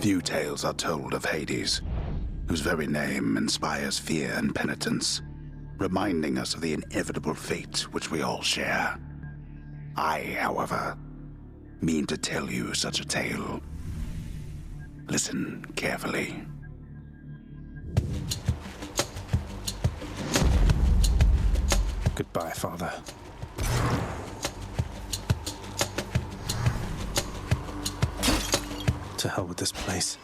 Few tales are told of Hades, whose very name inspires fear and penitence, reminding us of the inevitable fate which we all share. I, however, mean to tell you such a tale. Listen carefully. Goodbye, Father. To hell with this place.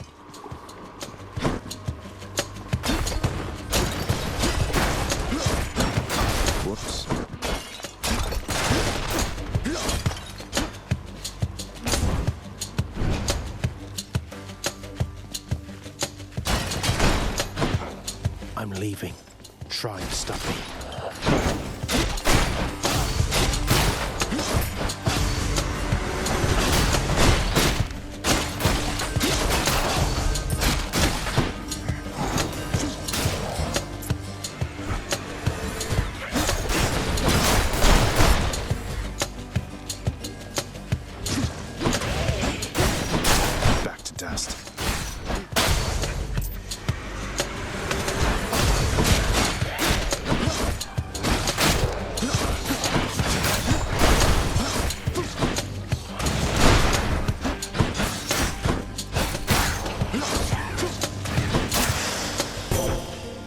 Whoops. I'm leaving. Try and stop me.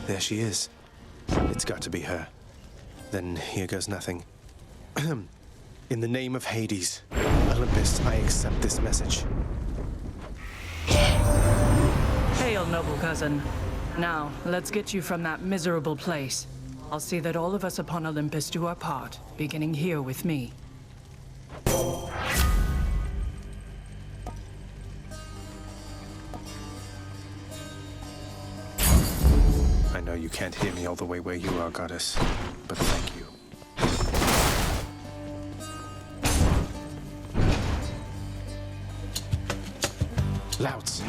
There she is. It's got to be her. Then here goes nothing. In the name of Hades, Olympus, I accept this message. Hail, noble cousin. Now, let's get you from that miserable place. I'll see that all of us upon Olympus do our part, beginning here with me. I know you can't hear me all the way where you are, goddess, but thank you. Louts!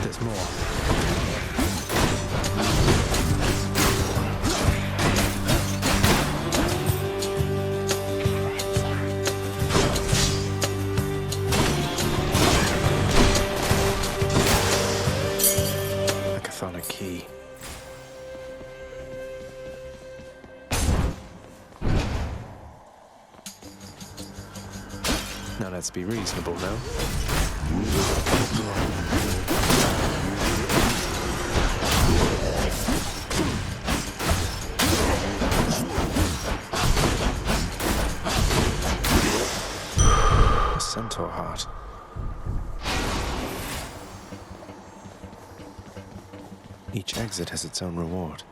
There's more. A key. Now let's be reasonable, no? A centaur heart. Each exit has its own reward.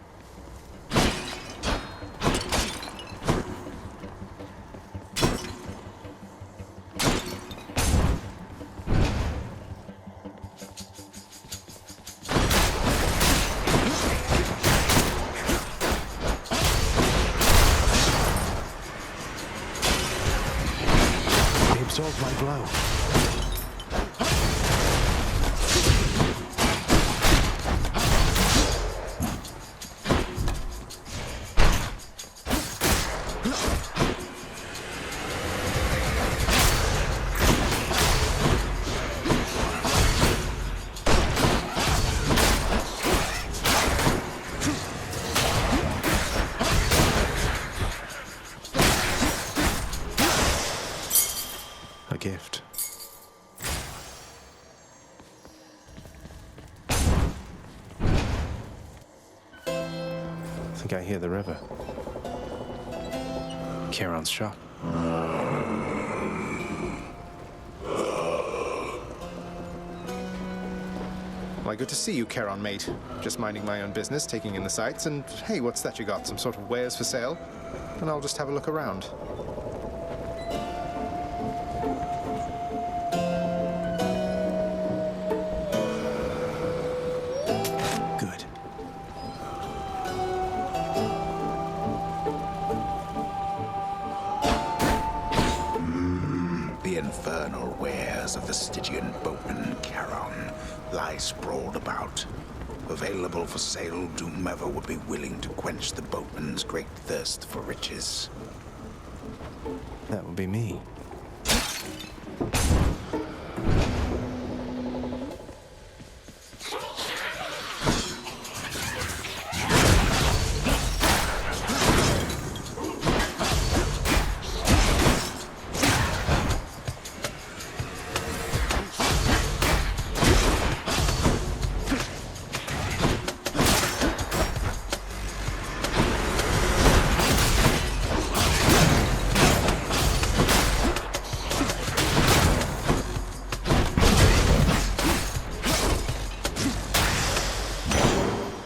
They absorbed my blow. A gift. I think I hear the river. Charon's shop. Why, good to see you, Charon, mate. Just minding my own business, taking in the sights, and hey, what's that you got? Some sort of wares for sale? And I'll just have a look around. Good. The infernal wares of the Stygian boatman Charon lie sprawled about. available for sale to whomever would be willing to quench the boatman's great thirst for riches. That would be me.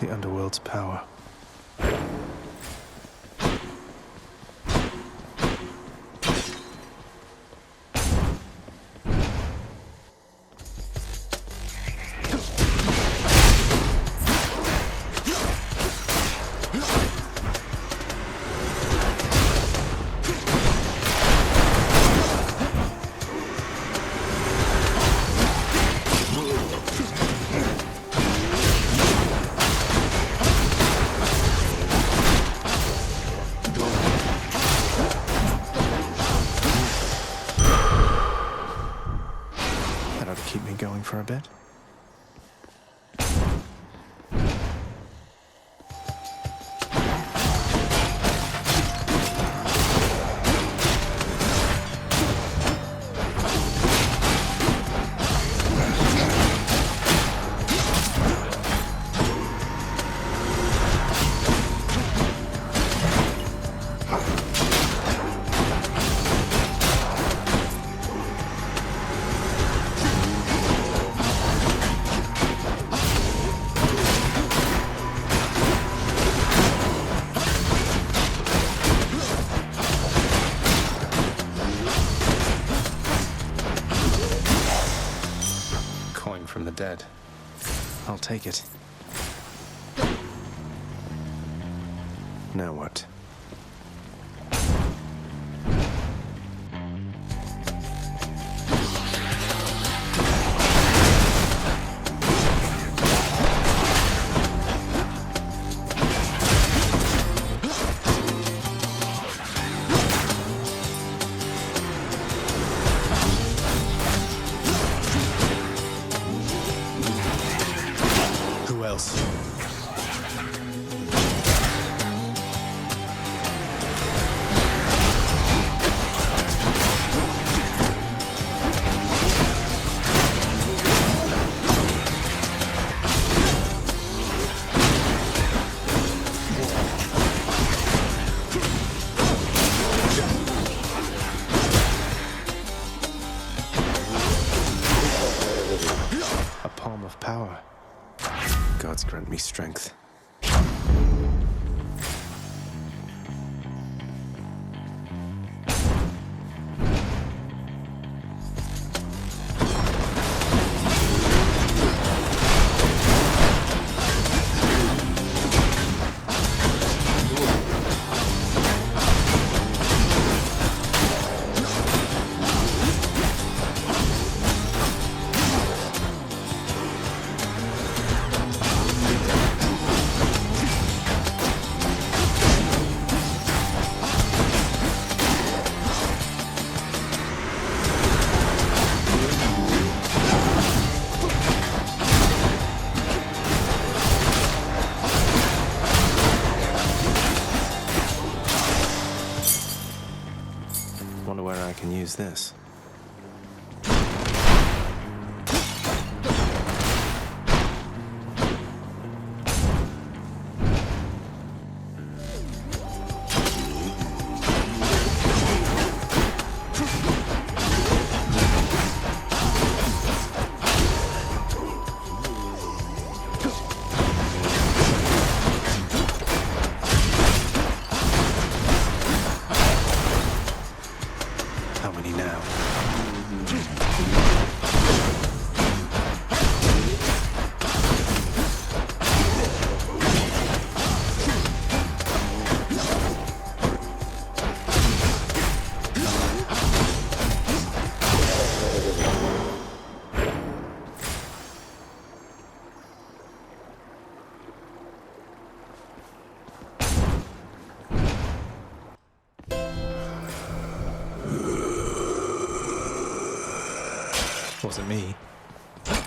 The Underworld's power. Keep me going for a bit. From the dead. I'll take it. Now what? Who else? A palm of power. Gods grant me strength. Wonder where I can use this. How many now? Wasn't me. I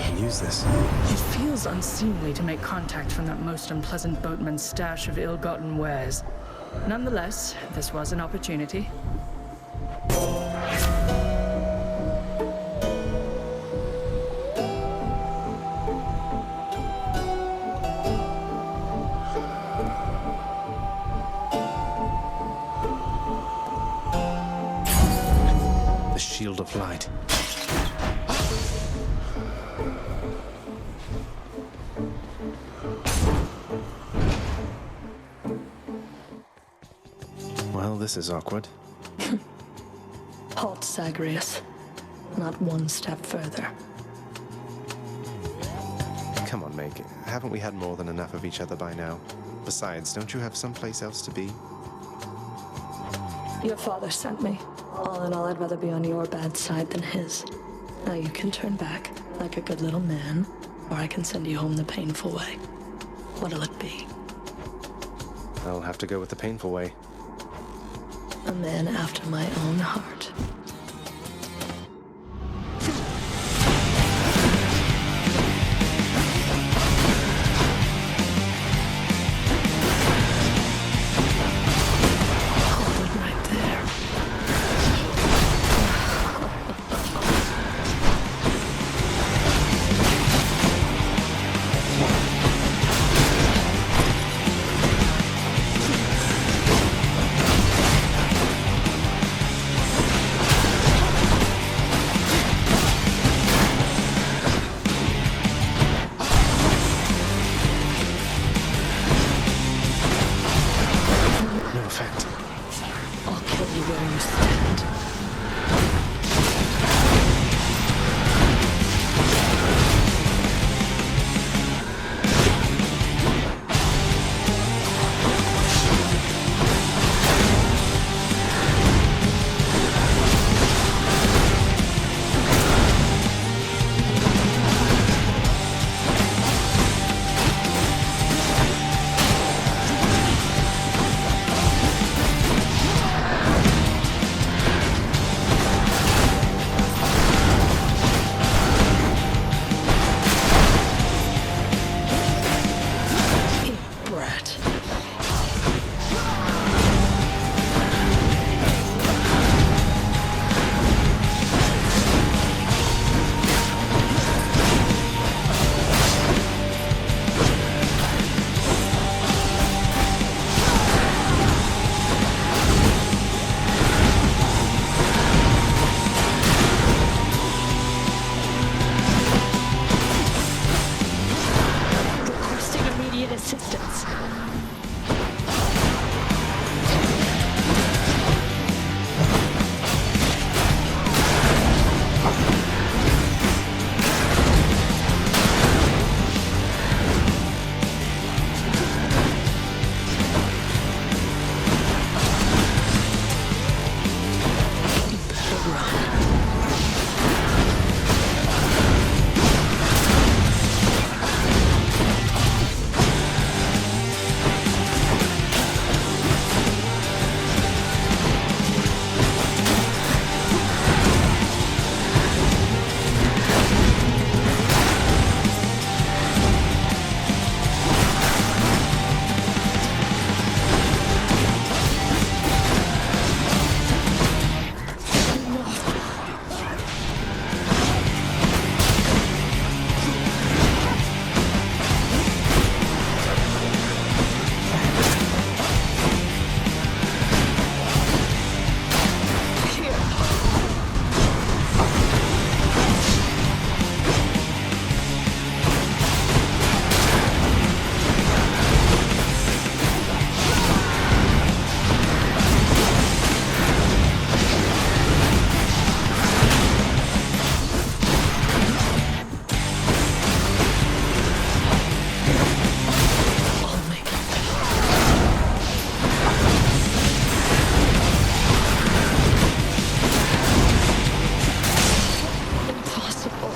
can use this. It feels unseemly to make contact from that most unpleasant boatman's stash of ill-gotten wares. Nonetheless, this was an opportunity. The shield of light. Well, this is awkward. Halt, Zagreus. Not one step further. Come on, Meg. Haven't we had more than enough of each other by now? Besides, don't you have someplace else to be? Your father sent me. All in all, I'd rather be on your bad side than his. Now you can turn back, like a good little man, or I can send you home the painful way. What'll it be? I'll have to go with the painful way. A man after my own heart. Hold it right there. No effect. I'll kill you where you stand. You brat. Requesting immediate assistance. You better run. I'll make it. Impossible.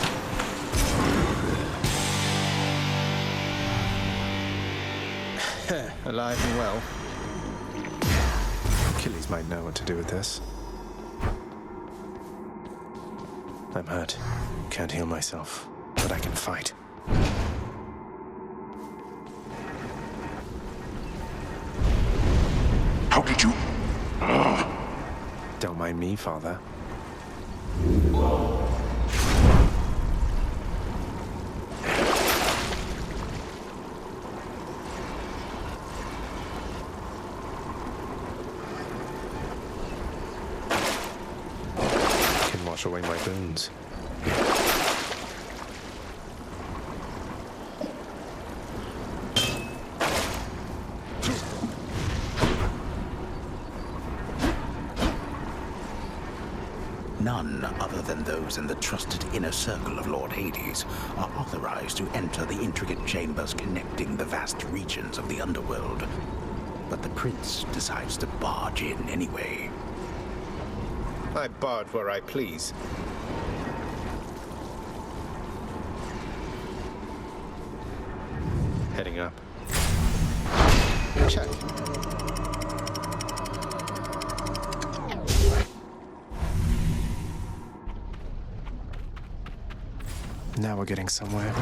Alive and well. Achilles might know what to do with this. I'm hurt. Can't heal myself, but I can fight. How did you? Don't mind me, Father. Can wash away my wounds. None other than those in the trusted inner circle of Lord Hades are authorized to enter the intricate chambers connecting the vast regions of the Underworld. But the prince decides to barge in anyway. I barge where I please. Heading up. Check. Now we're getting somewhere.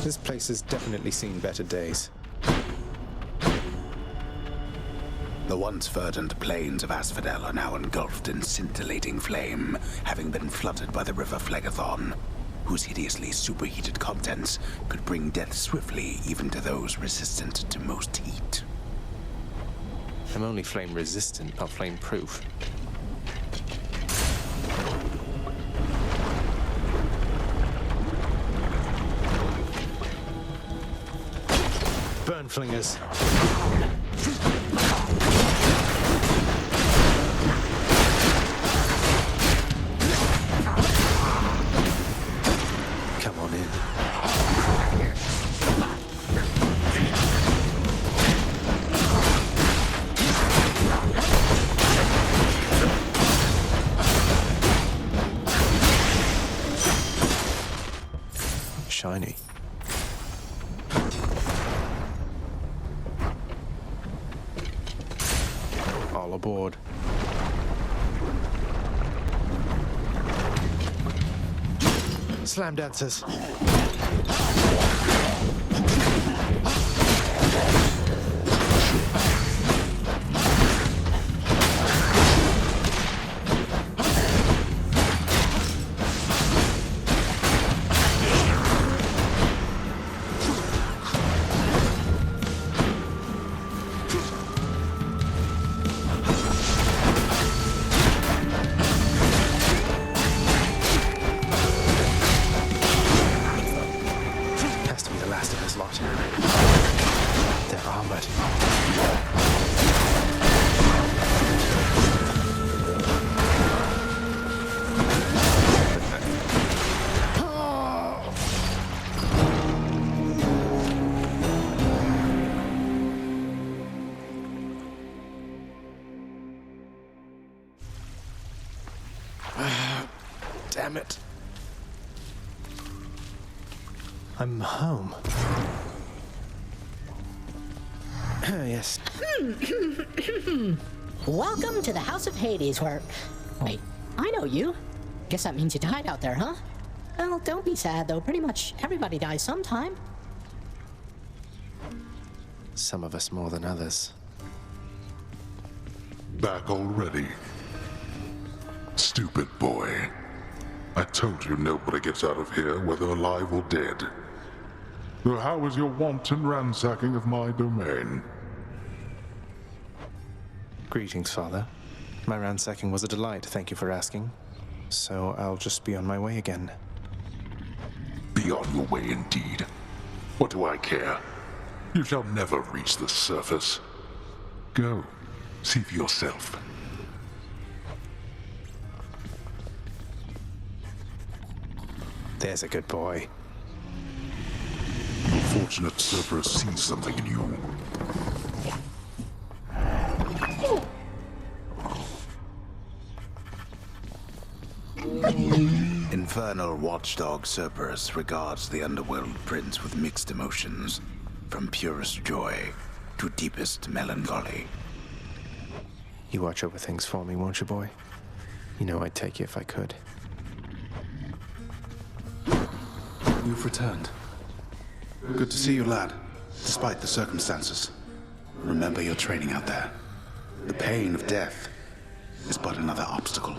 This place has definitely seen better days. The once verdant plains of Asphodel are now engulfed in scintillating flame, having been flooded by the river Phlegethon, whose hideously superheated contents could bring death swiftly even to those resistant to most heat. I'm only flame resistant, not flame proof. Burn flingers. Come on in. Shiny. All aboard. Slam dancers. Damn it. I'm home. Yes. Welcome to the House of Hades, where... Wait, I know you. Guess that means you died out there, huh? Well, don't be sad, though. Pretty much everybody dies sometime. Some of us more than others. Back already? Stupid boy. I told you nobody gets out of here, whether alive or dead. So how was your wanton ransacking of my domain? Greetings, Father. My ransacking was a delight, thank you for asking. So I'll just be on my way again. Be on your way indeed. What do I care? You shall never reach the surface. Go, see for yourself. There's a good boy. The fortunate Cerberus sees something in you. Infernal watchdog Cerberus regards the Underworld prince with mixed emotions, from purest joy to deepest melancholy. You watch over things for me, won't you, boy? You know I'd take you if I could. You've returned. Good to see you, lad, despite the circumstances. Remember your training out there. The pain of death is but another obstacle.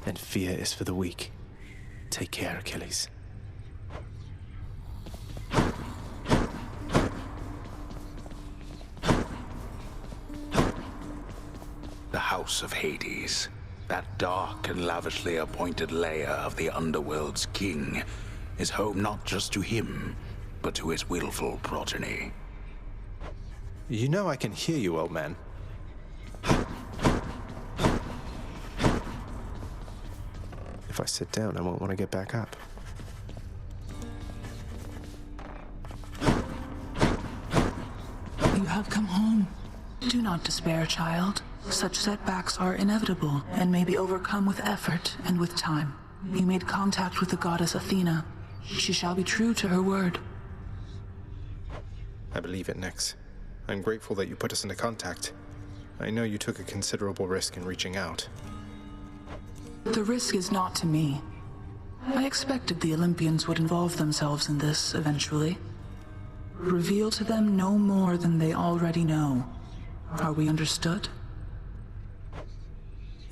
And fear is for the weak. Take care, Achilles. The House of Hades, that dark and lavishly appointed lair of the Underworld's king, is home not just to him, but to his willful progeny. You know I can hear you, old man. If I sit down, I won't want to get back up. You have come home. Do not despair, child. Such setbacks are inevitable and may be overcome with effort and with time. You made contact with the goddess Athena. She shall be true to her word. I believe it, Nyx. I'm grateful that you put us into contact. I know you took a considerable risk in reaching out. The risk is not to me. I expected the Olympians would involve themselves in this eventually. Reveal to them no more than they already know. Are we understood?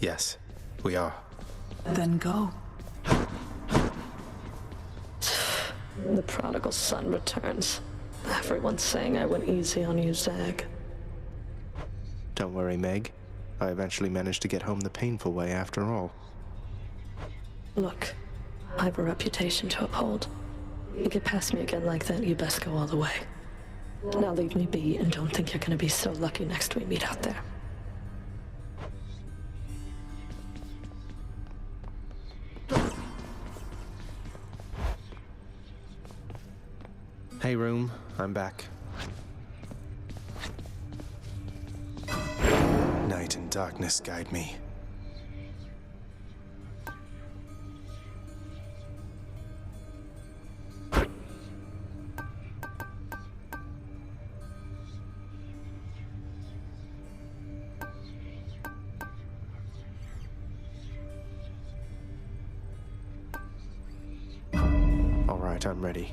Yes, we are. Then go. The prodigal son returns. Everyone's saying I went easy on you, Zag. Don't worry, Meg. I eventually managed to get home the painful way after all. Look, I have a reputation to uphold. You get past me again like that, you best go all the way. Now leave me be and don't think you're gonna be so lucky next we meet out there. Hey, room. I'm back. Night and darkness guide me. All right, I'm ready.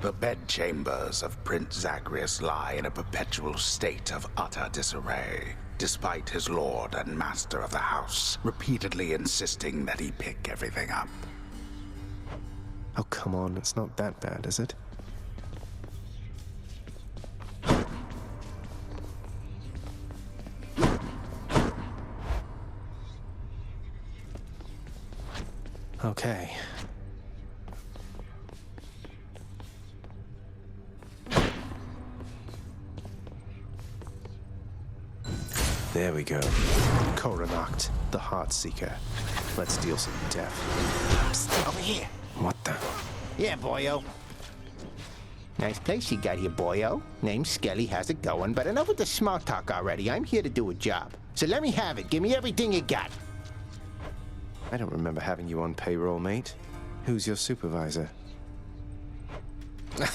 The bedchambers of Prince Zagreus lie in a perpetual state of utter disarray, despite his lord and master of the house repeatedly insisting that he pick everything up. Oh, come on. It's not that bad, is it? Okay. There we go. Coronacht, the Heart Seeker. Let's deal some death. Psst, over here. What the? Yeah, boyo. Nice place you got here, boyo. Name's Skelly, how's it going? But enough with the small talk already. I'm here to do a job. So let me have it. Give me everything you got. I don't remember having you on payroll, mate. Who's your supervisor?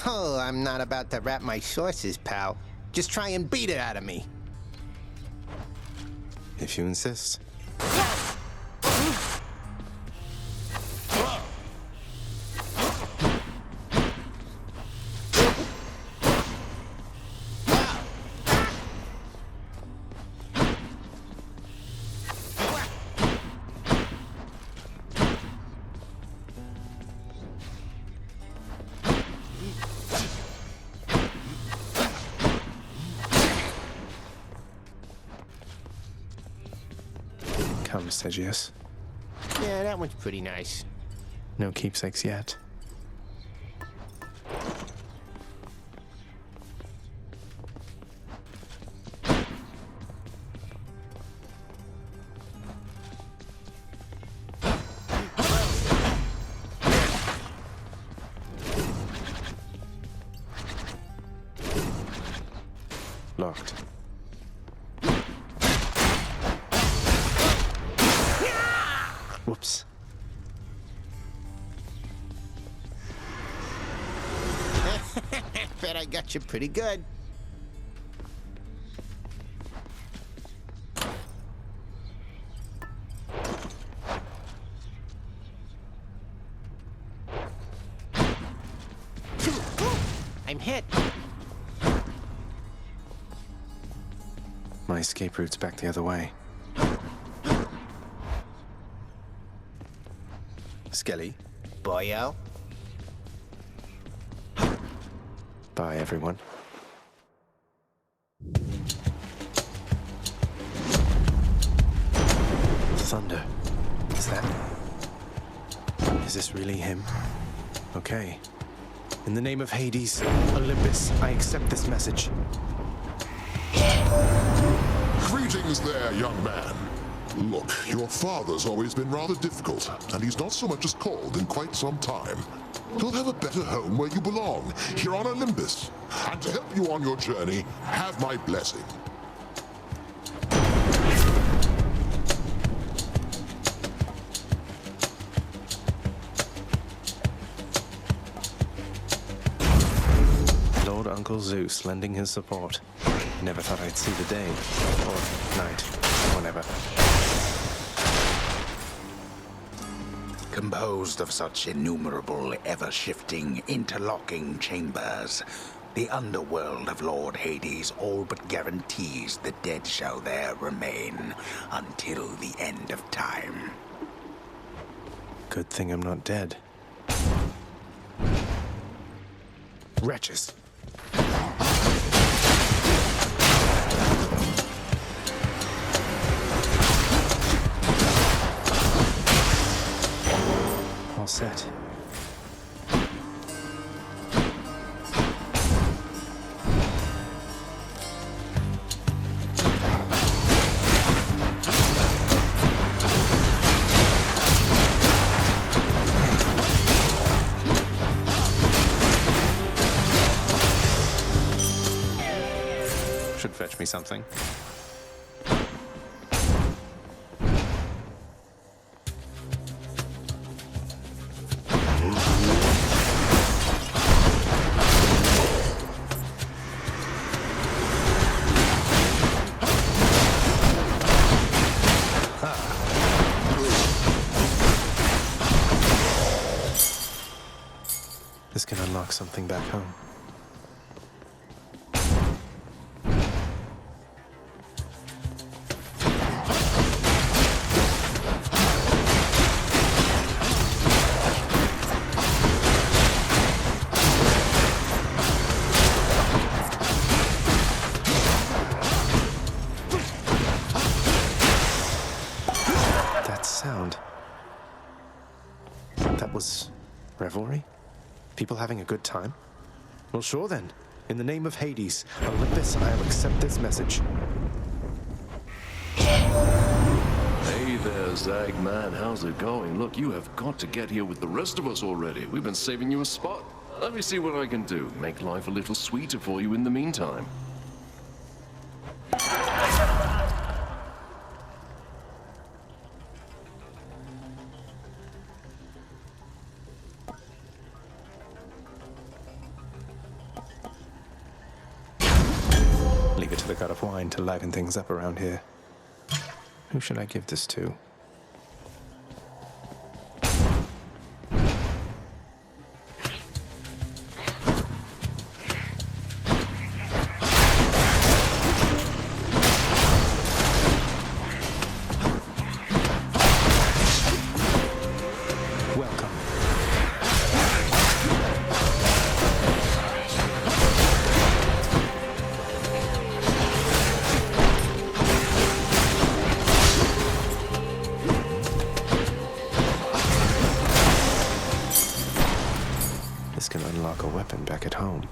Oh, I'm not about to wrap my sources, pal. Just try and beat it out of me. If you insist. Come, Segius. Yeah, that one's pretty nice. No keepsakes yet. Locked. Whoops. Bet I got you pretty good. I'm hit. My escape route's back the other way. Skelly. Boyo. Bye, everyone. Thunder. Is that... Is this really him? Okay. In the name of Hades, Olympus, I accept this message. Greetings there, young man. Look, your father's always been rather difficult, and he's not so much as called in quite some time. You'll have a better home where you belong, here on Olympus. And to help you on your journey, have my blessing. Lord Uncle Zeus lending his support. Never thought I'd see the day. Or night. Whenever. Composed of such innumerable, ever-shifting, interlocking chambers, the underworld of Lord Hades all but guarantees the dead shall there remain until the end of time. Good thing I'm not dead. Wretches. All set. Should fetch me something. This can unlock something back home. That sound. That was revelry? People having a good time? Well, sure then. In the name of Hades, Olympus, I'll accept this message. Hey there, Zagman. How's it going? Look, you have got to get here with the rest of us already. We've been saving you a spot. Let me see what I can do. Make life a little sweeter for you in the meantime. Leave it to the god of wine to liven things up around here. Who should I give this to? Welcome. This can unlock a weapon back at home.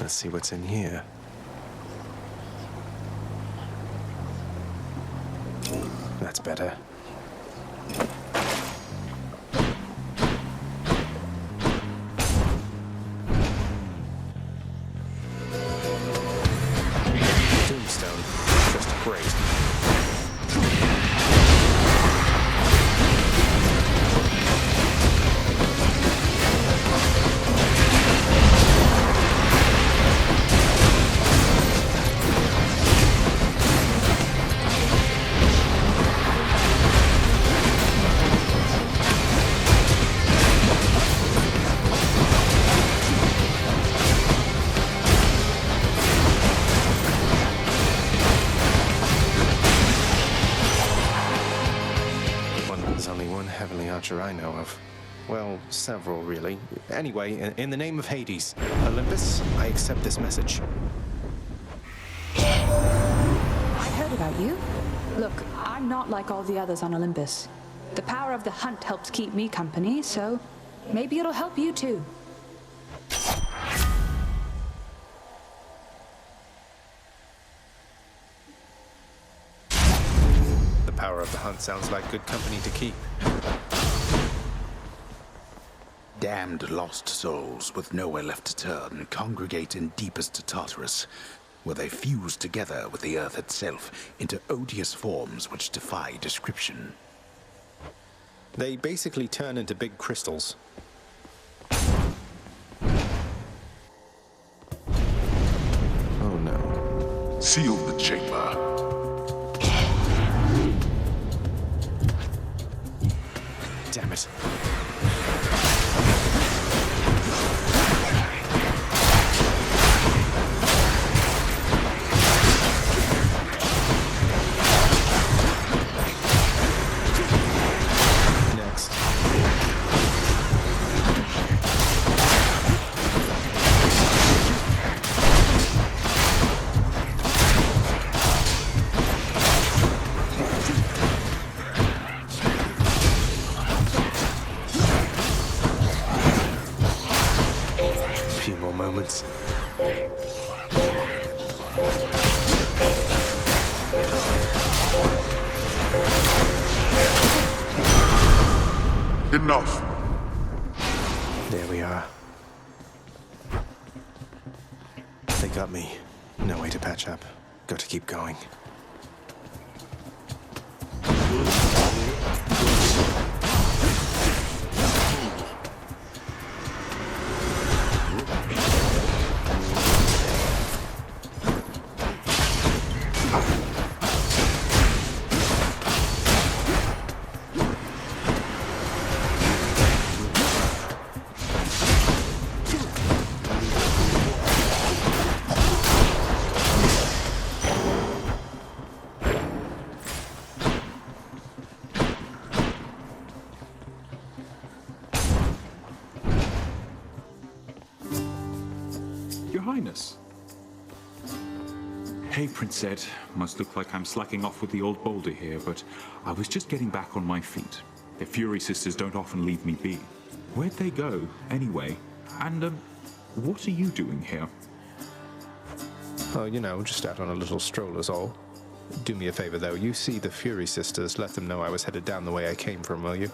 Let's see what's in here. That's better. Tombstone. Just great. creature I know of. Well, several, really. Anyway, in the name of Hades, Olympus, I accept this message. I heard about you. Look, I'm not like all the others on Olympus. The power of the hunt helps keep me company, so maybe it'll help you too. The power of the hunt sounds like good company to keep. Damned lost souls with nowhere left to turn congregate in deepest Tartarus, where they fuse together with the earth itself into odious forms which defy description. They basically turn into big crystals. Oh no. Seal the chamber. Damn it. Next. A few more moments. Enough. There we are. They got me. No way to patch up. Got to keep going. Your Highness. Hey, Prince Ed. Must look like I'm slacking off with the old boulder here, but I was just getting back on my feet. The Fury Sisters don't often leave me be. Where'd they go, anyway? And, what are you doing here? Oh, you know, just out on a little stroll is all. Do me a favor, though. You see the Fury Sisters, let them know I was headed down the way I came from, will you?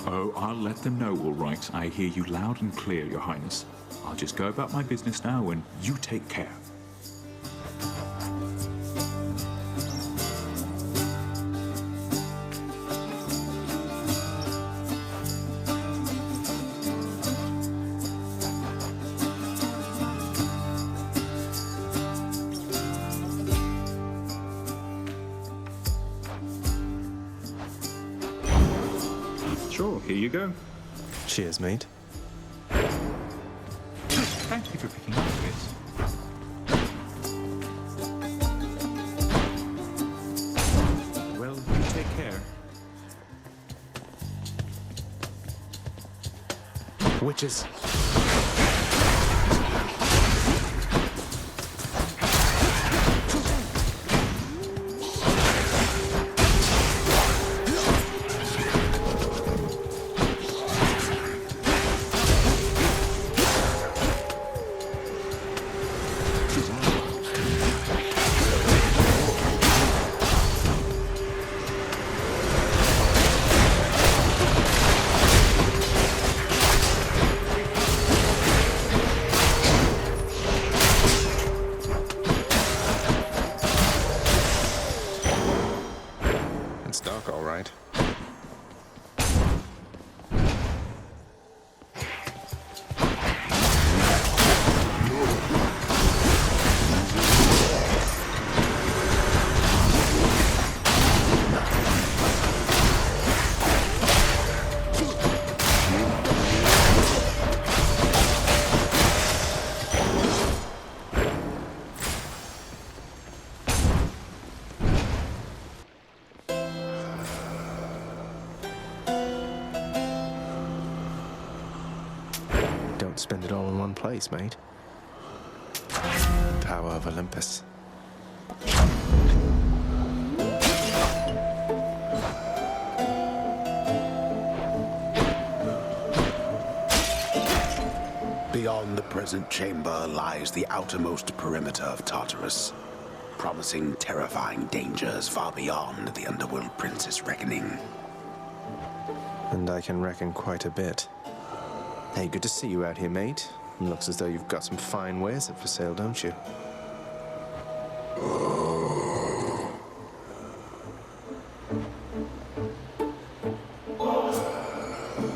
Oh, I'll let them know, all right. I hear you loud and clear, Your Highness. I'll just go about my business now, and you take care. Sure, here you go. Cheers, mate. Thank you for picking up this. Well, you take care. Witches. spend it all in one place, mate. The power of Olympus. Beyond the present chamber lies the outermost perimeter of Tartarus, promising terrifying dangers far beyond the Underworld Prince's reckoning. And I can reckon quite a bit. Hey, good to see you out here, mate. Looks as though you've got some fine wares up for sale, don't you?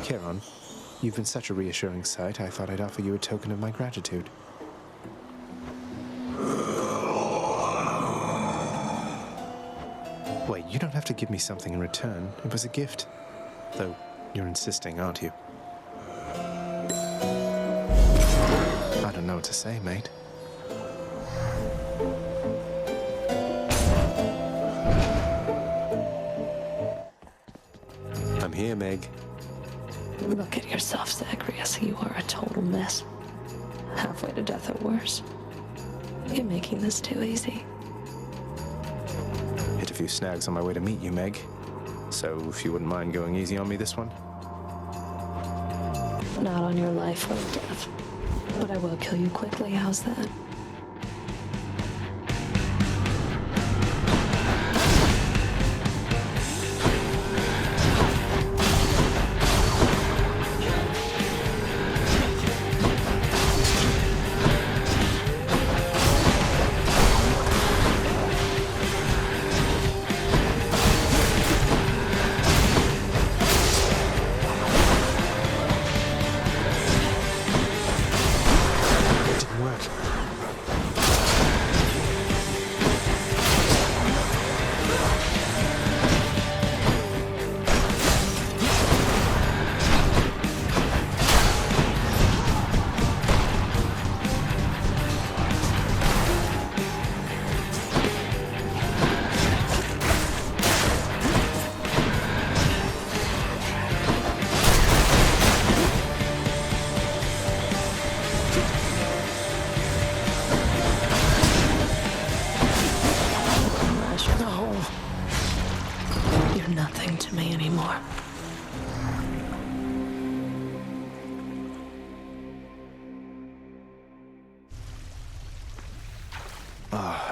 Charon, you've been such a reassuring sight, I thought I'd offer you a token of my gratitude. Wait, you don't have to give me something in return. It was a gift. Though, you're insisting, aren't you? I don't know what to say, mate. I'm here, Meg. Look at yourself, Zagreus. You are a total mess. Halfway to death or worse. You're making this too easy. Hit a few snags on my way to meet you, Meg. So if you wouldn't mind going easy on me this one? Not on your life or death. But I will kill you quickly, how's that?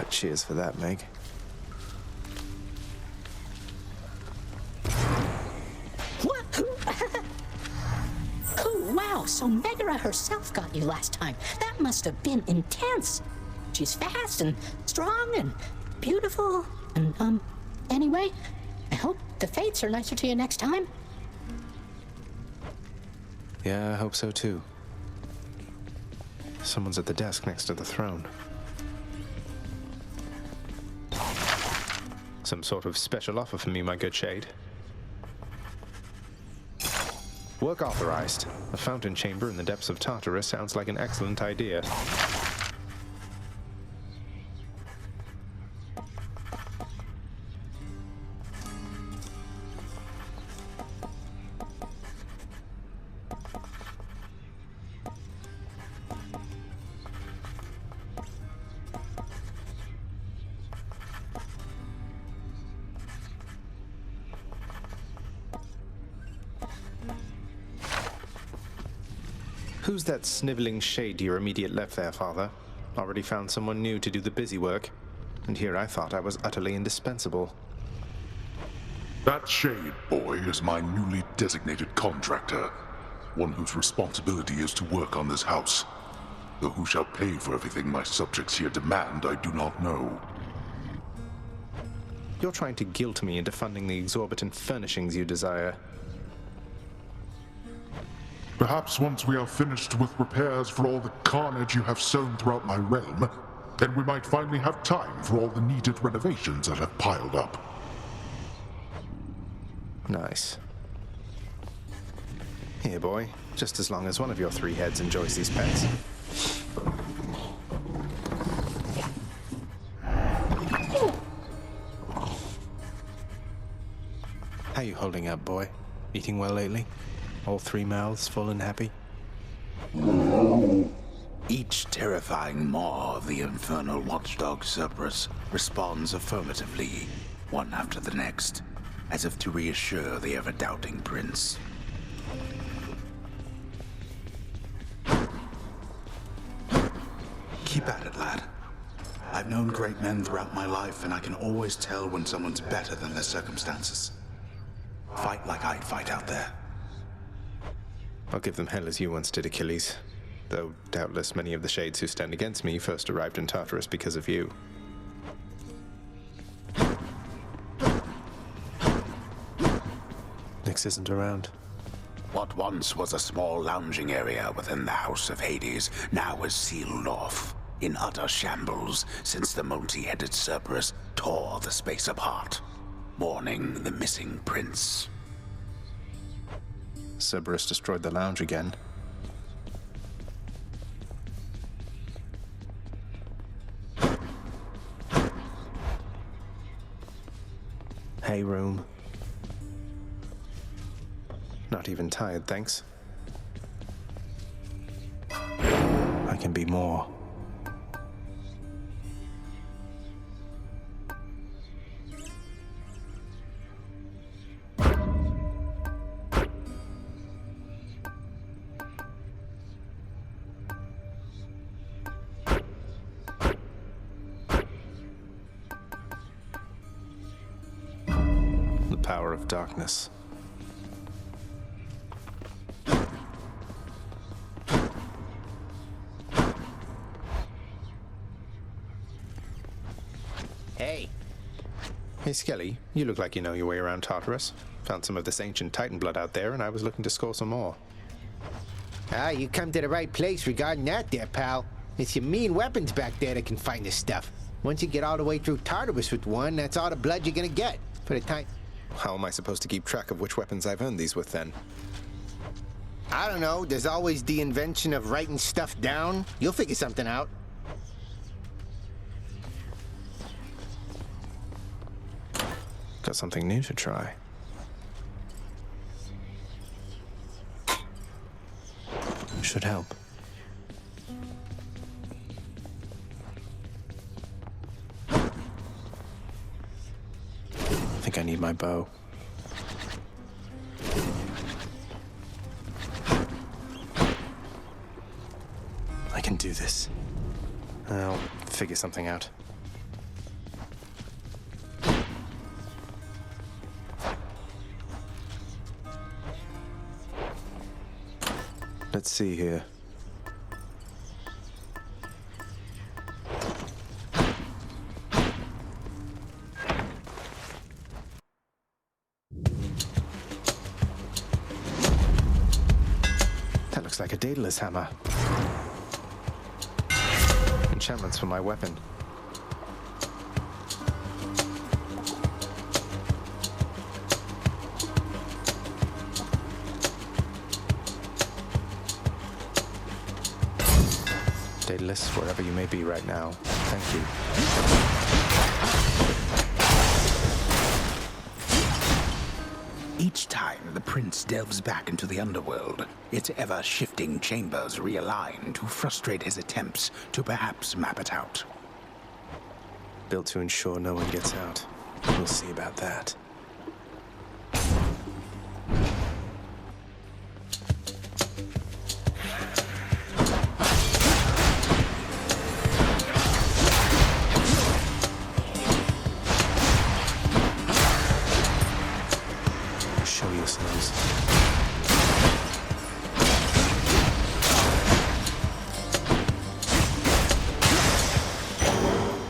Cheers for that, Meg. What? Oh, wow, so Megara herself got you last time. That must have been intense. She's fast and strong and beautiful. And, anyway, I hope the fates are nicer to you next time. Yeah, I hope so too. Someone's at the desk next to the throne. Some sort of special offer for me, my good shade. Work authorized. A fountain chamber in the depths of Tartarus sounds like an excellent idea. Who's that sniveling shade to your immediate left there, Father? Already found someone new to do the busy work. And here I thought I was utterly indispensable. That shade, boy, is my newly designated contractor. One whose responsibility is to work on this house. Though who shall pay for everything my subjects here demand, I do not know. You're trying to guilt me into funding the exorbitant furnishings you desire. Perhaps once we are finished with repairs for all the carnage you have sown throughout my realm, then we might finally have time for all the needed renovations that have piled up. Nice. Here, boy. Just as long as one of your three heads enjoys these pets. How you holding up, boy? Eating well lately? All three mouths full and happy? Each terrifying maw of the infernal watchdog Cerberus responds affirmatively, one after the next, as if to reassure the ever-doubting prince. Keep at it, lad. I've known great men throughout my life, and I can always tell when someone's better than their circumstances. Fight like I'd fight out there. I'll give them hell as you once did, Achilles. Though doubtless many of the shades who stand against me first arrived in Tartarus because of you. Nyx isn't around. What once was a small lounging area within the House of Hades now is sealed off, in utter shambles, since the multi-headed Cerberus tore the space apart, mourning the missing prince. Cerberus destroyed the lounge again. Hey, room. Not even tired, thanks. I can be more. The power of darkness. Hey. Hey, Skelly, you look like you know your way around Tartarus. Found some of this ancient Titan blood out there, and I was looking to score some more. Ah, you come to the right place regarding that there, pal. It's your mean weapons back there that can find this stuff. Once you get all the way through Tartarus with one, that's all the blood you're gonna get. For the time... How am I supposed to keep track of which weapons I've earned these with, then? I don't know. There's always the invention of writing stuff down. You'll figure something out. Got something new to try. Should help. I think I need my bow. I can do this. I'll figure something out. Let's see here. That looks like a Daedalus hammer. Enchantments for my weapon. Daedalus, wherever you may be right now, thank you. Each time the prince delves back into the Underworld, its ever-shifting chambers realign to frustrate his attempts to perhaps map it out. Built to ensure no one gets out. We'll see about that.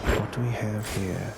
What do we have here?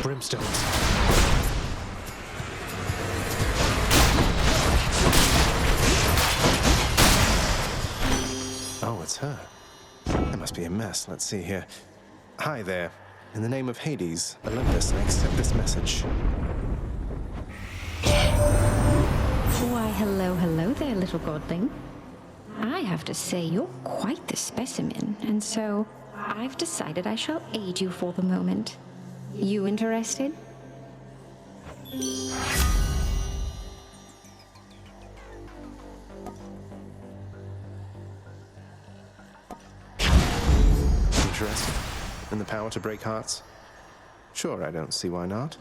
Brimstones. Oh, it's her. That must be a mess. Let's see here. Hi there. In the name of Hades, Olympus, I accept this message. Why, hello there, little godling. I have to say, you're quite the specimen, and so I've decided I shall aid you for the moment. You interested? Interested? In the power to break hearts? Sure, I don't see why not.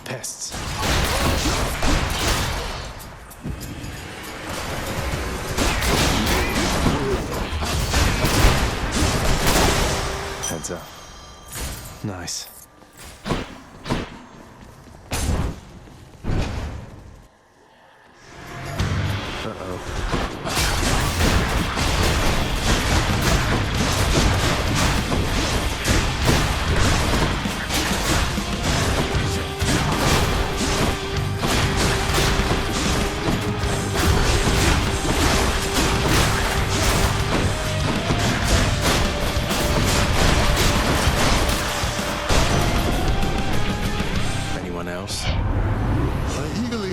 Pests. Heads up. Nice. Uh-oh.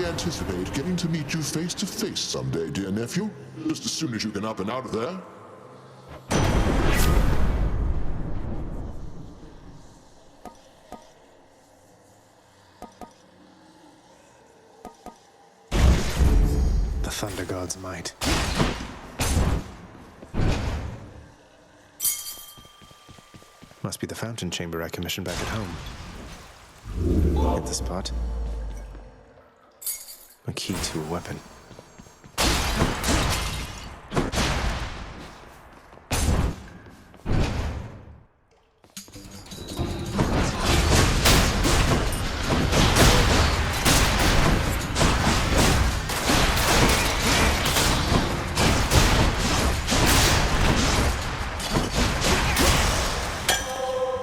Anticipate getting to meet you face to face someday, dear nephew. Just as soon as you get up and out of there. The Thunder God's might. Must be the fountain chamber I commissioned back at home. Hit the spot. A key to a weapon.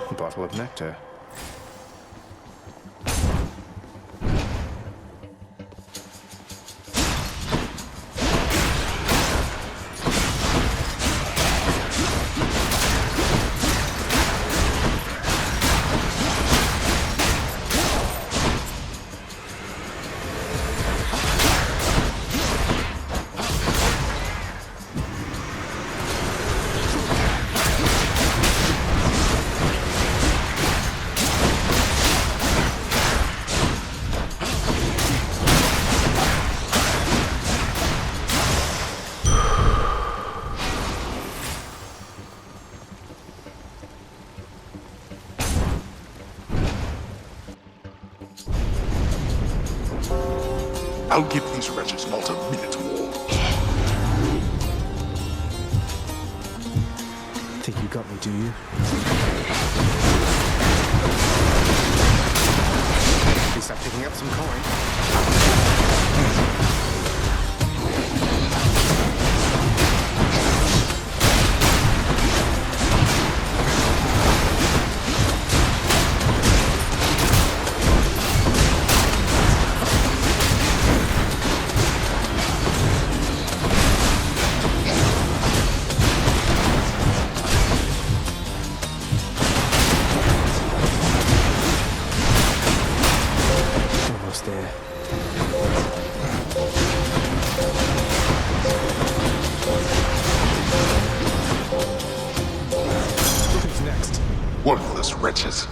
A bottle of nectar. I'll give these wretches not a minute more. Think you got me, do you? At least I'm picking up some coin. Worthless wretches.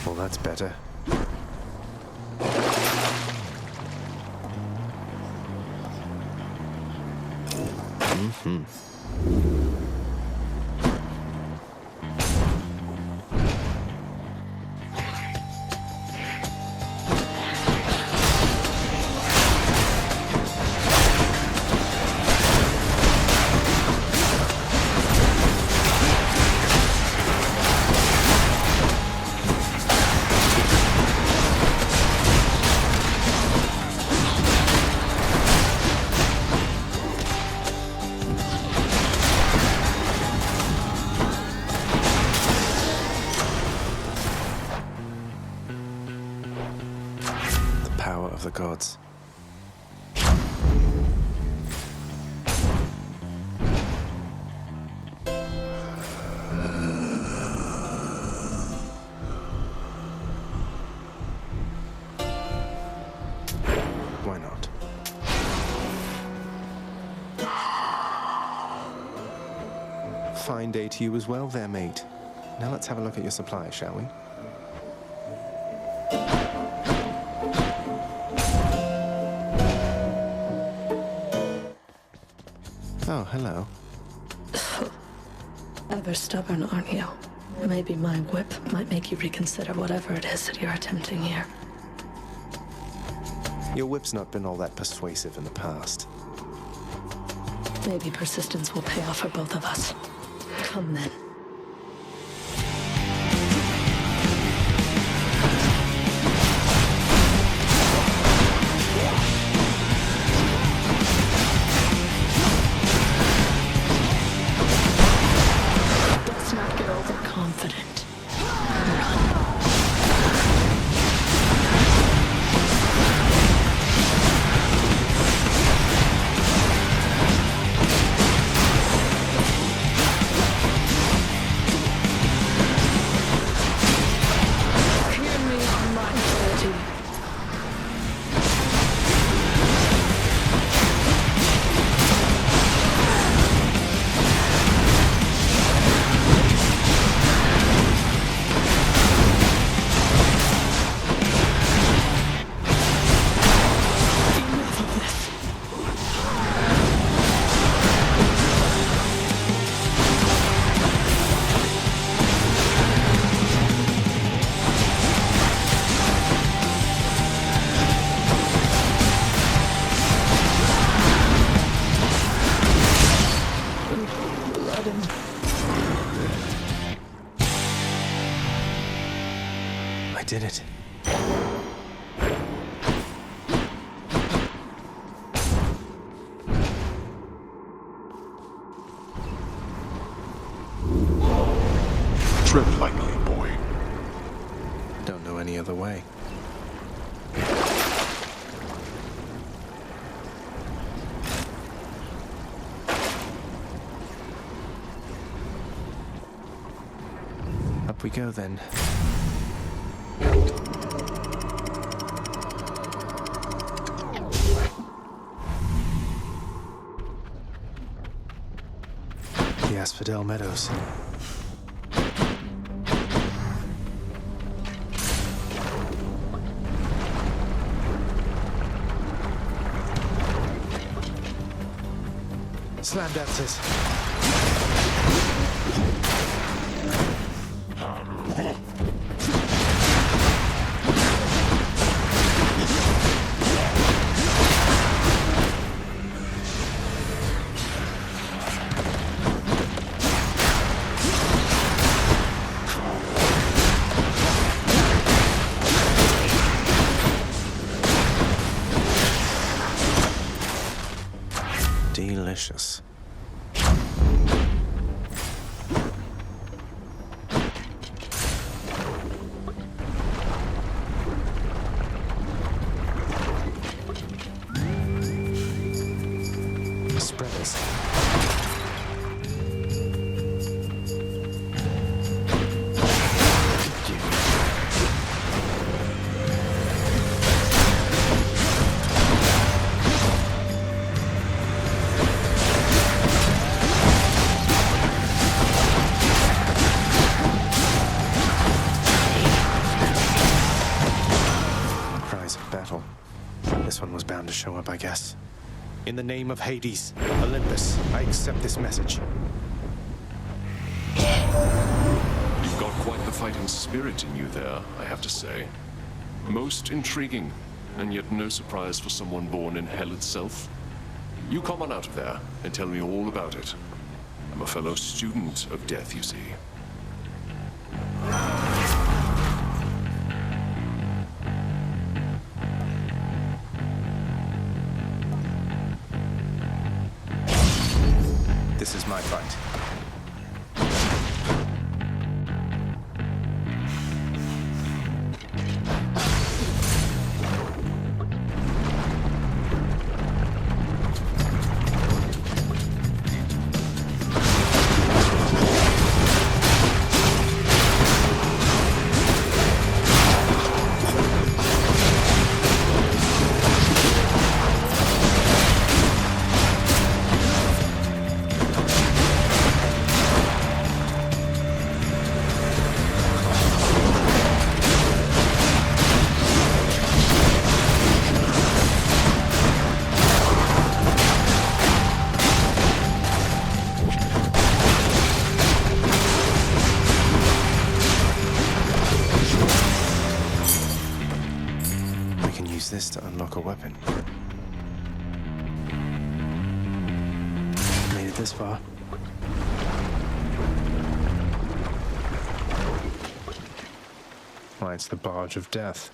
Well, that's better. the gods. Why not? Fine day to you as well there, mate. Now let's have a look at your supply, shall we? Oh, hello. Ever stubborn, aren't you? Maybe my whip might make you reconsider whatever it is that you're attempting here. Your whip's not been all that persuasive in the past. Maybe persistence will pay off for both of us. Come then. Let's not get overconfident. I did it. Tread lightly, boy. Don't know any other way. Up we go then. The Asphodel Meadows. Slam dances. Delicious. Spreaders. Cries of battle. This one was bound to show up, I guess. In the name of Hades, Olympus, I accept this message. You've got quite the fighting spirit in you there, I have to say. Most intriguing, and yet no surprise for someone born in hell itself. You come on out of there and tell me all about it. I'm a fellow student of death, you see. This is my fight. unlock a weapon. Made it this far. Why, it's the Barge of Death.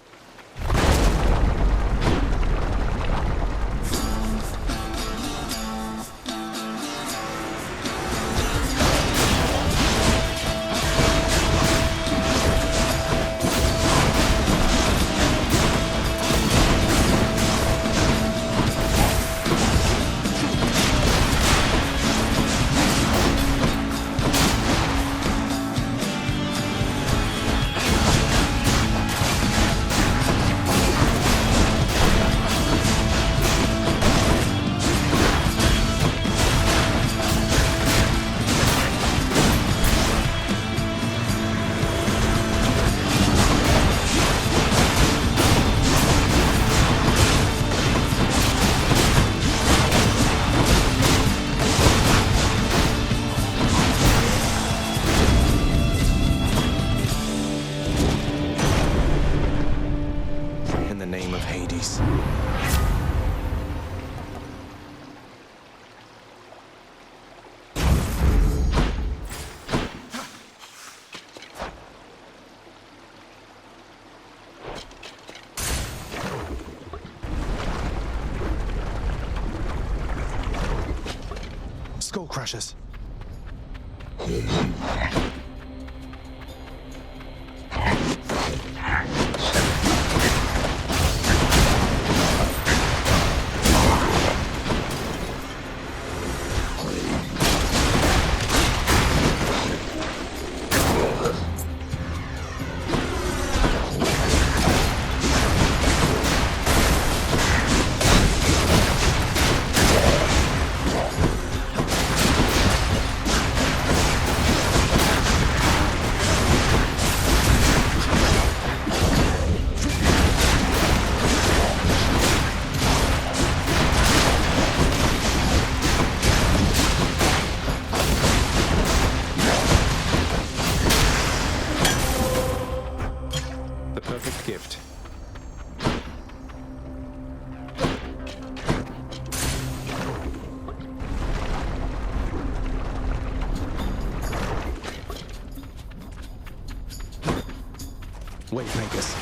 Hades. Skull Crushers. Wavemakers.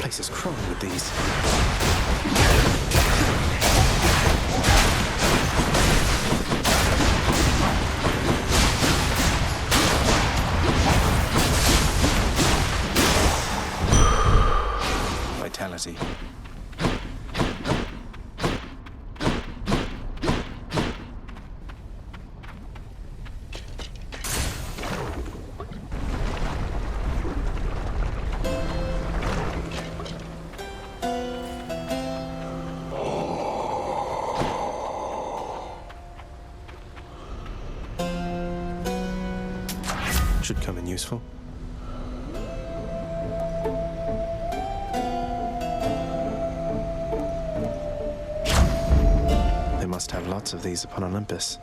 Place is crawling with these. Vitality. Should come in useful. They must have lots of these upon Olympus.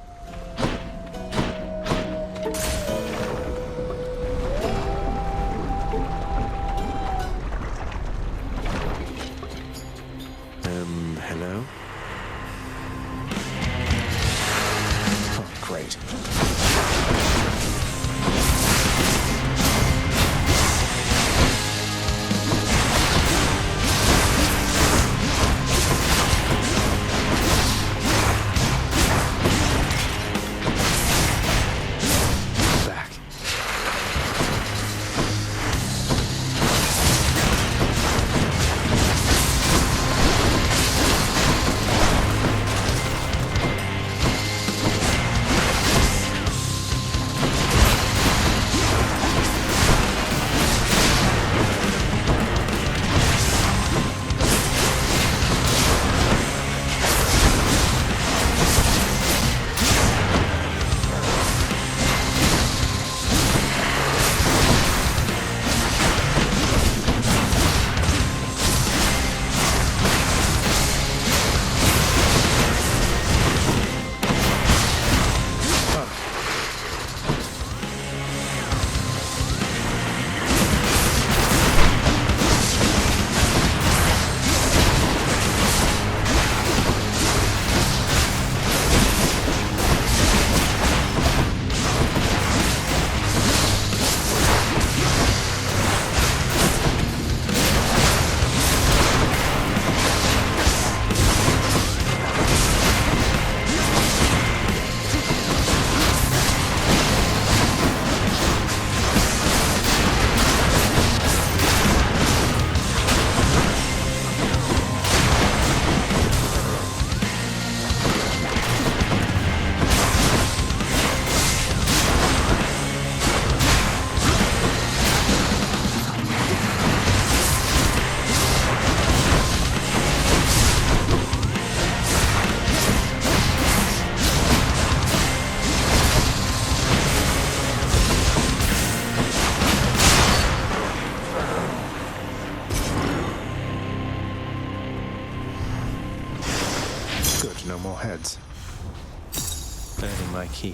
Hello? Oh, great. my key.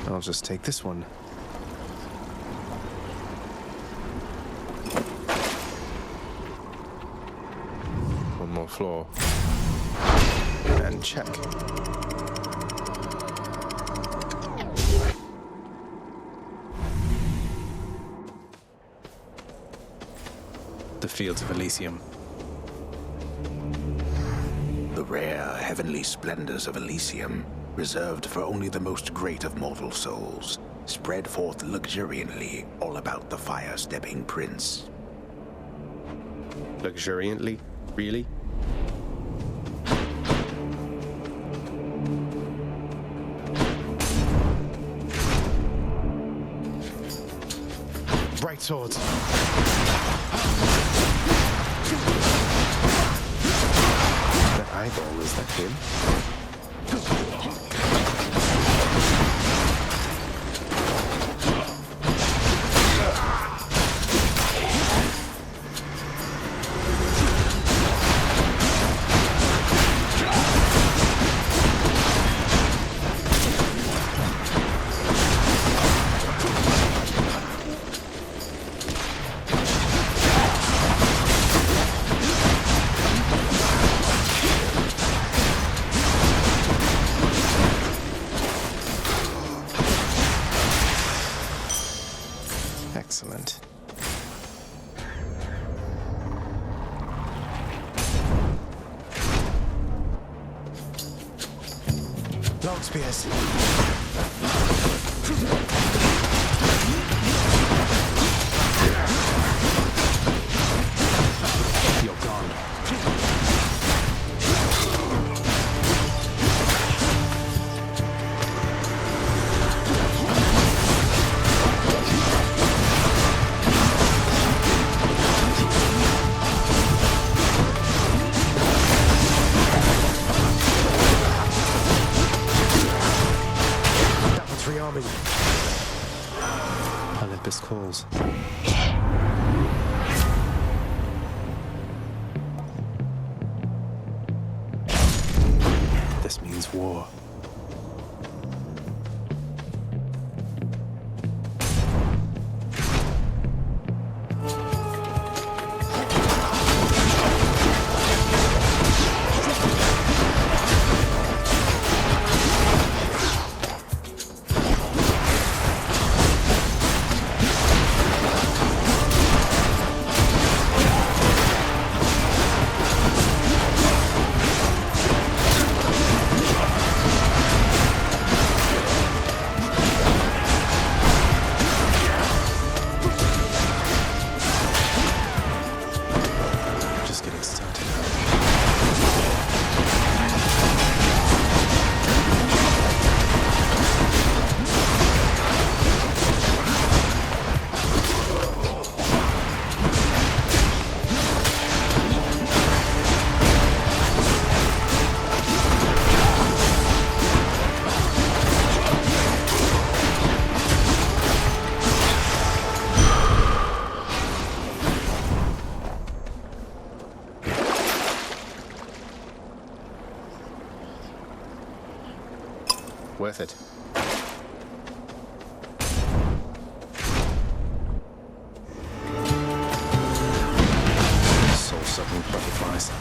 I'll just take this one. One more floor. And check. The fields of Elysium. The rare heavenly splendors of Elysium, reserved for only the most great of mortal souls, spread forth luxuriantly all about the fire-stepping prince. Luxuriantly? Really? Bright swords. That eyeball, is that him? Excellent. Long spears. You're gone. Olympus calls. This means war. Worth it. Soul-sucking butterflies.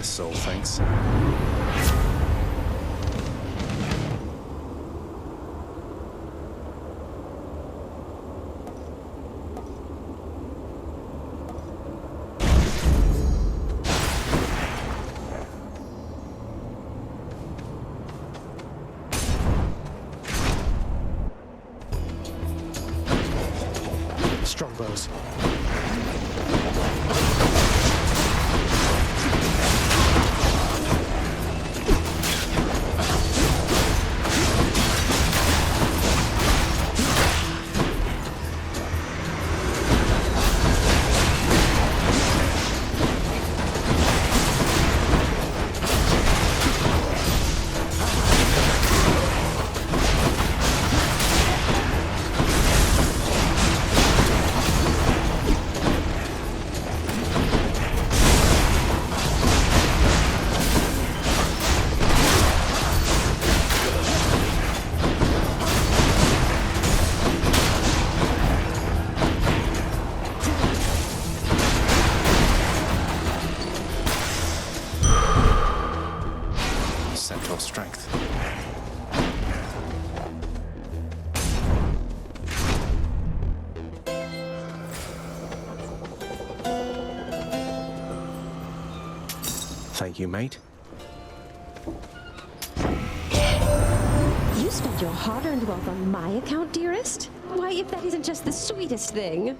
soul, thanks. Strongbows. Central strength. Thank you, mate. You spent your hard-earned wealth on my account, dearest? Why, if that isn't just the sweetest thing.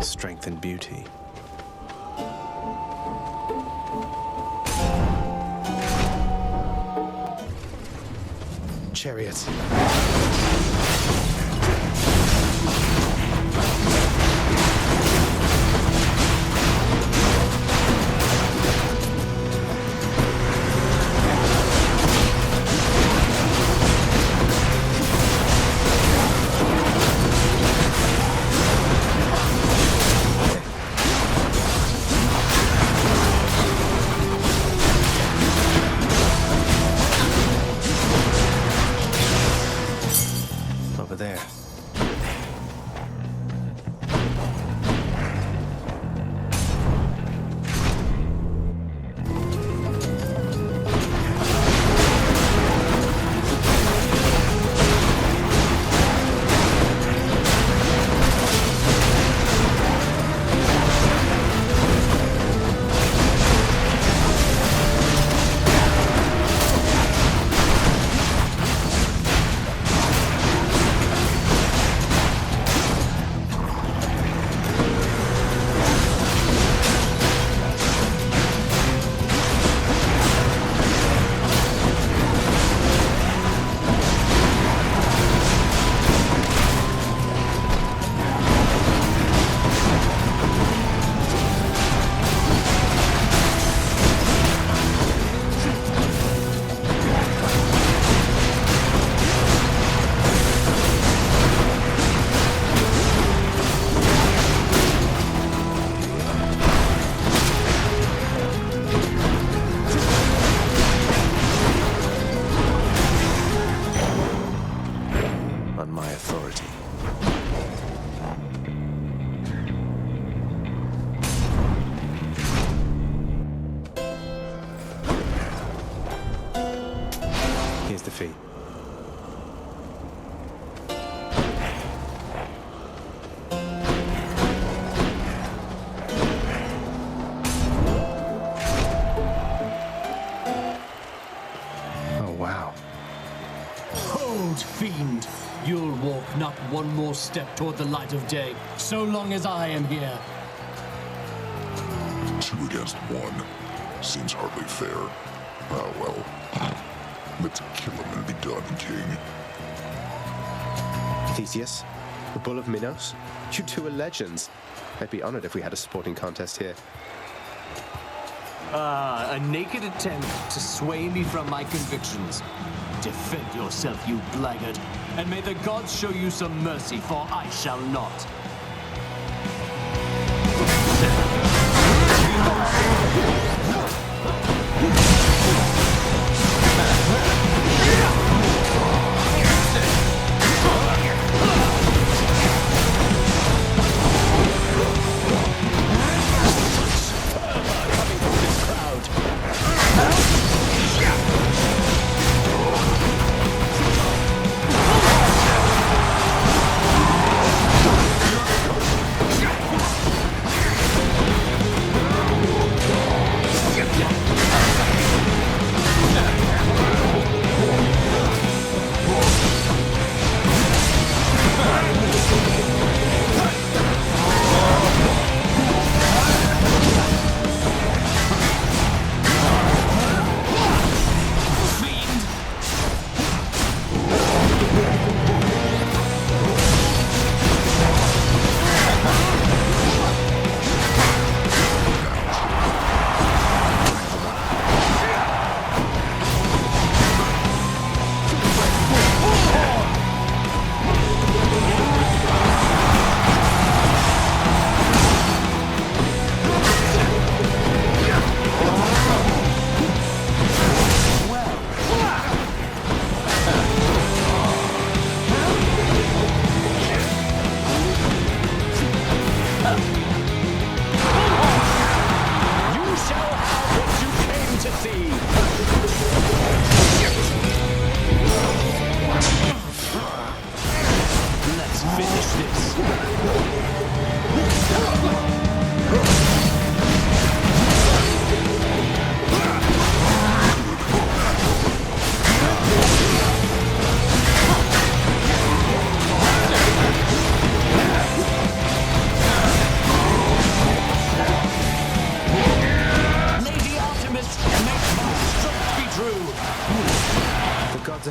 Strength and beauty. Chariots. Over there. On my authority. Here's the fee. Oh, wow. Hold, fiend! You'll walk not one more step toward the light of day, so long as I am here. 2 against 1. Seems hardly fair. Ah, well. Let's kill him and be done, King. Theseus, the Bull of Minos, you two are legends. I'd be honored if we had a sporting contest here. A naked attempt to sway me from my convictions. Defend yourself, you blackguard, and may the gods show you some mercy, for I shall not.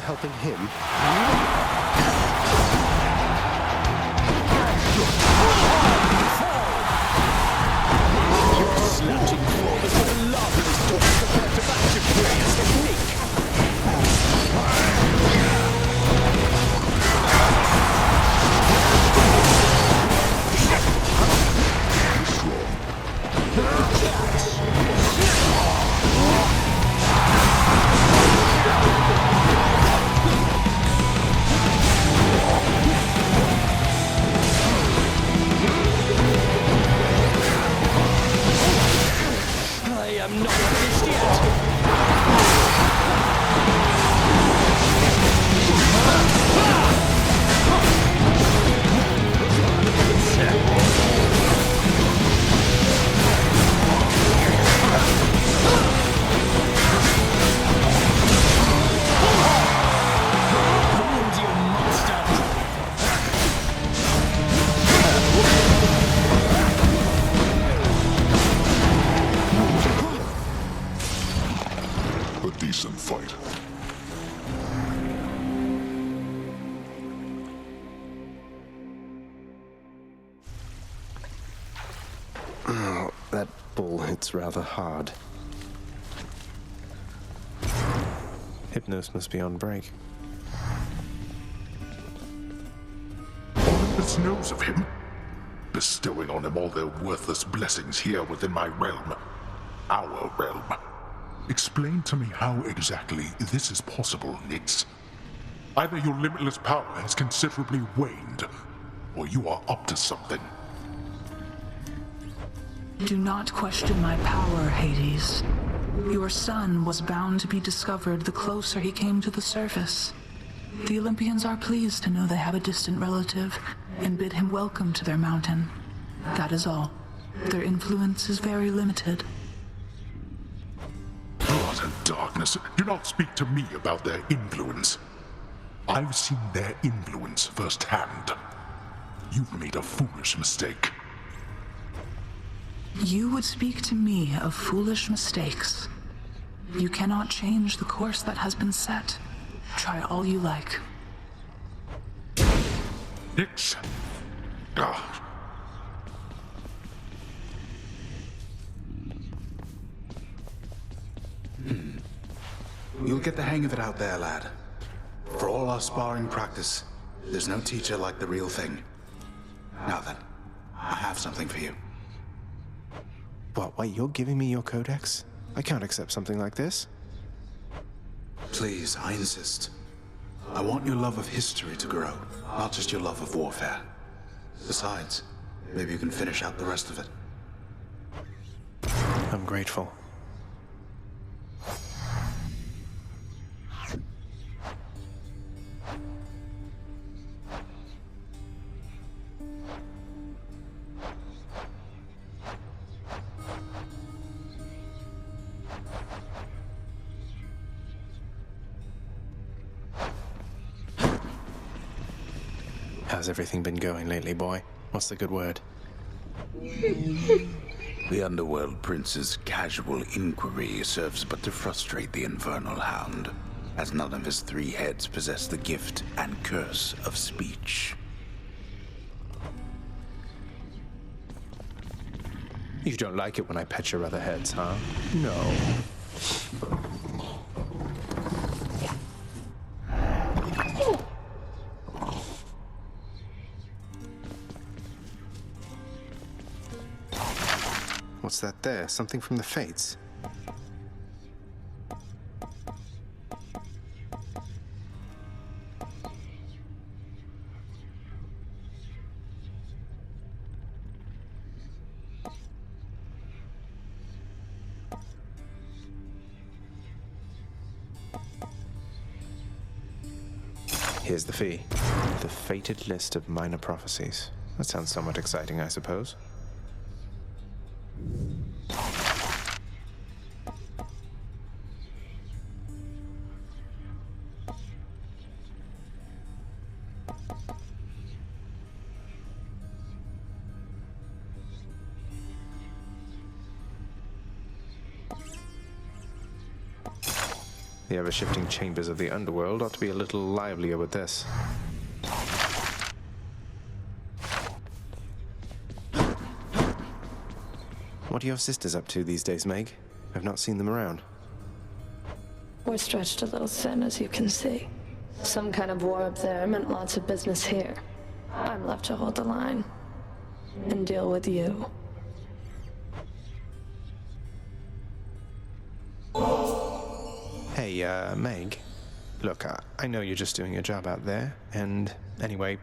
helping him. Your slouching form is but a laughing stock compared to that superior technique. I am not finished yet. Decent fight. Oh, that ball hits rather hard. Hypnos must be on break. Olympus knows of him, bestowing on him all their worthless blessings here within my realm. Our realm. Explain to me how exactly this is possible, Nyx. Either your limitless power has considerably waned, or you are up to something. Do not question my power, Hades. Your son was bound to be discovered the closer he came to the surface. The Olympians are pleased to know they have a distant relative and bid him welcome to their mountain. That is all. Their influence is very limited. Blood and darkness. Do not speak to me about their influence. I've seen their influence firsthand. You've made a foolish mistake. You would speak to me of foolish mistakes. You cannot change the course that has been set. Try all you like. Nyx. You'll get the hang of it out there, lad. For all our sparring practice, there's no teacher like the real thing. Now then, I have something for you. What, wait, you're giving me your codex? I can't accept something like this. Please, I insist. I want your love of history to grow, not just your love of warfare. Besides, maybe you can finish out the rest of it. I'm grateful. How's everything been going lately, boy? What's the good word? The Underworld Prince's casual inquiry serves but to frustrate the Infernal Hound, as none of his three heads possess the gift and curse of speech. You don't like it when I pet your other heads, huh? No. What's that there? Something from the Fates? Here's the fee. The fated list of minor prophecies. That sounds somewhat exciting, I suppose. The ever-shifting chambers of the Underworld ought to be a little livelier with this. What are your sisters up to these days, Meg? I've not seen them around. We're stretched a little thin, as you can see. Some kind of war up there meant lots of business here. I'm left to hold the line and deal with you. Hey, Meg. Look, I know you're just doing your job out there, and anyway,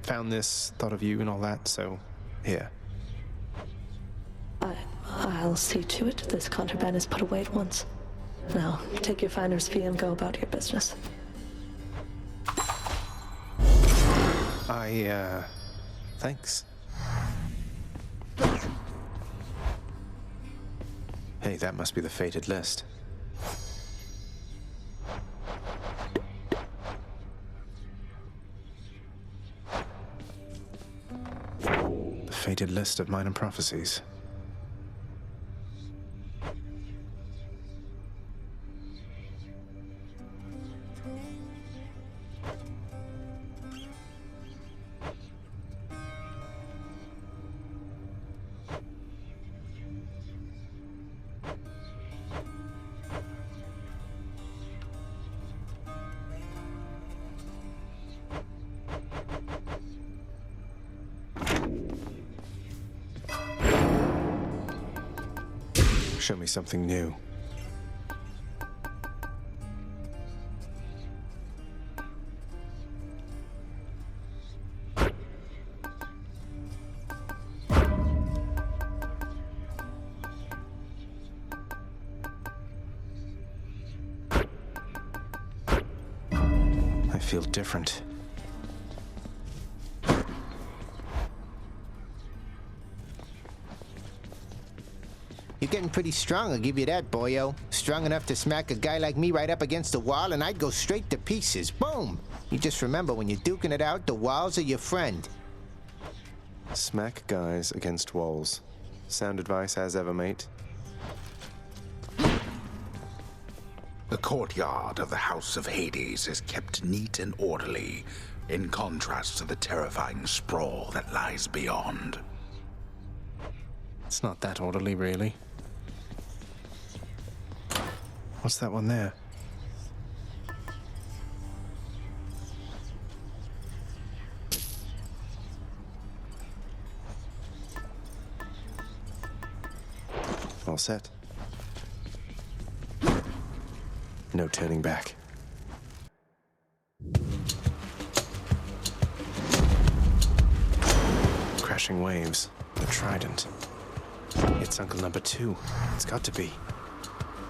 found this, thought of you and all that, so here. I'll see to it this contraband is put away at once. Now, take your finder's fee and go about your business. Thanks. Hey, that must be the fated list. The fated list of minor prophecies. Show me something new. I feel different. You're getting pretty strong, I'll give you that, boyo. Strong enough to smack a guy like me right up against the wall and I'd go straight to pieces. Boom! You just remember, when you're duking it out, the walls are your friend. Smack guys against walls. Sound advice as ever, mate. The courtyard of the House of Hades is kept neat and orderly, in contrast to the terrifying sprawl that lies beyond. It's not that orderly, really. What's that one there? All set. No turning back. Crashing waves. The trident. It's Uncle Number 2. It's got to be.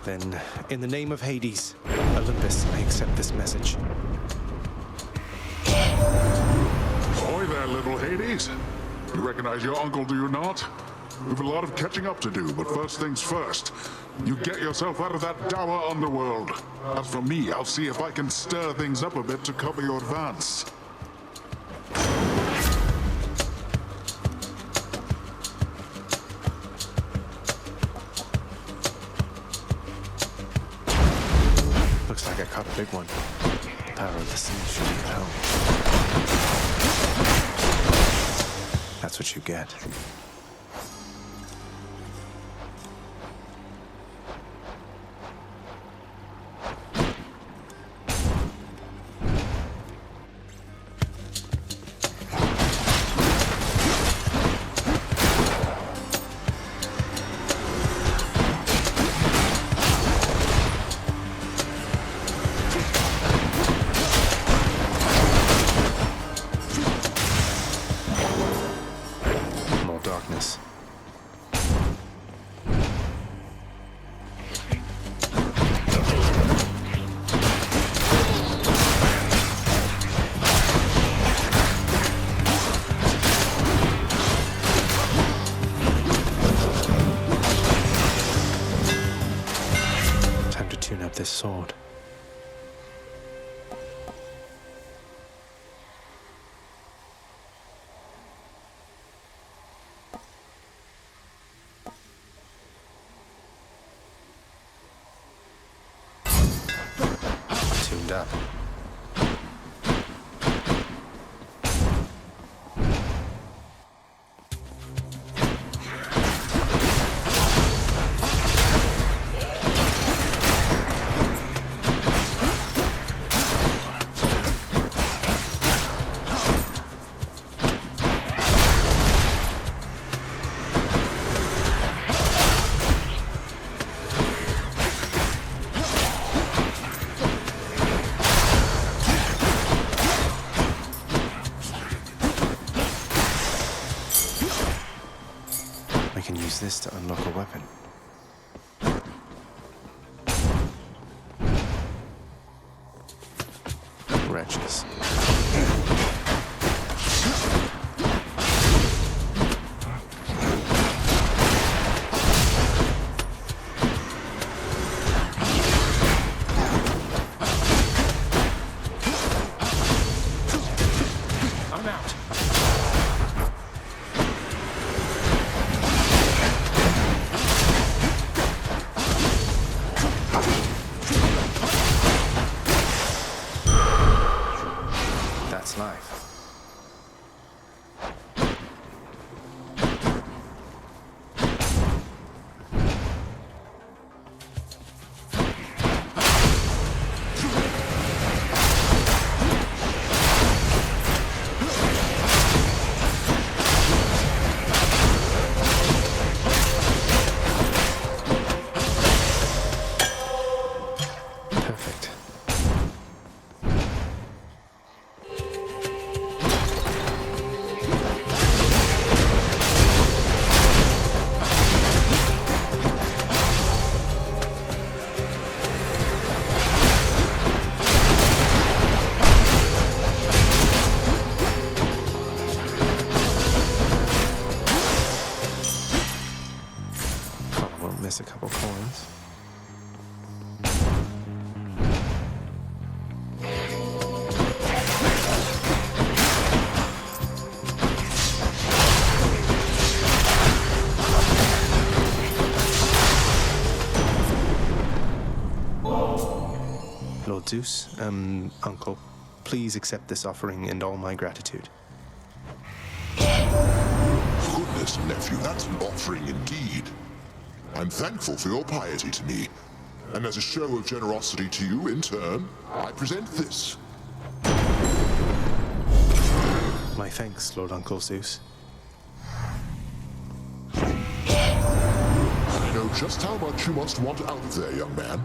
Then, in the name of Hades, Olympus, I accept this message. Ahoy there, little Hades. You recognize your uncle, do you not? We've a lot of catching up to do, but first things first. You get yourself out of that dour underworld. As for me, I'll see if I can stir things up a bit to cover your advance. Looks like I caught a big one. Power of the sea should be at home. That's what you get. This sword. up. This to unlock a weapon. Wretches. I'm out. Life. Perfect. Miss a couple coins. Lord Zeus, Uncle, please accept this offering and all my gratitude. Goodness, nephew, that's an offering indeed. I'm thankful for your piety to me, and as a show of generosity to you in turn, I present this. My thanks, Lord Uncle Zeus. I know just how much you must want out of there, young man,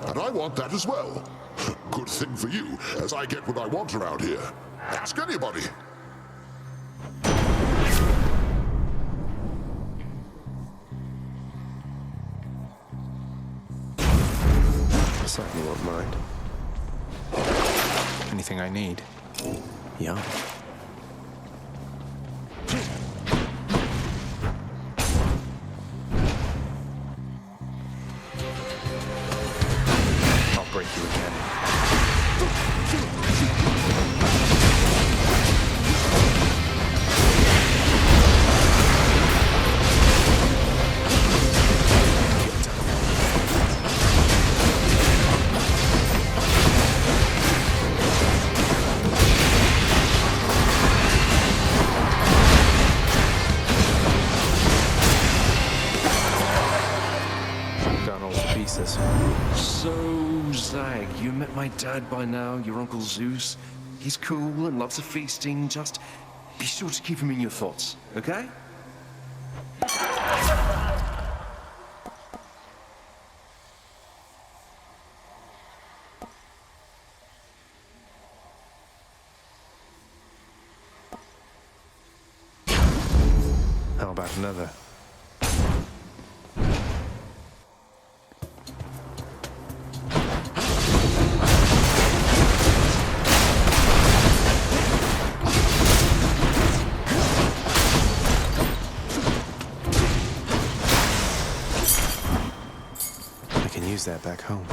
and I want that as well. Good thing for you, as I get what I want around here. Ask anybody. Certainly won't mind. Anything I need? Yum. I'll break you again. So, Zag, you met my dad by now, your Uncle Zeus. He's cool and loves of feasting. Just be sure to keep him in your thoughts, okay? How about another? Use that back home.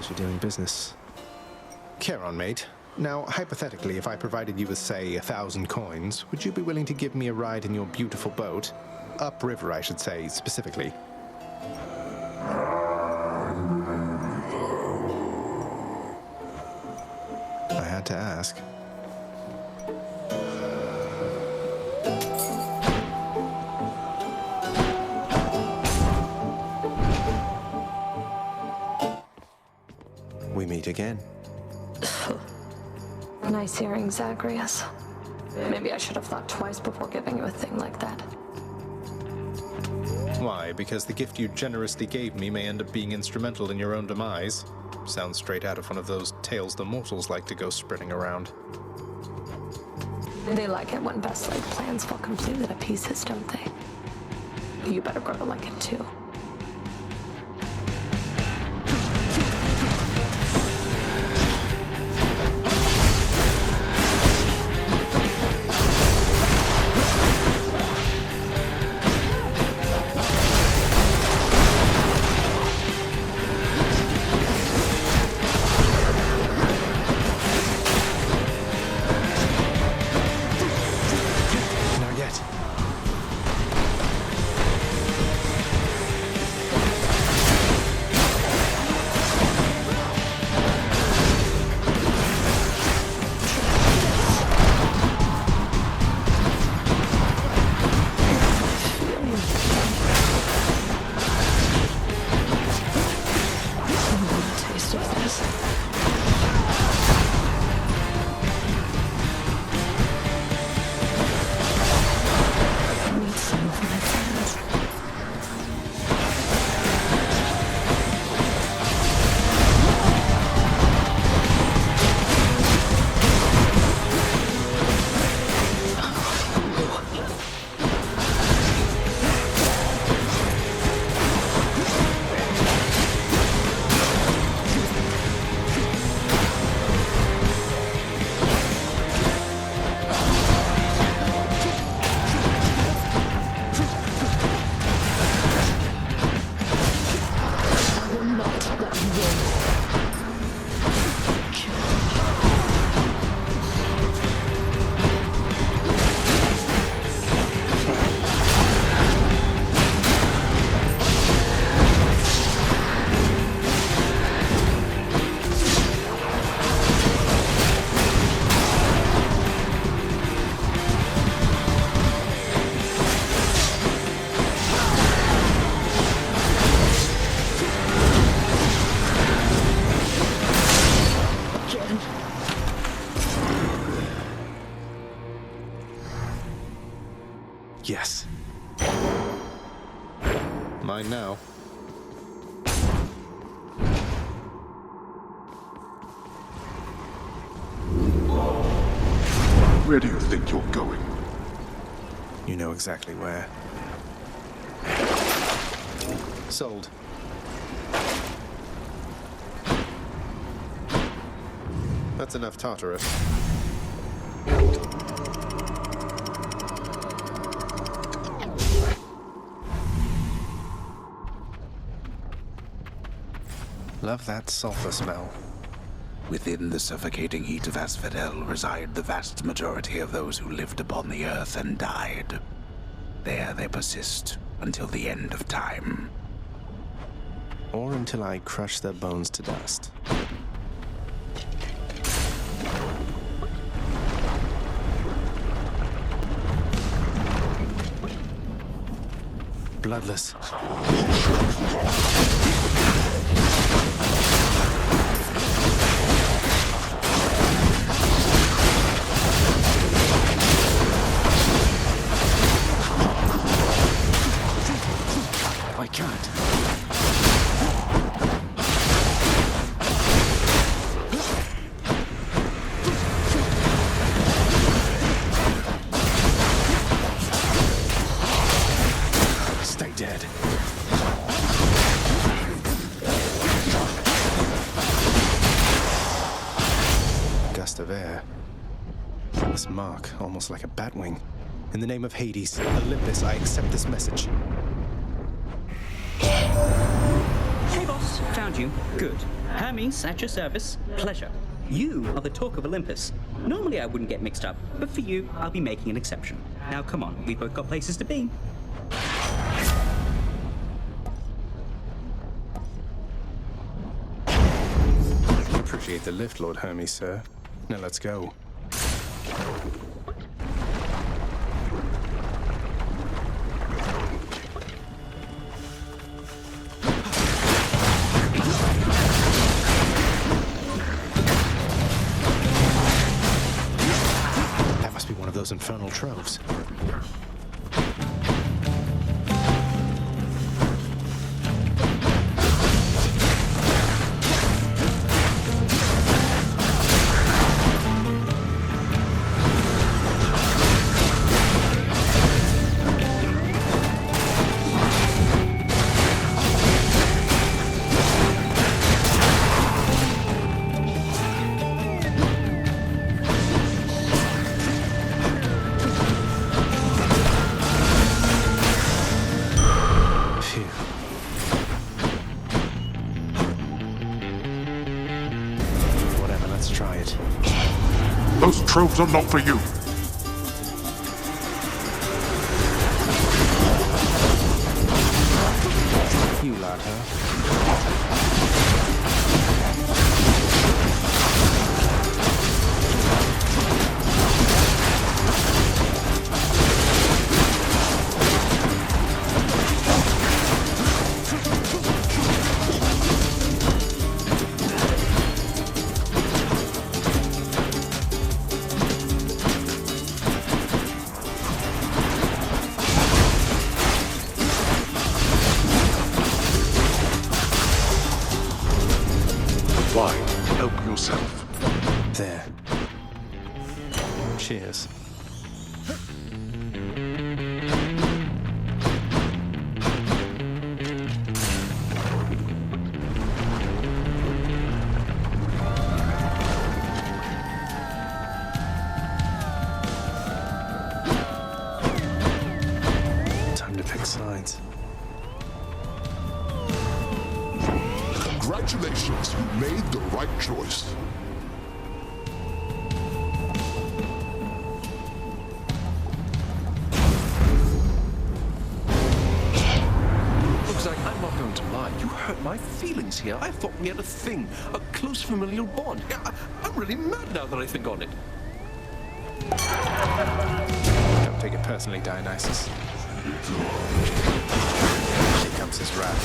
pleasure doing business. Charon, mate. Now, hypothetically, if I provided you with, say, 1,000 coins, would you be willing to give me a ride in your beautiful boat? Upriver, I should say, specifically. I had to ask. We meet again. Nice hearing, Zagreus. Maybe I should have thought twice before giving you a thing like that. Why? Because the gift you generously gave me may end up being instrumental in your own demise? Sounds straight out of one of those tales the mortals like to go spreading around. They like it when best laid plans fall completely to pieces, don't they? You better grow to like it too. Yes. Mine now. Where do you think you're going? You know exactly where. Sold. That's enough Tartarus. Love that sulfur smell. Within the suffocating heat of Asphodel reside the vast majority of those who lived upon the earth and died. There they persist until the end of time. Or until I crush their bones to dust. Bloodless. I can't. Stay dead. Gust of air. This mark, almost like a batwing. In the name of Hades, Olympus, I accept this message. Hey, boss. Found you. Good. Hermes, at your service. Pleasure. You are the talk of Olympus. Normally I wouldn't get mixed up, but for you, I'll be making an exception. Now come on, we've both got places to be. Appreciate the lift, Lord Hermes, sir. Now let's go. That must be one of those infernal troves. Those tropes are not for you. You lad, huh? There. Cheers. Time to pick sides. Congratulations, you made the right choice. You hurt my feelings here. I thought we had a thing, a close familial bond. I'm really mad now that I think on it. Don't take it personally, Dionysus. Here comes his wrath.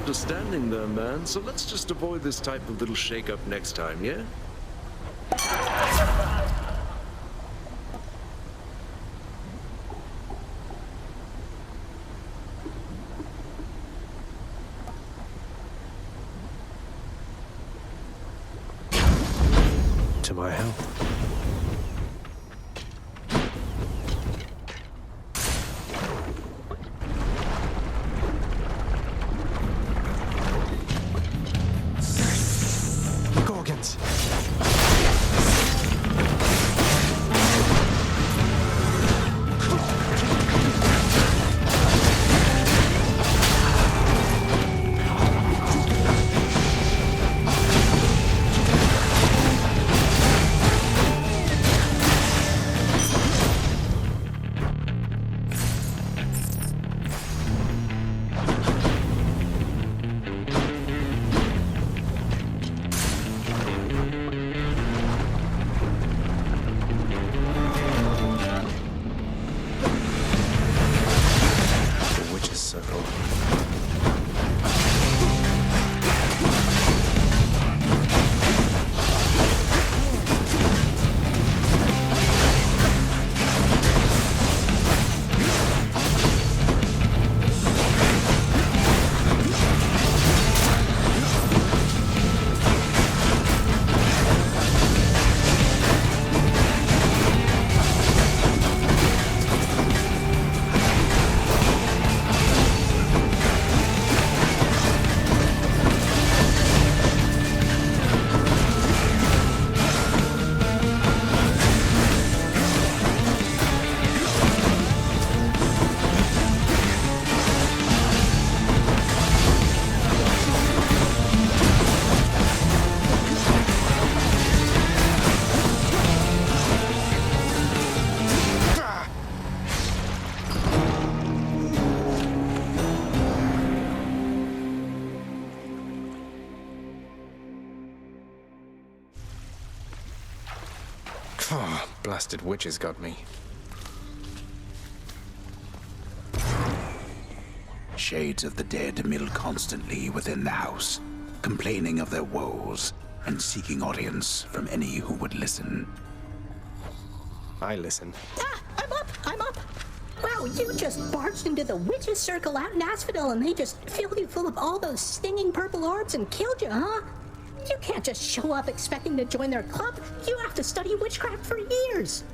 Understanding there, man. So let's just avoid this type of little shake-up next time, yeah? To my health. Gorgons! blasted witches got me. Shades of the dead mill constantly within the house, complaining of their woes and seeking audience from any who would listen. I listen. Ah, I'm up! Wow, you just barged into the witches' circle out in Asphodel and they just filled you full of all those stinging purple orbs and killed you, huh? You can't just show up expecting to join their club. You have to study witchcraft for years.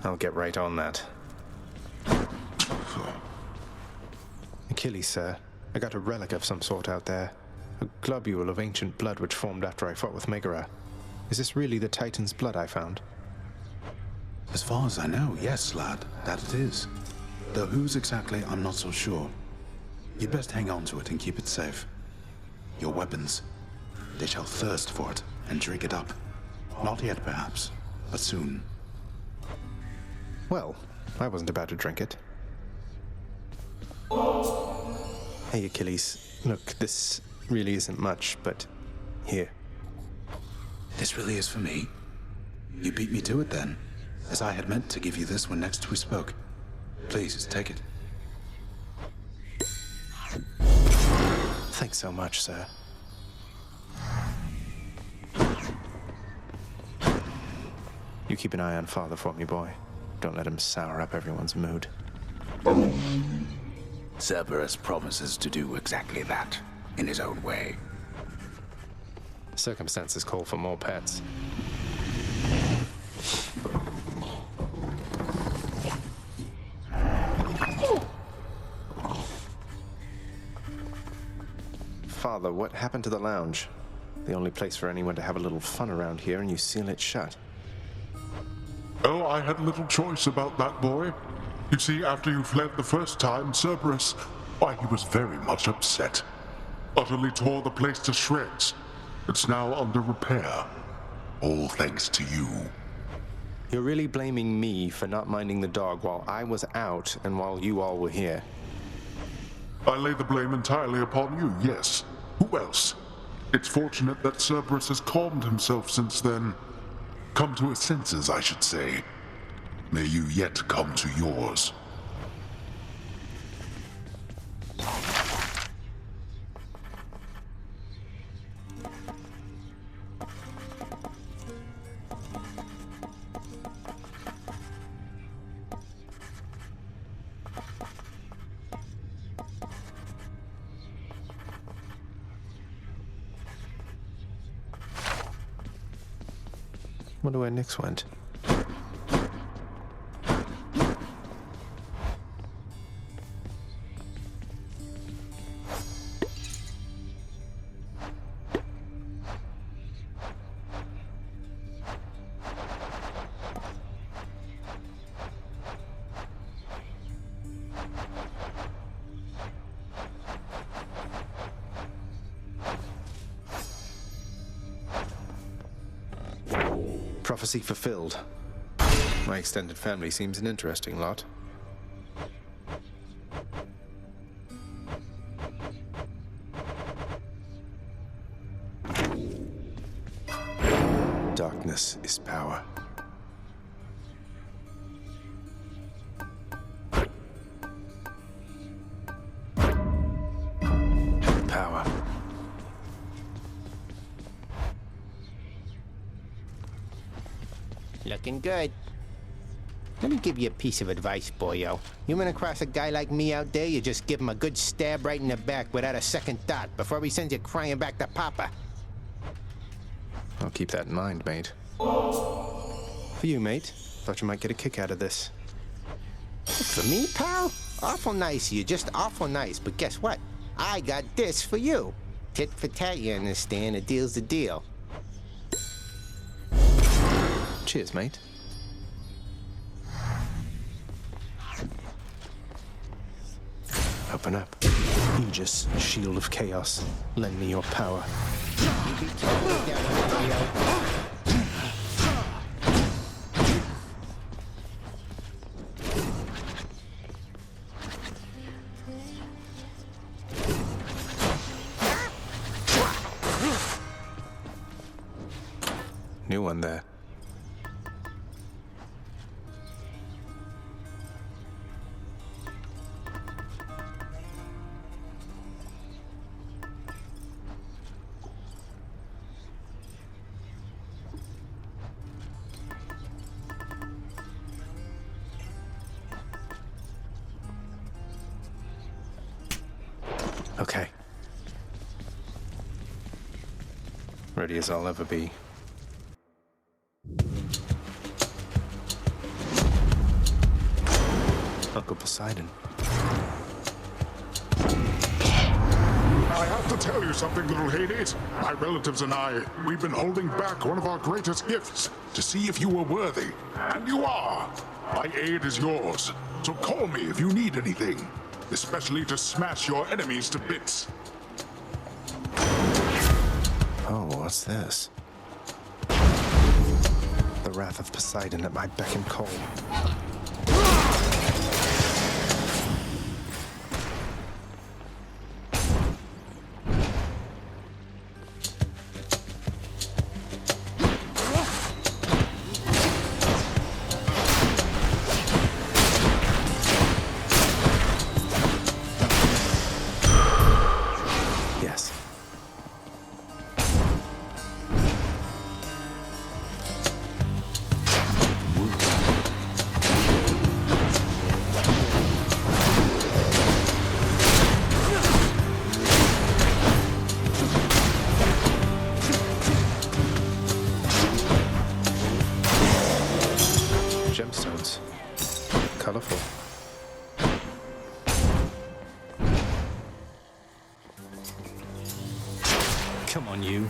I'll get right on that. Achilles, sir. I got a relic of some sort out there. A globule of ancient blood which formed after I fought with Megara. Is this really the Titan's blood I found? As far as I know, yes, lad, that it is. Though whose exactly, I'm not so sure. You'd best hang on to it and keep it safe. Your weapons, they shall thirst for it and drink it up. Not yet, perhaps, but soon. Well, I wasn't about to drink it. Hey, Achilles. Look, this really isn't much, but here. This really is for me? You beat me to it then, as I had meant to give you this when next we spoke. Please, take it. Thanks so much, sir. You keep an eye on Father for me, boy. Don't let him sour up everyone's mood. Cerberus promises to do exactly that, in his own way. Circumstances call for more pets. Father, what happened to the lounge? The only place for anyone to have a little fun around here, and you seal it shut. Oh, I had little choice about that, boy. You see, after you fled the first time, Cerberus, why, he was very much upset. Utterly tore the place to shreds. It's now under repair. All thanks to you. You're really blaming me for not minding the dog while I was out and while you all were here. I lay the blame entirely upon you, yes. Who else? It's fortunate that Cerberus has calmed himself since then. Come to his senses, I should say. May you yet come to yours. Wonder where Nyx went. Prophecy fulfilled. My extended family seems an interesting lot. Darkness is power. Power. Looking good. Let me give you a piece of advice, boyo. You run across a guy like me out there, you just give him a good stab right in the back without a second thought before he sends you crying back to Papa. I'll keep that in mind, mate. For you, mate. Thought you might get a kick out of this. For me, pal? Awful nice of you, just awful nice. But guess what? I got this for you. Tit for tat, you understand? A deal's a deal. Cheers, mate. Open up. Aegis, shield of chaos. Lend me your power. New one there. Okay. Ready as I'll ever be. Uncle Poseidon. I have to tell you something, little Hades. My relatives and I, we've been holding back one of our greatest gifts to see if you were worthy. And you are. My aid is yours. So call me if you need anything, especially to smash your enemies to bits. Oh, what's this? The wrath of Poseidon at my beck and call. Gemstones. Colorful. Come on, you.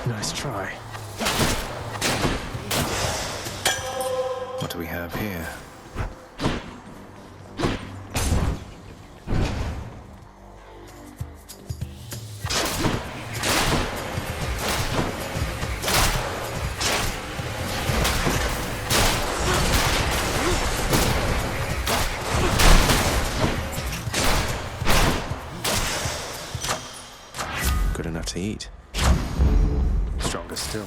Nice try. What do we have here? Good enough to eat. Stronger still.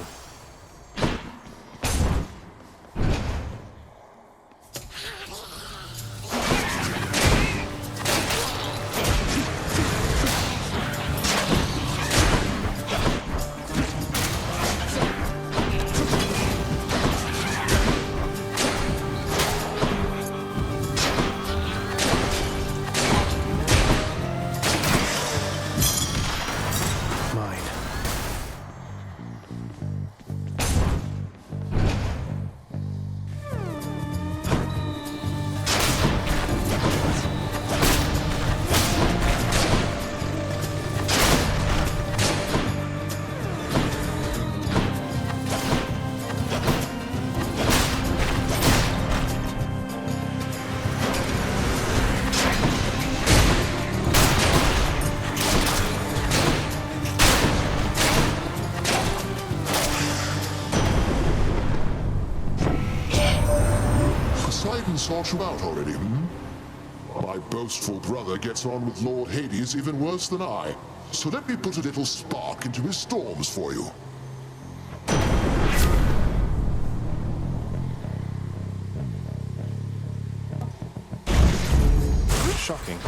Poseidon sought you out already, hmm? My boastful brother gets on with Lord Hades even worse than I. So let me put a little spark into his storms for you. Shocking.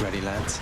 Ready, lads?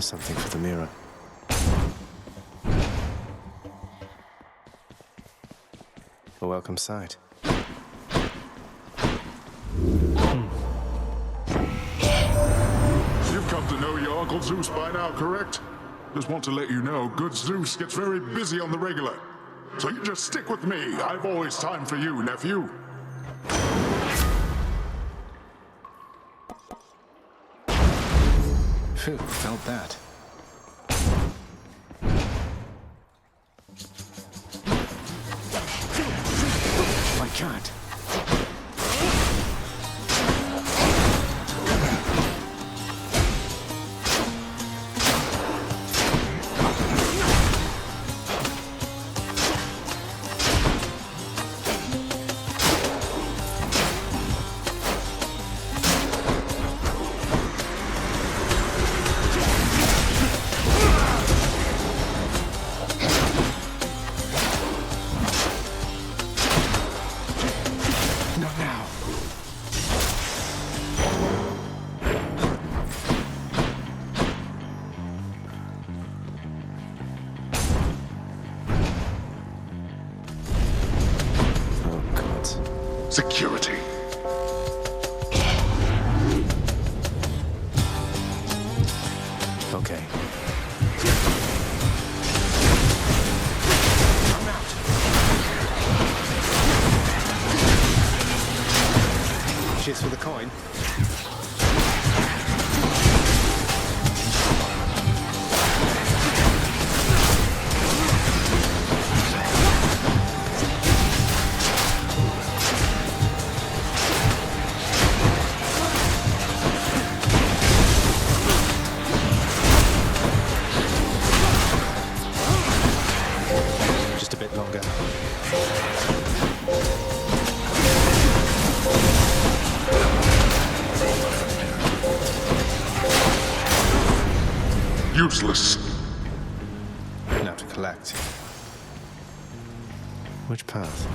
something for the mirror. A welcome sight. You've come to know your Uncle Zeus by now, correct? Just want to let you know, good Zeus gets very busy on the regular. So you just stick with me. I've always time for you, nephew. Phew, felt that. I can't. Security. Okay. I'm out. Cheers for the coin. Just a bit longer. Useless. Now to collect. Which path?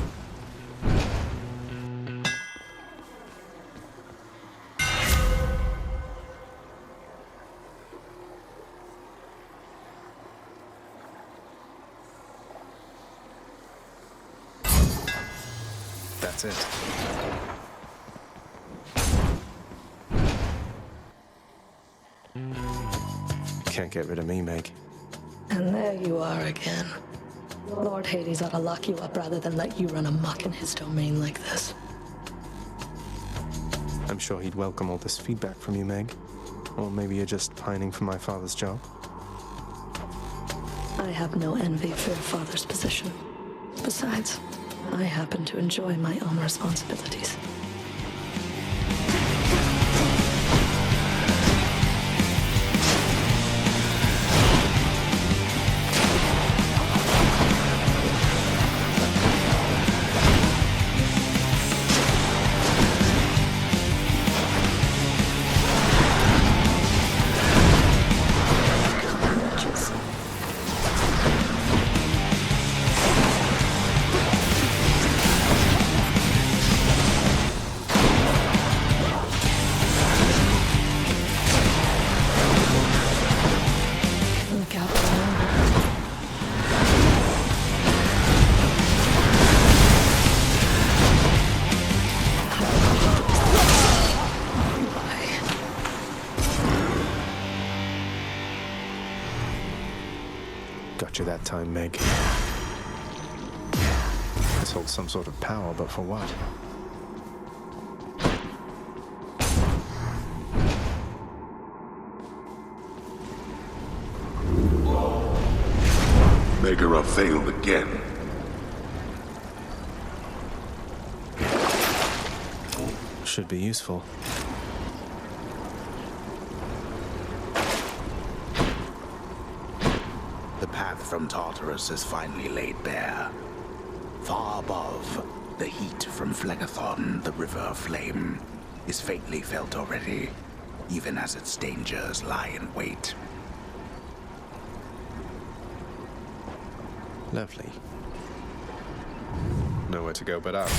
That's it. Can't get rid of me, Meg. And there you are again. Lord Hades ought to lock you up rather than let you run amok in his domain like this. I'm sure he'd welcome all this feedback from you, Meg. Or maybe you're just pining for my father's job. I have no envy for your father's position. Besides, I happen to enjoy my own responsibilities. Got you that time, Meg. This holds some sort of power, but for what? Megara failed again. Should be useful. The path from Tartarus is finally laid bare. Far above, the heat from Phlegethon, the river of flame, is faintly felt already, even as its dangers lie in wait. Lovely. Nowhere to go but up.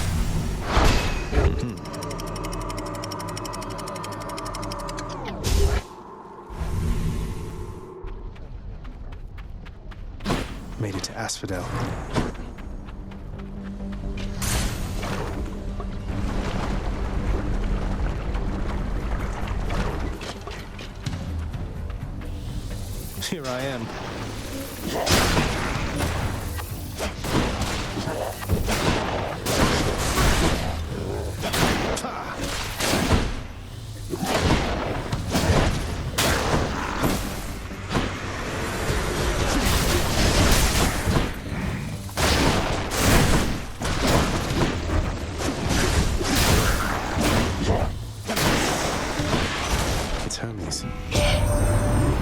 Made it to Asphodel. Here I am.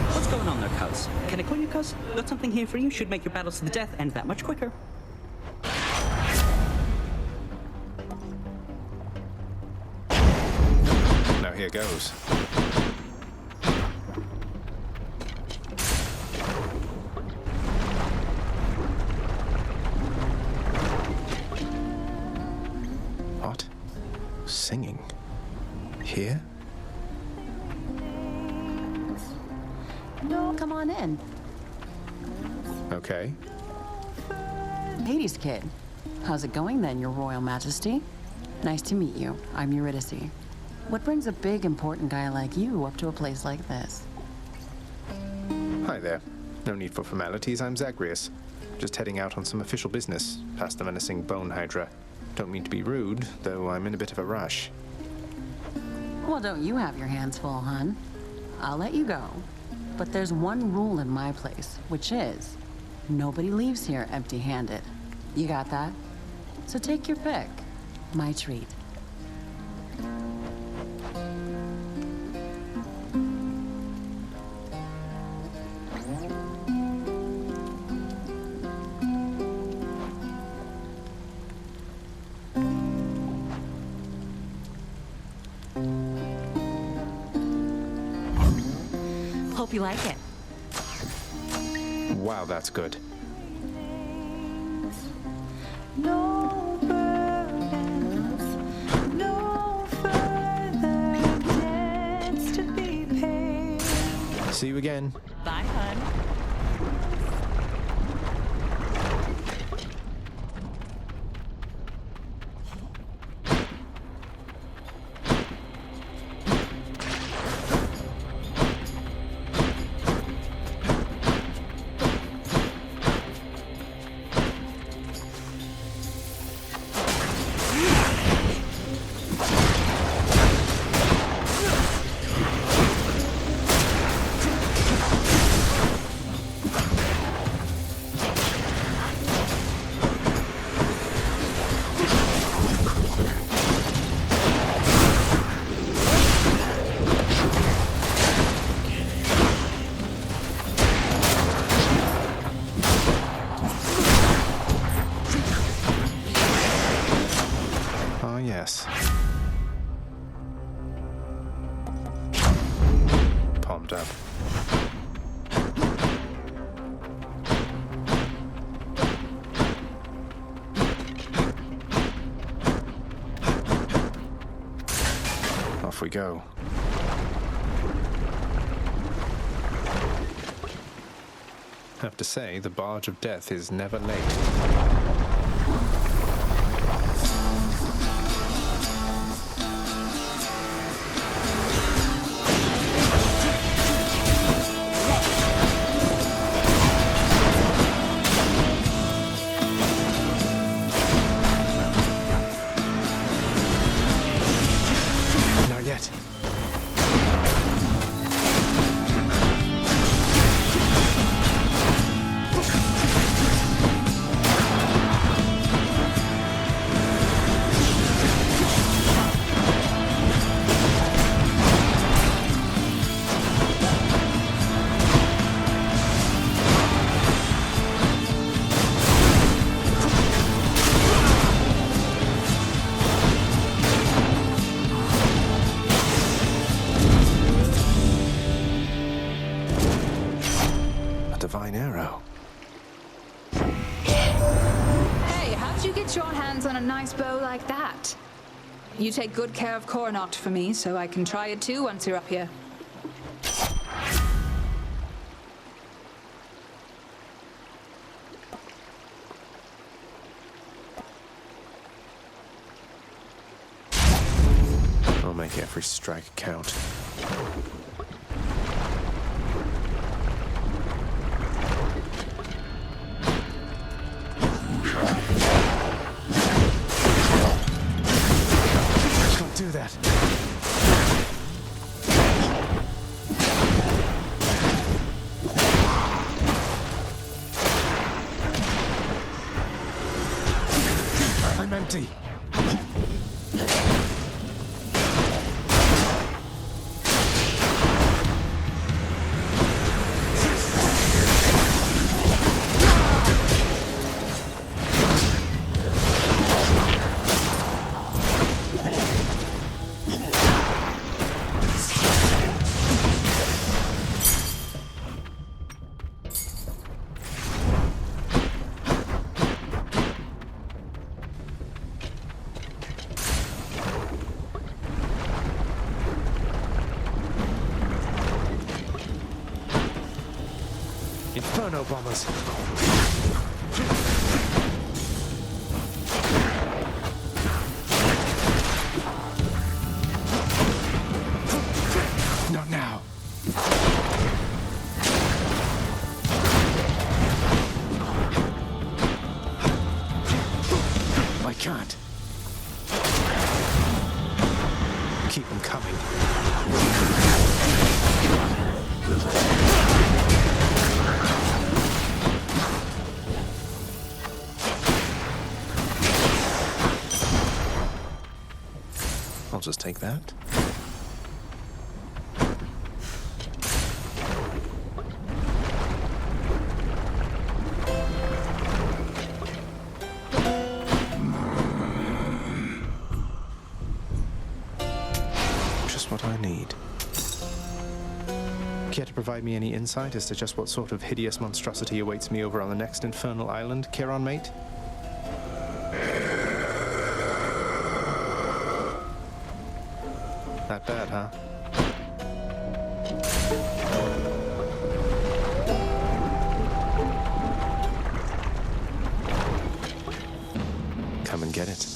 What's going on there, cuz? Can I call you cuz? Got something here for you. Should make your battles to the death end that much quicker. Now here goes. What? Singing? Here? Come on in. Okay. Hades kid. How's it going then, your royal majesty? Nice to meet you. I'm Eurydice. What brings a big, important guy like you up to a place like this? Hi there. No need for formalities, I'm Zagreus. Just heading out on some official business, past the menacing bone Hydra. Don't mean to be rude, though I'm in a bit of a rush. Well, don't you have your hands full, hun? I'll let you go. But there's one rule in my place, which is, nobody leaves here empty-handed. You got that? So take your pick. My treat. Hope you like it. Wow, that's good. No burdens, no further debts to be paid. See you again. Bye, hun. Yes. Palmed up. Off we go. Have to say, the barge of death is never late. Divine arrow. Hey, how'd you get your hands on a nice bow like that? You take good care of Coronat for me, so I can try it too once you're up here. Every strike count. Don't do that. I'm empty. Inferno bombers. Not now. I can't. Keep them coming. I'll just take that. Just what I need. Care to provide me any insight as to just what sort of hideous monstrosity awaits me over on the next infernal island, Chiron mate? That bad, huh? Come and get it.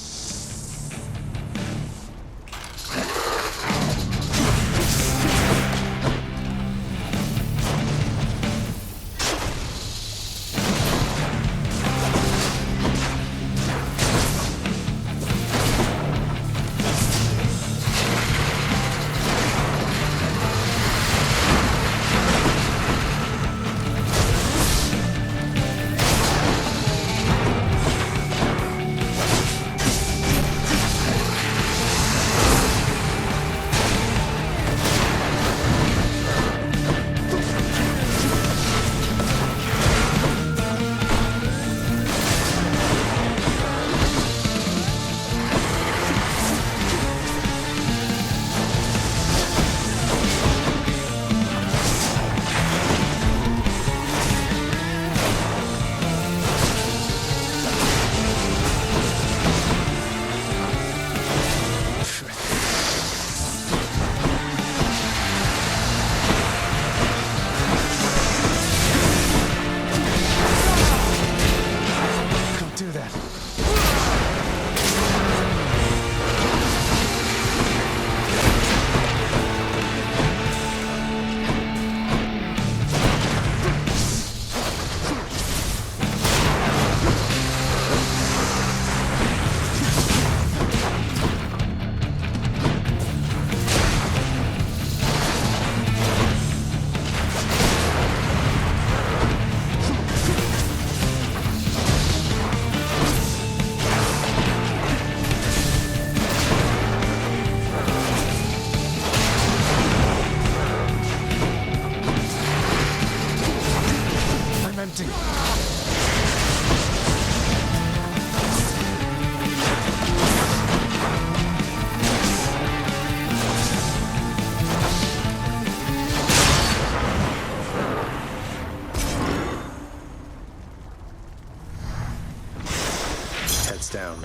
Down.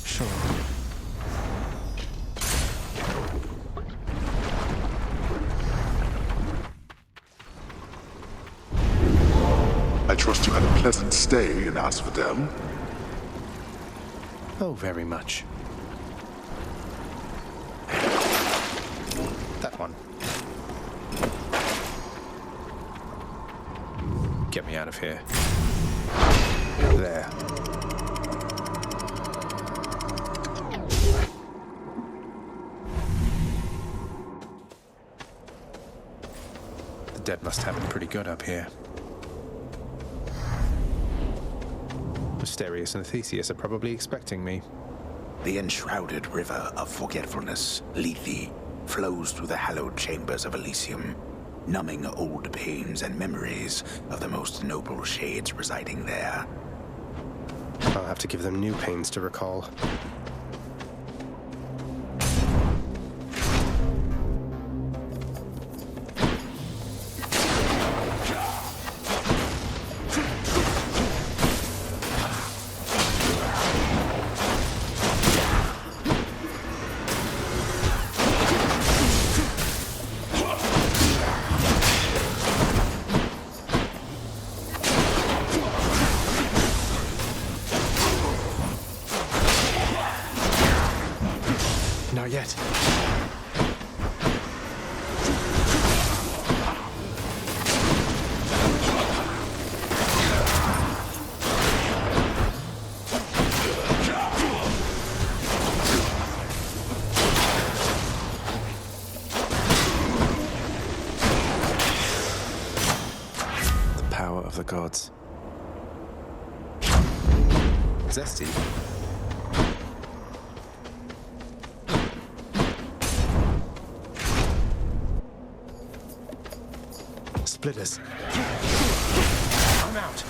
Sure. I trust you had a pleasant stay in Asphodel. Oh, very much. Get me out of here. There. The dead must have it pretty good up here. Mysterious and Theseus are probably expecting me. The enshrouded river of forgetfulness, Lethe, flows through the hallowed chambers of Elysium, numbing old pains and memories of the most noble shades residing there. I'll have to give them new pains to recall. Not yet. The power of the gods. Zesty. Splitters. I'm out.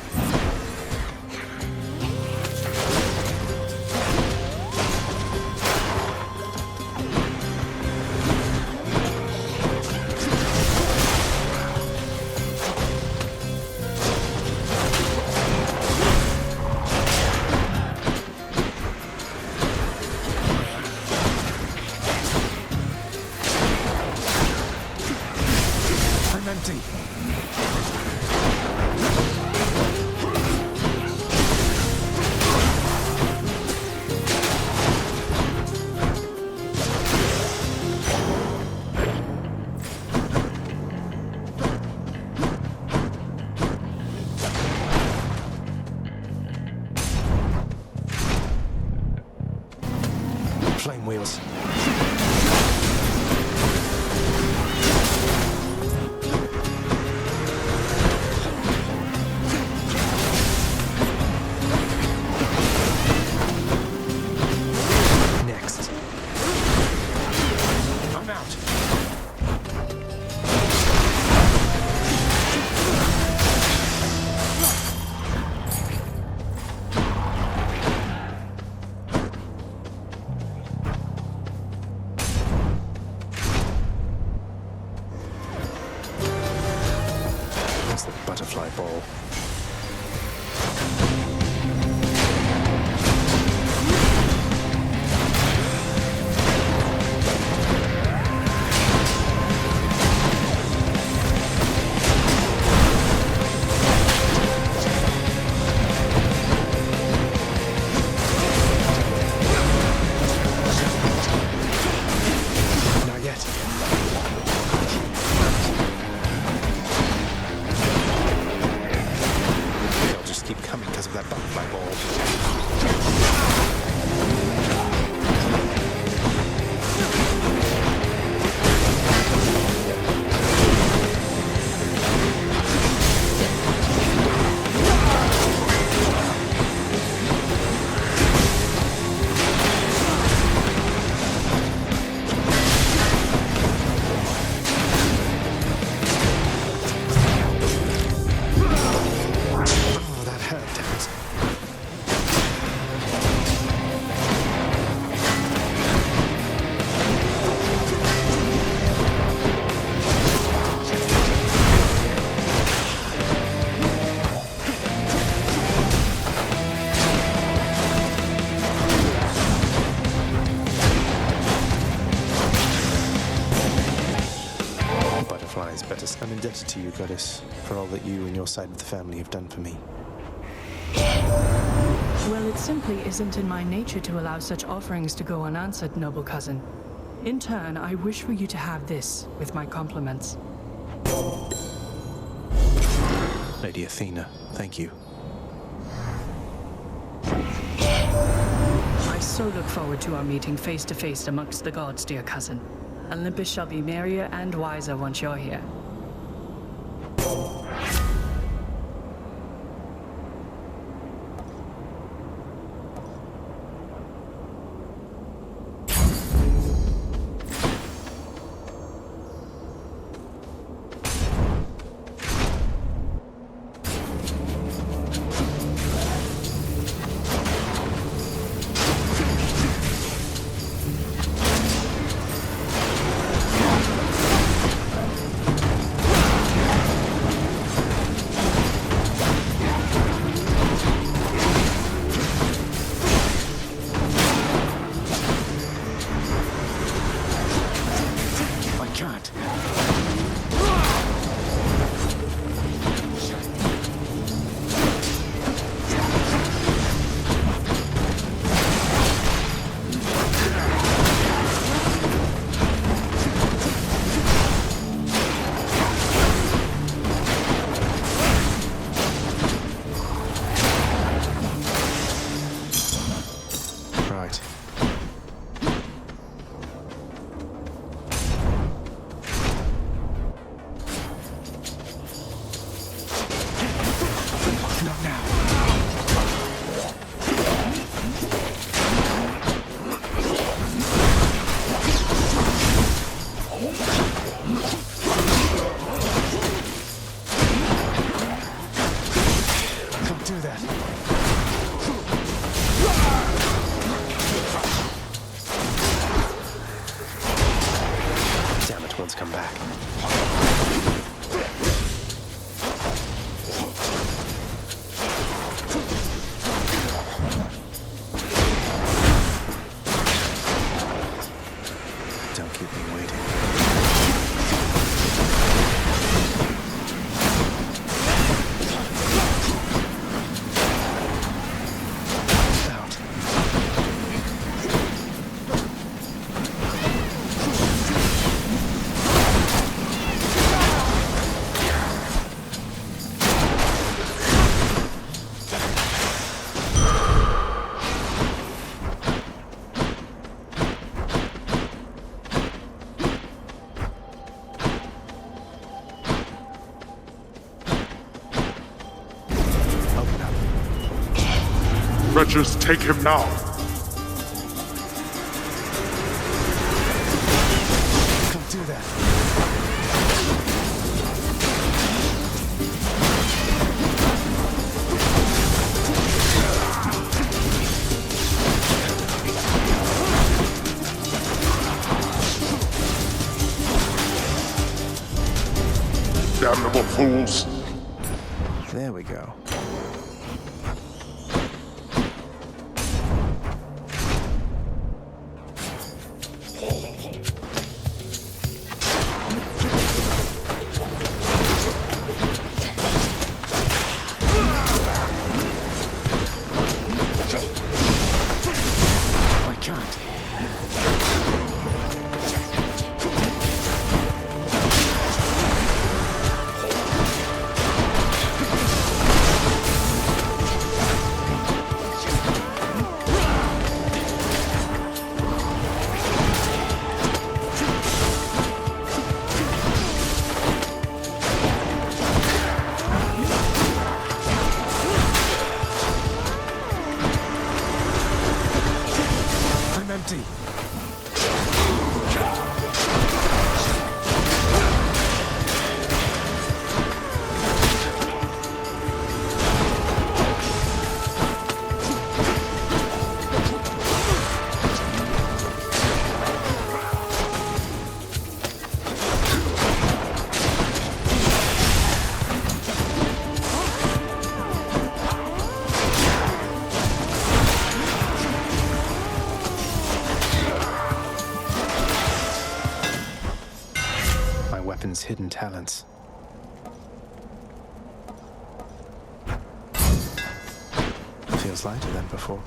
I'm empty. Flame wheels. Next. I'm out. That's the butterfly ball. Not yet. They'll just keep coming because of that butterfly ball. Oh, that hurt, damn it. Butterflies, but I'm indebted to you, goddess, for all that you and your side of the family have done for me. Well, it simply isn't in my nature to allow such offerings to go unanswered, noble cousin. In turn, I wish for you to have this with my compliments. Lady Athena, thank you. I so look forward to our meeting face to face amongst the gods, dear cousin. Olympus shall be merrier and wiser once you're here. Wretches, take him now! Don't do that. Damnable fools! There we go. Hidden talents. Feels lighter than before.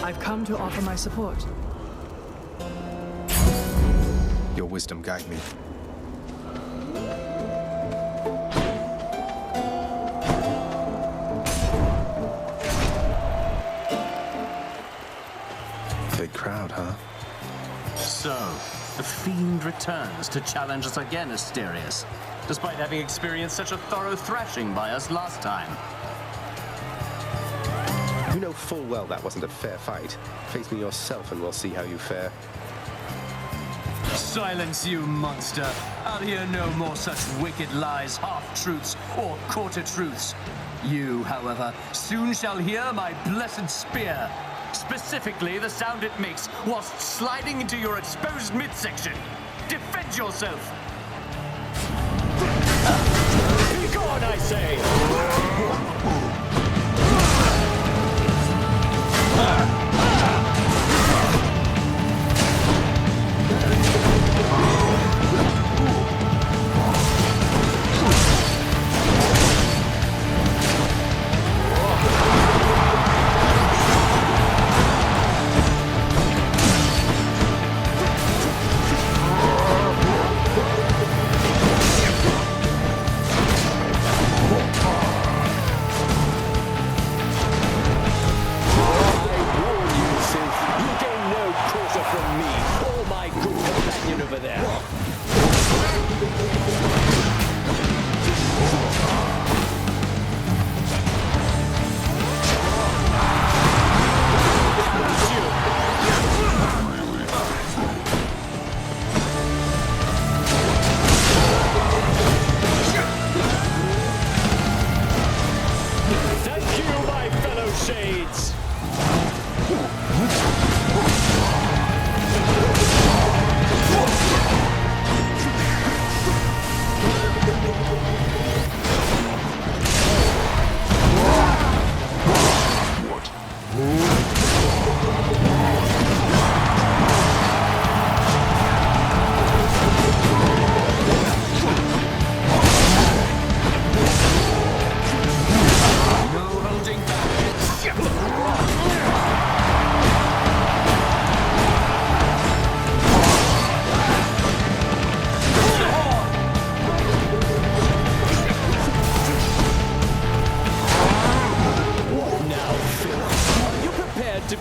I've come to offer my support. Your wisdom guide me. Big crowd, huh? So, the Fiend returns to challenge us again, Asterius, despite having experienced such a thorough thrashing by us last time. You know full well that wasn't a fair fight. Face me yourself and we'll see how you fare. Silence, you monster! I'll hear no more such wicked lies, half-truths, or quarter-truths. You, however, soon shall hear my blessed spear. Specifically, the sound it makes whilst sliding into your exposed midsection. Defend yourself! Be gone, I say!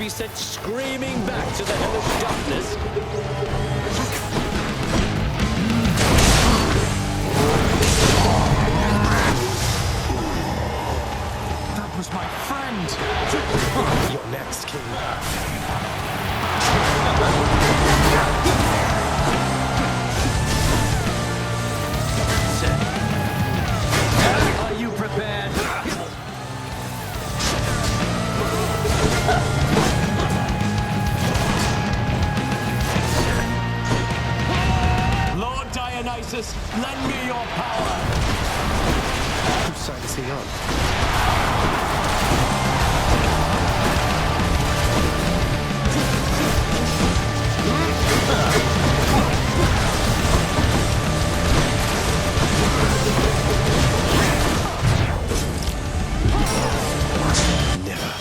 Sent screaming back to the hellish darkness. That was my friend! You're next, King. Are you prepared? Dionysus, lend me your power! Whose side is he on? Never.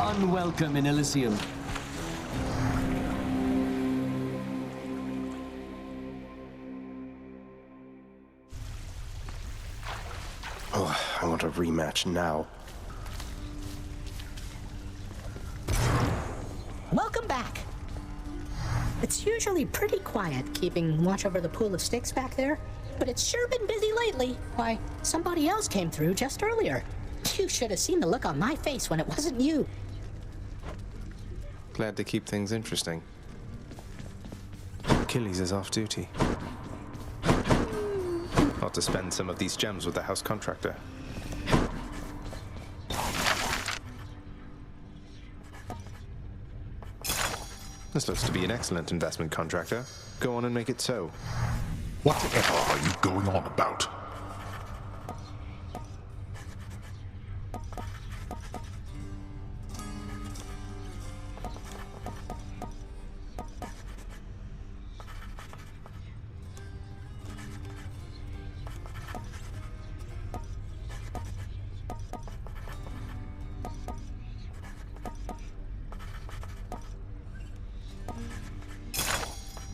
Unwelcome in Elysium. Oh, I want a rematch now. Welcome back. It's usually pretty quiet keeping watch over the pool of Styx back there, but it's sure been busy lately. Why, somebody else came through just earlier. You should have seen the look on my face when it wasn't you. Glad to keep things interesting. Achilles is off duty. Ought to spend some of these gems with the house contractor. This looks to be an excellent investment, contractor. Go on and make it so. Whatever are you going on about?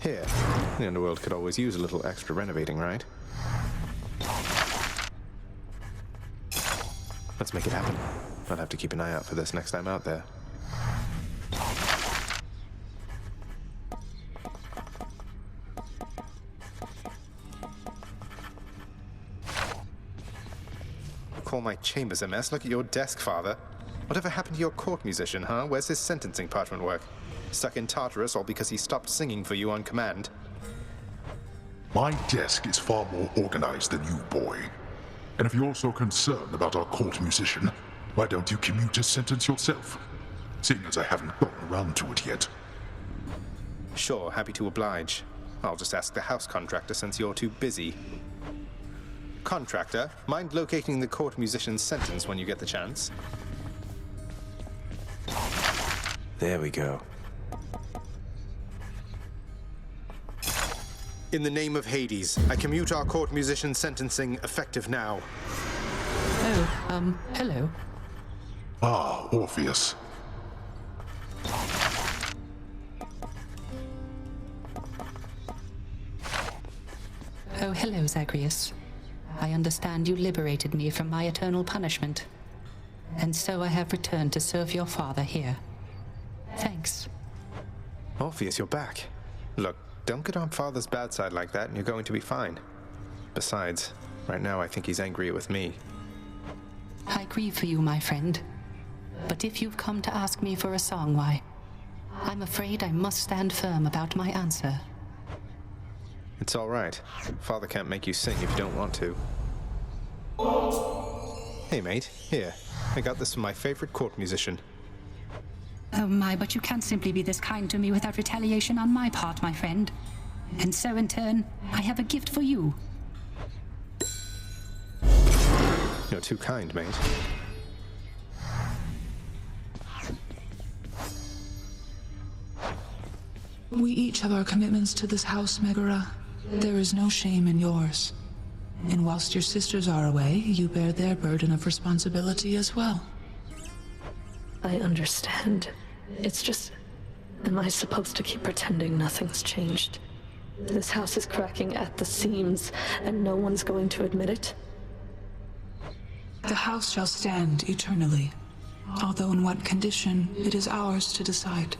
Here, the Underworld could always use a little extra renovating, right? Let's make it happen. I'll have to keep an eye out for this next time out there. Call my chambers a mess? Look at your desk, Father. Whatever happened to your court musician, huh? Where's his sentencing parchment work? Stuck in Tartarus all because he stopped singing for you on command? My desk is far more organized than you, boy. And if you're so concerned about our court musician, why don't you commute his sentence yourself? Seeing as I haven't gotten around to it yet. Sure, happy to oblige. I'll just ask the house contractor since you're too busy. Contractor, mind locating the court musician's sentence when you get the chance? There we go. In the name of Hades, I commute our court musician's sentencing effective now. Oh, hello. Ah, Orpheus. Oh, hello, Zagreus. I understand you liberated me from my eternal punishment. And so I have returned to serve your father here. Thanks. Orpheus, you're back. Look, don't get on Father's bad side like that and you're going to be fine. Besides, right now I think he's angry with me. I grieve for you, my friend. But if you've come to ask me for a song, why, I'm afraid I must stand firm about my answer. It's all right. Father can't make you sing if you don't want to. Hey, mate. Here. I got this from my favorite court musician. Oh my, but you can't simply be this kind to me without retaliation on my part, my friend. And so in turn, I have a gift for you. You're too kind, mate. We each have our commitments to this house, Megara. There is no shame in yours. And whilst your sisters are away, you bear their burden of responsibility as well. I understand. It's just... Am I supposed to keep pretending nothing's changed? This house is cracking at the seams, and no one's going to admit it? The house shall stand eternally. Although in what condition, it is ours to decide.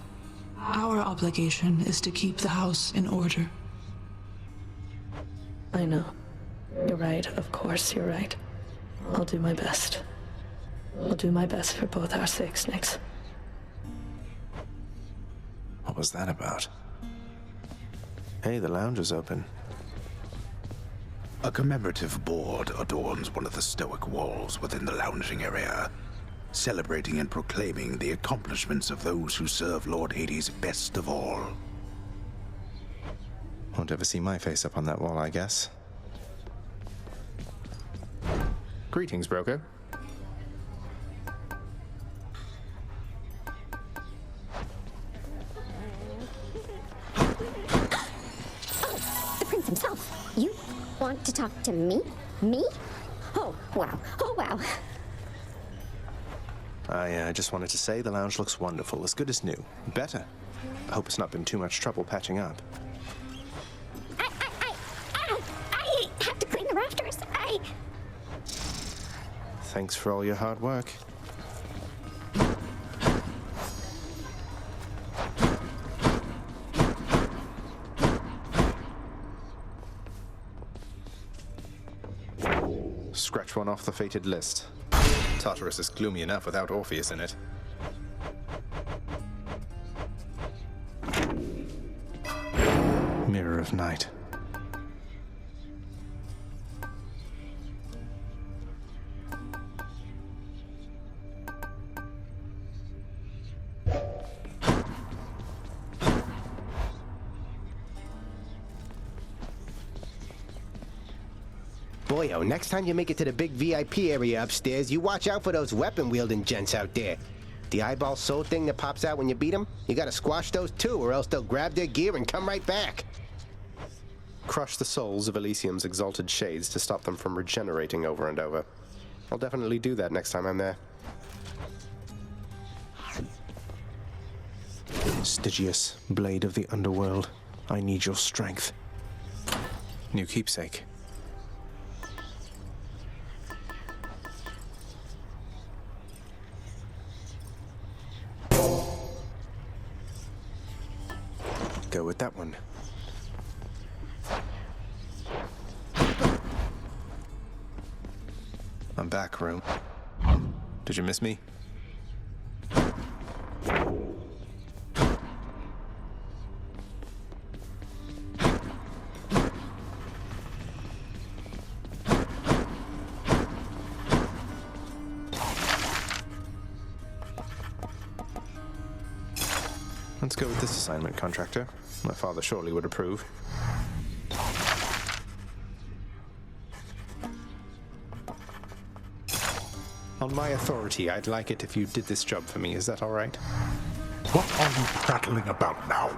Our obligation is to keep the house in order. I know. You're right, of course you're right. I'll do my best. I'll do my best for both our sakes, Nyx. What was that about? Hey, the lounge is open. A commemorative board adorns one of the stoic walls within the lounging area, celebrating and proclaiming the accomplishments of those who serve Lord Hades best of all. Won't ever see my face up on that wall, I guess. Greetings, broker. The prince himself. You want to talk to me? Me? Oh, wow. Oh, wow. I just wanted to say the lounge looks wonderful, as good as new. Better. I hope it's not been too much trouble patching up. I have to clean the rafters. Thanks for all your hard work. Scratch one off the fated list. Tartarus is gloomy enough without Orpheus in it. Mirror of Night. Boyo, next time you make it to the big VIP area upstairs, you watch out for those weapon-wielding gents out there. The eyeball soul thing that pops out when you beat them, you gotta squash those too, or else they'll grab their gear and come right back. Crush the souls of Elysium's exalted shades to stop them from regenerating over and over. I'll definitely do that next time I'm there. Stygius, blade of the Underworld, I need your strength. New keepsake. Go with that one. I'm back, room. Did you miss me? Let's go with this assignment, contractor. My father surely would approve. On my authority, I'd like it if you did this job for me. Is that all right? What are you prattling about now?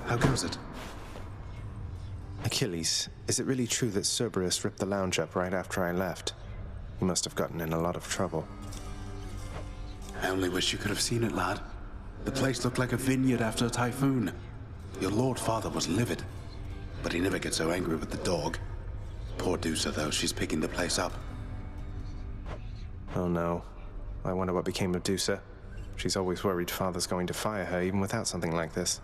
How goes it? Achilles, is it really true that Cerberus ripped the lounge up right after I left? He must have gotten in a lot of trouble. I only wish you could have seen it, lad. The place looked like a vineyard after a typhoon. Your Lord Father was livid, but he never gets so angry with the dog. Poor Dusa, though, she's picking the place up. Oh no. I wonder what became of Dusa. She's always worried Father's going to fire her, even without something like this.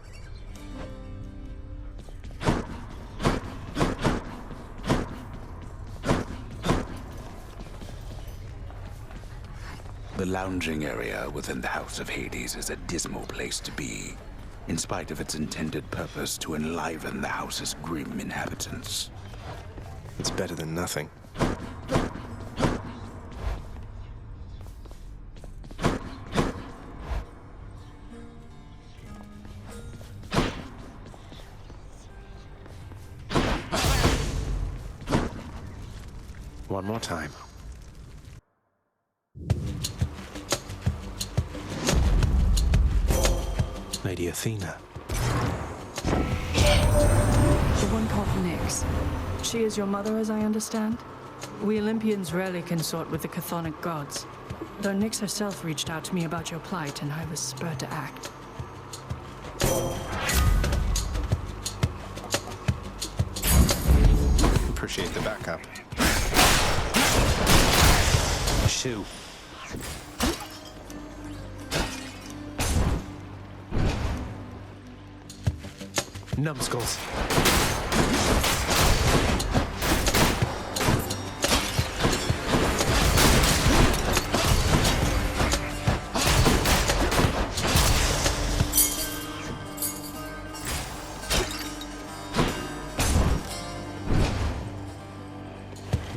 The lounging area within the House of Hades is a dismal place to be, in spite of its intended purpose to enliven the house's grim inhabitants. It's better than nothing. One more time. Lady Athena. The one called Nyx. She is your mother, as I understand? We Olympians rarely consort with the chthonic gods, though Nyx herself reached out to me about your plight, and I was spurred to act. Appreciate the backup. Shoo. Numbskulls.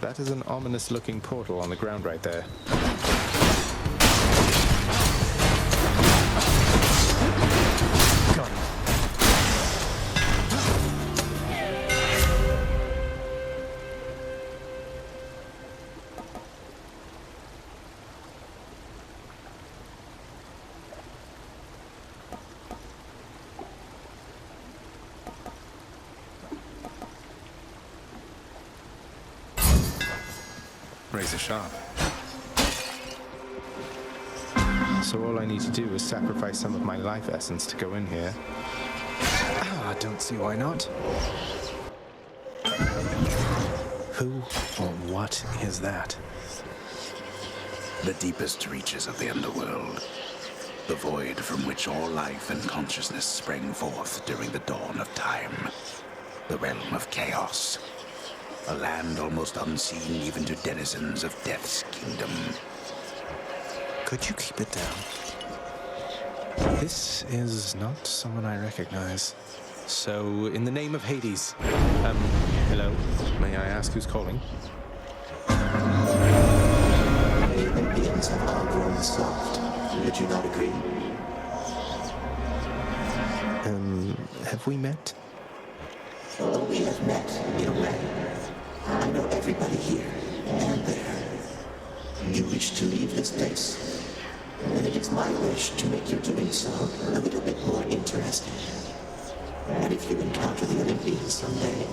That is an ominous-looking portal on the ground right there. Got it. Razor sharp. So all I need to do is sacrifice some of my life essence to go in here. I don't see why not. Who or what is that? The deepest reaches of the Underworld. The void from which all life and consciousness sprang forth during the dawn of time. The realm of chaos. A land almost unseen even to denizens of Death's kingdom. Could you keep it down? This is not someone I recognize. So, in the name of Hades, hello? May I ask who's calling? The Olympians have outgrown soft. Would you not agree? Have we met? Oh, we have met, in a way. I know everybody here and there. You wish to leave this place, and it is my wish to make your doing so a little bit more interesting. And if you encounter the Olympians someday,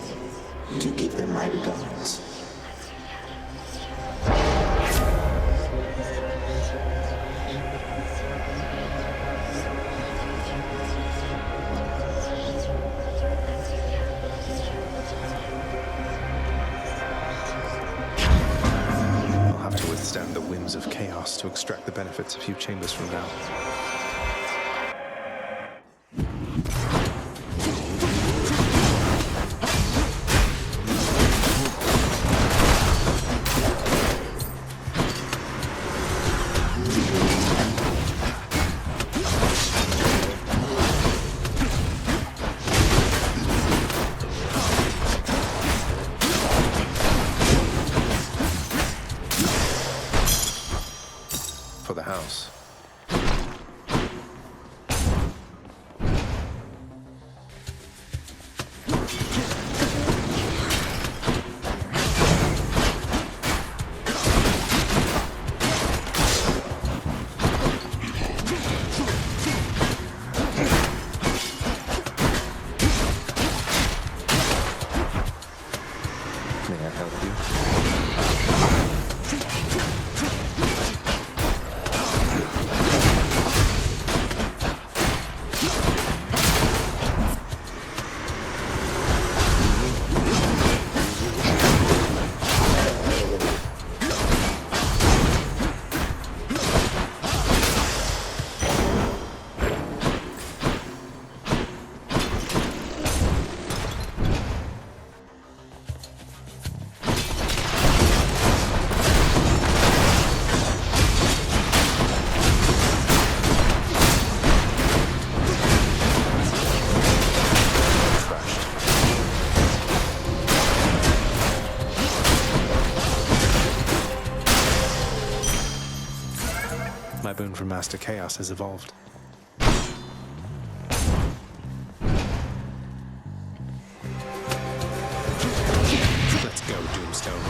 do give them my regards. Withstand the whims of chaos to extract the benefits a few chambers from now. For the house. May I help you? My boon from Master Chaos has evolved. Let's go, Doomstone.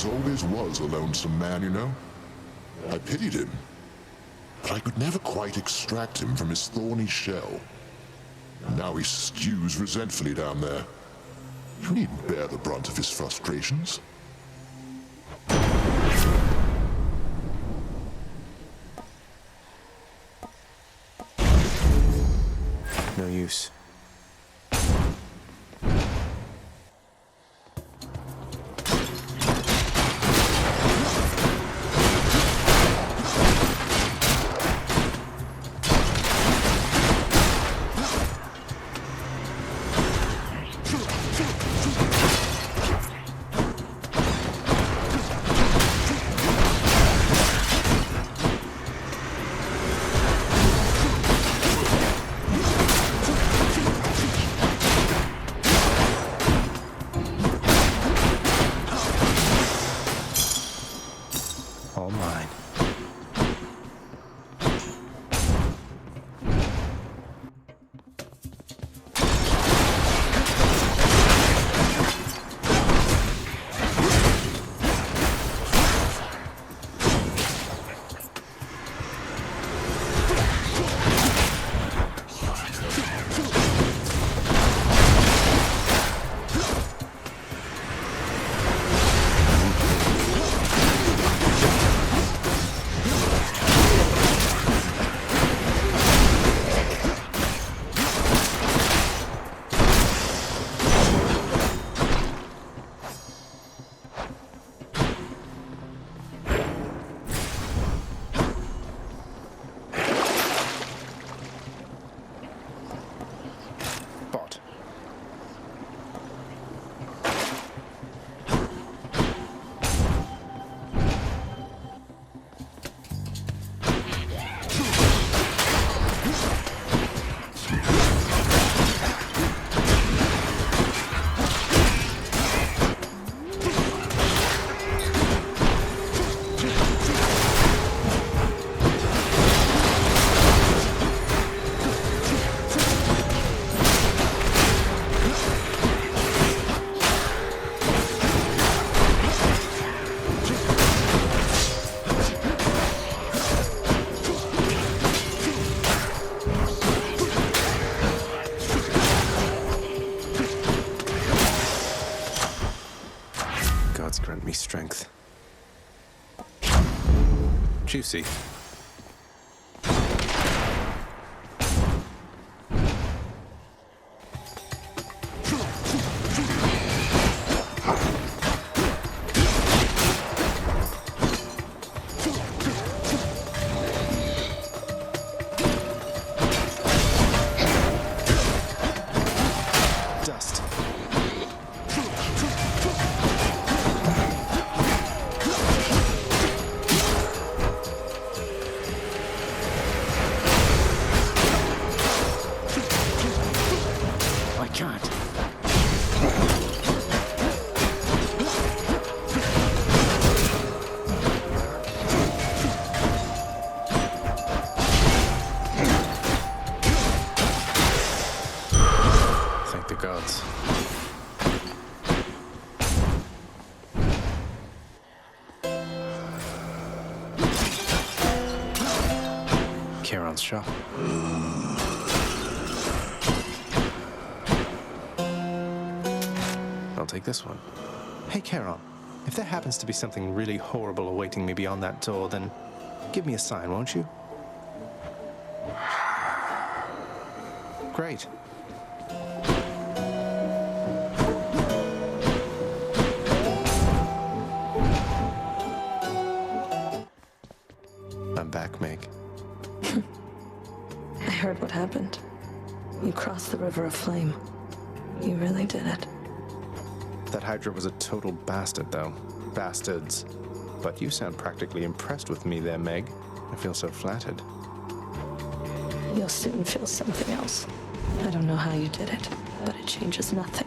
Always was a lonesome man, you know. I pitied him, but I could never quite extract him from his thorny shell. Now he stews resentfully down there. You needn't bear the brunt of his frustrations. No use. All mine. strength. Juicy. Dust. I can't. Thank the gods. Charon's shop. I'll take this one. Hey, Charon. If there happens to be something really horrible awaiting me beyond that door, then give me a sign, won't you? Great. I'm back, Meg. I heard what happened. You crossed the river of flame. You really did it. That Hydra was a total bastard, though. Bastards. But you sound practically impressed with me there, Meg. I feel so flattered. You'll soon feel something else. I don't know how you did it, but it changes nothing.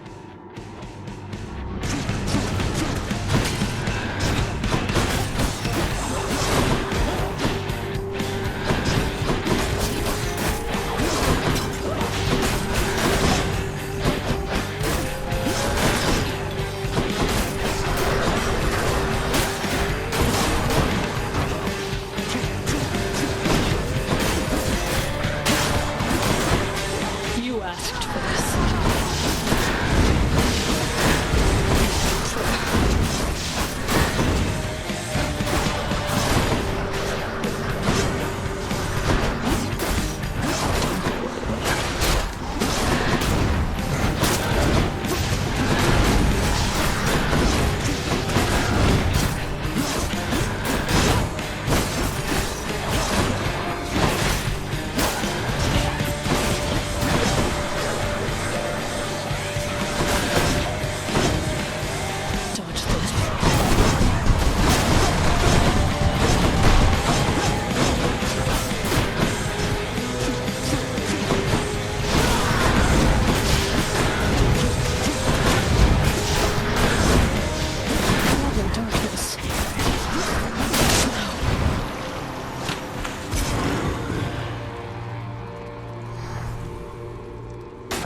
You asked for this.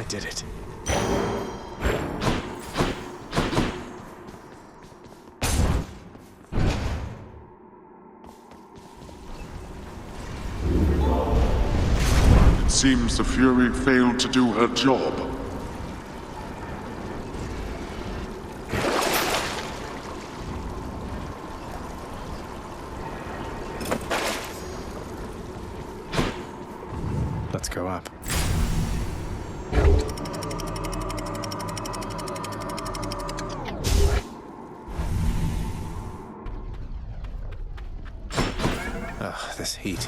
did it. It seems the Fury failed to do her job. Let's go up. Ugh, this heat.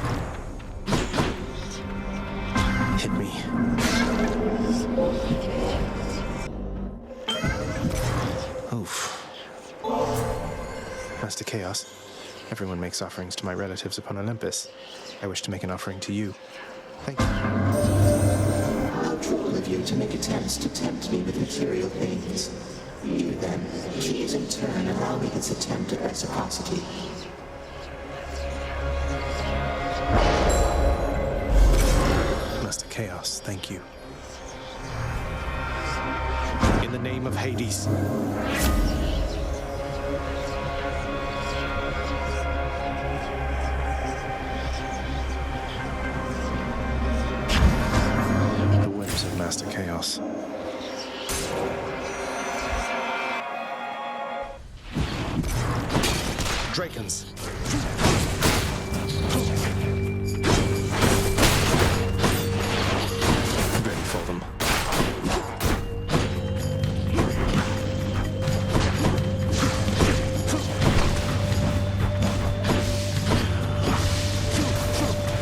Hit me. Oof. Master Chaos, everyone makes offerings to my relatives upon Olympus. I wish to make an offering to you. Thank you. How droll of you to make attempts to tempt me with material things. You then, please in turn allow me this attempt at reciprocity. Master Chaos, thank you. In the name of Hades. The whims of Master Chaos. Dragons. Ready for them.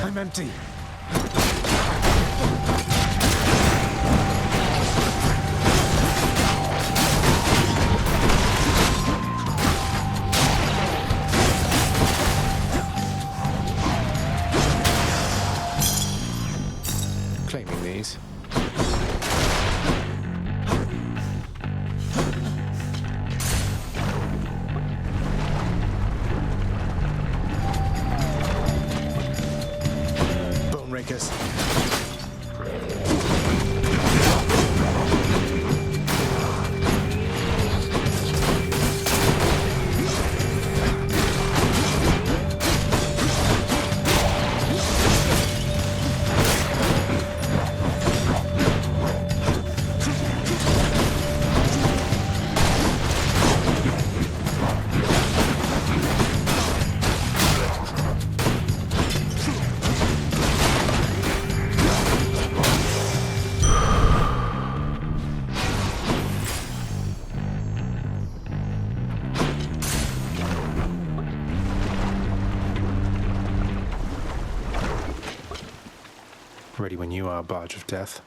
I'm empty. Claiming these. Bone rakers. Ready when you are, Barge of Death.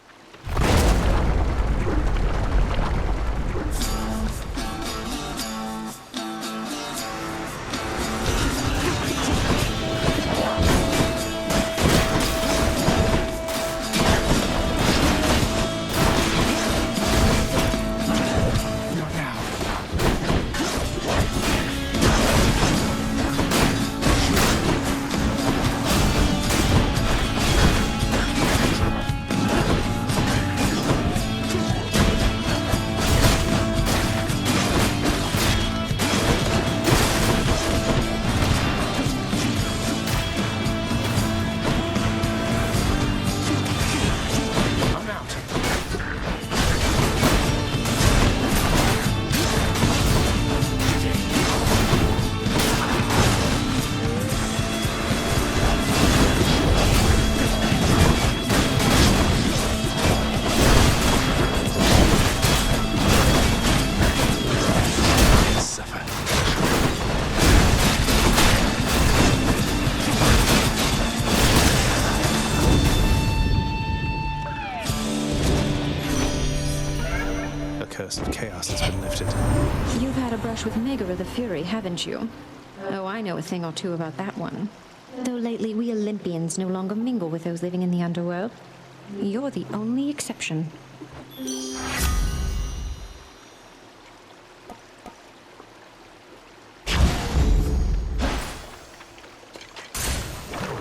Curse of chaos has been lifted. You've had a brush with Megara the Fury, haven't you? Oh, I know a thing or two about that one. Though lately we Olympians no longer mingle with those living in the underworld. You're the only exception.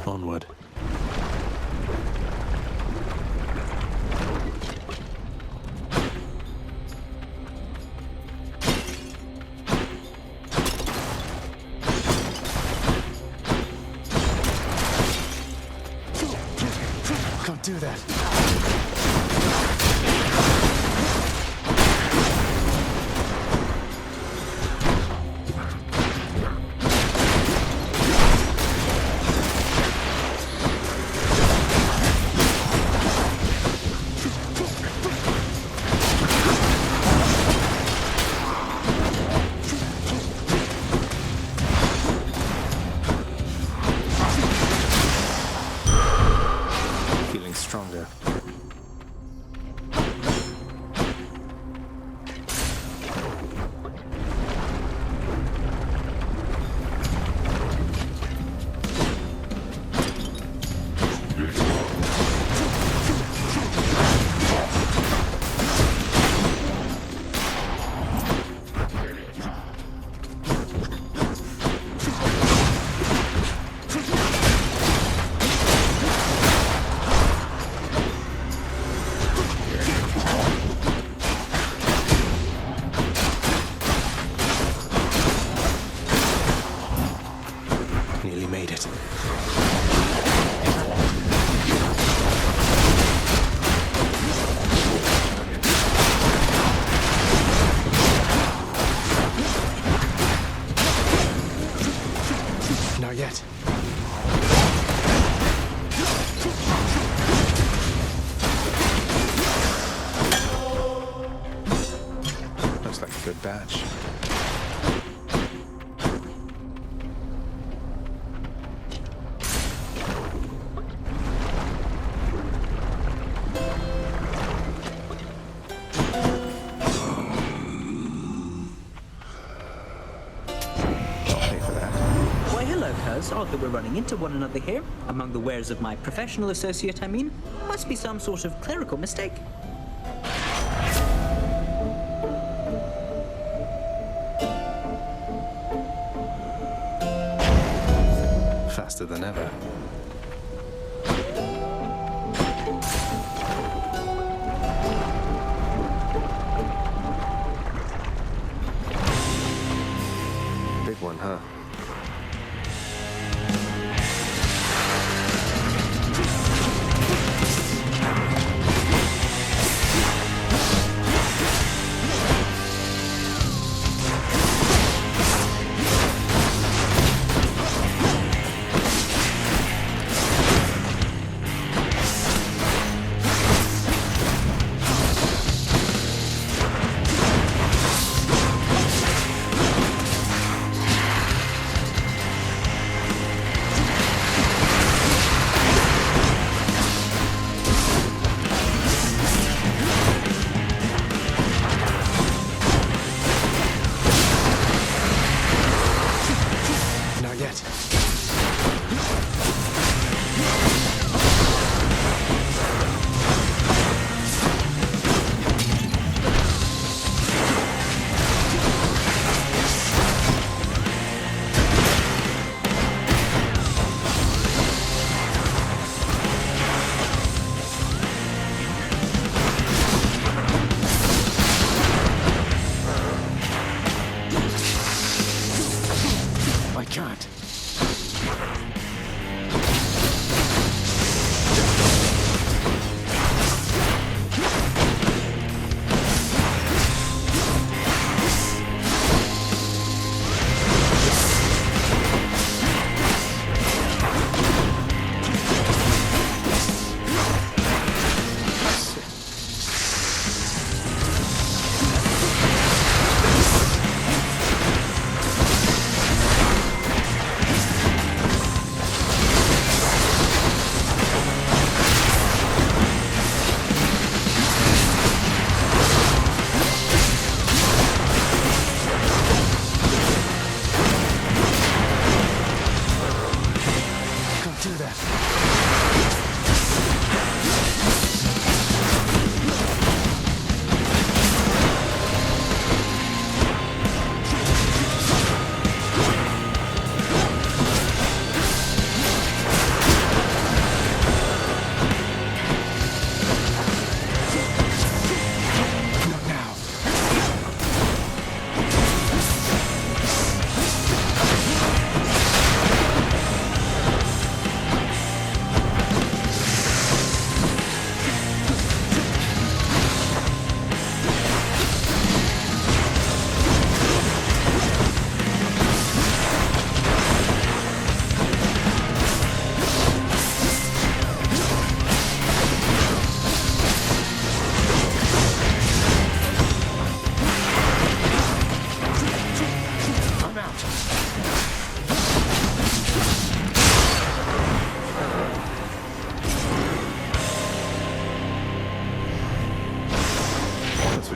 Onward. Can't do that. Stronger. Looks like a good batch. It's odd that we're running into one another here. Among the wares of my professional associate, I mean. Must be some sort of clerical mistake. Faster than ever. Big one, huh?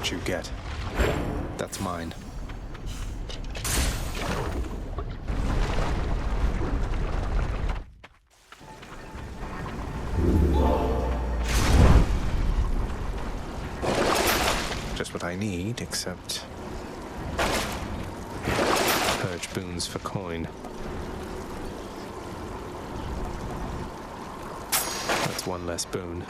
You get. That's mine. Just what I need, except purge boons for coin. That's one less boon.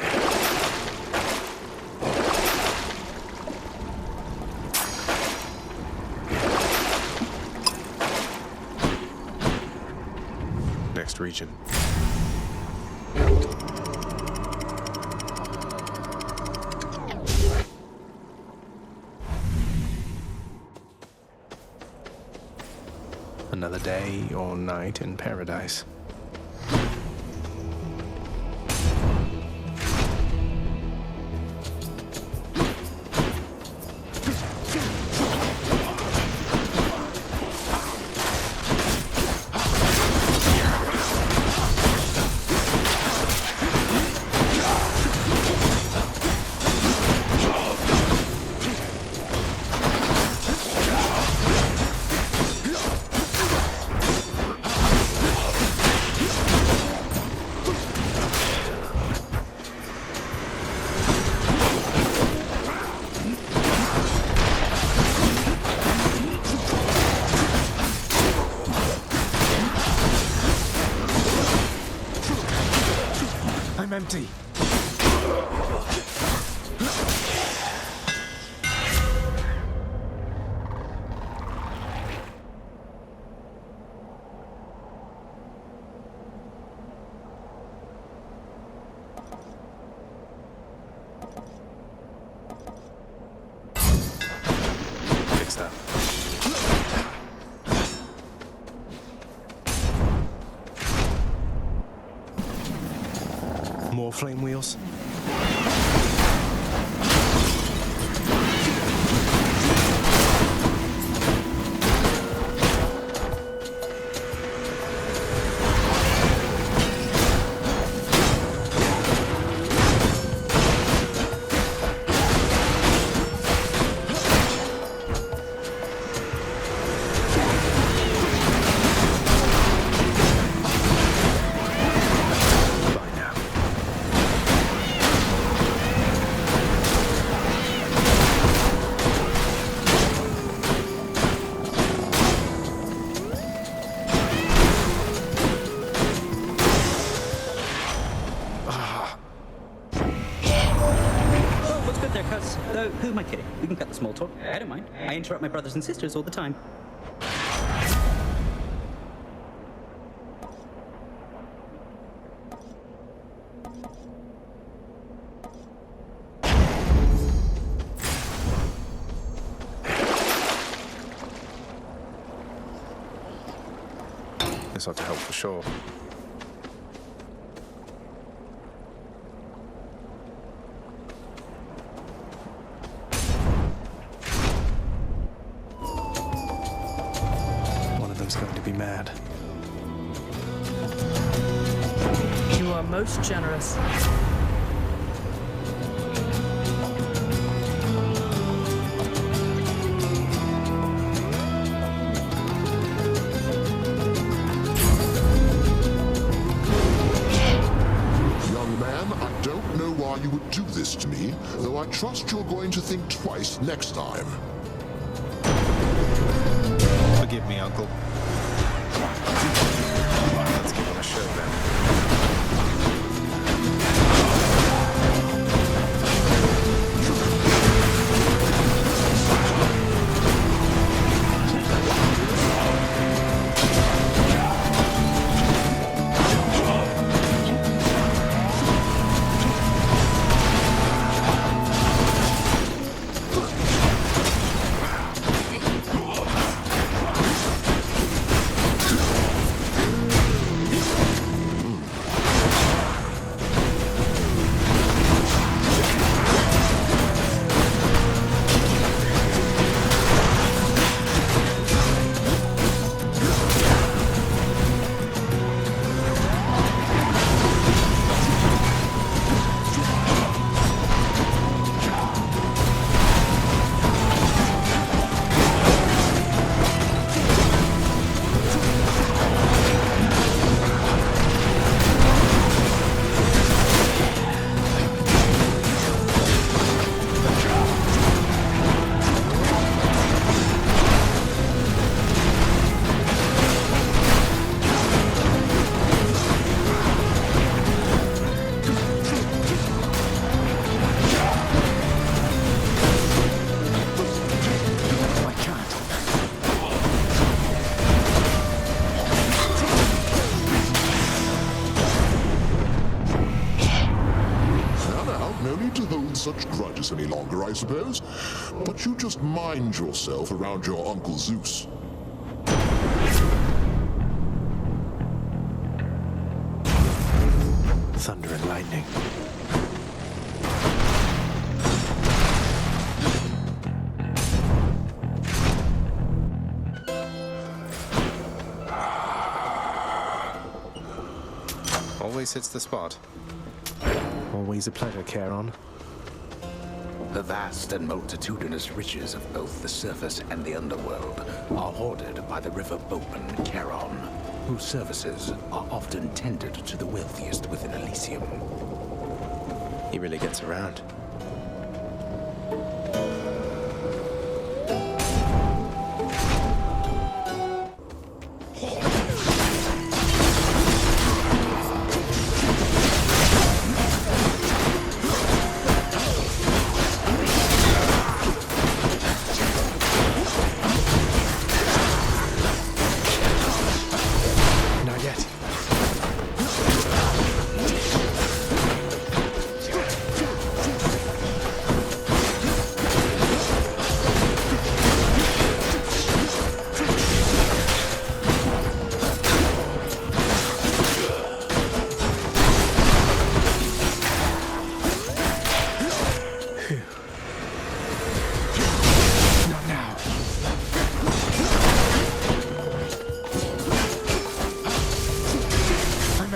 Next region. Another day or night in paradise. I'm empty. Fix that. More flame wheels? Who am I kidding? We can cut the small talk. I don't mind. I interrupt my brothers and sisters all the time. This ought to help for sure. Going to be mad. You are most generous. Young man, I don't know why you would do this to me, though I trust you're going to think twice next time. Forgive me, Uncle. Let's give him a show then. Such grudges any longer, I suppose. But you just mind yourself around your Uncle Zeus. Thunder and lightning. Always hits the spot. Always a pleasure, Charon. The vast and multitudinous riches of both the surface and the underworld are hoarded by the river boatman Charon, whose services are often tendered to the wealthiest within Elysium. He really gets around.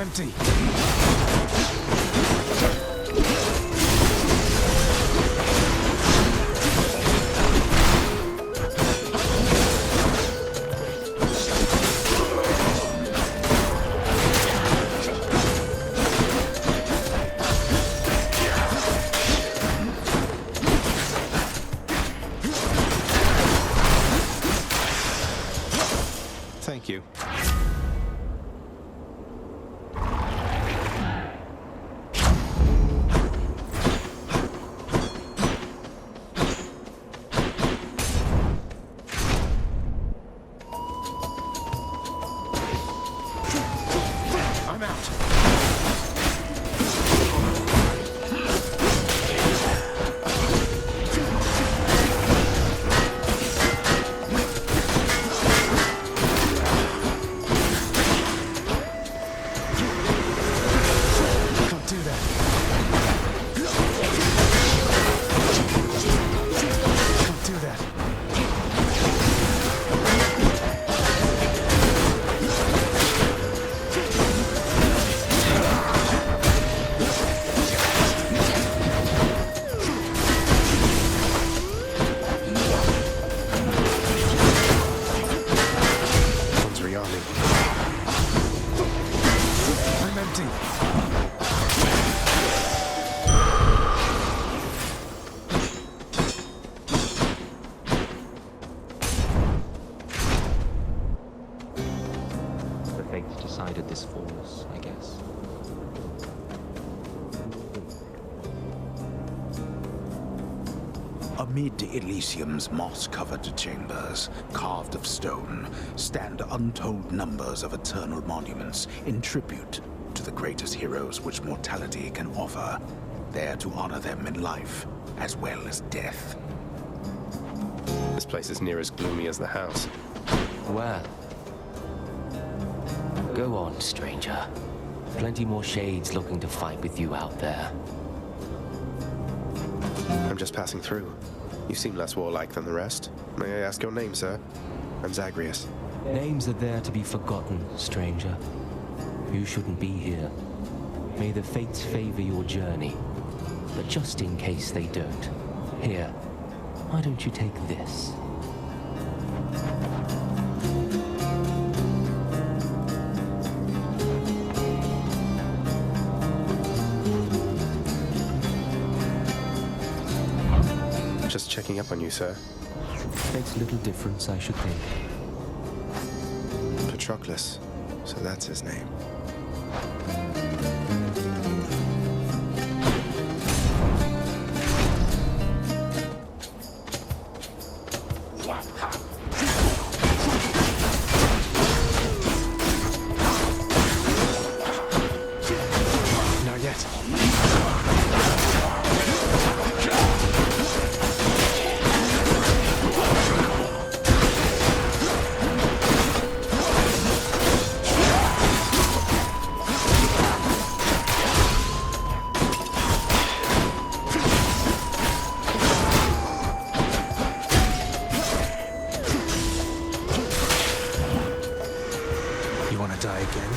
empty. Thank you. I'm out. Don't do that. Don't do that. One's rearming. I'm empty. The fates decided this for us, I guess. Amid Elysium's moss-covered chambers, carved of stone, stand untold numbers of eternal monuments in tribute to the greatest heroes which mortality can offer, there to honor them in life as well as death. This place is near as gloomy as the house. Well, go on, stranger. Plenty more shades looking to fight with you out there. I'm just passing through. You seem less warlike than the rest. May I ask your name, sir? I'm Zagreus. Names are there to be forgotten, stranger. You shouldn't be here. May the fates favor your journey. But just in case they don't, here, why don't you take this? Just checking up on you, sir. Makes little difference, I should think. Patroclus. So that's his name. Not yet. You want to die again?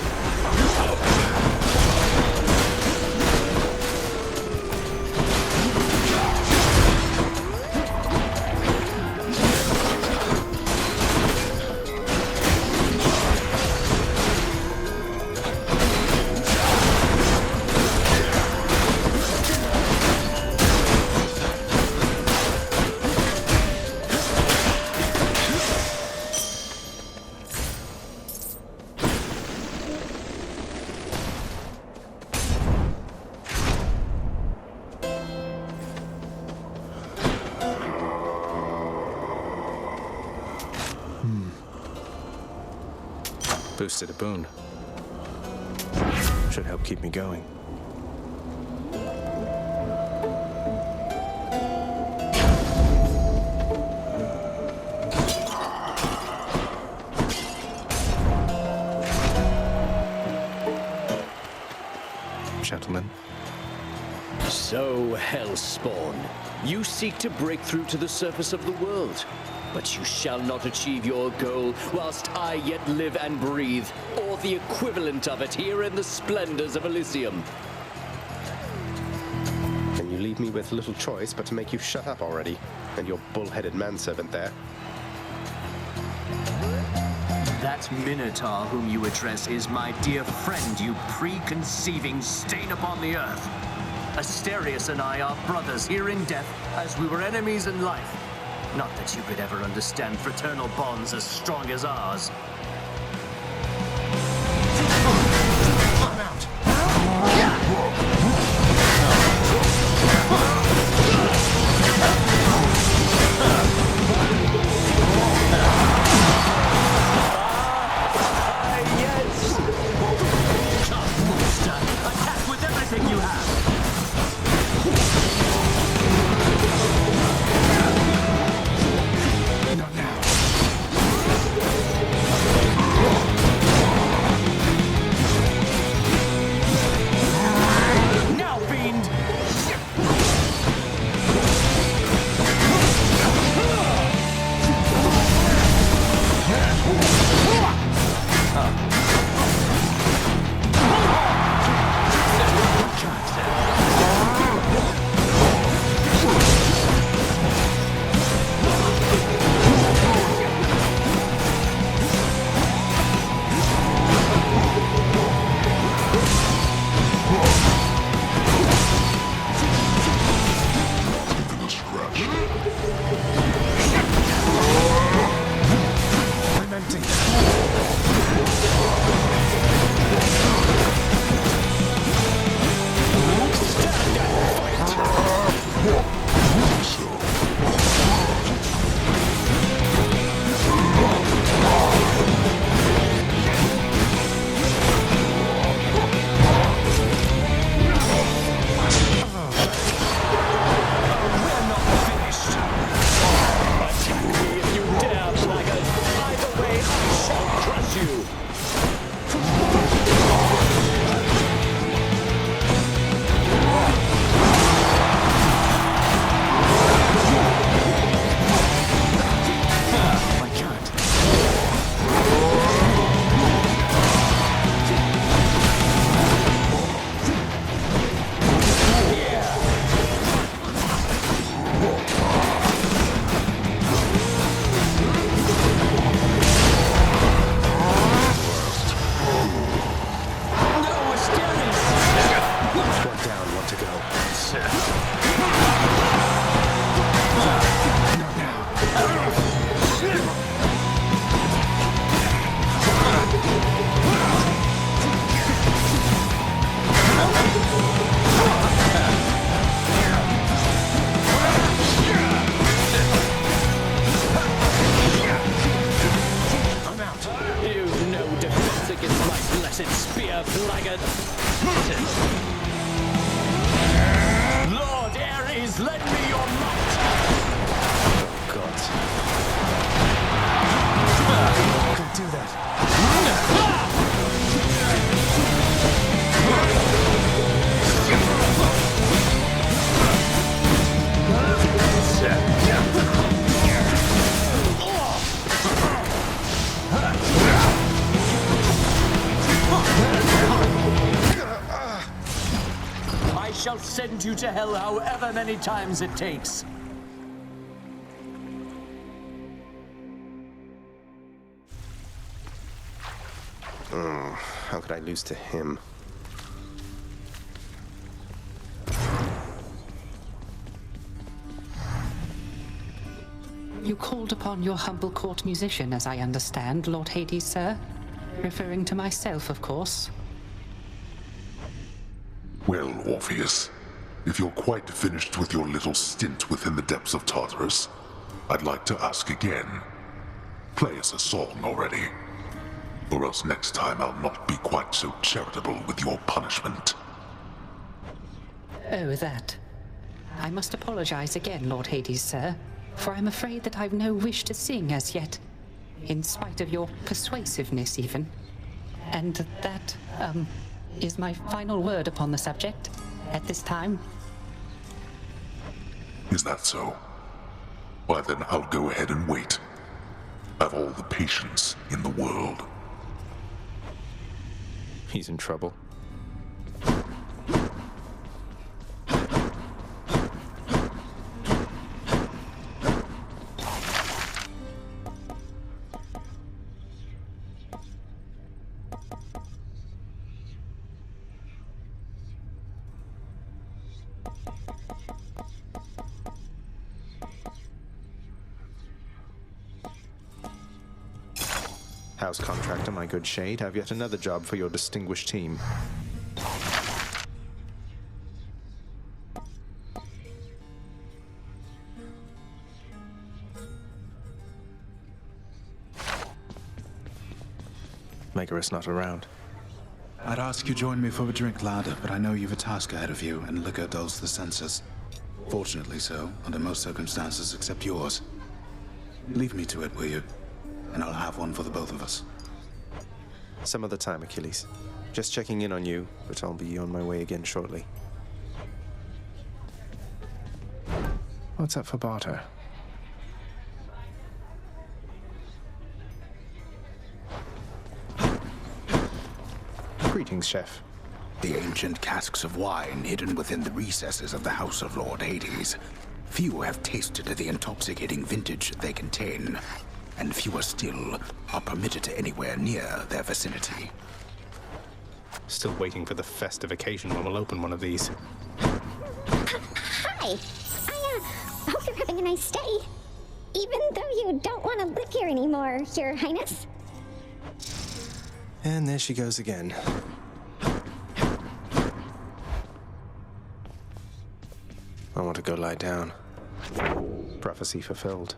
Boosted a boon. Should help keep me going. Gentlemen. So, Hellspawn, you seek to break through to the surface of the world. But you shall not achieve your goal whilst I yet live and breathe, or the equivalent of it here in the splendors of Elysium. And you leave me with little choice but to make you shut up already, and your bull-headed manservant there. That Minotaur whom you address is my dear friend, you preconceiving stain upon the earth. Asterius and I are brothers here in death, as we were enemies in life. Not that you could ever understand fraternal bonds as strong as ours. I'm out. Yes! Come, monster! Attack with everything you have! Send you to hell however many times it takes. How could I lose to him? You called upon your humble court musician, as I understand, Lord Hades, sir. Referring to myself, of course. Well, Orpheus, if you're quite finished with your little stint within the depths of Tartarus, I'd like to ask again. Play us a song already. Or else next time I'll not be quite so charitable with your punishment. Oh, that. I must apologize again, Lord Hades, sir, for I'm afraid that I've no wish to sing as yet, in spite of your persuasiveness even. And that, is my final word upon the subject at this time. Is that so? Why then I'll go ahead and wait. I've all the patience in the world. He's in trouble. House contractor, my good shade, have yet another job for your distinguished team. Megaris not around. I'd ask you join me for a drink, lad, but I know you've a task ahead of you, and liquor dulls the senses. Fortunately so, under most circumstances except yours. Leave me to it, will you? And I'll have one for the both of us. Some other time, Achilles. Just checking in on you, but I'll be on my way again shortly. What's up for barter? Greetings, Chef. The ancient casks of wine hidden within the recesses of the House of Lord Hades. Few have tasted the intoxicating vintage they contain, and fewer still are permitted anywhere near their vicinity. Still waiting for the festive occasion when we'll open one of these. Hi! I hope you're having a nice day. Even though you don't want to live here anymore, Your Highness. And there she goes again. I want to go lie down. Prophecy fulfilled.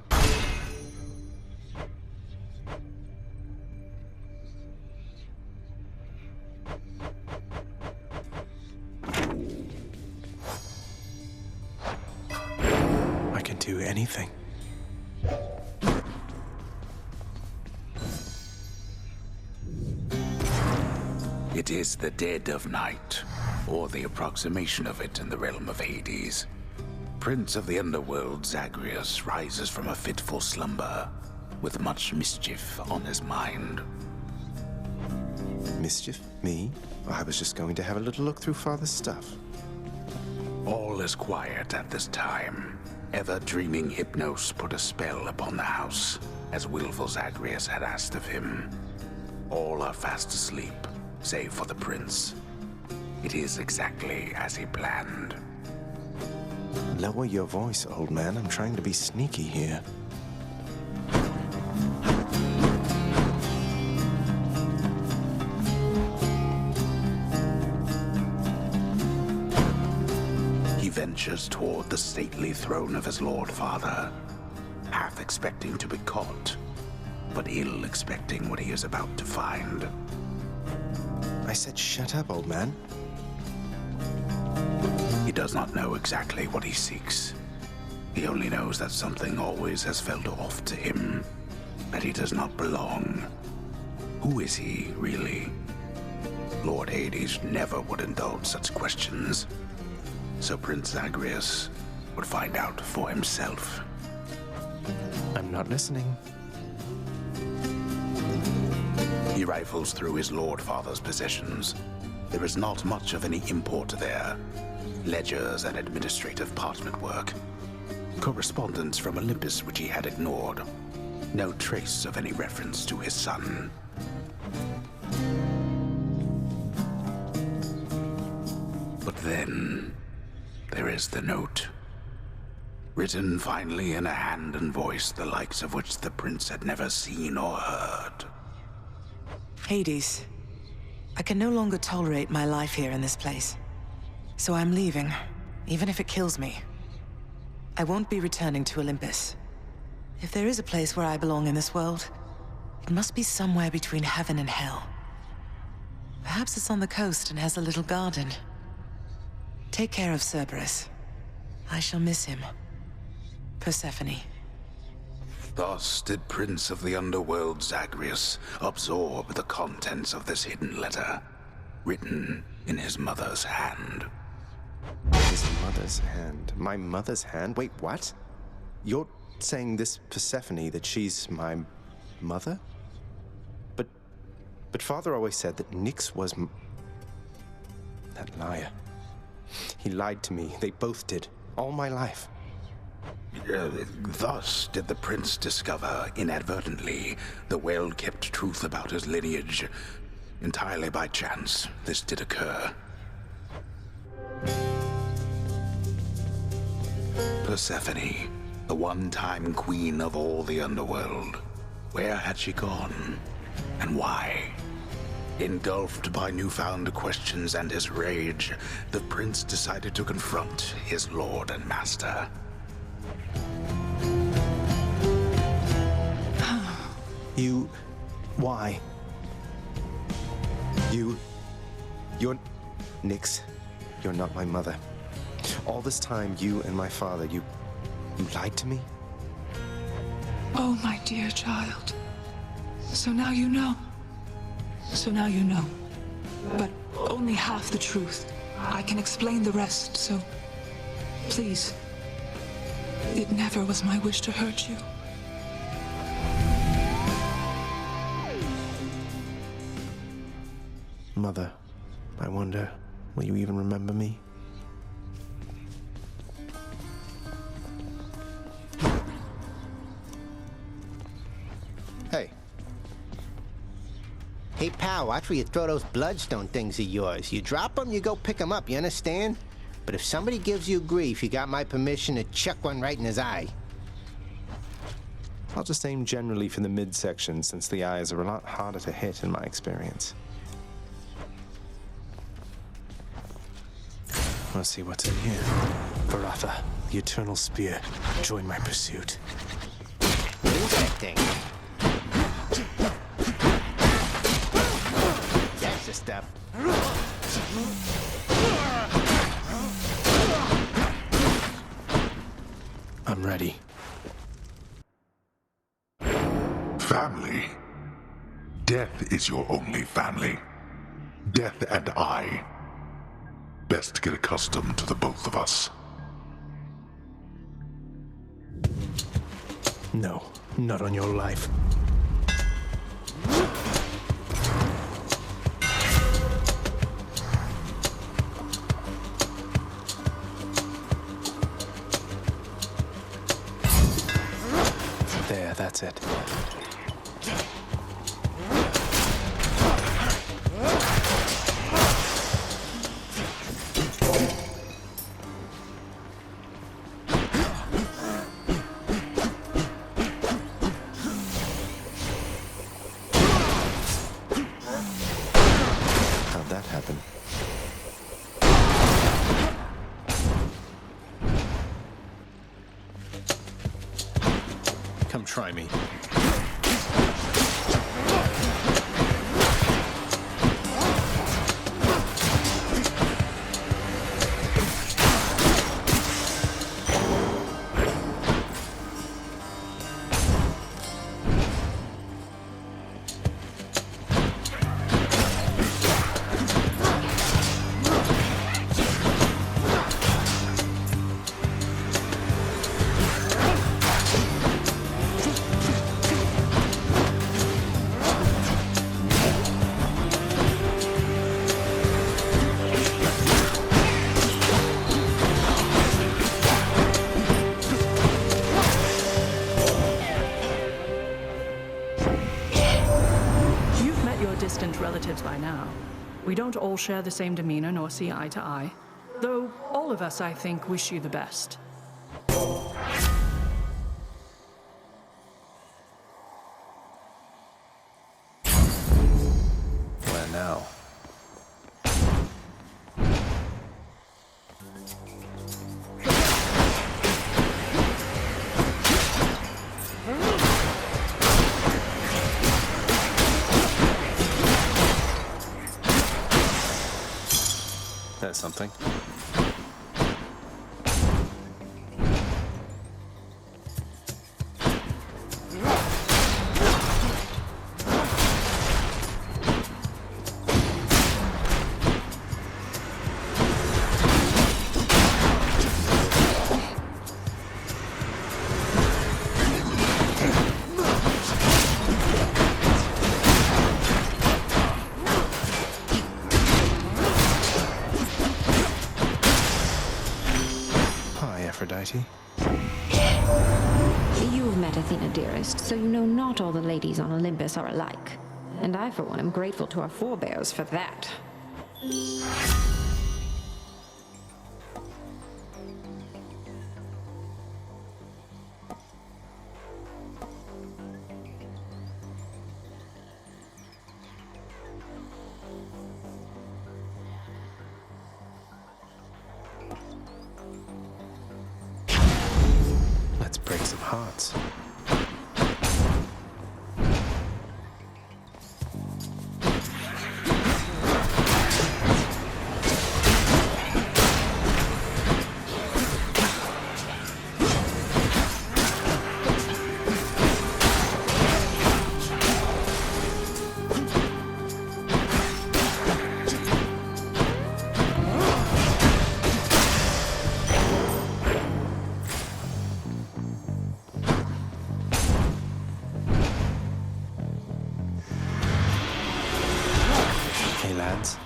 I can do anything. It is the dead of night, or the approximation of it in the realm of Hades. Prince of the Underworld, Zagreus, rises from a fitful slumber, with much mischief on his mind. Mischief? Me? I was just going to have a little look through Father's stuff. All is quiet at this time. Ever-dreaming Hypnos put a spell upon the house, as willful Zagreus had asked of him. All are fast asleep, save for the prince. It is exactly as he planned. Lower your voice, old man. I'm trying to be sneaky here. He ventures toward the stately throne of his lord father, half expecting to be caught, but ill expecting what he is about to find. I said shut up, old man. He does not know exactly what he seeks. He only knows that something always has felt off to him, that he does not belong. Who is he, really? Lord Hades never would indulge such questions, so Prince Zagreus would find out for himself. I'm not listening. He rifles through his lord father's possessions. There is not much of any import there. Ledgers and administrative parchment work. Correspondence from Olympus which he had ignored. No trace of any reference to his son. But then, there is the note. Written finally in a hand and voice the likes of which the prince had never seen or heard. Hades, I can no longer tolerate my life here in this place. So I'm leaving, even if it kills me. I won't be returning to Olympus. If there is a place where I belong in this world, it must be somewhere between heaven and hell. Perhaps it's on the coast and has a little garden. Take care of Cerberus. I shall miss him. Persephone. Thus did Prince of the Underworld Zagreus absorb the contents of this hidden letter, written in his mother's hand. His mother's hand? My mother's hand? Wait, what? You're saying this Persephone, that she's my mother? But Father always said that Nyx was that liar. He lied to me. They both did. All my life. Thus did the prince discover, inadvertently, the well-kept truth about his lineage. Entirely by chance, this did occur. Persephone, the one-time queen of all the Underworld. Where had she gone? And why? Engulfed by newfound questions and his rage, the prince decided to confront his lord and master. Why? You're... Nyx, you're not my mother. All this time, you and my father, you lied to me? Oh, my dear child. So now you know. So now you know. But only half the truth. I can explain the rest, so... Please. It never was my wish to hurt you. Mother, I wonder, will you even remember me? Hey. Hey, pal, watch where you throw those bloodstone things of yours. You drop them, you go pick them up, you understand? But if somebody gives you grief, you got my permission to chuck one right in his eye. I'll just aim generally for the midsection, since the eyes are a lot harder to hit in my experience. Let's see what's in here. Varatha, the Eternal Spear. Join my pursuit. What is that thing? That's the stuff. I'm ready. Family. Death is your only family. Death and I. Best get accustomed to the both of us. No, not on your life. There, that's it. How'd that happen? Come try me. Relatives by now. We don't all share the same demeanor nor see eye to eye, though all of us, I think, wish you the best. Where now? That's something. Aphrodite. You've met Athena, dearest, so you know not all the ladies on Olympus are alike. And I, for one, am grateful to our forebears for that. Let's break some hearts. Hey, lads.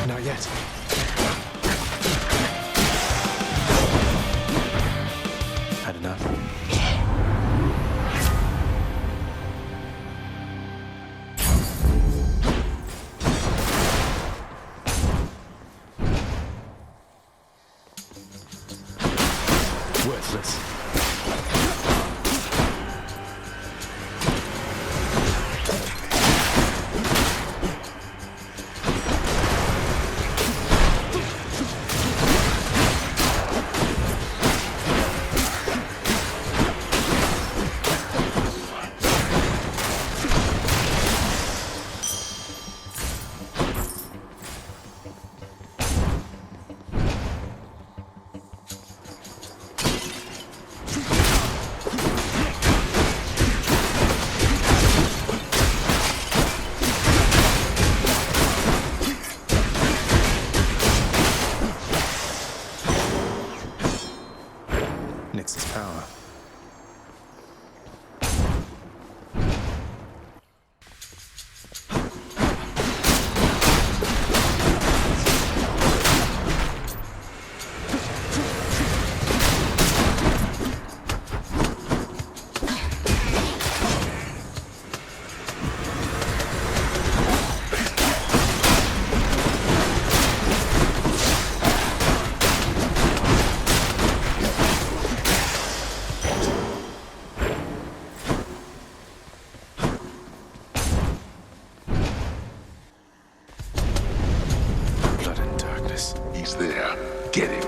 Not yet. Had enough. Worthless. Nyx's power. Blood and darkness. He's there. Get him.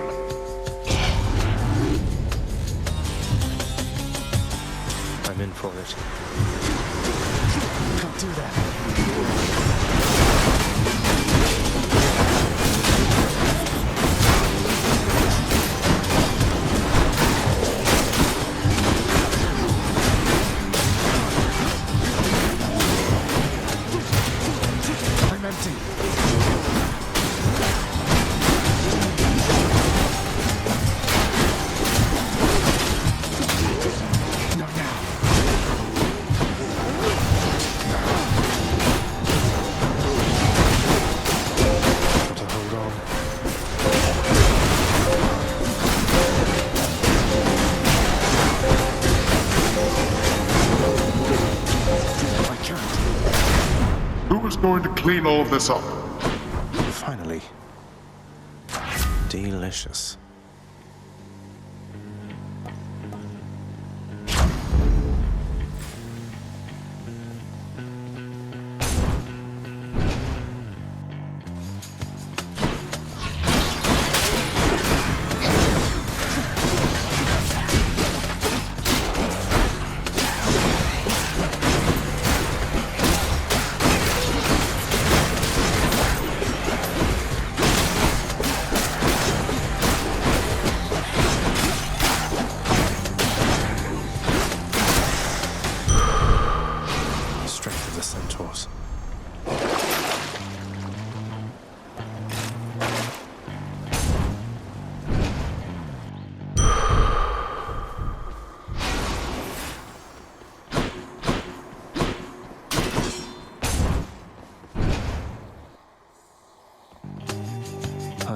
I'm in for it. Can't do that. I'm empty. Not now. Got to hold on. I can't. Who is going to clean all of this up? Finally. Delicious.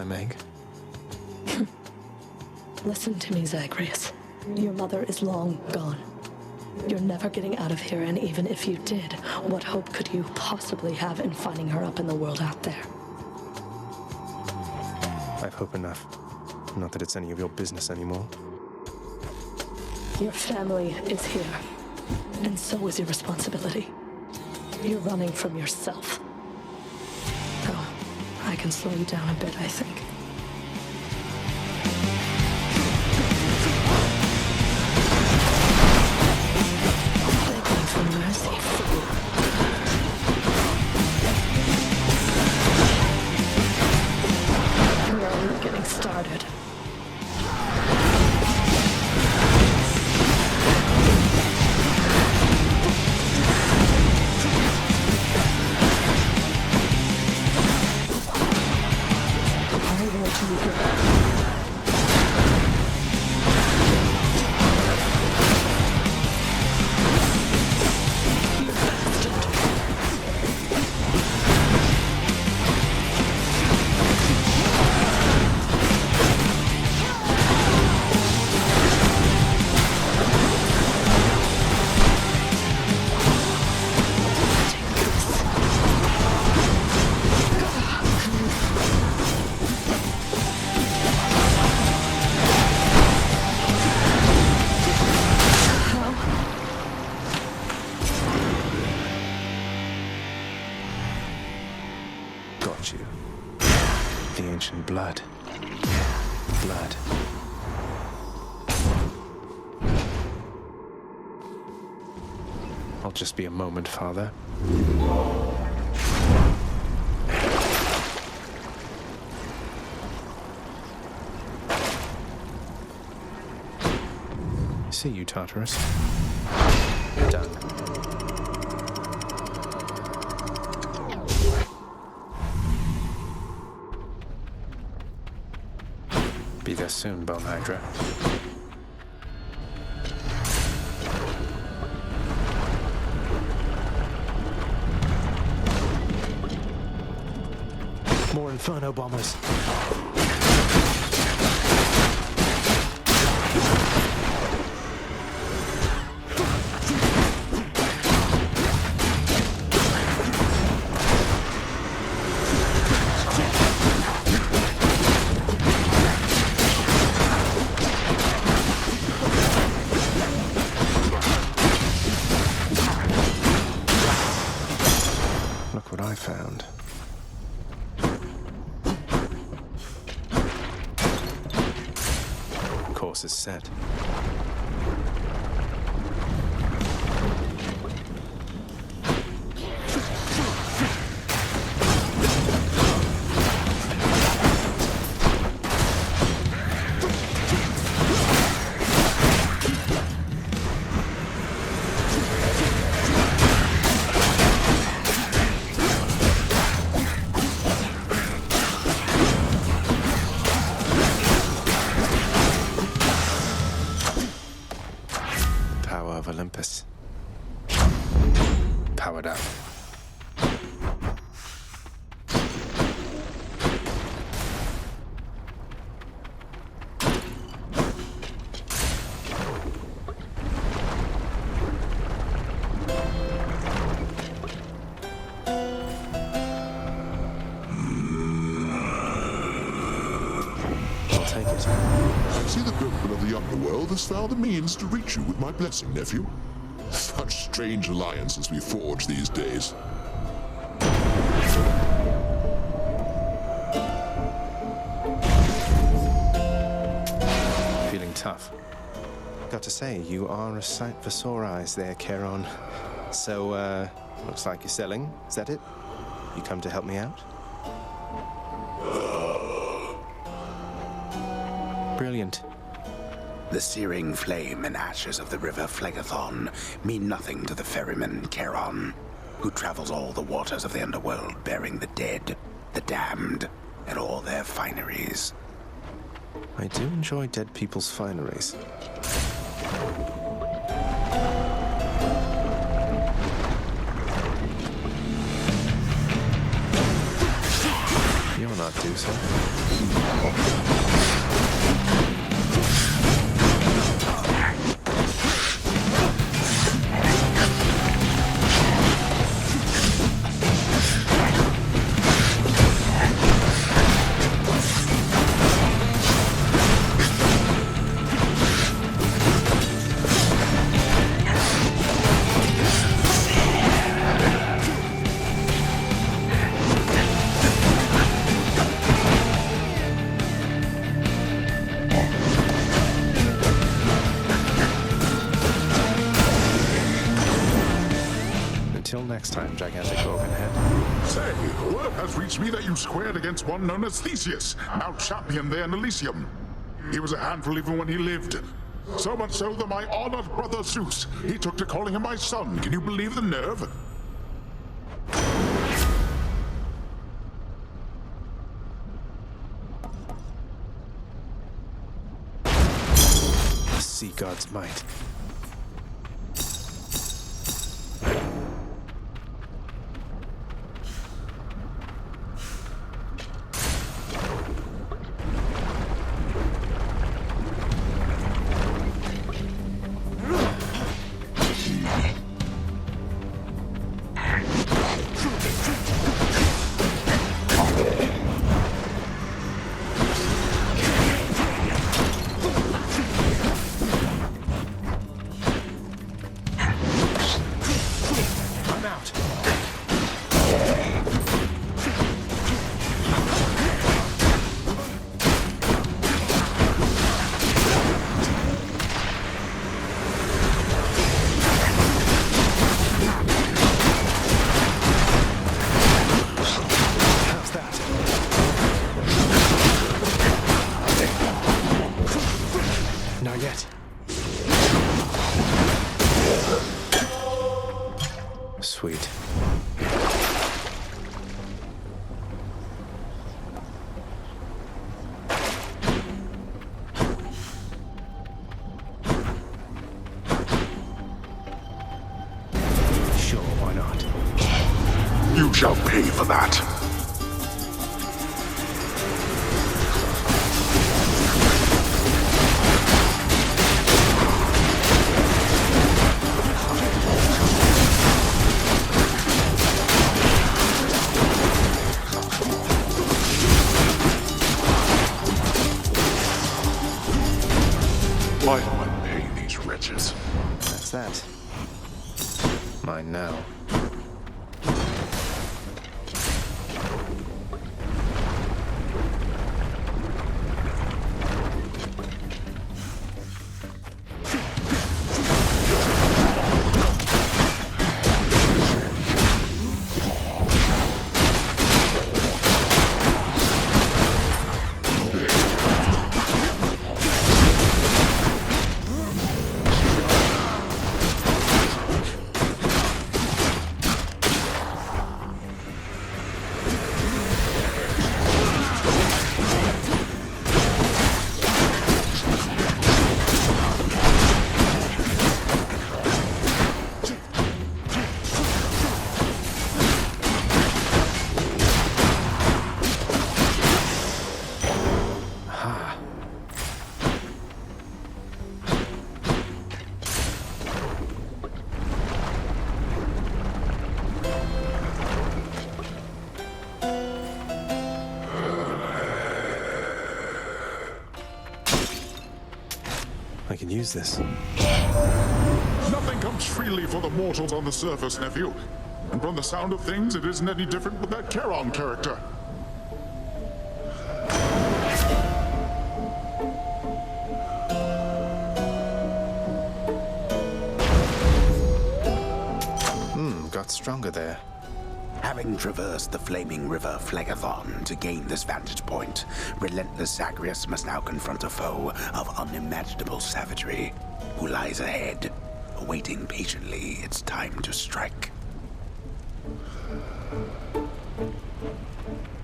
make. Listen to me, Zagreus. Your mother is long gone. You're never getting out of here, and even if you did, what hope could you possibly have in finding her up in the world out there? I've hope enough. Not that it's any of your business anymore. Your family is here, and so is your responsibility. You're running from yourself. Though, I can slow you down a bit, I think. Begging for mercy, fool. We're only getting started. Blood. Blood. I'll just be a moment, Father. See you, Tartarus. Done. Be there soon, Bone Hydra. More Inferno bombers. Is set. Olympus. Powered up. I'll take it. I see the government of the Underworld has found a means to reach you with my blessing, nephew. Such strange alliances we forge these days. Feeling tough. Got to say, you are a sight for sore eyes there, Charon. So, looks like you're selling. Is that it? You come to help me out? Brilliant. The searing flame and ashes of the river Phlegethon mean nothing to the ferryman Charon, who travels all the waters of the underworld bearing the dead, the damned, and all their fineries. I do enjoy dead people's fineries. You're I'll not do so. Next time, gigantic organ head. Say, word has reached me that you squared against one known as Theseus, now champion there in Elysium. He was a handful even when he lived. So much so that my honored brother Zeus, he took to calling him my son. Can you believe the nerve? The sea god's might. Sweet. Sure, why not? You shall pay for that. Why do I pay these wretches? That's that. Mine now. I can use this. Nothing comes freely for the mortals on the surface, nephew. And from the sound of things, it isn't any different with that Charon character. Got stronger there. Having traversed the flaming river Phlegethon to gain this vantage point, relentless Zagreus must now confront a foe of unimaginable savagery, who lies ahead, awaiting patiently its time to strike.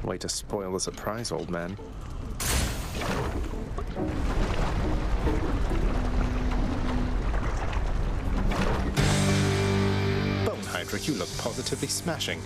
Way to spoil the surprise, old man. Hydra, you look positively smashing.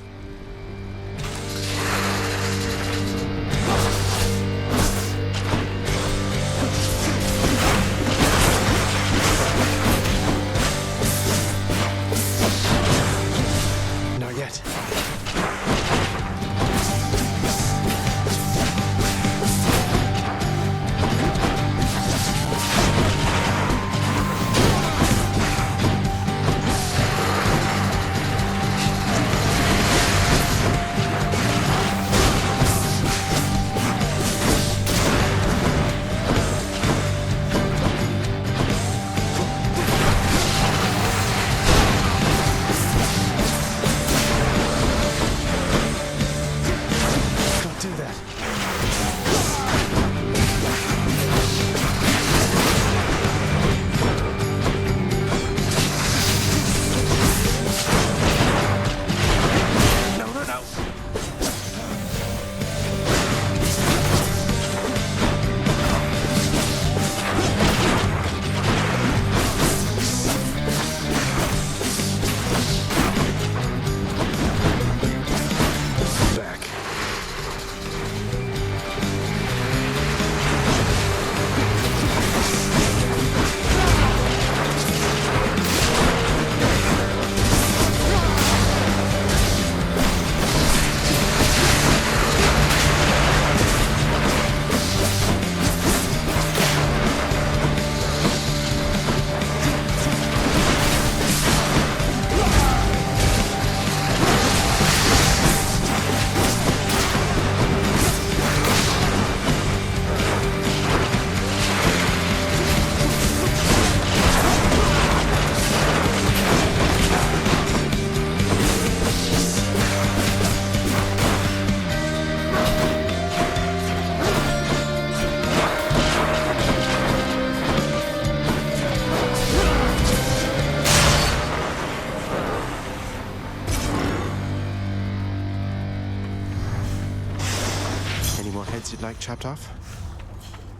more heads you'd like chopped off?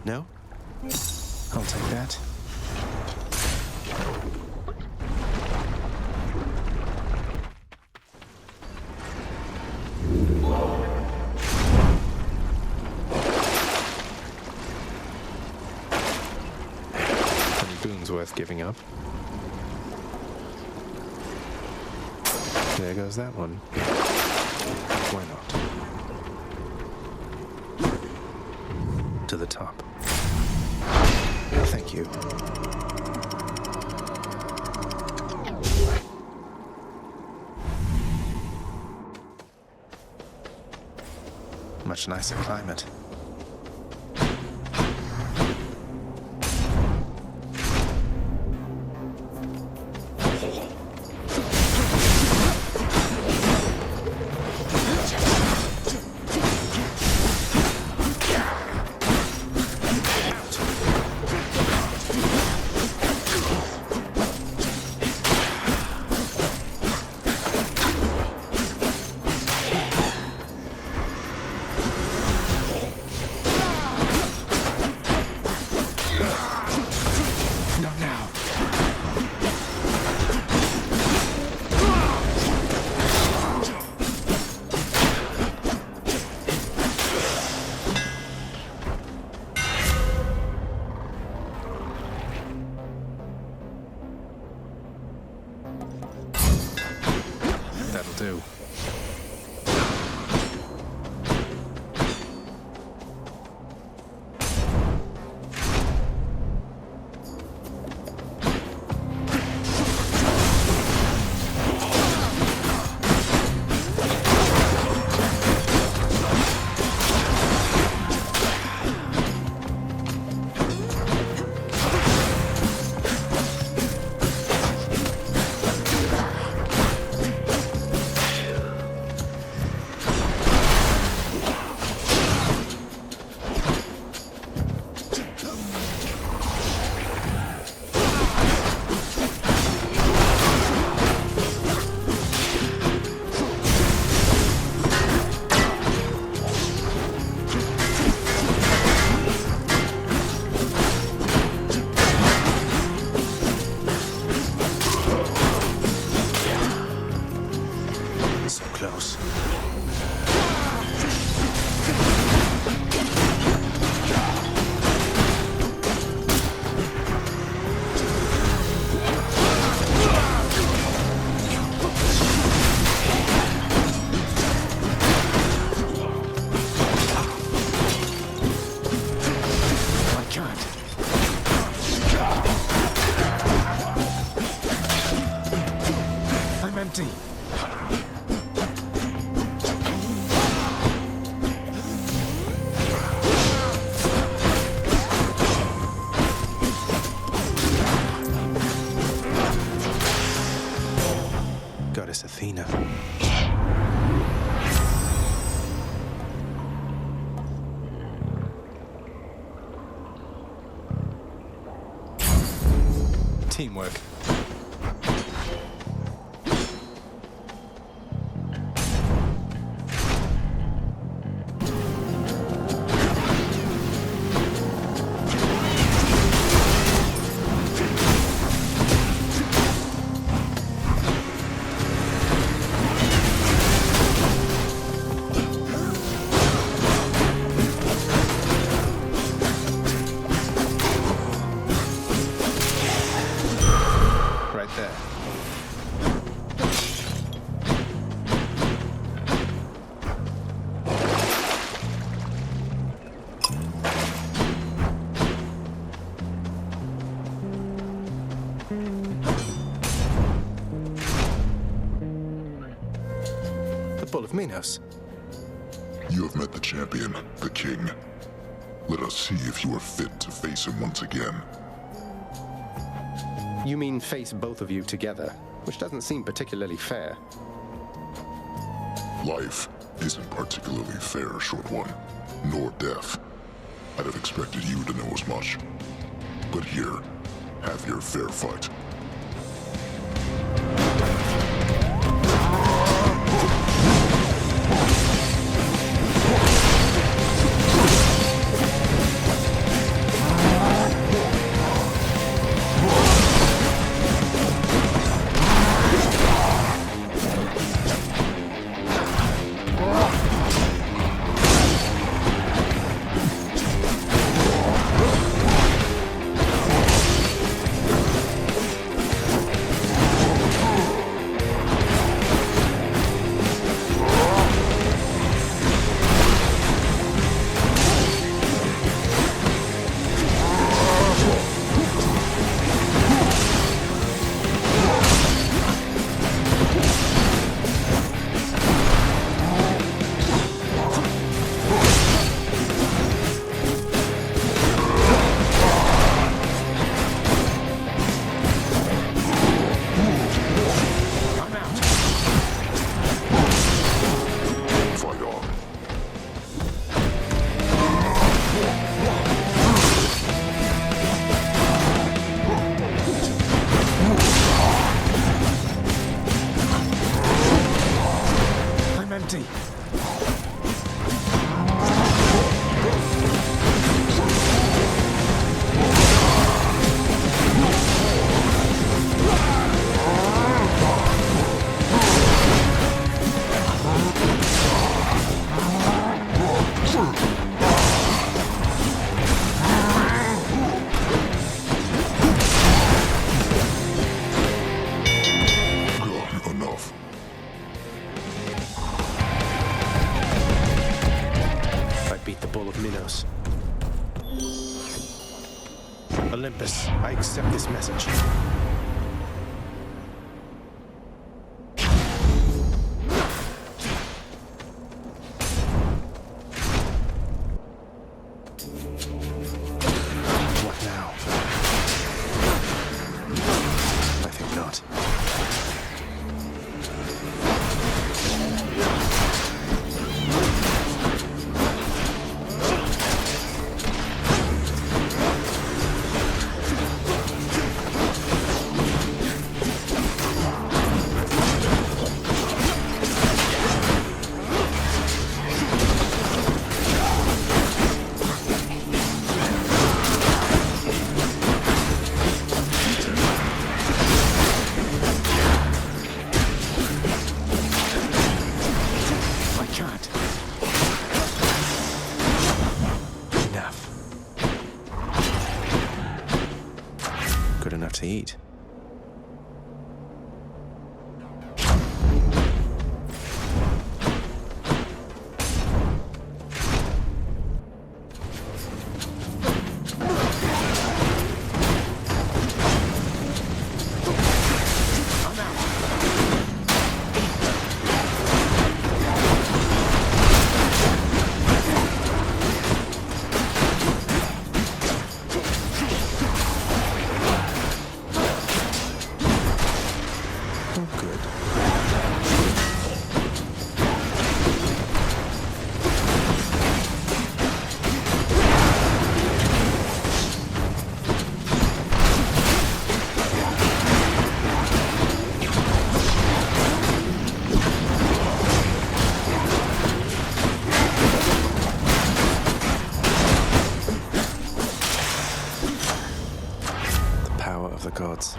No? I'll take that. Boon's worth giving up. There goes that one. Why not? To the top. Thank you. Much nicer climate. Do. Athena. Teamwork. Of Minos. You have met the champion, the king. Let us see if you are fit to face him once again. You mean face both of you together, which doesn't seem particularly fair. Life isn't particularly fair, short one, nor death. I'd have expected you to know as much. But here, have your fair fight. Zeus. Olympus, I accept this message. What now? I think not. To eat. Gods.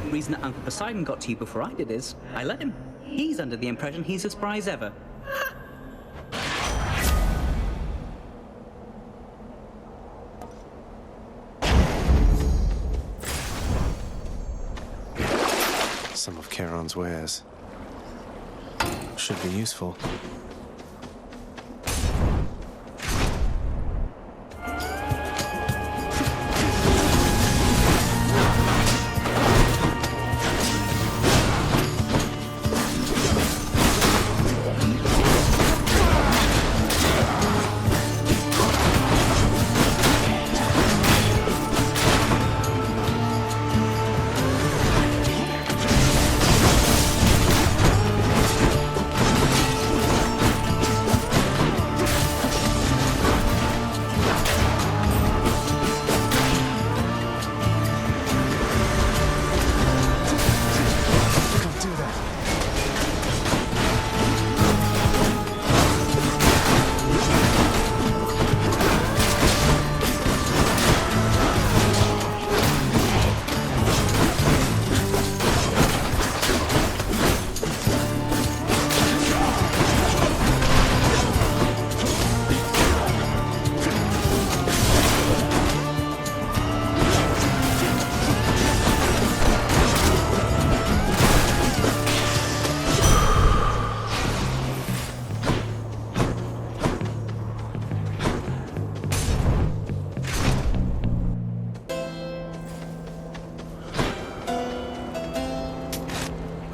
The reason that Uncle Poseidon got to you before I did is, I let him. He's under the impression he's as spry as ever. Some of Charon's wares. Should be useful.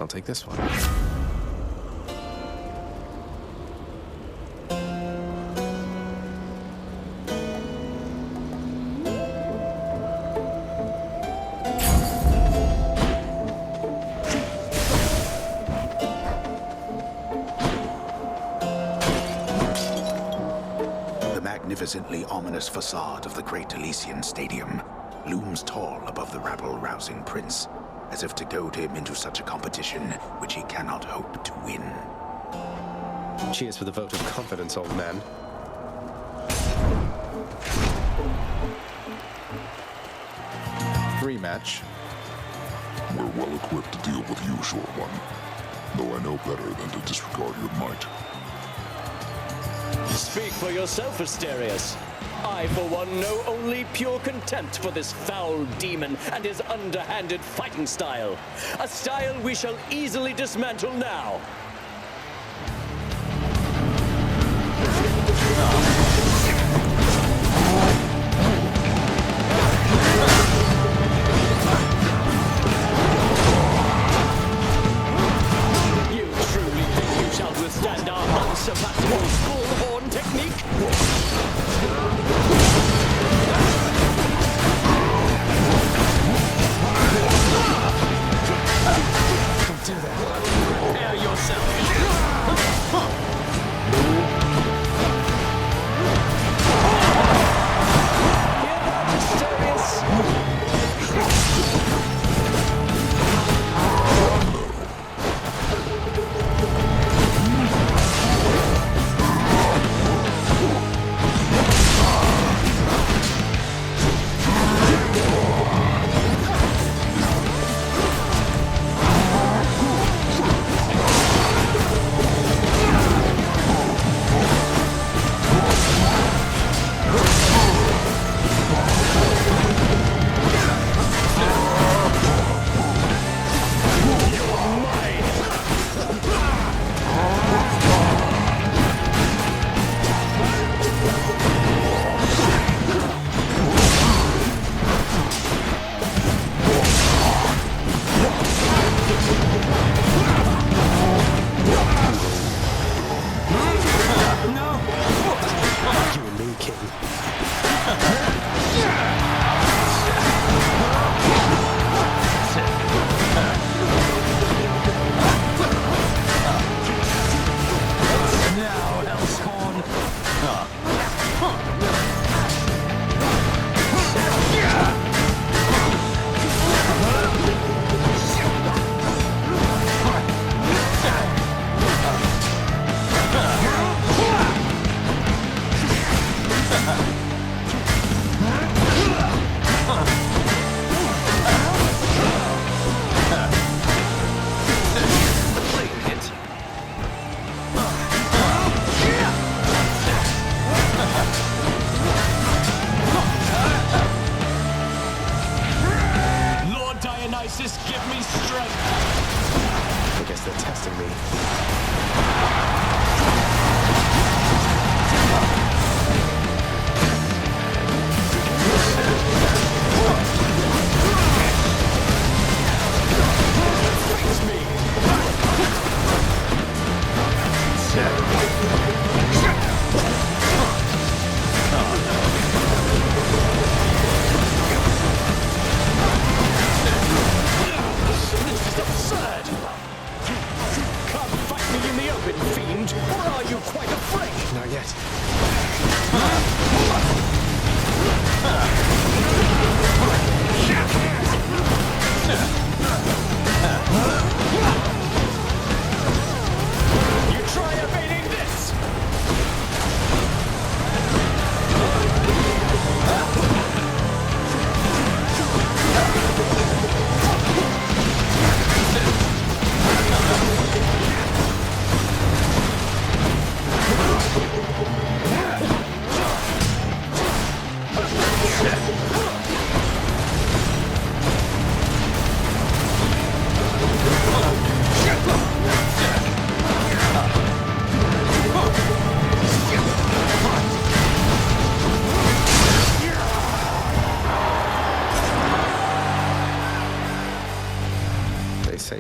I'll take this one. The magnificently ominous facade of the great Elysian Stadium looms tall above the rabble-rousing prince, as if to goad him into such a competition which he cannot hope to win. Cheers for the vote of confidence, old man. Rematch. We're well equipped to deal with you, short one. Though I know better than to disregard your might. Speak for yourself, Asterius. I, for one, know only pure contempt for this foul demon and his underhanded fighting style. A style we shall easily dismantle now. You truly think you shall withstand our unsurpassable bullhorn technique? Don't do that. Prepare yourself.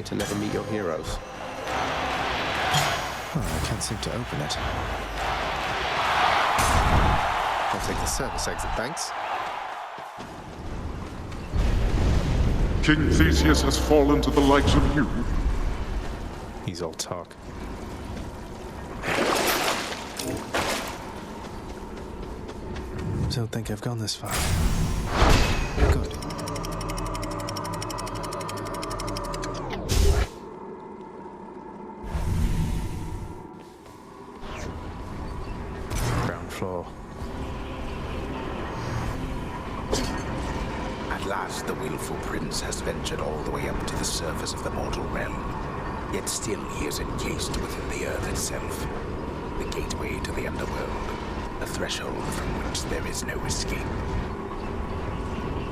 to never meet your heroes? Oh, I can't seem to open it. I'll take the service exit, thanks. King Theseus has fallen to the likes of you. He's all talk. Don't think I've gone this far. Good. Ground floor. At last, the willful prince has ventured all the way up to the surface of the mortal realm. Yet still he is encased within the earth itself. The gateway to the underworld. A threshold from which there is no escape.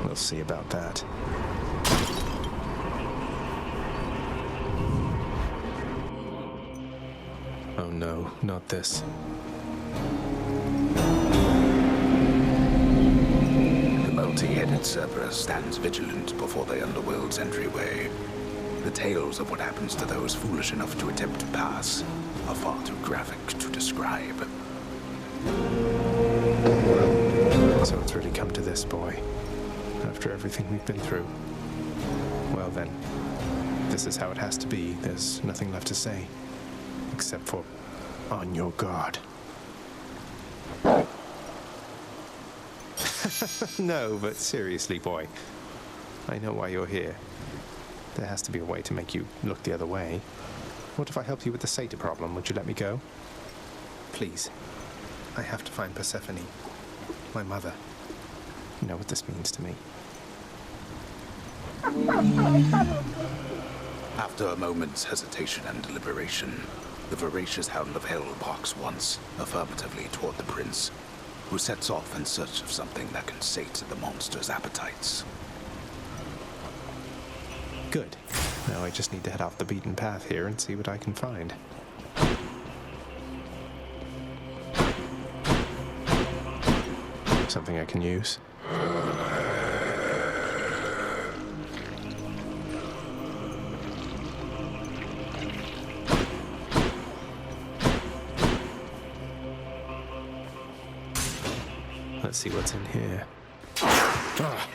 We'll see about that. Oh no, not this. The multi-headed Cerberus stands vigilant before the underworld's entryway. The tales of what happens to those foolish enough to attempt to pass are far too graphic to describe. So it's really come to this, boy. After everything we've been through. Well then, this is how it has to be. There's nothing left to say. Except for, on your guard. No, but seriously, boy. I know why you're here. There has to be a way to make you look the other way. What if I help you with the satyr problem? Would you let me go? Please. I have to find Persephone. My mother. You know what this means to me. After a moment's hesitation and deliberation, the voracious hound of hell barks once, affirmatively toward the prince, who sets off in search of something that can sate the monster's appetites. Good. Now I just need to head off the beaten path here and see what I can find. Something I can use. Let's see what's in here. Ah.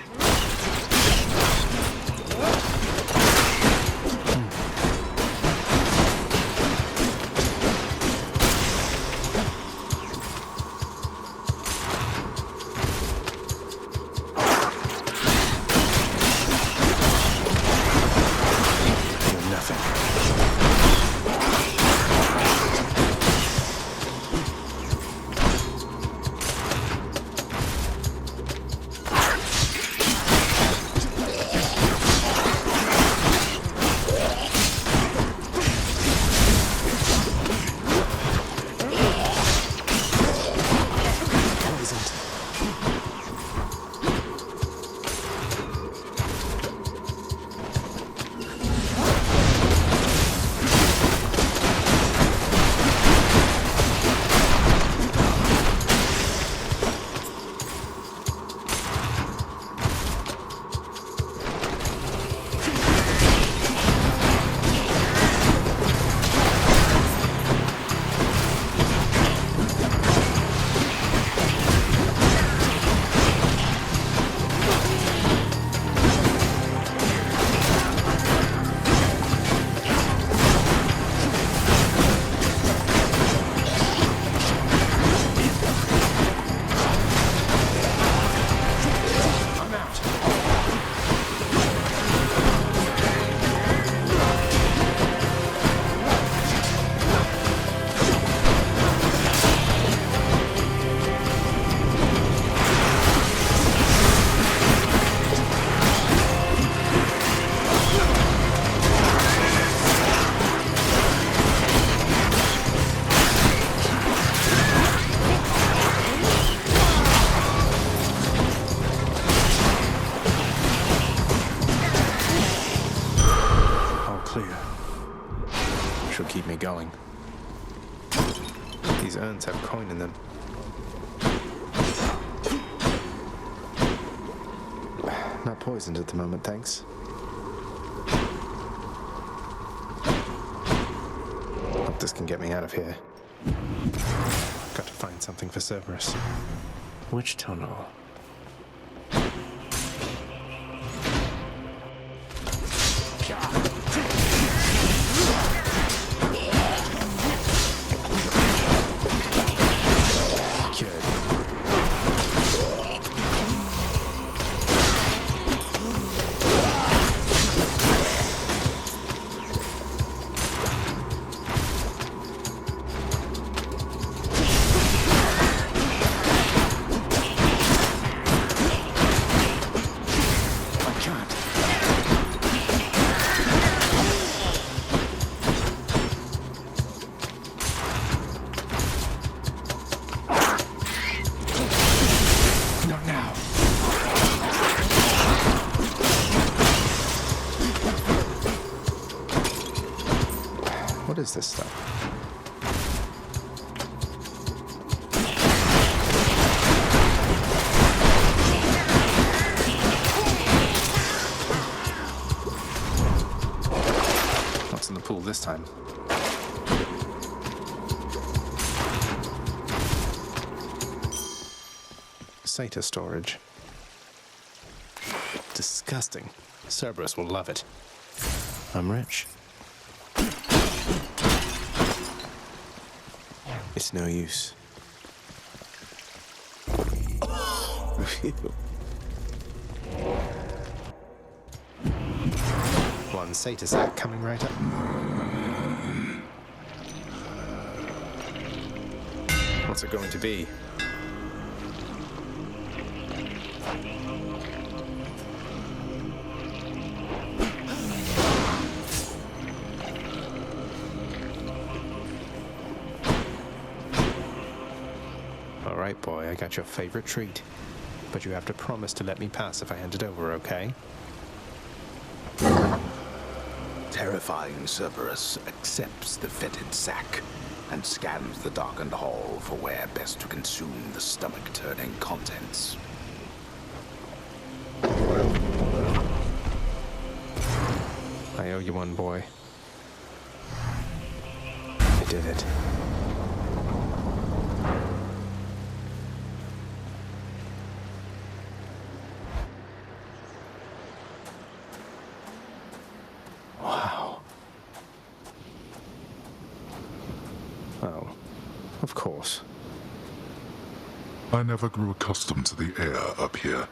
Going. These urns have coin in them. Not poisoned at the moment, thanks. This can get me out of here. Got to find something for Cerberus. Which tunnel? What is this stuff? What's in the pool this time? Satyr storage. Disgusting. Cerberus will love it. I'm rich. It's no use. One satyr sack coming right up. What's it going to be? All right, boy, I got your favorite treat. But you have to promise to let me pass if I hand it over, okay? Terrifying Cerberus accepts the fetid sack and scans the darkened hall for where best to consume the stomach-turning contents. I owe you one, boy. I did it. Wow. Oh, of course. I never grew accustomed to the air up here.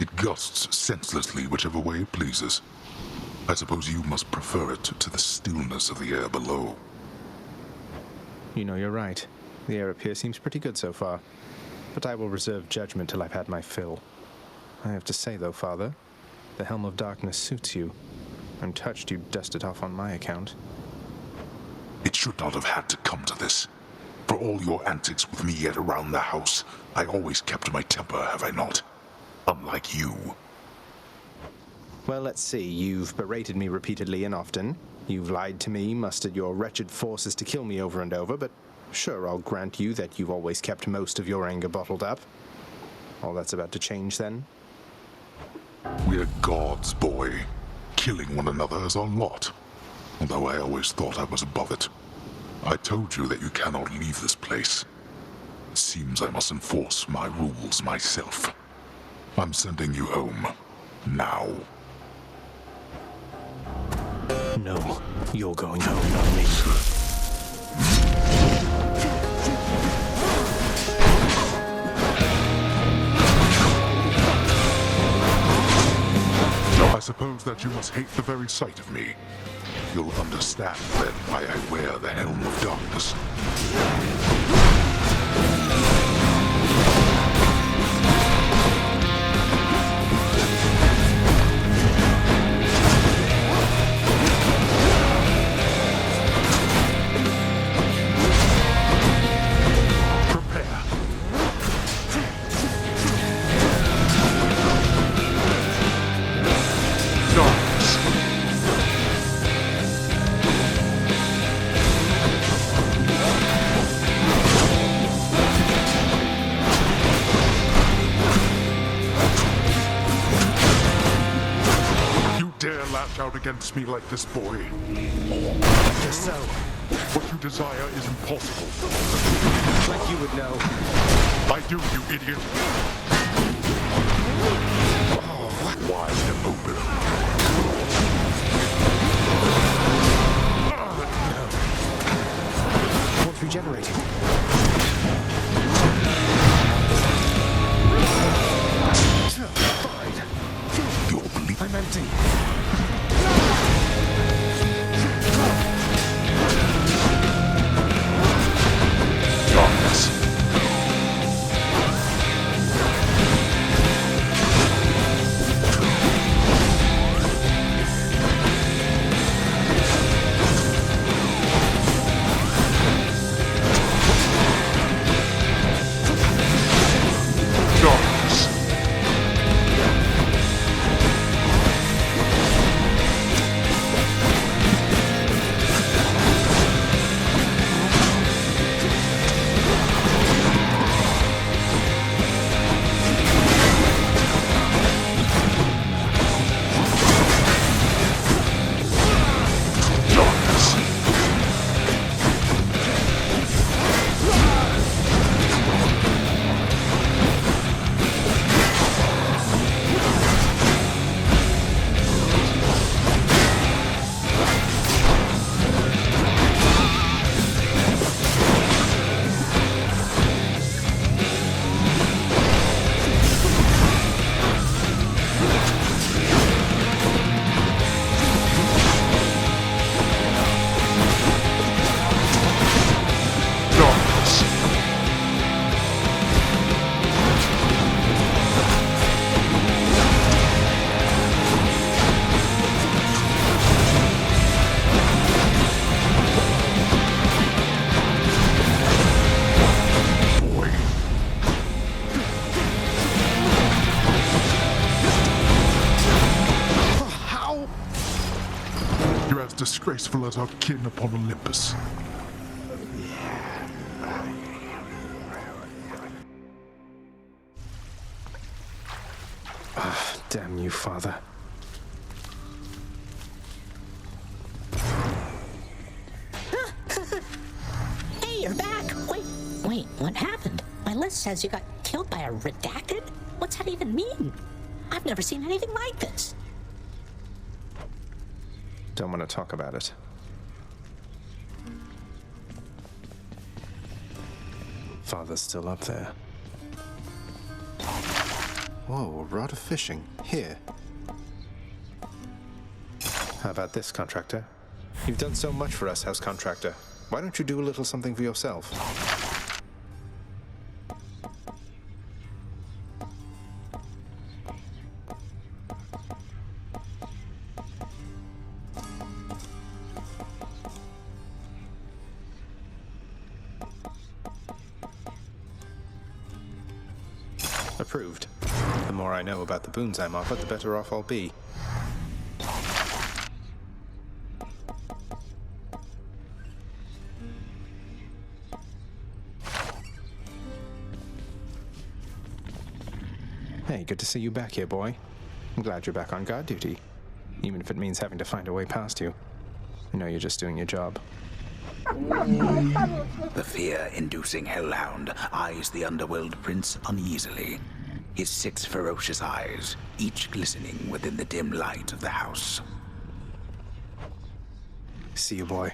It gusts senselessly whichever way it pleases. I suppose you must prefer it to the stillness of the air below. You know, you're right. The air up here seems pretty good so far. But I will reserve judgment till I've had my fill. I have to say, though, Father, the Helm of Darkness suits you. I'm touched you dust it off on my account. It should not have had to come to this. For all your antics with me yet around the house, I always kept my temper, have I not? Unlike you. Well, let's see. You've berated me repeatedly and often. You've lied to me, mustered your wretched forces to kill me over and over, but sure, I'll grant you that you've always kept most of your anger bottled up. All that's about to change, then? We're gods, boy. Killing one another is our lot. Although I always thought I was above it. I told you that you cannot leave this place. It seems I must enforce my rules myself. I'm sending you home. Now. No, you're going home, not me. I suppose that you must hate the very sight of me. You'll understand then why I wear the Helm of Darkness. Out against me like this, boy. Just so. What you desire is impossible. Like you would know. I do, you idiot. Wide open. Won't regenerate. I'm empty. Darkness. Disgraceful as our kin upon Olympus. Damn you, Father. Hey, you're back! Wait, what happened? My list says you got killed by a redacted? What's that even mean? I've never seen anything like this. Don't want to talk about it. Father's still up there. Whoa, a rod of fishing. Here. How about this, contractor? You've done so much for us, house contractor. Why don't you do a little something for yourself? Approved. The more I know about the boons I'm offered, the better off I'll be. Hey, good to see you back here, boy. I'm glad you're back on guard duty, even if it means having to find a way past you. I know you're just doing your job. The fear-inducing hellhound eyes the Underworld prince uneasily, his 6 ferocious eyes, each glistening within the dim light of the house. See you, boy.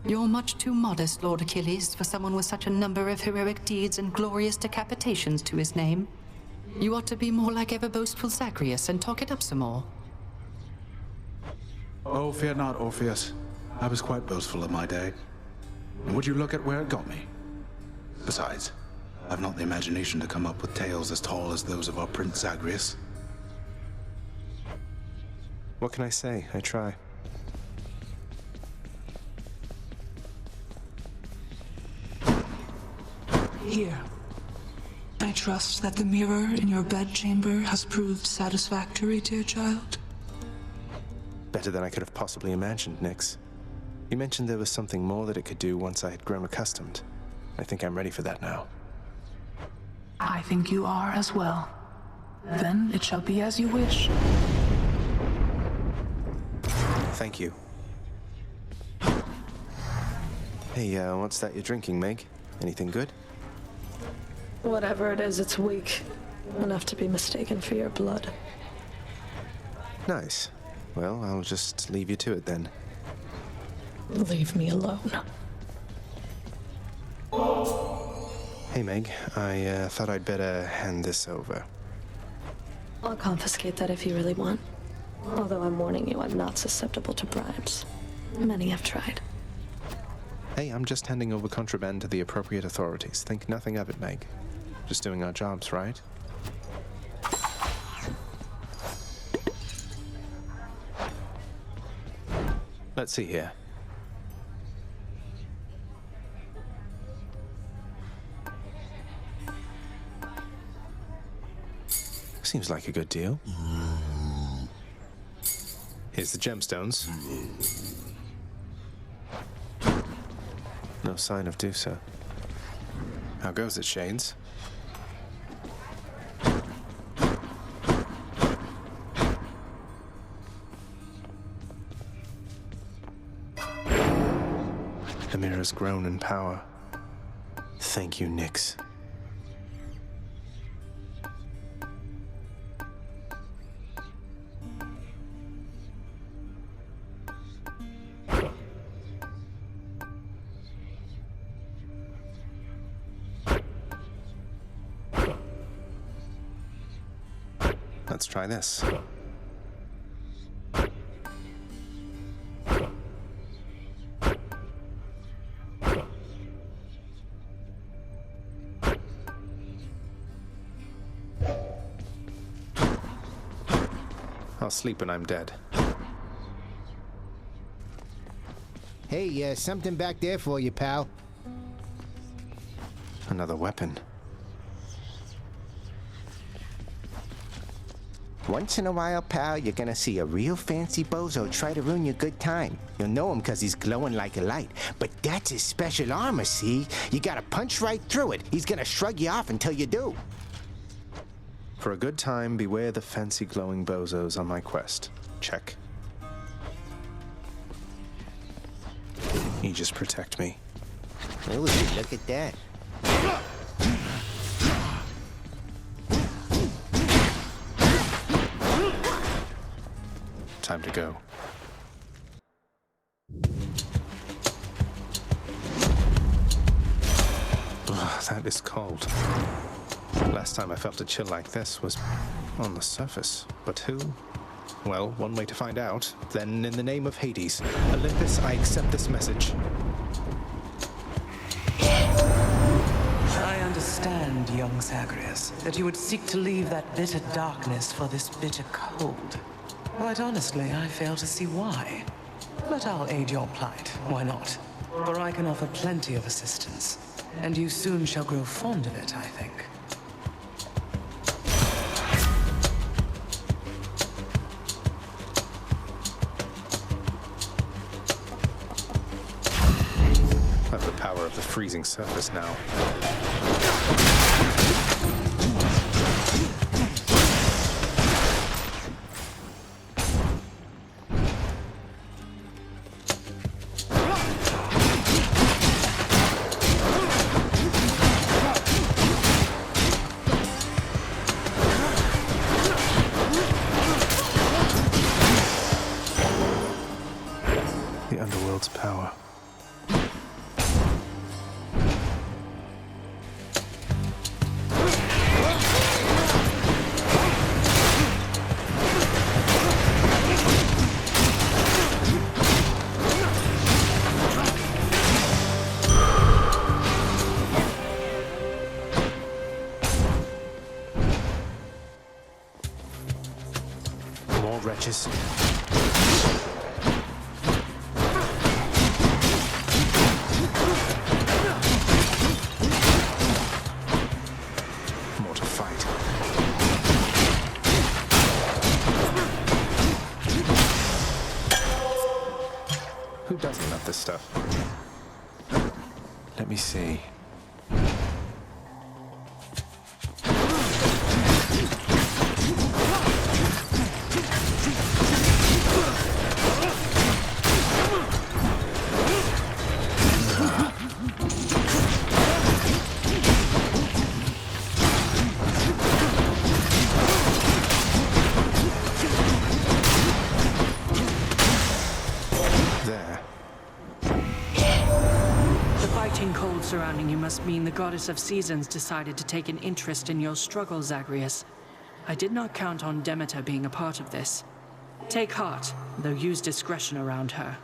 You're much too modest, Lord Achilles, for someone with such a number of heroic deeds and glorious decapitations to his name. You ought to be more like ever-boastful Zagreus and talk it up some more. Oh, fear not, Orpheus. I was quite boastful in my day. And would you look at where it got me? Besides, I've not the imagination to come up with tales as tall as those of our Prince Zagreus. What can I say? I try. Here. I trust that the mirror in your bedchamber has proved satisfactory, dear child. Better than I could have possibly imagined, Nyx. You mentioned there was something more that it could do once I had grown accustomed. I think I'm ready for that now. I think you are as well. Then it shall be as you wish. Thank you. Hey, what's that you're drinking, Meg? Anything good? Whatever it is, it's weak. Enough to be mistaken for your blood. Nice. Well, I'll just leave you to it then. Leave me alone. Hey, Meg. I thought I'd better hand this over. I'll confiscate that if you really want. Although I'm warning you, I'm not susceptible to bribes. Many have tried. Hey, I'm just handing over contraband to the appropriate authorities. Think nothing of it, Meg. Just doing our jobs, right? Let's see here. Seems like a good deal. Here's the gemstones. No sign of Dusa. How goes it, Shades? The mirror's grown in power. Thank you, Nyx. Let's try this. I'll sleep when I'm dead. Hey, something back there for you, pal. Another weapon. Once in a while, pal, you're gonna see a real fancy bozo try to ruin your good time. You'll know him because he's glowing like a light. But that's his special armor, see? You gotta punch right through it. He's gonna shrug you off until you do. For a good time, beware the fancy glowing bozos on my quest. Check. Aegis protect me. Ooh, look at that. Time to go. Ugh, that is cold. Last time I felt a chill like this was on the surface. But who? Well, one way to find out. Then, in the name of Hades, Olympus, I accept this message. I understand, young Zagreus, that you would seek to leave that bitter darkness for this bitter cold. Quite honestly, I fail to see why. But I'll aid your plight, why not? For I can offer plenty of assistance, and you soon shall grow fond of it, I think. I have the power of the freezing surface now. The Underworld's power. More wretches. More to fight. Who doesn't love this stuff? Let me see. drowning, you must mean the goddess of seasons decided to take an interest in your struggle, Zagreus. I did not count on Demeter being a part of this. Take heart, though use discretion around her.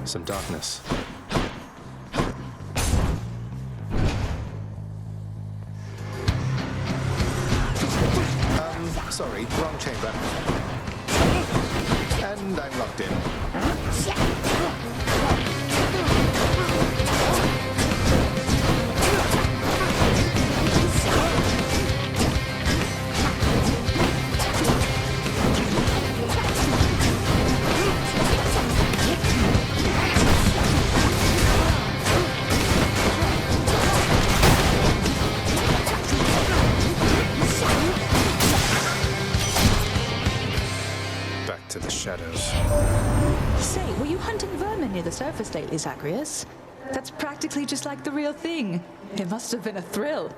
Some darkness. Sorry, wrong chamber. And I'm locked in. Say, were you hunting vermin near the surface lately, Zagreus? That's practically just like the real thing. It must have been a thrill.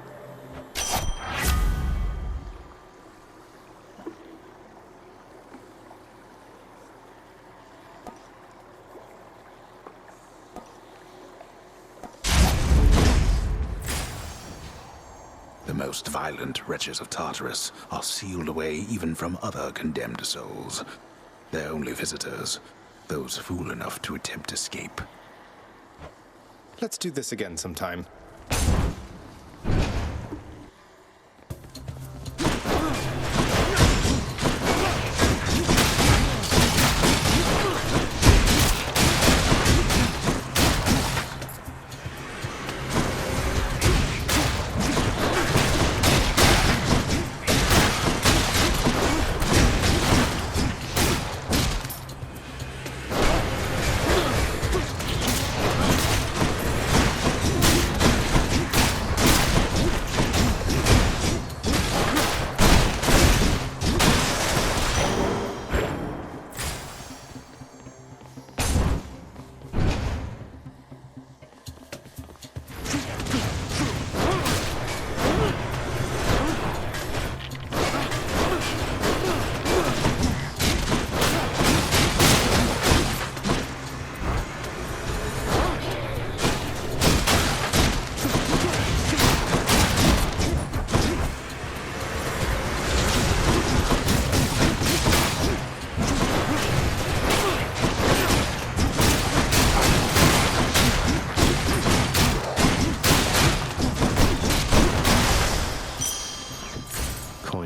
The most violent wretches of Tartarus are sealed away even from other condemned souls. Their only visitors, those fool enough to attempt escape. Let's do this again sometime.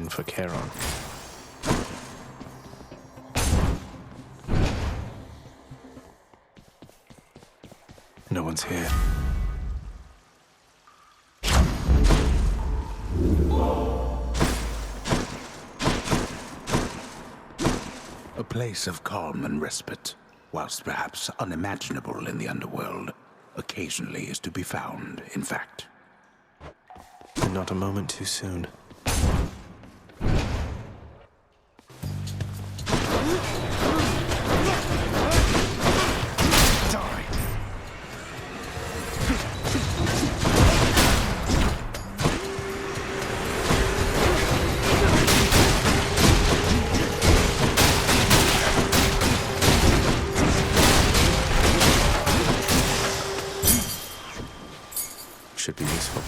For Charon. No one's here. A place of calm and respite, whilst perhaps unimaginable in the underworld, occasionally is to be found, in fact. And not a moment too soon. Should be useful.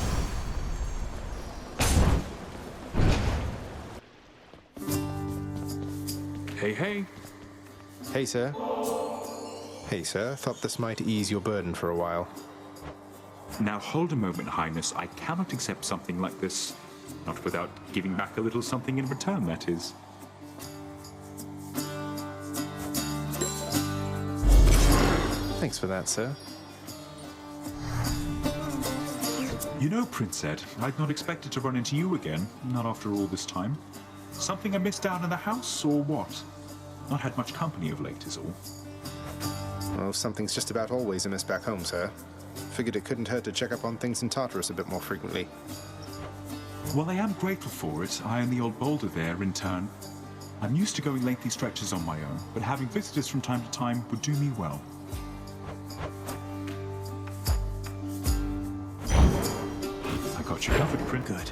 Hey, hey. Hey, sir. Hey, sir. Thought this might ease your burden for a while. Now hold a moment, Highness. I cannot accept something like this. Not without giving back a little something in return, that is. Thanks for that, sir. You know, Prince Ed, I'd not expected to run into you again, not after all this time. Something I missed down in the house, or what? Not had much company of late, is all. Well, something's just about always amiss back home, sir. Figured it couldn't hurt to check up on things in Tartarus a bit more frequently. Well, I am grateful for it. I and the old boulder there, in turn. I'm used to going lengthy stretches on my own, but having visitors from time to time would do me well. I got you covered, Prince. Good.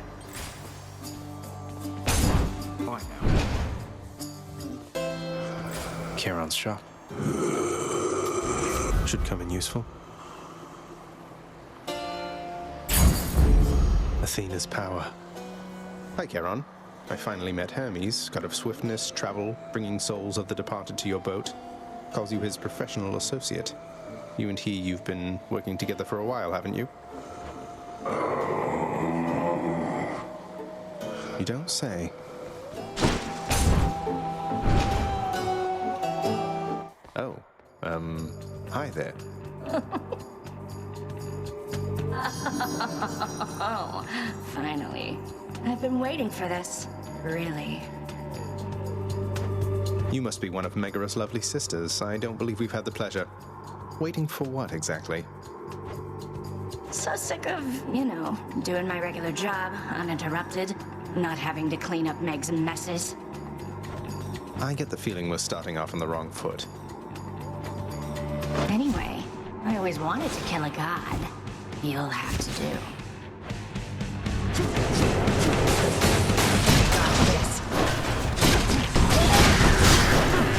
Bye now. Charon's shop. Should come in useful. Athena's power. Hi, Charon. I finally met Hermes, god of swiftness, travel, bringing souls of the departed to your boat. Calls you his professional associate. You and you've been working together for a while, haven't you? You don't say. Oh, hi there. Oh, finally. I've been waiting for this. Really. You must be one of Megaera's lovely sisters. I don't believe we've had the pleasure. Waiting for what, exactly? So sick of, you know, doing my regular job, uninterrupted, not having to clean up Meg's messes. I get the feeling we're starting off on the wrong foot. Anyway, I always wanted to kill a god. You'll have to do.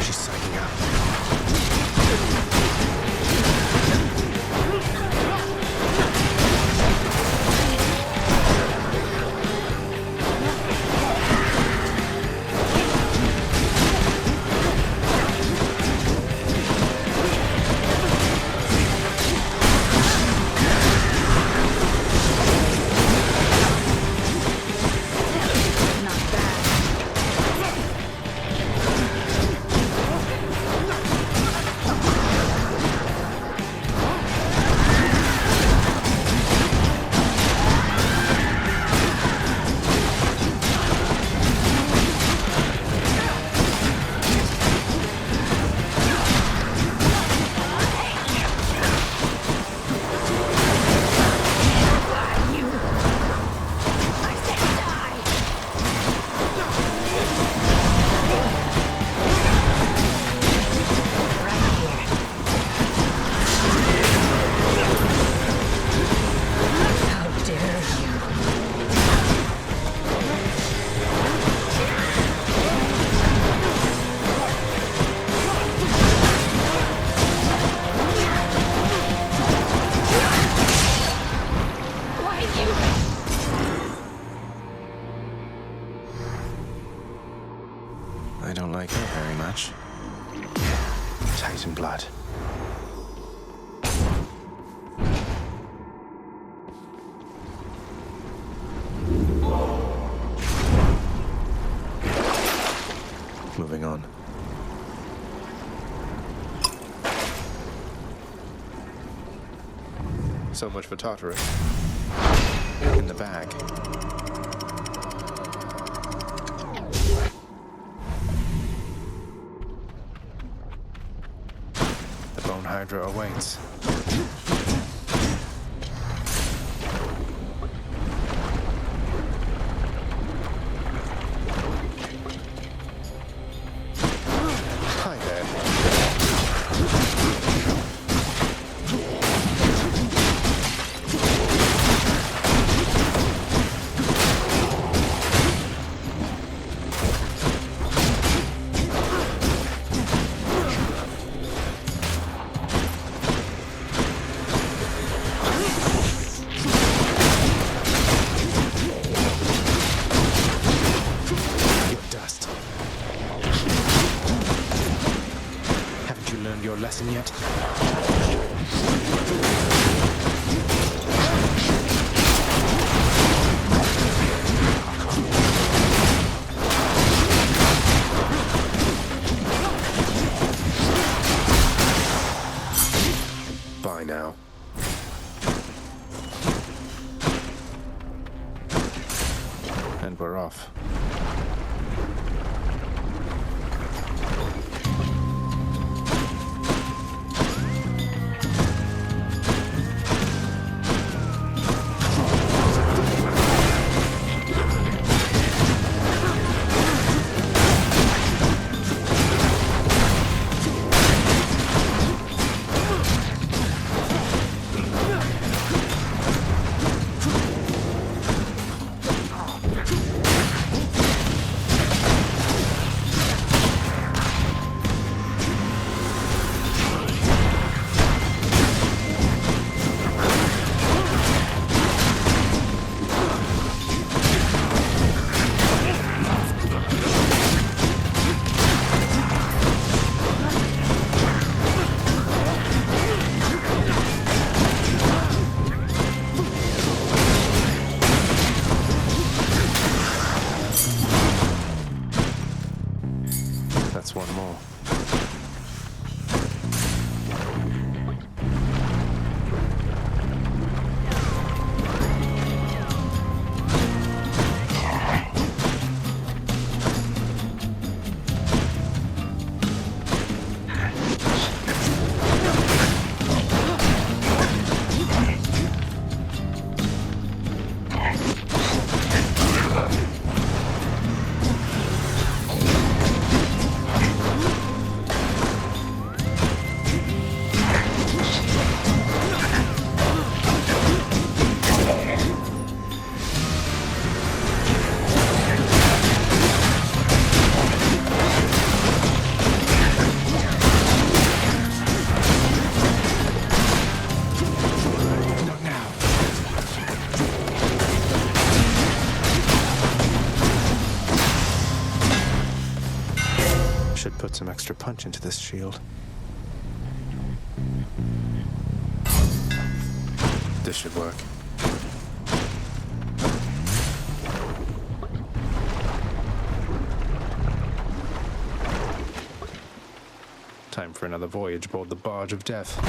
She's signing up. I don't like her very much. Titan blood. Moving on. So much for Tartarus. In the bag. The bone Hydra awaits. Hi there. now. And we're off. That's one more. Should put some extra punch into this shield. This should work. Time for another voyage aboard the Barge of Death.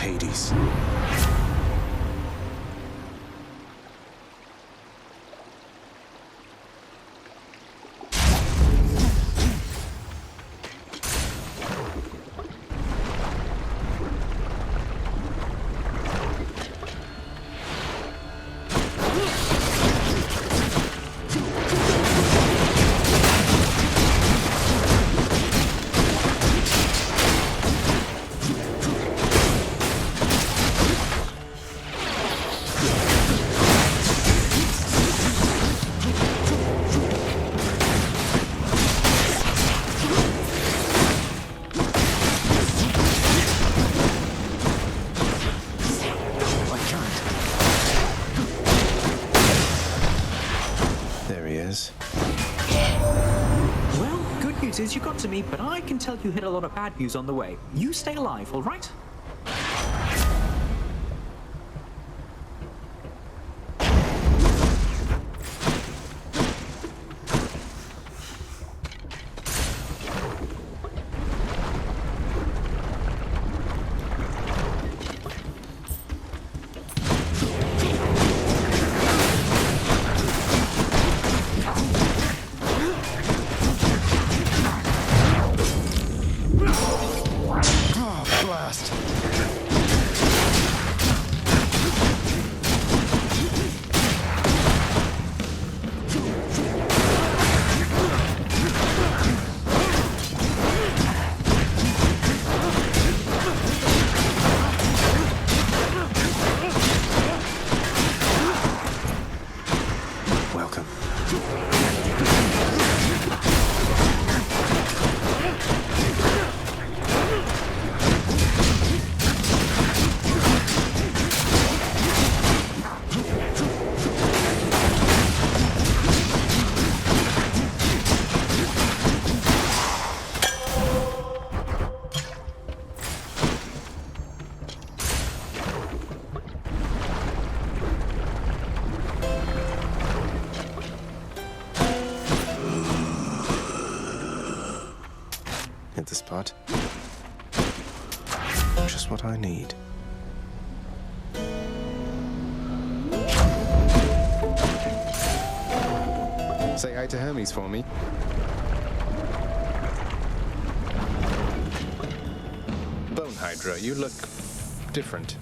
Hades. You got to me, but I can tell you hit a lot of bad news on the way. You stay alive, all right? Hit the spot. Just what I need. Say hi to Hermes for me. Bone Hydra, you look different.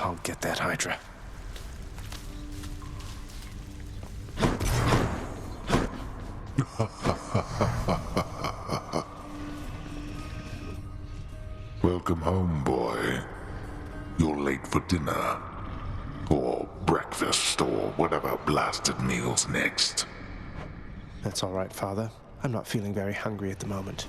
I'll get that Hydra. Welcome home, boy. You're late for dinner. Or breakfast, or whatever blasted meal's next. That's all right, Father. I'm not feeling very hungry at the moment.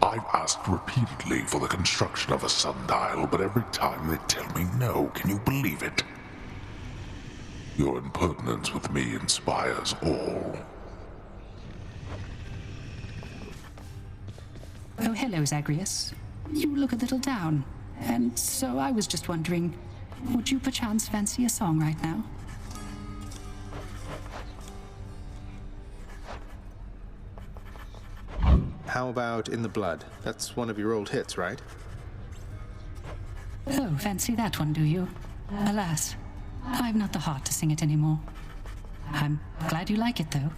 I've asked repeatedly for the construction of a sundial, but every time they tell me no. Can you believe it? Your impertinence with me inspires all. Oh, hello, Zagreus. You look a little down. And so I was just wondering, would you perchance fancy a song right now? How about In the Blood? That's one of your old hits, right? Oh, fancy that one, do you? Alas, I've not the heart to sing it anymore. I'm glad you like it, though.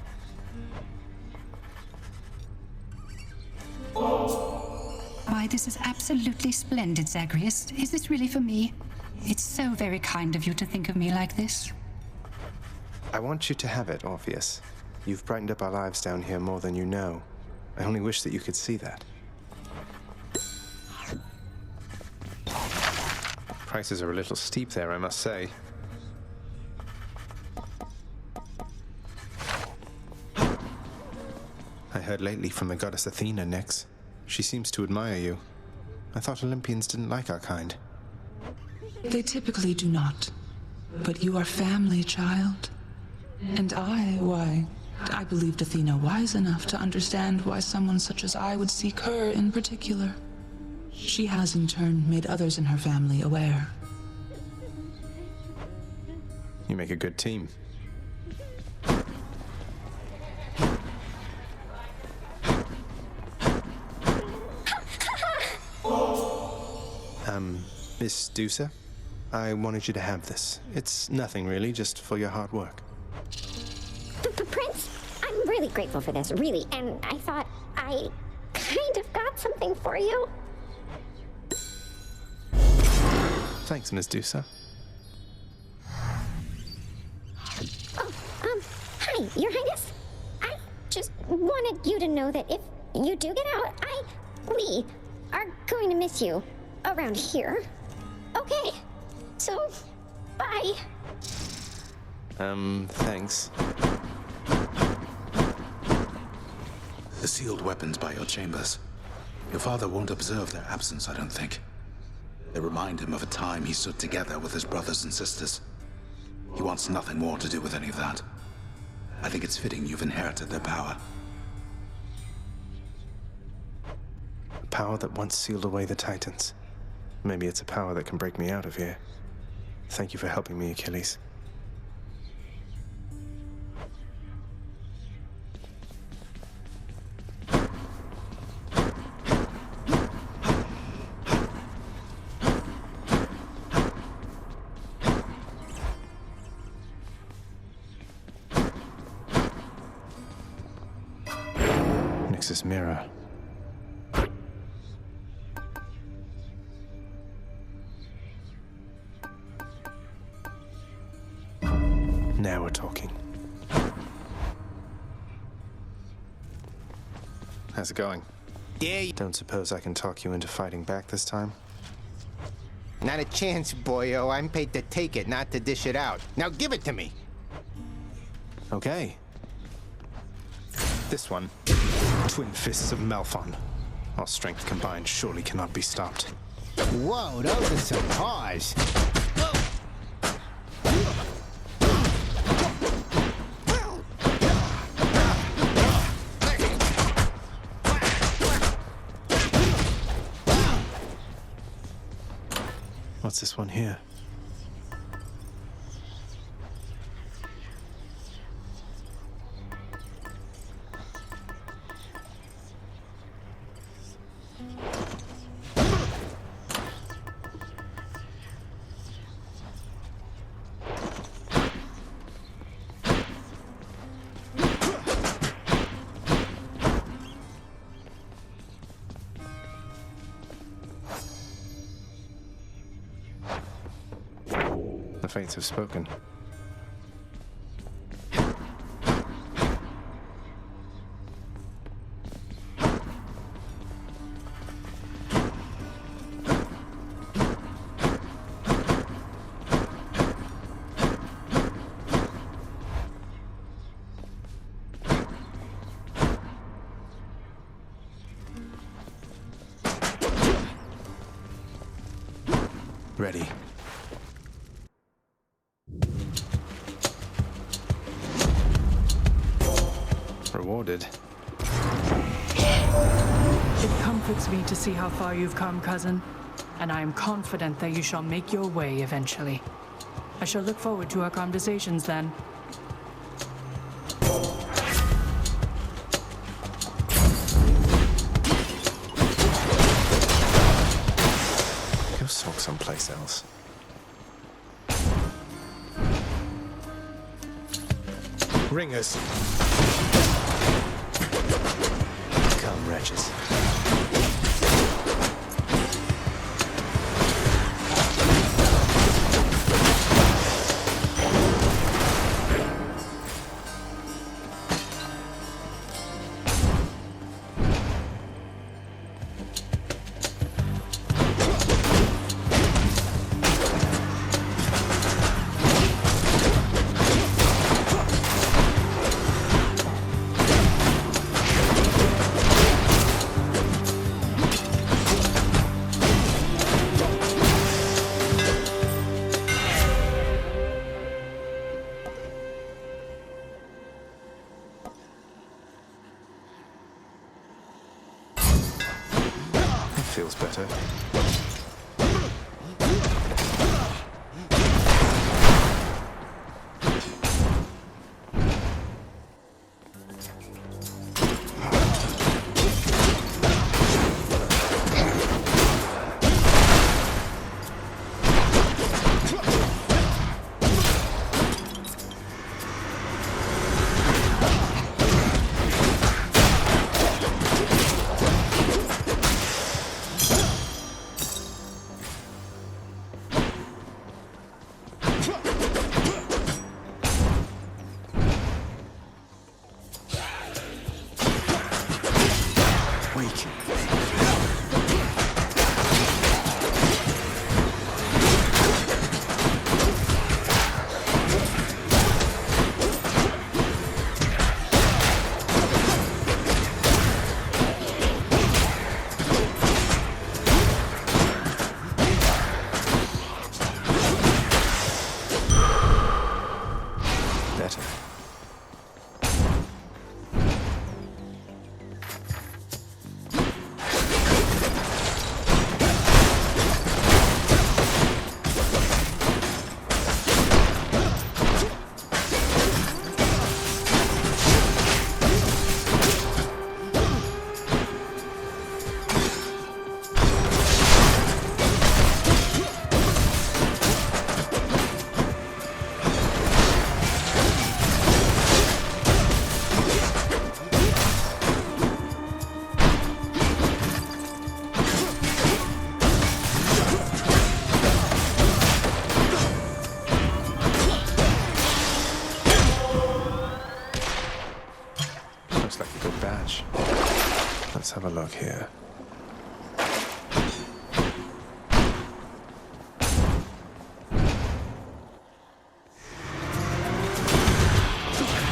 Why, this is absolutely splendid, Zagreus. Is this really for me? It's so very kind of you to think of me like this. I want you to have it, Orpheus. You've brightened up our lives down here more than you know. I only wish that you could see that. Prices are a little steep there, I must say. I heard lately from the goddess Athena, Nyx. She seems to admire you. I thought Olympians didn't like our kind. They typically do not. But you are family, child. And why, I believed Athena wise enough to understand why someone such as I would seek her in particular. She has in turn made others in her family aware. You make a good team. Miss Dusa, I wanted you to have this. It's nothing really, just for your hard work. Prince, I'm really grateful for this, really, and I thought I kind of got something for you. Thanks, Miss Dusa. Oh, hi, Your Highness. I just wanted you to know that if you do get out, we are going to miss you around here. Okay, so, bye. Thanks. The sealed weapons by your chambers. Your father won't observe their absence, I don't think. They remind him of a time he stood together with his brothers and sisters. He wants nothing more to do with any of that. I think it's fitting you've inherited their power. A power that once sealed away the Titans. Maybe it's a power that can break me out of here. Thank you for helping me, Achilles. Nix's mirror. Now we're talking. How's it going? Yeah. Don't suppose I can talk you into fighting back this time? Not a chance, boyo. I'm paid to take it, not to dish it out. Now give it to me. Okay. This one. Twin Fists of Malphon. Our strength combined surely cannot be stopped. Whoa, those are some paws. What's this one here? The fates have spoken. Ready. Rewarded. It comforts me to see how far you've come, cousin, and I am confident that you shall make your way eventually. I shall look forward to our conversations then. Go sulk someplace else. Ringers. Come, wretches. Feels better. weak. Let's have a look here.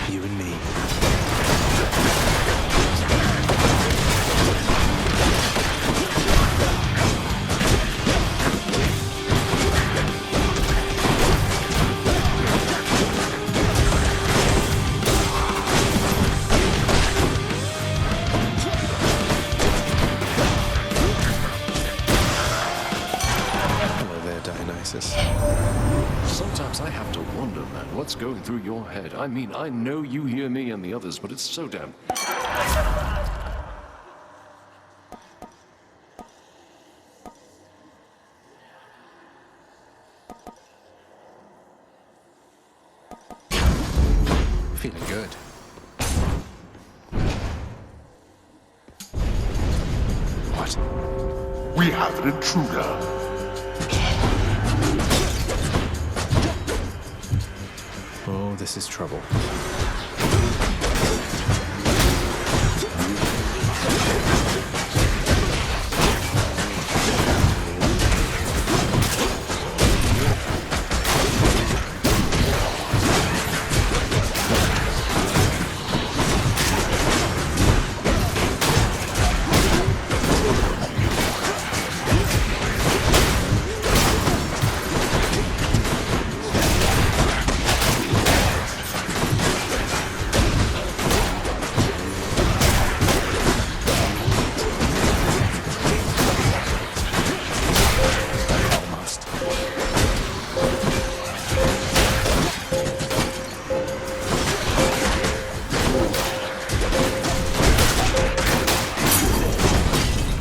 You and me. Sometimes I have to wonder, man, what's going through your head? I mean, I know you hear me and the others, but it's so damn... Feeling good. What? We have an intruder. Oh, this is trouble.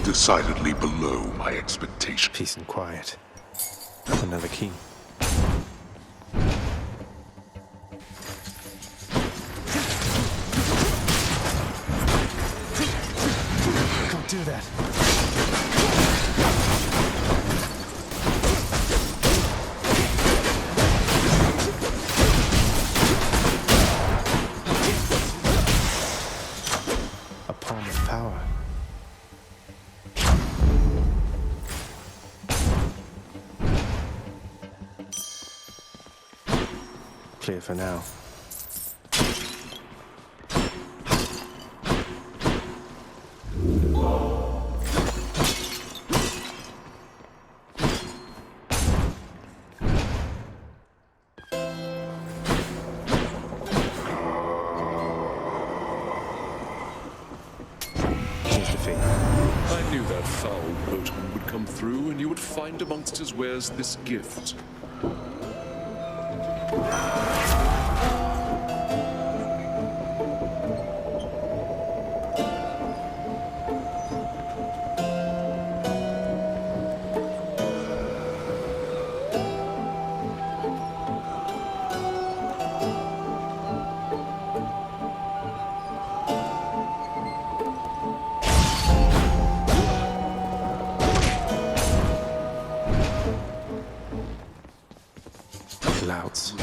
Decidedly below my expectation. Peace and quiet. Another key. Don't do that. A palm of power. Clear for now. Here's the fee. I knew that foul boatman would come through, and you would find amongst his wares this gift. Clouds.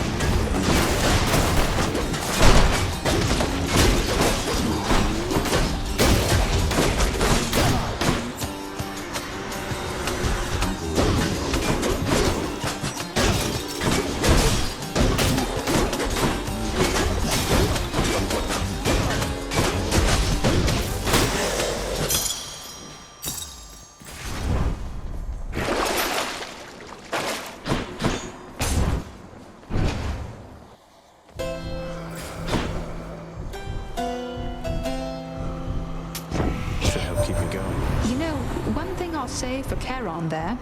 say for Charon there.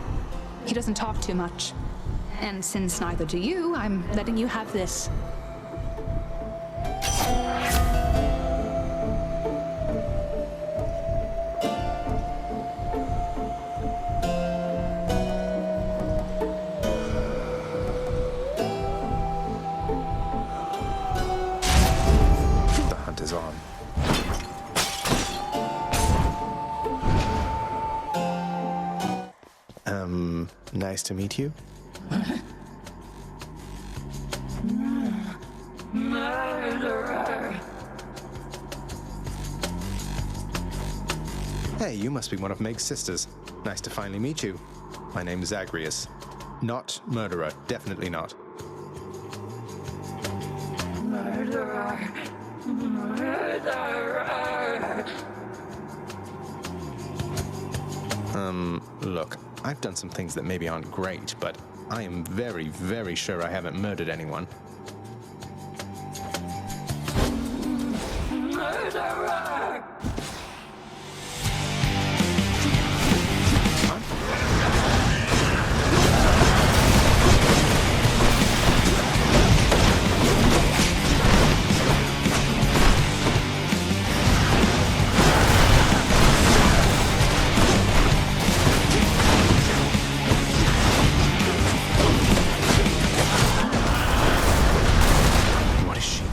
He doesn't talk too much. And since neither do you, I'm letting you have this. The hunt is on. Nice to meet you. Hey, you must be one of Meg's sisters. Nice to finally meet you. My name is Zagreus. Not murderer, definitely not. Murderer. Murderer. Look, I've done some things that maybe aren't great, but I am very, very sure I haven't murdered anyone. Murderer. What is she?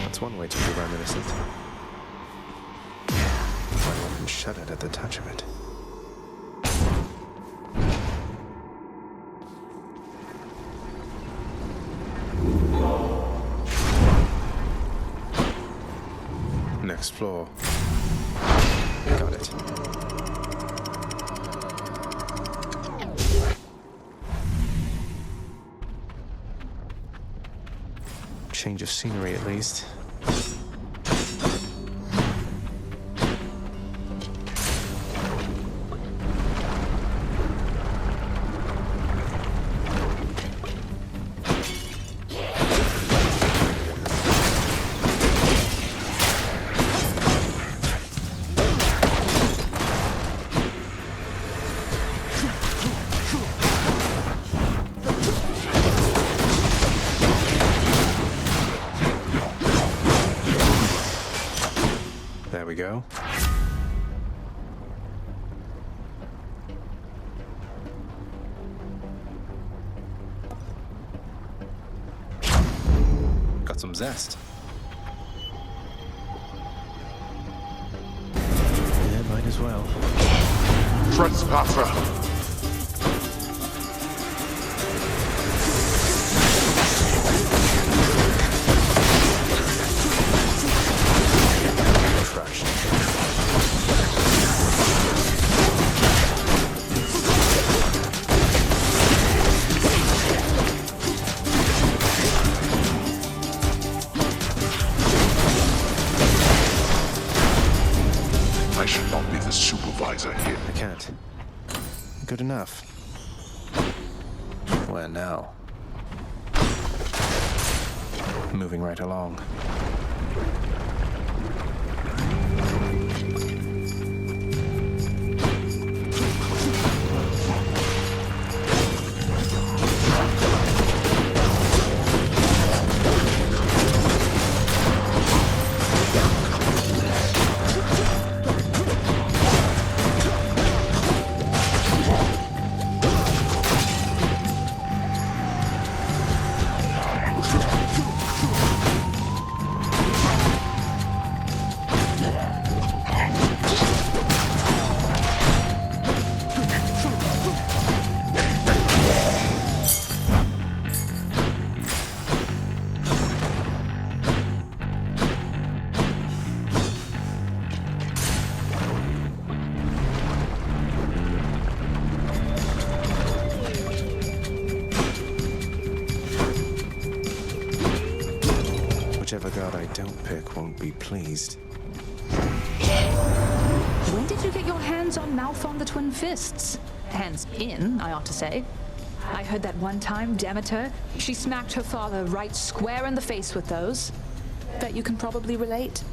That's one way to prove I'm innocent. My weapon shuddered at the touch of it. Next floor. Got it. Change of scenery, at least. There we go. Got some zest. Yeah, might as well. Trespasser! I should not be the supervisor here. I can't. Good enough. Where now? Moving right along. toothpick won't be pleased. When did you get your hands on Malphon the Twin Fists? Hands in, I ought to say. I heard that one time Demeter, she smacked her father right square in the face with those. Bet you can probably relate.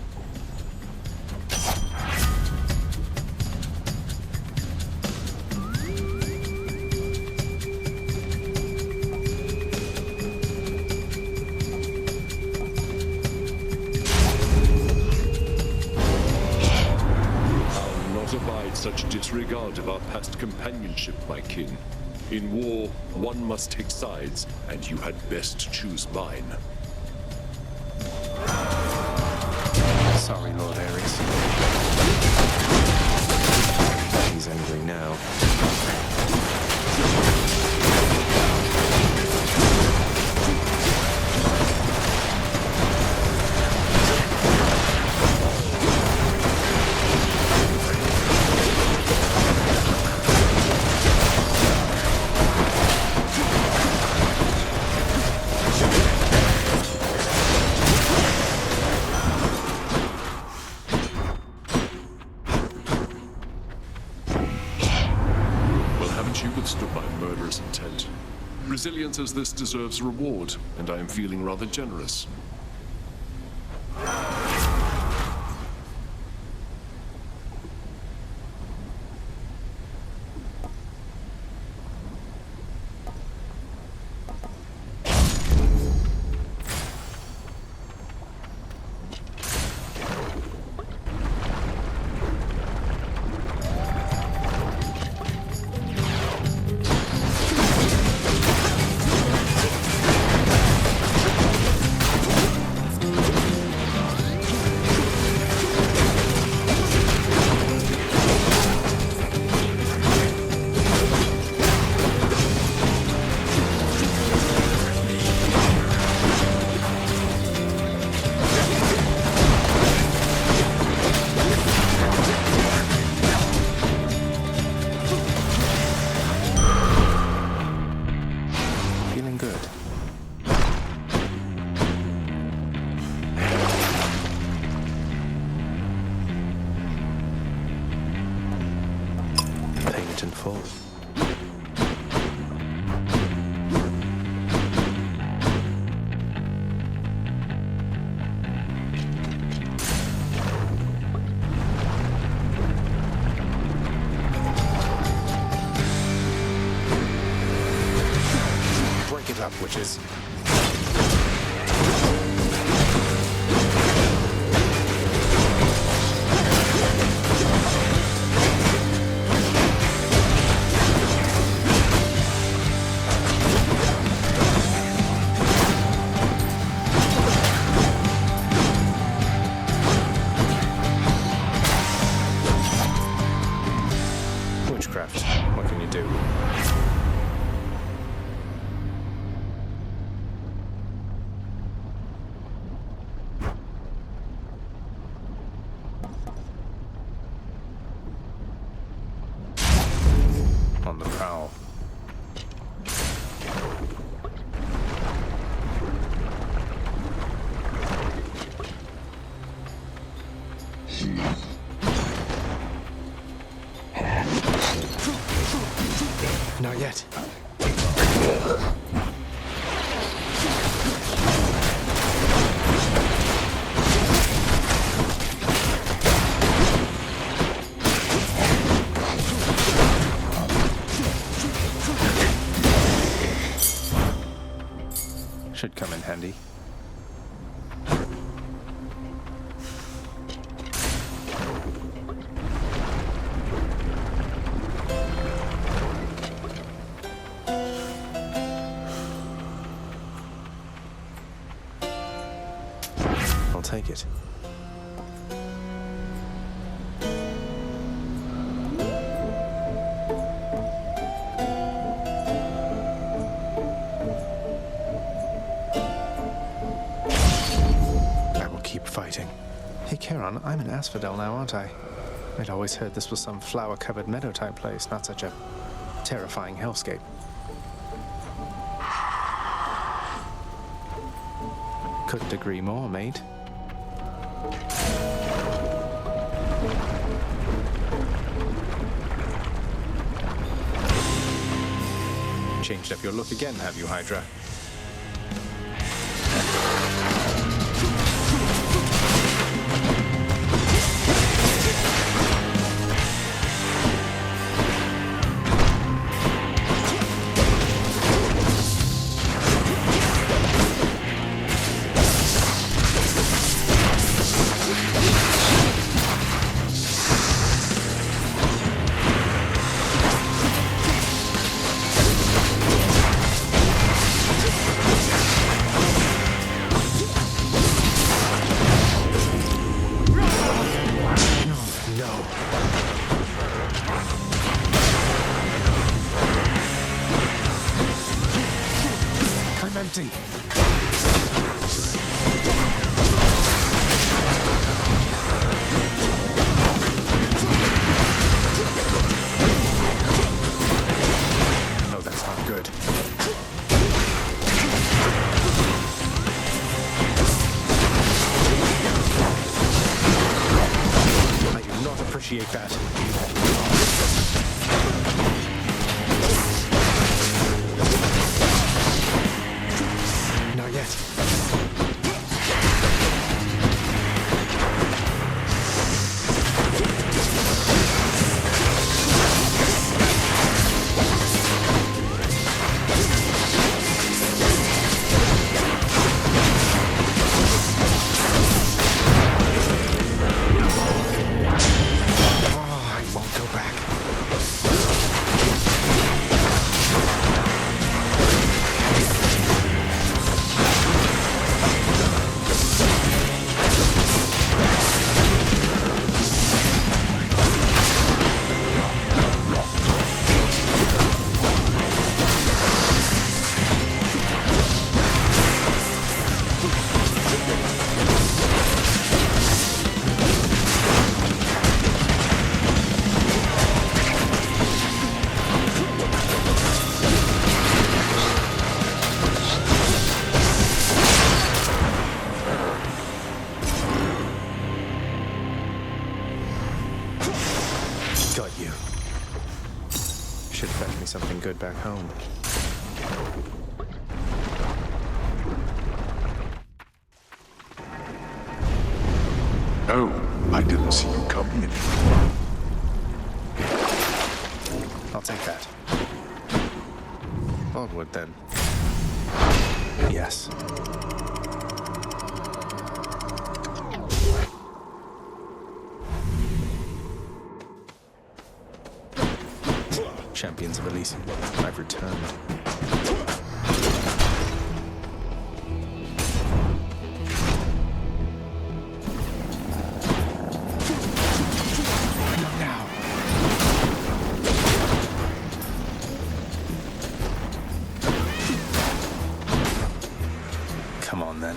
Such disregard of our past companionship, my kin. In war, one must take sides, and you had best choose mine. Sorry, Lord Ares. He's angry now. Resilience as this deserves reward, and I am feeling rather generous. Witches. Witchcraft. What can you do? On the prowl. Not yet. Should come in handy. I'll take it. Fighting. Hey, Charon, I'm in Asphodel now, aren't I? I'd always heard this was some flower-covered meadow-type place, not such a terrifying hellscape. Couldn't agree more, mate. Changed up your look again, have you, Hydra? Appreciate that. Not yet. Something good back home. Oh, I didn't see you come in. I'll take that. Onward then. Yes. Champions of Elysium, I've returned. Now. Come on then.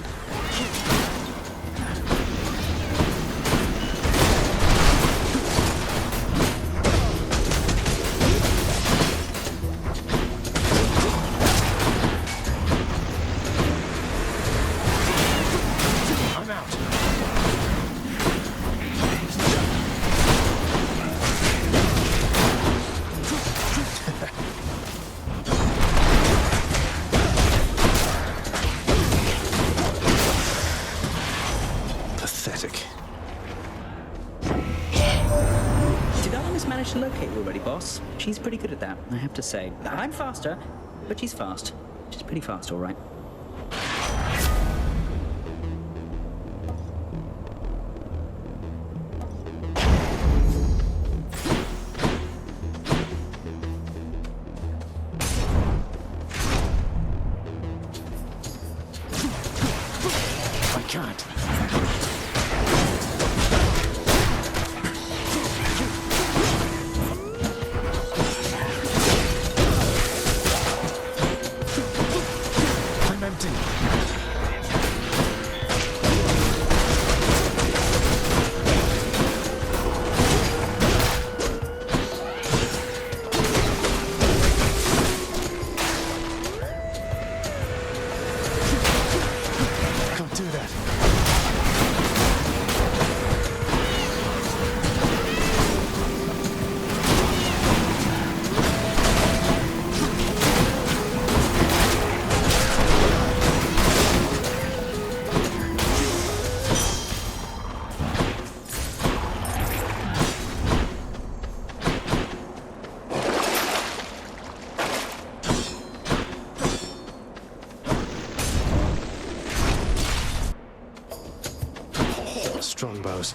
To locate you already, boss. She's pretty good at that, I have to say. I'm faster, but she's fast. She's pretty fast, all right. I can't. suppose.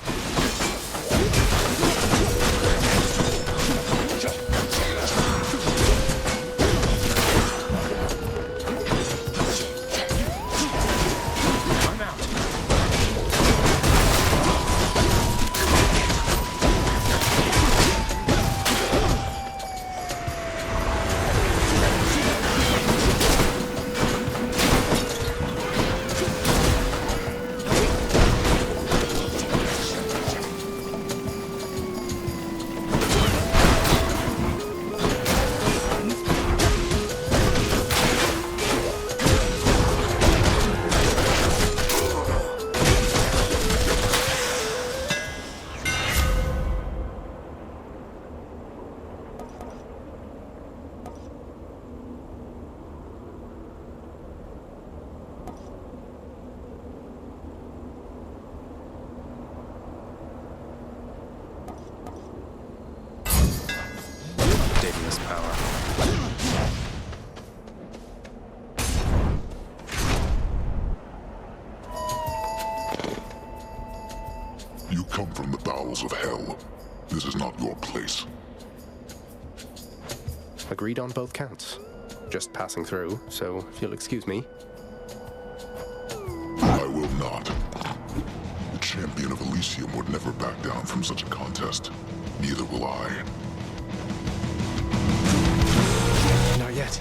You come from the bowels of hell. This is not your place. Agreed on both counts. Just passing through, so if you'll excuse me. I will not. The champion of Elysium would never back down from such a contest. Neither will I. Not yet.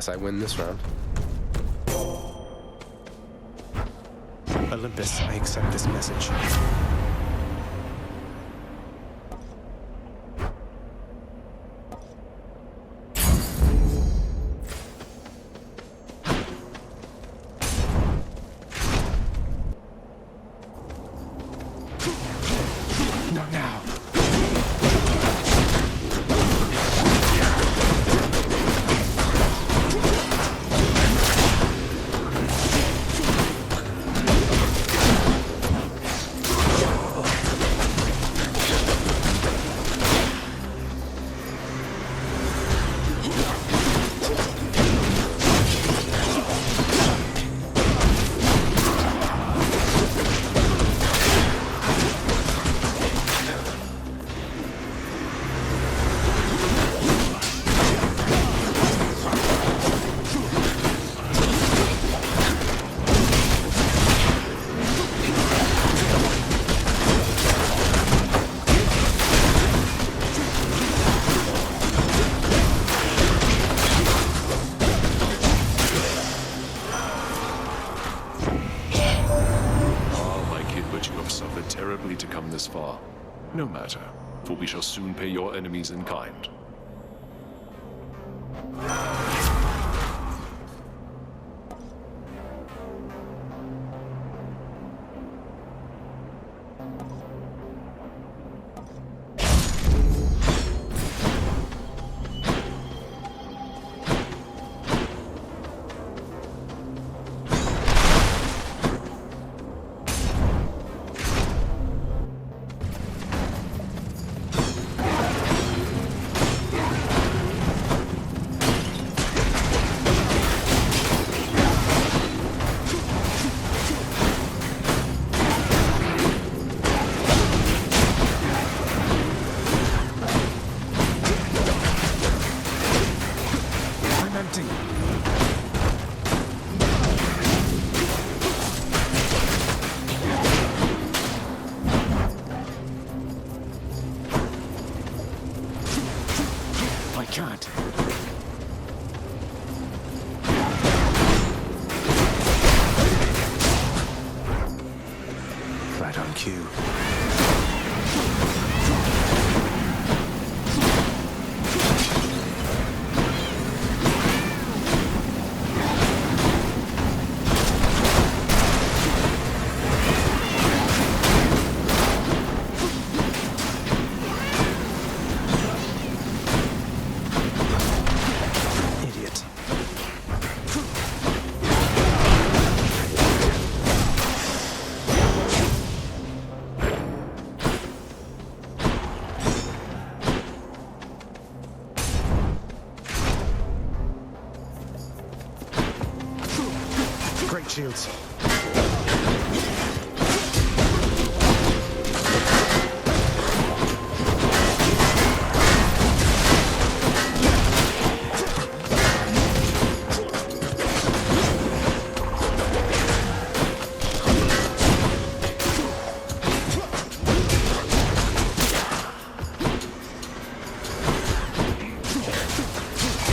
I win this round. Olympus, I accept this message. Not now. No matter, for we shall soon pay your enemies in kind. cue. Shields.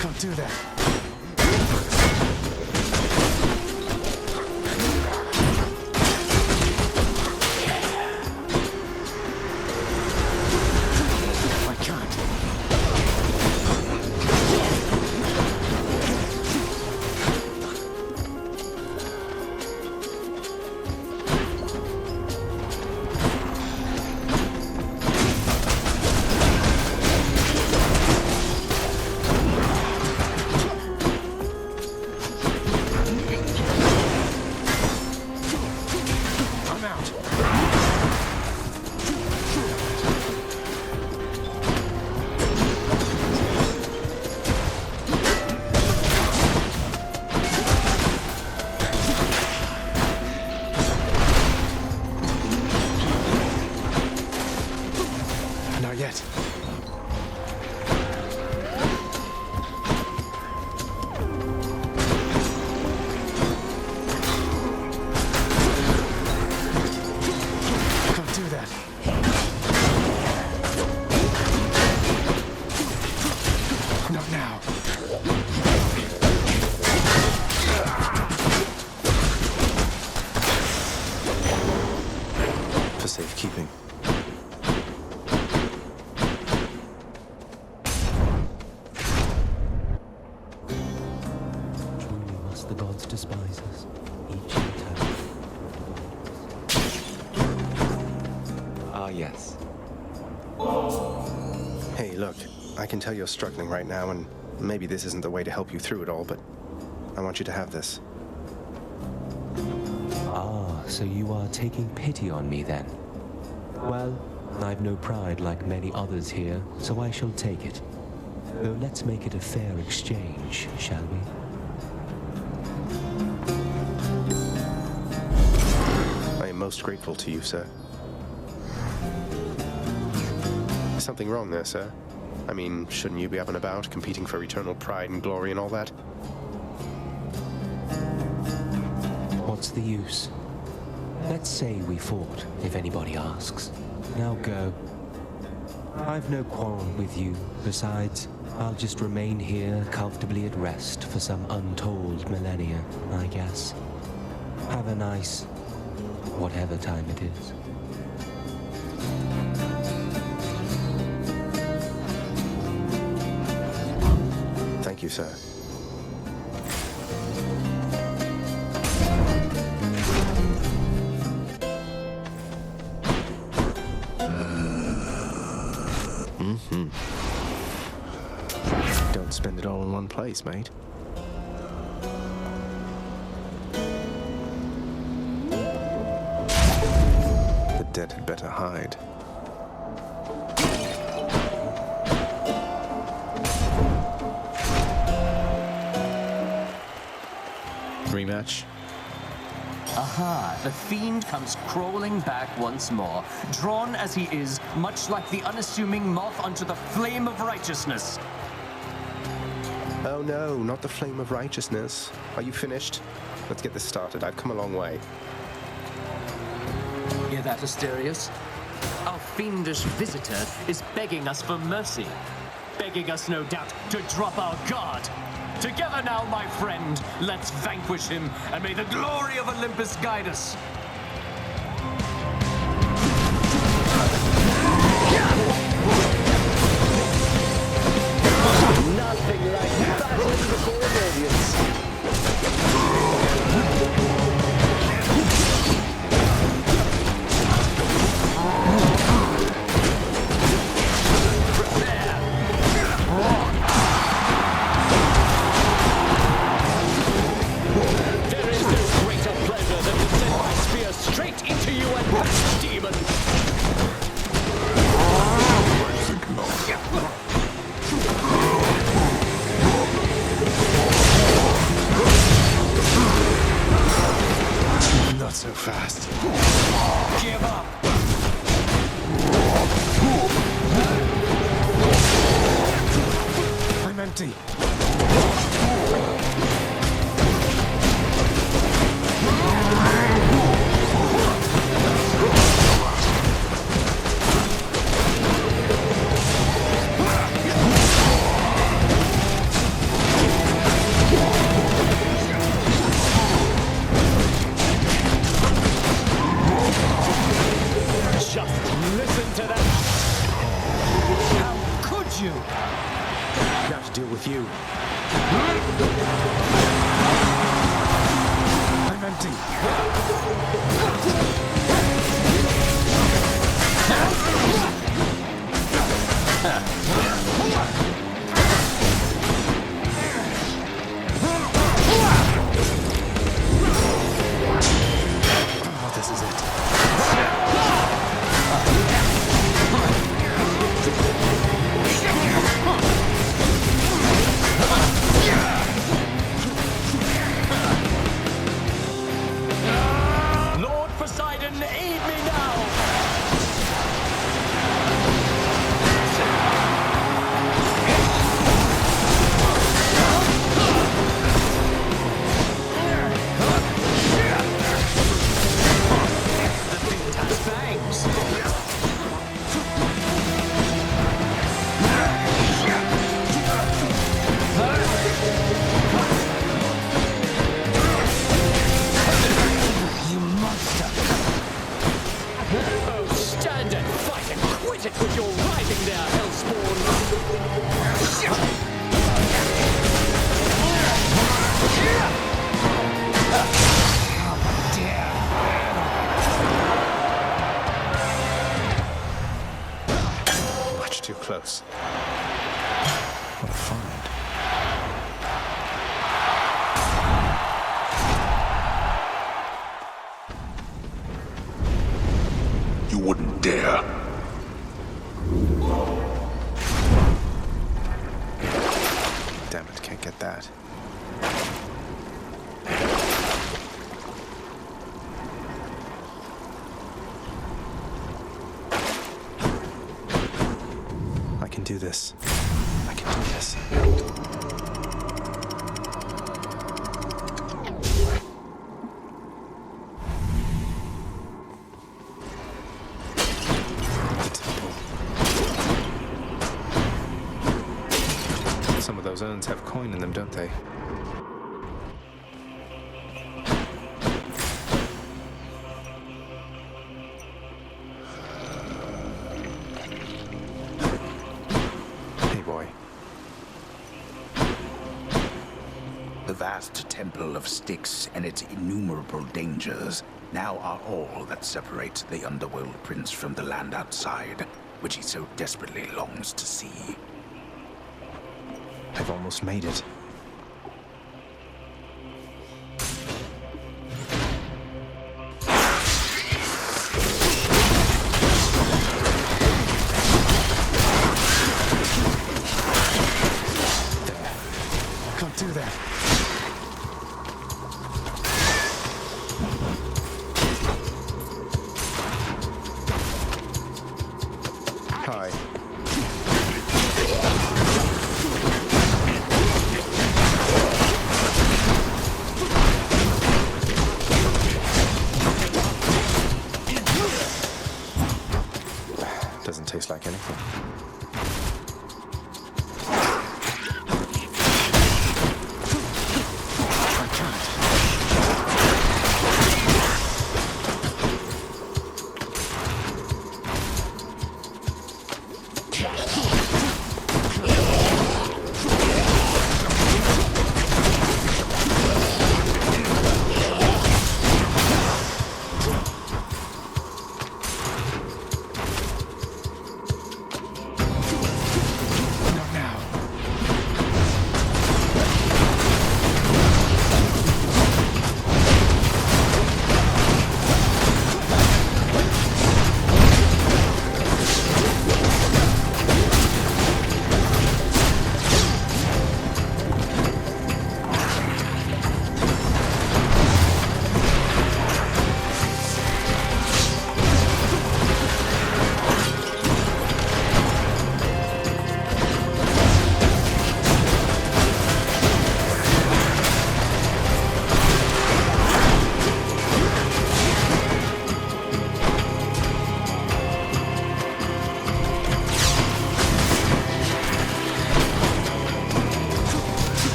Can't do that. Safekeeping. Truly must the gods despise us, each in turn. Ah, yes. Hey, look, I can tell you're struggling right now, and maybe this isn't the way to help you through it all, but I want you to have this. Ah, so you are taking pity on me then? Well, I've no pride like many others here, so I shall take it. Though let's make it a fair exchange, shall we? I am most grateful to you, sir. Is something wrong there, sir? I mean, shouldn't you be up and about, competing for eternal pride and glory and all that? What's the use? Let's say we fought, if anybody asks. Now go. I've no quarrel with you. Besides, I'll just remain here comfortably at rest for some untold millennia, I guess. Have a nice... whatever time it is. Thank you, sir. Don't spend it all in one place, mate. The dead had better hide. Rematch. Aha, the fiend comes crawling back once more, drawn as he is, much like the unassuming moth onto the flame of righteousness. Oh no, not the flame of righteousness. Are you finished? Let's get this started. I've come a long way. Hear that, Asterius? Our fiendish visitor is begging us for mercy. Begging us, no doubt, to drop our guard. Together now, my friend, let's vanquish him, and may the glory of Olympus guide us. nothing like battling before an audience. There is no greater pleasure than to send my spear straight into you and pass, demon. Not so fast. Give up. I'm empty. Just listen to that. How could you? Got to deal with you. I'm empty. Oh, this is it. Lord Poseidon, aid me now! The thing has fangs! You monster! Oh, stand and fight and quit it with your writhing there, hellspawn! Much too close. What a find. You wouldn't dare. Damn it, can't get that. I can do this. I can do this. Some of those urns have coin in them, don't they? Hey, boy. The vast temple of Styx and its innumerable dangers now are all that separates the Underworld prince from the land outside, which he so desperately longs to see. I've almost made it. There. Can't do that. Hi. Doesn't taste like anything.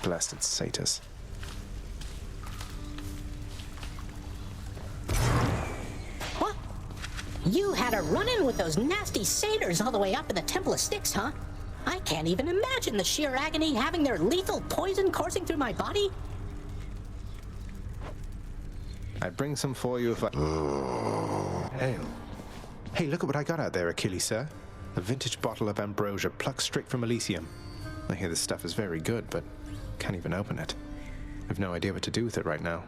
Blessed Satyrs. What? You had a run-in with those nasty satyrs all the way up in the Temple of Styx, huh? I can't even imagine the sheer agony having their lethal poison coursing through my body. I'd bring some for you if I... Ale. Hey, look at what I got out there, Achilles, sir. A vintage bottle of ambrosia plucked straight from Elysium. I hear this stuff is very good, but can't even open it. I've no idea what to do with it right now.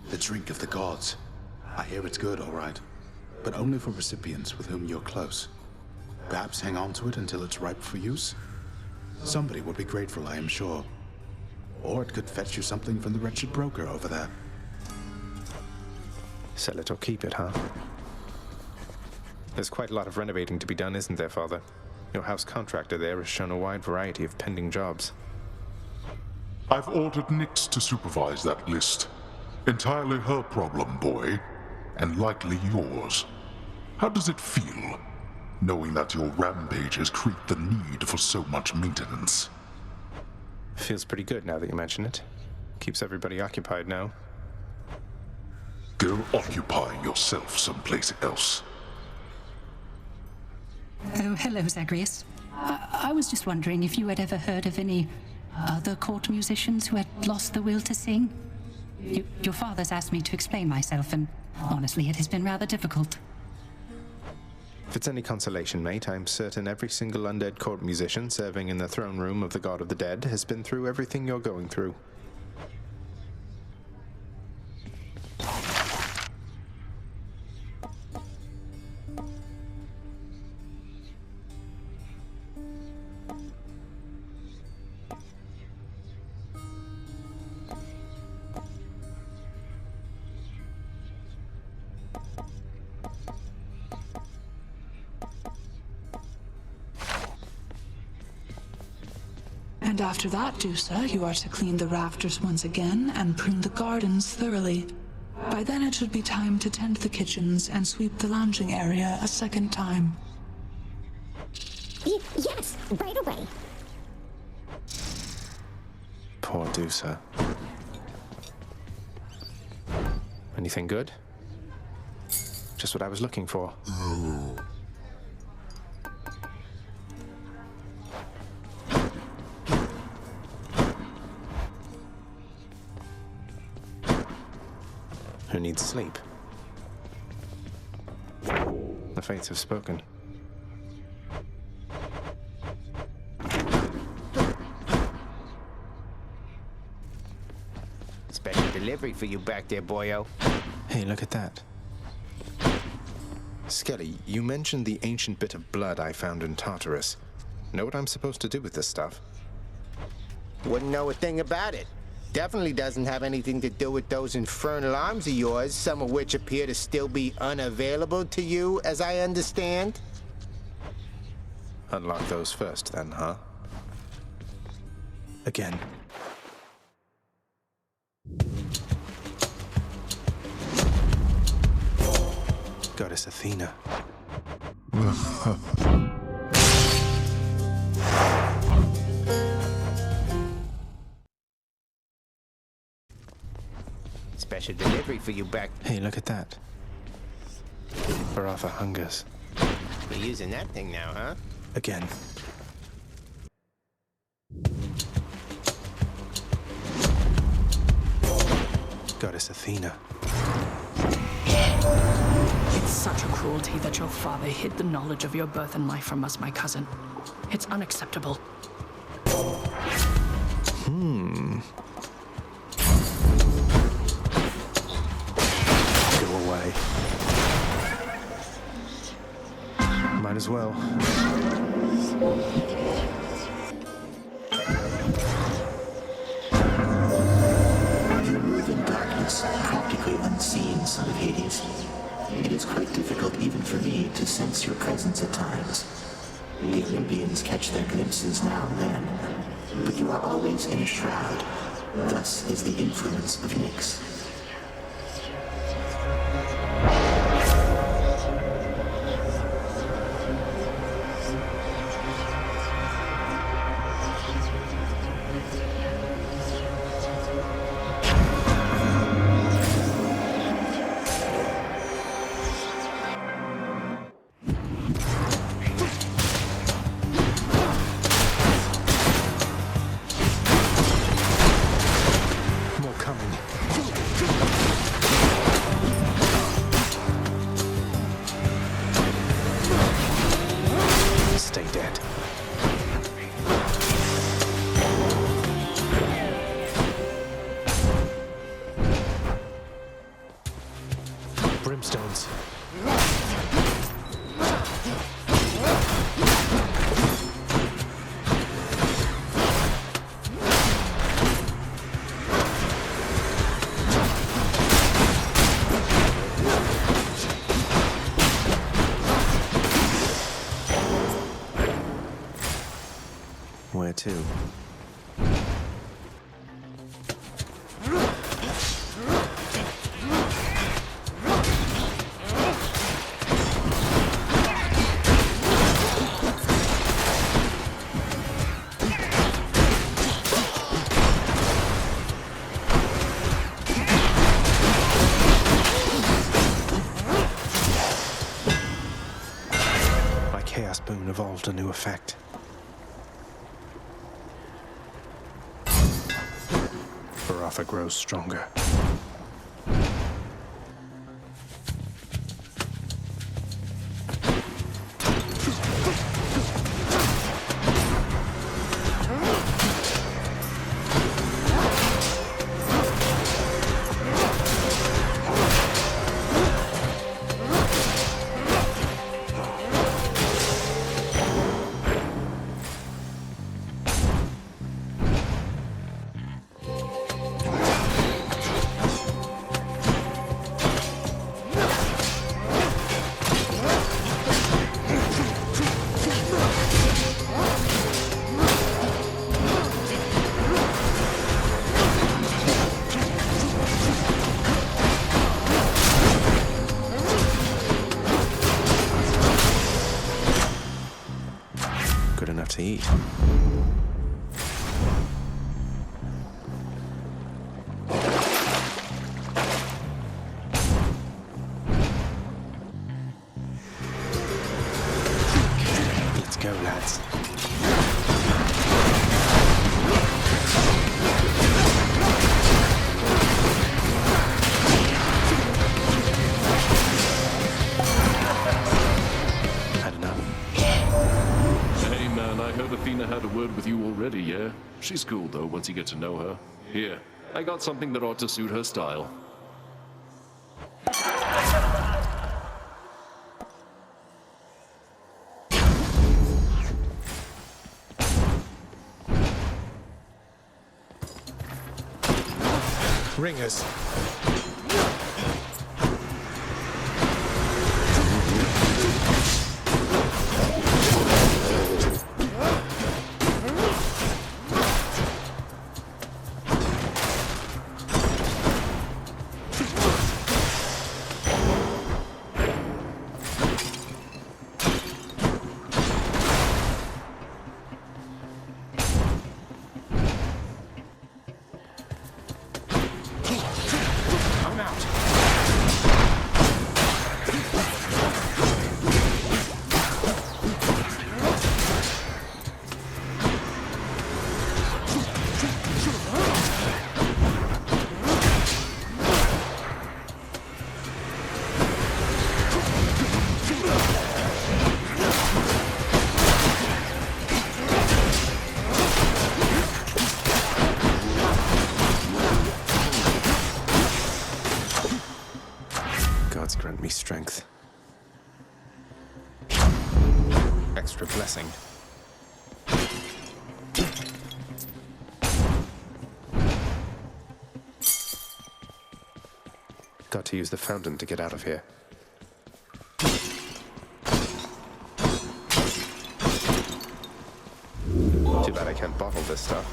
The drink of the gods. I hear it's good, all right. But only for recipients with whom you're close. Perhaps hang on to it until it's ripe for use? Somebody would be grateful, I am sure. Or it could fetch you something from the wretched broker over there. Sell it or keep it, huh? There's quite a lot of renovating to be done, isn't there, Father? Your house contractor there has shown a wide variety of pending jobs. I've ordered Nyx to supervise that list. Entirely her problem, boy. And likely yours. How does it feel, knowing that your rampages create the need for so much maintenance? Feels pretty good now that you mention it. Keeps everybody occupied now. Go occupy yourself someplace else. Oh, hello, Zagreus. I was just wondering if you had ever heard of any other court musicians who had lost the will to sing? Your father's asked me to explain myself, and honestly, it has been rather difficult. If it's any consolation, mate, I'm certain every single undead court musician serving in the throne room of the god of the dead has been through everything you're going through. And after that, Dusa, you are to clean the rafters once again and prune the gardens thoroughly. By then it should be time to tend the kitchens and sweep the lounging area a second time. Yes, right away. Poor Dusa. Anything good? Just what I was looking for. Who needs sleep? The fates have spoken. Special delivery for you back there, boyo. Hey, look at that. Skelly, you mentioned the ancient bit of blood I found in Tartarus. Know what I'm supposed to do with this stuff? Wouldn't know a thing about it. Definitely doesn't have anything to do with those infernal arms of yours, some of which appear to still be unavailable to you, as I understand. Unlock those first, then, huh? Again. Goddess Athena. Special delivery for you back. Hey, look at that. Baratha hungers. You're using that thing now, huh? Again. Goddess Athena. It's such a cruelty that your father hid the knowledge of your birth and life from us, my cousin. It's unacceptable. Go away. Might as well. You move in darkness, practically unseen, son of Hades. It is quite difficult even for me to sense your presence at times. The Olympians catch their glimpses now and then, but you are always in a shroud. Thus is the influence of Nyx. Where to? My Chaos Boon evolved a new effect. Barotha grows stronger. Good enough to eat. Let's go, lads. I heard Athena had a word with you already, yeah? She's cool, though, once you get to know her. Here, I got something that ought to suit her style. Ringers. Grant me strength. Extra blessing. Got to use the fountain to get out of here. Too bad I can't bottle this stuff.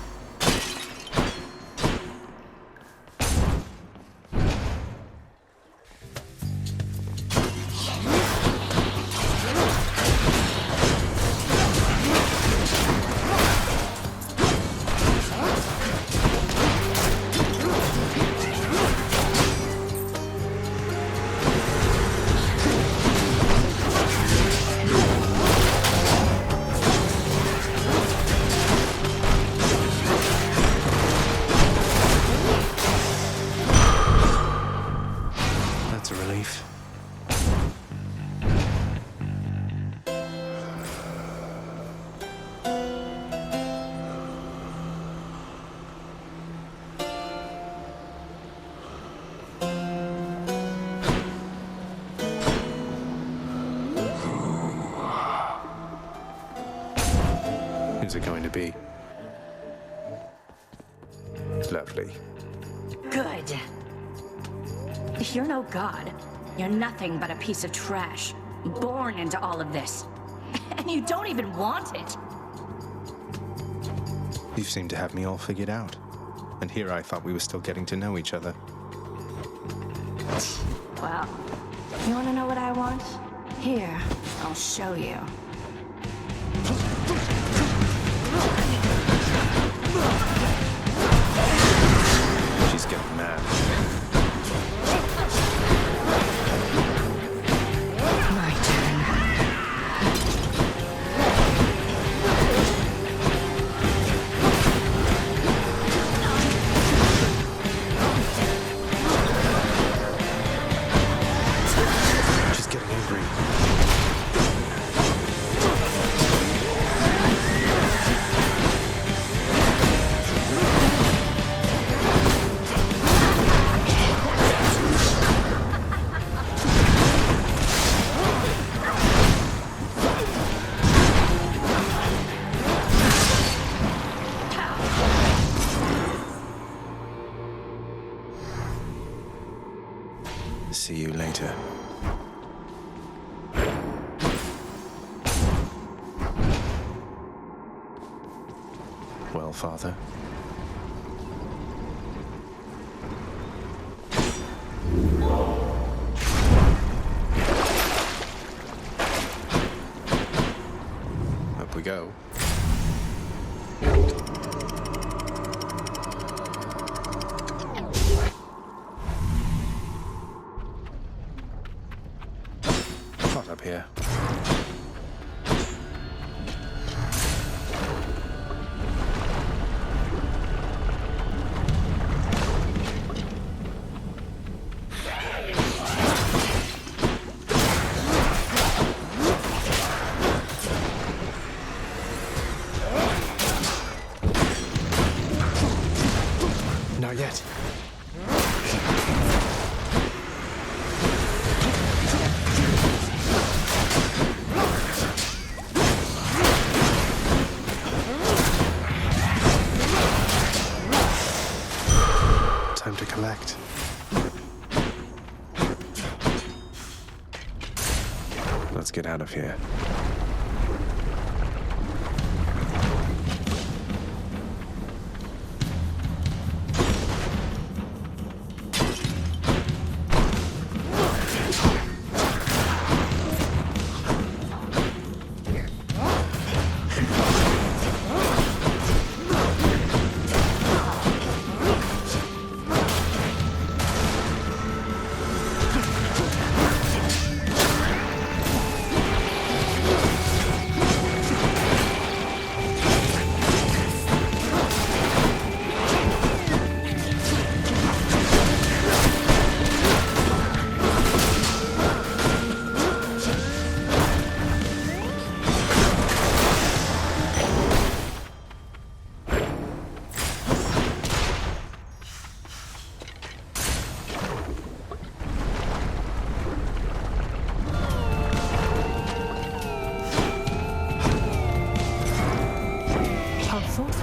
Who's it going to be? Lovely. Good. You're no god. You're nothing but a piece of trash. Born into all of this. And you don't even want it. You seem to have me all figured out. And here I thought we were still getting to know each other. Well, you want to know what I want? Here, I'll show you. She's getting mad. My turn. She's getting angry. See you later. Well, Father? Up we go. Hot up here. Not yet. Time to collect. Let's get out of here.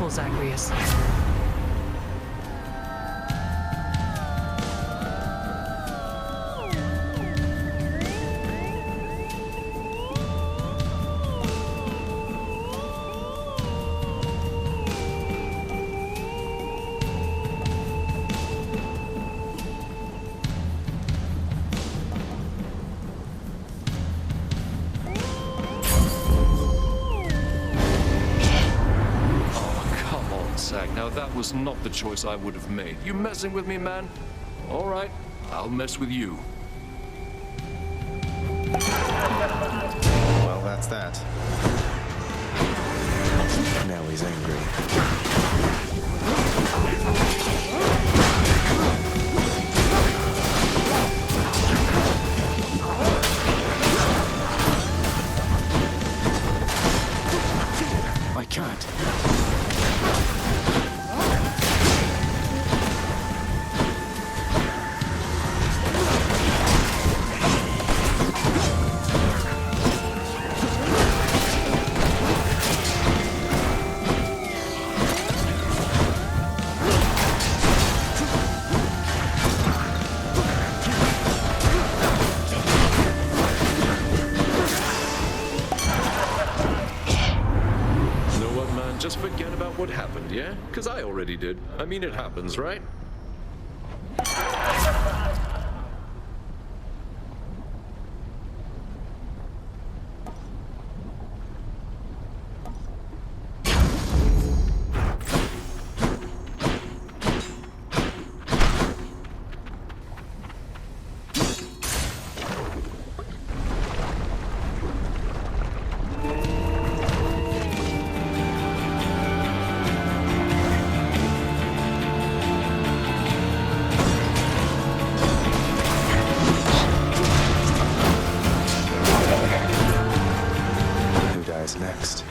Zagreus. Now that was not the choice I would have made. You messing with me, man? All right, I'll mess with you. Well, that's that. Now he's angry. I can't. just forget about what happened, yeah? Because I already did. I mean, it happens, right? Next.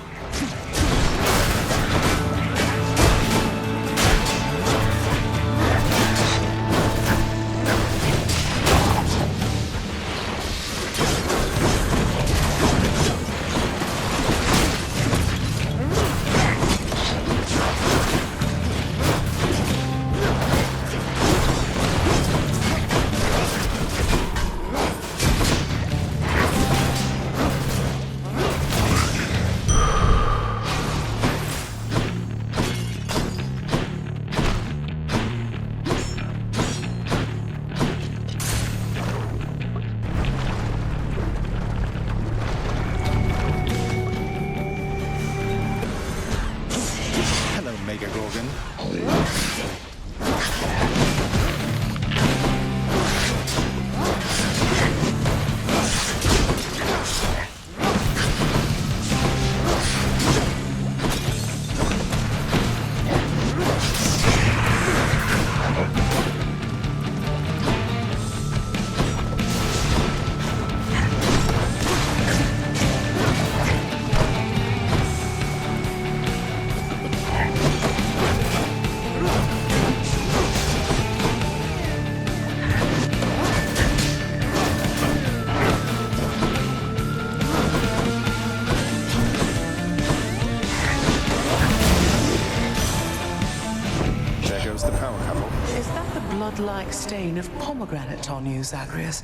Blood-like stain of pomegranate on you, Zagreus.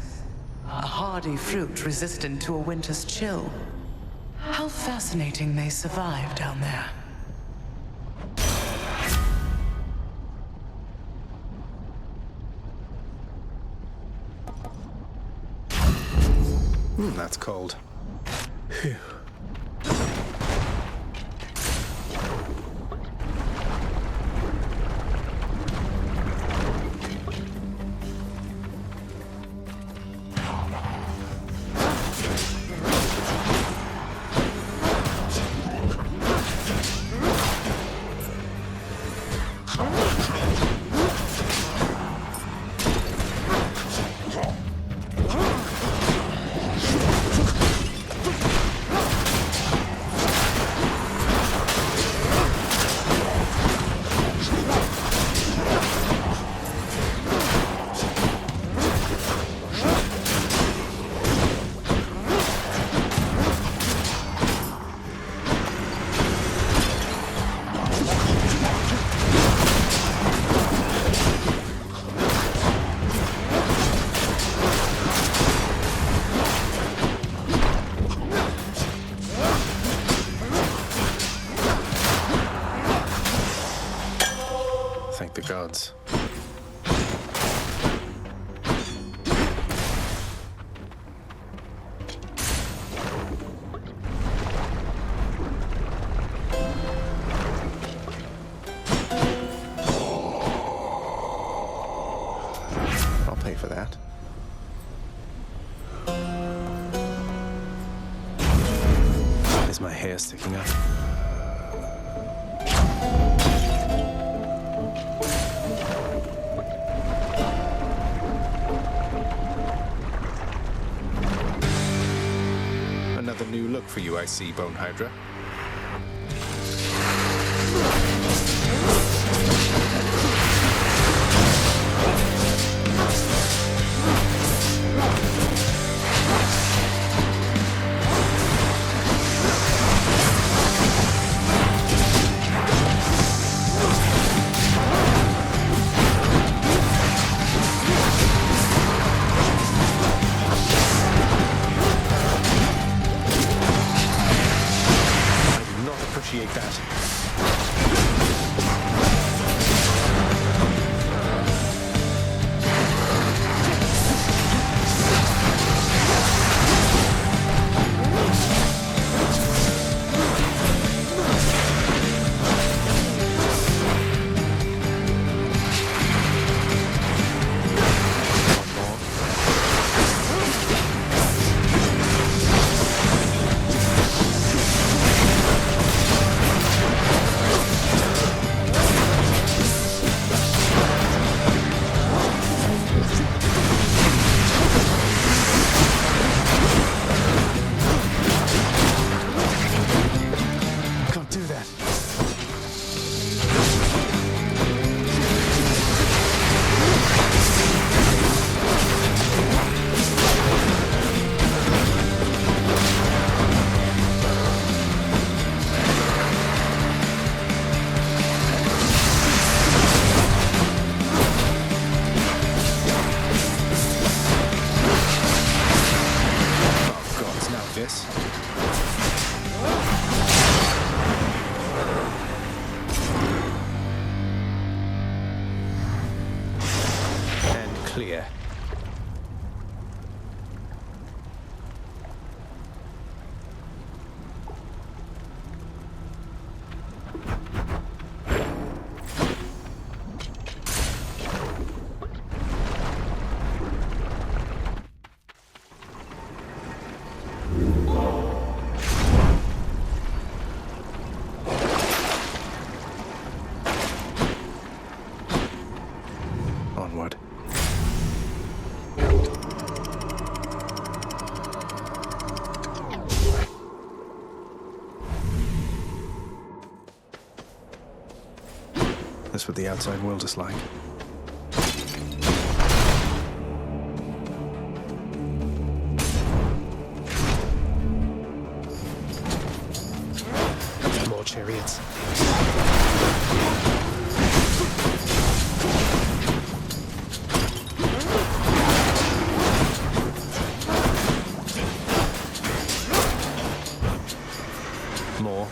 A hardy fruit resistant to a winter's chill. How fascinating they survive down there. That's cold. Phew. Thank the gods. I'll pay for that. Is my hair sticking up? Another new look for you, I see, Bone Hydra. appreciate that. Clear. Onward. That's what the outside world is like. More chariots. More.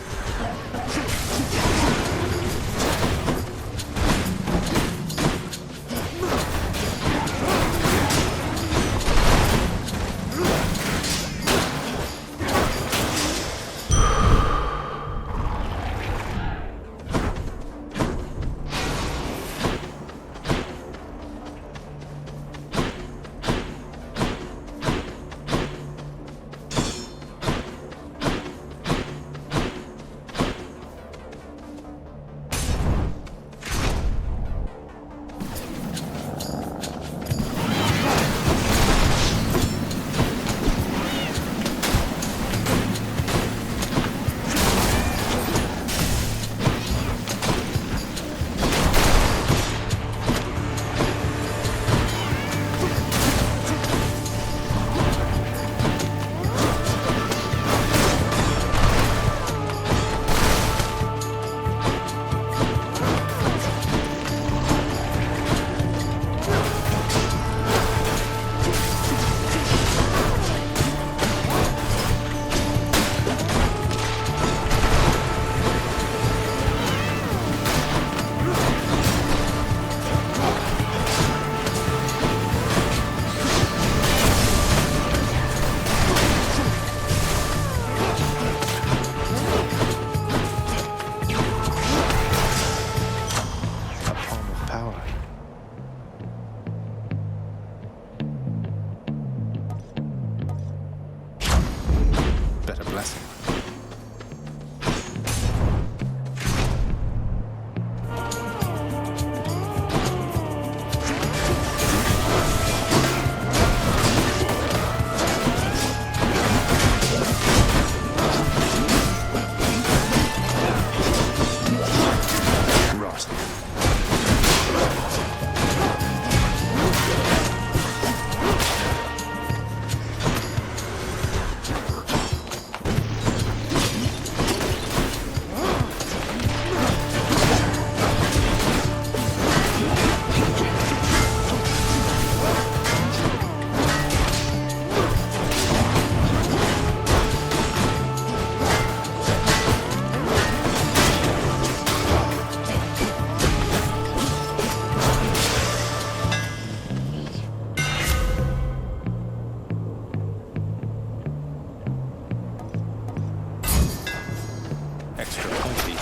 extra pointy.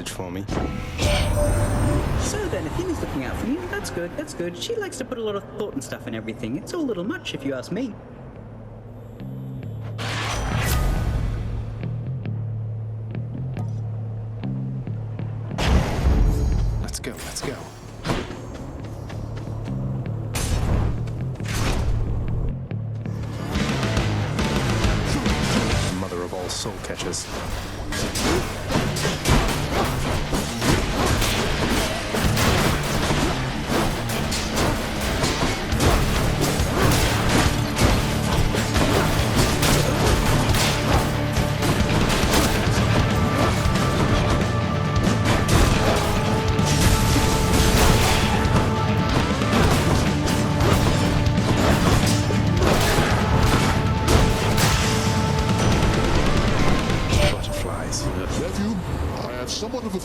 For me. So then, Athena's looking out for you. That's good, that's good. She likes to put a lot of thought and stuff in everything. It's all a little much, if you ask me. Let's go, let's go. Mother of all soul catchers.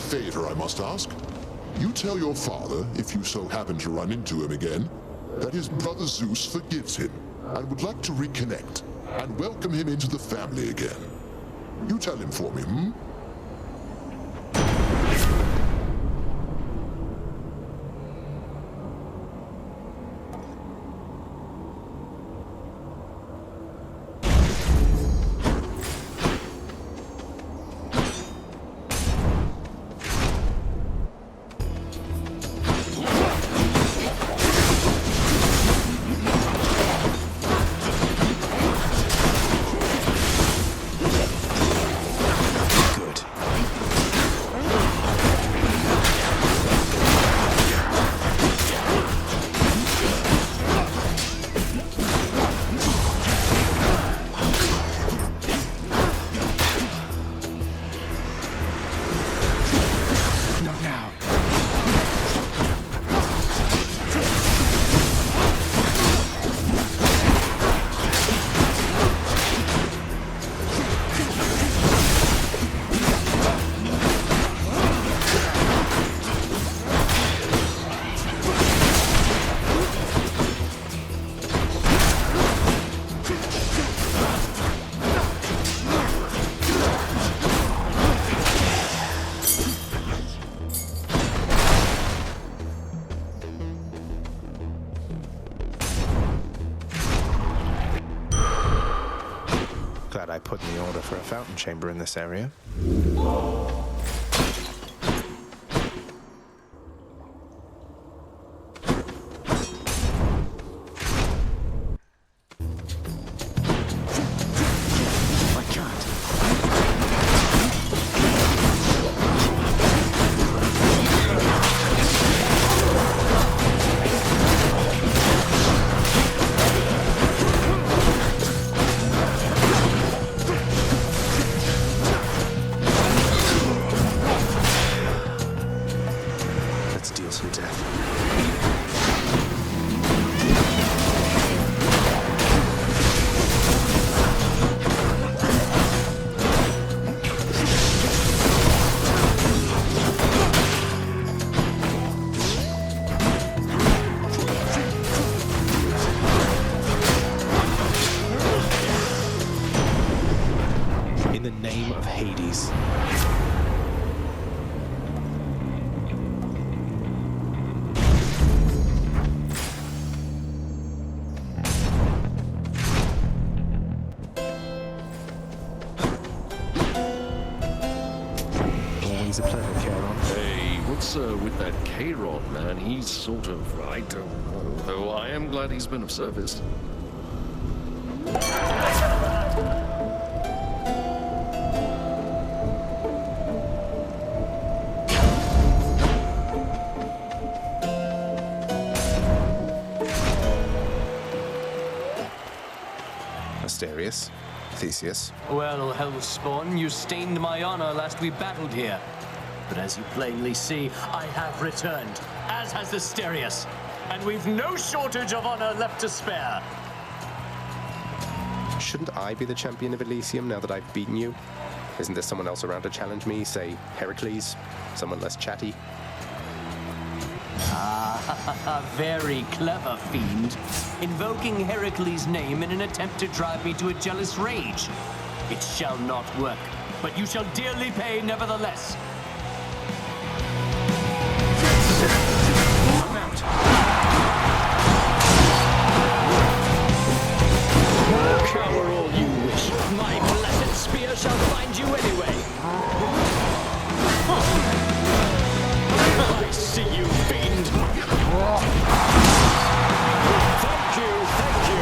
Favor I must ask. You tell your father, if you so happen to run into him again, that his brother Zeus forgives him and would like to reconnect and welcome him into the family again. You tell him for me, hmm? I put in the order for a fountain chamber in this area. Hades. Always a pleasure, Charon. Hey, what's with that Charon, man? He's sort of, I don't know, though I am glad he's been of service. Asterius, Theseus. Well, Hellspawn, you stained my honor last we battled here. But as you plainly see, I have returned, as has Asterius. And we've no shortage of honor left to spare. Shouldn't I be the champion of Elysium now that I've beaten you? Isn't there someone else around to challenge me, say Heracles? Someone less chatty? Ah, very clever, fiend. Invoking Heracles' name in an attempt to drive me to a jealous rage. It shall not work, but you shall dearly pay nevertheless. I'm out. Cower all you wish. My blessed spear shall find you anyway. I see you, fiend. Thank you, thank you.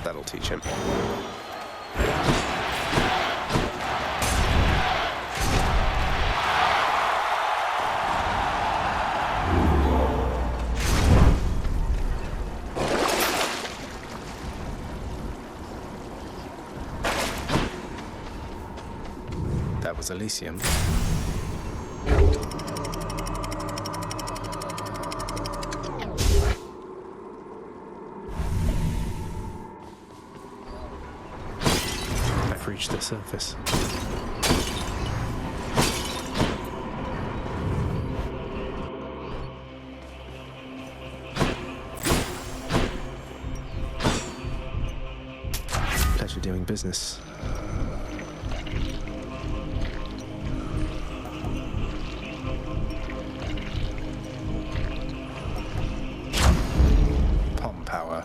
That'll teach him. That was Elysium. I've reached the surface. Pleasure doing business. Palm power.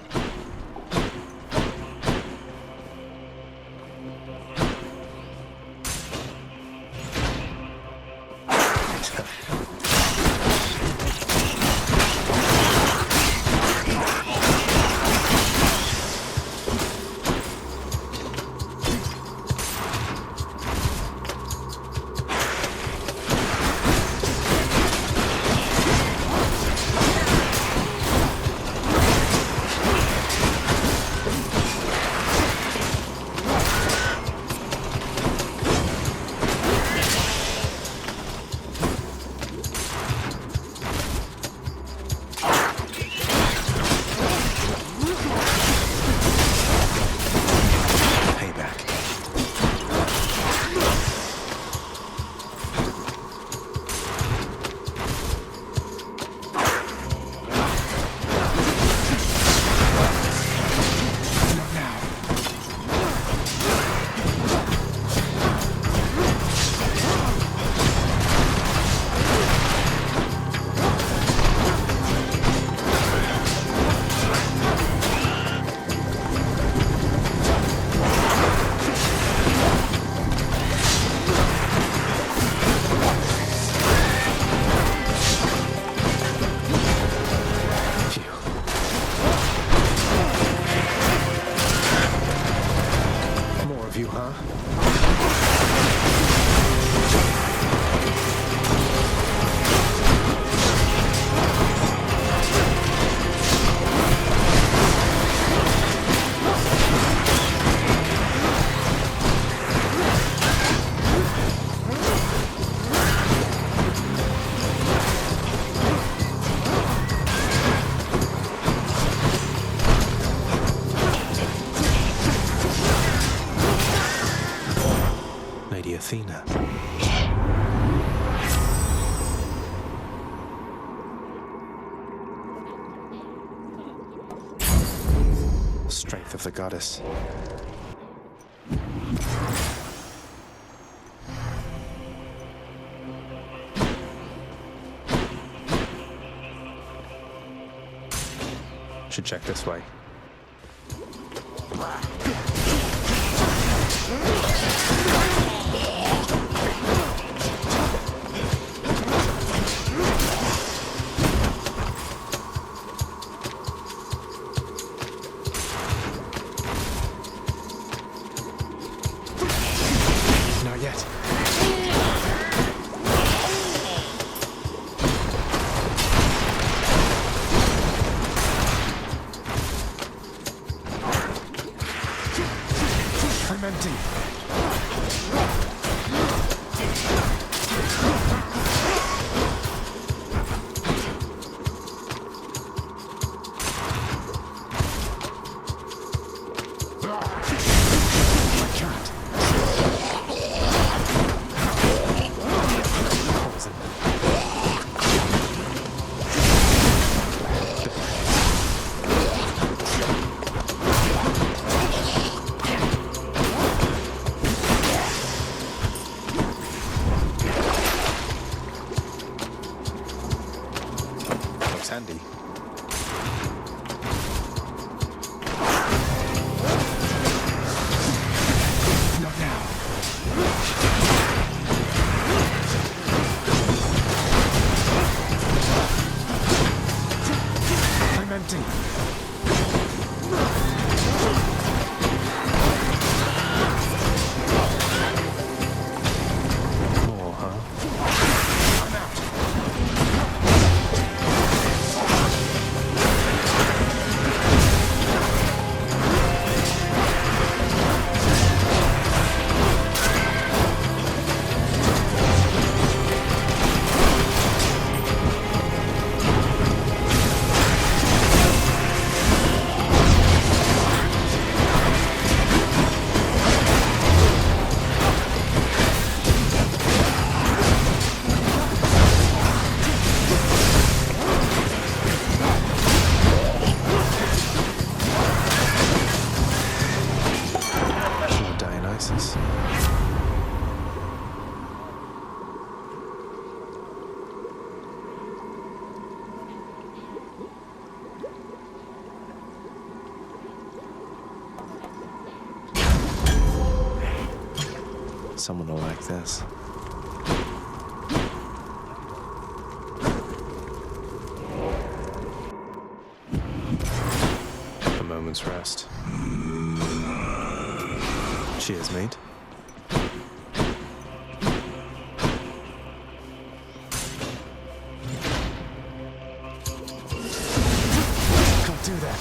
Athena. Strength of the goddess. Should check this way. Not yet. I'm empty. Handy. Not now. I'm empty. More, huh? I'm out. someone will like this. A moment's rest. Cheers, mate. Can't do that.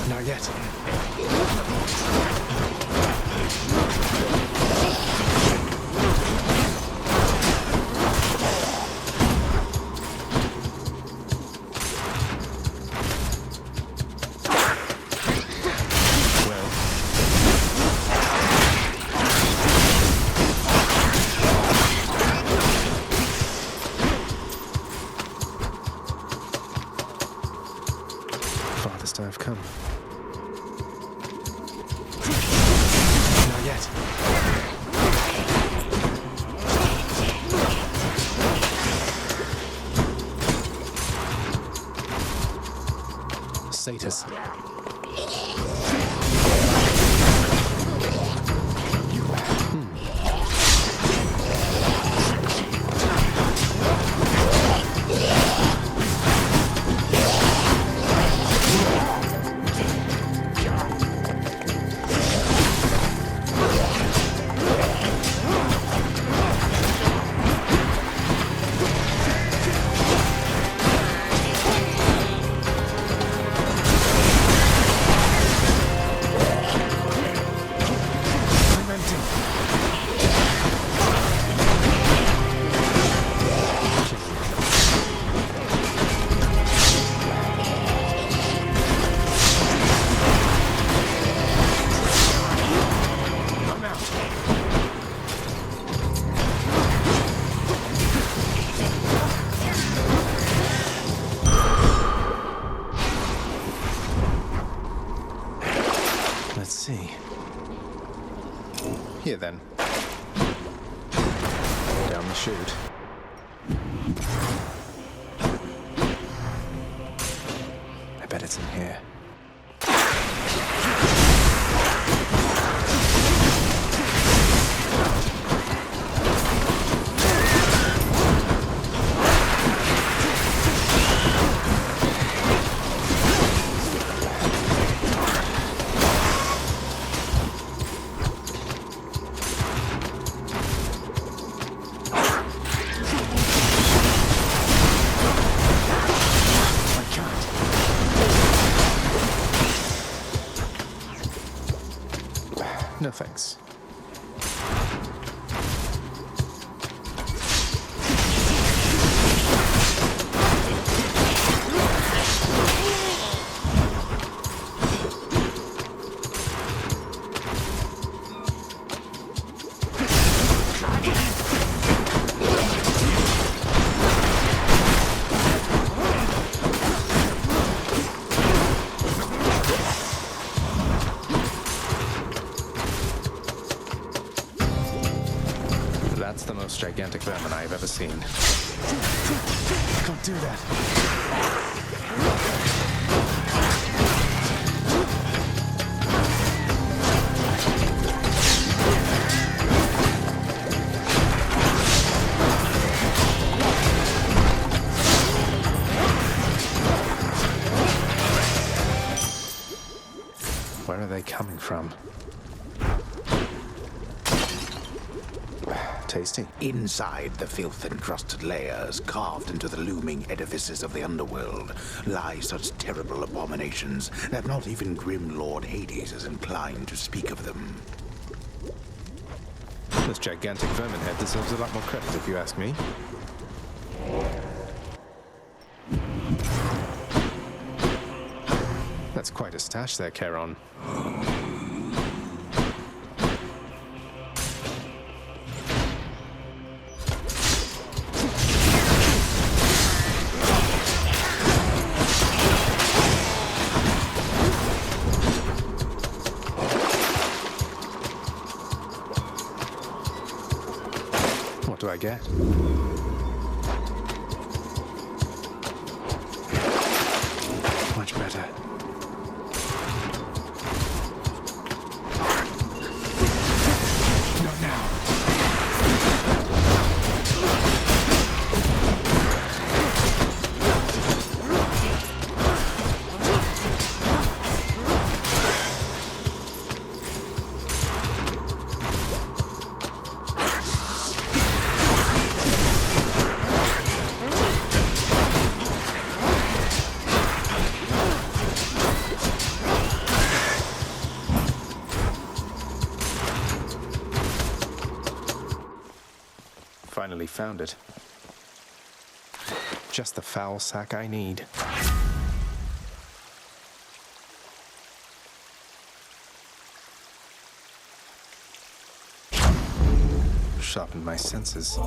Not yet. Farthest I've come. Not yet. Satyrs. Let's see. Here then. Down the chute. I bet it's in here. No thanks. That's the most gigantic vermin I've ever seen. Can't do that. Where are they coming from? Tasty. Inside the filth-encrusted layers carved into the looming edifices of the Underworld lie such terrible abominations that not even grim Lord Hades is inclined to speak of them. This gigantic vermin head deserves a lot more credit, if you ask me. That's quite a stash there, Charon. do I get? Much better. Not now. Finally found it. Just the foul sack I need. Sharpened my senses.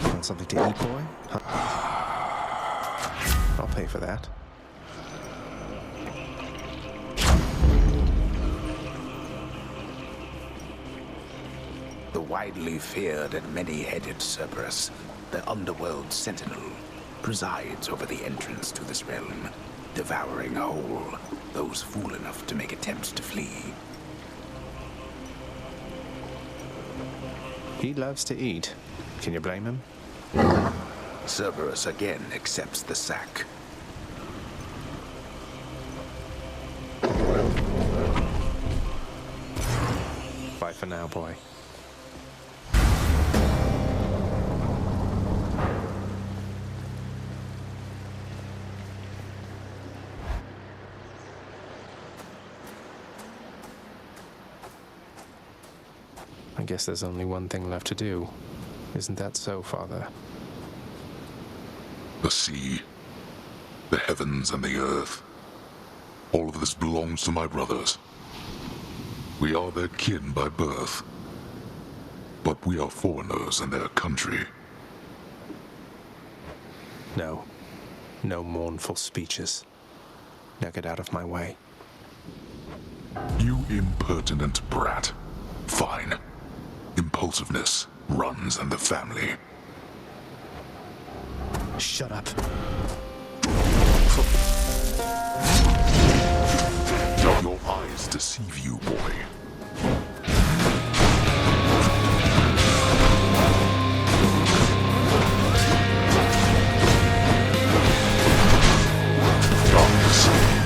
Want something to eat, boy? Huh? I'll pay for that. The widely feared and many-headed Cerberus, the Underworld Sentinel, presides over the entrance to this realm, devouring whole those fool enough to make attempts to flee. He loves to eat. Can you blame him? Cerberus again accepts the sack. Bye for now, boy. I guess there's only one thing left to do. Isn't that so, Father? The sea, the heavens and the earth. All of this belongs to my brothers. We are their kin by birth, but we are foreigners in their country. No. No mournful speeches. Now get out of my way. You impertinent brat. Fine. Impulsiveness runs in the family. Shut up. Your eyes deceive you, boy.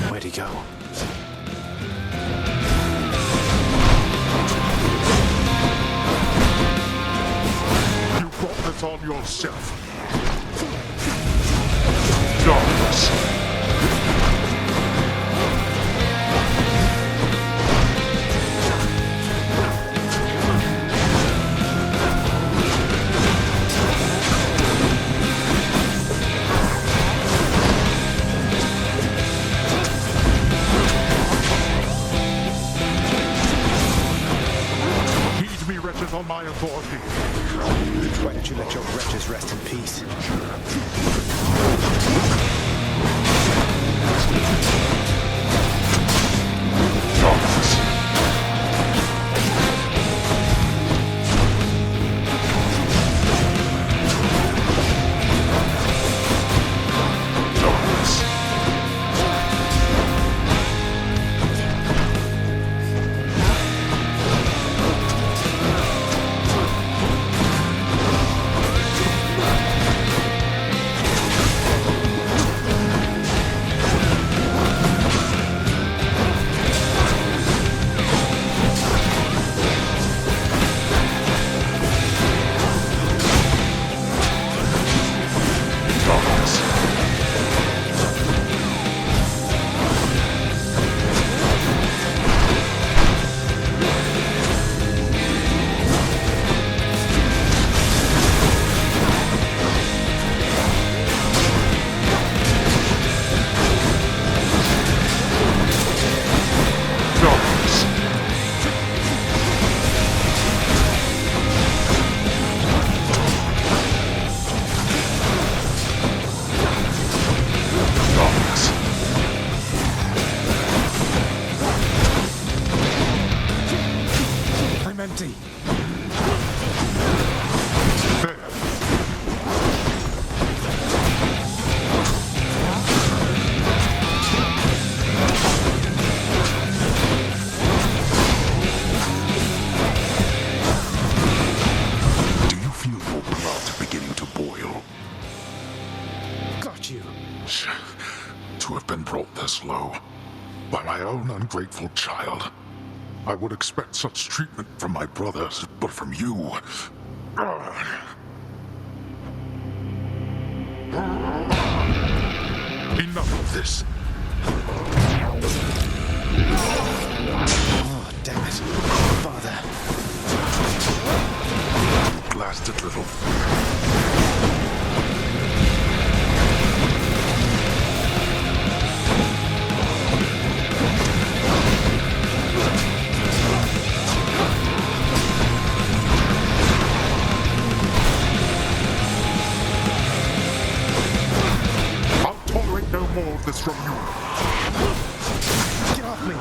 Where'd he go? You brought this on yourself. Darkness. Heed me, wretches, on my authority. Why don't you let your wretches rest in peace? strange to have been brought this low by my own ungrateful child. I would expect such treatment from my brothers, but from you... Enough of this. Oh, damn it. Father. It lasted little. No more of this from you. Get off me!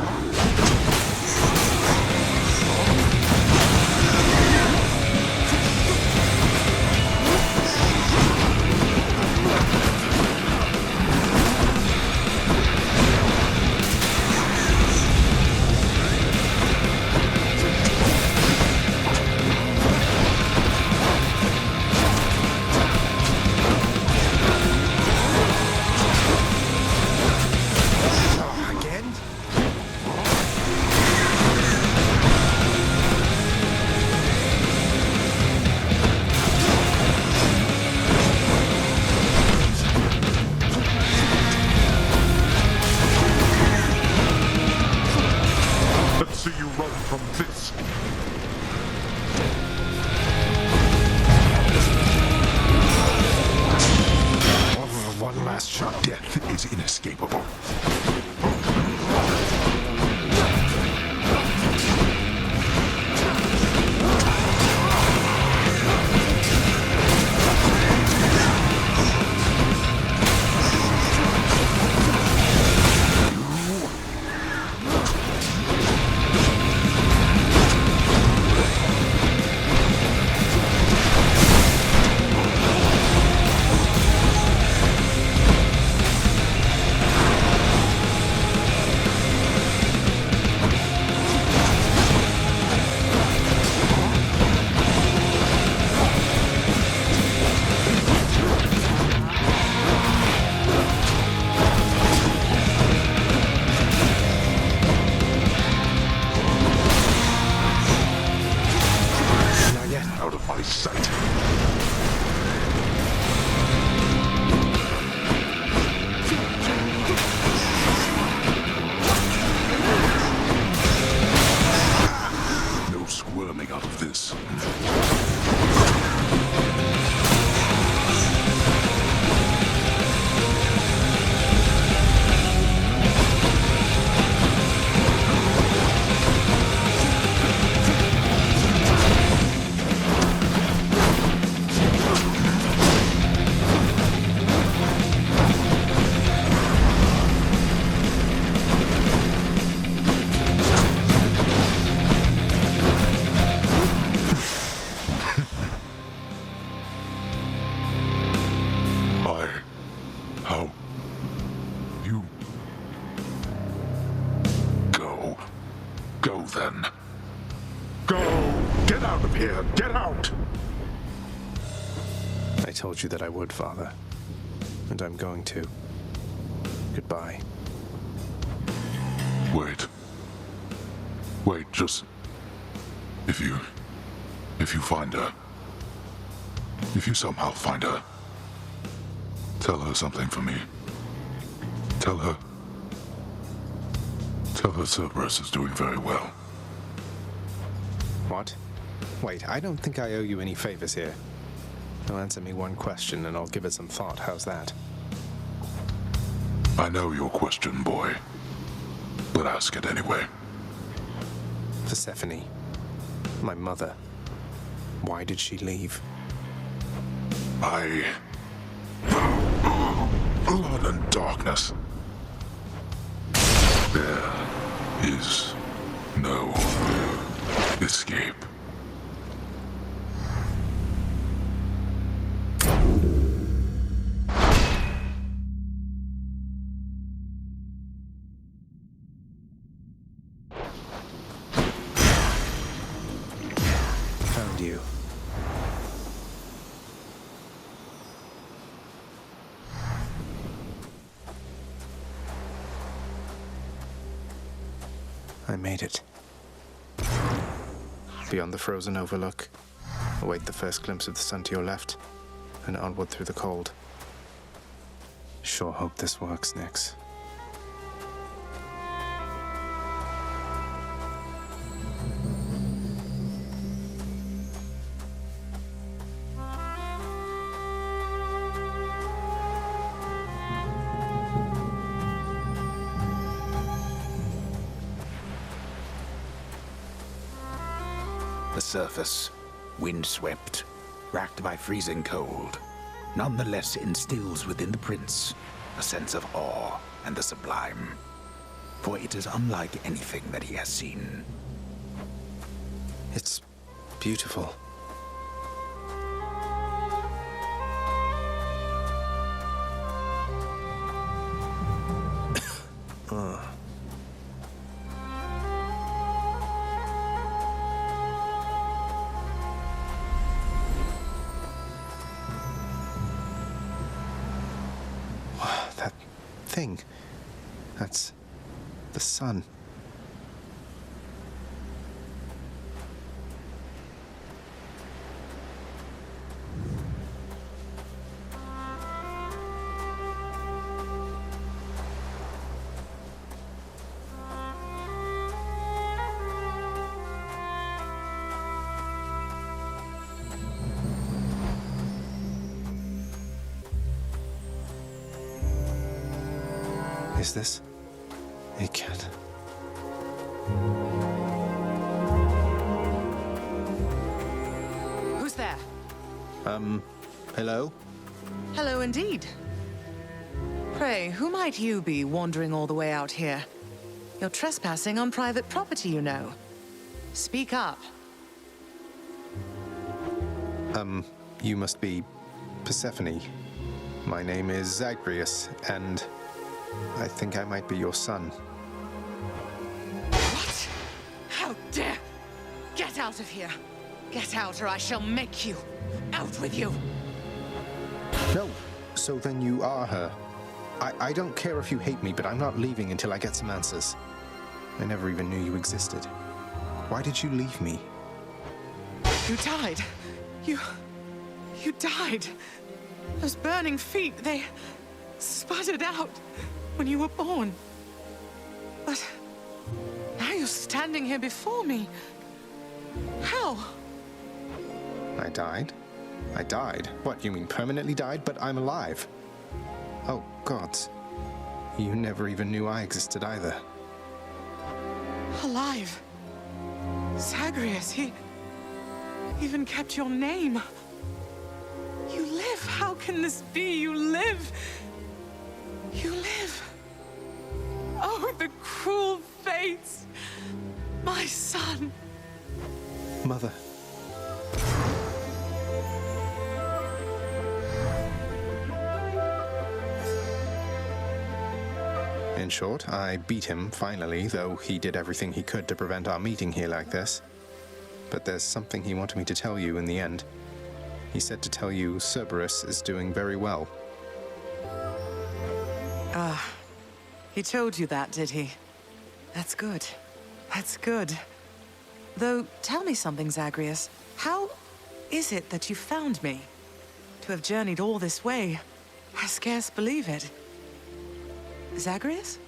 inescapable. I told you that I would, Father. And I'm going to. Goodbye. Wait, just... If you find her... If you somehow find her... Tell her something for me. Tell her Cerberus is doing very well. What? Wait, I don't think I owe you any favors here. Now answer me one question and I'll give it some thought. How's that? I know your question, boy. But ask it anyway. Persephone. My mother. Why did she leave? Blood and darkness. There is no escape. Found you. I made it. Beyond the frozen overlook, await the first glimpse of the sun to your left, and onward through the cold. Sure hope this works, Nyx. The surface, windswept, racked by freezing cold, nonetheless instills within the prince a sense of awe and the sublime, for it is unlike anything that he has seen. It's beautiful. That thing. That's the sun. Is this a cat? Who's there? Hello? Hello indeed. Pray, who might you be wandering all the way out here? You're trespassing on private property, you know. Speak up. You must be Persephone. My name is Zagreus, and I think I might be your son. What? How dare! Get out of here! Get out, or I shall make you! Out with you! No, so then you are her. I don't care if you hate me, but I'm not leaving until I get some answers. I never even knew you existed. Why did you leave me? You died. You died. Those burning feet, they sputtered out when you were born. But now you're standing here before me. How? I died? I died? What, you mean permanently died? But I'm alive. Oh, gods. You never even knew I existed either. Alive. Zagreus, he even kept your name. You live. How can this be? You live. You live. Oh, the cruel fates. My son. Mother. In short, I beat him, finally, though he did everything he could to prevent our meeting here like this. But there's something he wanted me to tell you in the end. He said to tell you Cerberus is doing very well. Ah, he told you that, did he? That's good. That's good. Though, tell me something, Zagreus. How is it that you found me? To have journeyed all this way, I scarce believe it. Zagreus?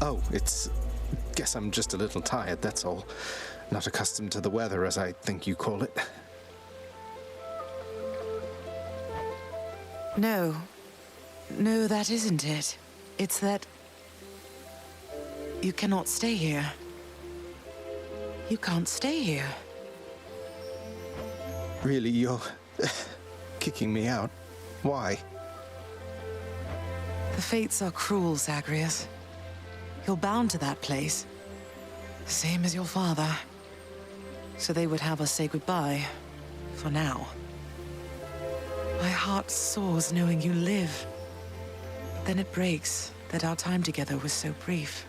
Oh, guess I'm just a little tired, that's all. Not accustomed to the weather, as I think you call it. No. No, that isn't it. It's that you cannot stay here. You can't stay here. Really, you're kicking me out? Why? The fates are cruel, Zagreus. You're bound to that place. Same as your father. So they would have us say goodbye. For now. My heart soars knowing you live. Then it breaks that our time together was so brief.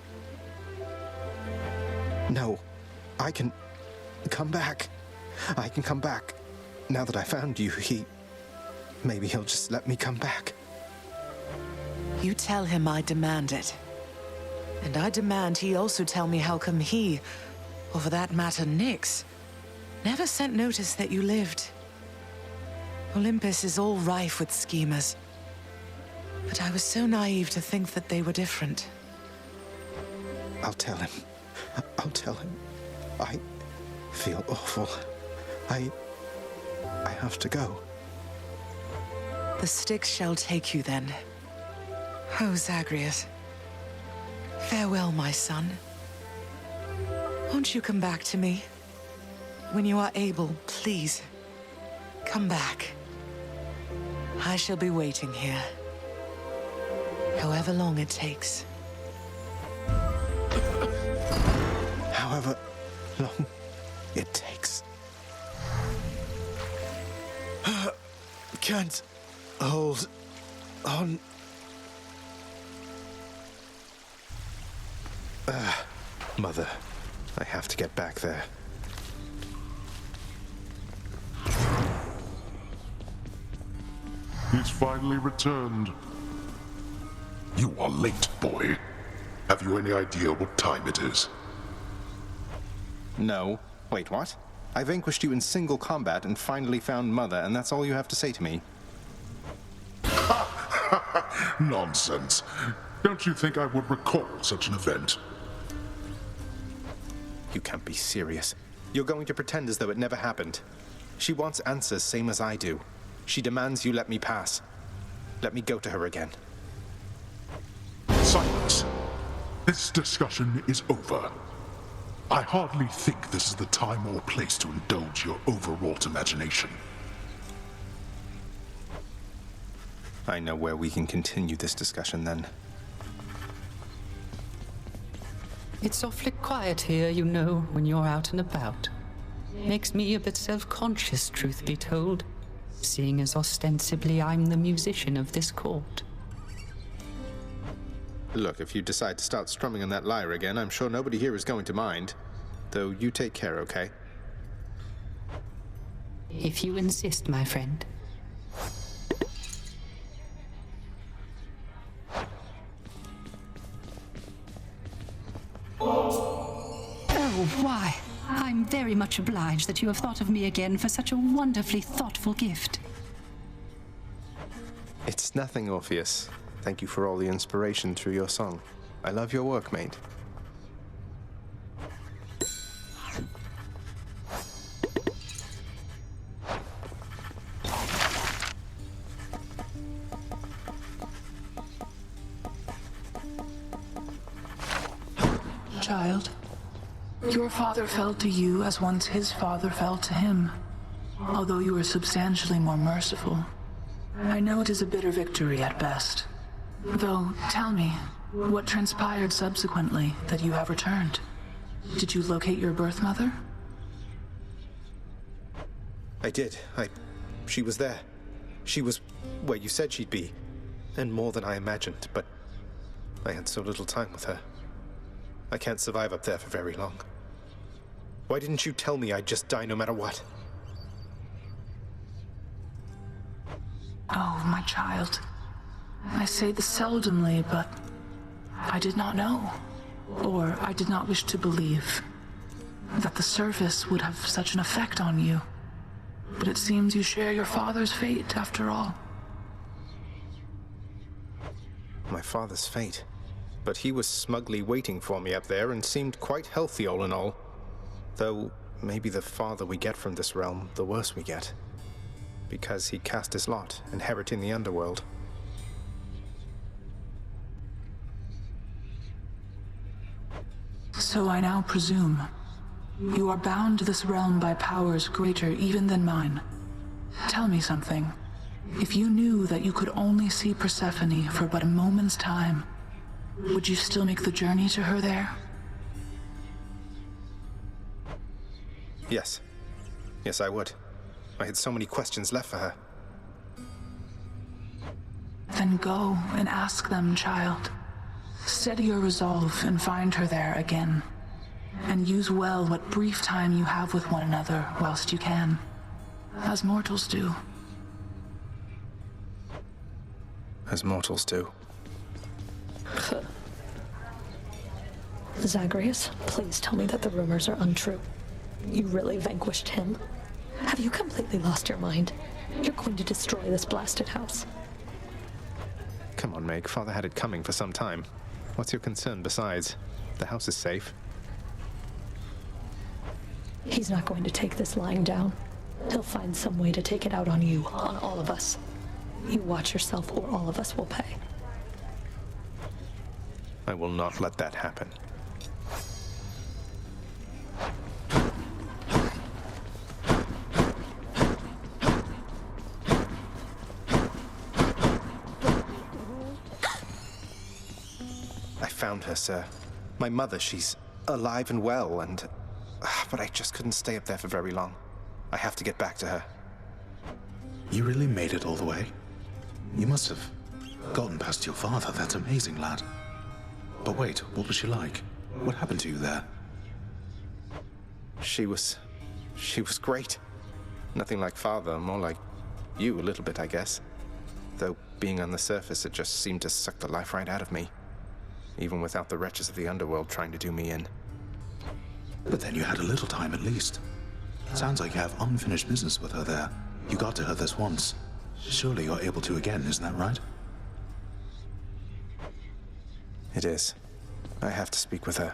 No. I can come back. I can come back. Now that I found you, maybe he'll just let me come back. You tell him I demand it. And I demand he also tell me how come he, or for that matter Nyx, never sent notice that you lived. Olympus is all rife with schemers. But I was so naive to think that they were different. I'll tell him. I'll tell him. I feel awful. I have to go. The Styx shall take you then. Oh, Zagreus. Farewell, my son. Won't you come back to me? When you are able, please, come back. I shall be waiting here. However long it takes. However long it takes. Can't hold on. Mother, I have to get back there. He's finally returned. You are late, boy. Have you any idea what time it is? No. Wait, what? I vanquished you in single combat and finally found Mother, and that's all you have to say to me? Nonsense. Don't you think I would recall such an event? You can't be serious. You're going to pretend as though it never happened. She wants answers, same as I do. She demands you let me pass. Let me go to her again. Silence. This discussion is over. I hardly think this is the time or place to indulge your overwrought imagination. I know where we can continue this discussion then. It's awfully quiet here, you know, when you're out and about. Makes me a bit self-conscious, truth be told, seeing as ostensibly I'm the musician of this court. Look, if you decide to start strumming on that lyre again, I'm sure nobody here is going to mind. Though you take care, okay? If you insist, my friend. Oh, why? I'm very much obliged that you have thought of me again for such a wonderfully thoughtful gift. It's nothing, Orpheus. Thank you for all the inspiration through your song. I love your work, mate. Child, your father fell to you as once his father fell to him, although you were substantially more merciful. I know it is a bitter victory at best. Though, tell me, what transpired subsequently that you have returned? Did you locate your birth mother? I did. She was there. She was where you said she'd be, and more than I imagined, but I had so little time with her. I can't survive up there for very long. Why didn't you tell me I'd just die no matter what? Oh, my child. I say this seldomly, but I did not know, or I did not wish to believe, that the surface would have such an effect on you. But it seems you share your father's fate, after all. My father's fate? But he was smugly waiting for me up there and seemed quite healthy all in all. Though, maybe the farther we get from this realm, the worse we get. Because he cast his lot, inheriting the Underworld. So I now presume you are bound to this realm by powers greater even than mine. Tell me something. If you knew that you could only see Persephone for but a moment's time, would you still make the journey to her there? Yes. Yes, I would. I had so many questions left for her. Then go and ask them, child. Steady your resolve and find her there again. And use well what brief time you have with one another whilst you can. As mortals do. As mortals do. Zagreus, please tell me that the rumors are untrue. You really vanquished him? Have you completely lost your mind? You're going to destroy this blasted house. Come on, Meg. Father had it coming for some time. What's your concern besides? The house is safe. He's not going to take this lying down. He'll find some way to take it out on you, on all of us. You watch yourself or all of us will pay. I will not let that happen. I found her, sir. My mother, she's alive and well, and... but I just couldn't stay up there for very long. I have to get back to her. You really made it all the way? You must have gotten past your father. That's amazing, lad. But wait, what was she like? What happened to you there? She was great. Nothing like father, more like you a little bit, I guess. Though being on the surface, it just seemed to suck the life right out of me. Even without the wretches of the Underworld trying to do me in. But then you had a little time at least. Sounds like you have unfinished business with her there. You got to her this once. Surely you're able to again, isn't that right? It is. I have to speak with her.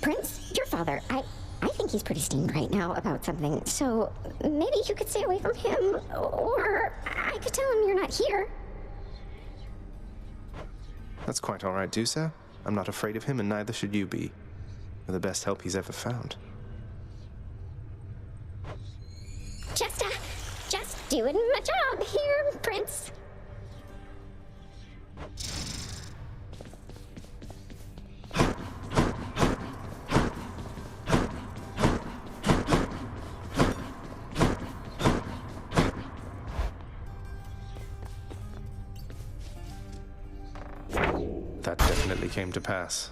Prince, your father, I think he's pretty steamed right now about something, so maybe you could stay away from him, or I could tell him you're not here. That's quite all right, too, sir. I'm not afraid of him, and neither should you be. You're the best help he's ever found. Just doing my job here, Prince. That definitely came to pass.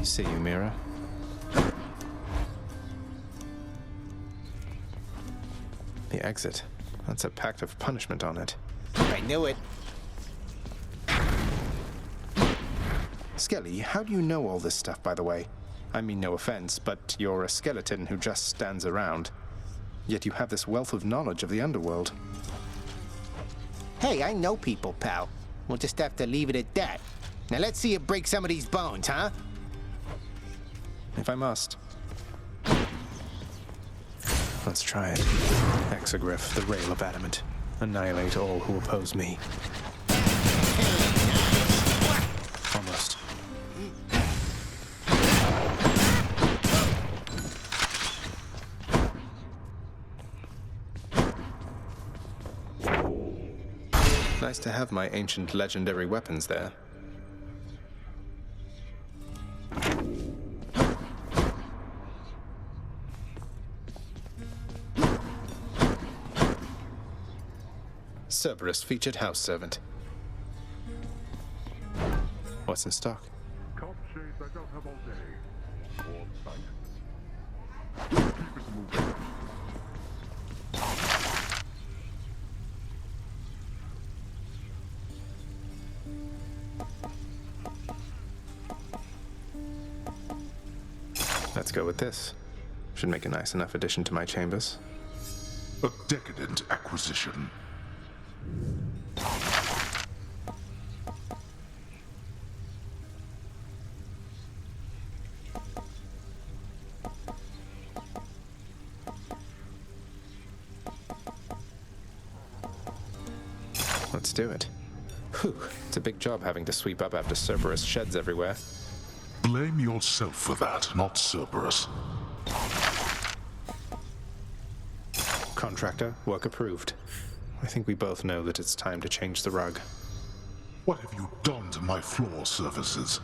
See you, Mira. The exit. That's a pact of punishment on it. I knew it. Skelly, how do you know all this stuff, by the way? I mean no offense, but you're a skeleton who just stands around. Yet you have this wealth of knowledge of the Underworld. Hey, I know people, pal. We'll just have to leave it at that. Now let's see you break some of these bones, huh? If I must. Let's try it. Exogryph, the rail of adamant. Annihilate all who oppose me. Almost. Nice to have my ancient legendary weapons there. Cerberus featured house servant. What's in stock? Cop shades I don't have all day. Or sight. Keep it moving. Let's go with this. Should make a nice enough addition to my chambers. A decadent acquisition. Let's do it. Whew, it's a big job having to sweep up after Cerberus sheds everywhere. Blame yourself for that, not Cerberus. Contractor, work approved. I think we both know that it's time to change the rug. What have you done to my floor surfaces?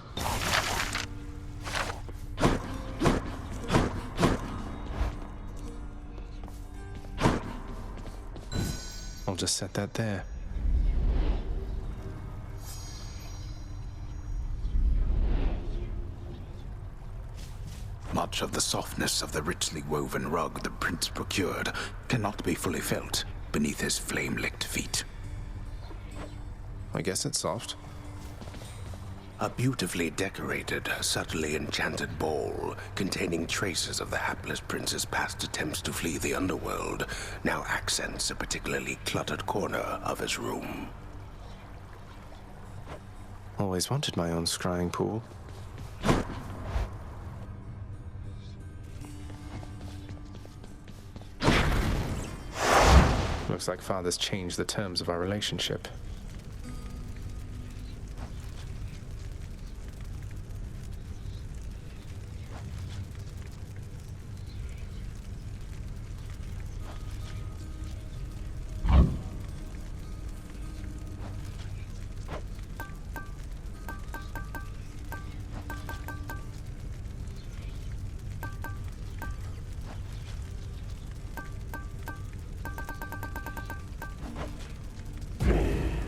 I'll just set that there. Much of the softness of the richly woven rug the prince procured cannot be fully felt beneath his flame-licked feet. I guess it's soft. A beautifully decorated, subtly enchanted ball containing traces of the hapless prince's past attempts to flee the Underworld now accents a particularly cluttered corner of his room. Always wanted my own scrying pool. Looks like Father's changed the terms of our relationship.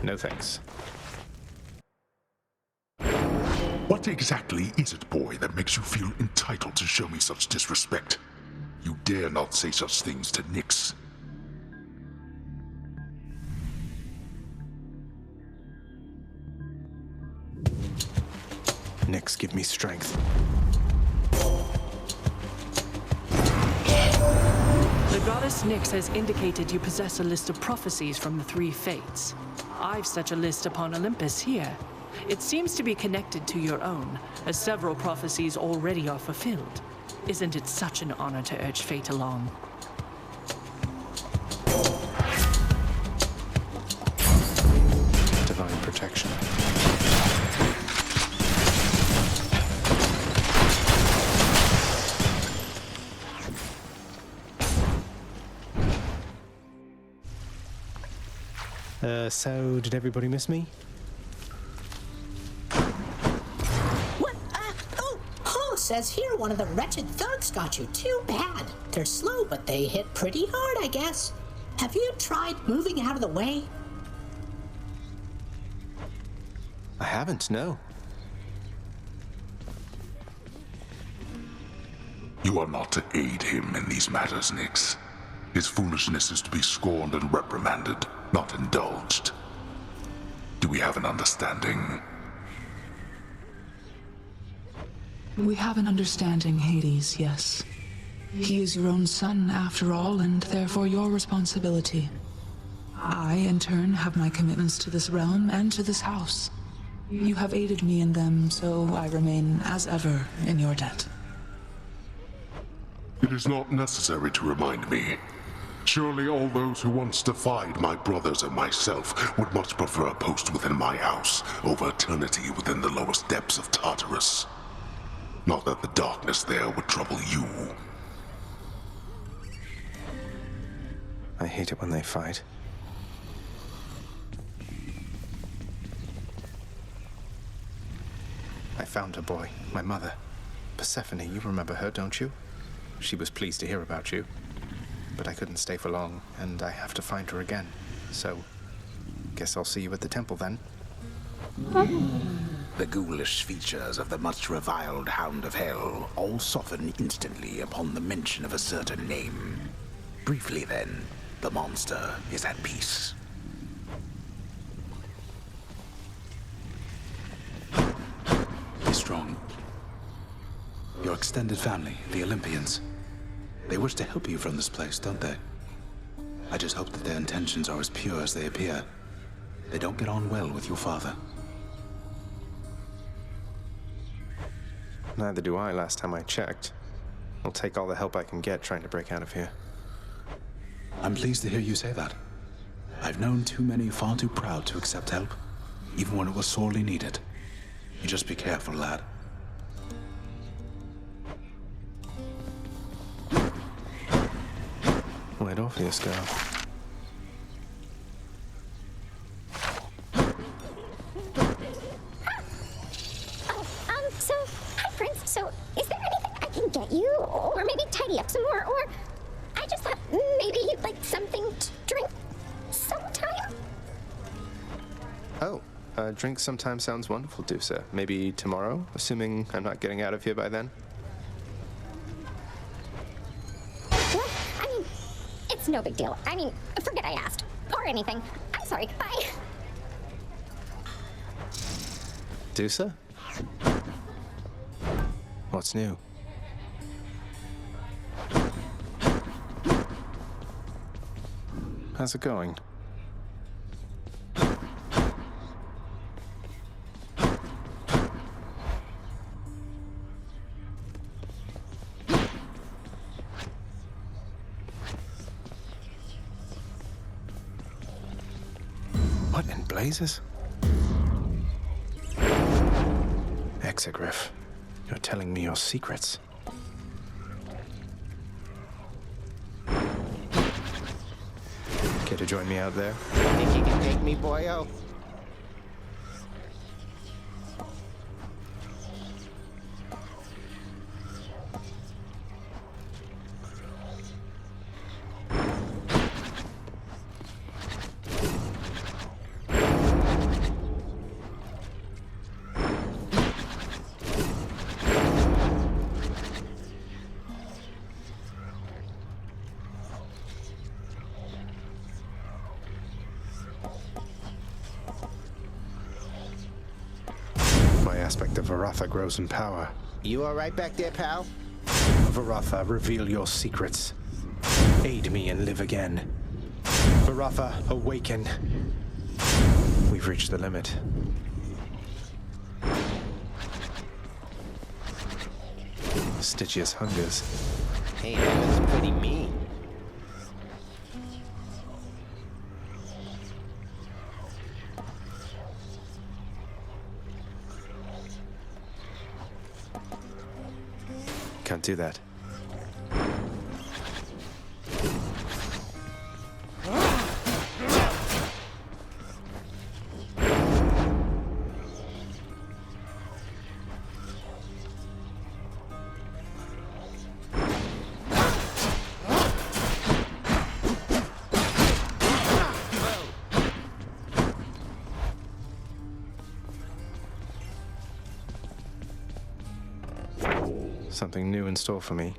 No thanks. What exactly is it, boy, that makes you feel entitled to show me such disrespect? You dare not say such things to Nyx. Nyx, give me strength. The goddess Nyx has indicated you possess a list of prophecies from the three fates. I've such a list upon Olympus here. It seems to be connected to your own, as several prophecies already are fulfilled. Isn't it such an honor to urge fate along? Divine protection. So did everybody miss me? What? Oh, says here one of the wretched thugs got you. Too bad. They're slow, but they hit pretty hard, I guess. Have you tried moving out of the way? I haven't, no. You are not to aid him in these matters, Nyx. His foolishness is to be scorned and reprimanded, not indulged. Do we have an understanding? We have an understanding, Hades, yes. He is your own son, after all, and therefore your responsibility. I, in turn, have my commitments to this realm and to this house. You have aided me in them, so I remain, as ever, in your debt. It is not necessary to remind me. Surely all those who once defied my brothers and myself would much prefer a post within my house over eternity within the lowest depths of Tartarus. Not that the darkness there would trouble you. I hate it when they fight. I found her, boy. My mother. Persephone, you remember her, don't you? She was pleased to hear about you. But I couldn't stay for long, and I have to find her again. So, guess I'll see you at the temple then. The ghoulish features of the much reviled Hound of Hell all soften instantly upon the mention of a certain name. Briefly then, the monster is at peace. Be strong. Your extended family, the Olympians, they wish to help you from this place, don't they? I just hope that their intentions are as pure as they appear. They don't get on well with your father. Neither do I last time I checked. I'll take all the help I can get trying to break out of here. I'm pleased to hear you say that. I've known too many far too proud to accept help, even when it was sorely needed. You just be careful, lad. Where'd Orpheus go? So, hi, Prince. So, is there anything I can get you? Or maybe tidy up some more? Or I just thought maybe you'd like something to drink sometime? Oh, drink sometime sounds wonderful, Dusa. Maybe tomorrow, assuming I'm not getting out of here by then? What? I mean, it's no big deal. I mean, forget I asked. Or anything. I'm sorry. Bye. Dusa? What's new? How's it going? What in blazes? Exegriff, you're telling me your secrets. Care to join me out there? Think you can take me, boyo? Aspect of Varatha grows in power. You all right back there, pal? Varatha, reveal your secrets. Aid me and live again. Varatha, awaken. We've reached the limit. Stygius hungers. Hey, that looks pretty mean. Can't do that. Something new in store for me.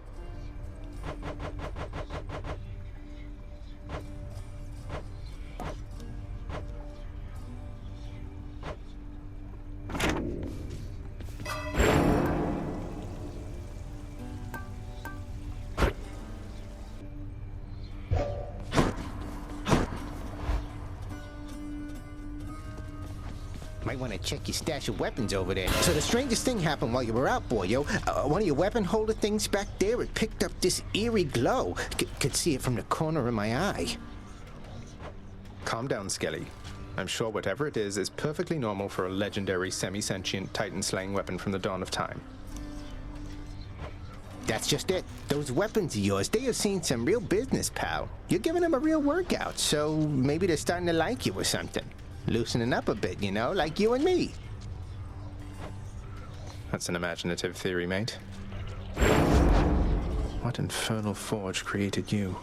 Might want to check your stash of weapons over there. So the strangest thing happened while you were out, boyo. One of your weapon holder things back there, it picked up this eerie glow. Could see it from the corner of my eye. Calm down, Skelly. I'm sure whatever it is perfectly normal for a legendary semi-sentient Titan-slaying weapon from the dawn of time. That's just it. Those weapons of yours, they have seen some real business, pal. You're giving them a real workout, so maybe they're starting to like you or something. Loosening up a bit, you know, like you and me. That's an imaginative theory, mate. What infernal forge created you?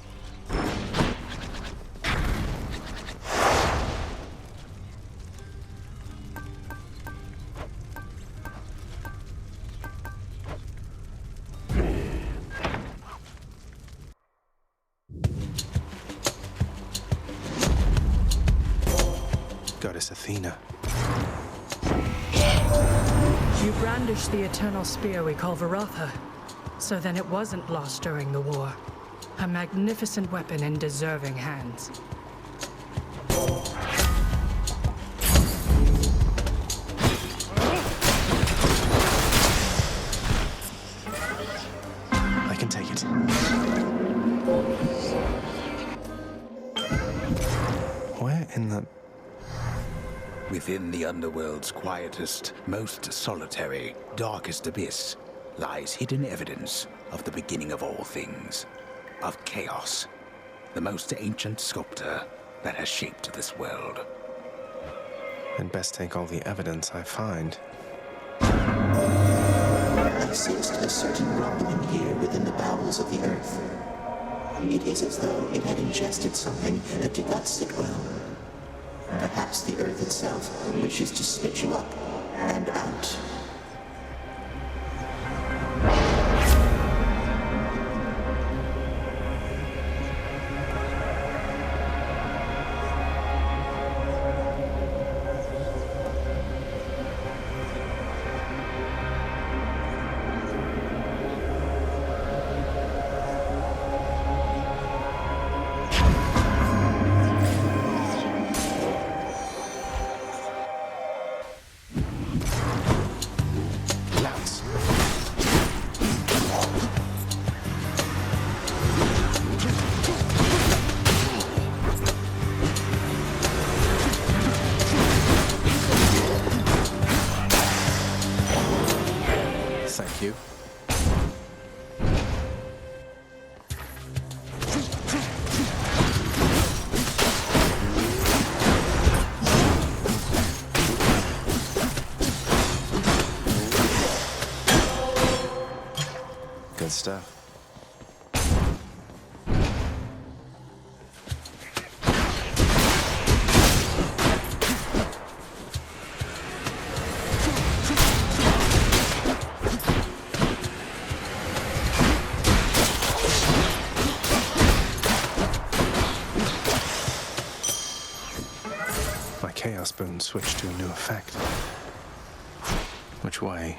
Goddess Athena. You brandished the eternal spear we call Varatha. So then it wasn't lost during the war. A magnificent weapon in deserving hands. in the... Within the Underworld's quietest, most solitary, darkest abyss lies hidden evidence of the beginning of all things, of chaos, the most ancient sculptor that has shaped this world. I'd best take all the evidence I find. I sensed a certain rumbling here within the bowels of the earth. It is as though it had ingested something that did not sit well. Perhaps the earth itself wishes to spit you up and out. Good stuff. My Chaos Boon switched to a new effect. Which way?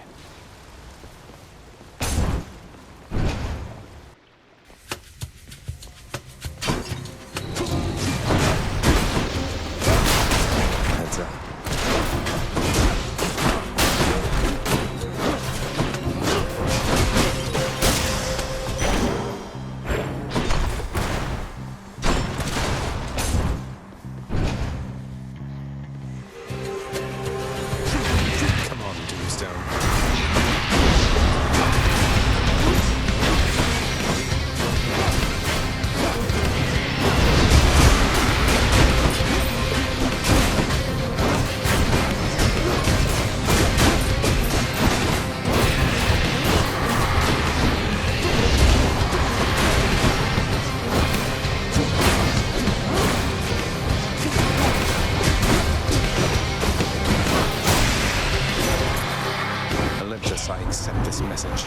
I accept this message.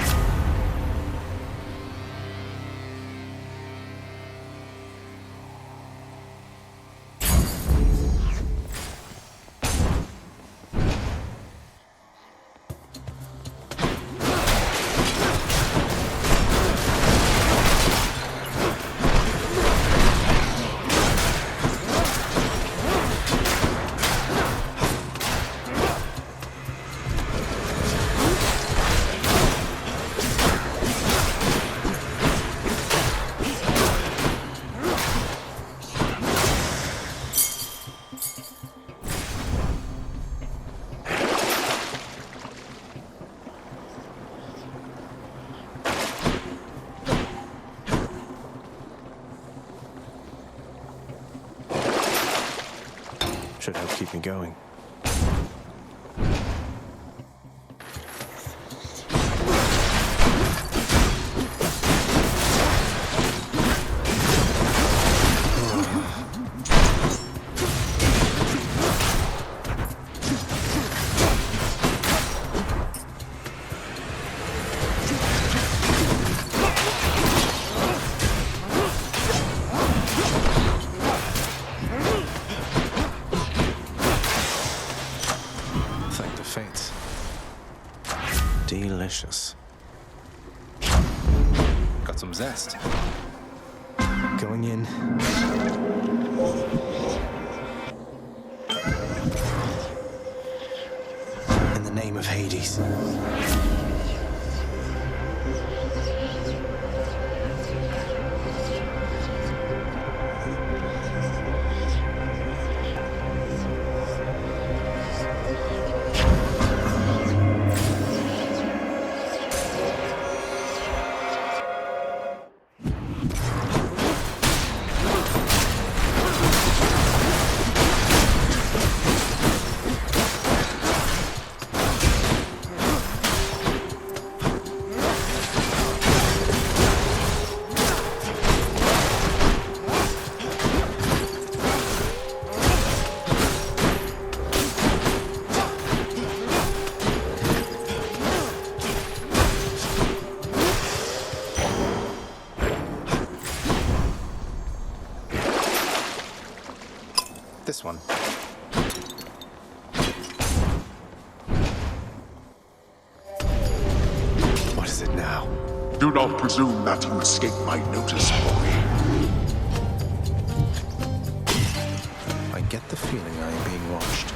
Should help keep me going. Delicious. Got some zest. Going in. In the name of Hades. This one. What is it now? Do not presume that you escape my notice, boy. I get the feeling I am being watched.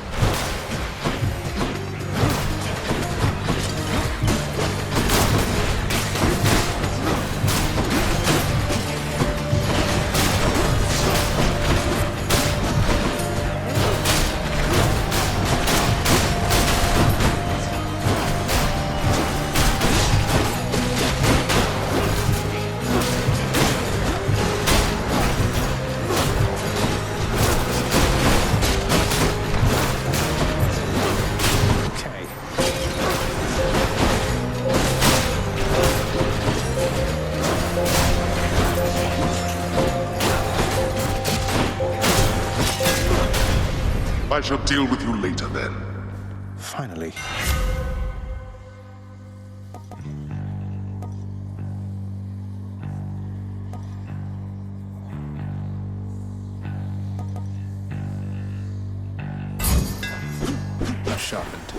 I shall deal with you later, then. Finally. Sharpened.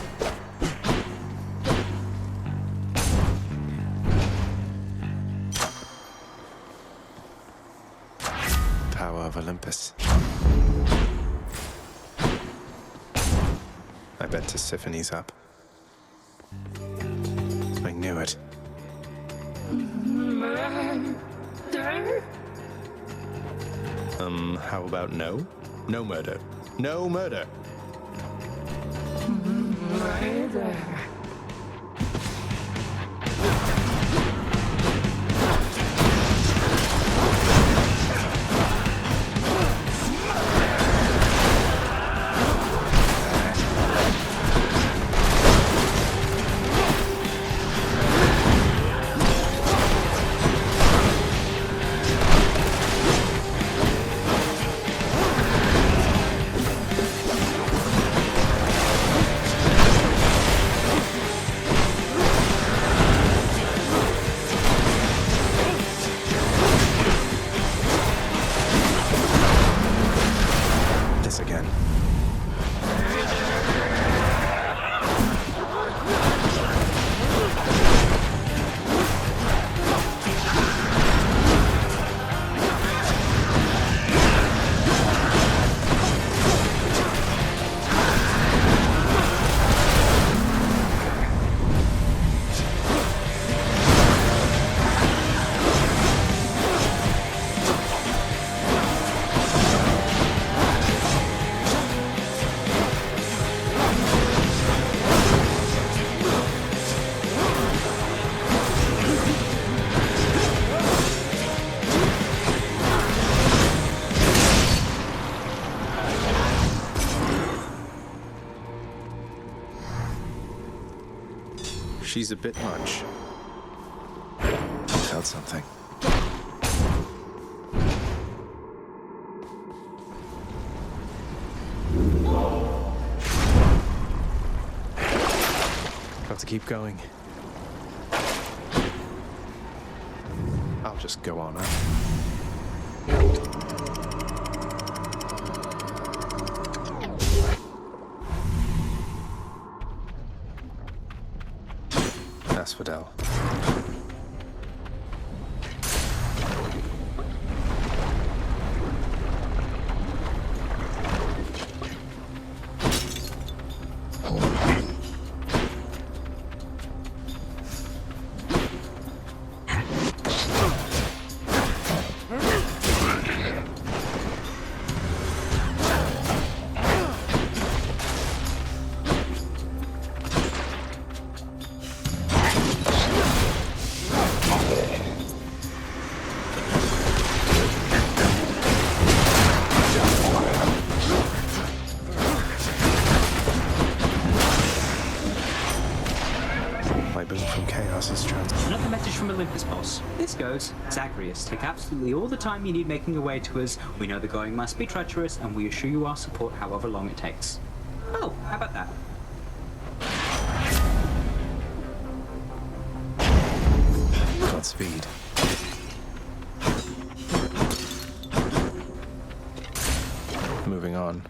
Power of Olympus. I bet Persephone's up. I knew it. How about no? No murder. No murder! Right there. She's a bit much. I felt something. Got to keep going. I'll just go on up. Asphodel. Another message from Olympus, boss. This goes, Zagreus, take absolutely all the time you need making your way to us. We know the going must be treacherous, and we assure you our support however long it takes. Oh, how about that? Godspeed. Moving on.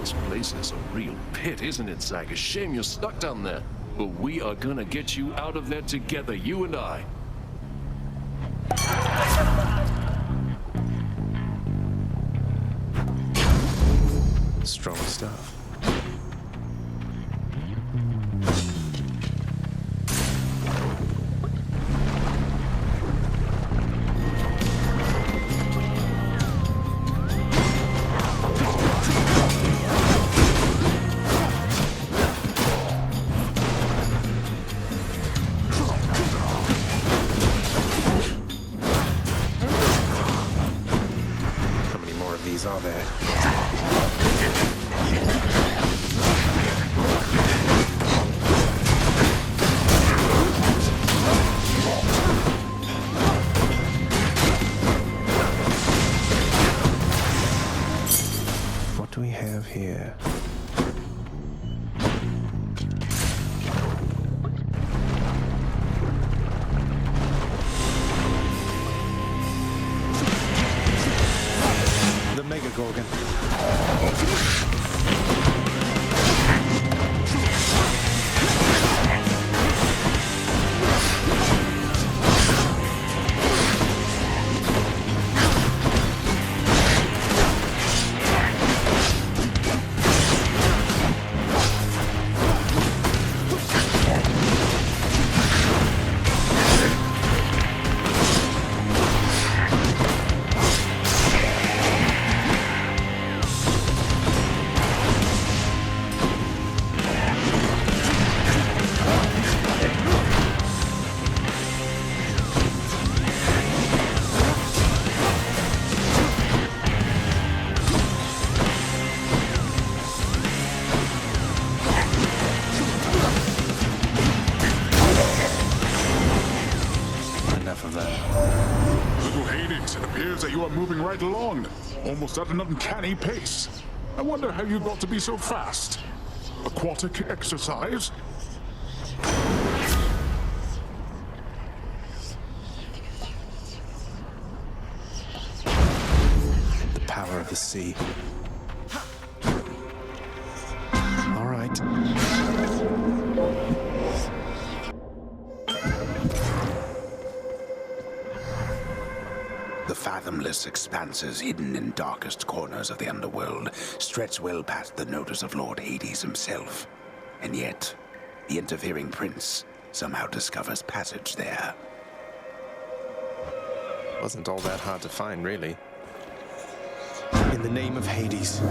This place is a real pit, isn't it, Zag? A shame you're stuck down there. But we are gonna get you out of there together, you and I. Strong stuff. How many more of these are there? What do we have here? The Mega Gorgon. Little Hades, it appears that you are moving right along, almost at an uncanny pace. I wonder how you got to be so fast. Aquatic exercise? The power of the sea. All right. The fathomless expanses hidden in darkest corners of the Underworld stretch well past the notice of Lord Hades himself. And yet, the interfering prince somehow discovers passage there. Wasn't all that hard to find, really. In the name of Hades.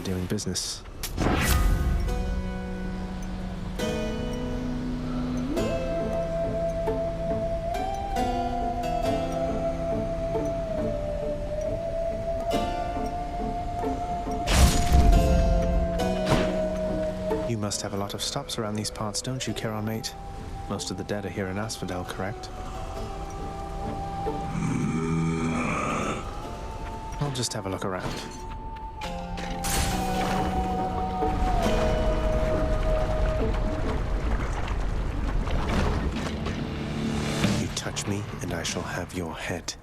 Doing business. You must have a lot of stops around these parts, don't you, Charon mate? Most of the dead are here in Asphodel, correct? I'll just have a look around. Me, and I shall have your head.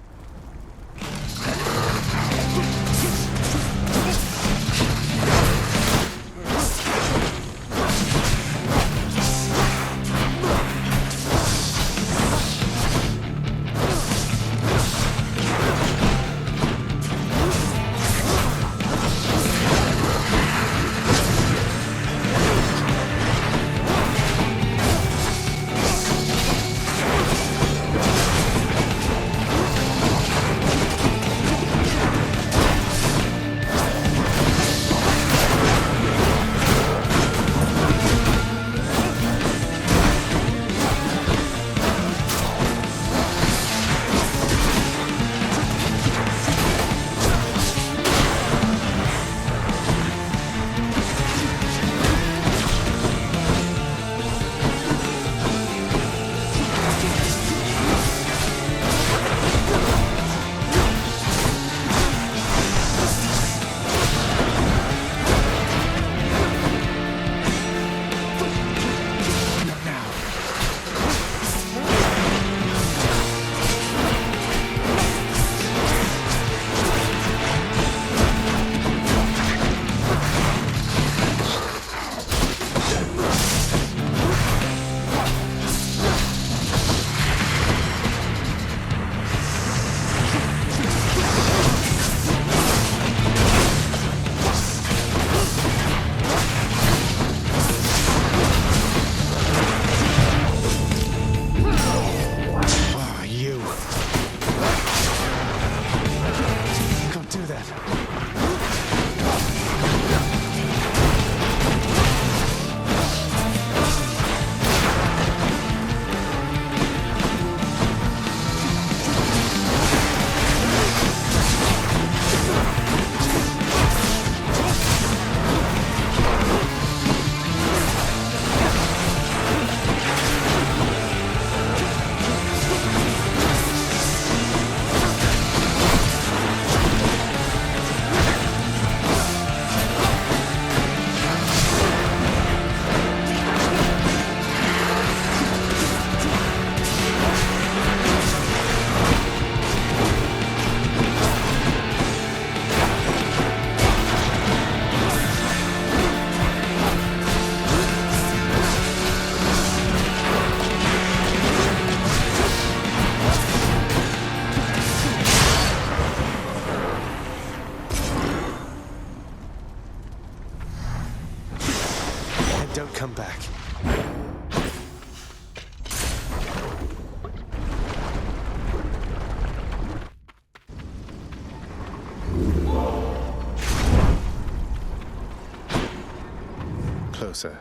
closer.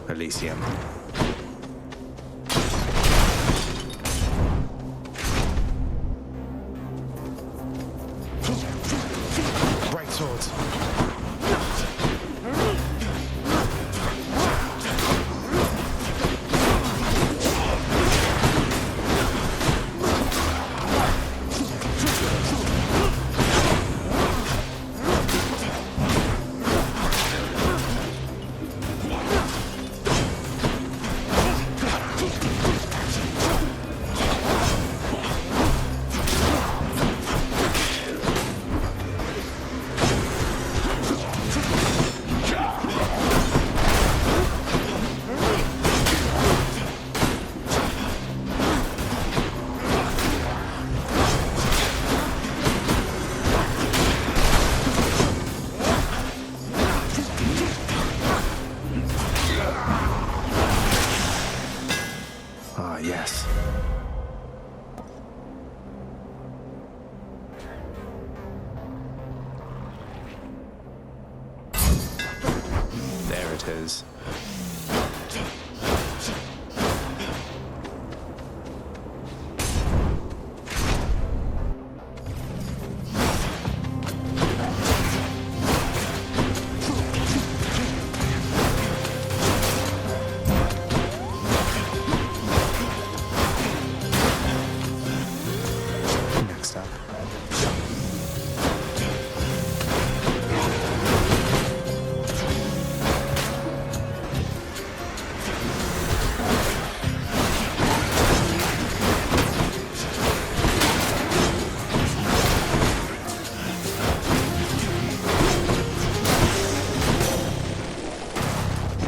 Elysium. Bright swords. Yes. There it is.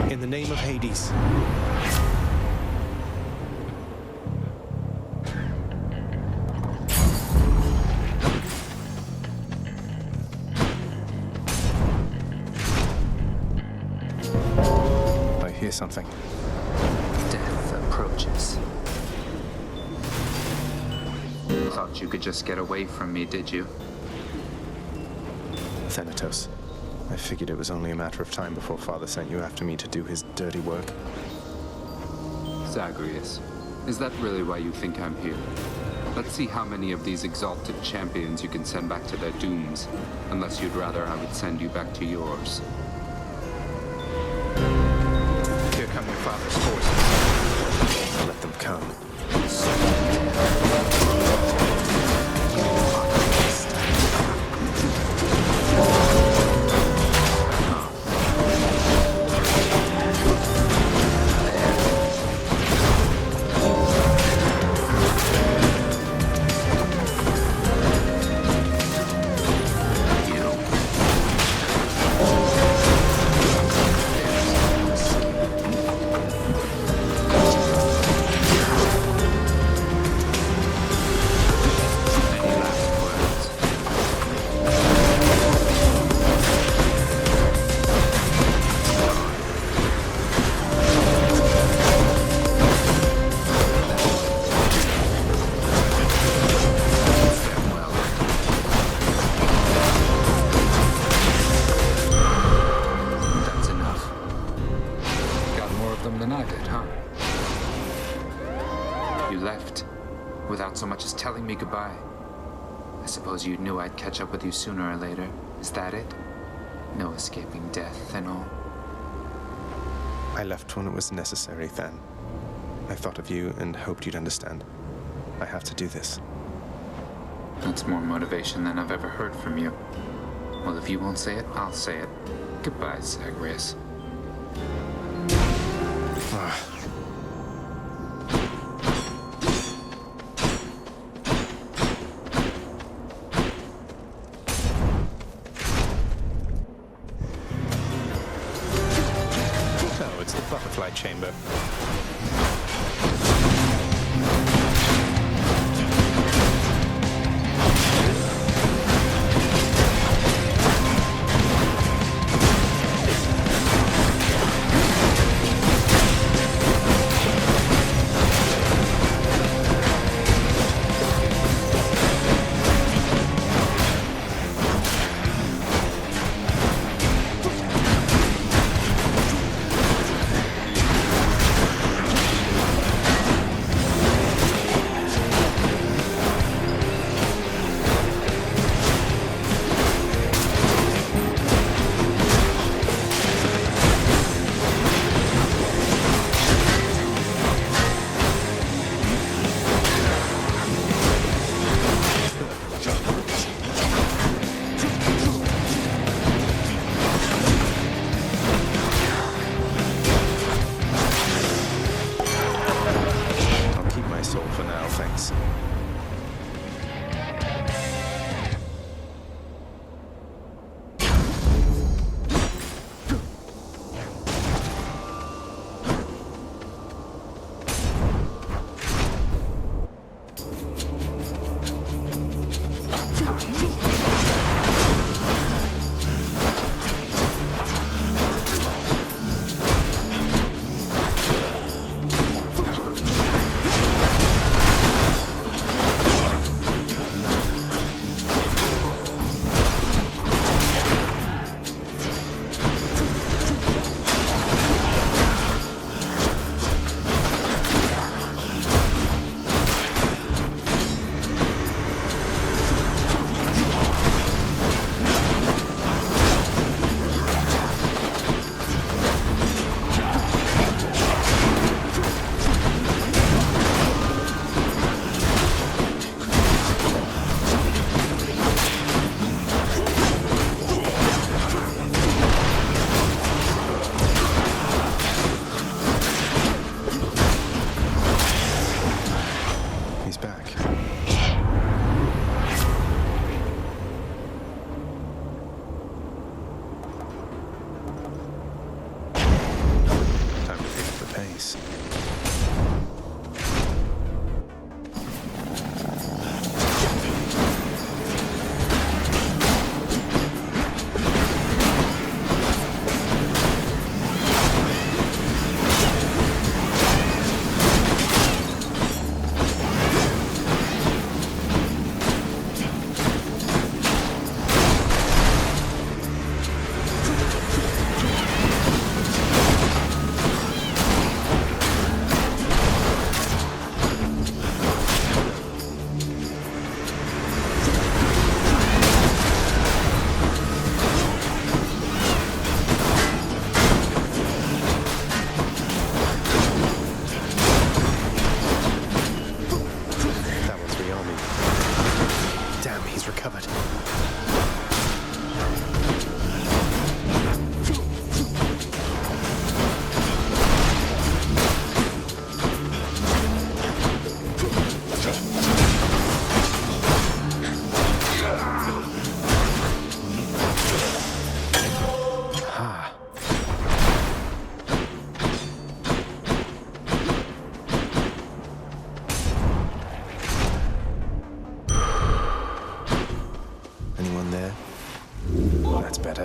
In the name of Hades. I hear something. Death approaches. Thought you could just get away from me, did you? Thanatos. I figured it was only a matter of time before Father sent you after me to do his dirty work. Zagreus, is that really why you think I'm here? Let's see how many of these exalted champions you can send back to their dooms, unless you'd rather I would send you back to yours. Here come your father's forces. Let them come. Telling me goodbye. I suppose you knew I'd catch up with you sooner or later. Is that it? No escaping death and all. I left when it was necessary, Than. I thought of you and hoped you'd understand. I have to do this. That's more motivation than I've ever heard from you. Well, if you won't say it, I'll say it. Goodbye, Zagreus. Chamber.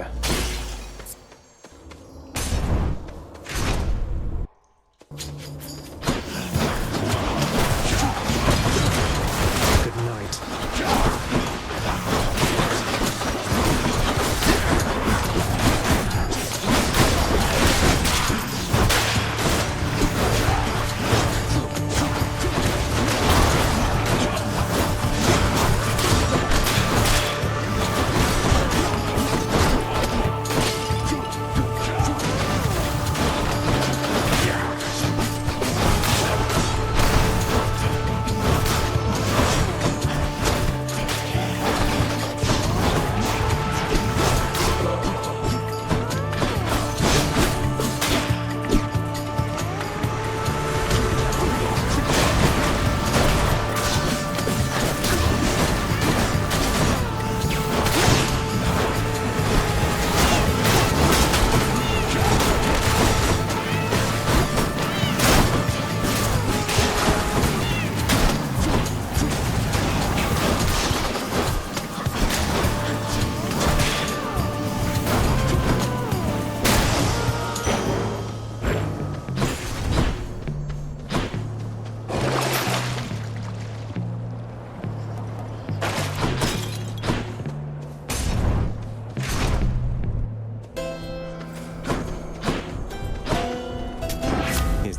together. Good night.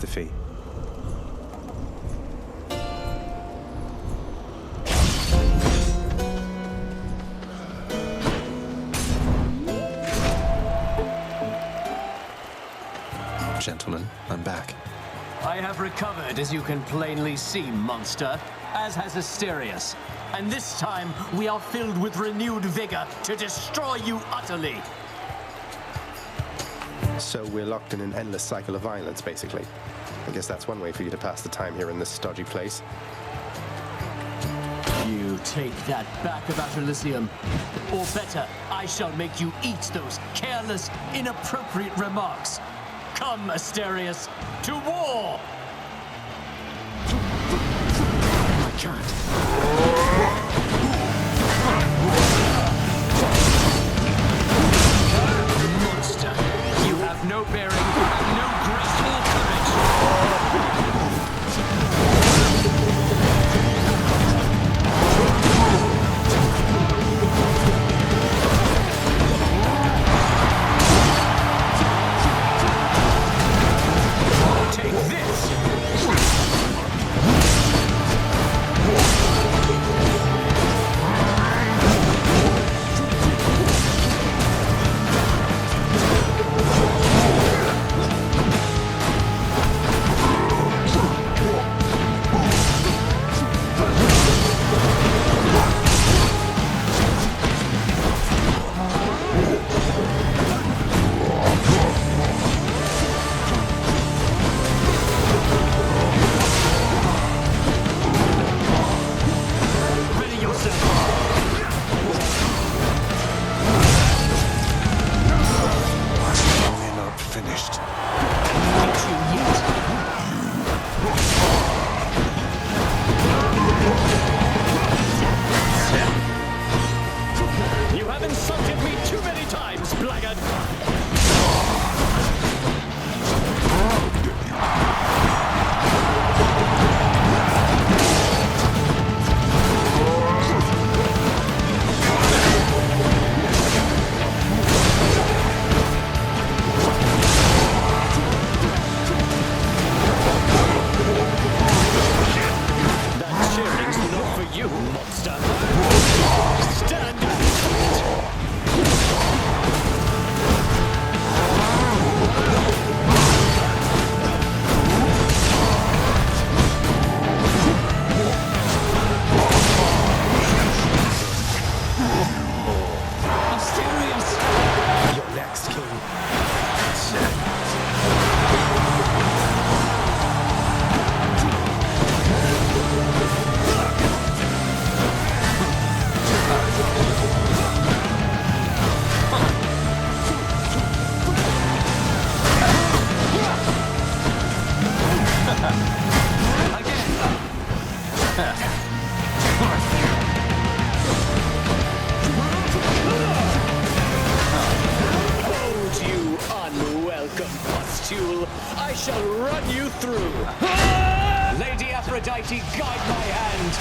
The fee. Gentlemen, I'm back. I have recovered, as you can plainly see, monster, as has Asterius. And this time, we are filled with renewed vigor to destroy you utterly. So we're locked in an endless cycle of violence, basically. I guess that's one way for you to pass the time here in this stodgy place. You take that back about Elysium. Or better, I shall make you eat those careless, inappropriate remarks. Come, Asterius, to war! I can't. You have no bearing, you have no graceful courage. Take this! Tulle, I shall run you through. Lady Aphrodite, guide my hand.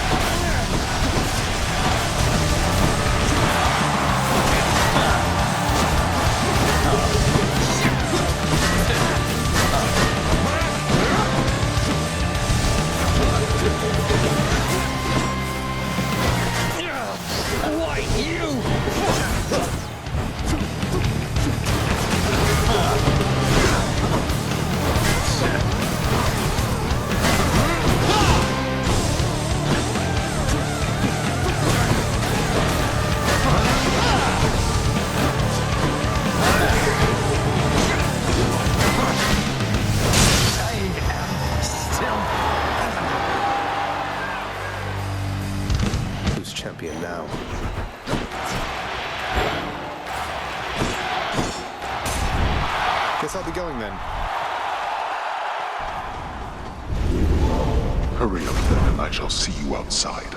Why, you! Champion now. Guess I'll be going then. Hurry up then, and I shall see you outside.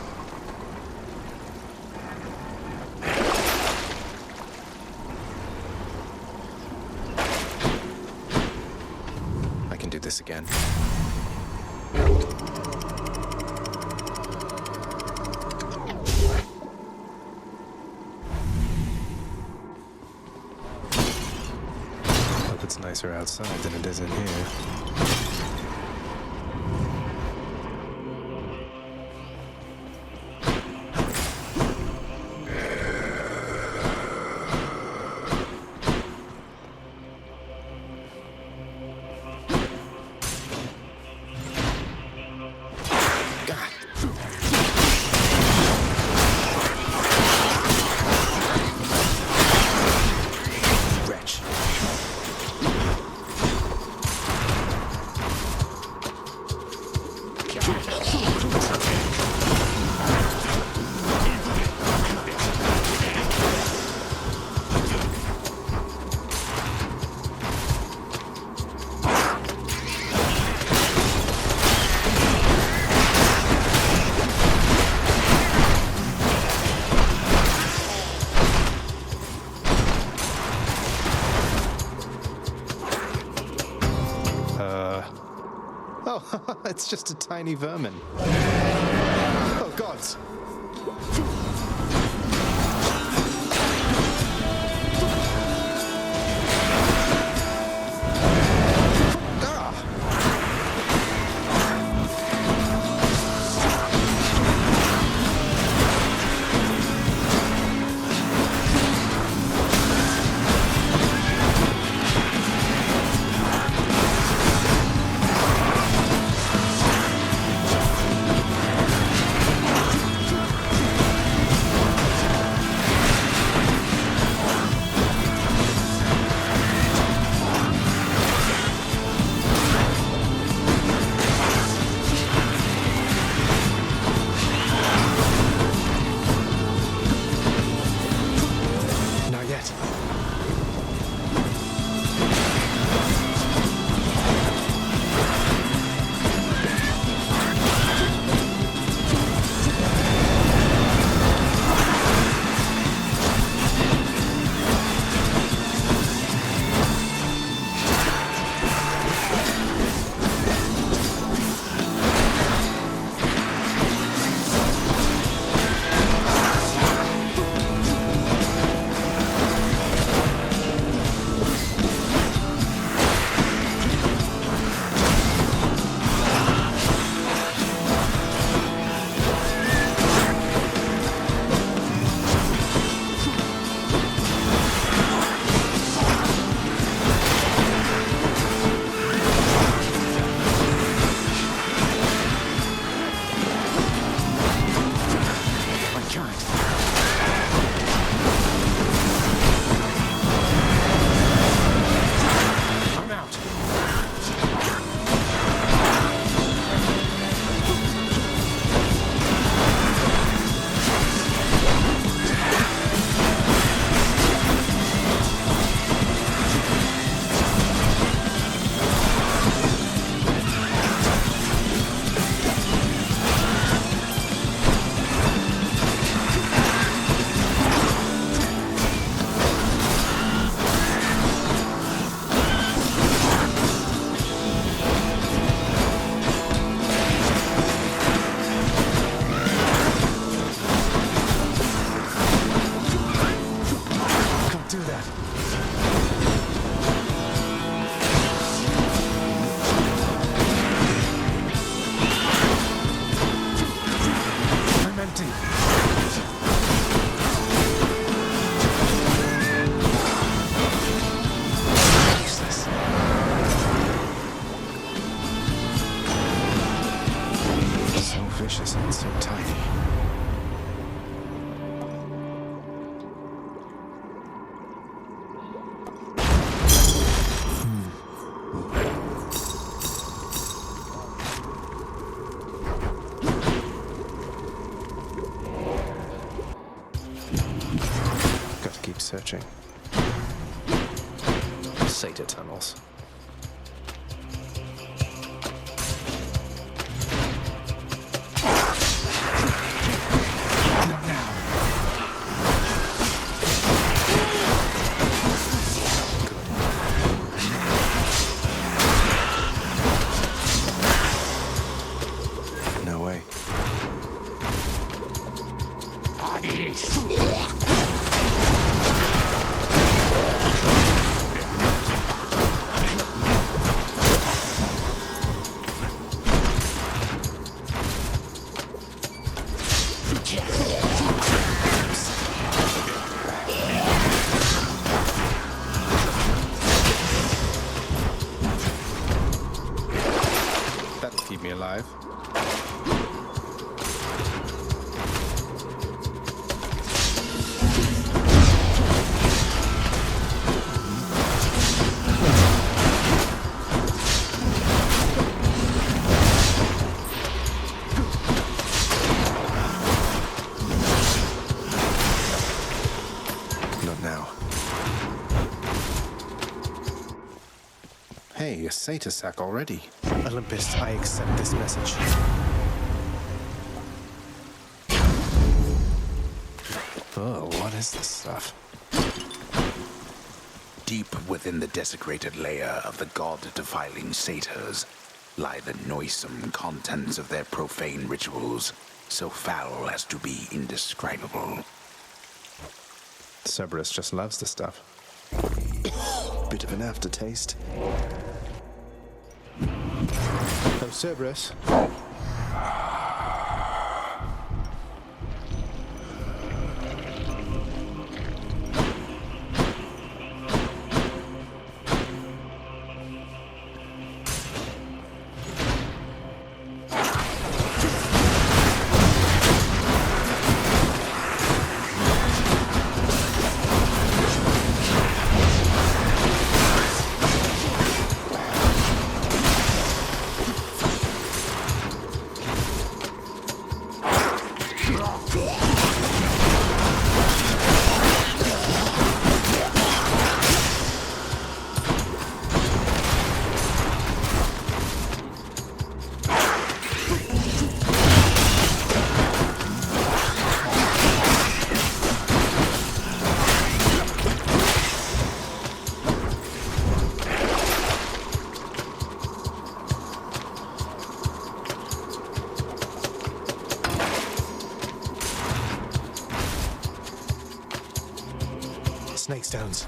I can do this again. It's nicer outside than it is in here. It's just a tiny vermin. Oh, gods! searching. Satyr tunnels. No way. That'll keep me alive. Not now. Hey, a satyr sack already. Olympus, I accept this message. Oh, what is this stuff? Deep within the desecrated layer of the god-defiling satyrs lie the noisome contents of their profane rituals, so foul as to be indescribable. Cerberus just loves the stuff. Bit of an aftertaste. Oh, Cerberus. Snake stones.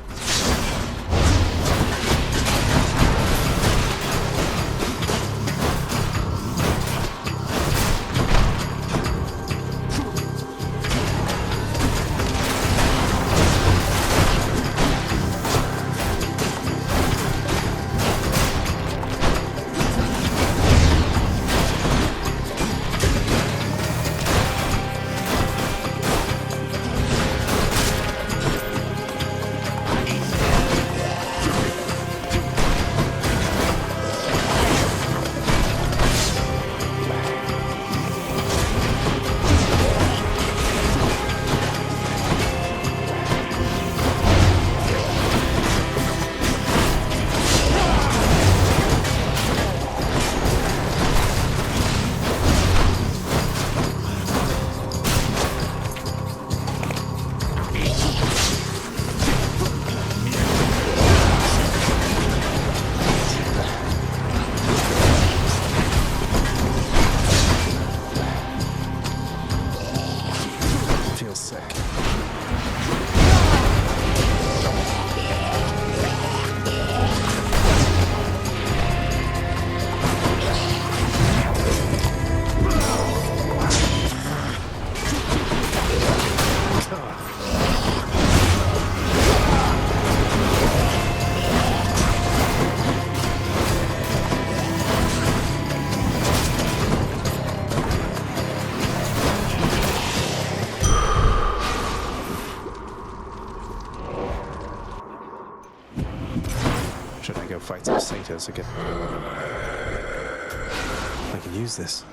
Fight some satyrs again. I can use this.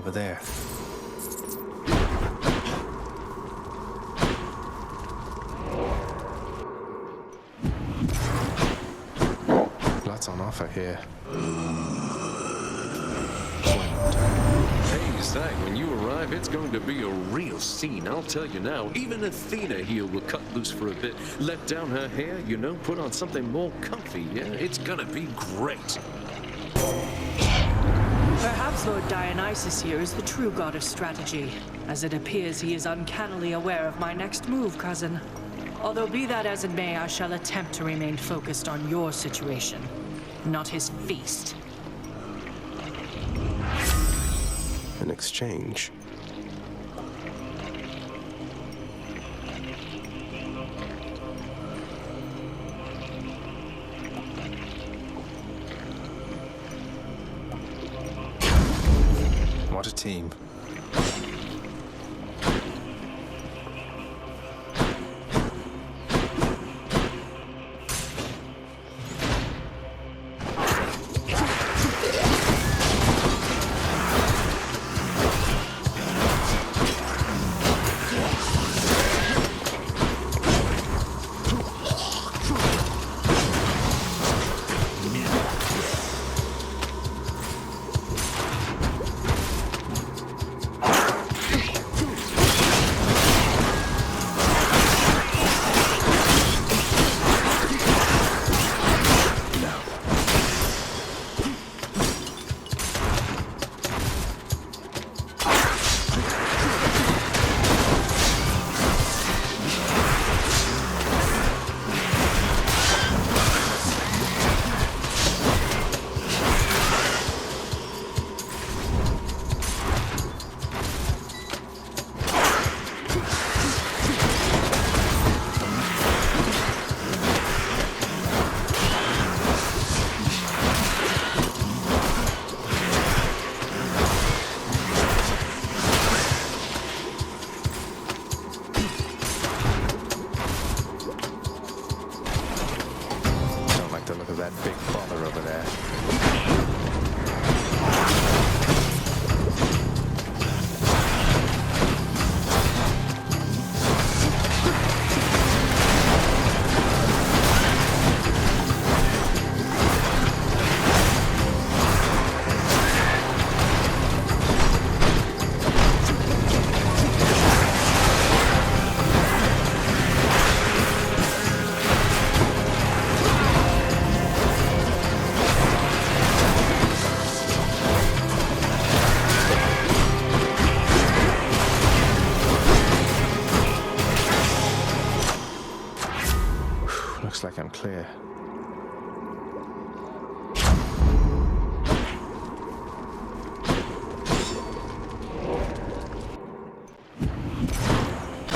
over there. Lots on offer here. Hey, Zach, when you arrive, it's going to be a real scene, I'll tell you now. Even Athena here will cut loose for a bit, let down her hair, you know, put on something more comfy, yeah? It's gonna be great. Perhaps Lord Dionysus here is the true god of strategy, as it appears he is uncannily aware of my next move, cousin. Although be that as it may, I shall attempt to remain focused on your situation, not his feast. In exchange. What a team. Looks like I'm clear.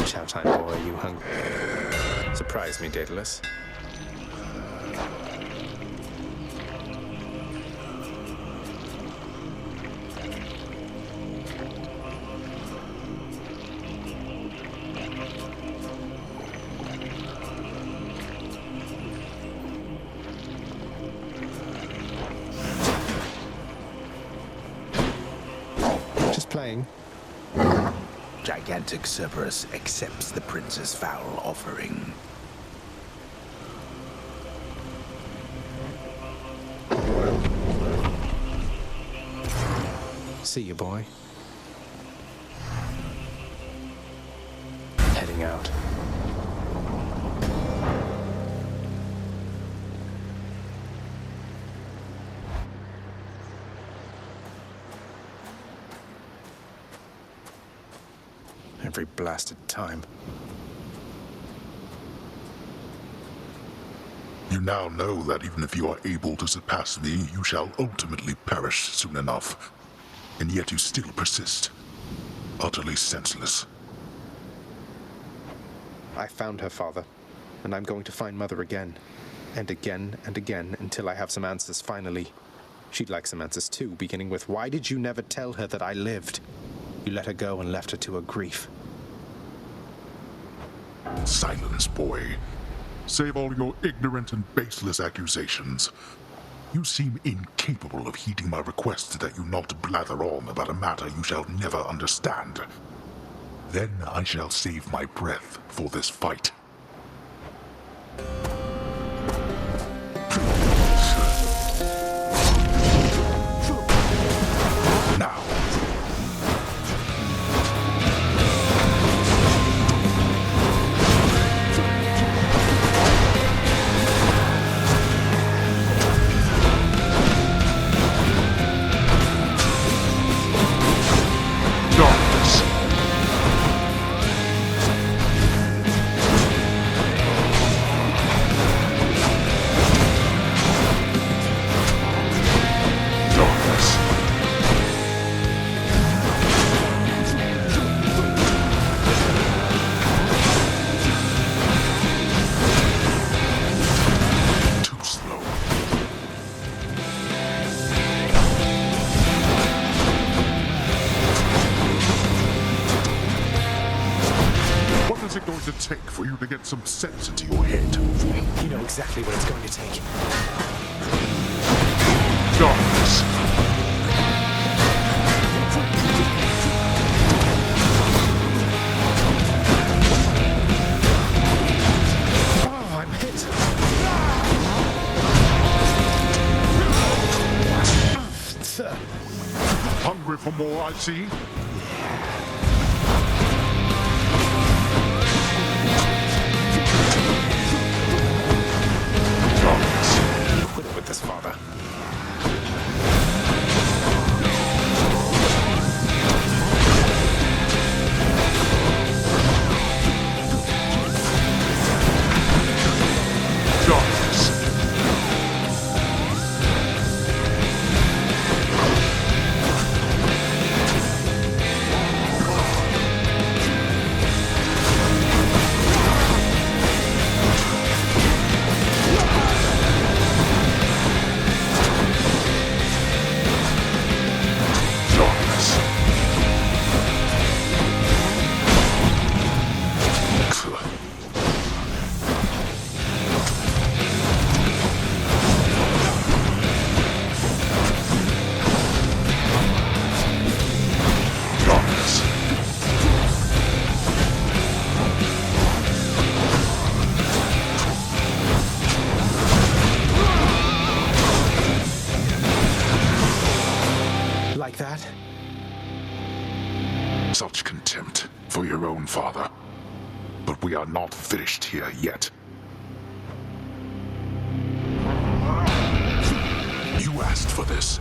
Chow time, boy, you hungry? Surprise me, Daedalus. Playing. Gigantic Cerberus accepts the prince's foul offering. See you, boy. Heading out. Every blasted time. You now know that even if you are able to surpass me, you shall ultimately perish soon enough. And yet you still persist. Utterly senseless. I found her, Father, and I'm going to find Mother again. And again and again until I have some answers finally. She'd like some answers too, beginning with, why did you never tell her that I lived? You let her go and left her to her grief. Silence, boy. Save all your ignorant and baseless accusations. You seem incapable of heeding my request that you not blather on about a matter you shall never understand. Then I shall save my breath for this fight. Now. Take for you to get some sense into your head. You know exactly what it's going to take. Darkness. Oh, I'm hit. Hungry for more, I see? With this, father. Like that? Such contempt for your own father. But we are not finished here yet. You asked for this.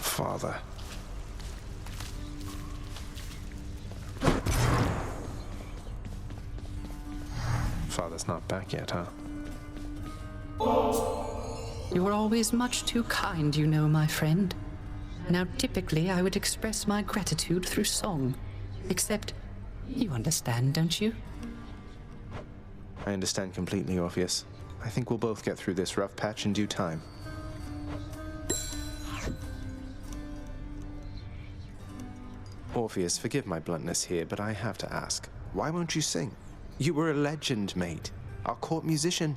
Father. Father's not back yet, huh? You're always much too kind, you know, my friend. Now, typically, I would express my gratitude through song. Except, you understand, don't you? I understand completely, Orpheus. I think we'll both get through this rough patch in due time. Orpheus, forgive my bluntness here, but I have to ask. Why won't you sing? You were a legend, mate. Our court musician.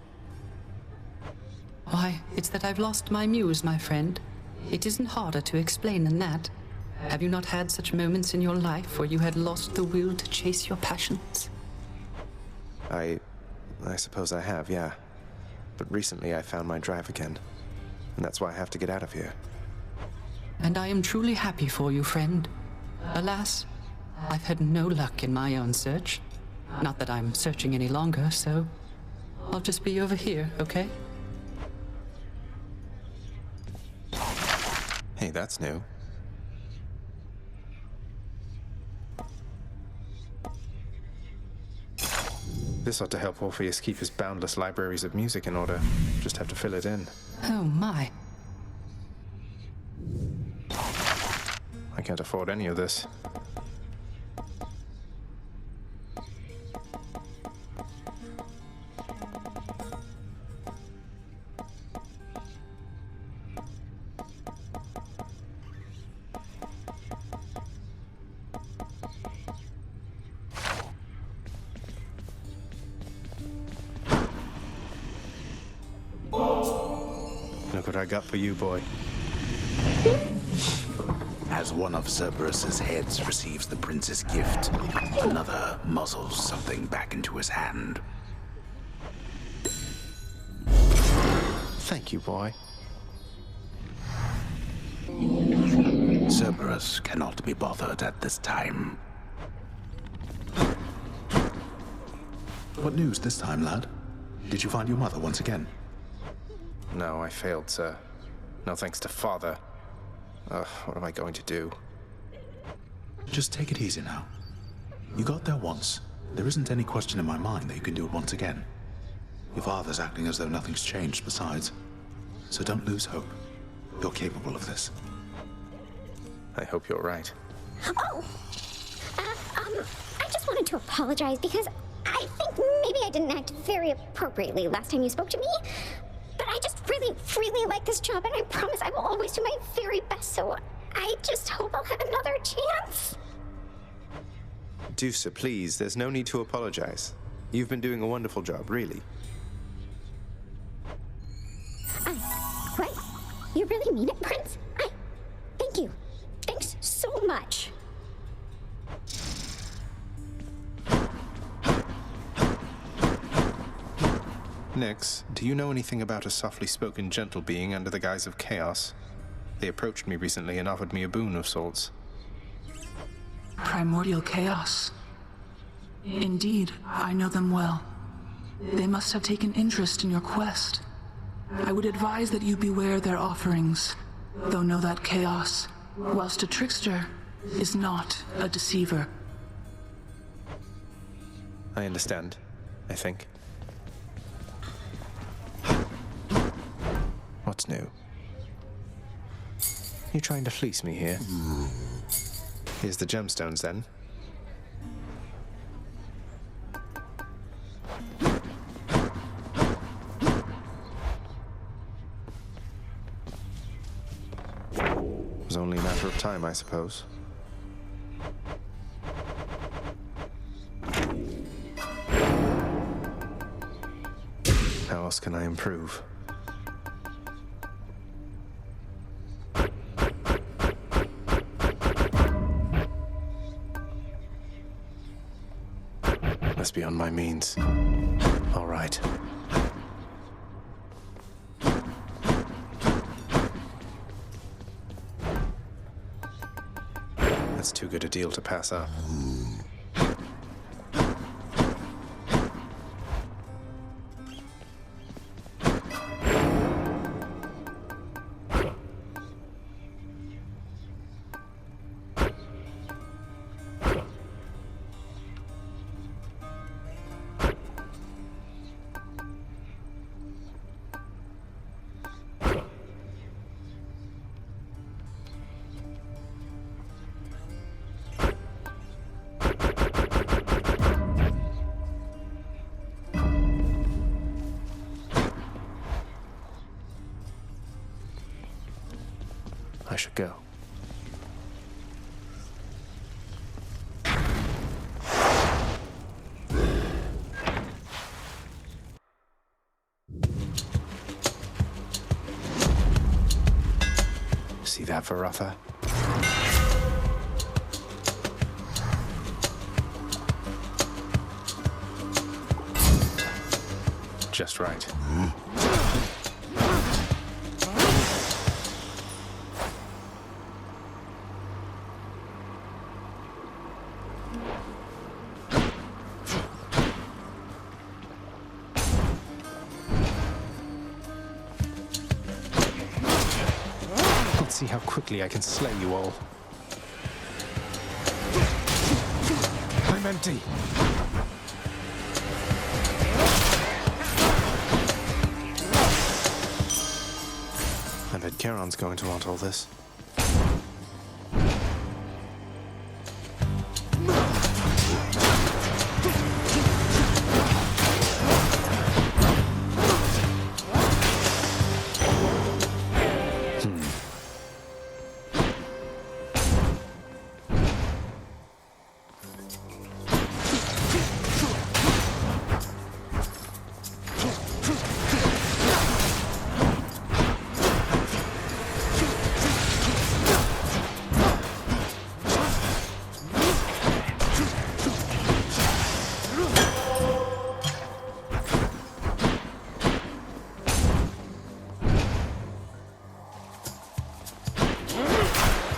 Why, it's that I've lost my muse, my friend. It isn't harder to explain than that. Have you not had such moments in your life where you had lost the will to chase your passions? I suppose I have, yeah. But recently I found my drive again. And that's why I have to get out of here. And I am truly happy for you, friend. Alas, I've had no luck in my own search. Not that I'm searching any longer, so I'll just be over here, okay? Hey, that's new. This ought to help Orpheus keep his boundless libraries of music in order. Just have to fill it in. Oh my. I can't afford any of this. Look what I got for you, boy. As one of Cerberus's heads receives the prince's gift, another muzzles something back into his hand. Thank you, boy. Cerberus cannot be bothered at this time. What news this time, lad? Did you find your mother once again? No, I failed, sir. No thanks to father. What am I going to do? Just take it easy now. You got there once. There isn't any question in my mind that you can do it once again. Your father's acting as though nothing's changed besides. So don't lose hope. You're capable of this. I hope you're right. Oh! I just wanted to apologize because I think maybe I didn't act very appropriately last time you spoke to me. But I just really, really like this job, and I promise I will always do my very best, so I just hope I'll have another chance. Deuce, please, there's no need to apologize. You've been doing a wonderful job, really. What? You really mean it, Prince? Thank you. Thanks so much. Nyx, do you know anything about a softly spoken gentle being under the guise of chaos? They approached me recently and offered me a boon of sorts. Primordial chaos. Indeed, I know them well. They must have taken interest in your quest. I would advise that you beware their offerings, though know that chaos, whilst a trickster, is not a deceiver. I understand, I think. What's new? You trying to fleece me here? Here's the gemstones, then. It was only a matter of time, I suppose. How else can I improve? That's beyond my means. All right. That's too good a deal to pass up. I should go. See that, Varuffa? Just right. Let's see how quickly I can slay you all. I'm empty. I bet Charon's going to want all this.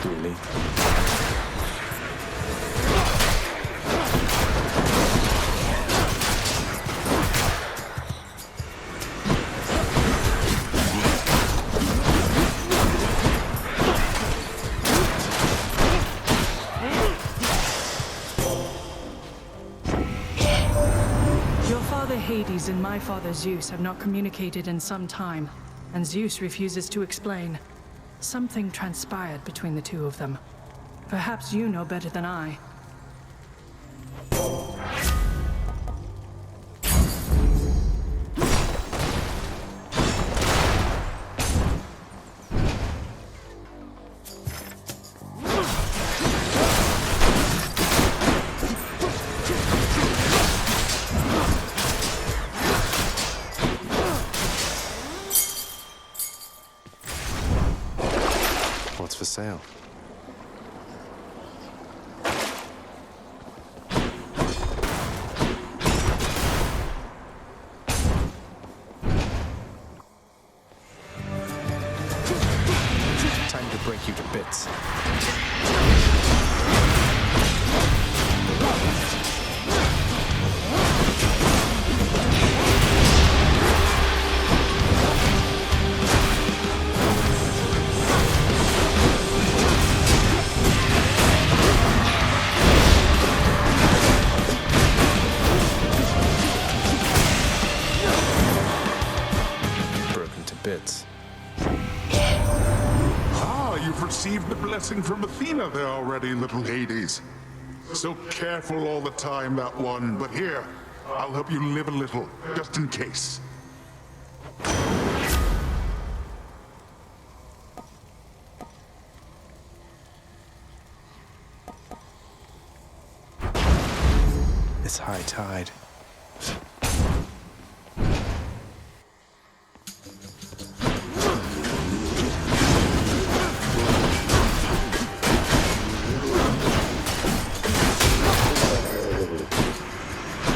Really? Your father Hades and my father Zeus have not communicated in some time, and Zeus refuses to explain. Something transpired between the two of them. Perhaps you know better than I. What's for sale? Time to break you to bits. Bits. You've received the blessing from Athena there already, little Hades. So careful all the time, that one, but here, I'll help you live a little, just in case. It's high tide.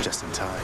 Just in time.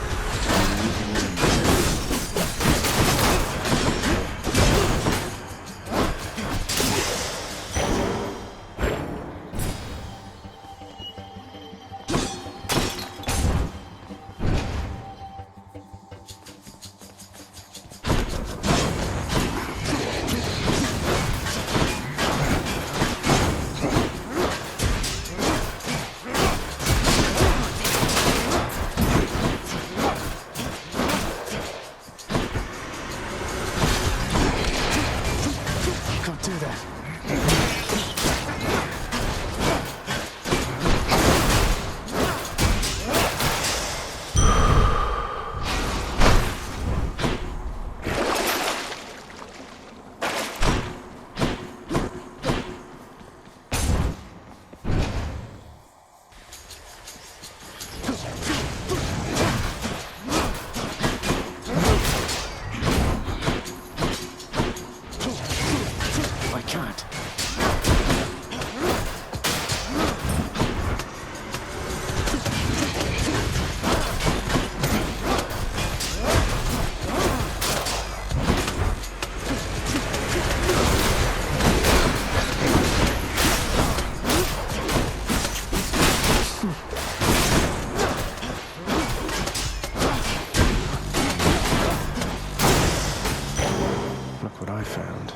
Look what I found.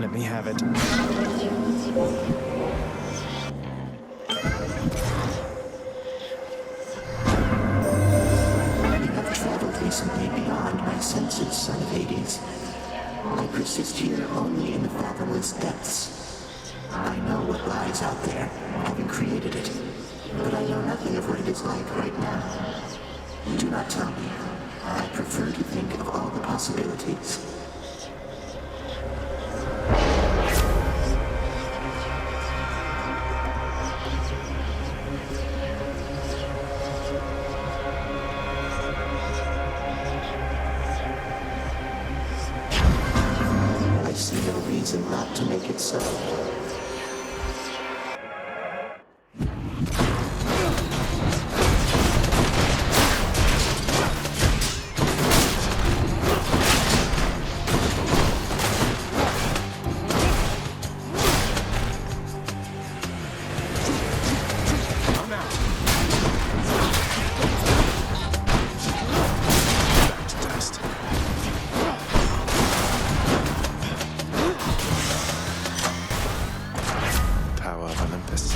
Let me have it. You have traveled recently beyond my senses, son of Hades. I persist here only in the fathomless depths. I know what lies out there, having created it, but I know nothing of what it is like right now. Do not tell me. I prefer to think of all the possibilities. I see no reason not to make it so. Power of Olympus.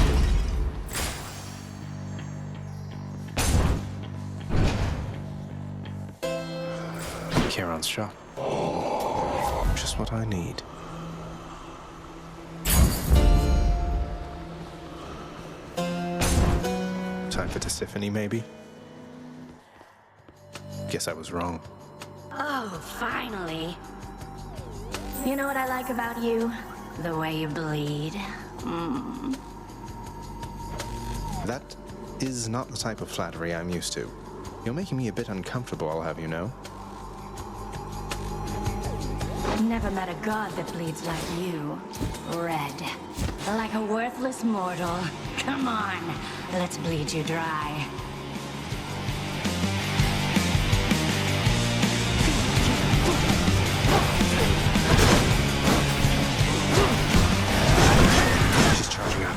Chiron's shot. Just what I need. Time for Tisiphone, maybe? Guess I was wrong. Oh, finally. You know what I like about you? The way you bleed. That is not the type of flattery I'm used to. You're making me a bit uncomfortable, I'll have you know. Never met a god that bleeds like you. Red. Like a worthless mortal. Come on, let's bleed you dry. She's charging up.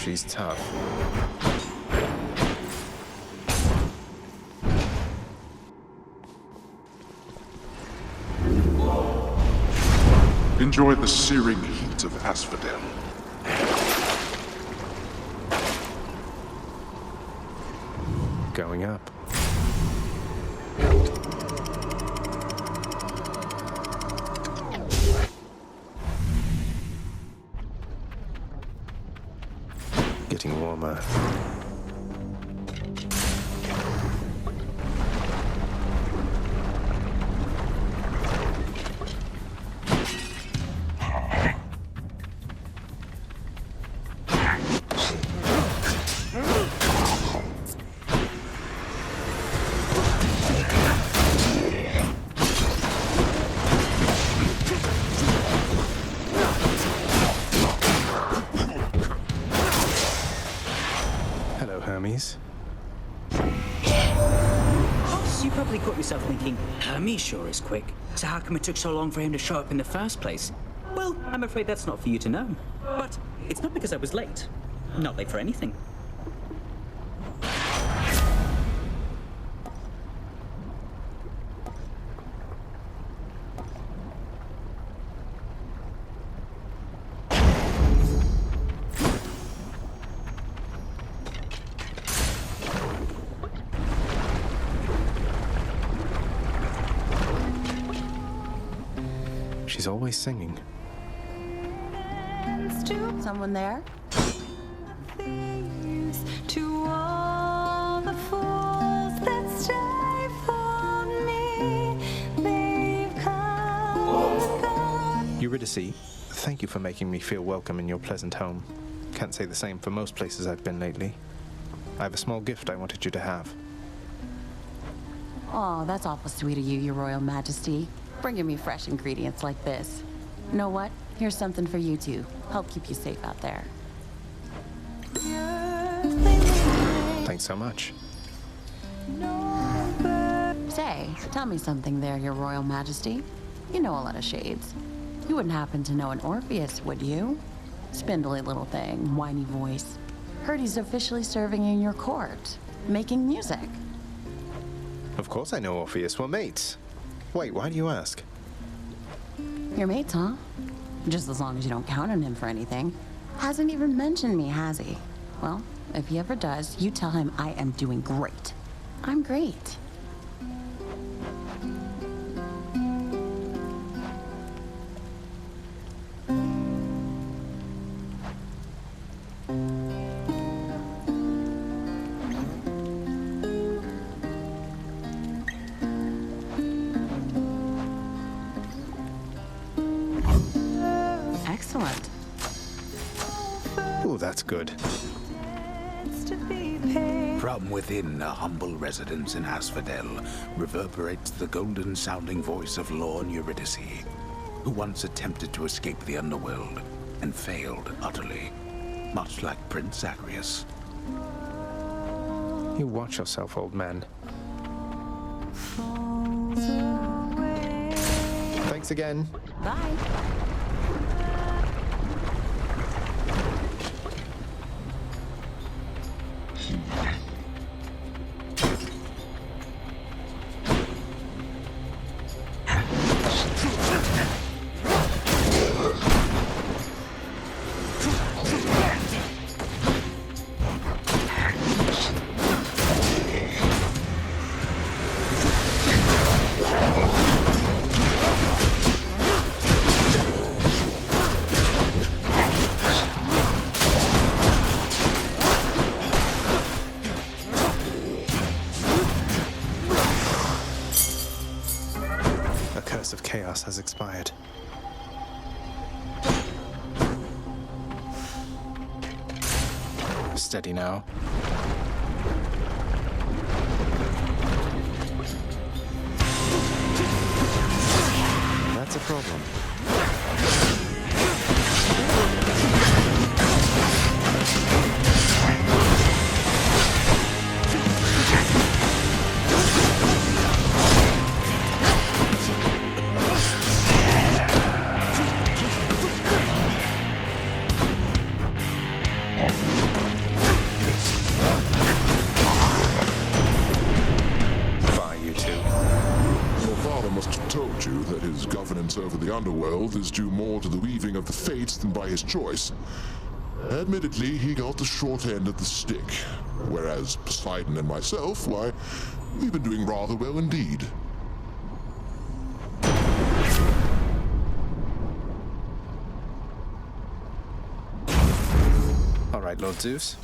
She's tough. Enjoy the searing heat of Asphodel. Going up. Getting warmer. Hello, Hermes. You probably caught yourself thinking, Hermes sure is quick. So how come it took so long for him to show up in the first place? Well, I'm afraid that's not for you to know. But it's not because I was late. Not late for anything. She's always singing. Someone there? To all the Eurydice, thank you for making me feel welcome in your pleasant home. Can't say the same for most places I've been lately. I have a small gift I wanted you to have. Oh, that's awful sweet of you, Your Royal Majesty. Bringing me fresh ingredients like this. You know what? Here's something for you too. Help keep you safe out there. Thanks so much. Say, tell me something there, Your Royal Majesty. You know a lot of shades. You wouldn't happen to know an Orpheus, would you? Spindly little thing, whiny voice. Heard he's officially serving in your court, making music. Of course I know Orpheus. We're mates. Wait, why do you ask? You're mates, huh? Just as long as you don't count on him for anything. Hasn't even mentioned me, has he? Well, if he ever does, you tell him I am doing great. I'm great. Excellent. Oh, that's good. From within a humble residence in Asphodel reverberates the golden-sounding voice of Lorn Eurydice, who once attempted to escape the Underworld and failed utterly, much like Prince Zagreus. You watch yourself, old man. Thanks again. Bye. Of chaos has expired. Steady now. That's a problem. Over the Underworld is due more to the weaving of the fates than by his choice. Admittedly, he got the short end of the stick, whereas Poseidon and myself, why, we've been doing rather well indeed. All right, Lord Zeus.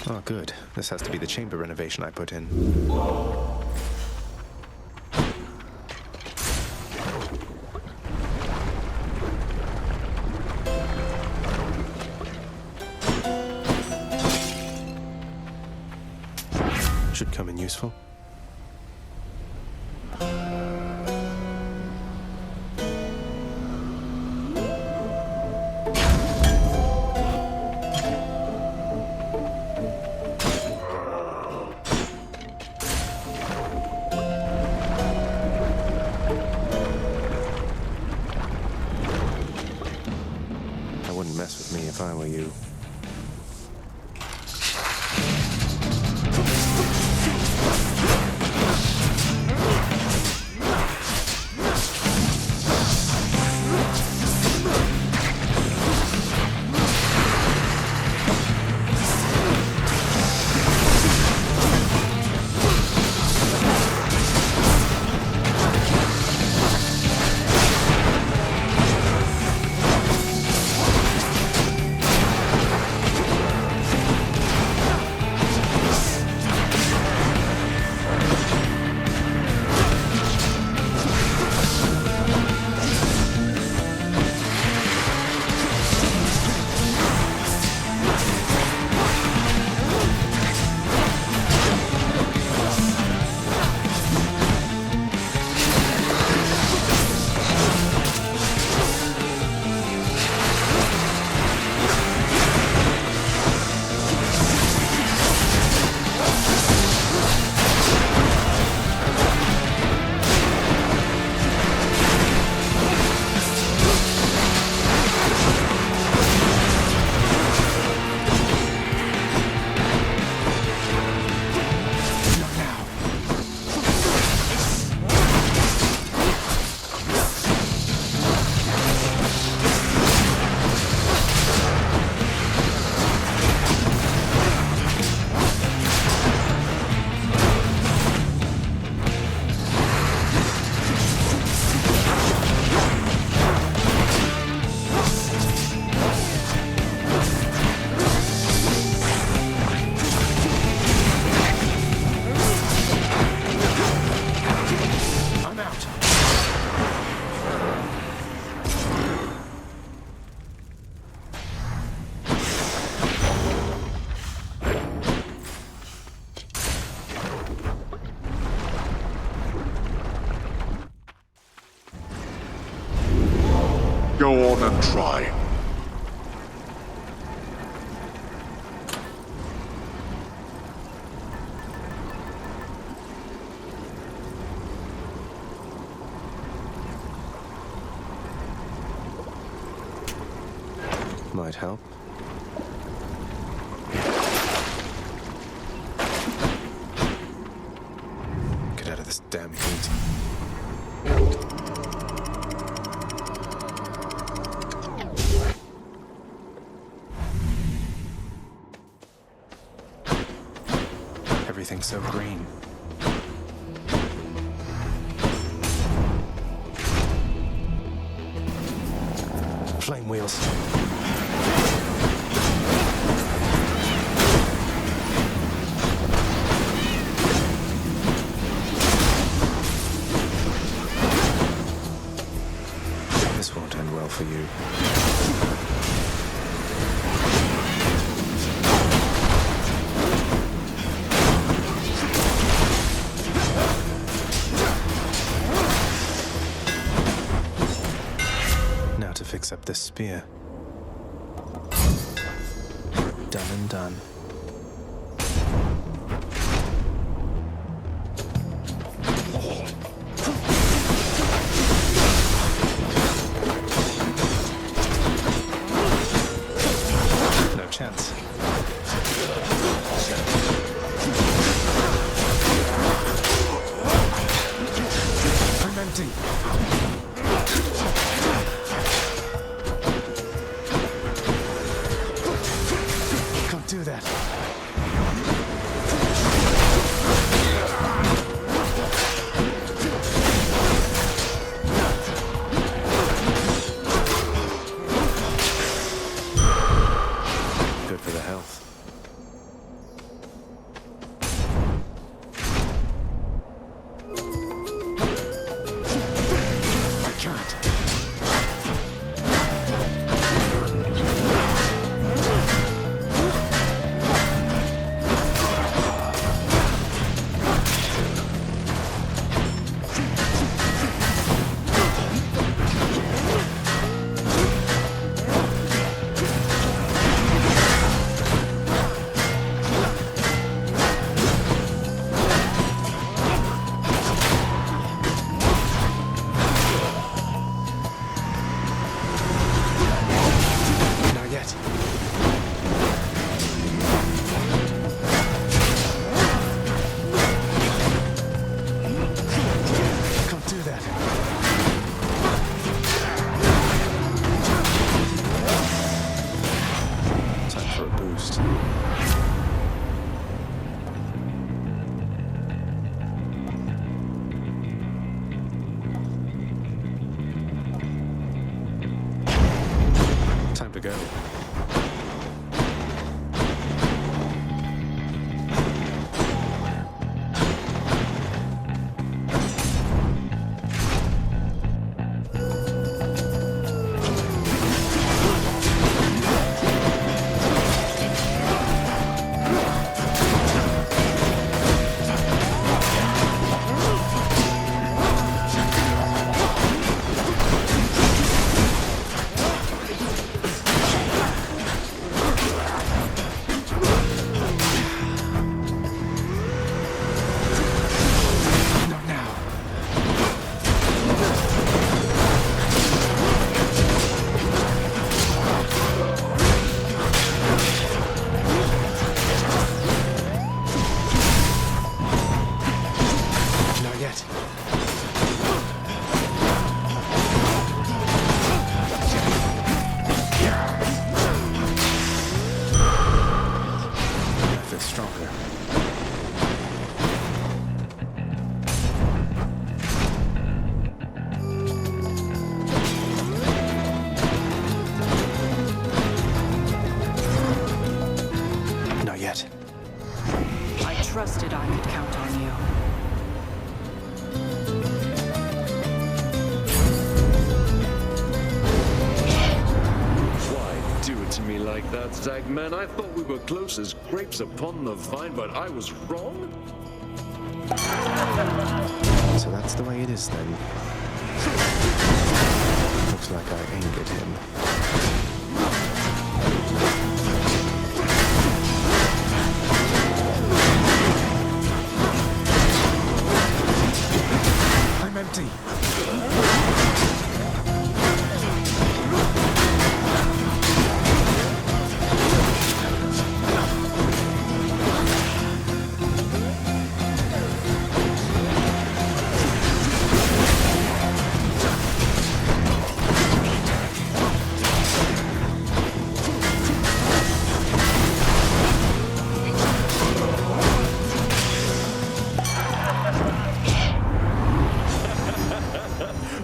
Oh, good. This has to be the chamber renovation I put in. Should come in useful. if I were you. Go on and try. Might help. Get out of this damn heat. Everything's so green. Flame wheels. This won't end well for you. Fix up this spear. Done and done. No chance. I'm empty. Do that. to go. Trusted I could count on you. Why do it to me like that, Zagman? I thought we were close as grapes upon the vine, but I was wrong? So that's the way it is then. Looks like I angered him. Empty.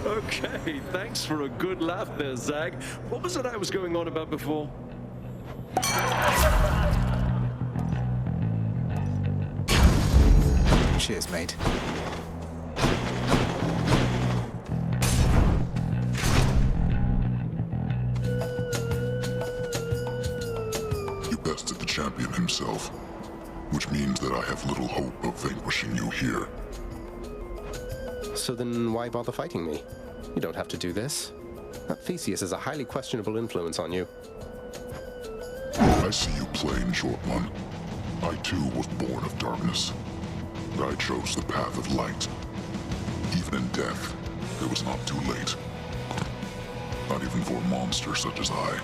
Okay, thanks for a good laugh there, Zag. What was it I was going on about before? Cheers, mate. You bested the champion himself, which means that I have little hope of vanquishing you here. So then why bother fighting me? You don't have to do this. That Theseus has a highly questionable influence on you. I see you plain, short one. I too was born of darkness, but I chose the path of light. Even in death, it was not too late. Not even for a monster such as I.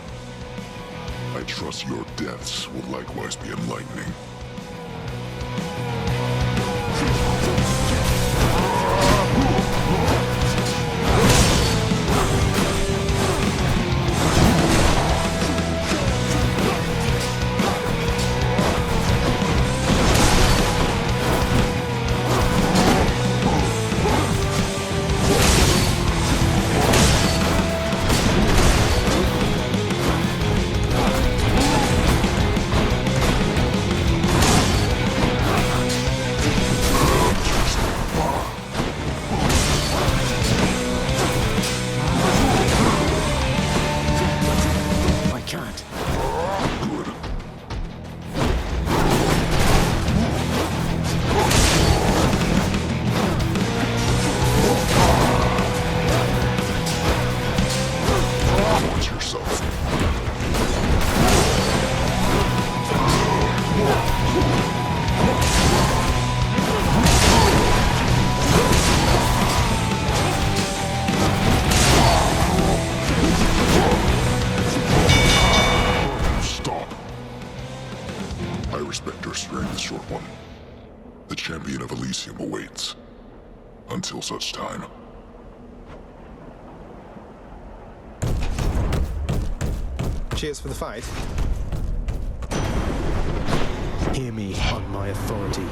I trust your deaths will likewise be enlightening. Short one. The champion of Elysium awaits. Until such time. Cheers for the fight. Hear me on my authority.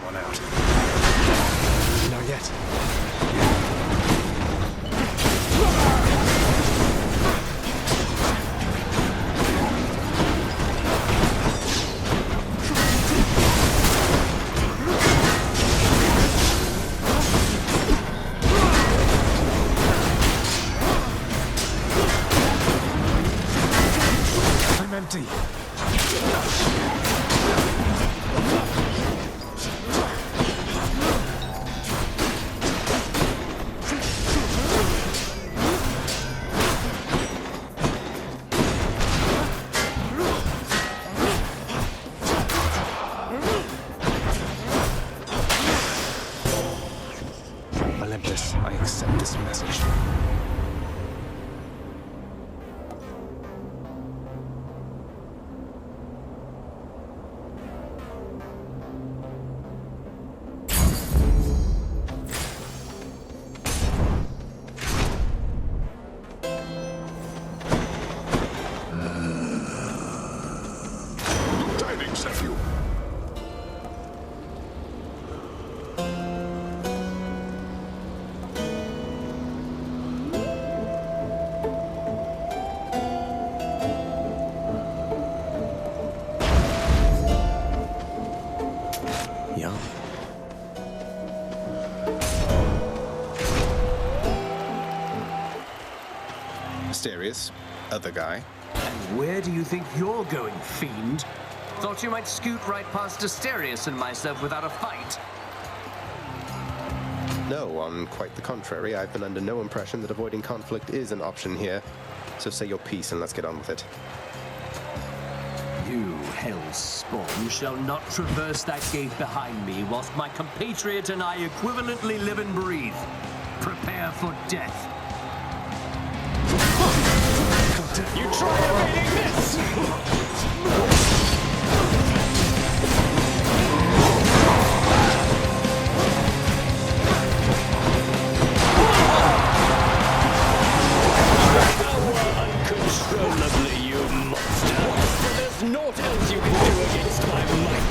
one out. Not yet. I'm empty. Olympus, I accept this message. Tidings, nephew. Yum. Mysterious. Other guy. And where do you think you're going, fiend? Thought you might scoot right past Asterius and myself without a fight? No, on quite the contrary. I've been under no impression that avoiding conflict is an option here. So say your piece and let's get on with it. You, hell's spawn, shall not traverse that gate behind me whilst my compatriot and I equivalently live and breathe. Prepare for death. You try evading this! Uncontrollably, you monster. There's naught else you can do against my might.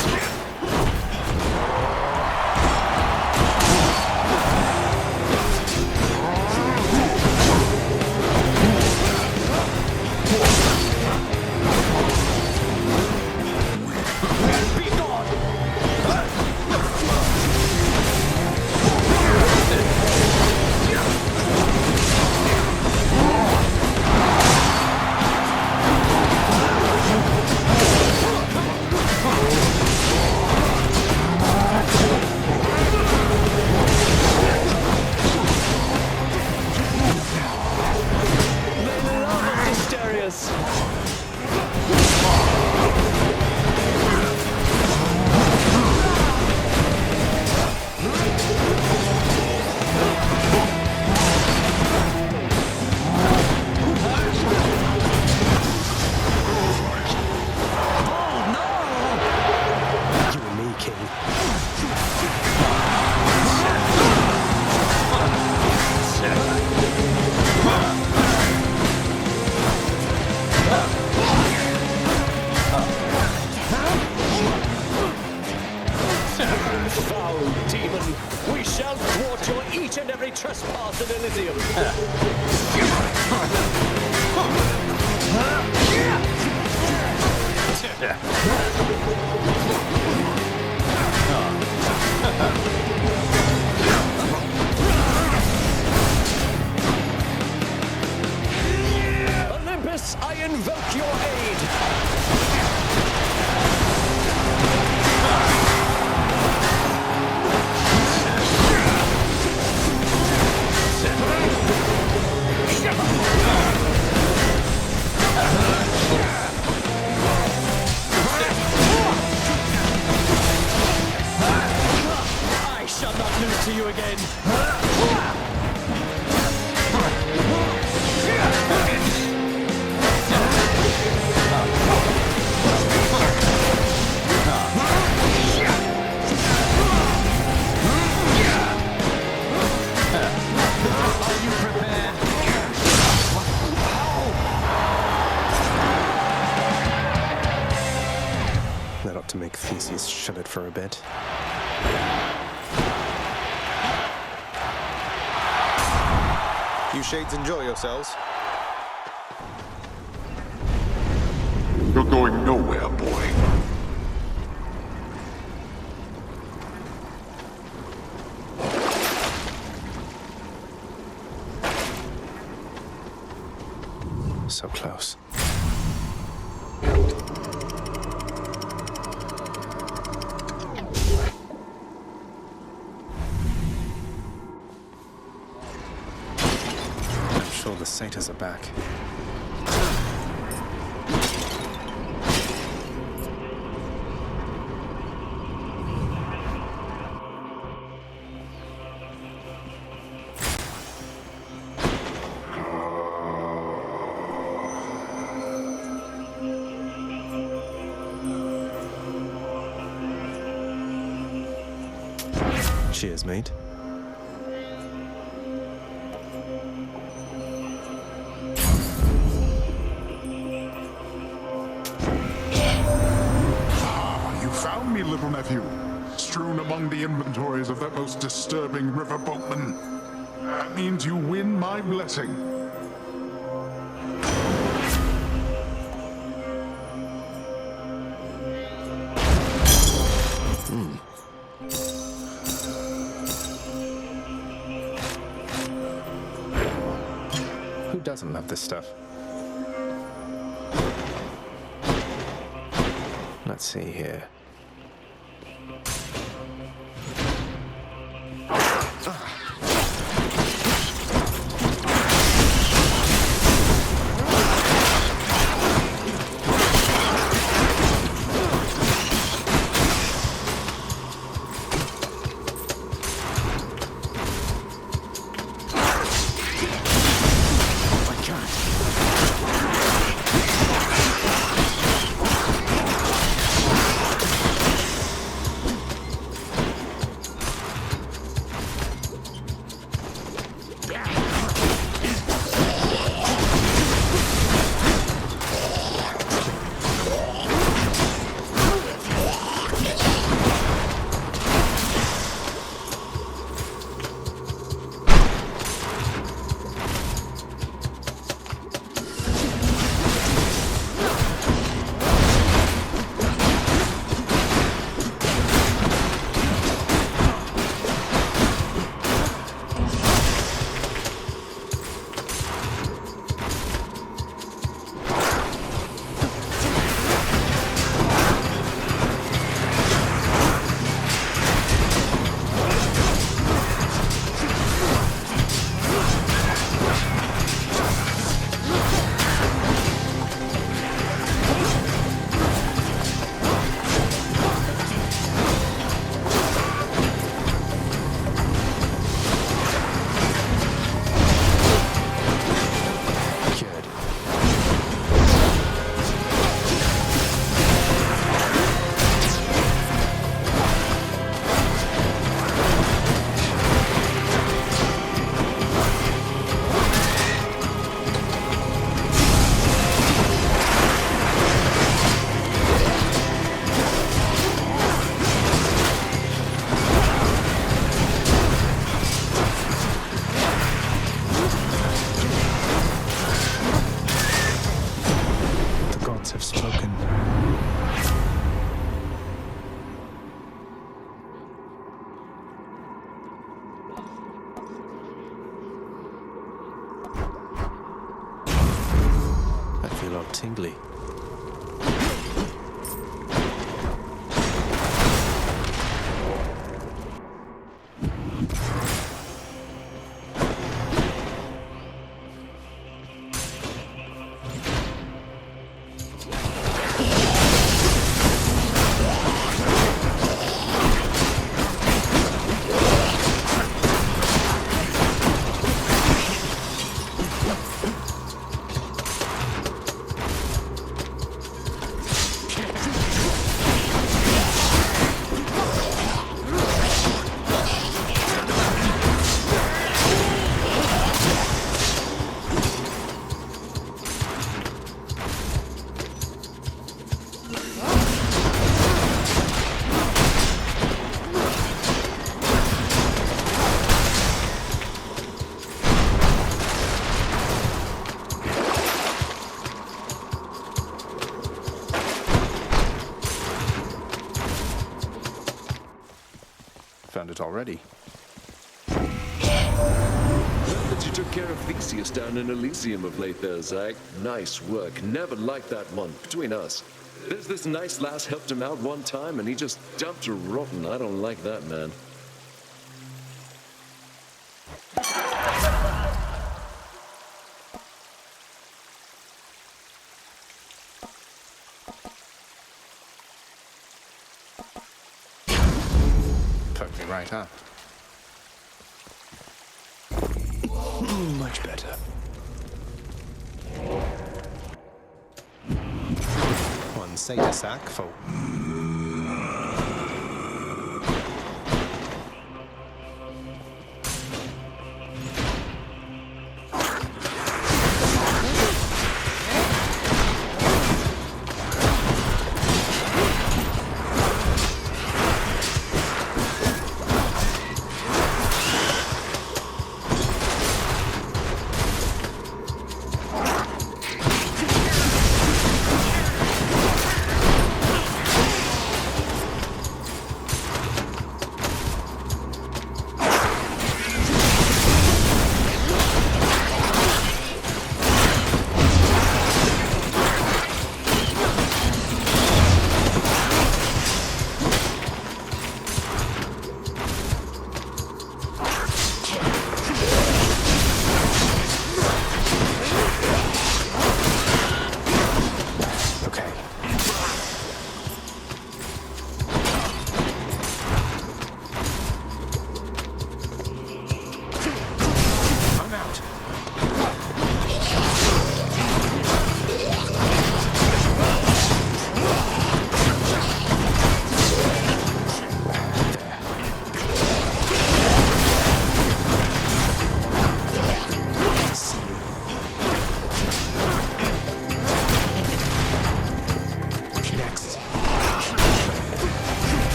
trespass in Elysium. Olympus, I invoke your aid. I shall not lose to you again. Are you prepared? That ought to make Theseus shut it for a bit. shades enjoy yourselves. You're going nowhere, boy. So close. I'm sure the satyrs are back. Cheers, mate. Ah, you found me, little nephew. Strewn among the inventories of that most disturbing riverboatman. That means you win my blessing. Who doesn't love this stuff? Let's see here. Tingly. done it already. But you took care of Theseus down in Elysium of late there, Zach. Nice work. Never liked that one. Between us. There's this nice lass helped him out one time, and he just dumped her rotten. I don't like that, man. Poked me right up. Much better. One satyr sack for...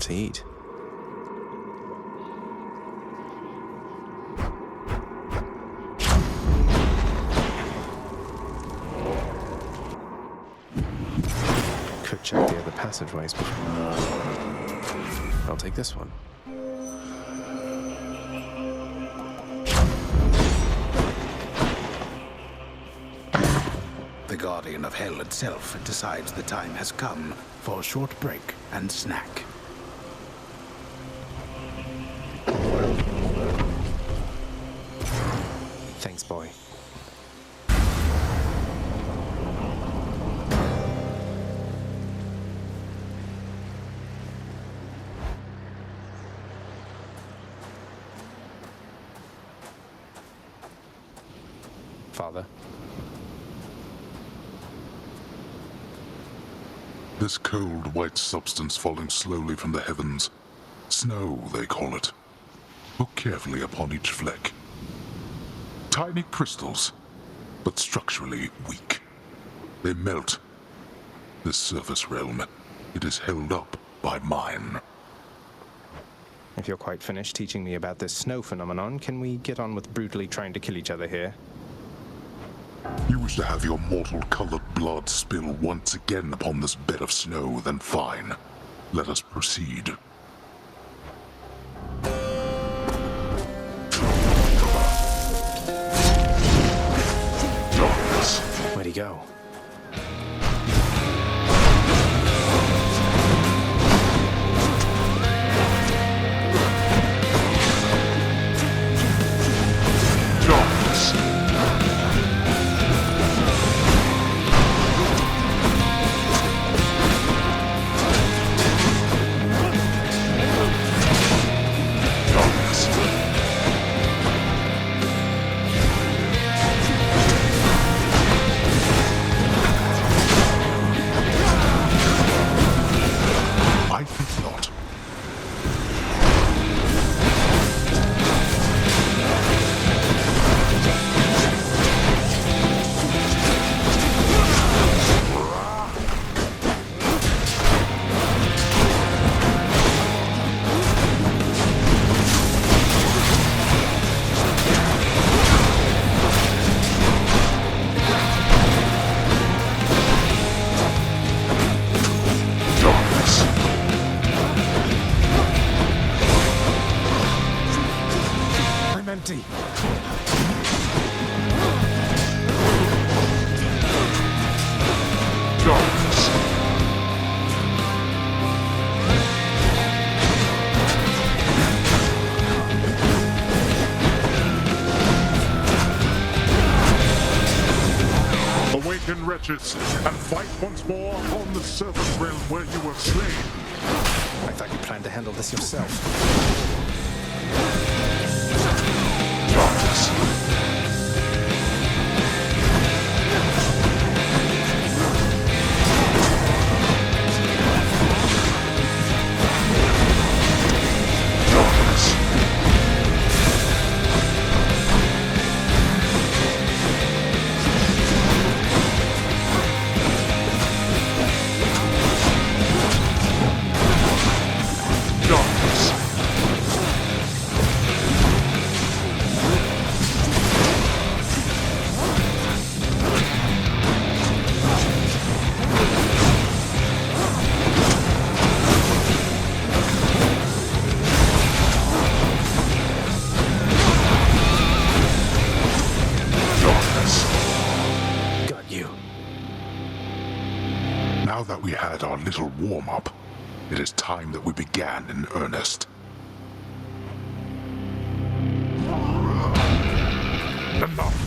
to eat. Could check the other passageways before. I'll take this one. The Guardian of Hell itself decides the time has come for a short break and snack. Thanks, boy. Father. This cold, white substance falling slowly from the heavens. Snow, they call it. Look carefully upon each fleck. Tiny crystals, but structurally weak. They melt. This surface realm, it is held up by mine. If you're quite finished teaching me about this snow phenomenon, can we get on with brutally trying to kill each other here? You wish to have your mortal-colored blood spill once again upon this bed of snow, then fine. Let us proceed. Where'd he go? Awaken, wretches, and fight once more on the serpent realm where you were slain. I thought you planned to handle this yourself. Now that we had our little warm-up, it is time that we began in earnest. Enough!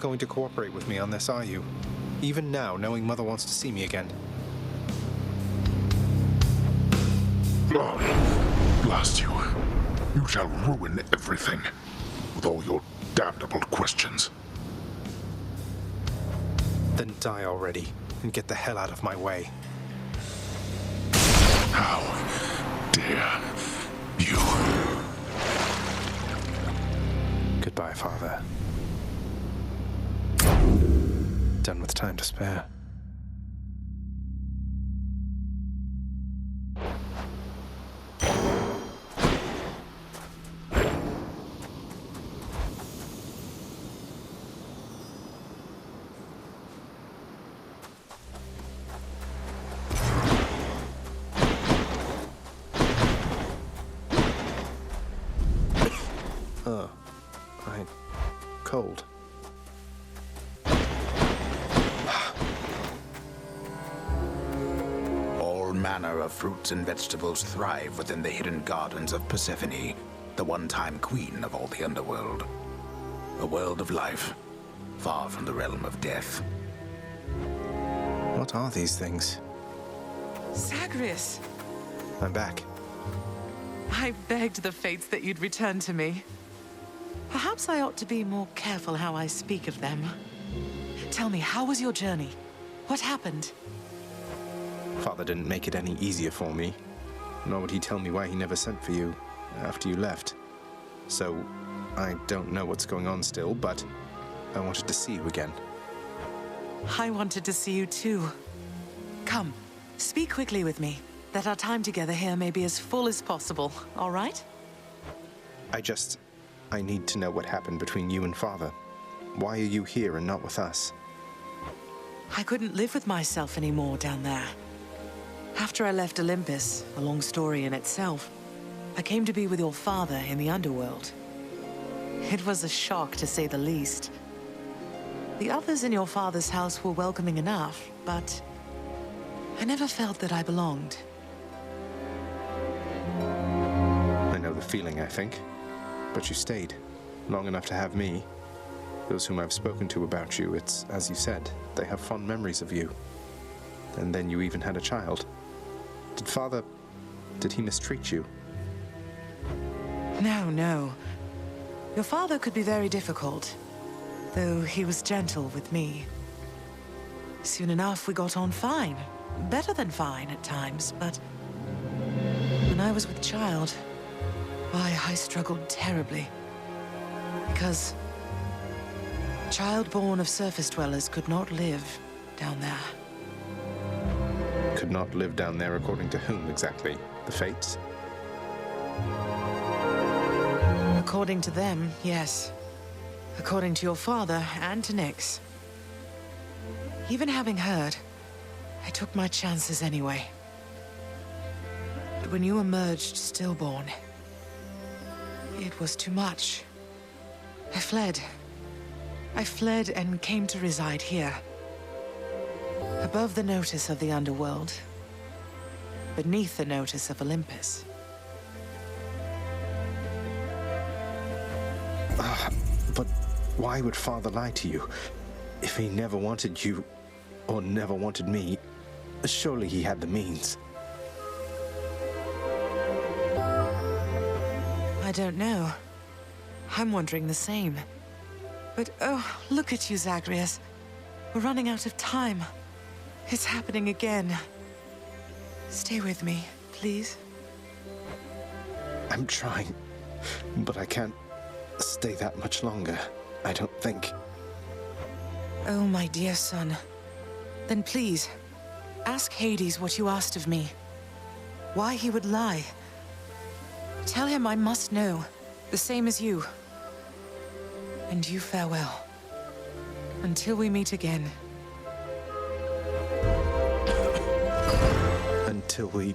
Going to cooperate with me on this, are you? Even now, knowing Mother wants to see me again. Blast you. You shall ruin everything, with all your damnable questions. Then die already, and get the hell out of my way. How dare you? Goodbye, Father. Done with time to spare. I'm cold. Manner of fruits and vegetables thrive within the hidden gardens of Persephone, the one-time queen of all the Underworld. A world of life, far from the realm of death. What are these things? Zagreus! I'm back. I begged the fates that you'd return to me. Perhaps I ought to be more careful how I speak of them. Tell me, how was your journey? What happened? Father didn't make it any easier for me, nor would he tell me why he never sent for you after you left. So, I don't know what's going on still, but I wanted to see you again. I wanted to see you too. Come, speak quickly with me, that our time together here may be as full as possible, all right? I need to know what happened between you and Father. Why are you here and not with us? I couldn't live with myself anymore down there. After I left Olympus, a long story in itself, I came to be with your father in the Underworld. It was a shock, to say the least. The others in your father's house were welcoming enough, but I never felt that I belonged. I know the feeling, I think. But you stayed, long enough to have me. Those whom I've spoken to about you, it's, as you said, they have fond memories of you. And then you even had a child. Did he mistreat you? No. Your father could be very difficult, though he was gentle with me. Soon enough, we got on fine. Better than fine at times, but when I was with child, why, I struggled terribly. Because child born of surface dwellers could not live down there. Could not live down there according to whom exactly? The fates? According to them, yes. According to your father and to Nyx. Even having heard, I took my chances anyway. But when you emerged stillborn, it was too much. I fled. I fled and came to reside here. Above the notice of the Underworld. Beneath the notice of Olympus. But why would Father lie to you? If he never wanted you, or never wanted me, surely he had the means. I don't know. I'm wondering the same. But oh, look at you, Zagreus. We're running out of time. It's happening again. Stay with me, please. I'm trying, but I can't stay that much longer, I don't think. Oh, my dear son. Then please, ask Hades what you asked of me. Why he would lie. Tell him I must know, the same as you. And you farewell. Until we meet again. Until we...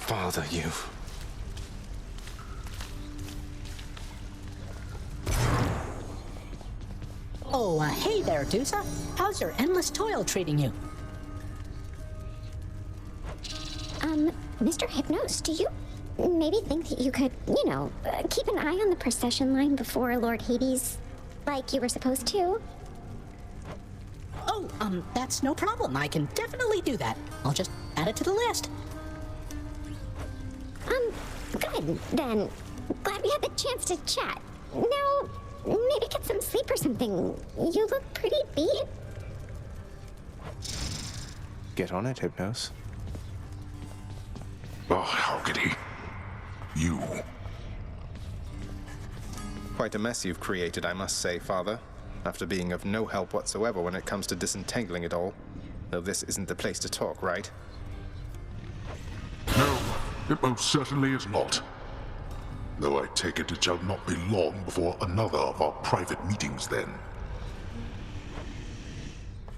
Father, you... Oh, hey there, Dusa. How's your endless toil treating you? Mr. Hypnos, do you maybe think that you could, keep an eye on the procession line before Lord Hades, like you were supposed to? Oh, that's no problem. I can definitely do that. I'll just add it to the list. Good, then. Glad we had the chance to chat. Now, maybe get some sleep or something. You look pretty beat. Get on it, Hypnos. Oh, how could he? You. Quite a mess you've created, I must say, Father. After being of no help whatsoever when it comes to disentangling it all. Though this isn't the place to talk, right? No, it most certainly is not. Though I take it shall not be long before another of our private meetings then.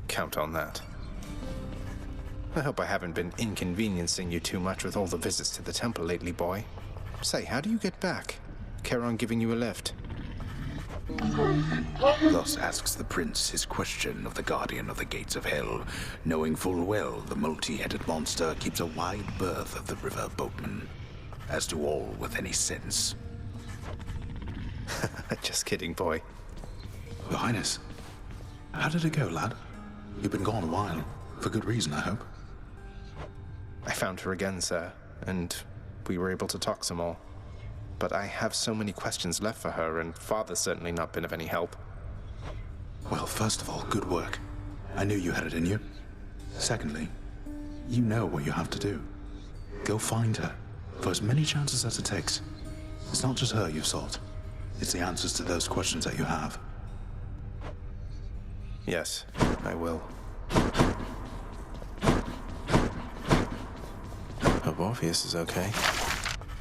Count on that. I hope I haven't been inconveniencing you too much with all the visits to the temple lately, boy. Say, how do you get back? Charon giving you a lift? Thus asks the prince his question of the guardian of the gates of hell, knowing full well the multi-headed monster keeps a wide berth of the river boatman. As to all with any sense. Just kidding, boy. Your Highness, how did it go, lad? You've been gone a while. For good reason, I hope. I found her again, sir, and we were able to talk some more. But I have so many questions left for her, and Father's certainly not been of any help. Well, first of all, good work. I knew you had it in you. Secondly, you know what you have to do. Go find her, for as many chances as it takes. It's not just her you've sought. It's the answers to those questions that you have. Yes, I will. Hope Orpheus is okay.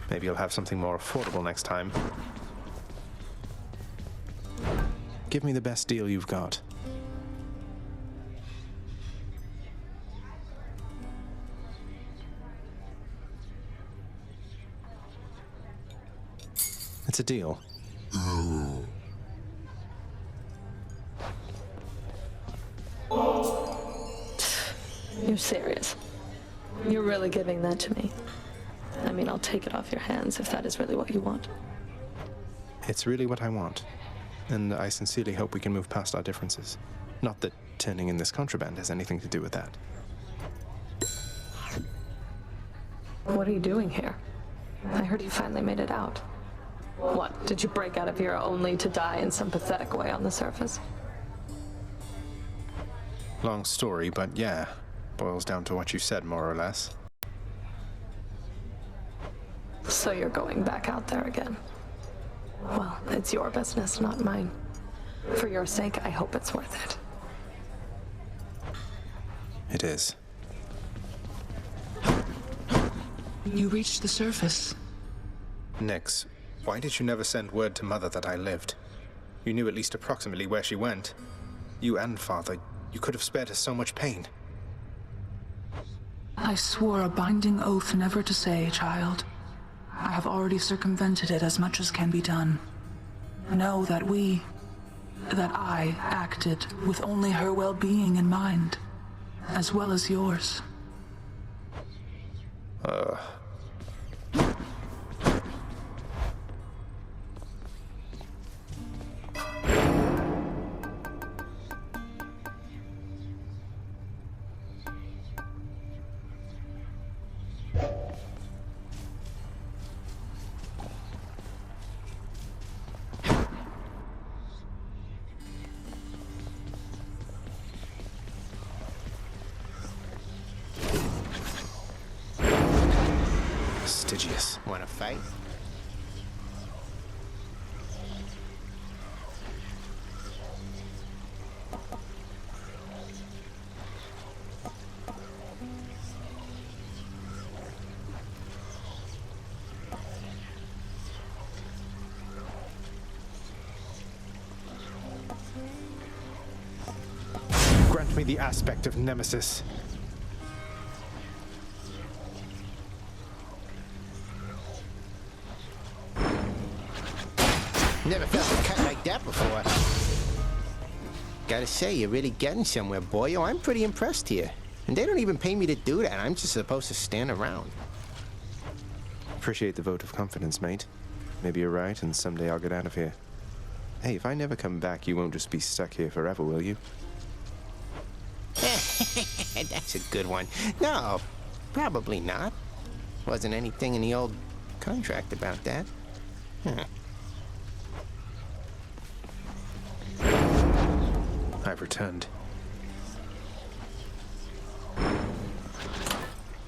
Maybe you'll have something more affordable next time. Give me the best deal you've got. It's a deal. You're serious. You're really giving that to me. I mean, I'll take it off your hands if that is really what you want. It's really what I want. And I sincerely hope we can move past our differences. Not that turning in this contraband has anything to do with that. What are you doing here? I heard you finally made it out. What, did you break out of here only to die in some pathetic way on the surface? Long story, but yeah. Boils down to what you said, more or less. So you're going back out there again. Well, it's your business, not mine. For your sake, I hope it's worth it. It is. You reached the surface. Nyx, why did you never send word to Mother that I lived? You knew at least approximately where she went. You and Father, you could have spared her so much pain. I swore a binding oath never to say, child. I have already circumvented it as much as can be done. Know that I acted with only her well-being in mind, as well as yours. Stygius. Wanna fight? Grant me the aspect of Nemesis. Never felt a cut like that before. Gotta say, you're really getting somewhere, boy. I'm pretty impressed here. And they don't even pay me to do that. I'm just supposed to stand around. Appreciate the vote of confidence, mate. Maybe you're right, and someday I'll get out of here. Hey, if I never come back, you won't just be stuck here forever, will you? That's a good one. No, probably not. Wasn't anything in the old contract about that. Huh. I've returned.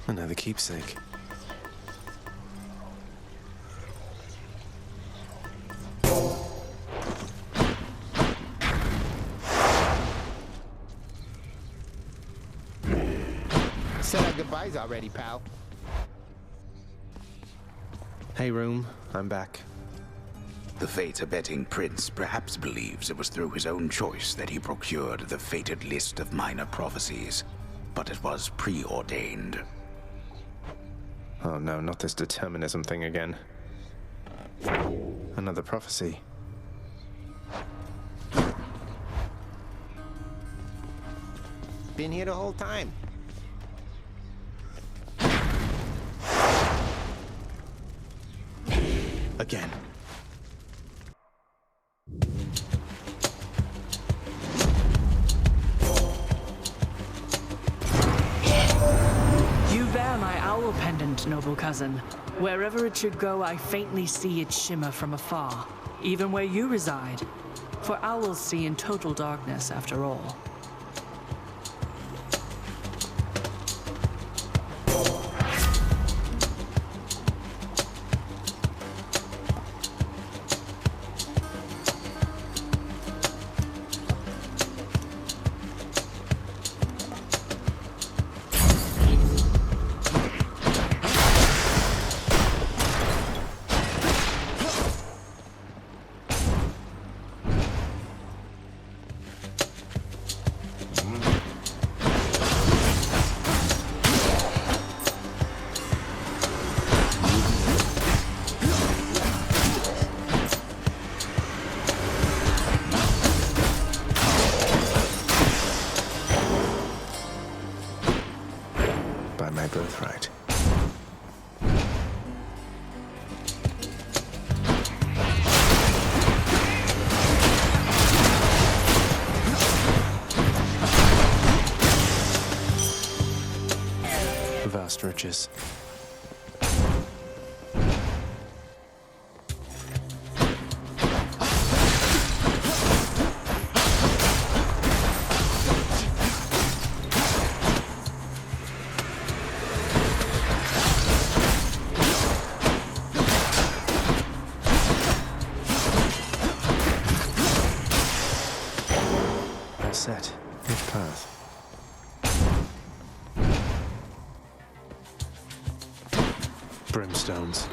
Another keepsake. Said our goodbyes already, pal. Hey, room. I'm back. The fate-abetting prince perhaps believes it was through his own choice that he procured the fated list of minor prophecies, but it was preordained. Oh no, not this determinism thing again. Another prophecy. Been here the whole time. Again. owl pendant, noble cousin. Wherever it should go, I faintly see it shimmer from afar, even where you reside. For owls see in total darkness, after all. Birthright. Vast riches. Set. Which path? Brimstones.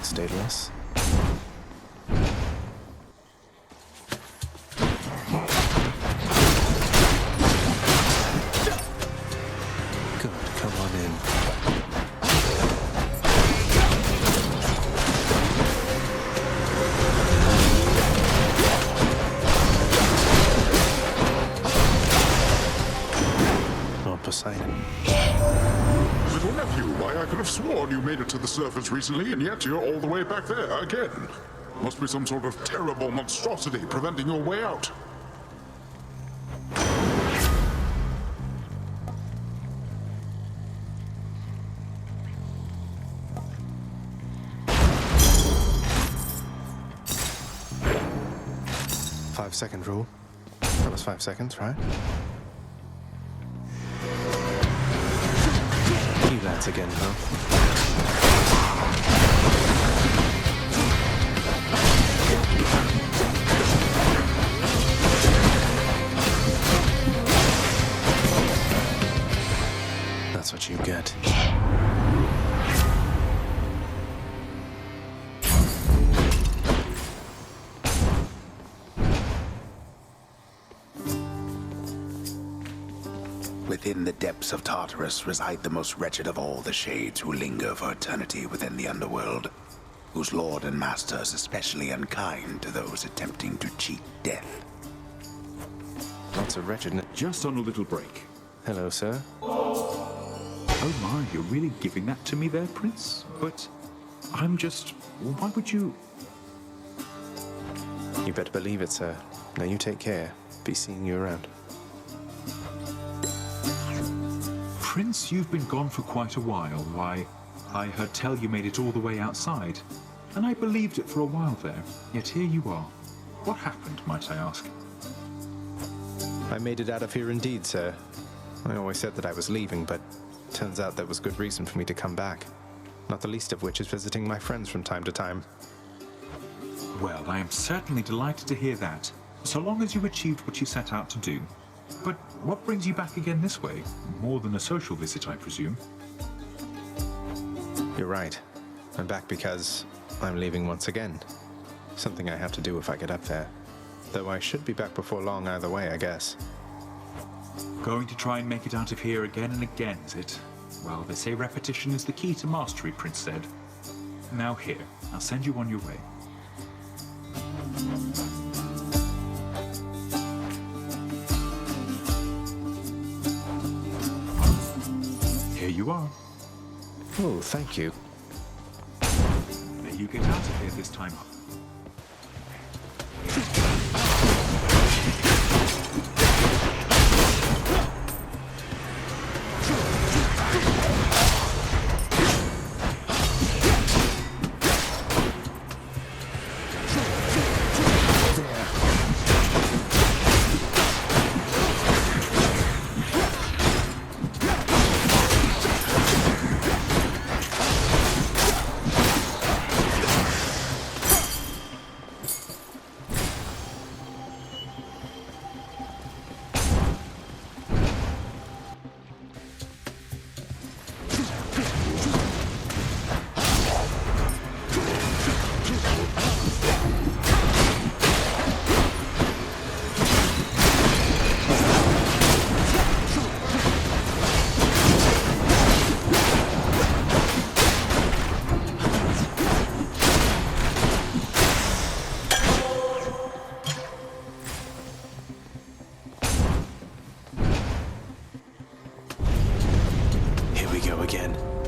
6 Daedalus. Good, come on in. Oh, Poseidon. Little nephew, why I could have sworn you made it to the surface recently, and yet you're all the way back there again. Must be some sort of terrible monstrosity preventing your way out. Five-second rule. That was 5 seconds, right? You lads again, huh? That's what you get. Within the depths of Tartarus reside the most wretched of all the shades who linger for eternity within the Underworld, whose lord and master is especially unkind to those attempting to cheat death. Lots of wretchedness. Just on a little break. Hello, sir. Oh my, you're really giving that to me there, Prince? But I'm just... why would you... You better believe it, sir. Now you take care. Be seeing you around. Prince, you've been gone for quite a while. Why, I heard tell you made it all the way outside. And I believed it for a while there. Yet here you are. What happened, might I ask? I made it out of here indeed, sir. I always said that I was leaving, but turns out there was good reason for me to come back. Not the least of which is visiting my friends from time to time. Well, I am certainly delighted to hear that, so long as you achieved what you set out to do. But what brings you back again this way? More than a social visit, I presume. You're right. I'm back because I'm leaving once again. Something I have to do if I get up there. Though I should be back before long either way, I guess. Going to try and make it out of here again and again, is it? Well, they say repetition is the key to mastery, Prince said. Now here, I'll send you on your way. Here you are. Oh, thank you. May you get out of here this time.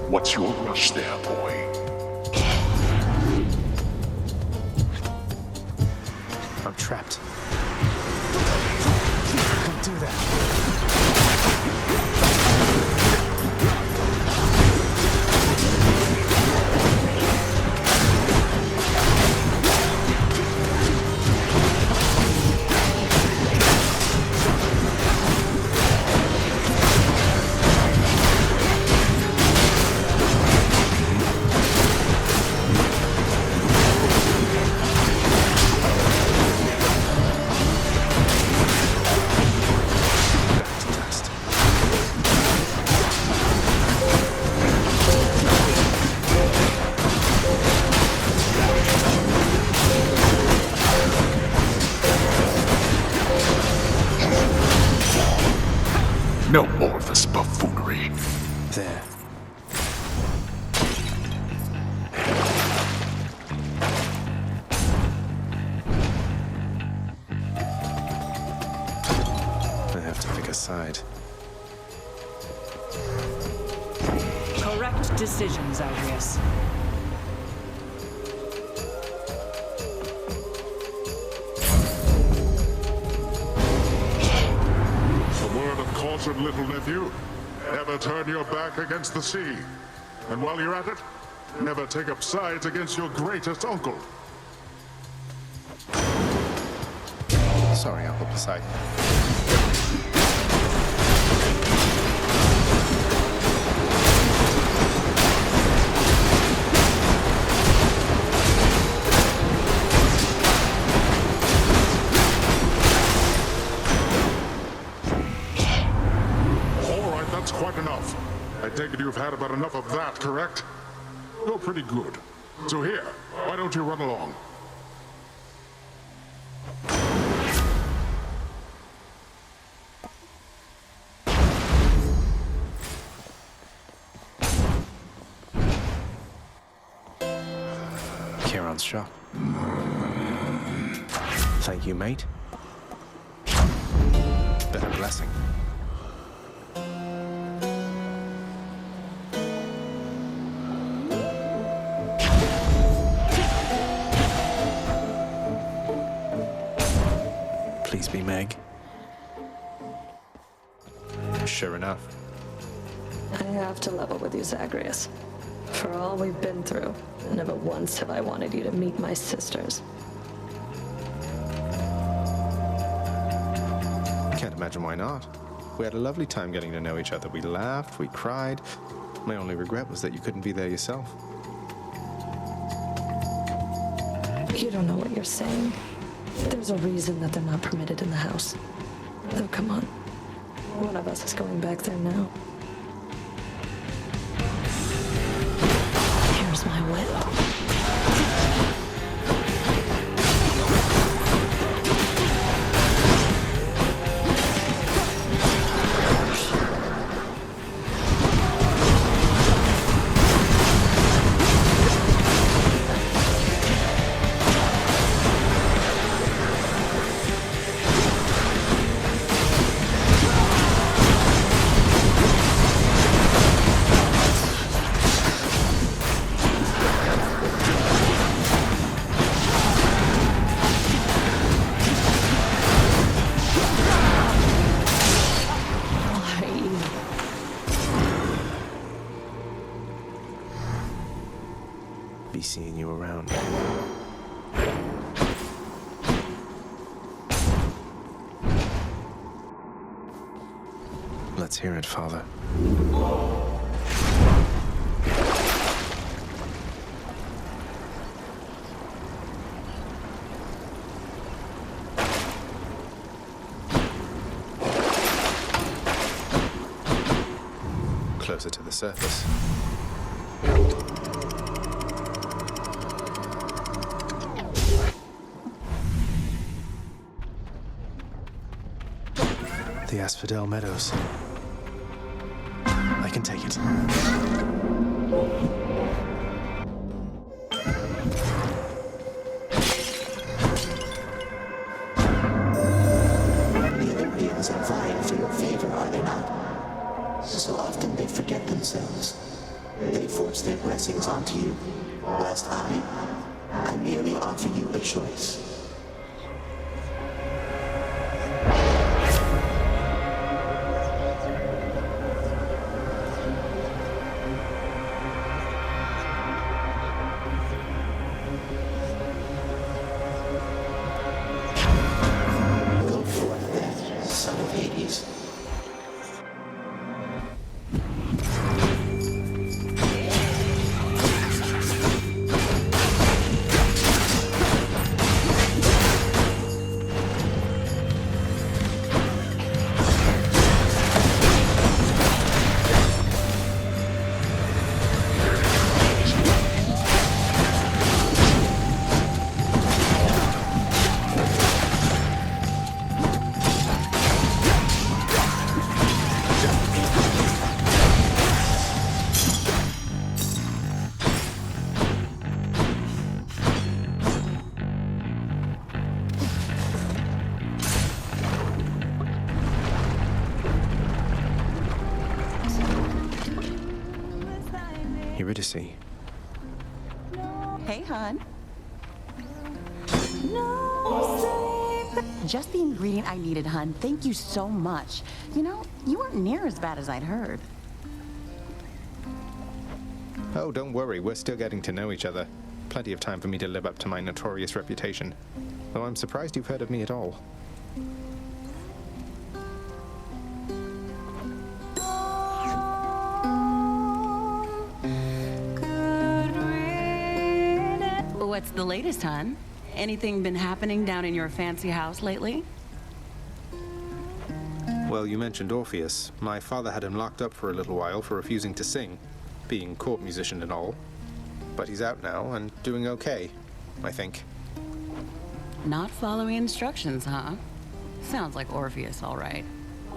What's your rush there, boy? I'm trapped. Don't do that. No more of this buffoonery. There. I have to pick a side. Correct decision, Zagreus. Little nephew, never turn your back against the sea. And while you're at it, never take up sides against your greatest uncle. Sorry, Uncle Poseidon. Quite enough. I take it you've had about enough of that, correct? You're pretty good. So here, why don't you run along? Charon's shop. Thank you, mate. Been a blessing. Please be Meg. Sure enough. I have to level with you, Zagreus. For all we've been through, never once have I wanted you to meet my sisters. Can't imagine why not. We had a lovely time getting to know each other. We laughed, we cried. My only regret was that you couldn't be there yourself. You don't know what you're saying. There's a reason that they're not permitted in the house. Oh, come on. One of us is going back there now. Here's my wild. be seeing you around. Let's hear it, Father. Closer to the surface. The Asphodel Meadows. I can take it. The Olympians are vying for your favor, are they not? So often they forget themselves. They force their blessings onto you, whilst I merely offer you a choice. Go forth then, son of Hades. Eurydice. Hey, hon. Just the ingredient I needed, hun. Thank you so much. You know, you weren't near as bad as I'd heard. Oh, don't worry, we're still getting to know each other. Plenty of time for me to live up to my notorious reputation. Though I'm surprised you've heard of me at all. What's the latest, hon? Anything been happening down in your fancy house lately? Well, you mentioned Orpheus. My father had him locked up for a little while for refusing to sing, being court musician and all. But he's out now and doing okay, I think. Not following instructions, huh? Sounds like Orpheus, all right.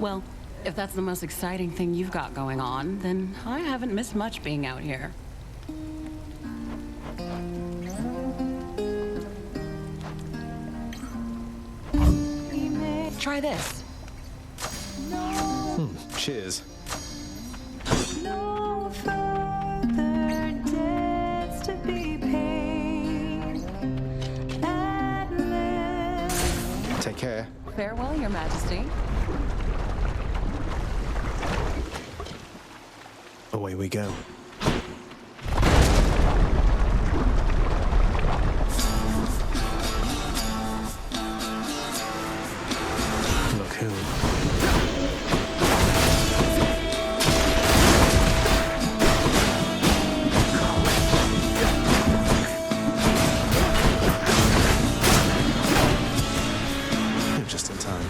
Well, if that's the most exciting thing you've got going on, then I haven't missed much being out here. Try this. Cheers. No further debts to be paid. Take care. Farewell, Your Majesty. Away we go. Look who. Just in time.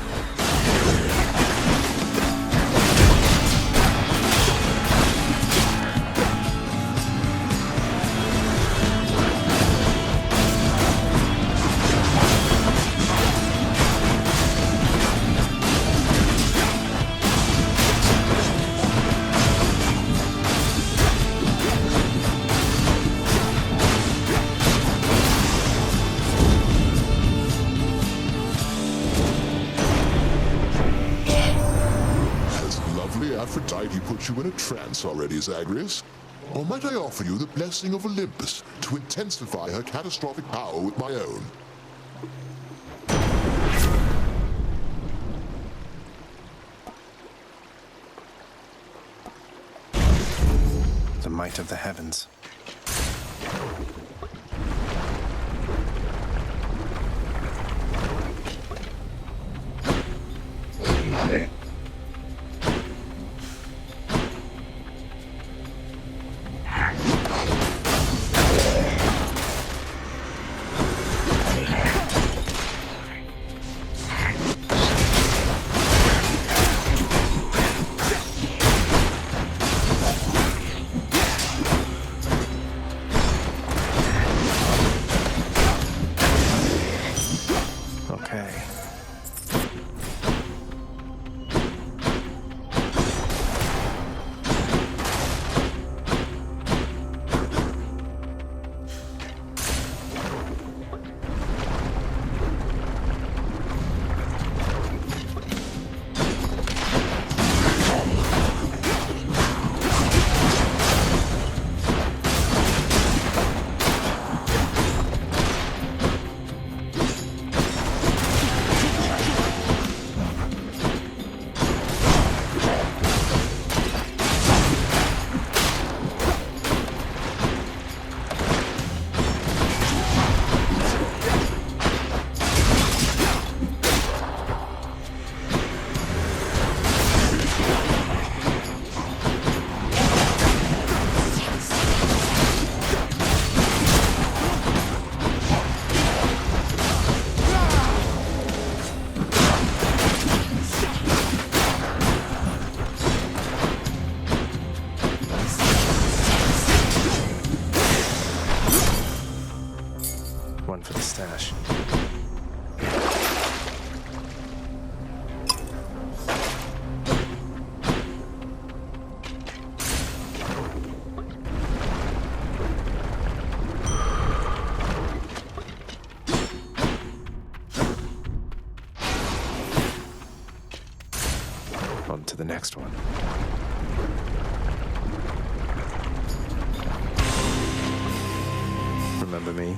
Aphrodite put you in a trance already, Zagreus? Or might I offer you the blessing of Olympus to intensify her catastrophic power with my own? The might of the heavens. to the next one. Remember me?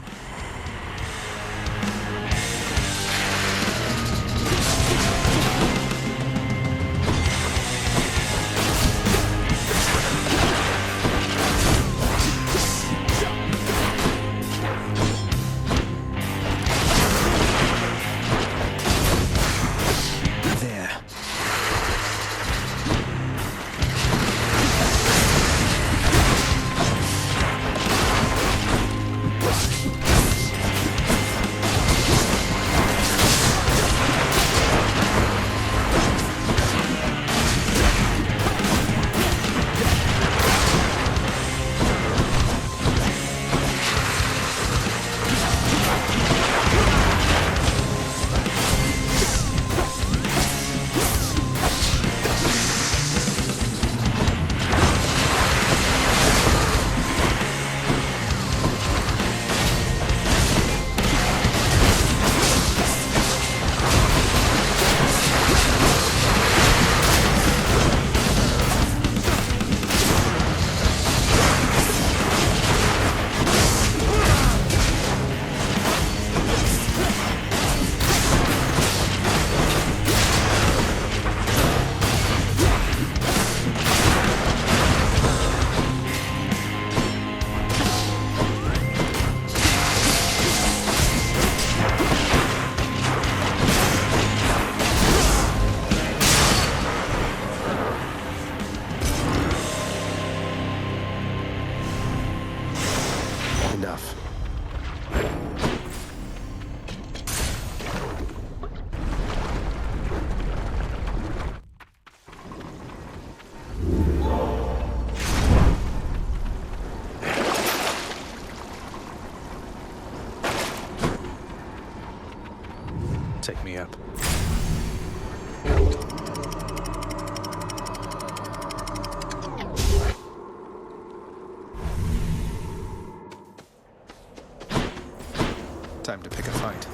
Take me up. Time to pick a fight.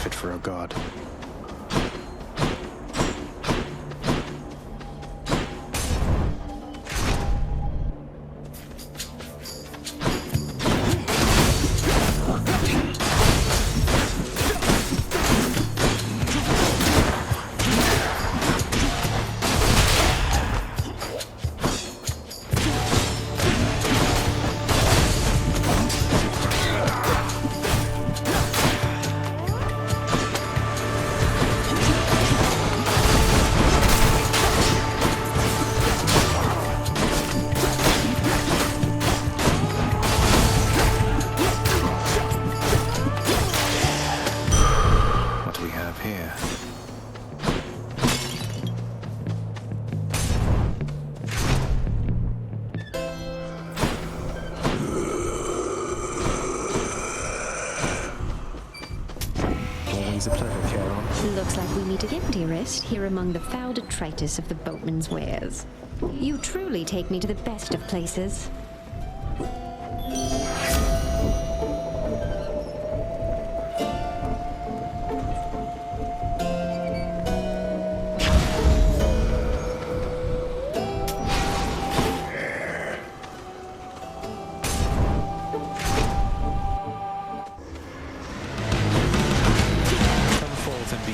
Fit for a god. Always a pleasure, Charon. Looks like we meet again, dearest, here among the foul detritus of the boatman's wares. You truly take me to the best of places.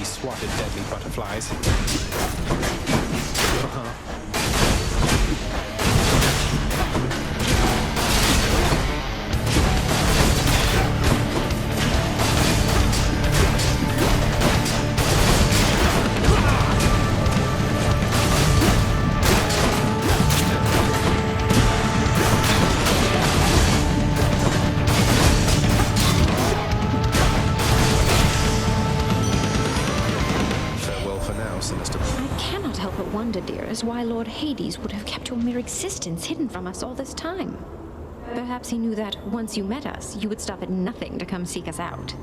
Swatted deadly butterflies. why Lord Hades would have kept your mere existence hidden from us all this time. Perhaps he knew that once you met us, you would stop at nothing to come seek us out.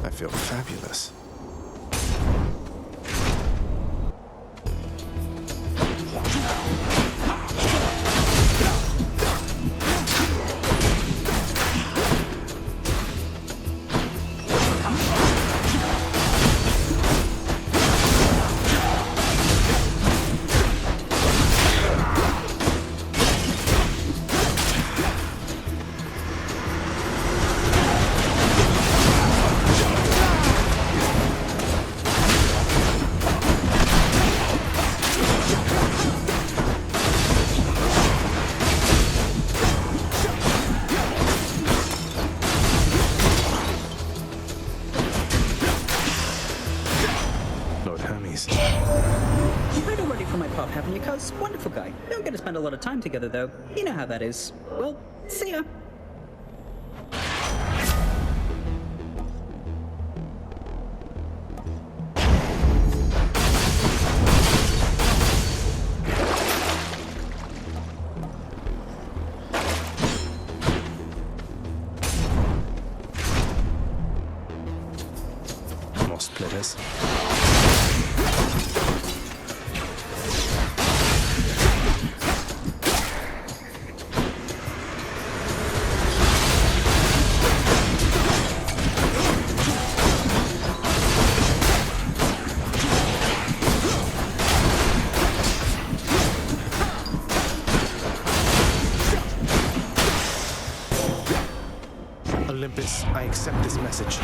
I feel fabulous. Wonderful guy. Don't get to spend a lot of time together, though. You know how that is. Well, see ya. More splitters. Olympus, I accept this message.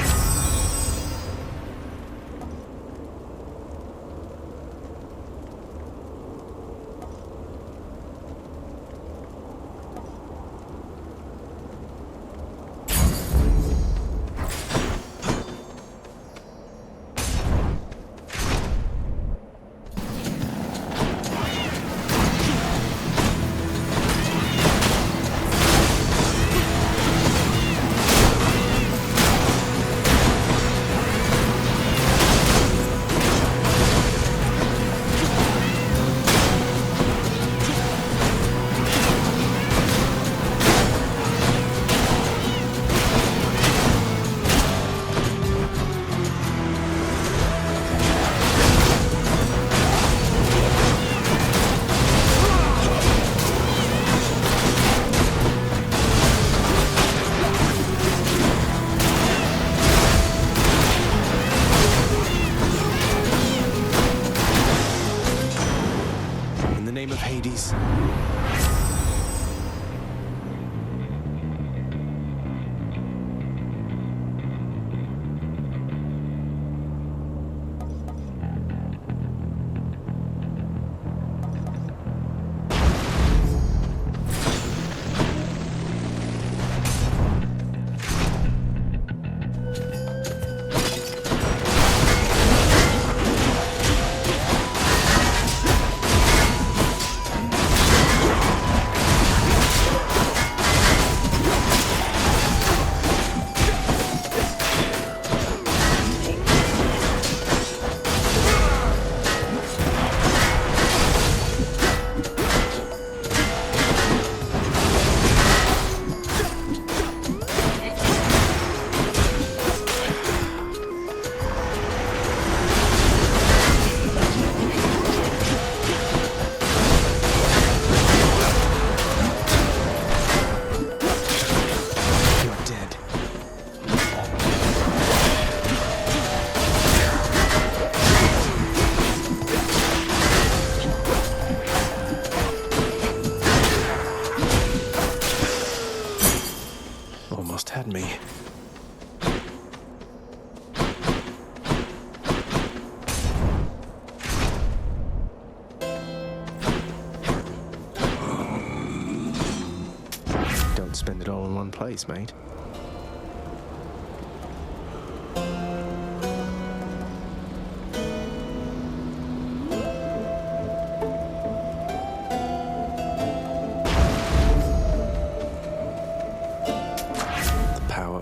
Of Hades. Had me. Don't spend it all in one place, mate.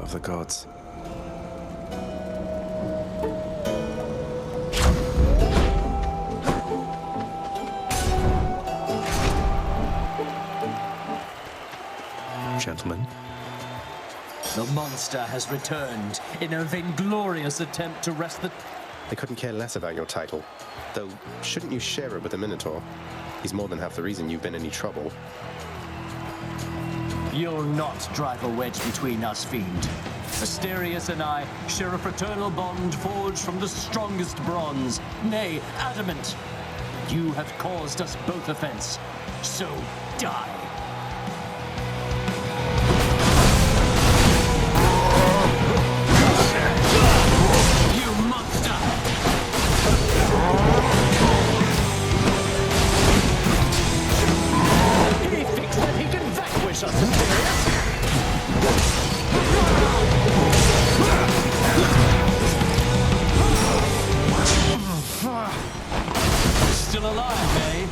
of the gods. Gentlemen. The monster has returned in a vainglorious attempt to wrest the... They couldn't care less about your title. Though, shouldn't you share it with the Minotaur? He's more than half the reason you've been in any trouble. You'll not drive a wedge between us, fiend. Asterius and I share a fraternal bond forged from the strongest bronze, nay, adamant. You have caused us both offense, so die. Still alive, eh?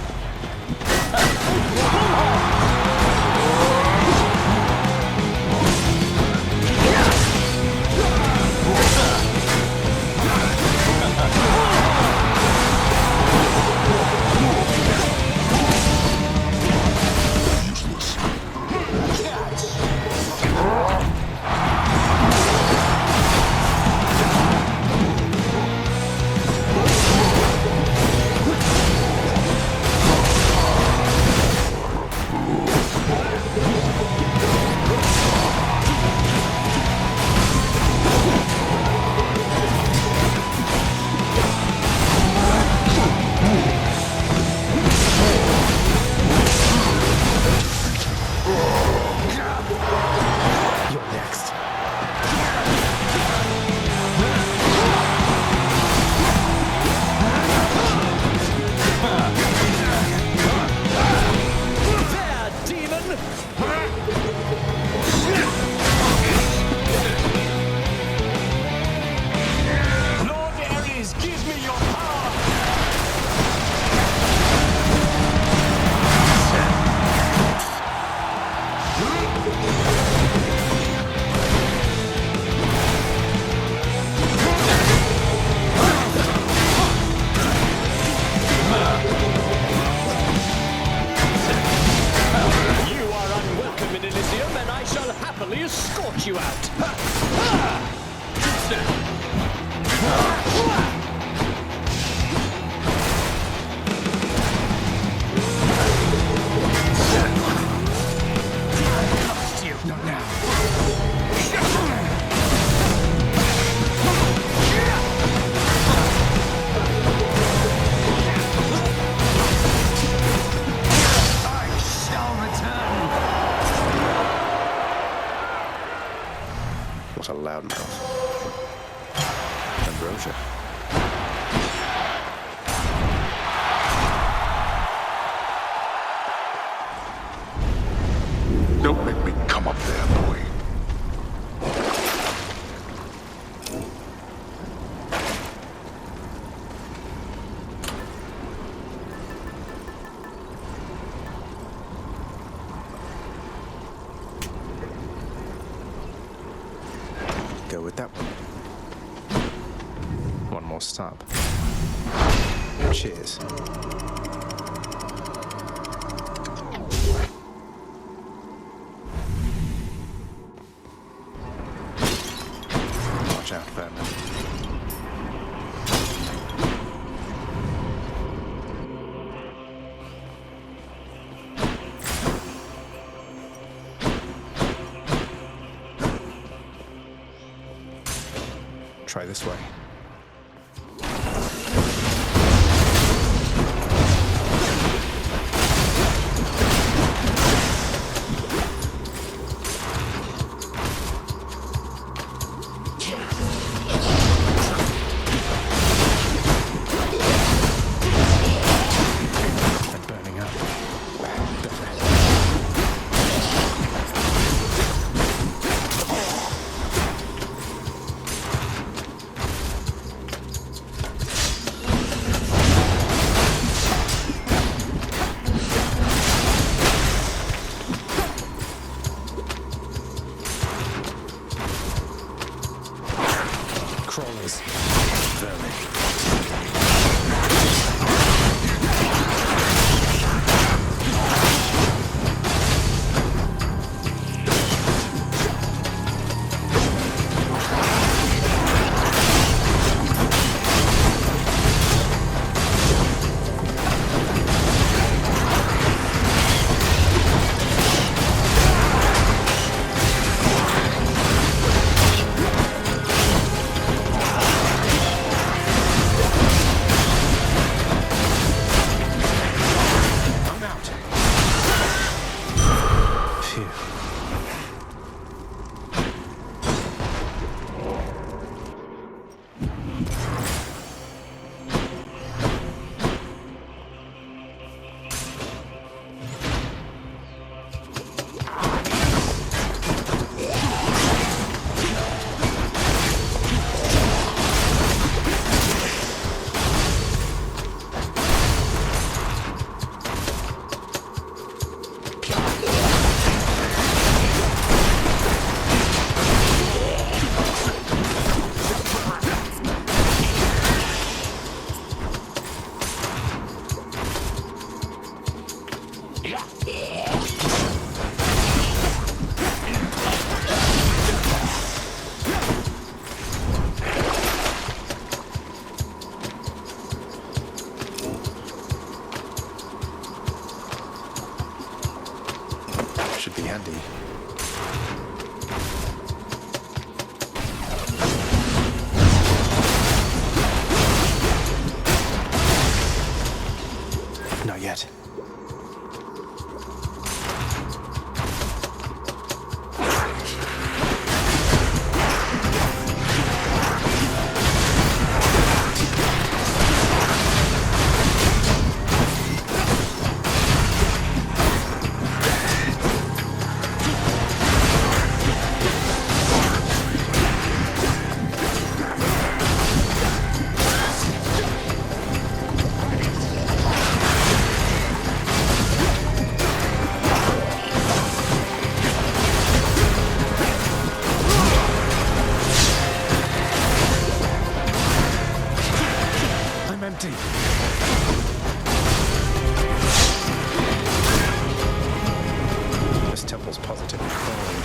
You out. Not now. I shall return. What a loudmouth. Ambrosia. Don't make me come up there, boy. Go with that one. One more stop. Cheers. Watch out, Batman. Try this way. be handy. Not yet. This temple's positively crawling.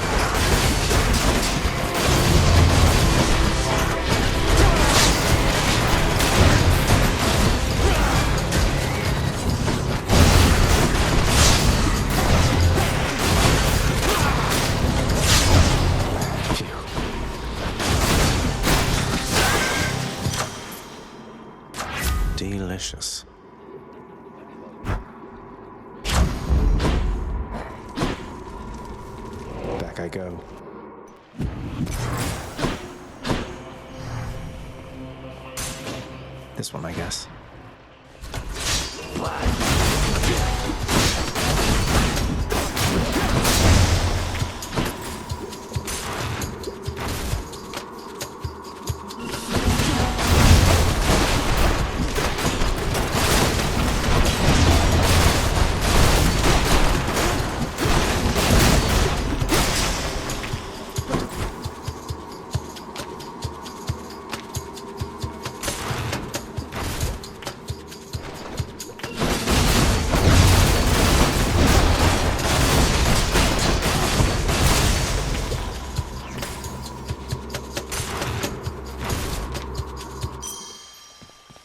Delicious. Back I go. This one, I guess.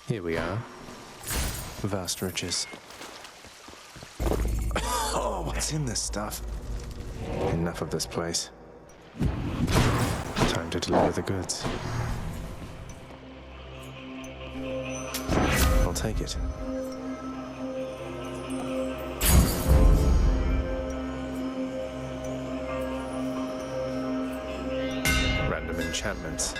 Here we are. Vast riches. Oh, what's in this stuff? Enough of this place. Time to deliver the goods. I'll take it. Random enchantments.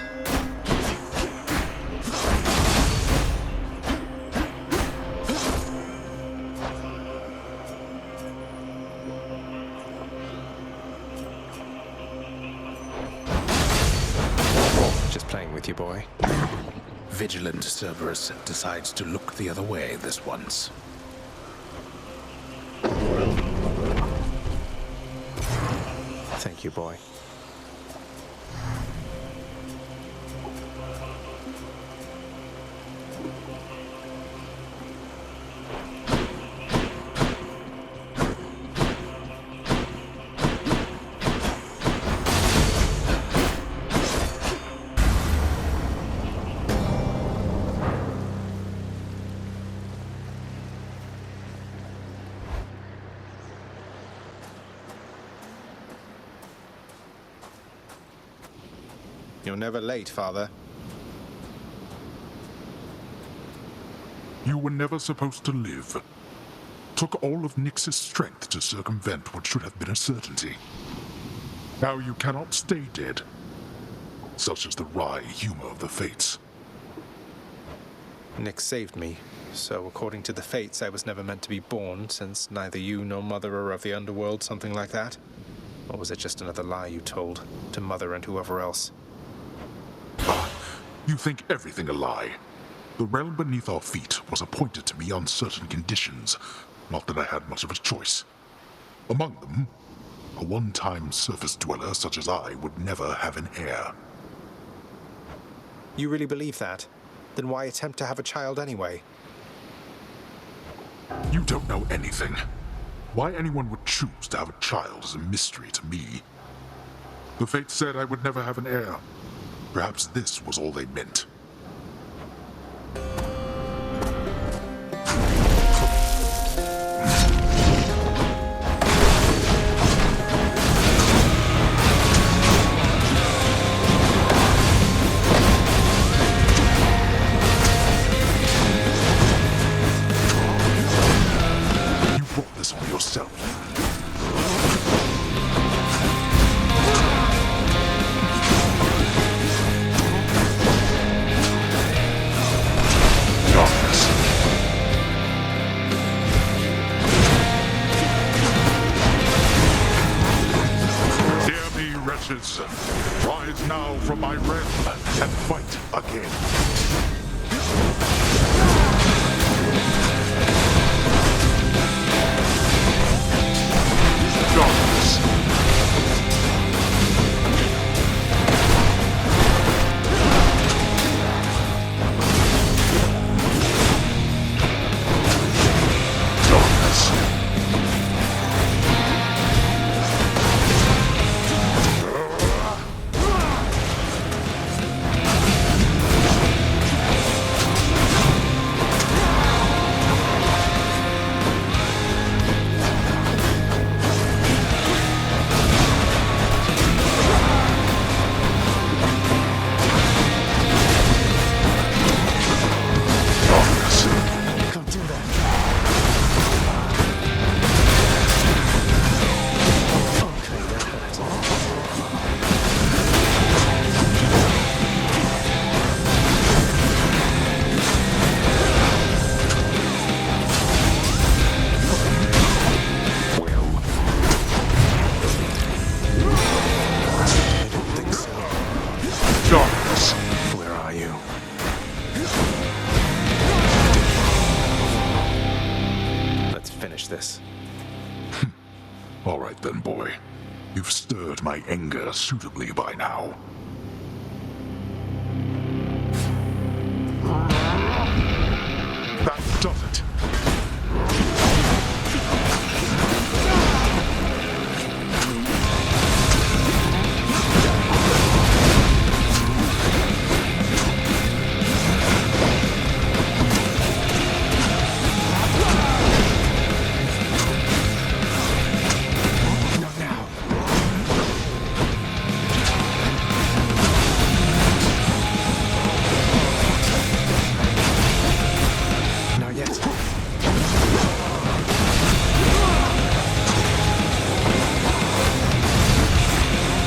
Playing with you, boy. Vigilant Cerberus decides to look the other way this once. Thank you, boy. You're never late, Father. You were never supposed to live. Took all of Nyx's strength to circumvent what should have been a certainty. Now you cannot stay dead. Such is the wry humor of the fates. Nyx saved me, so according to the fates, I was never meant to be born, since neither you nor Mother are of the Underworld, something like that? Or was it just another lie you told to Mother and whoever else? You think everything a lie. The realm beneath our feet was appointed to me on certain conditions, not that I had much of a choice. Among them, a one-time surface dweller such as I would never have an heir. You really believe that? Then why attempt to have a child anyway? You don't know anything. Why anyone would choose to have a child is a mystery to me. The fates said I would never have an heir. Perhaps this was all they meant. wretches, rise now from my realm and fight again. Darkness. This. All right then, boy. You've stirred my anger suitably by now. That does it.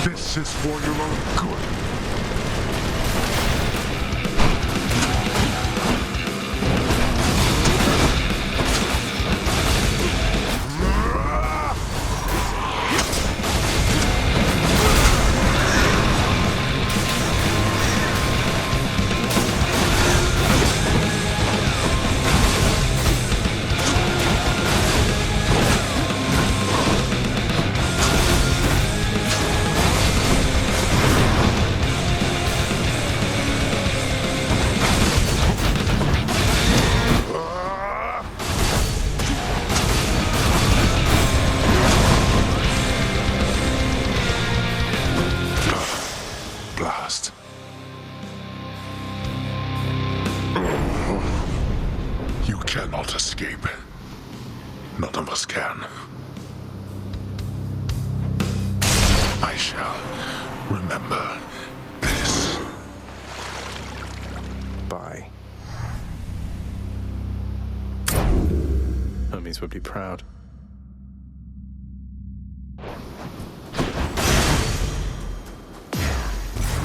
This is for your own good. Cannot escape. None of us can. I shall remember this. Bye. Hermes would be proud.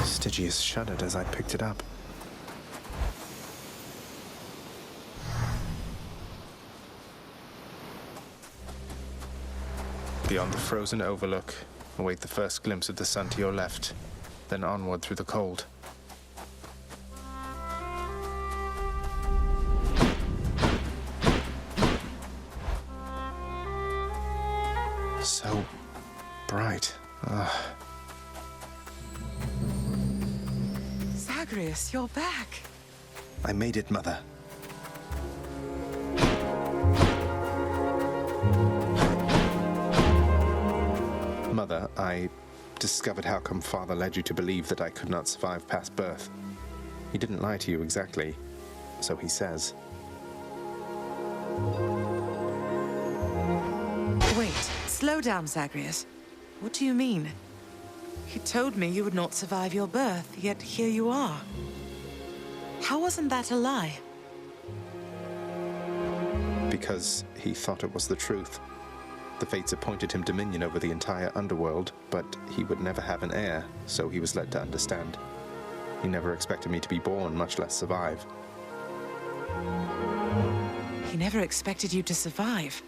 Stygius shuddered as I picked it up. Beyond the frozen overlook, await the first glimpse of the sun to your left, then onward through the cold. So bright. Zagreus, you're back. I made it, Mother. Mother, I discovered how come Father led you to believe that I could not survive past birth. He didn't lie to you exactly, so he says. Wait, slow down, Zagreus. What do you mean? He told me you would not survive your birth, yet here you are. How wasn't that a lie? Because he thought it was the truth. The fates appointed him dominion over the entire underworld, but he would never have an heir, so he was led to understand. He never expected me to be born, much less survive. He never expected you to survive.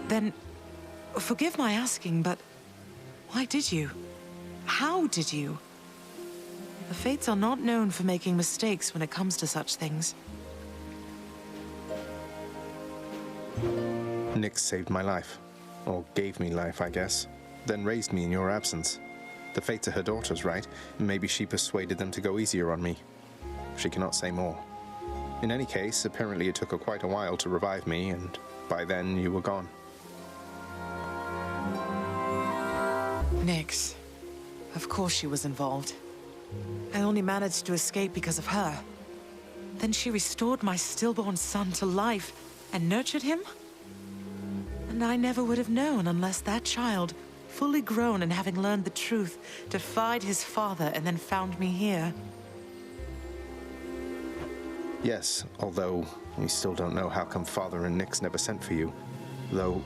Then, forgive my asking, but why did you? How did you? The Fates are not known for making mistakes when it comes to such things. Nyx saved my life. Or gave me life, I guess. Then raised me in your absence. The Fates are her daughters, right? Maybe she persuaded them to go easier on me. She cannot say more. In any case, apparently it took her quite a while to revive me, and by then you were gone. Nyx. Of course she was involved. I only managed to escape because of her. Then she restored my stillborn son to life and nurtured him? And I never would have known unless that child, fully grown and having learned the truth, defied his father and then found me here. Yes, although we still don't know how come Father and Nyx never sent for you. Though,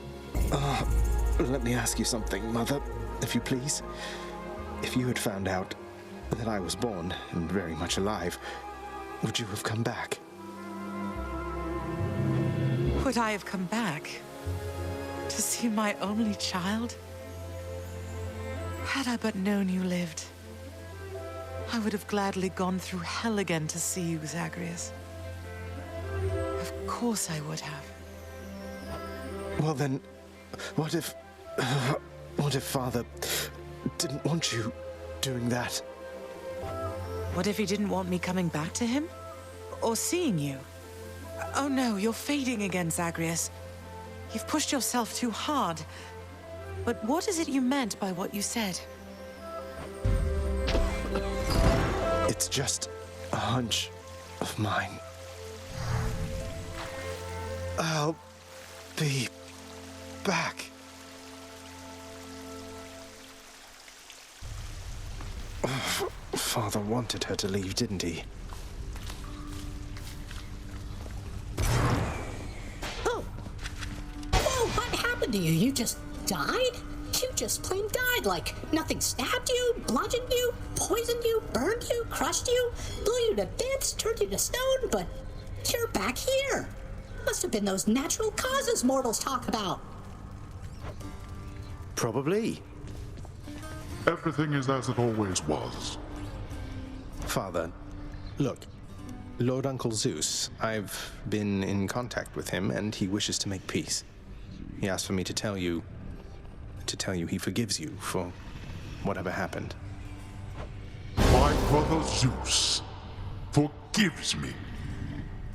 let me ask you something, Mother, if you please. If you had found out that I was born and very much alive, would you have come back? Would I have come back? To see my only child? Had I but known you lived, I would have gladly gone through hell again to see you, Zagreus. Of course I would have. Well then, what if Father didn't want you doing that? What if he didn't want me coming back to him? Or seeing you? Oh no, you're fading again, Zagreus. You've pushed yourself too hard. But what is it you meant by what you said? It's just a hunch of mine. I'll be back. Father wanted her to leave, didn't he? Oh! Whoa, what happened to you? You just died? You just plain died, like nothing stabbed you, bludgeoned you, poisoned you, burned you, crushed you, blew you to bits, turned you to stone, but you're back here. Must have been those natural causes mortals talk about. Probably. Everything is as it always was. Father, look, Lord Uncle Zeus, I've been in contact with him and he wishes to make peace. He asked for me to tell you he forgives you for whatever happened. My brother Zeus forgives me.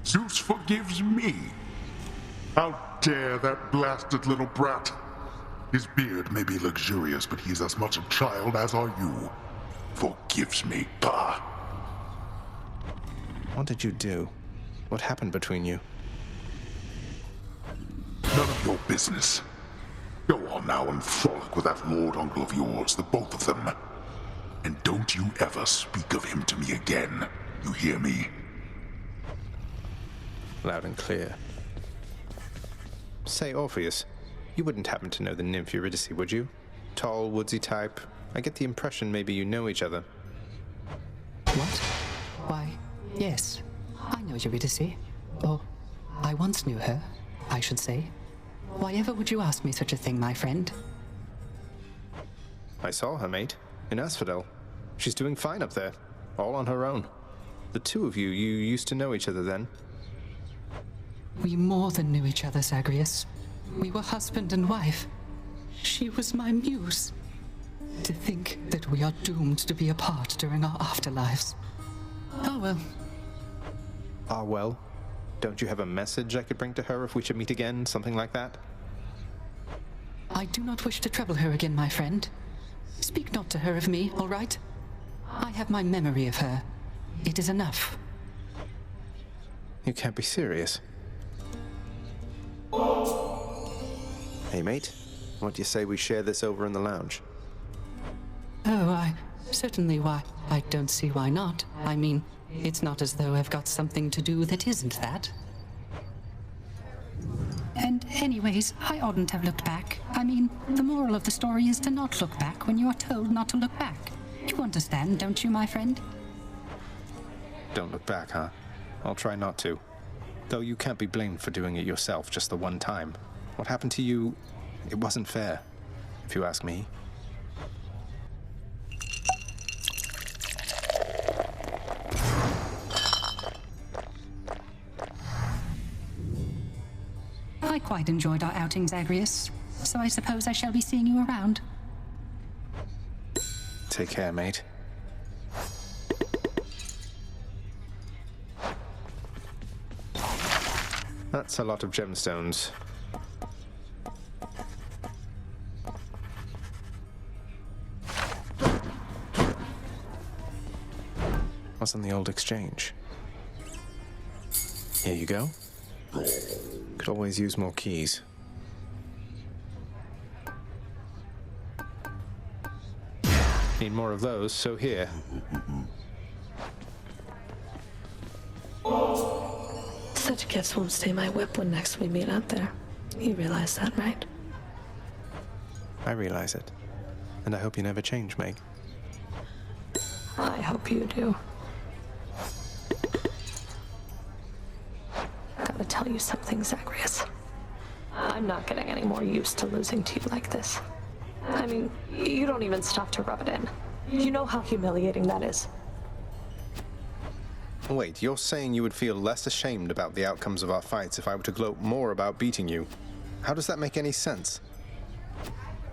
Zeus forgives me. How dare that blasted little brat? His beard may be luxurious, but he's as much a child as are you. Forgives me, bah. What did you do? What happened between you? None of your business. Go on now and frolic with that lord uncle of yours, the both of them. And don't you ever speak of him to me again. You hear me? Loud and clear. Say, Orpheus, you wouldn't happen to know the nymph Eurydice, would you? Tall, woodsy type. I get the impression maybe you know each other. What? Why, yes. I know Eurydice. Or, I once knew her, I should say. Why ever would you ask me such a thing, my friend? I saw her, mate, in Asphodel. She's doing fine up there, all on her own. The two of you used to know each other then? We more than knew each other, Zagreus. We were husband and wife. She was my muse. To think that we are doomed to be apart during our afterlives. Oh well. Ah well? Don't you have a message I could bring to her if we should meet again, something like that? I do not wish to trouble her again, my friend. Speak not to her of me, all right? I have my memory of her. It is enough. You can't be serious. Hey, mate. What do you say we share this over in the lounge? Oh, certainly, why, I don't see why not. I mean, it's not as though I've got something to do that isn't that. And anyways, I oughtn't have looked back. I mean, the moral of the story is to not look back when you are told not to look back. You understand, don't you, my friend? Don't look back, huh? I'll try not to. Though you can't be blamed for doing it yourself just the one time. What happened to you, it wasn't fair, if you ask me. quite enjoyed our outing, Zagreus, so I suppose I shall be seeing you around. Take care, mate. That's a lot of gemstones. What's on the old exchange? Here you go. Could always use more keys. Need more of those, so here. Such gifts won't stay my whip when next we meet out there. You realize that, right? I realize it. And I hope you never change, Meg. I hope you do. Gotta tell you something, Zagreus. I'm not getting any more used to losing to you like this. I mean, you don't even stop to rub it in. You know how humiliating that is. Wait, you're saying you would feel less ashamed about the outcomes of our fights if I were to gloat more about beating you? How does that make any sense?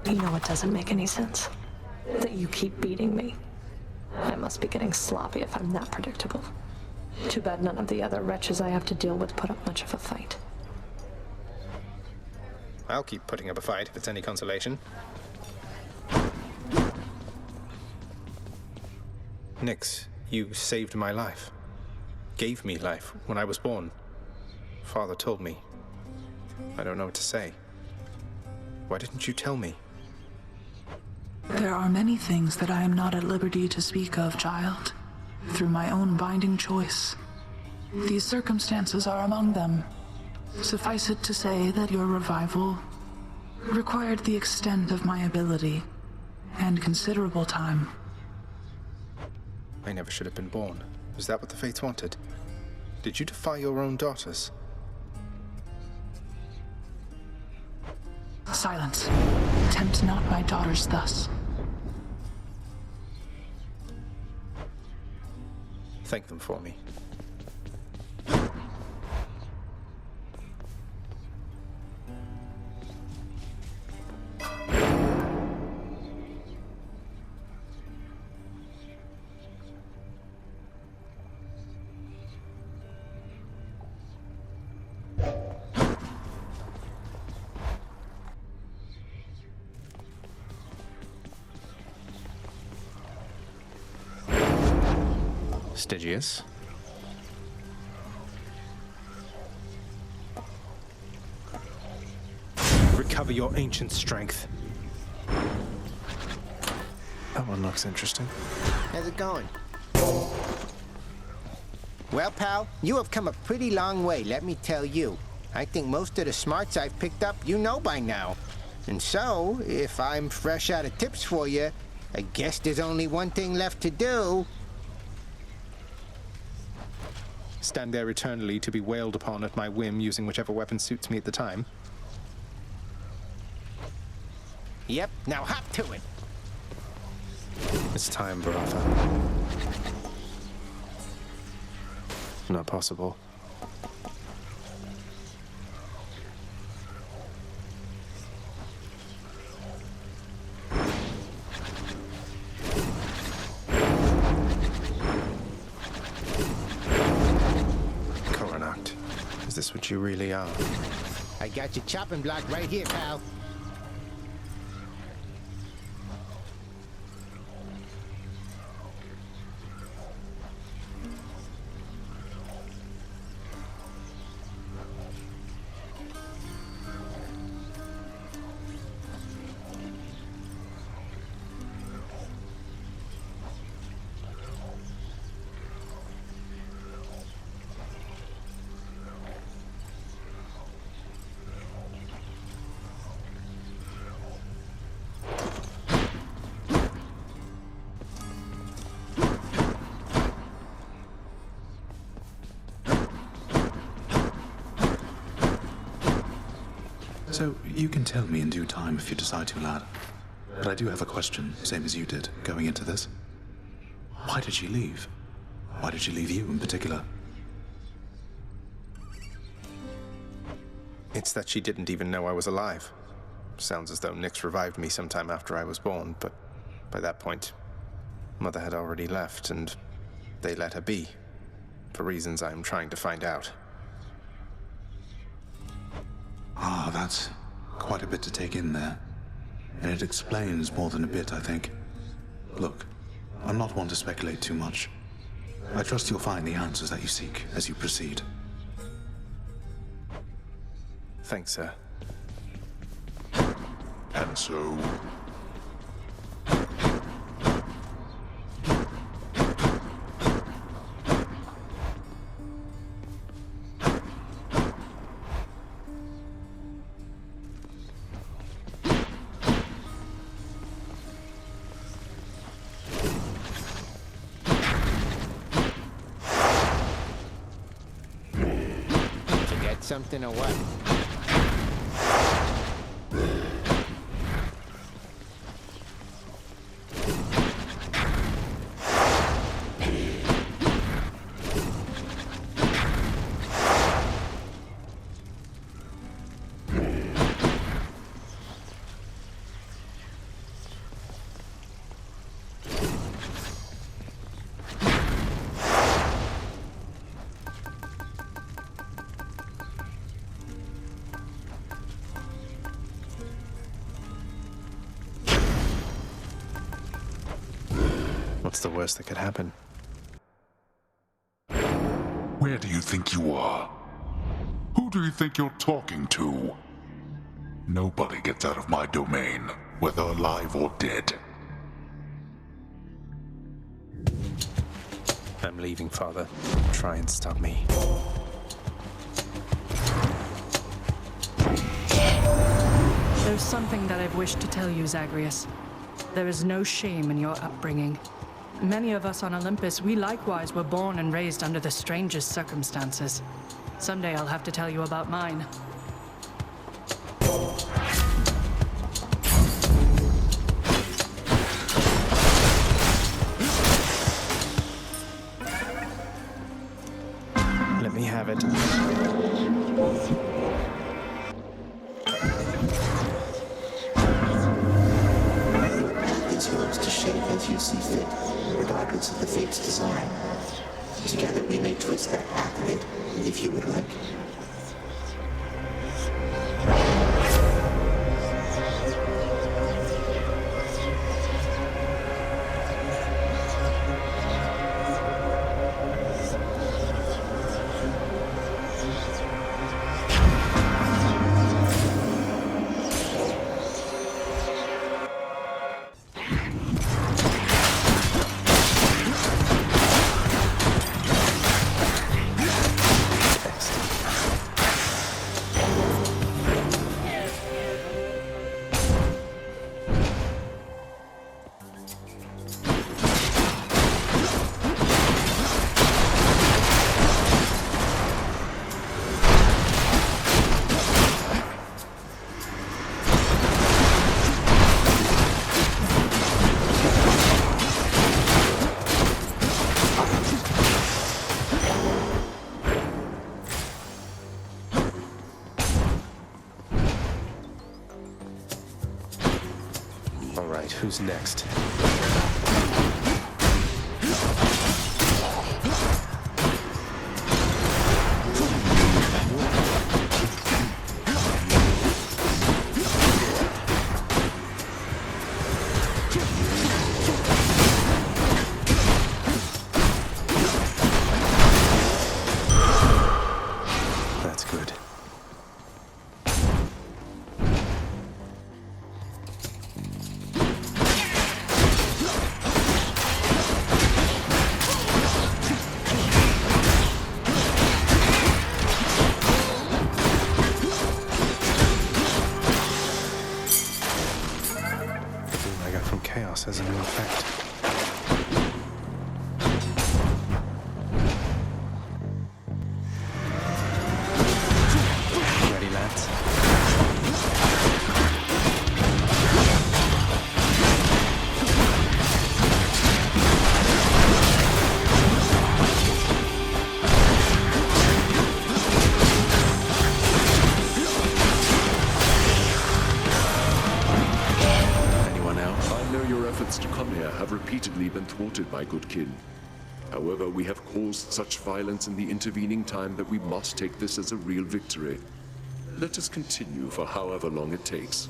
You know what doesn't make any sense? That you keep beating me. I must be getting sloppy if I'm that predictable. Too bad none of the other wretches I have to deal with put up much of a fight. I'll keep putting up a fight if it's any consolation. Nyx, you saved my life. Gave me life when I was born. Father told me. I don't know what to say. Why didn't you tell me? There are many things that I am not at liberty to speak of, child. Through my own binding choice. These circumstances are among them. Suffice it to say that your revival required the extent of my ability and considerable time. I never should have been born. Was that what the Fates wanted? Did you defy your own daughters? Silence. Tempt not my daughters thus. Thank them for me. Stygius. Recover your ancient strength. That one looks interesting. How's it going? Well, pal, you have come a pretty long way, let me tell you. I think most of the smarts I've picked up you know by now. And so, if I'm fresh out of tips for you, I guess there's only one thing left to do. Stand there eternally to be wailed upon at my whim using whichever weapon suits me at the time. Yep, now hop to it. It's time, Baratha. Not possible. Is this what you really are? I got your chopping block right here, pal. So, you can tell me in due time if you decide to, lad. But I do have a question, same as you did, going into this. Why did she leave? Why did she leave you in particular? It's that she didn't even know I was alive. Sounds as though Nyx revived me sometime after I was born, but by that point, Mother had already left, and they let her be, for reasons I'm trying to find out. Ah, that's quite a bit to take in there. And it explains more than a bit, I think. Look, I'm not one to speculate too much. I trust you'll find the answers that you seek as you proceed. Thanks, sir. And so... Forget something or what? What's the worst that could happen? Where do you think you are? Who do you think you're talking to? Nobody gets out of my domain, whether alive or dead. I'm leaving, Father. Try and stop me. There's something that I've wished to tell you, Zagreus. There is no shame in your upbringing. Many of us on Olympus, we likewise were born and raised under the strangest circumstances. Someday I'll have to tell you about mine. Let me have it. It's yours to shape as you see fit, regardless of the fate's design. Together we may twist that path of it, if you would like. Who's next? That's good. Has a new effect. Ready, lads? know your efforts to come here have repeatedly been thwarted, my good kin. However, we have caused such violence in the intervening time that we must take this as a real victory. Let us continue for however long it takes.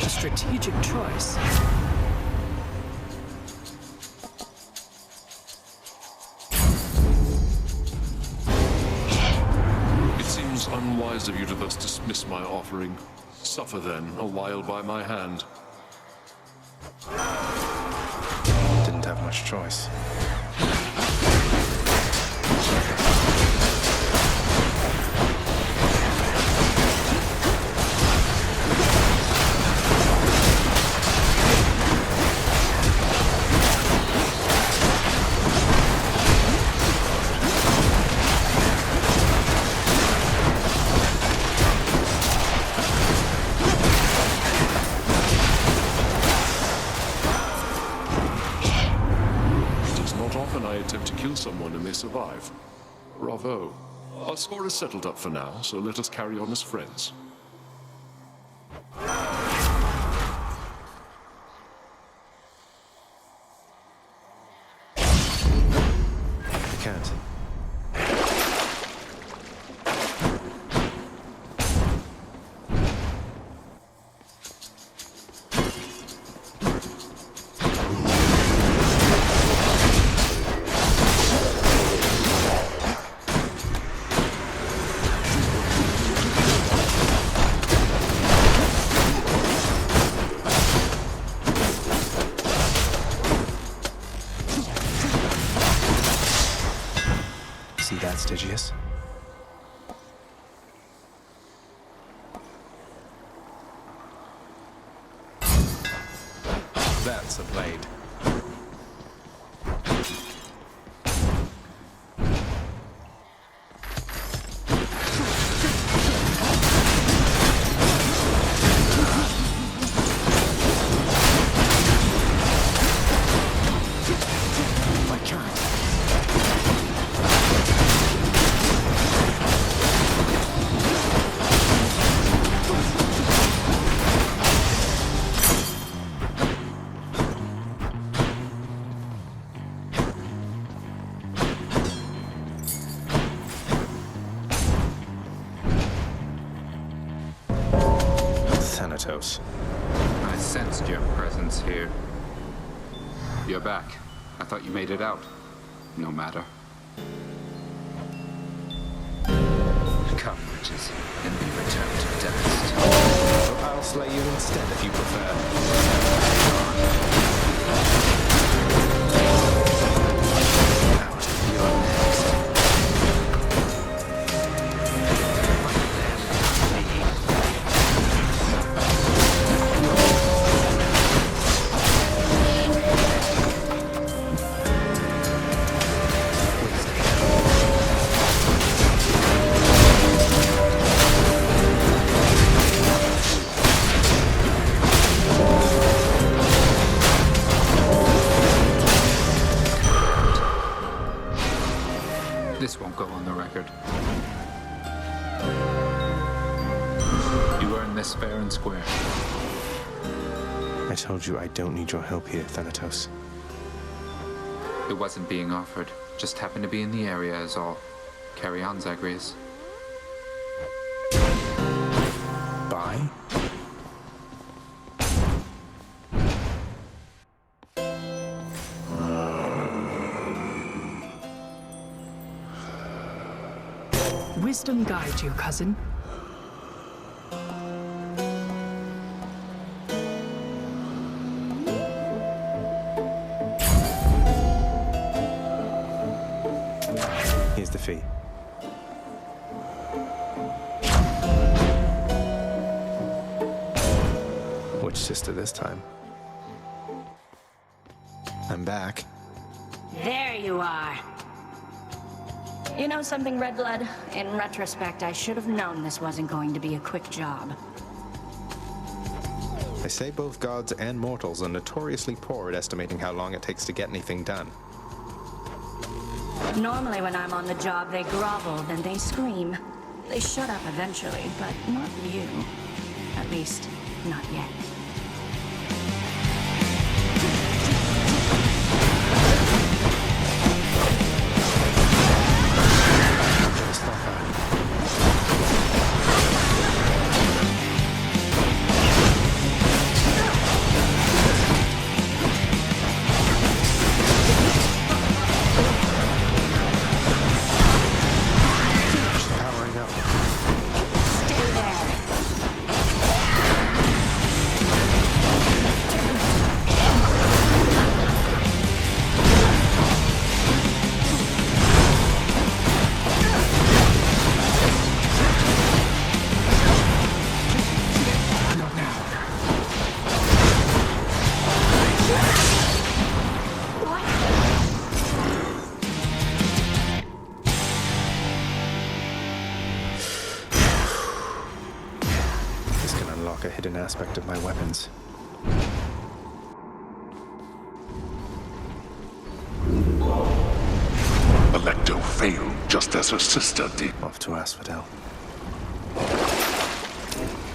Strategic choice. It seems unwise of you to thus dismiss my offering. Suffer then, a while by my hand. Didn't have much choice. Someone and they survive. Bravo. Our score is settled up for now, so let us carry on as friends. I can't. See that, Stygius? That's a blade. I sensed your presence here. You're back. I thought you made it out. No matter. Come, witches, and be returned to dust. I'll slay you instead if you prefer. You're next. This won't go on the record. You earned this fair and square. I told you I don't need your help here, Thanatos. It wasn't being offered. Just happened to be in the area is all. Carry on, Zagreus. Bye? wisdom guide you, cousin. Here's the fee. Which sister this time? I'm back. There you are. You know something, Redblood? In retrospect, I should have known this wasn't going to be a quick job. They say both gods and mortals are notoriously poor at estimating how long it takes to get anything done. Normally when I'm on the job, they grovel, then they scream. They shut up eventually, but not you. At least, not yet. Aspect of my weapons. Alecto failed just as her sister did. Off to Asphodel.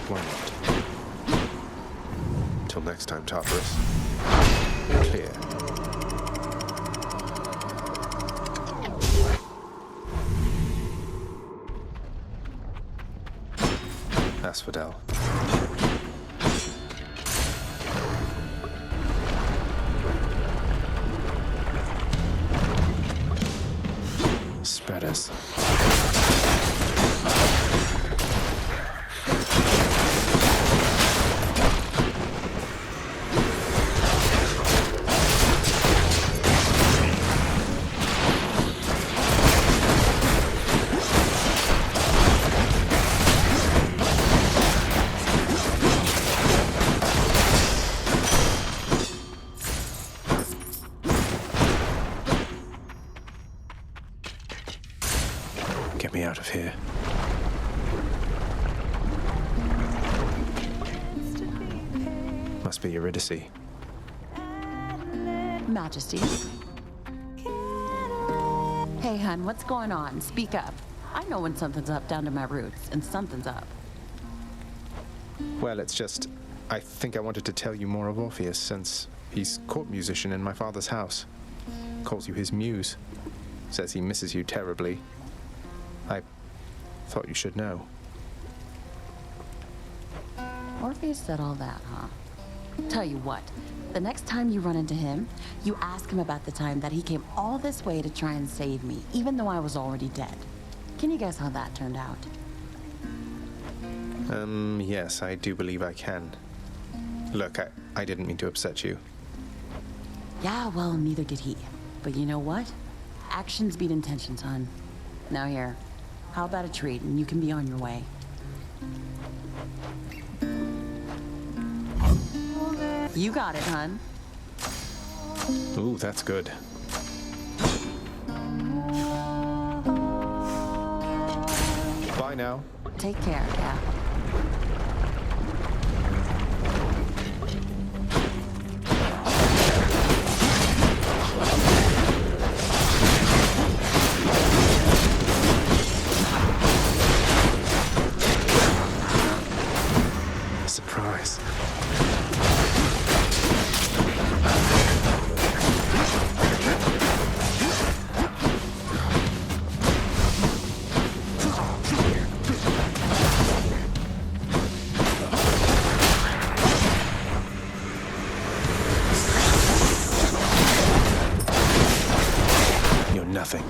Why not? Till next time, Tartarus. Clear. Asphodel. Spread us. Get me out of here. Must be Eurydice. Majesty. Hey, hun, what's going on? Speak up. I know when something's up down to my roots, and something's up. Well, it's just, I think I wanted to tell you more of Orpheus, since he's court musician in my father's house. Calls you his muse. Says he misses you terribly. I thought you should know. Orpheus said all that, huh? Tell you what, the next time you run into him, you ask him about the time that he came all this way to try and save me, even though I was already dead. Can you guess how that turned out? Yes, I do believe I can. Look, I didn't mean to upset you. Yeah, well, neither did he. But you know what? Actions beat intentions, hon. Now here, how about a treat and you can be on your way? You got it, hun. Ooh, that's good. Bye now. Take care, yeah. Surprise. You're nothing.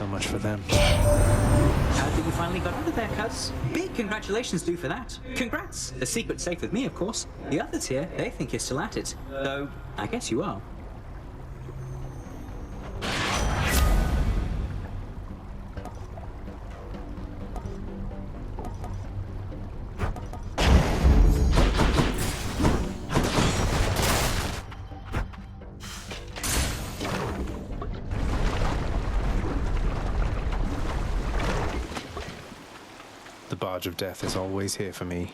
much for them. Heard that you finally got out of there, cuz. Big congratulations due for that. Congrats! The secret's safe with me, of course. The others here, they think you're still at it. Though, I guess you are. The barge of death is always here for me.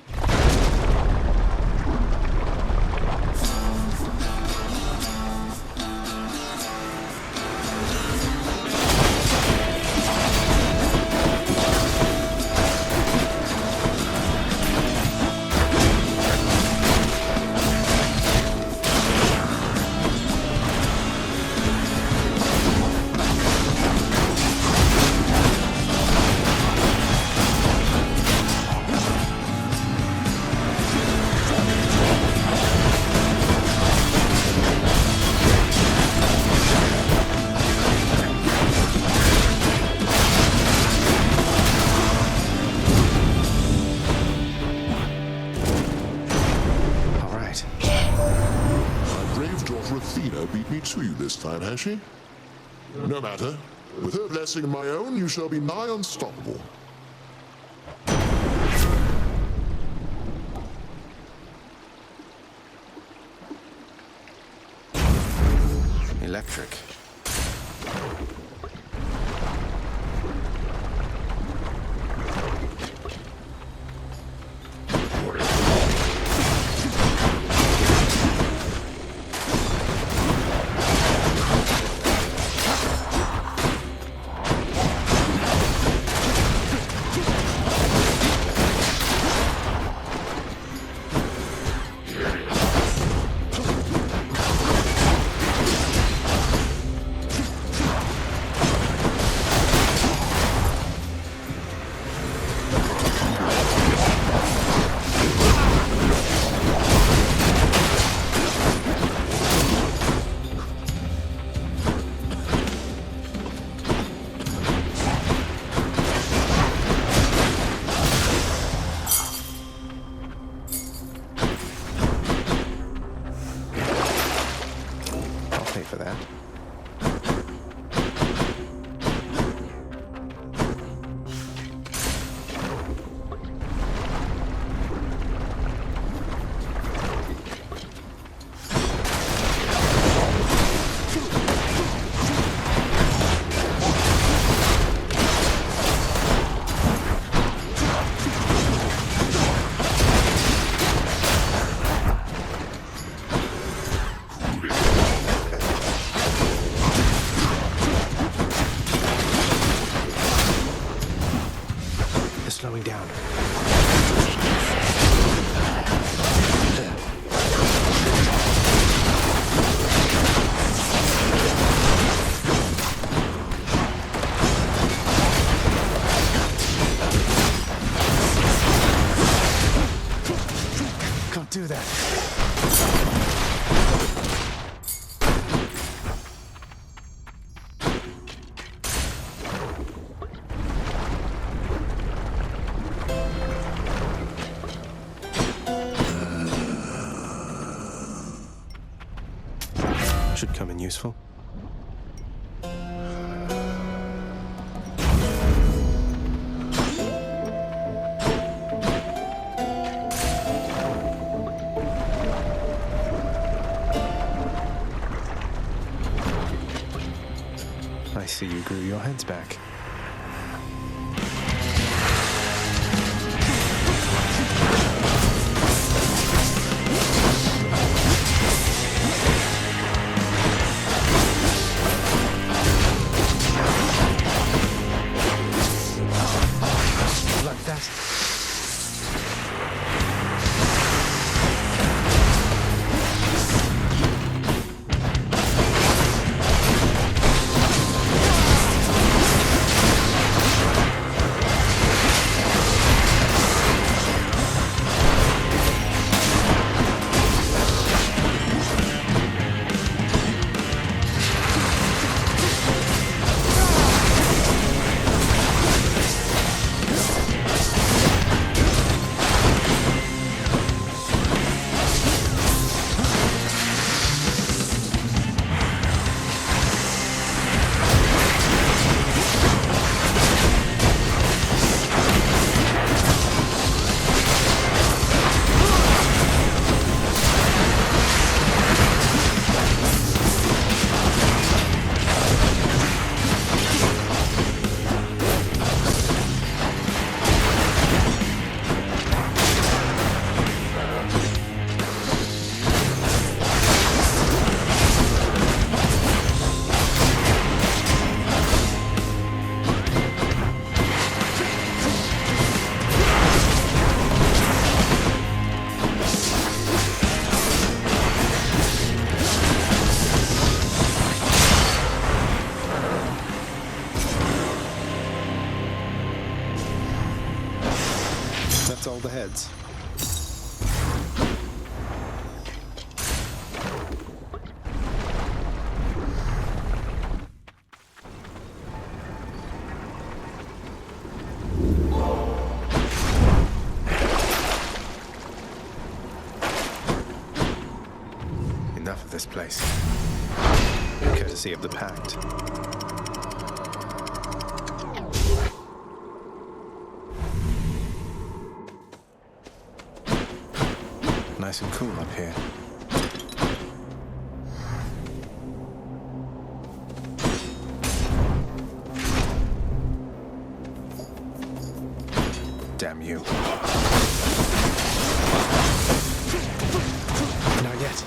Athena beat me to you this time, has she? No matter. With her blessing and my own, you shall be nigh unstoppable. Electric. Slowing down. Can't do that. Should come in useful. I see you grew your heads back. That's all the heads. Enough of this place. Courtesy of the Pact. Nice and cool up here. Damn you. Not yet.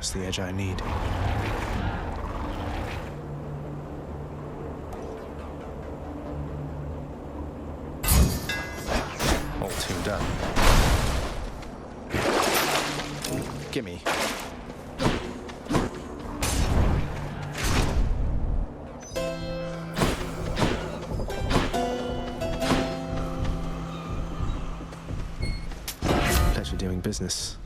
Just the edge I need. All tuned up. Gimme. Pleasure doing business.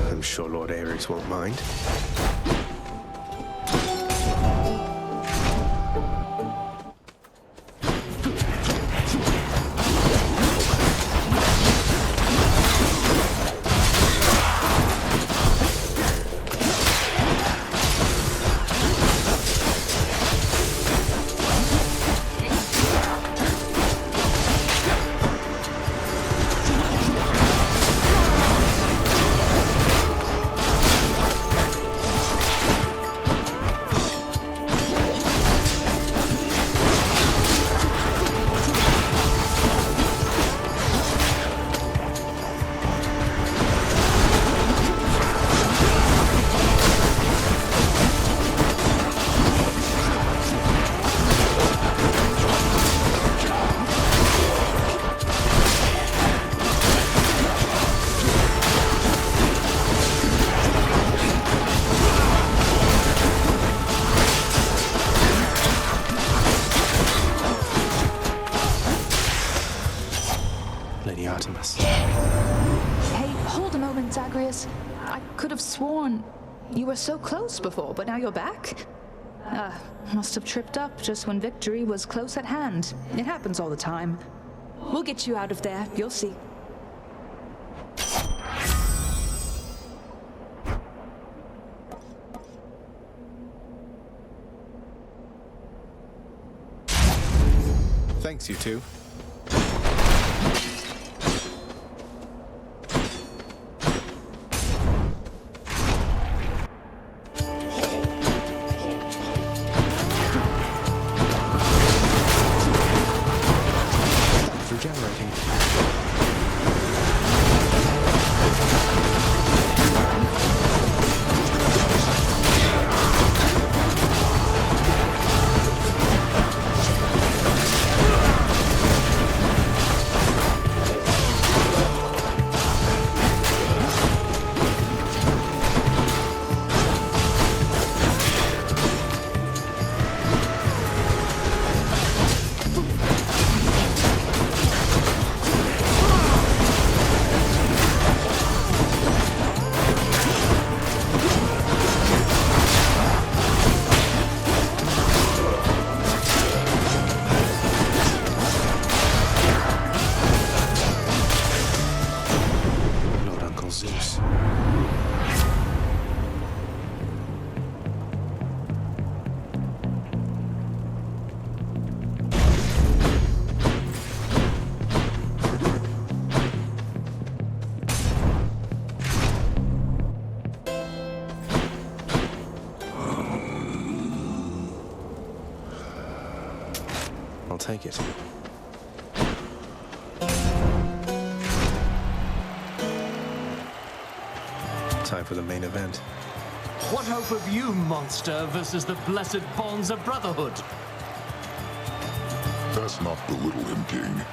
I'm sure Lord Ares won't mind. Lady Artemis. Hey, hold a moment, Zagreus. I could have sworn you were so close before, but now you're back? Must have tripped up just when victory was close at hand. It happens all the time. We'll get you out of there, you'll see. Thanks, you two. Zeus. I'll take it. Time for the main event. What hope have you, monster, versus the blessed bonds of brotherhood? Let's not belittle him, King.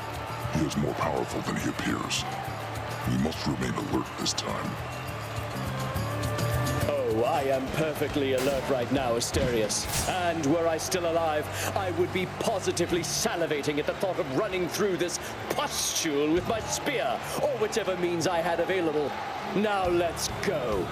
He is more powerful than he appears. We must remain alert this time. Oh, I am perfectly alert right now, Asterius. And were I still alive, I would be positively salivating at the thought of running through this pustule with my spear, or whichever means I had available. Now let's go.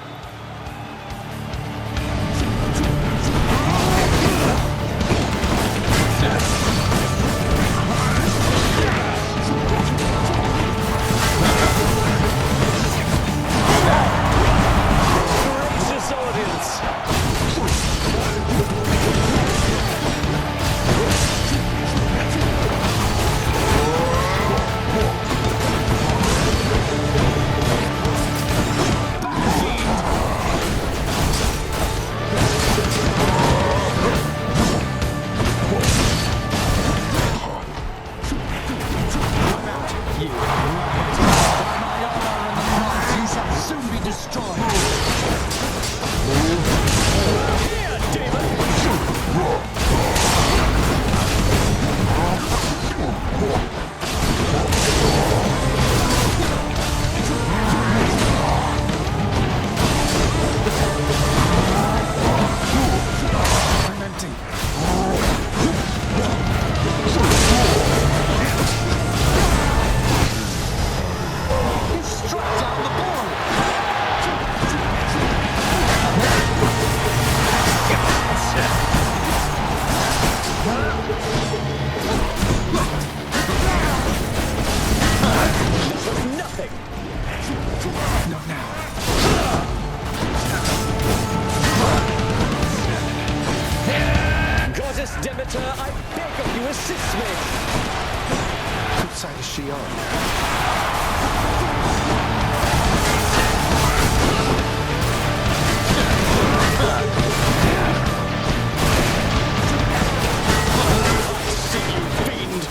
Gracious audience. beg of you, assist me! Whose side is she on? See you, fiend!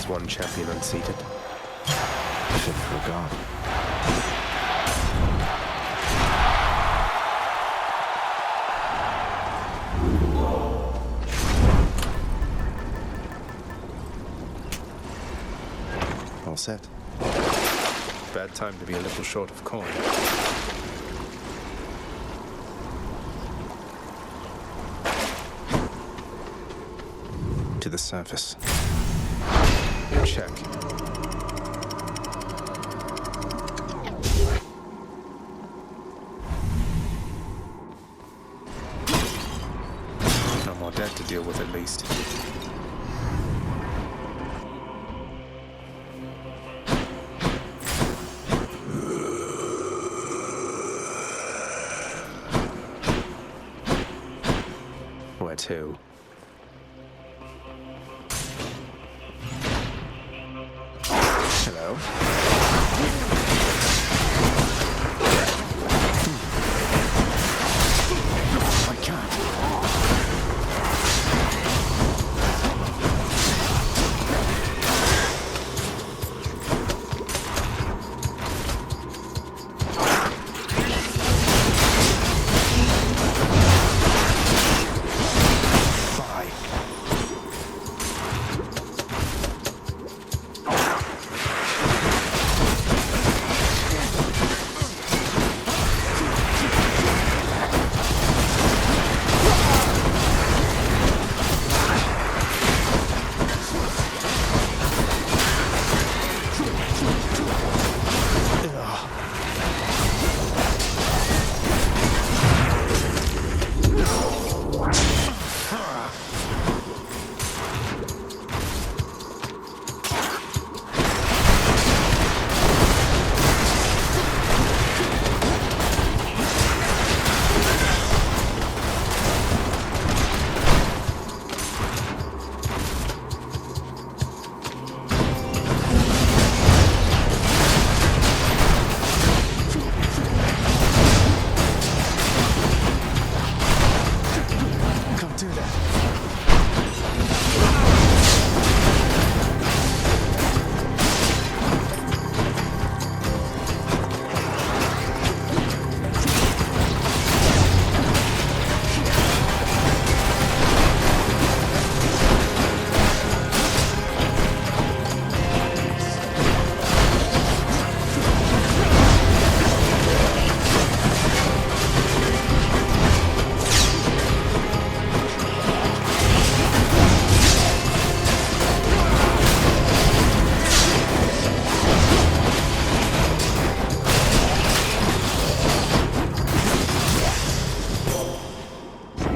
One champion unseated. Fit for a god. All set. Bad time to be a little short of coin. To the surface. Check. No more debt to deal with, at least. Where to? Hello? I can't.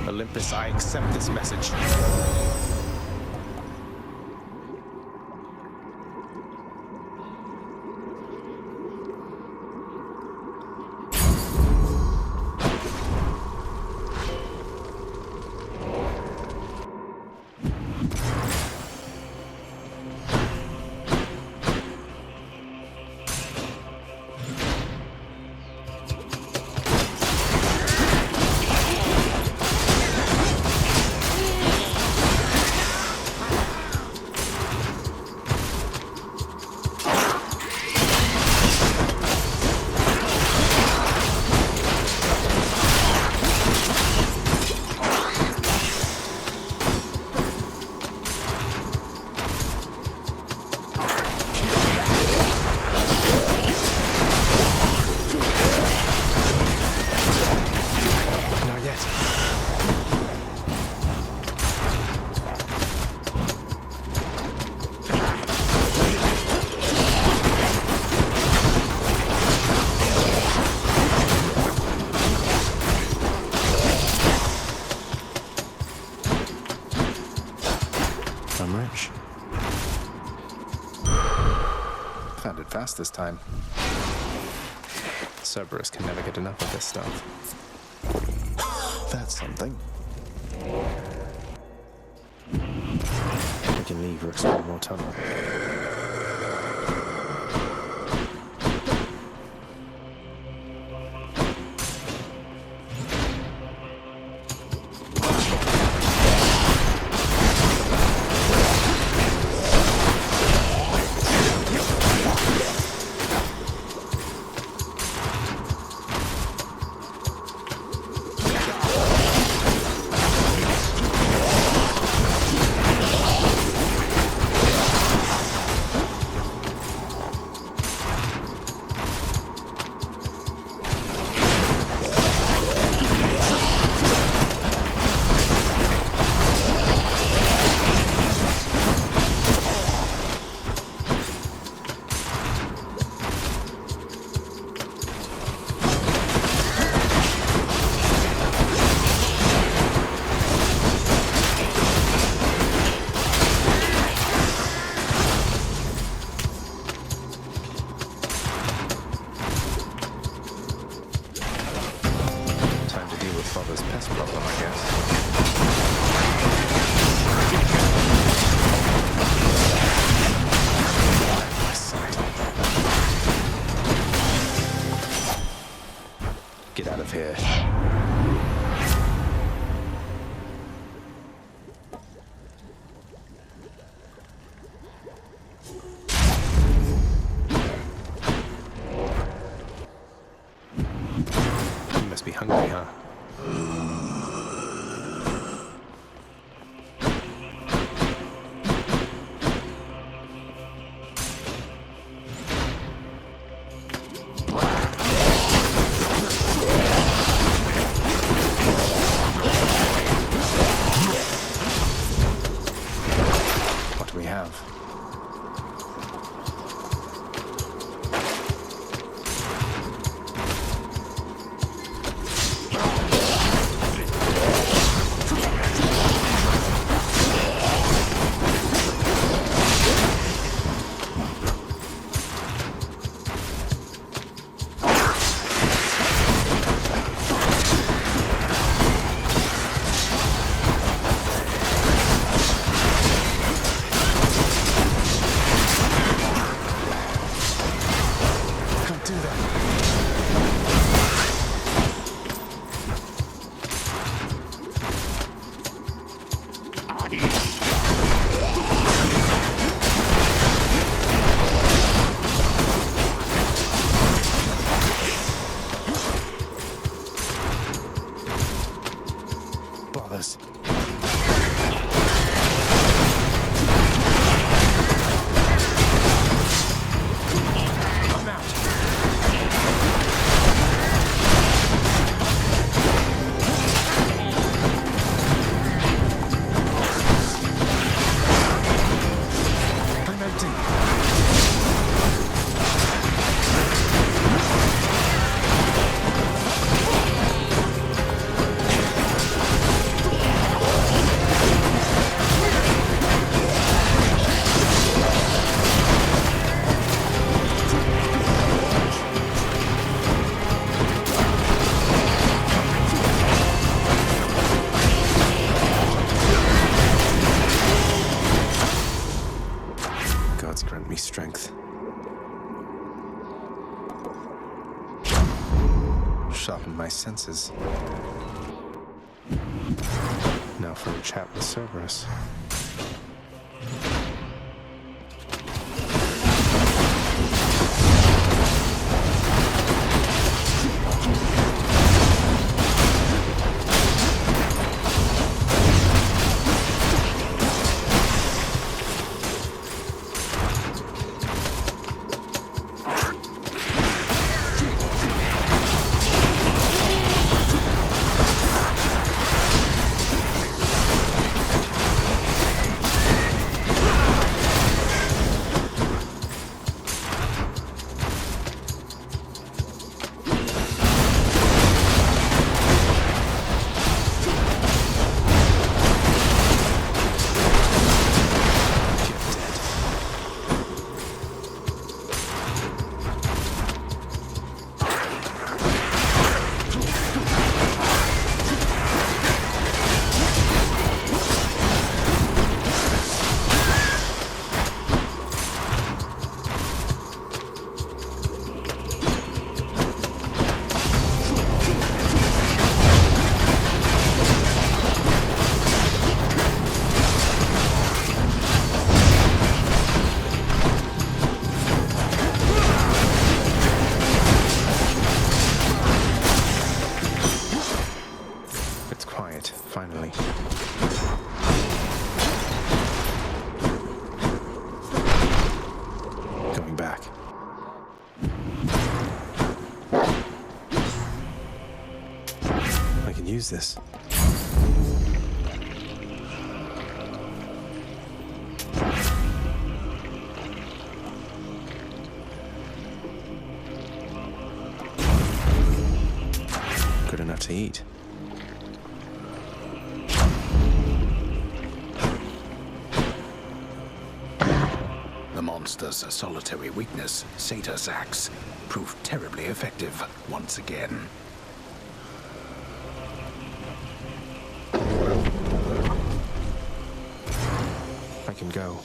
Olympus, I accept this message. last this time. Cerberus can never get enough of this stuff. That's something. We can leave or explore more tunnel. My senses. Now for a chat with Cerberus. use this. Good enough to eat. The monster's solitary weakness, satyr sacs, proved terribly effective once again. I can go.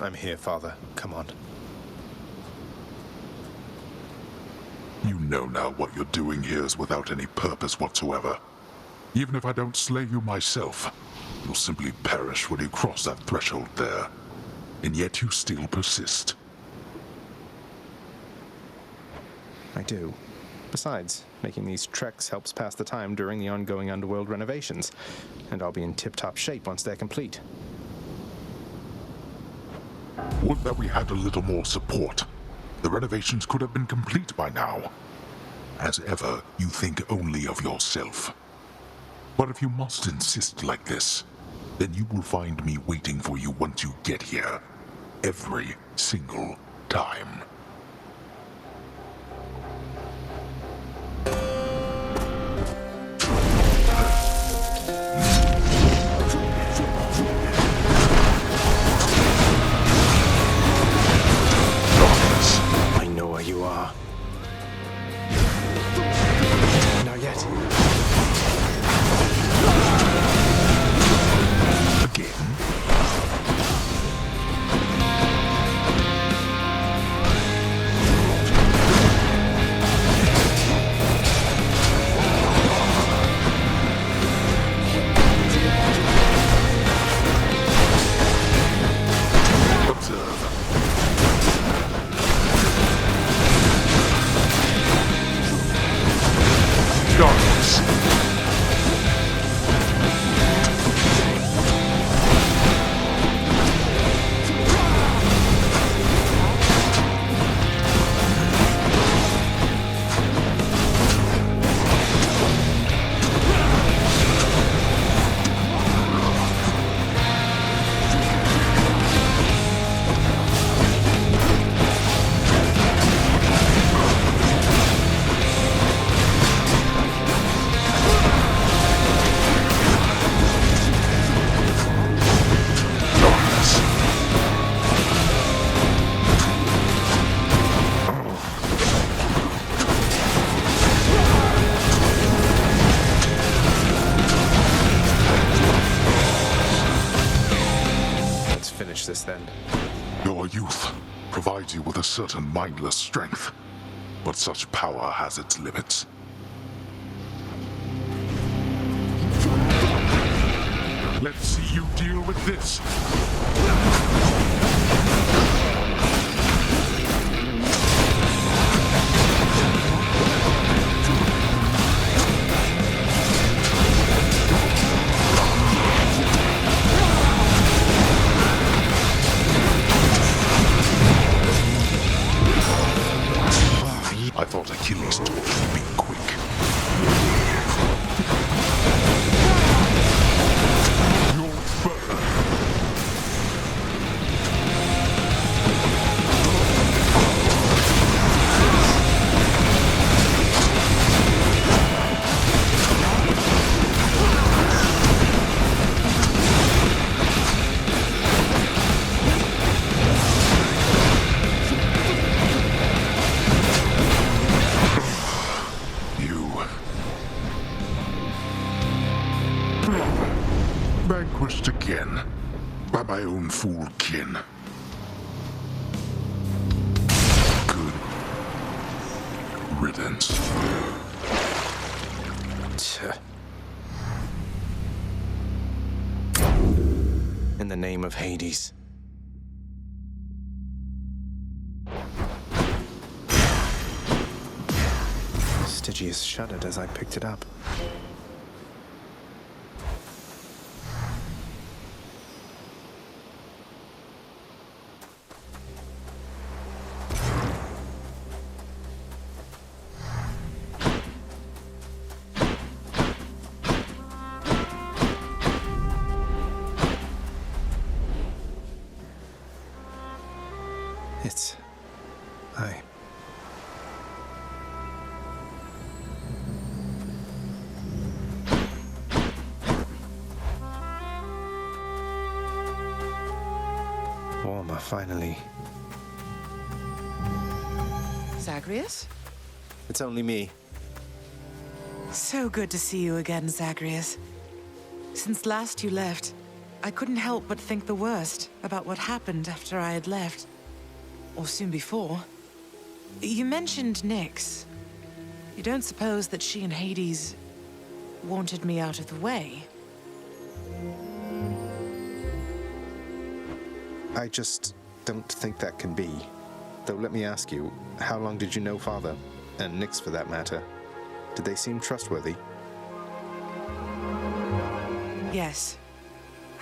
I'm here, Father. Come on. You know now what you're doing here is without any purpose whatsoever. Even if I don't slay you myself, you'll simply perish when you cross that threshold there. And yet you still persist. I do. Besides, making these treks helps pass the time during the ongoing Underworld renovations, and I'll be in tip-top shape once they're complete. Would that we had a little more support. The renovations could have been complete by now. As ever, you think only of yourself. But if you must insist like this, then you will find me waiting for you once you get here. Every single time. I know where you are. Not yet. Again? This then. Your youth provides you with a certain mindless strength, but such power has its limits. Let's see you deal with this. I thought Achilles' torch would be quick. You'll burn. Vanquished again by my own fool kin. Good riddance. In the name of Hades. Stygius shuddered as I picked it up. Finally. Zagreus? It's only me. So good to see you again, Zagreus. Since last you left, I couldn't help but think the worst about what happened after I had left. Or soon before. You mentioned Nyx. You don't suppose that she and Hades wanted me out of the way? I just don't think that can be. Though let me ask you, how long did you know Father? And Nyx for that matter. Did they seem trustworthy? Yes.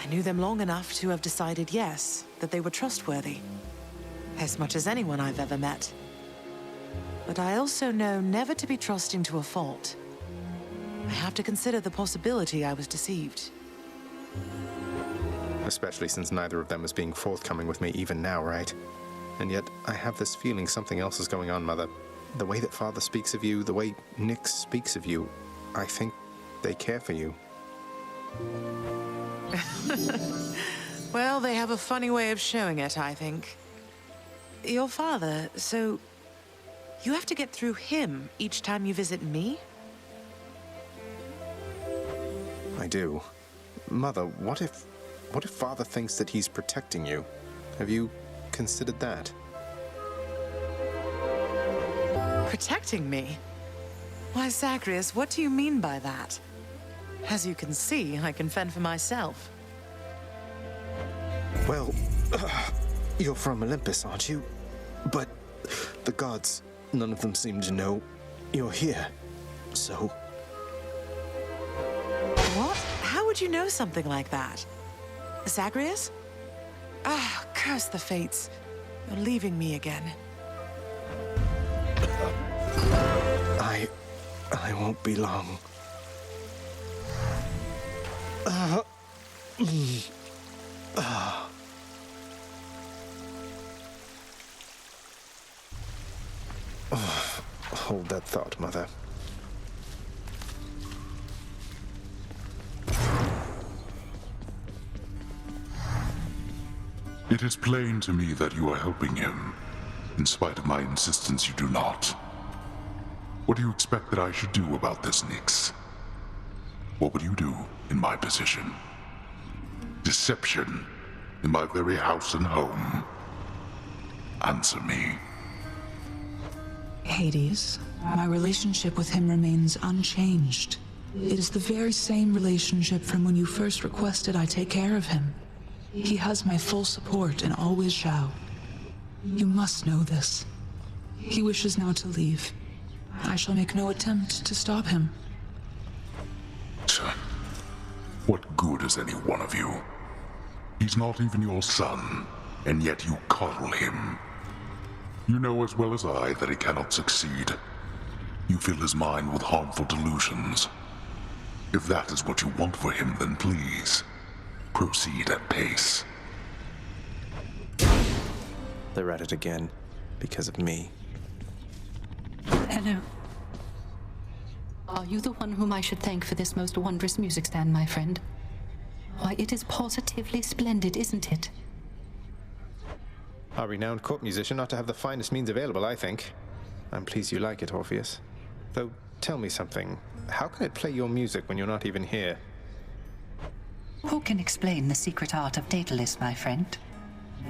I knew them long enough to have decided yes, that they were trustworthy. As much as anyone I've ever met. But I also know never to be trusting to a fault. I have to consider the possibility I was deceived. Especially since neither of them is being forthcoming with me even now, right? And yet, I have this feeling something else is going on, Mother. The way that Father speaks of you, the way Nyx speaks of you, I think they care for you. Well, they have a funny way of showing it, I think. Your father, so... you have to get through him each time you visit me? I do. Mother, what if Father thinks that he's protecting you? Have you considered that? Protecting me? Why, Zagreus, what do you mean by that? As you can see, I can fend for myself. Well, you're from Olympus, aren't you? But the gods, none of them seem to know you're here, so... What? How would you know something like that? Zagreus? Ah, curse the fates. You're leaving me again. I won't be long. Hold that thought, Mother. It is plain to me that you are helping him. In spite of my insistence, you do not. What do you expect that I should do about this, Nyx? What would you do in my position? Deception in my very house and home. Answer me. Hades, my relationship with him remains unchanged. It is the very same relationship from when you first requested I take care of him. He has my full support and always shall. You must know this. He wishes now to leave. I shall make no attempt to stop him. What good is any one of you? He's not even your son, and yet you coddle him. You know as well as I that he cannot succeed. You fill his mind with harmful delusions. If that is what you want for him, then please, proceed at pace. They're at it again, because of me. Hello. Are you the one whom I should thank for this most wondrous music stand, my friend? Why, it is positively splendid, isn't it? A renowned court musician ought to have the finest means available, I think. I'm pleased you like it, Orpheus. Though, tell me something. How can it play your music when you're not even here? Who can explain the secret art of Daedalus, my friend?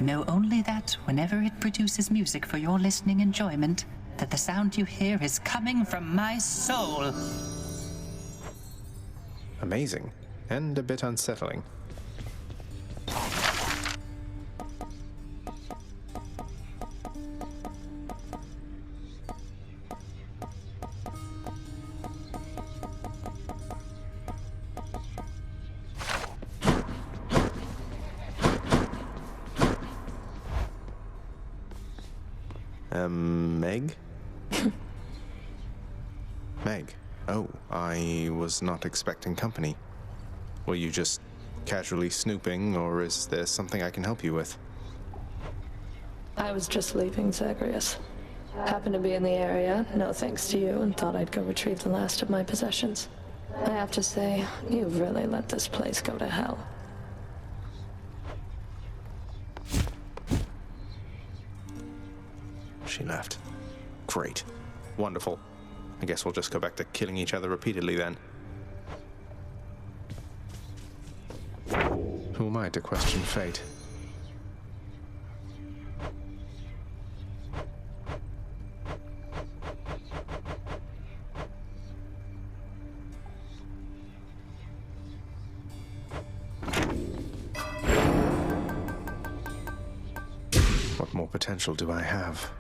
Know only that, whenever it produces music for your listening enjoyment, that the sound you hear is coming from my soul. Amazing, and a bit unsettling. Meg? Meg. Oh, I was not expecting company. Were you just casually snooping, or is there something I can help you with? I was just leaving, Zagreus. Happened to be in the area, no thanks to you, and thought I'd go retrieve the last of my possessions. I have to say, you've really let this place go to hell. She left. Great. Wonderful. I guess we'll just go back to killing each other repeatedly then. Who am I to question fate? What more potential do I have?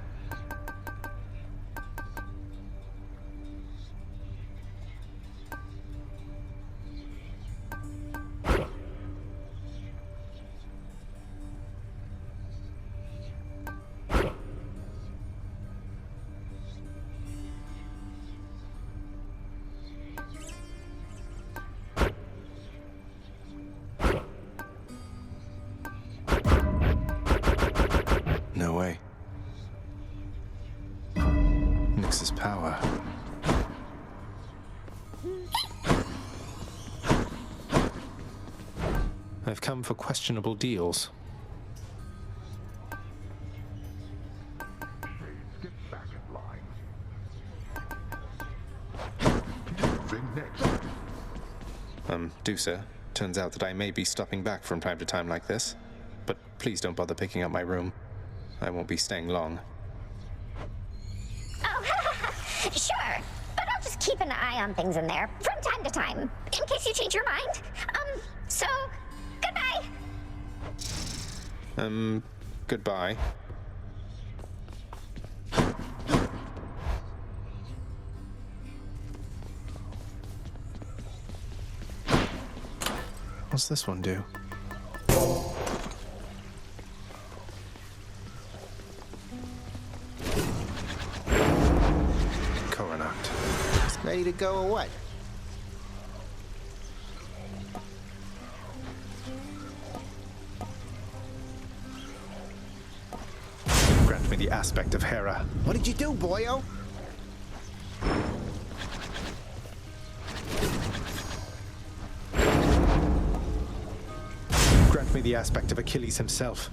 No way. Nyx's power. I've come for questionable deals. Get back in line. Moving next. Do sir. Turns out that I may be stopping back from time to time like this, but please don't bother picking up my room. I won't be staying long. Oh, sure. But I'll just keep an eye on things in there from time to time, in case you change your mind. So, goodbye. Goodbye. What's this one do? Ready to go or what? Grant me the aspect of Hera. What did you do, boyo? Grant me the aspect of Achilles himself.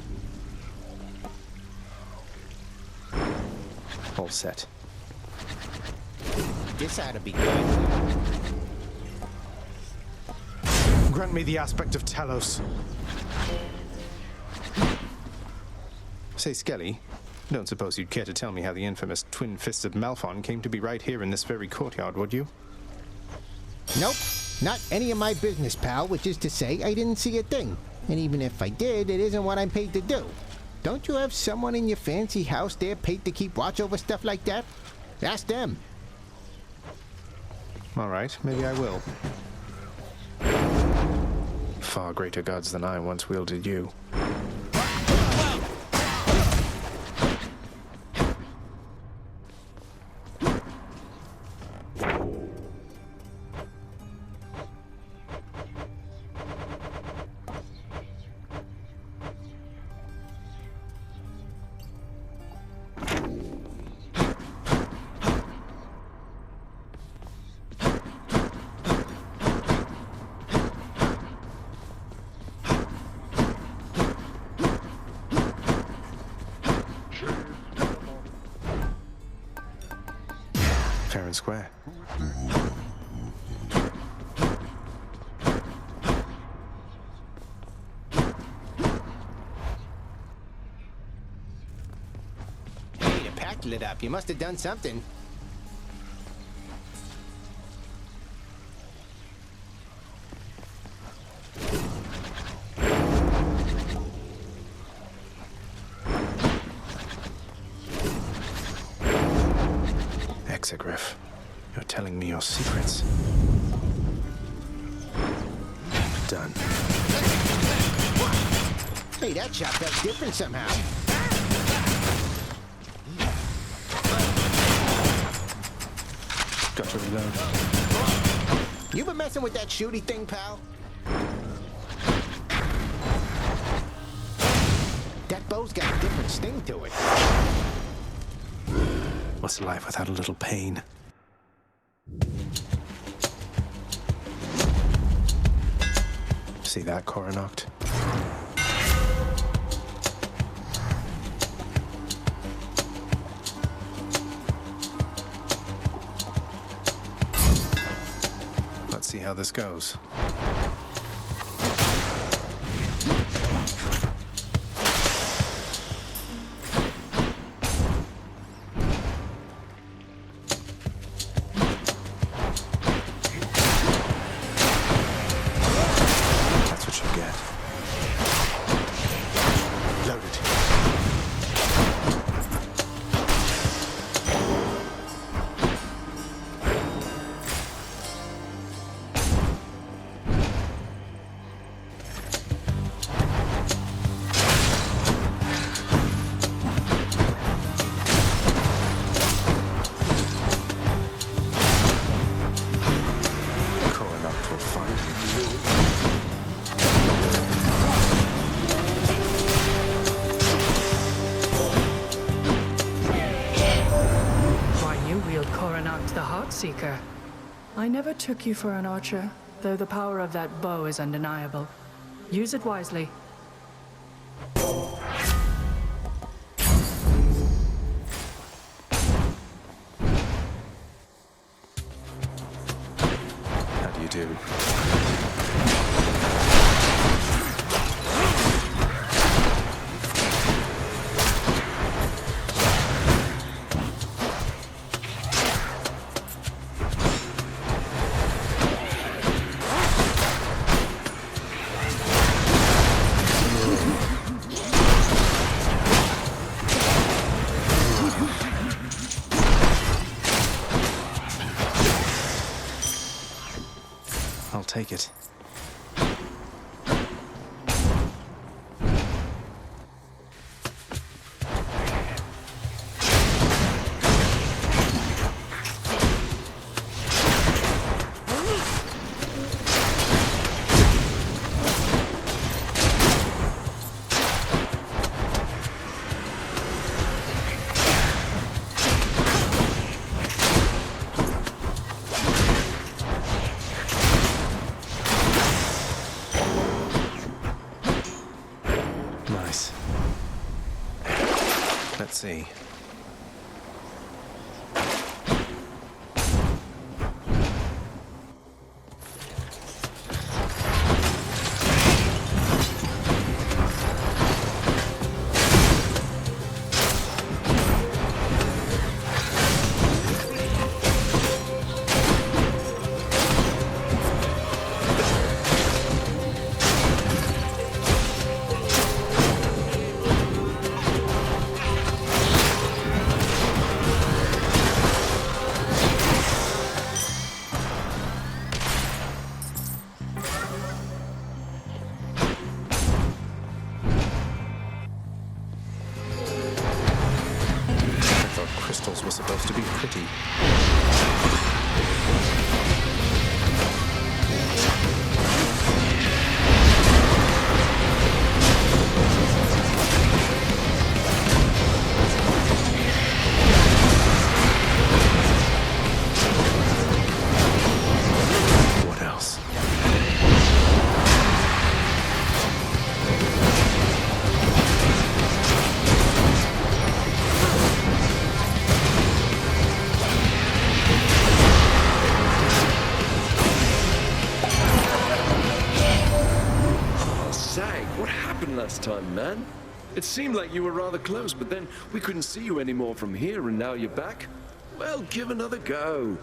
All set. This ought to be good. Grant me the aspect of Talos. Say, Skelly, don't suppose you'd care to tell me how the infamous twin-fisted Malphon came to be right here in this very courtyard, would you? Nope. Not any of my business, pal, which is to say I didn't see a thing. And even if I did, it isn't what I'm paid to do. Don't you have someone in your fancy house there paid to keep watch over stuff like that? Ask them. All right, maybe I will. Far greater gods than I once wielded you. Fair and square. Hey, the pack lit up. You must have done something. Exegriff, you're telling me your secrets. Done. Hey, that shot felt different somehow. to reload. You been messing with that shooty thing, pal? That bow's got a different sting to it. What's life without a little pain? See that, Coronoct? Let's see how this goes. Seeker. I never took you for an archer, though the power of that bow is undeniable. Use it wisely. How do you do? Take it. Let's see. Were supposed to be pretty. What else? Last time, man. It seemed like you were rather close, but then we couldn't see you anymore from here, and now you're back? Well, give another go.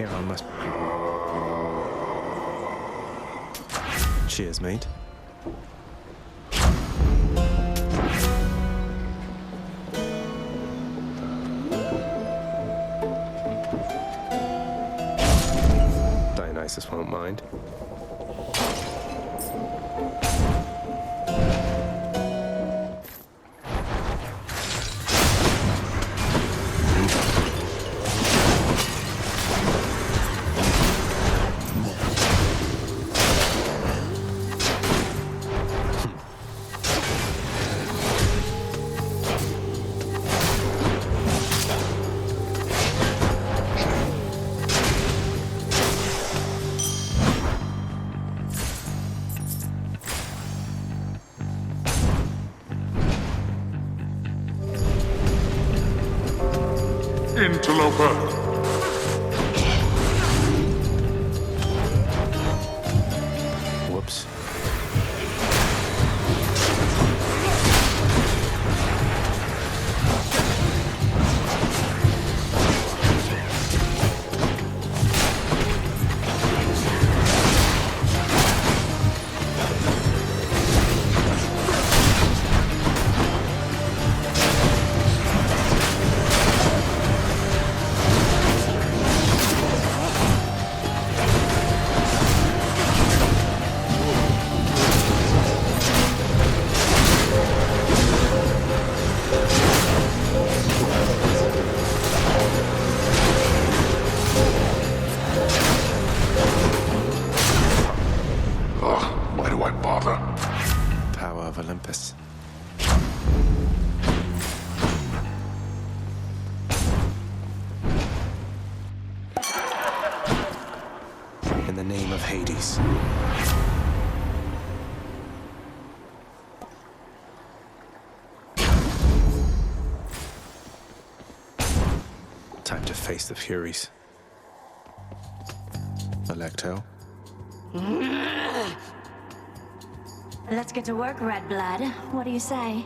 Charon must... Cheers, mate. Dionysus won't mind. Interloper! Whoops. Olympus. In the name of Hades. Time to face the Furies. Alecto. Let's get to work, Red Blood. What do you say?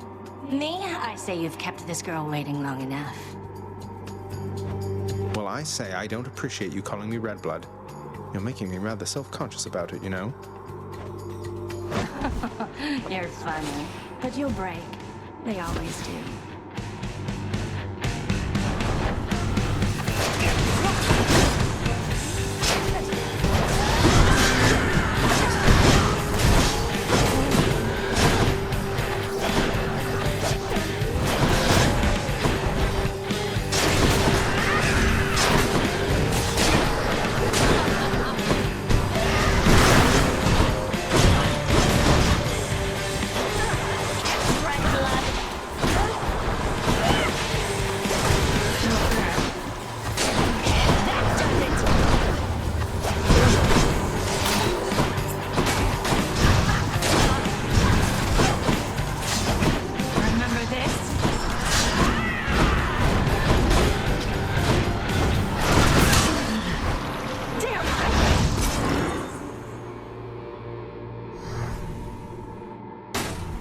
Me? I say you've kept this girl waiting long enough. Well, I say I don't appreciate you calling me Red Blood. You're making me rather self-conscious about it, you know? You're funny, but you'll break. They always do.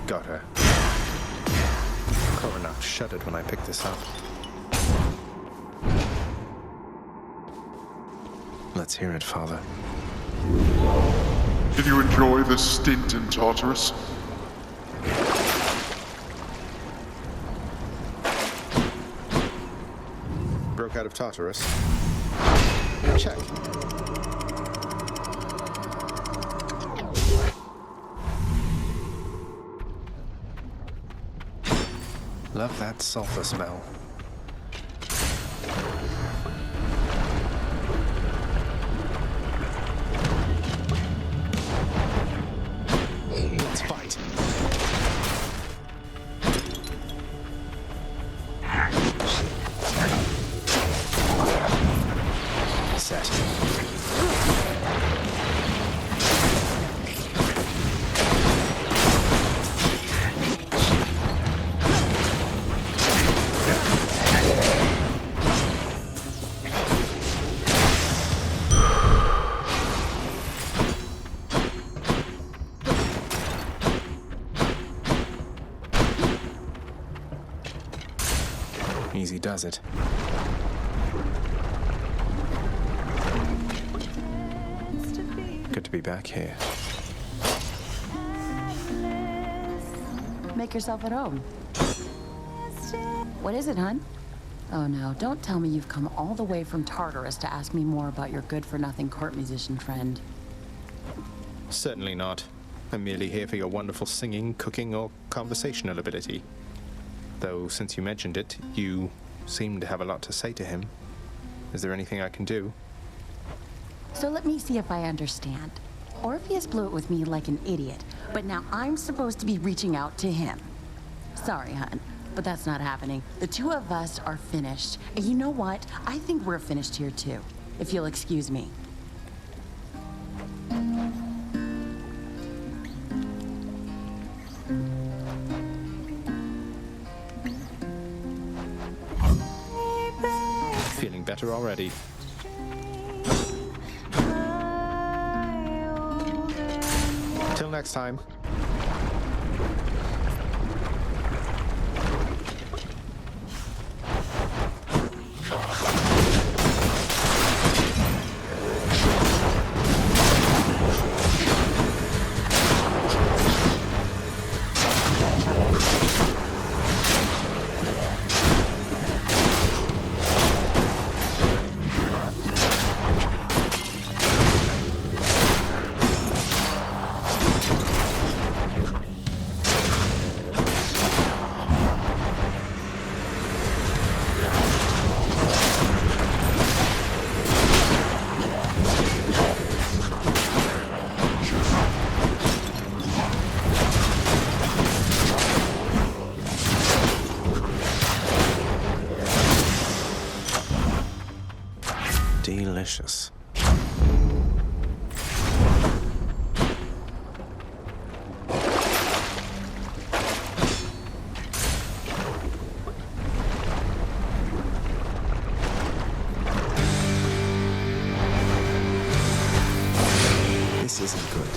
Got her. Coronax shuddered when I picked this up. Let's hear it, Father. Did you enjoy this stint in Tartarus? Broke out of Tartarus? Check. Love that sulfur smell. Let's fight. Set. Easy does it. be back here. Make yourself at home. What is it, hun? Oh no, don't tell me you've come all the way from Tartarus to ask me more about your good-for-nothing court musician friend. Certainly not. I'm merely here for your wonderful singing, cooking, or conversational ability. Though, since you mentioned it, you seem to have a lot to say to him. Is there anything I can do? So let me see if I understand. Orpheus blew it with me like an idiot, but now I'm supposed to be reaching out to him. Sorry, hun, but that's not happening. The two of us are finished. And you know what? I think we're finished here too, if you'll excuse me. Feeling better already. Till next time. Delicious. This isn't good.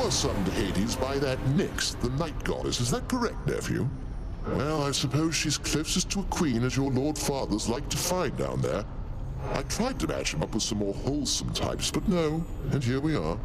Son to Hades by that Nyx, the night goddess. Is that correct, nephew? Well, I suppose she's closest to a queen as your lord fathers like to find down there. I tried to match him up with some more wholesome types, but no, and here we are.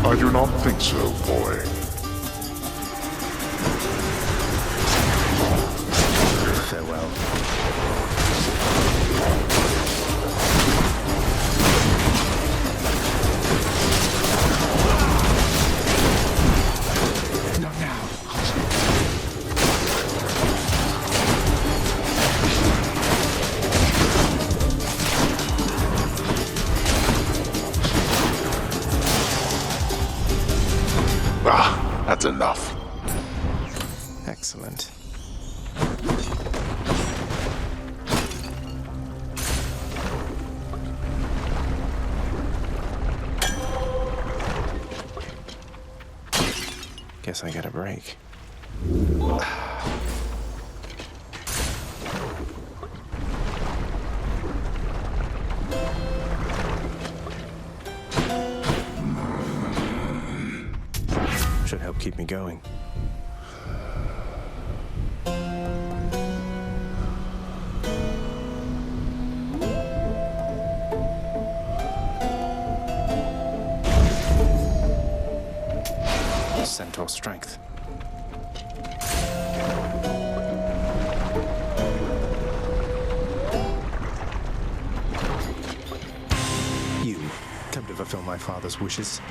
I do not think so, boy. Farewell. Not now. That's enough. Excellent. Guess I get a break. help keep me going. Centaur strength. You come to fulfill my father's wishes.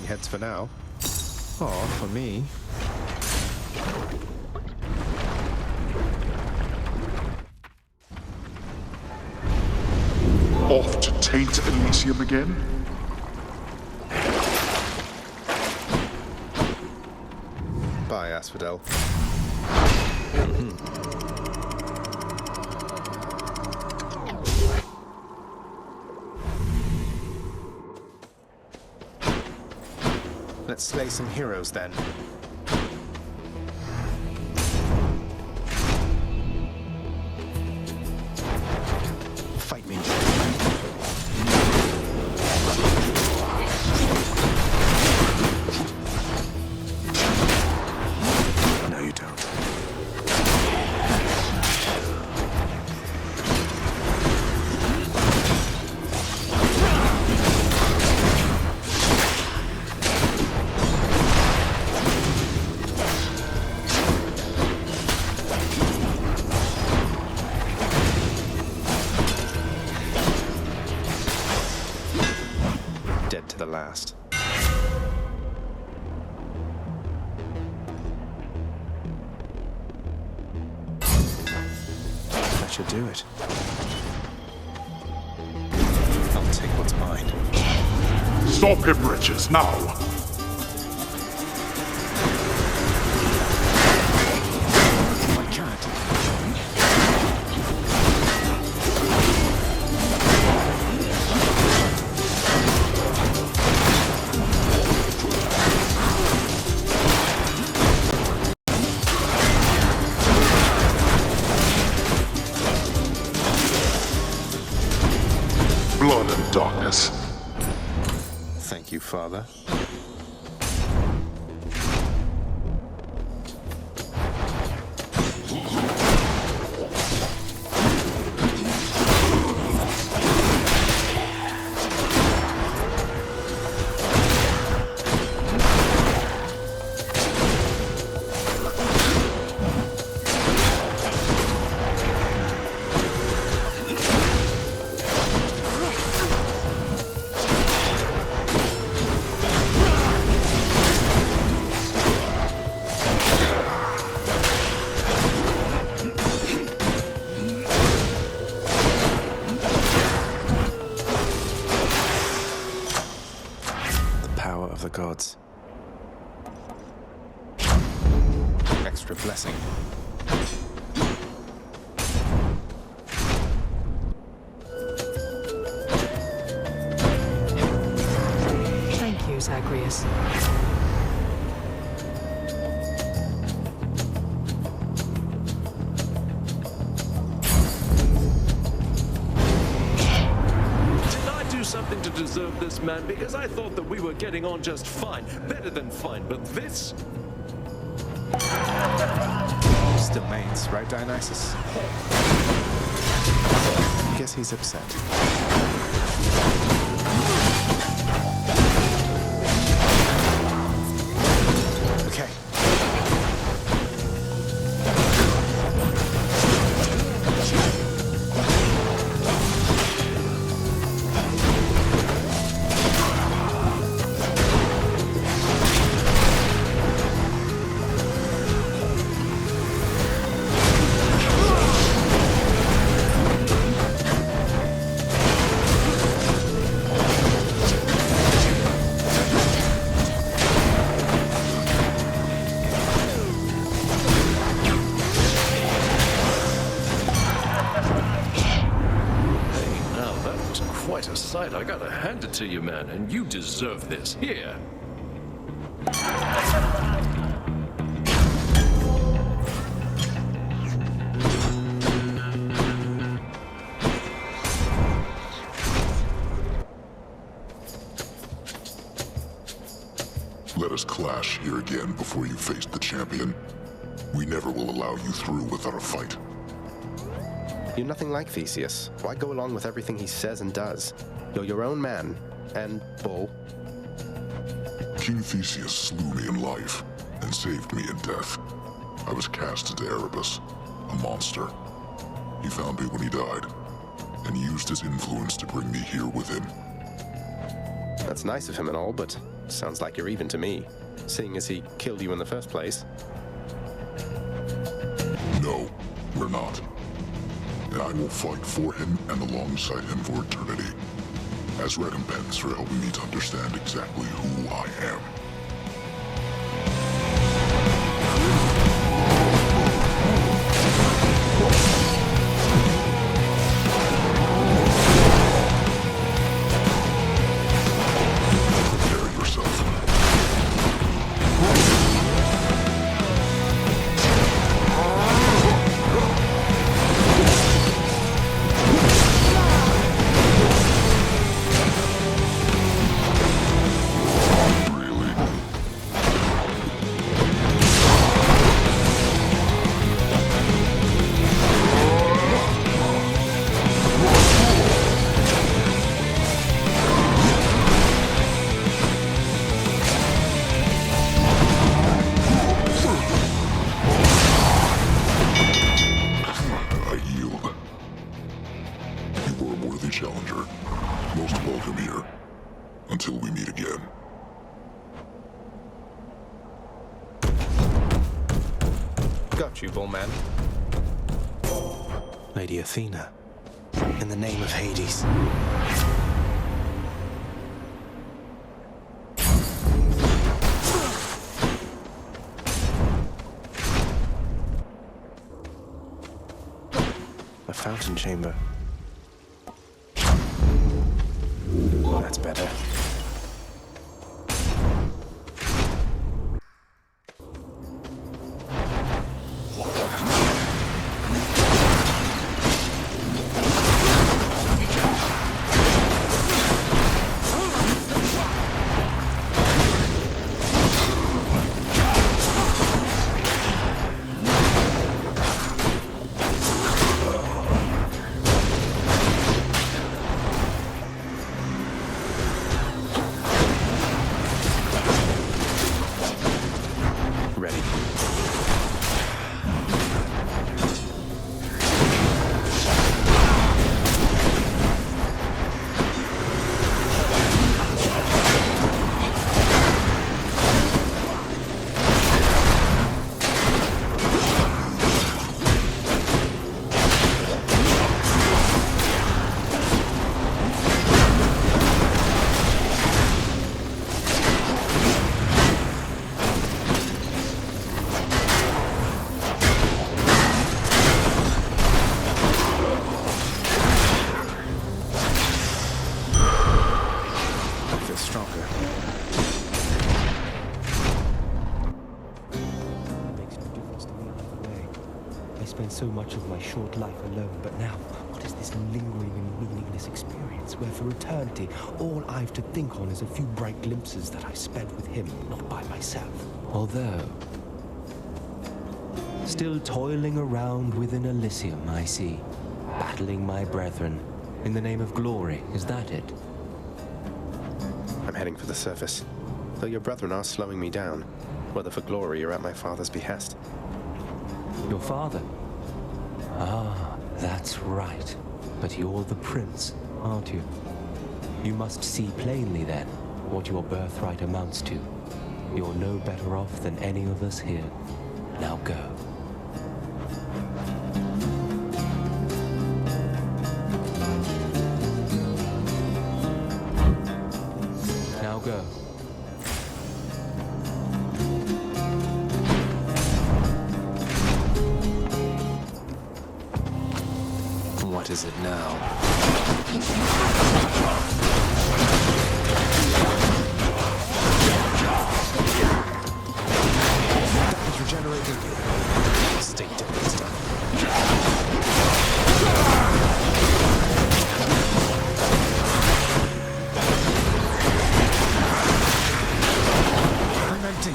Heads for now. Or for me. Off to taint Elysium again? Bye, Asphodel. Let's slay some heroes then. Fight me. No, you don't. To the last. That should do it. I'll take what's mine. Stop him, wretches, now! Blood and darkness. Thank you, Father. gods. Extra blessing. Thank you, Zagreus. Something to deserve this, man, because I thought that we were getting on just fine. Better than fine, but this? Still mates, right, Dionysus? Guess he's upset. Okay. I gotta hand it to you, man, and you deserve this. Here. Let us clash here again before you face the champion. We never will allow you through without a fight. You're nothing like Theseus. Why go along with everything he says and does? You're your own man, and bull. King Theseus slew me in life, and saved me in death. I was cast into Erebus, a monster. He found me when he died, and used his influence to bring me here with him. That's nice of him and all, but sounds like you're even to me, seeing as he killed you in the first place. No, we're not. And I will fight for him and alongside him for eternity, as recompense for helping me to understand exactly who I am. Prepare yourself. Man. Lady Athena, in the name of Hades. A fountain chamber. Oh, that's better. I spent so much of my short life alone, but now, what is this lingering and meaningless experience where for eternity, all I've to think on is a few bright glimpses that I spent with him, not by myself. Although, still toiling around within Elysium, I see, battling my brethren. In the name of glory, is that it? I'm heading for the surface. Though your brethren are slowing me down, whether for glory or at my father's behest. Your father? Ah, that's right. But you're the prince, aren't you? You must see plainly, then, what your birthright amounts to. You're no better off than any of us here. Now go. Now go. What is it now? That is regenerating. Stay dead this time. 19.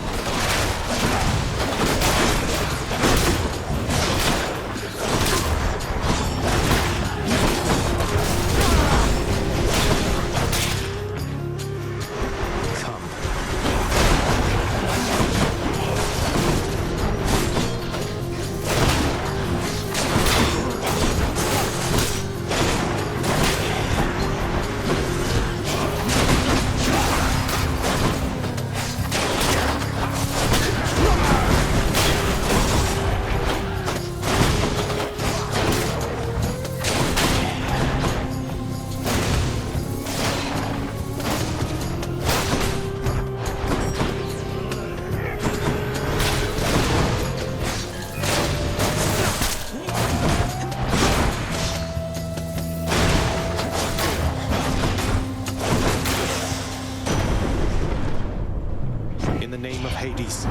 In the name of Hades.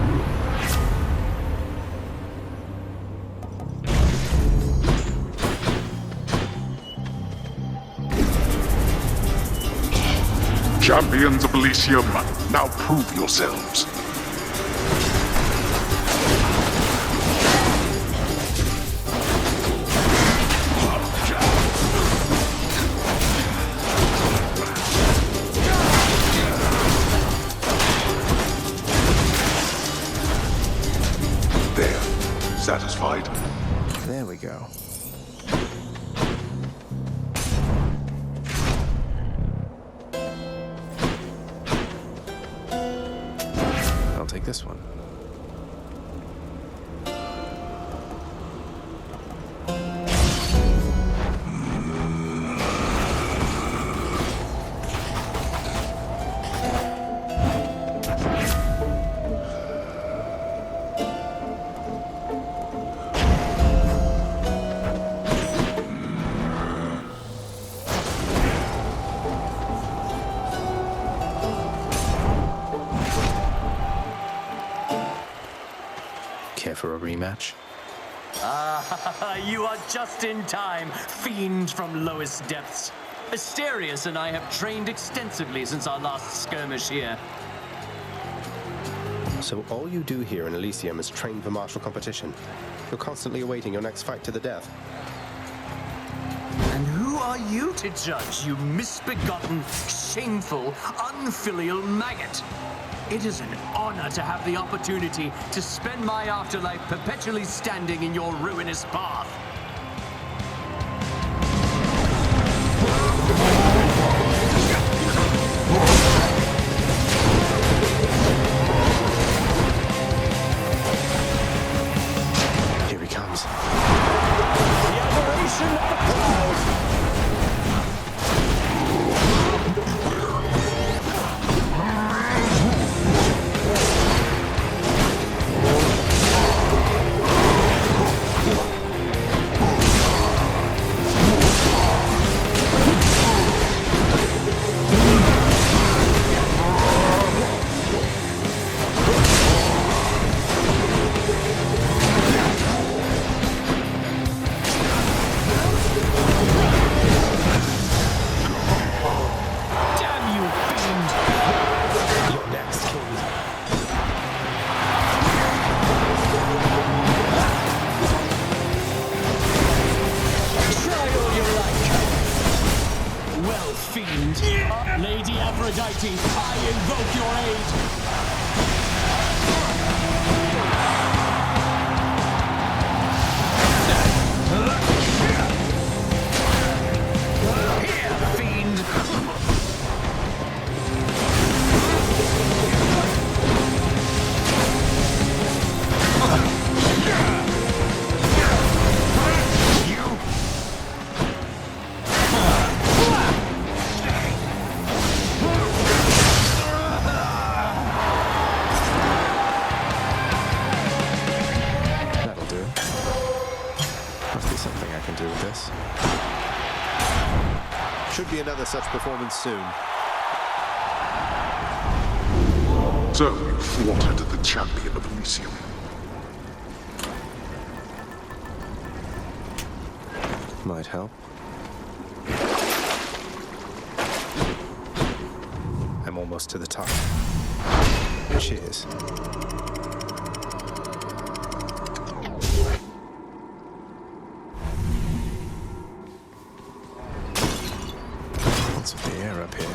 Champions of Elysium, now prove yourselves. There. Satisfied? There we go. I'll take this one. Care for a rematch? Ah, you are just in time, fiend from lowest depths. Asterius and I have trained extensively since our last skirmish here. So all you do here in Elysium is train for martial competition. You're constantly awaiting your next fight to the death. And who are you to judge, you misbegotten, shameful, unfilial maggot? It is an honor to have the opportunity to spend my afterlife perpetually standing in your ruinous path. Here he comes. The aberration of the cloud! Aphrodite, I invoke your aid! Here, fiend! Should be another such performance soon. So, you thwarted the champion of Elysium. Might help. I'm almost to the top. Cheers. Lots of the air up here.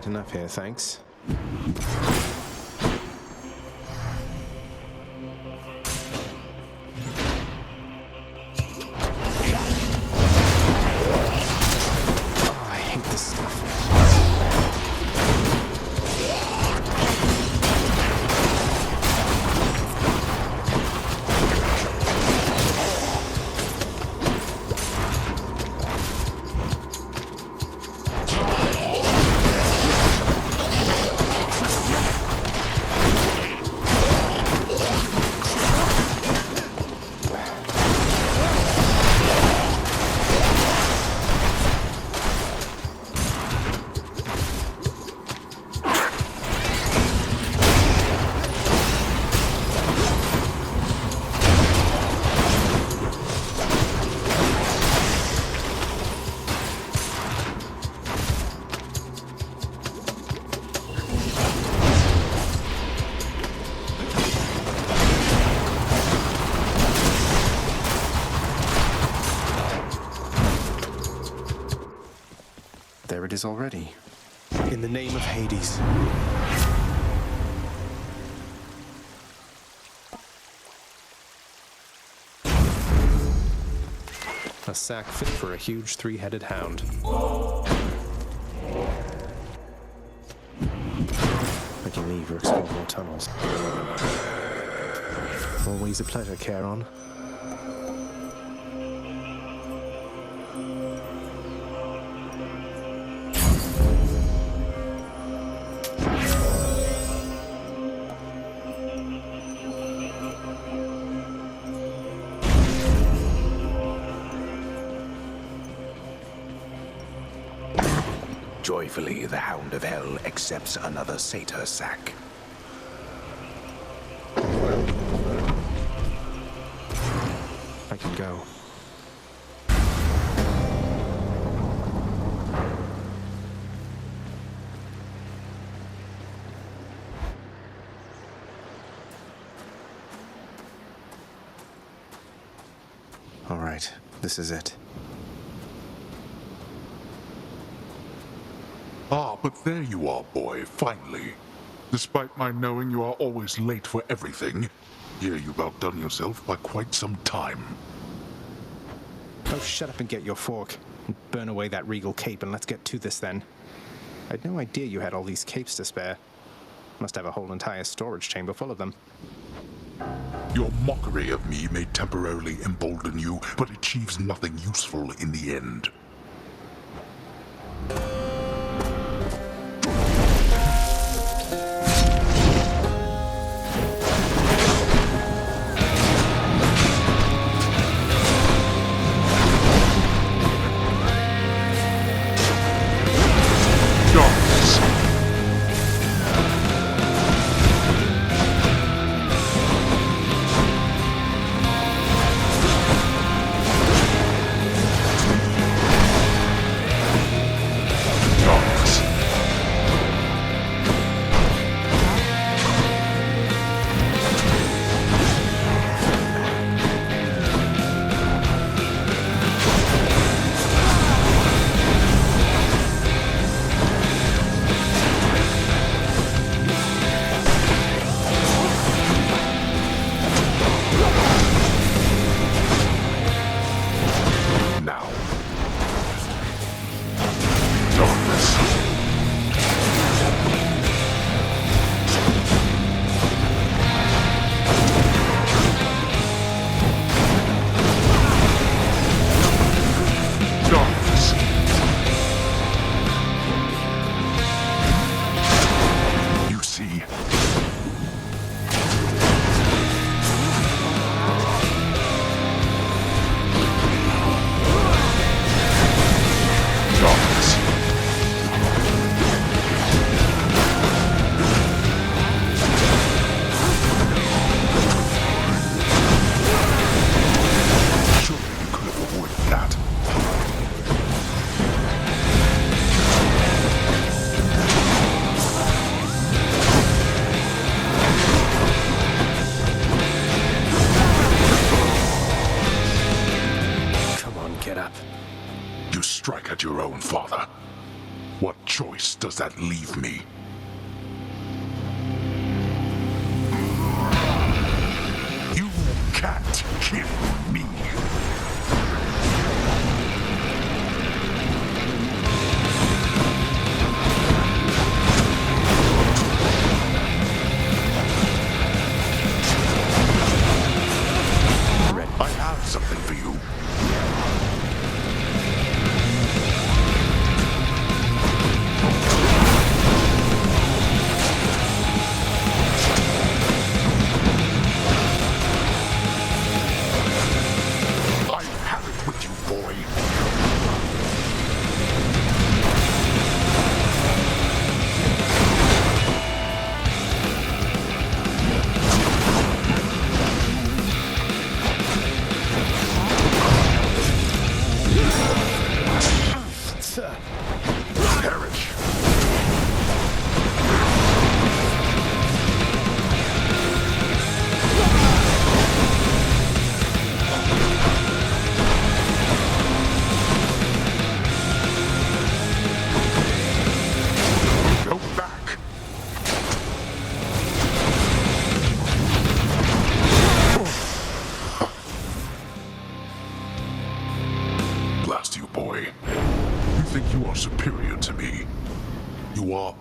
Enough here, thanks. Oh, I hate this stuff. There it is already. In the name of Hades. A sack fit for a huge three-headed hound. I can leave or explore more tunnels. Always a pleasure, Charon. Joyfully, the Hound of Hell accepts another satyr sack. I can go. All right, this is it. Ah, but there you are, boy, finally. Despite my knowing you are always late for everything, here you've outdone yourself by quite some time. Oh, shut up and get your fork. And burn away that regal cape and let's get to this then. I'd no idea you had all these capes to spare. Must have a whole entire storage chamber full of them. Your mockery of me may temporarily embolden you, but achieves nothing useful in the end. Your own father. What choice does that leave me? You can't kill me. I have something for you.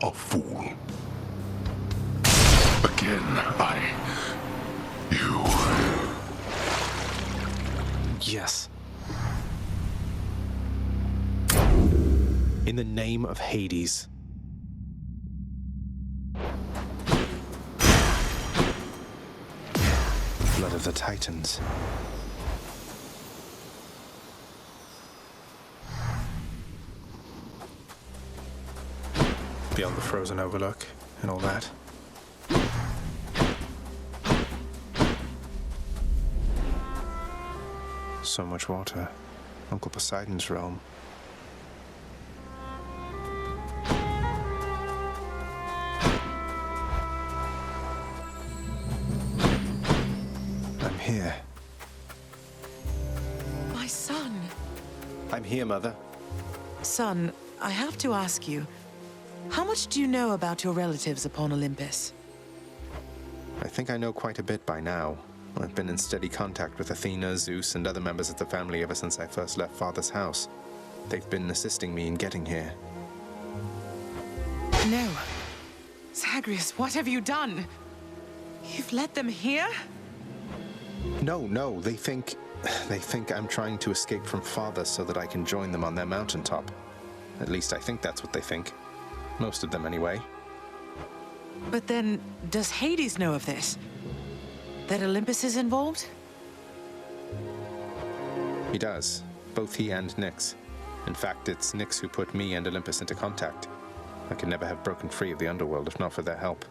A fool. Again, you. Yes. In the name of Hades. Blood of the Titans. beyond the frozen overlook and all that. So much water. Uncle Poseidon's realm. I'm here. My son. I'm here, Mother. Son, I have to ask you, how much do you know about your relatives upon Olympus? I think I know quite a bit by now. I've been in steady contact with Athena, Zeus, and other members of the family ever since I first left Father's house. They've been assisting me in getting here. No. Zagreus, what have you done? You've led them here? No, they think I'm trying to escape from Father so that I can join them on their mountaintop. At least I think that's what they think. Most of them, anyway. But then, does Hades know of this? That Olympus is involved? He does. Both he and Nyx. In fact, it's Nyx who put me and Olympus into contact. I could never have broken free of the Underworld if not for their help.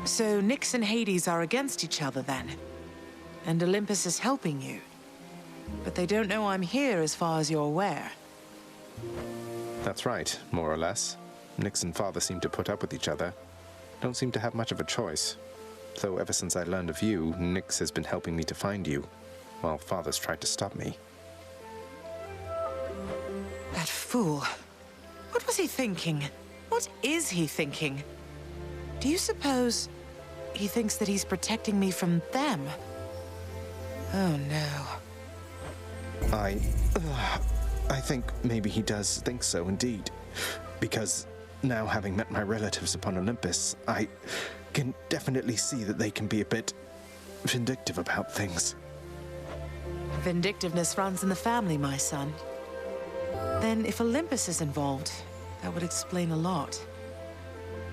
So Nyx and Hades are against each other then? And Olympus is helping you? But they don't know I'm here as far as you're aware. That's right, more or less. Nyx and Father seem to put up with each other. Don't seem to have much of a choice. Though ever since I learned of you, Nyx has been helping me to find you, while Father's tried to stop me. That fool. What was he thinking? What is he thinking? Do you suppose he thinks that he's protecting me from them? Oh no. I think maybe he does think so indeed. Because now having met my relatives upon Olympus, I can definitely see that they can be a bit vindictive about things. Vindictiveness runs in the family, my son. Then if Olympus is involved, that would explain a lot.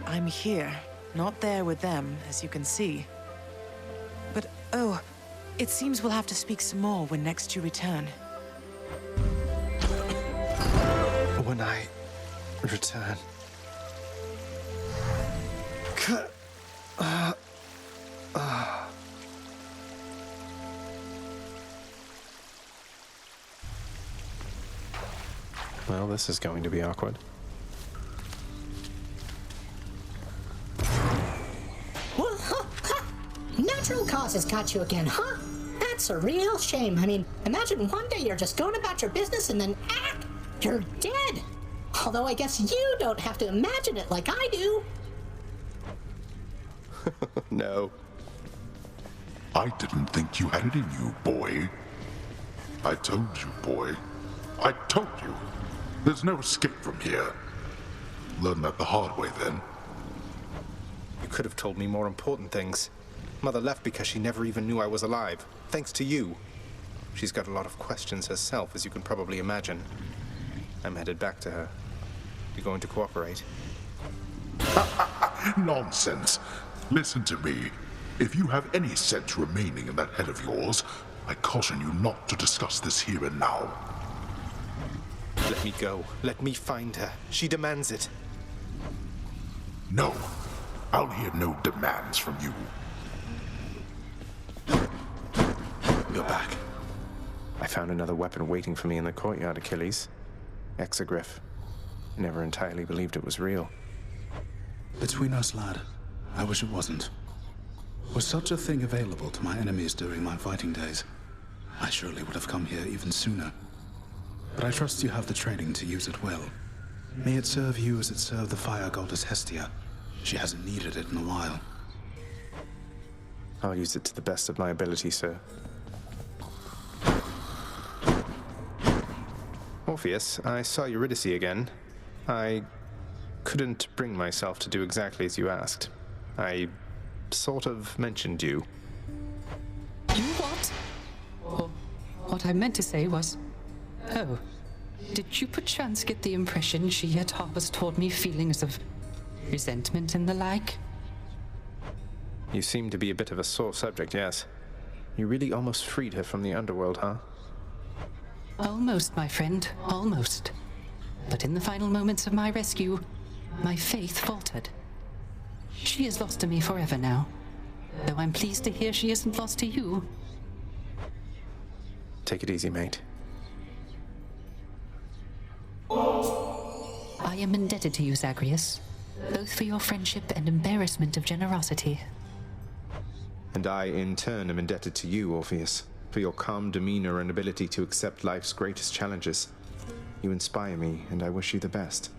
I'm here, not there with them, as you can see. But, oh, it seems we'll have to speak some more when next you return. When I return... Well, this is going to be awkward. Natural causes got you again, huh? That's a real shame. I mean, imagine one day you're just going about your business and then, you're dead. Although I guess you don't have to imagine it like I do. No. I didn't think you had it in you, boy. I told you, boy. I told you. There's no escape from here. Learn that the hard way, then. You could have told me more important things. Mother left because she never even knew I was alive, thanks to you. She's got a lot of questions herself, as you can probably imagine. I'm headed back to her. You going to cooperate? Nonsense. Listen to me. If you have any sense remaining in that head of yours, I caution you not to discuss this here and now. Let me go. Let me find her. She demands it. No. I'll hear no demands from you. You're back. I found another weapon waiting for me in the courtyard, Achilles. Exogryph. Never entirely believed it was real. Between us, lad, I wish it wasn't. Was such a thing available to my enemies during my fighting days, I surely would have come here even sooner. But I trust you have the training to use it well. May it serve you as it served the fire goddess Hestia. She hasn't needed it in a while. I'll use it to the best of my ability, sir. Orpheus, I saw Eurydice again. I couldn't bring myself to do exactly as you asked. I sort of mentioned you. You what? Oh, what I meant to say was... Oh, did you perchance get the impression she had harbors toward me feelings of resentment and the like? You seem to be a bit of a sore subject, yes. You really almost freed her from the Underworld, huh? Almost, my friend, almost. But in the final moments of my rescue, my faith faltered. She is lost to me forever now, though I'm pleased to hear she isn't lost to you. Take it easy, mate. I am indebted to you, Zagreus, both for your friendship and embarrassment of generosity. And I, in turn, am indebted to you, Orpheus, for your calm demeanor and ability to accept life's greatest challenges. You inspire me, and I wish you the best.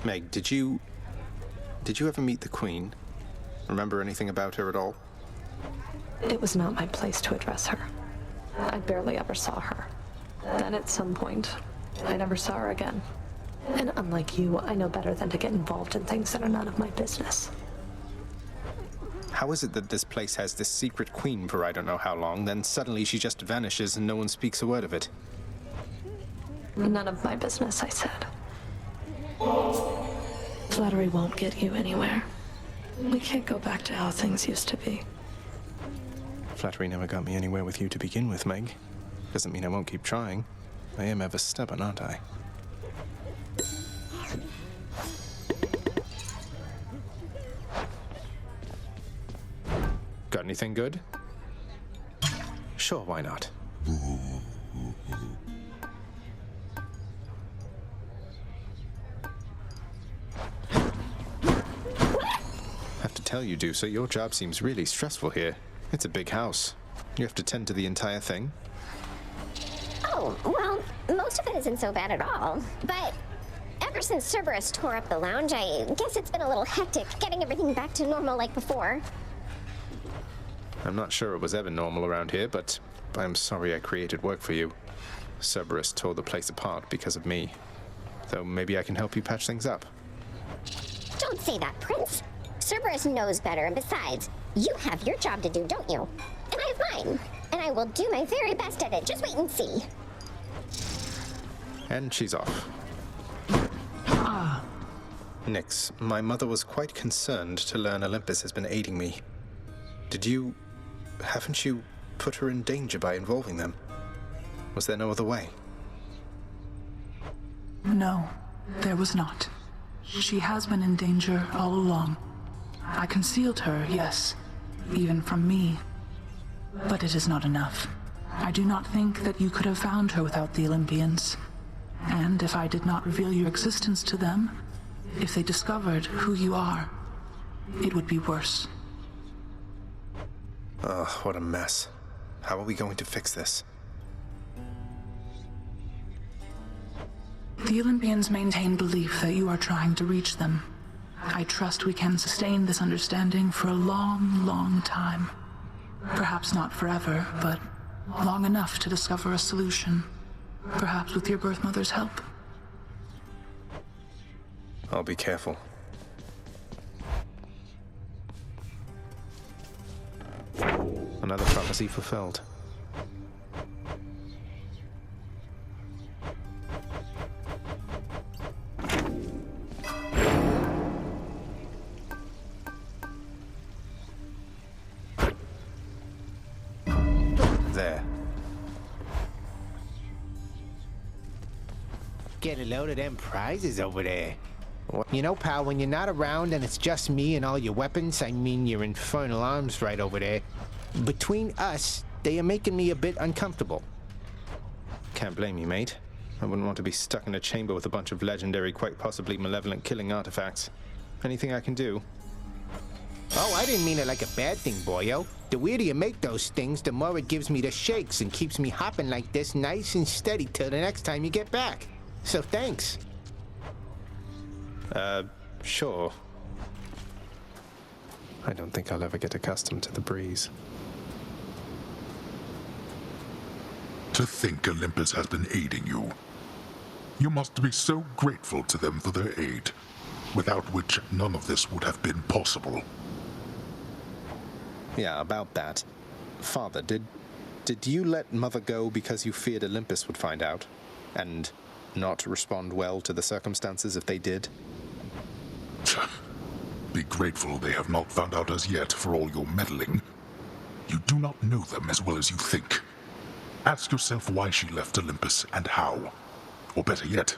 Meg, did you ever meet the Queen? Remember anything about her at all? It was not my place to address her. I barely ever saw her. Then at some point, I never saw her again. And unlike you, I know better than to get involved in things that are none of my business. How is it that this place has this secret queen for I don't know how long, then suddenly she just vanishes and no one speaks a word of it? None of my business, I said. Flattery won't get you anywhere. We can't go back to how things used to be. Flattery never got me anywhere with you to begin with, Meg. Doesn't mean I won't keep trying. I am ever stubborn, aren't I? Got anything good? Sure, why not? Have to tell you, Deucer, your job seems really stressful here. It's a big house. You have to tend to the entire thing? Oh, well, most of it isn't so bad at all. But ever since Cerberus tore up the lounge, I guess it's been a little hectic getting everything back to normal like before. I'm not sure it was ever normal around here, but I'm sorry I created work for you. Cerberus tore the place apart because of me. Though maybe I can help you patch things up. Don't say that, Prince. Cerberus knows better, and besides, you have your job to do, don't you? And I have mine. And I will do my very best at it. Just wait and see. And she's off. Nix, my mother was quite concerned to learn Olympus has been aiding me. Haven't you put her in danger by involving them? Was there no other way? No, there was not. She has been in danger all along. I concealed her, yes, even from me. But it is not enough. I do not think that you could have found her without the Olympians. And if I did not reveal your existence to them, if they discovered who you are, it would be worse. Ugh, what a mess. How are we going to fix this? The Olympians maintain belief that you are trying to reach them. I trust we can sustain this understanding for a long, long time. Perhaps not forever, but long enough to discover a solution. Perhaps with your birth mother's help. I'll be careful. Another prophecy fulfilled. There. Get a load of them prizes over there. You know, pal, when you're not around and it's just me and all your weapons, I mean your infernal arms right over there, between us, they are making me a bit uncomfortable. Can't blame you, mate. I wouldn't want to be stuck in a chamber with a bunch of legendary, quite possibly malevolent killing artifacts. Anything I can do? Oh, I didn't mean it like a bad thing, boyo. The weirder you make those things, the more it gives me the shakes and keeps me hopping like this nice and steady till the next time you get back. So thanks. Sure. I don't think I'll ever get accustomed to the breeze. To think Olympus has been aiding you. You must be so grateful to them for their aid, without which none of this would have been possible. Yeah, about that. Father, did you let Mother go because you feared Olympus would find out? And not respond well to the circumstances if they did? Be grateful they have not found out as yet for all your meddling. You do not know them as well as you think. Ask yourself why she left Olympus and how. Or better yet,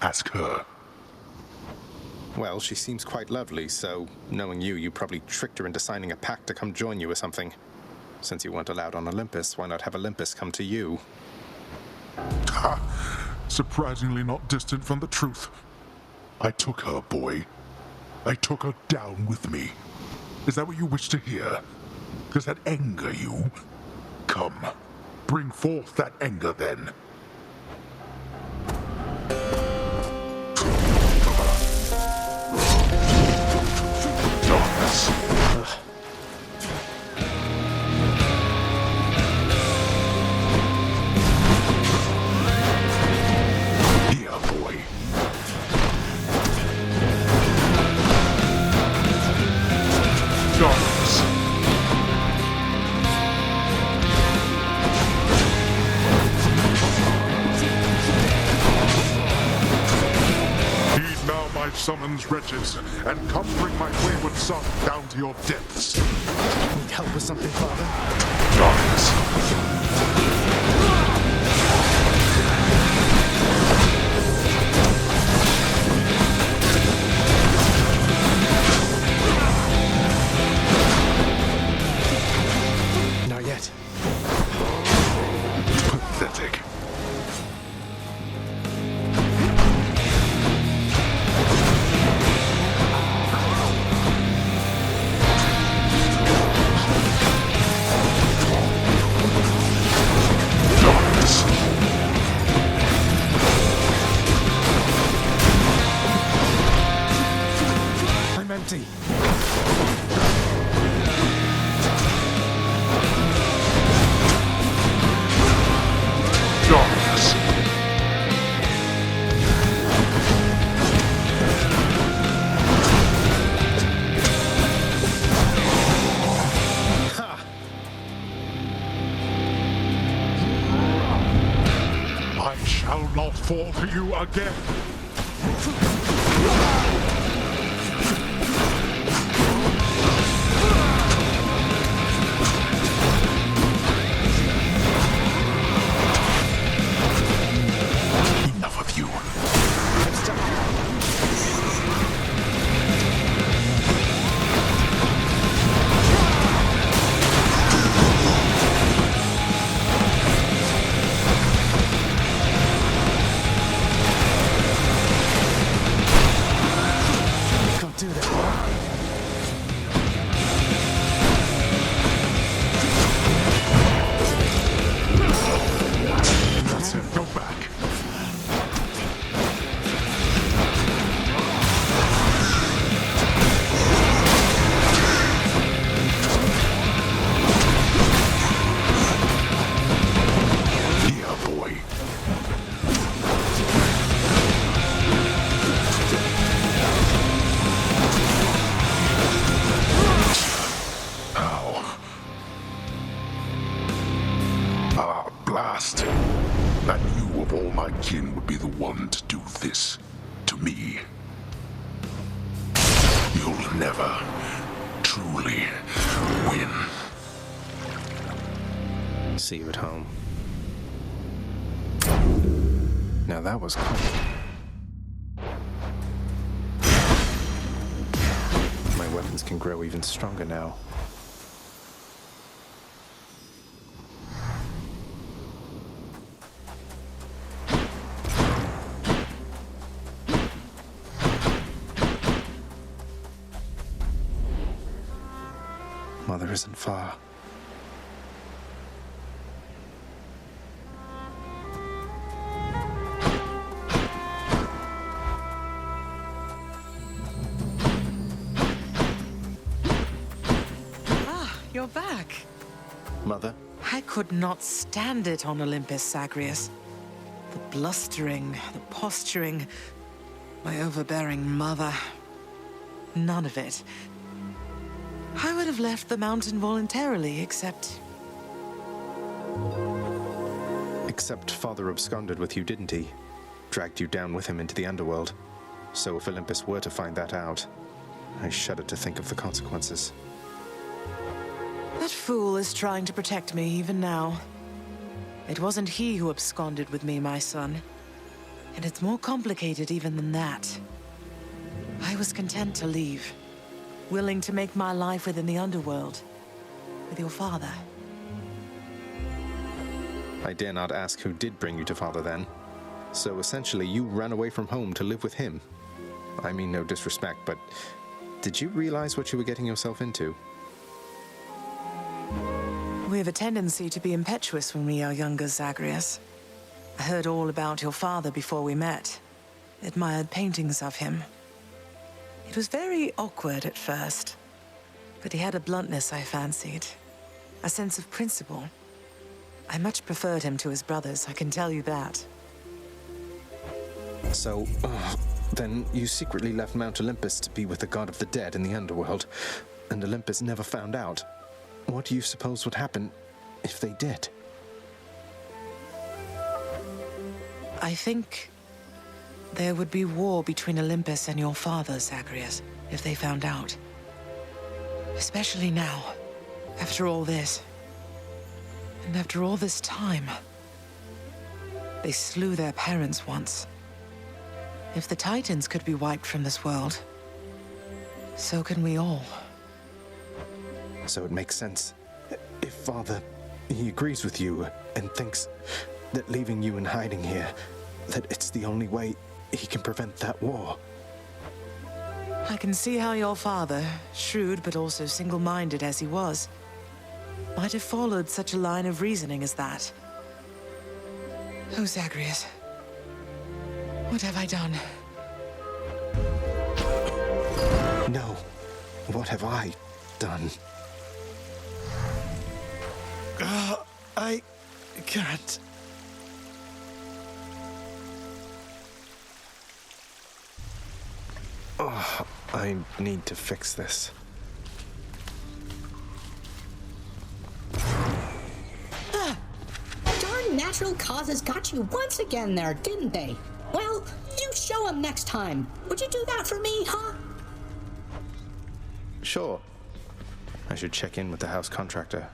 ask her. Well, she seems quite lovely, so knowing you probably tricked her into signing a pact to come join you or something. Since you weren't allowed on Olympus, why not have Olympus come to you? Ha! Surprisingly not distant from the truth. I took her, boy. I took her down with me. Is that what you wish to hear? Does that anger you? Come, bring forth that anger then. Darkness. Summons wretches, and come bring my wayward son down to your depths. Need help with something, Father? Darkness. Not yet. Pathetic. Empty. Darkness. I shall not fall to you again. That you of all my kin would be the one to do this to me. You'll never truly win. See you at home. Now that was cool. My weapons can grow even stronger now. Mother isn't far. Ah, you're back. Mother? I could not stand it on Olympus, Zagreus. The blustering, the posturing, my overbearing mother. None of it. I would have left the mountain voluntarily, except Father absconded with you, didn't he? Dragged you down with him into the Underworld. So if Olympus were to find that out, I shudder to think of the consequences. that fool is trying to protect me even now. It wasn't he who absconded with me, my son. And it's more complicated even than that. I was content to leave, willing to make my life within the Underworld, with your father. I dare not ask who did bring you to Father then. So essentially, you ran away from home to live with him. I mean no disrespect, but did you realize what you were getting yourself into? We have a tendency to be impetuous when we are younger, Zagreus. I heard all about your father before we met. Admired paintings of him. It was very awkward at first, but he had a bluntness I fancied. A sense of principle. I much preferred him to his brothers, I can tell you that. So, then you secretly left Mount Olympus to be with the god of the dead in the Underworld, and Olympus never found out. What do you suppose would happen if they did? I think there would be war between Olympus and your father, Zagreus, if they found out. Especially now, after all this. And after all this time. They slew their parents once. If the Titans could be wiped from this world, so can we all. So it makes sense. If Father, he agrees with you and thinks that leaving you in hiding here, that it's the only way he can prevent that war. I can see how your father, shrewd but also single-minded as he was, might have followed such a line of reasoning as that. Oh, Zagreus. What have I done? No. What have I done? I can't. Oh, I need to fix this. Darn natural causes got you once again there, didn't they? Well, you show them next time. Would you do that for me, huh? Sure. I should check in with the house contractor.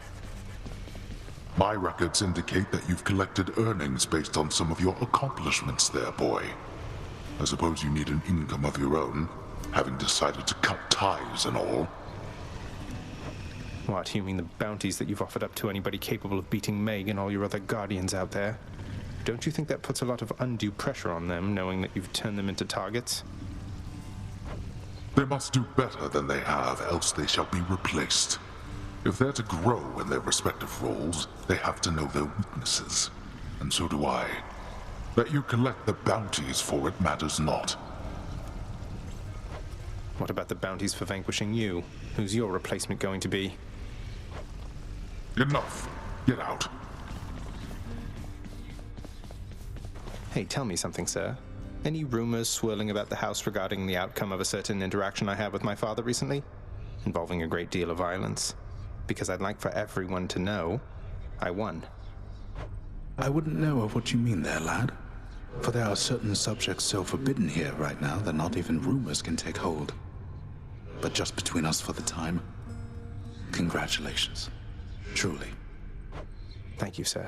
My records indicate that you've collected earnings based on some of your accomplishments there, boy. I suppose you need an income of your own, having decided to cut ties and all. What, you mean the bounties that you've offered up to anybody capable of beating Meg and all your other guardians out there? Don't you think that puts a lot of undue pressure on them, knowing that you've turned them into targets? They must do better than they have, else they shall be replaced. If they're to grow in their respective roles, they have to know their weaknesses. And so do I. That you collect the bounties for it matters not. What about the bounties for vanquishing you? Who's your replacement going to be? Enough. Get out. Hey, tell me something, sir. Any rumors swirling about the house regarding the outcome of a certain interaction I had with my father recently? Involving a great deal of violence? Because I'd like for everyone to know I won. I wouldn't know of what you mean there, lad. For there are certain subjects so forbidden here right now that not even rumors can take hold. But just between us for the time, congratulations. Truly. Thank you, sir.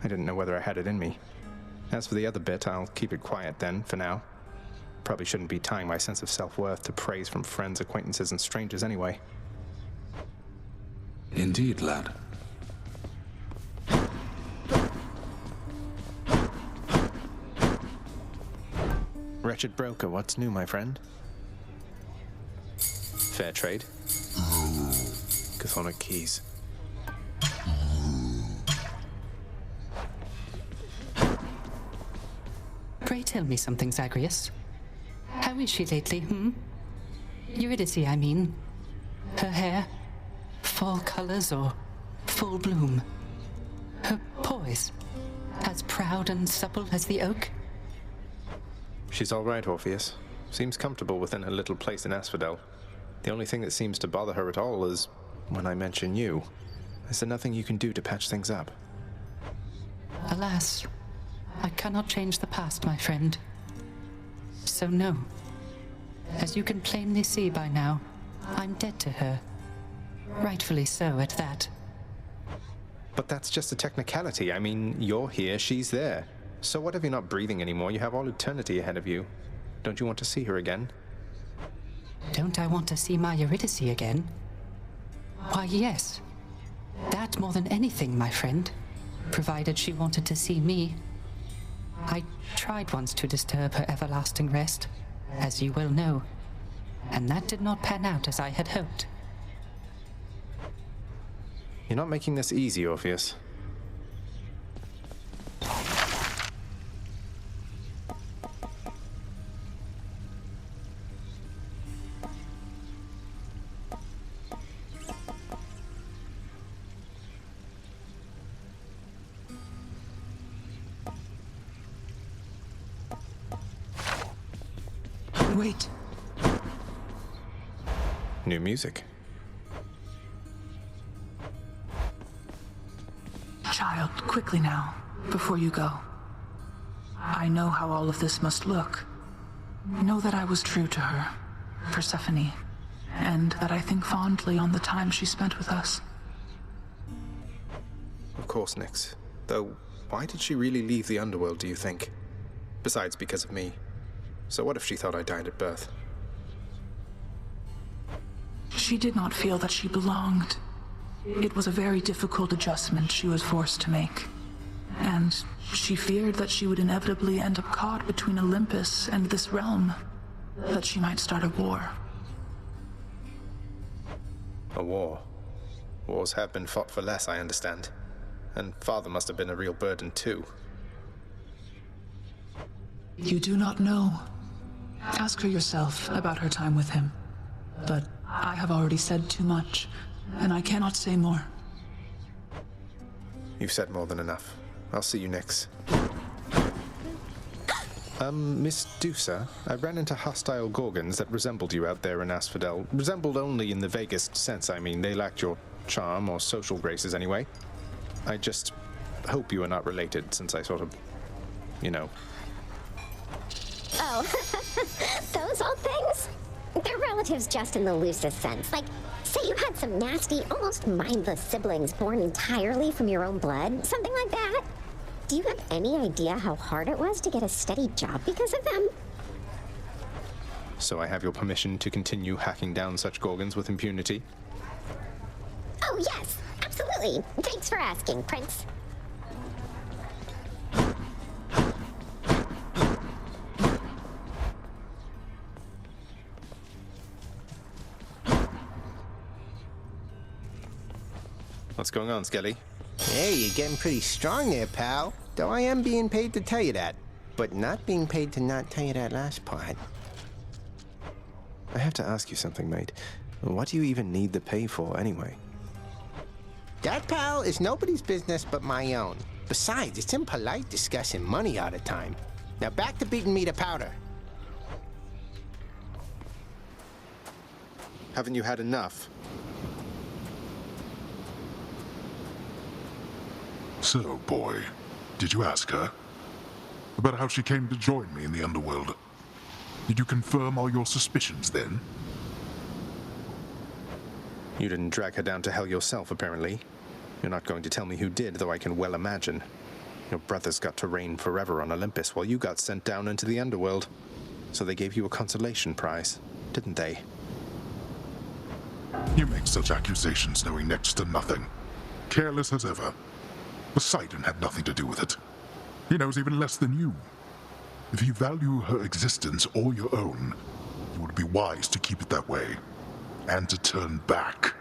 I didn't know whether I had it in me. As for the other bit, I'll keep it quiet then, for now. Probably shouldn't be tying my sense of self-worth to praise from friends, acquaintances, and strangers anyway. Indeed, lad. Wretched broker, what's new, my friend? Fair trade. Chthonic keys. Pray tell me something, Zagreus. How is she lately, Eurydice, I mean. Her hair, fall colors or full bloom. Her poise, as proud and supple as the oak. She's all right, Orpheus. Seems comfortable within her little place in Asphodel. The only thing that seems to bother her at all is when I mention you. Is there nothing you can do to patch things up? Alas, I cannot change the past, my friend. So no. As you can plainly see by now, I'm dead to her. Rightfully so, at that. But that's just a technicality. I mean, you're here, she's there. So what if you're not breathing anymore? You have all eternity ahead of you. Don't you want to see her again? Don't I want to see my Eurydice again? Why, yes. That more than anything, my friend. Provided she wanted to see me. I tried once to disturb her everlasting rest, as you well know, and that did not pan out as I had hoped. You're not making this easy, Orpheus. Wait. New music. Child, quickly now, before you go. I know how all of this must look. Know that I was true to her, Persephone, and that I think fondly on the time she spent with us. Of course, Nyx. Though, why did she really leave the Underworld, do you think? Besides, because of me. So what if she thought I died at birth? She did not feel that she belonged. It was a very difficult adjustment she was forced to make. And she feared that she would inevitably end up caught between Olympus and this realm. That she might start a war. A war? Wars have been fought for less, I understand. And Father must have been a real burden too. You do not know. Ask her yourself about her time with him. But I have already said too much, and I cannot say more. You've said more than enough. I'll see you next. Miss Dusa, I ran into hostile Gorgons that resembled you out there in Asphodel. Resembled only in the vaguest sense, I mean. They lacked your charm or social graces anyway. I just hope you are not related, since I sort of, you know. Oh, those old things? They're relatives just in the loosest sense. Like, say you had some nasty, almost mindless siblings born entirely from your own blood, something like that. Do you have any idea how hard it was to get a steady job because of them? So I have your permission to continue hacking down such Gorgons with impunity? Oh, yes, absolutely. Thanks for asking, Prince. What's going on, Skelly? Hey, you're getting pretty strong there, pal. Though I am being paid to tell you that. But not being paid to not tell you that last part. I have to ask you something, mate. What do you even need the pay for, anyway? That, pal, is nobody's business but my own. Besides, it's impolite discussing money all the time. Now back to beating me to powder. Haven't you had enough? So, boy, did you ask her about how she came to join me in the Underworld? Did you confirm all your suspicions then? You didn't drag her down to hell yourself, apparently. You're not going to tell me who did, though I can well imagine. Your brothers got to reign forever on Olympus while you got sent down into the Underworld. So they gave you a consolation prize, didn't they? You make such accusations knowing next to nothing. Careless as ever. Poseidon had nothing to do with it. He knows even less than you. If you value her existence or your own, you would be wise to keep it that way, and to turn back.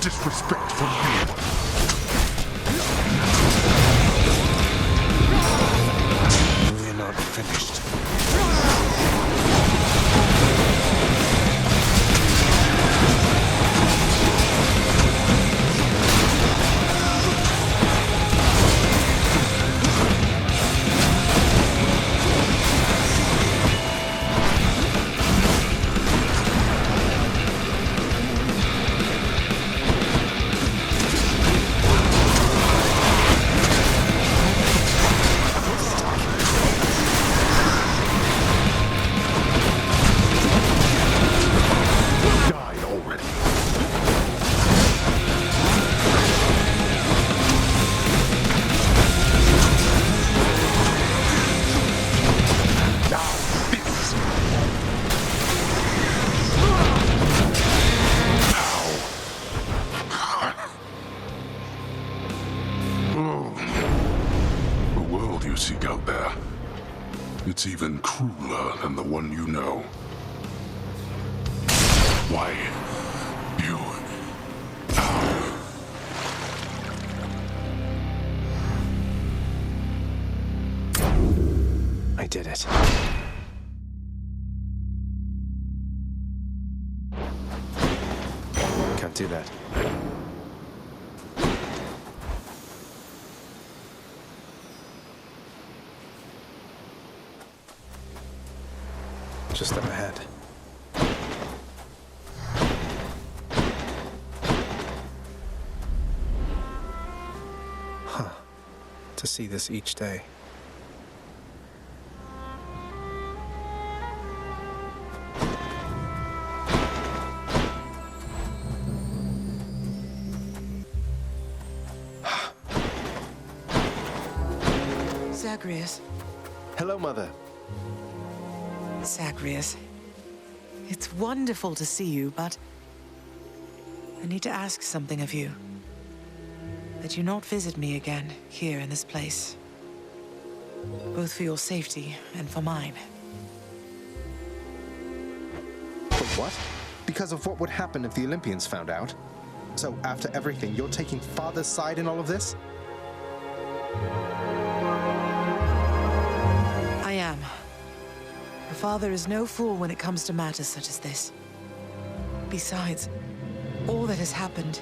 disrespect from you. We're not finished. It's even crueler than the one you know. Why, you... I did it. Can't do that. Just up ahead. Huh. To see this each day. Zagreus. Hello, Mother. Zagreus, it's wonderful to see you, but I need to ask something of you. That you not visit me again here in this place. Both for your safety and for mine. For what? Because of what would happen if the Olympians found out? So after everything, you're taking Father's side in all of this? I am. Your father is no fool when it comes to matters such as this. Besides, all that has happened,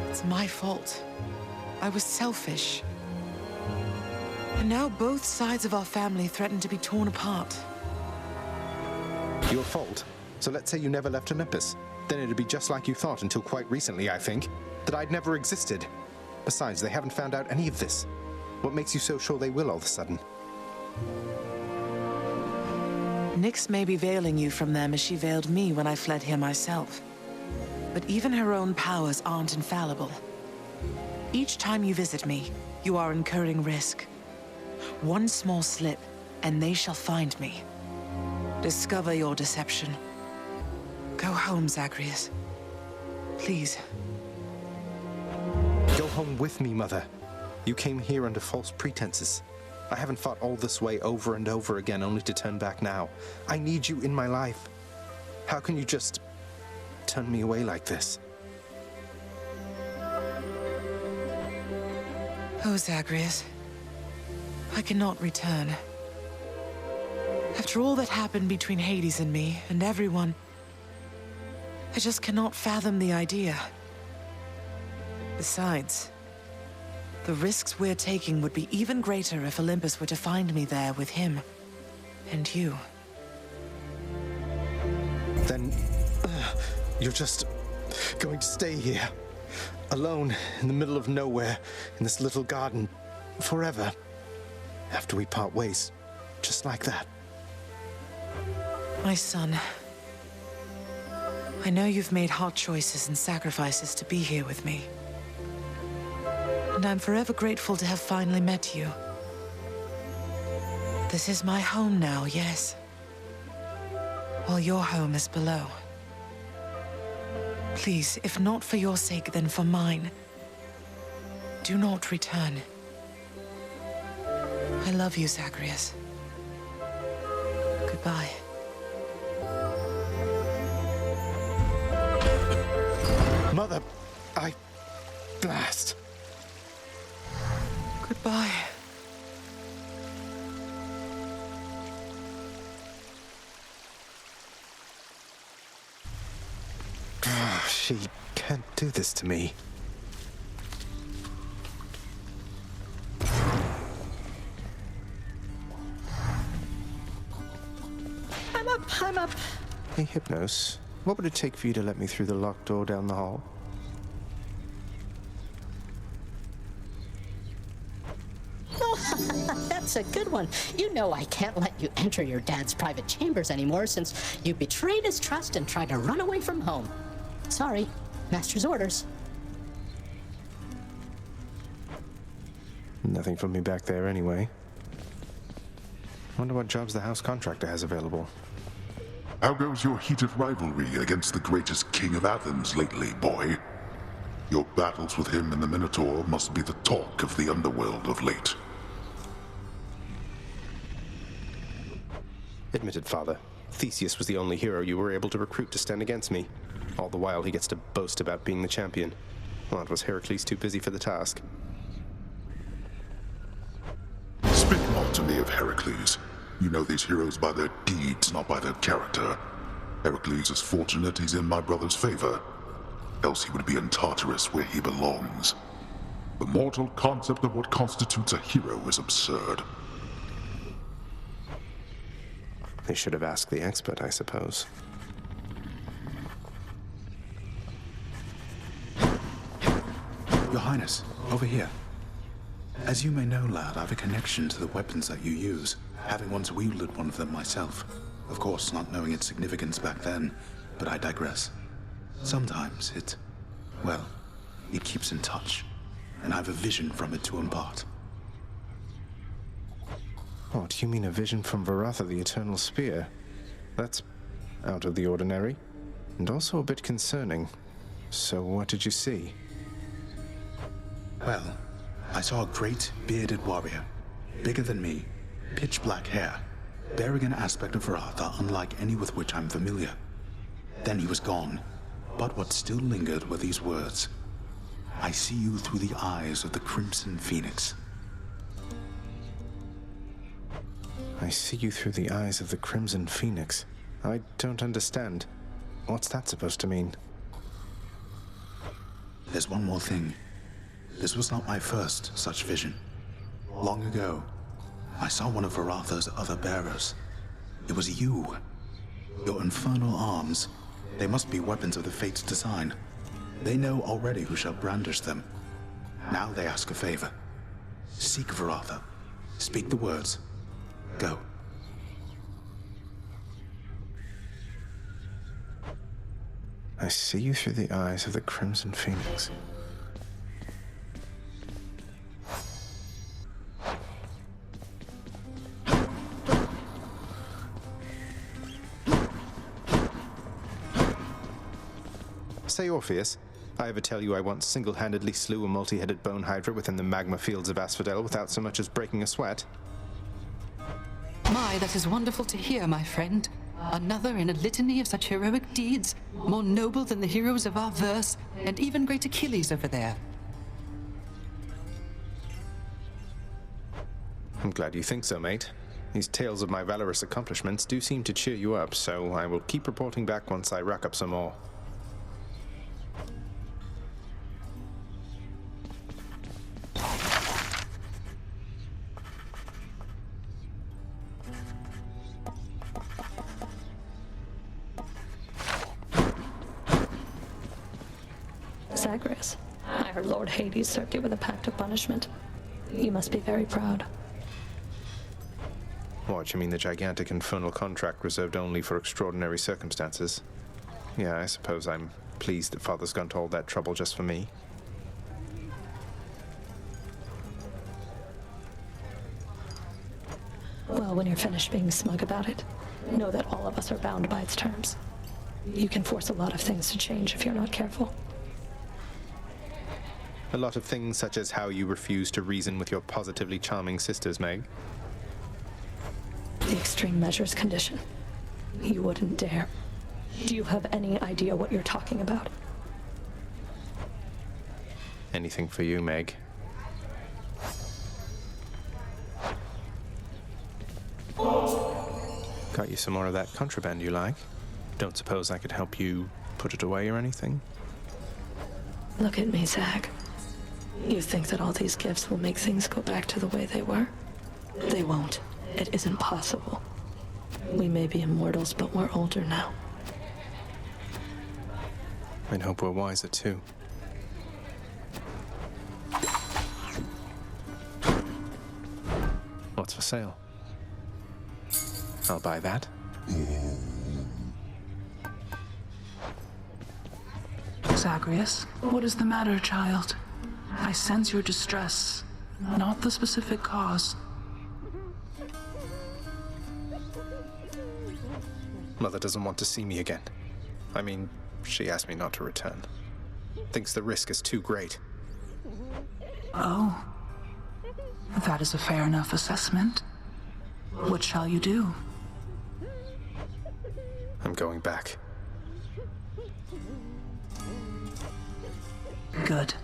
it's my fault. I was selfish. And now both sides of our family threaten to be torn apart. Your fault? So let's say you never left Olympus. Then it'd be just like you thought until quite recently, I think. That I'd never existed. Besides, they haven't found out any of this. What makes you so sure they will all of a sudden? Nyx may be veiling you from them as she veiled me when I fled here myself. But even her own powers aren't infallible. Each time you visit me, you are incurring risk. One small slip, and they shall find me. Discover your deception. Go home, Zagreus. Please. Go home with me, Mother. You came here under false pretenses. I haven't fought all this way over and over again only to turn back now. I need you in my life. How can you just turn me away like this? Oh, Zagreus. I cannot return. After all that happened between Hades and me, and everyone, I just cannot fathom the idea. Besides, the risks we're taking would be even greater if Olympus were to find me there with him and you. Then you're just going to stay here, alone in the middle of nowhere, in this little garden, forever, after we part ways, just like that. My son, I know you've made hard choices and sacrifices to be here with me. And I'm forever grateful to have finally met you. This is my home now, yes. While your home is below. Please, if not for your sake, then for mine, do not return. I love you, Zagreus. Goodbye. Mother! Blast. Goodbye. She can't do this to me. I'm up. Hey, Hypnos, what would it take for you to let me through the locked door down the hall? Oh, that's a good one. You know I can't let you enter your dad's private chambers anymore since you betrayed his trust and tried to run away from home. Sorry, master's orders. Nothing for me back there anyway. Wonder what jobs the house contractor has available. How goes your heated rivalry against the greatest king of Athens lately, boy? Your battles with him and the Minotaur must be the talk of the Underworld of late. Admitted, Father. Theseus was the only hero you were able to recruit to stand against me. All the while he gets to boast about being the champion. Well, it was Heracles too busy for the task. Speak not to me of Heracles. You know these heroes by their deeds, not by their character. Heracles is fortunate he's in my brother's favor. Else he would be in Tartarus where he belongs. The mortal concept of what constitutes a hero is absurd. They should have asked the expert, I suppose. Your Highness, over here. As you may know, lad, I have a connection to the weapons that you use, having once wielded one of them myself. Of course, not knowing its significance back then, but I digress. Sometimes it keeps in touch, and I have a vision from it to impart. Oh, do you mean a vision from Varatha, the Eternal Spear? That's out of the ordinary, and also a bit concerning. So what did you see? Well, I saw a great, bearded warrior, bigger than me, pitch black hair, bearing an aspect of Varatha unlike any with which I'm familiar. Then he was gone, but what still lingered were these words. I see you through the eyes of the Crimson Phoenix. I see you through the eyes of the Crimson Phoenix. I don't understand. What's that supposed to mean? There's one more thing. This was not my first such vision. Long ago, I saw one of Varatha's other bearers. It was you. Your infernal arms. They must be weapons of the Fates' design. They know already who shall brandish them. Now they ask a favor. Seek Varatha. Speak the words. Go. I see you through the eyes of the Crimson Phoenix. Say, Orpheus, I ever tell you I once single-handedly slew a multi-headed bone Hydra within the magma fields of Asphodel without so much as breaking a sweat? My, that is wonderful to hear, my friend. Another in a litany of such heroic deeds, more noble than the heroes of our verse, and even great Achilles over there. I'm glad you think so, mate. These tales of my valorous accomplishments do seem to cheer you up, so I will keep reporting back once I rack up some more. Zagreus, I heard Lord Hades served you with a pact of punishment. You must be very proud. What, you mean the gigantic infernal contract reserved only for extraordinary circumstances? Yeah, I suppose I'm pleased that Father's gone to all that trouble just for me. Well, when you're finished being smug about it, know that all of us are bound by its terms. You can force a lot of things to change if you're not careful. A lot of things such as how you refuse to reason with your positively charming sisters, Meg. The extreme measures condition. You wouldn't dare. Do you have any idea what you're talking about? Anything for you, Meg. Got you some more of that contraband you like? Don't suppose I could help you put it away or anything? Look at me, Zag. You think that all these gifts will make things go back to the way they were? They won't. It isn't possible. We may be immortals, but we're older now. I'd hope we're wiser, too. What's for sale? I'll buy that. Zagreus, what is the matter, child? I sense your distress, not the specific cause. Mother doesn't want to see me again. I mean, she asked me not to return. Thinks the risk is too great. Oh. That is a fair enough assessment. What shall you do? I'm going back. Good.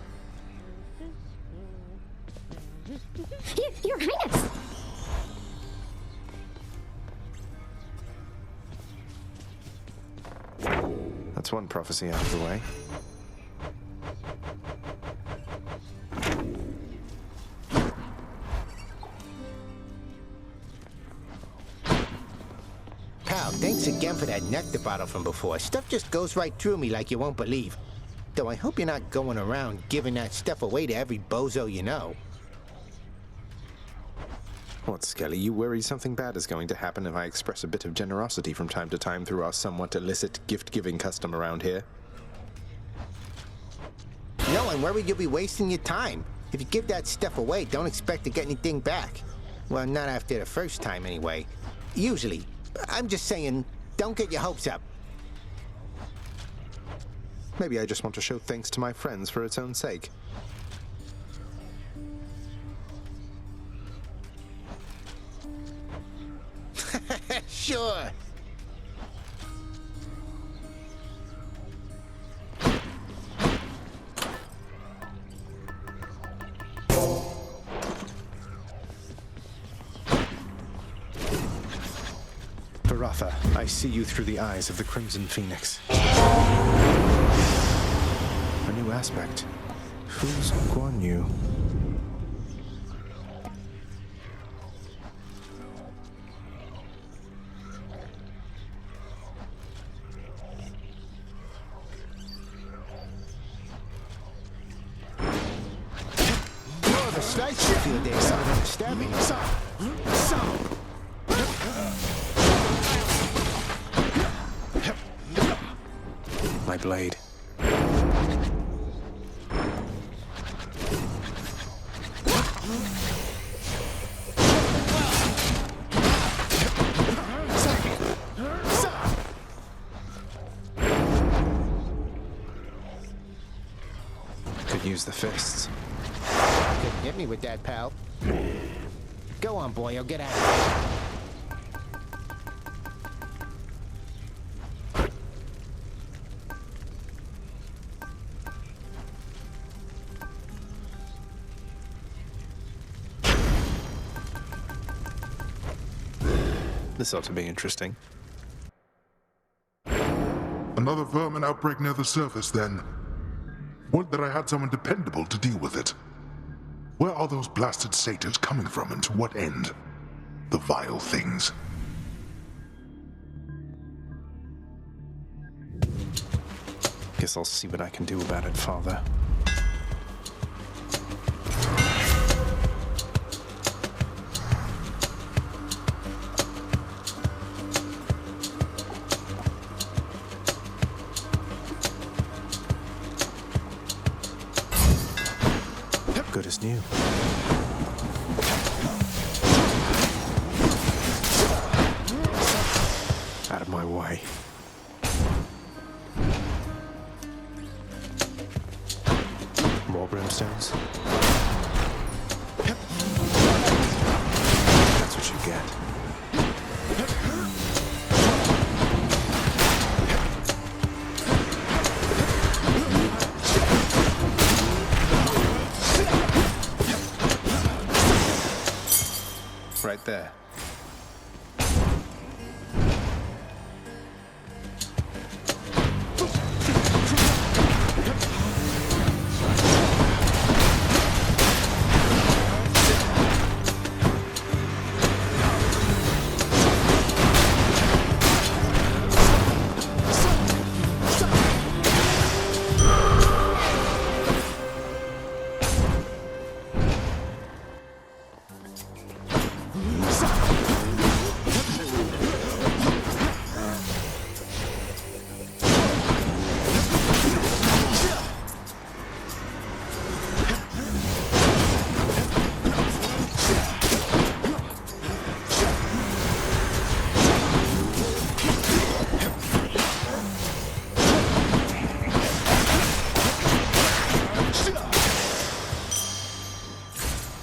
Your Highness! That's one prophecy out of the way. Pal, thanks again for that nectar bottle from before. Stuff just goes right through me like you won't believe. Though I hope you're not going around giving that stuff away to every bozo you know. What, Skelly? You worry something bad is going to happen if I express a bit of generosity from time to time through our somewhat illicit gift-giving custom around here? No, I'm worried you'll be wasting your time. If you give that stuff away, don't expect to get anything back. Well, not after the first time, anyway. Usually. I'm just saying, don't get your hopes up. Maybe I just want to show thanks to my friends for its own sake. Sure. Baratha, I see you through the eyes of the Crimson Phoenix. A new aspect. Who's Guan Yu? Oh, the slice you feel there, son of a stabbing. My blade. Could use the fists. Couldn't hit me with that, pal. Go on, boy, I'll get out of here. This ought to be interesting. Another vermin outbreak near the surface, then. Would that I had someone dependable to deal with it. Where are those blasted satyrs coming from, and to what end? The vile things. Guess I'll see what I can do about it, Father. Good as new. Out of my way. More brimstones. That's what you get. right there.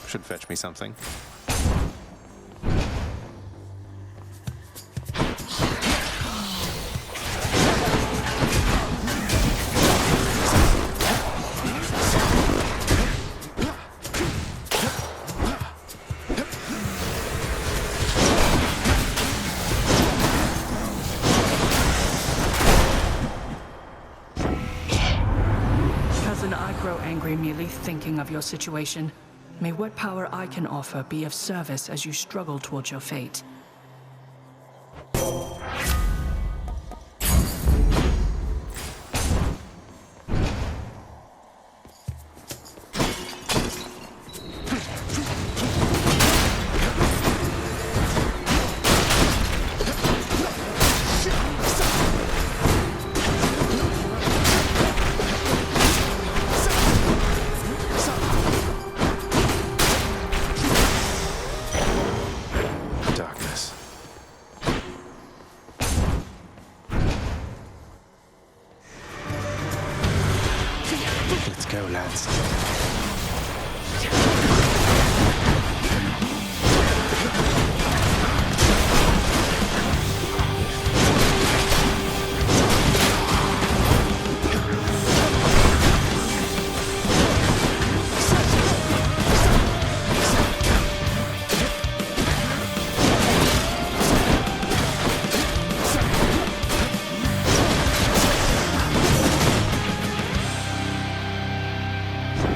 Should fetch me something. Cousin, I grow angry merely thinking of your situation. May what power I can offer be of service as you struggle towards your fate.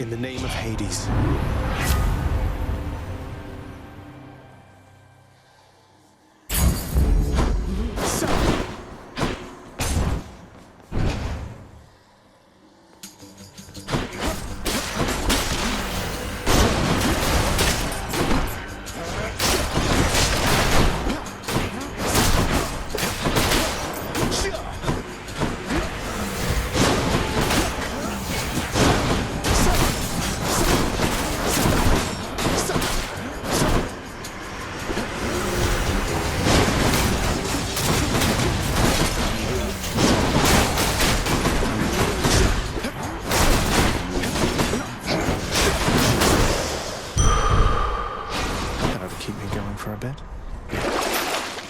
In the name of Hades.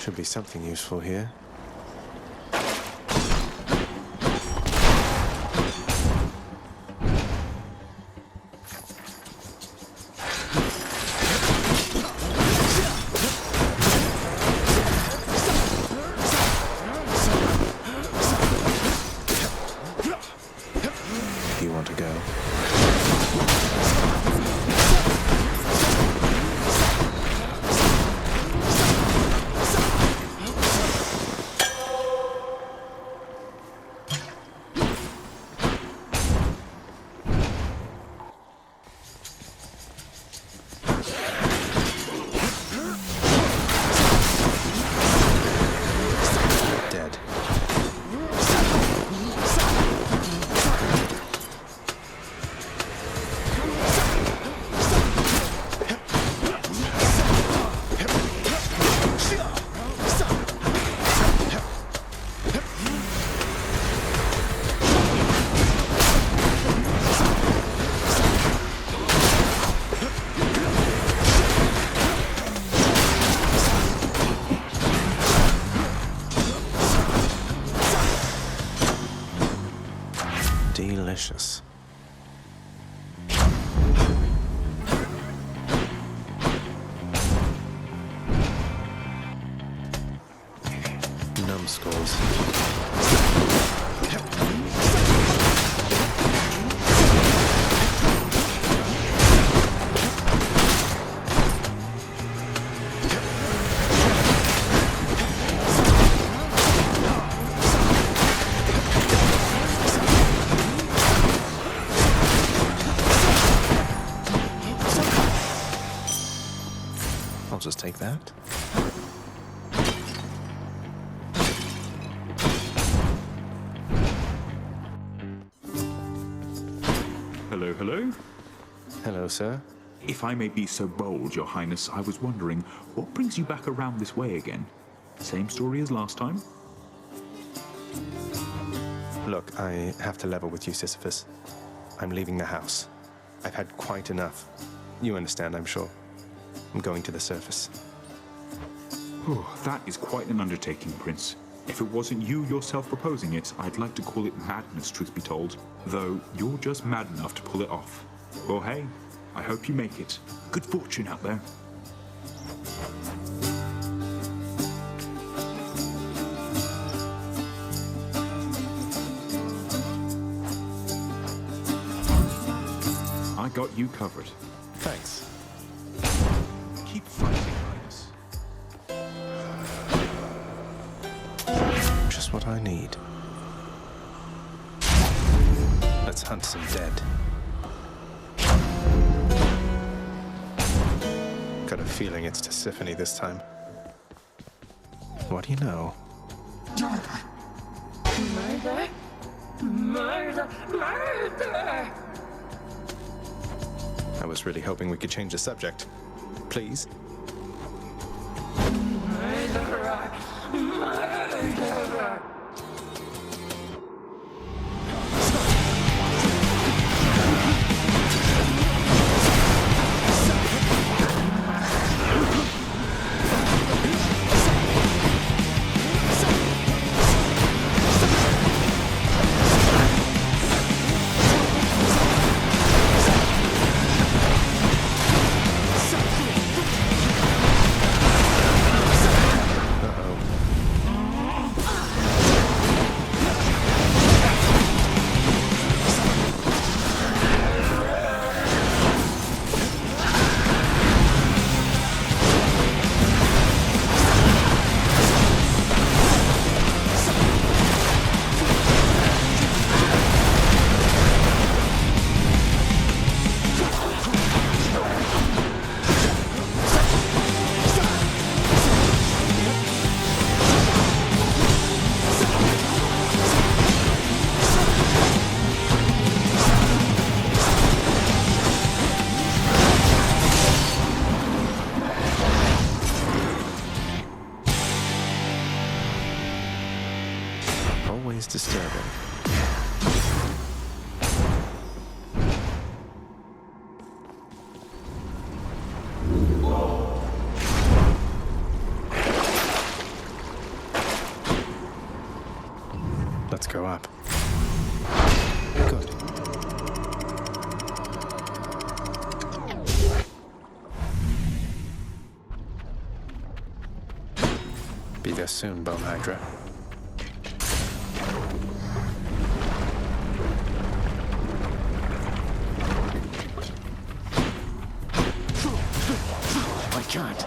Should be something useful here. You want to go? Delicious. scores. I'll just take that. Hello, hello. Hello, sir. If I may be so bold, Your Highness, I was wondering, what brings you back around this way again? Same story as last time? Look, I have to level with you, Sisyphus. I'm leaving the house. I've had quite enough. You understand, I'm sure. I'm going to the surface. Oh, that is quite an undertaking, Prince. If it wasn't you yourself proposing it, I'd like to call it madness, truth be told. Though, you're just mad enough to pull it off. Well, hey, I hope you make it. Good fortune out there. I got you covered. Thanks. Keep fighting, Highness. Just what I need. Let's hunt some dead. Got a feeling it's Persephone this time. What do you know? Murder! Murder! Murder! I was really hoping we could change the subject. Please? Murderer! Murderer! Always disturbing. Let's go up. Good. Be there soon, Bone Hydra. I can't.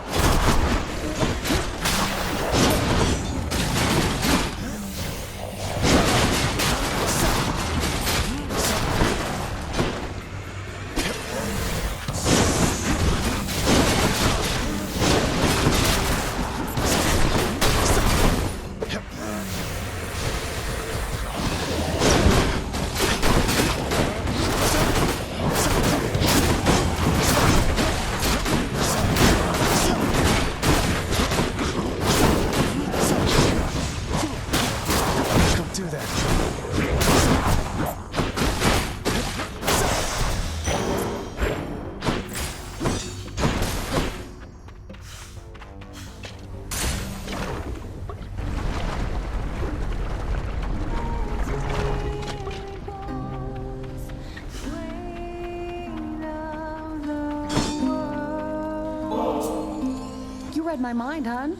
You read my mind, hon.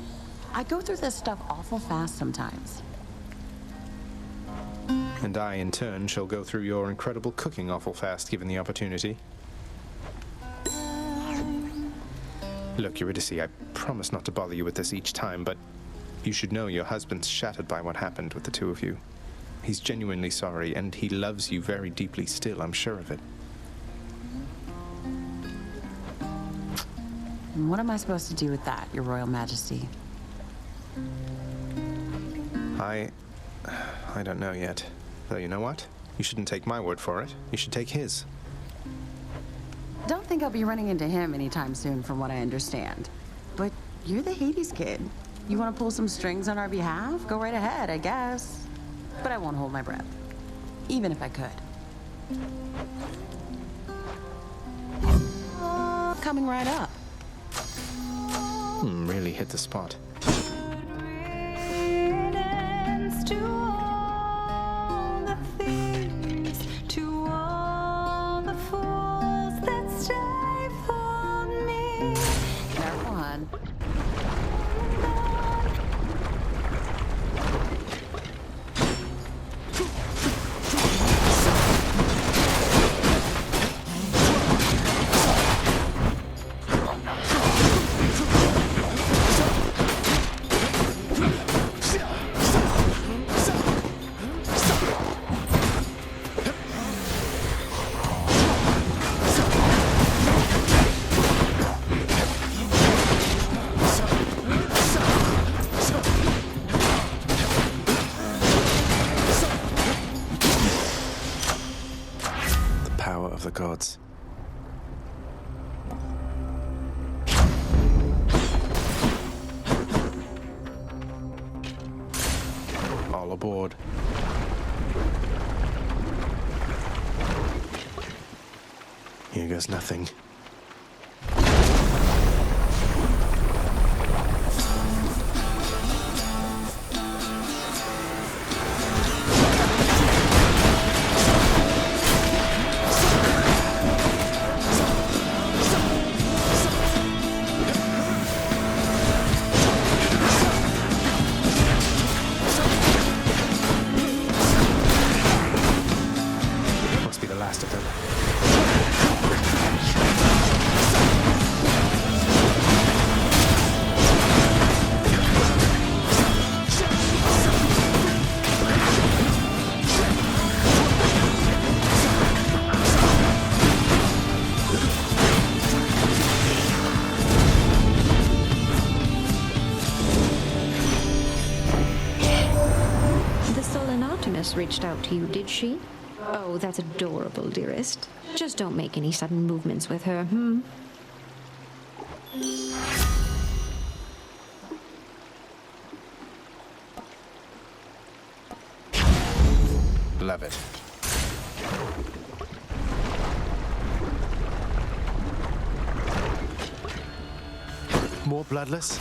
I go through this stuff awful fast sometimes. And I, in turn, shall go through your incredible cooking awful fast, given the opportunity. Look, Eurydice, I promise not to bother you with this each time, but you should know your husband's shattered by what happened with the two of you. He's genuinely sorry, and he loves you very deeply still, I'm sure of it. And what am I supposed to do with that, Your Royal Majesty? I don't know yet. Though you know what? You shouldn't take my word for it. You should take his. Don't think I'll be running into him anytime soon, from what I understand. But you're the Hades kid. You want to pull some strings on our behalf? Go right ahead, I guess. But I won't hold my breath. Even if I could. Coming right up. Really hit the spot. The gods. All aboard. Here goes nothing. Reached out to you, did she? Oh, that's adorable, dearest. Just don't make any sudden movements with her, Love it. More bloodless?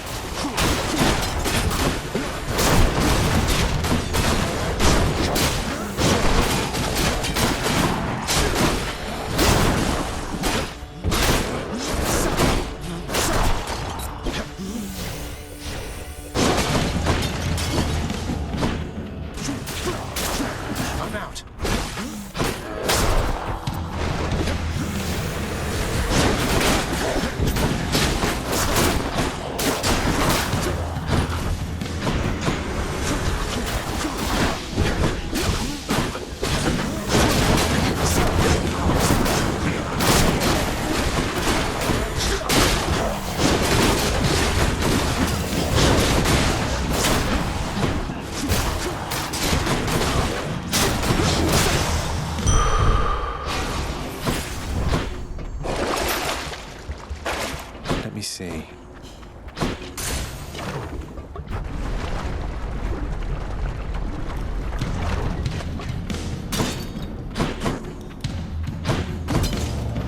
See.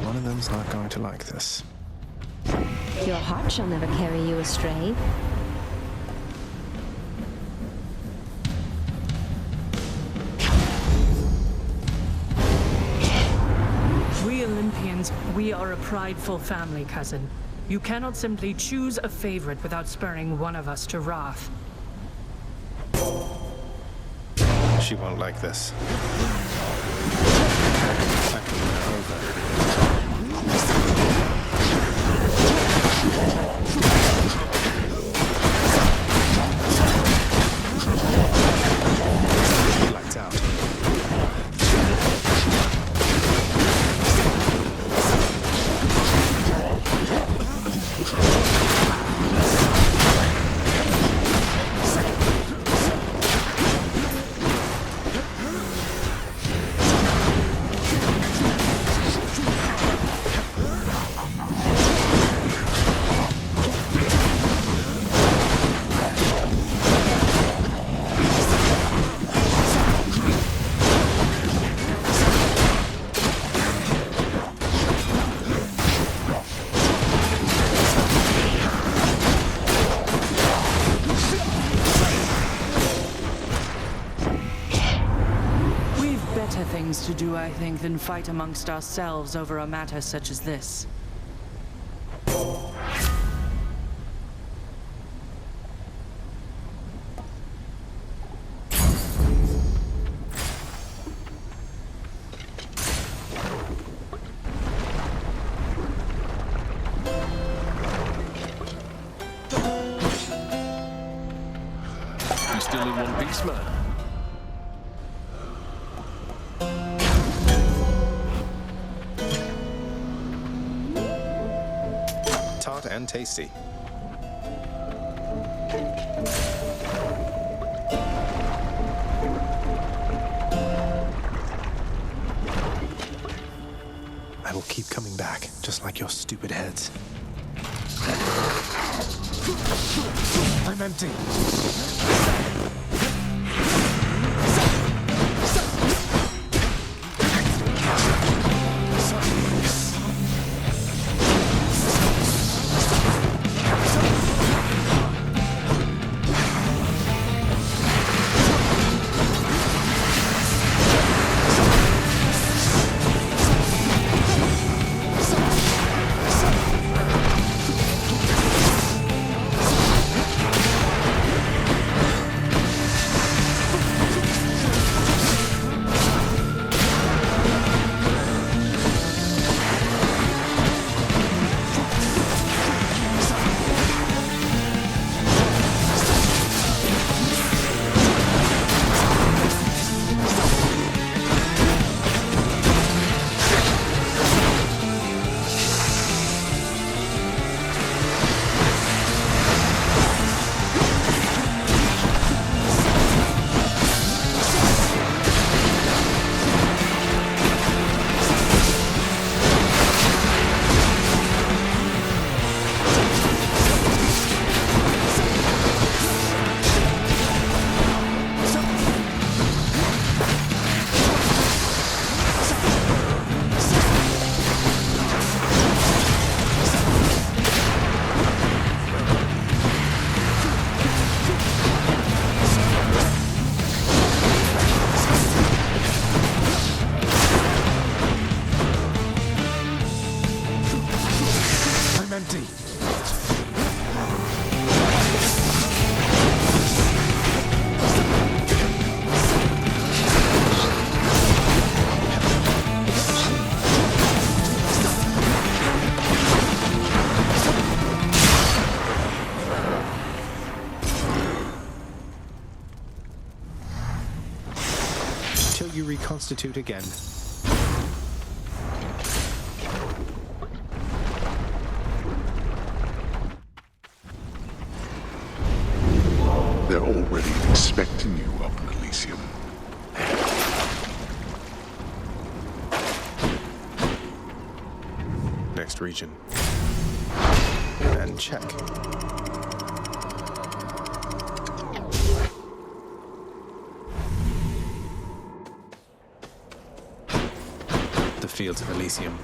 One of them's not going to like this. Your heart shall never carry you astray. We Olympians, we are a prideful family, cousin. You cannot simply choose a favorite without spurring one of us to wrath. She won't like this. I can win her over. Lights out. To do, I think, than fight amongst ourselves over a matter such as this. You still in one piece, man? And tasty. I will keep coming back, just like your stupid heads. I'm empty. You reconstitute again. They're already expecting you up in Elysium. Next region. And check. The fields of Elysium.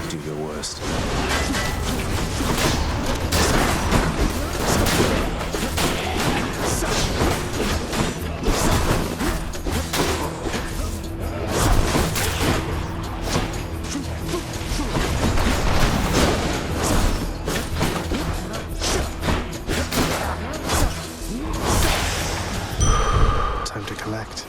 do your worst. Time to collect.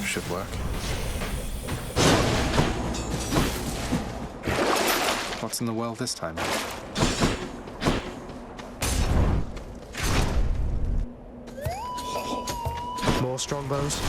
Should work. What's in the well this time? More strongbows?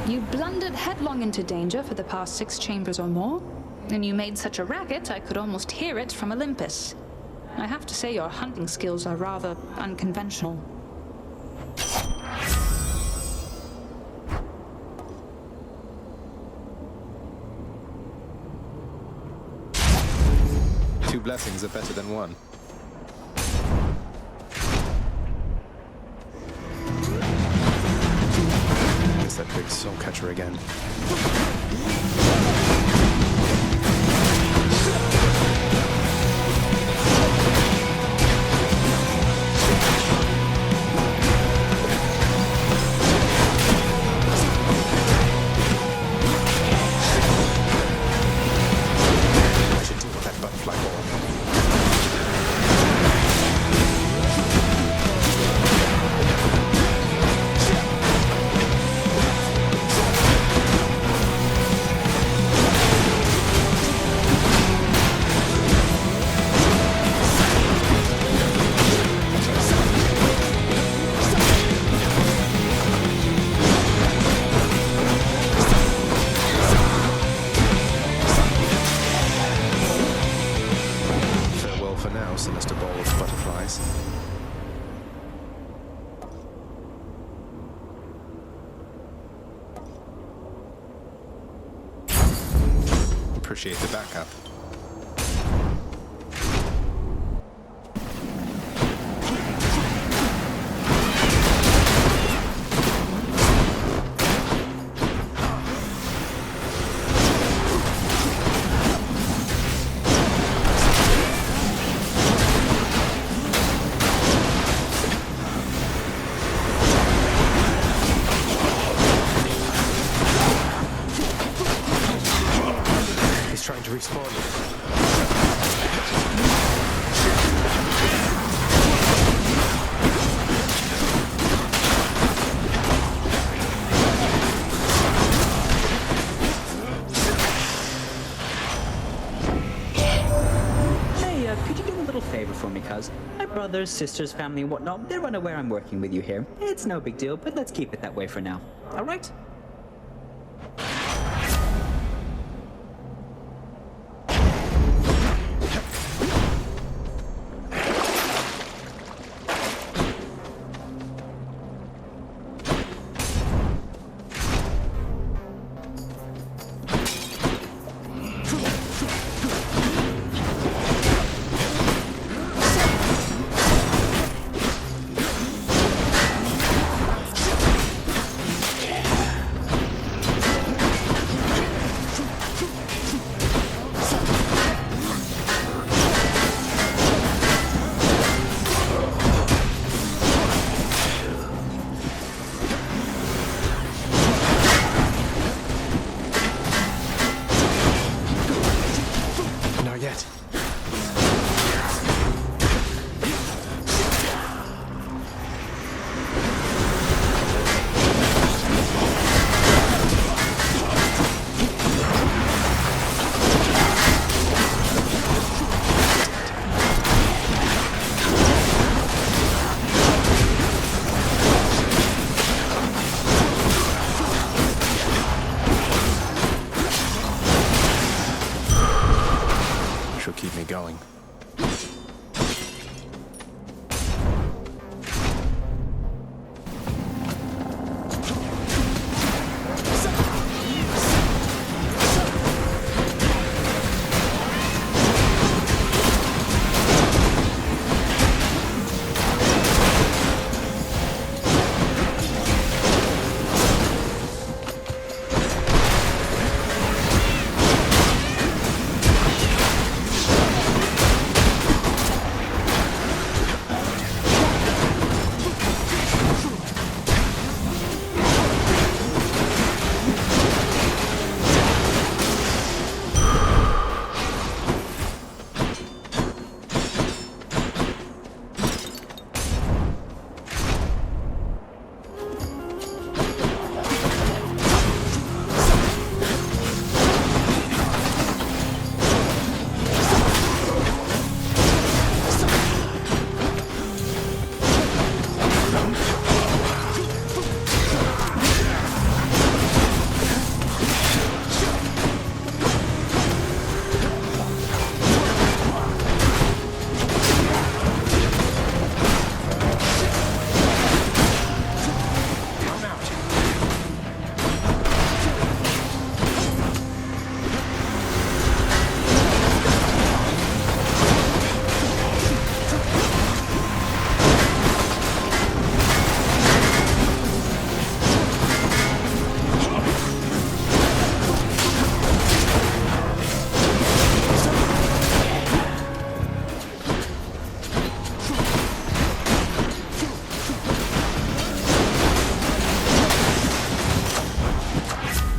You blundered headlong into danger for the past 6 chambers or more, and you made such a racket I could almost hear it from Olympus. I have to say your hunting skills are rather unconventional. Two blessings are better than one. That big soul catcher again. I should deal with that butterfly ball. Sinister ball of butterflies. Appreciate the backup. Trying to respawn. for me, cuz. My brothers, sisters, family, and whatnot, they're unaware I'm working with you here. It's no big deal, but let's keep it that way for now. Alright? Going.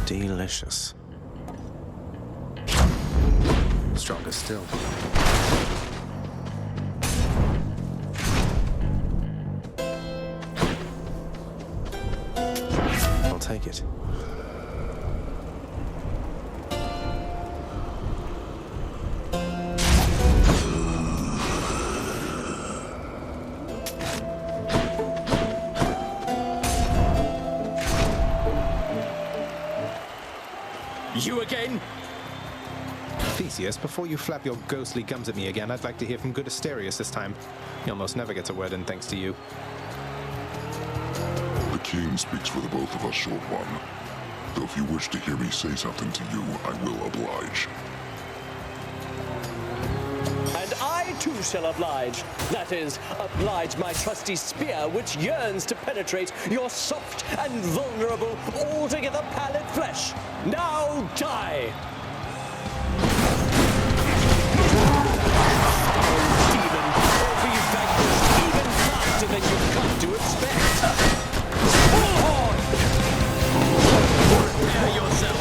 Delicious. Stronger still. I'll take it. You again? Theseus, before you flap your ghostly gums at me again, I'd like to hear from good Asterius this time. He almost never gets a word in thanks to you. The king speaks for the both of us, short one. Though if you wish to hear me say something to you, I will oblige. And I too shall oblige. That is, oblige my trusty spear, which yearns to penetrate your soft and vulnerable, altogether pallid flesh. Now die! Demon, be vanquished even faster than you've come to expect. Bullhorn! Prepare yourself.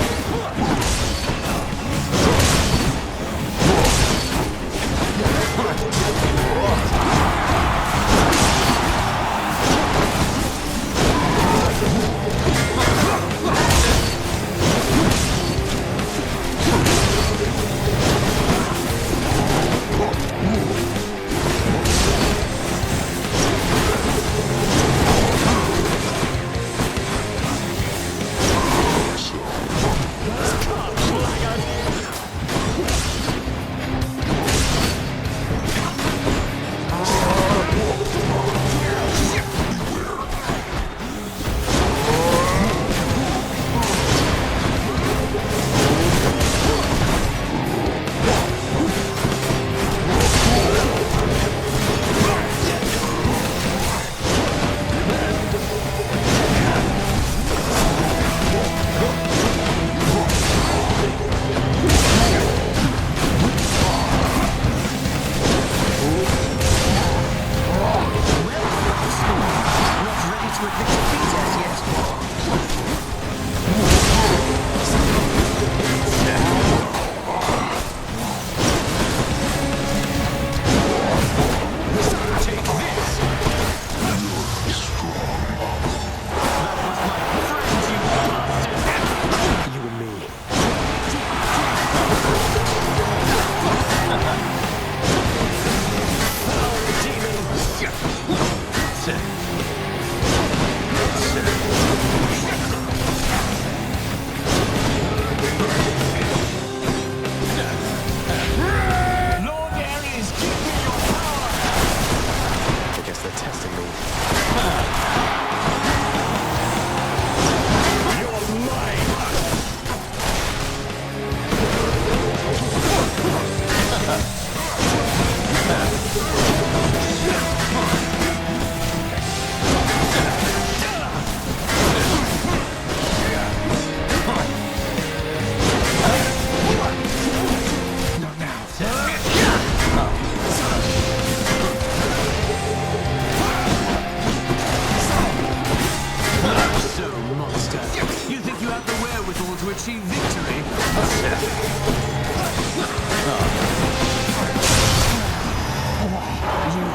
you.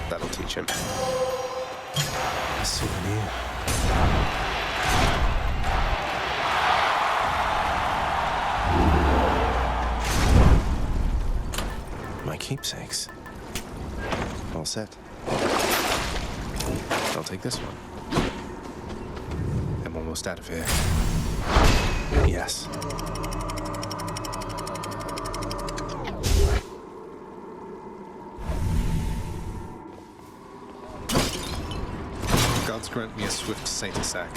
That'll teach him. A souvenir. My keepsakes. All set. I'll take this one. I'm almost out of here. Yes. Gods grant me a swift saint sack.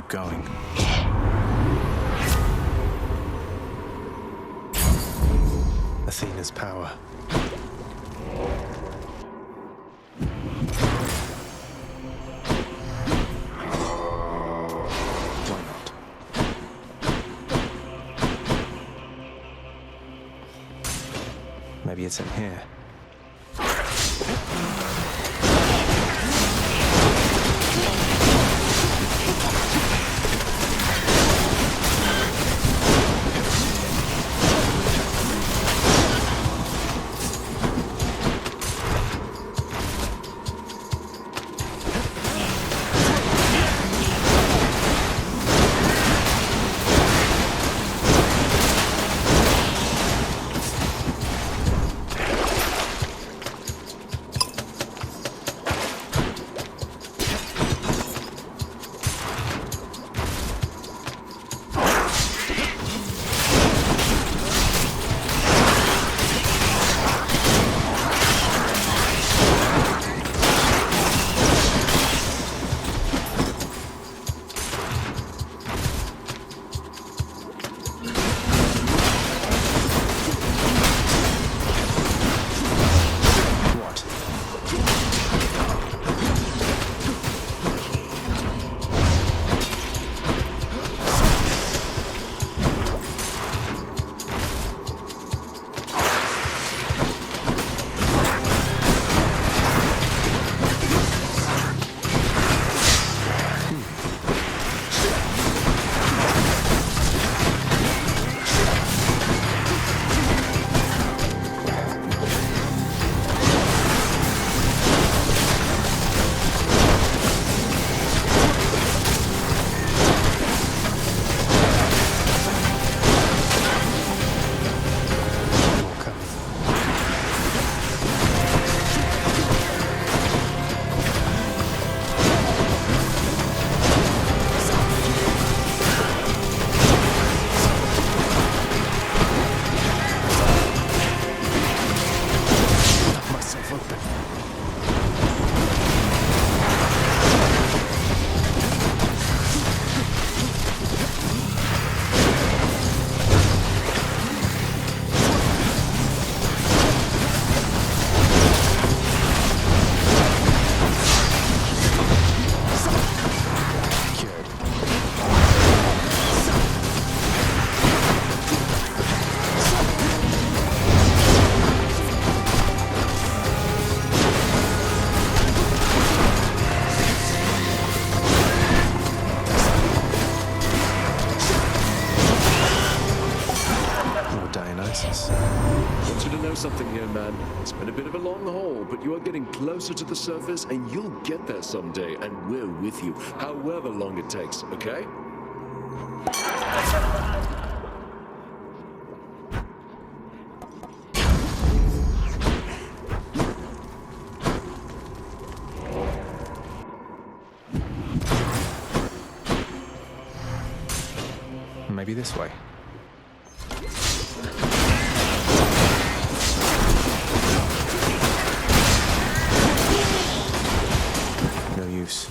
Going. Athena's power. Why not? Maybe it's in here. Jesus. I want you to know something here, man. It's been a bit of a long haul, but you are getting closer to the surface, and you'll get there someday, and we're with you, however long it takes, okay? Maybe this way. No use.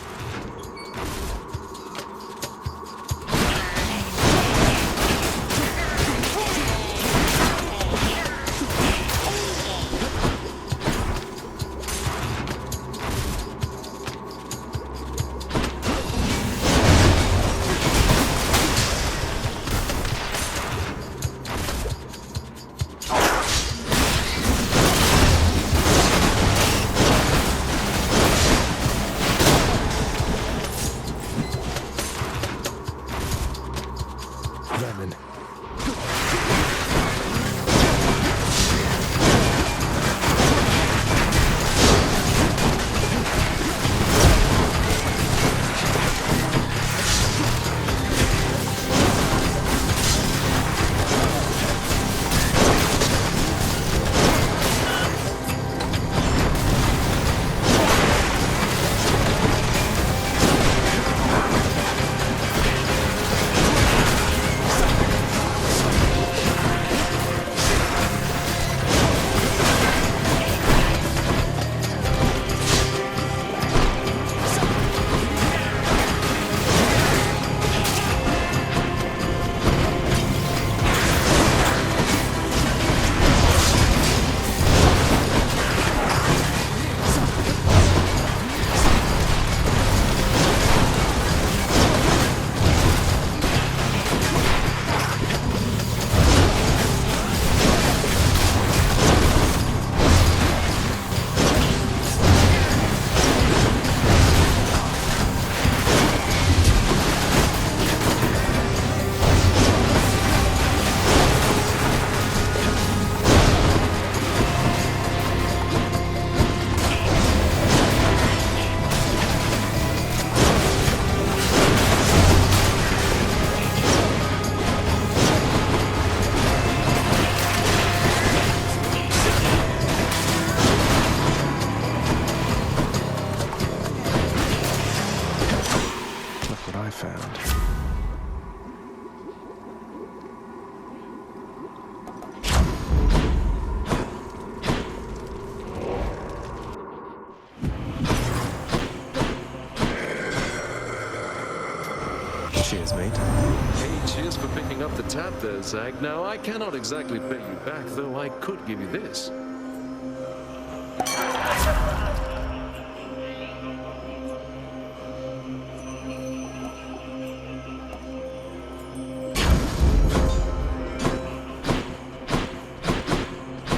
Cheers, mate. Hey, cheers for picking up the tab there, Zag. Now, I cannot exactly pay you back, though I could give you this.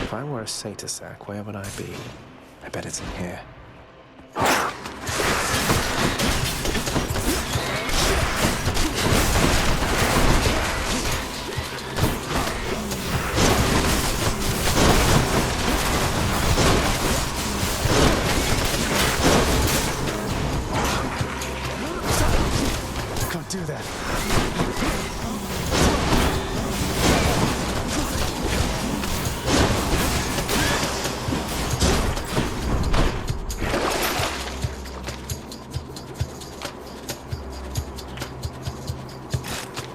If I were a satyr sack, where would I be? I bet it's in here. Can't do that.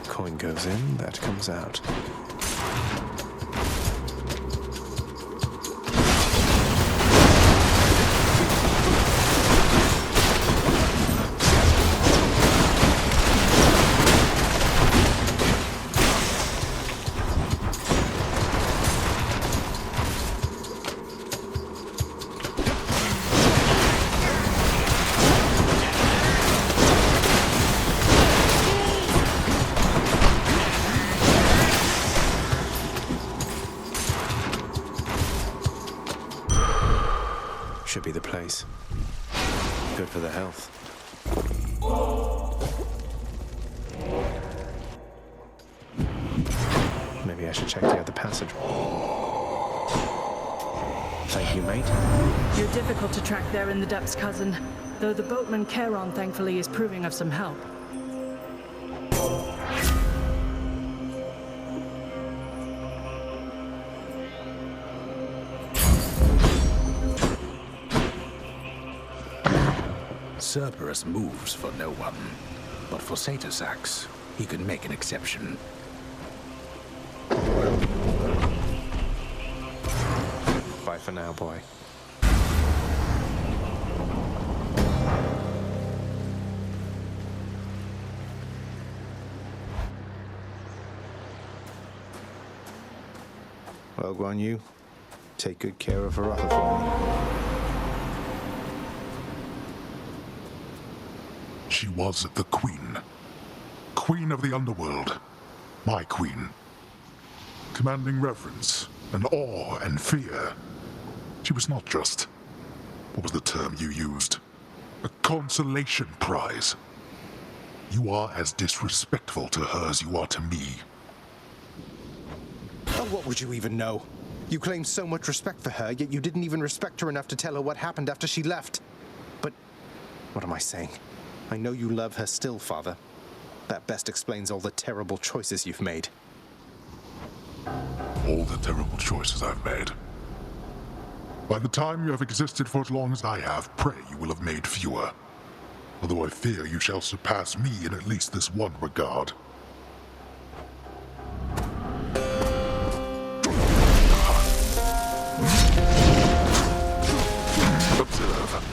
Coin goes in, that comes out. Should be the place. Good for the health. Maybe I I should check the other passage. Thank you, mate. You're difficult to track there in the depths, cousin. Though the boatman Charon, thankfully, is proving of some help. Cerberus moves for no one, but for Satasax, he can make an exception. Bye for now, boy. Well, Guan Yu, take good care of Varotha for me. She was the queen. Queen of the Underworld. My queen. Commanding reverence and awe and fear. She was not just... what was the term you used? A consolation prize. You are as disrespectful to her as you are to me. Oh, what would you even know? You claim so much respect for her, yet you didn't even respect her enough to tell her what happened after she left. But what am I saying? I know you love her still, Father. That best explains all the terrible choices you've made. All the terrible choices I've made. By the time you have existed for as long as I have, pray you will have made fewer. Although I fear you shall surpass me in at least this one regard. Observe.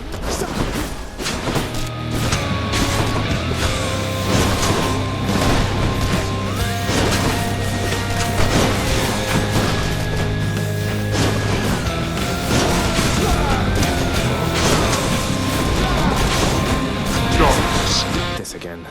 This again.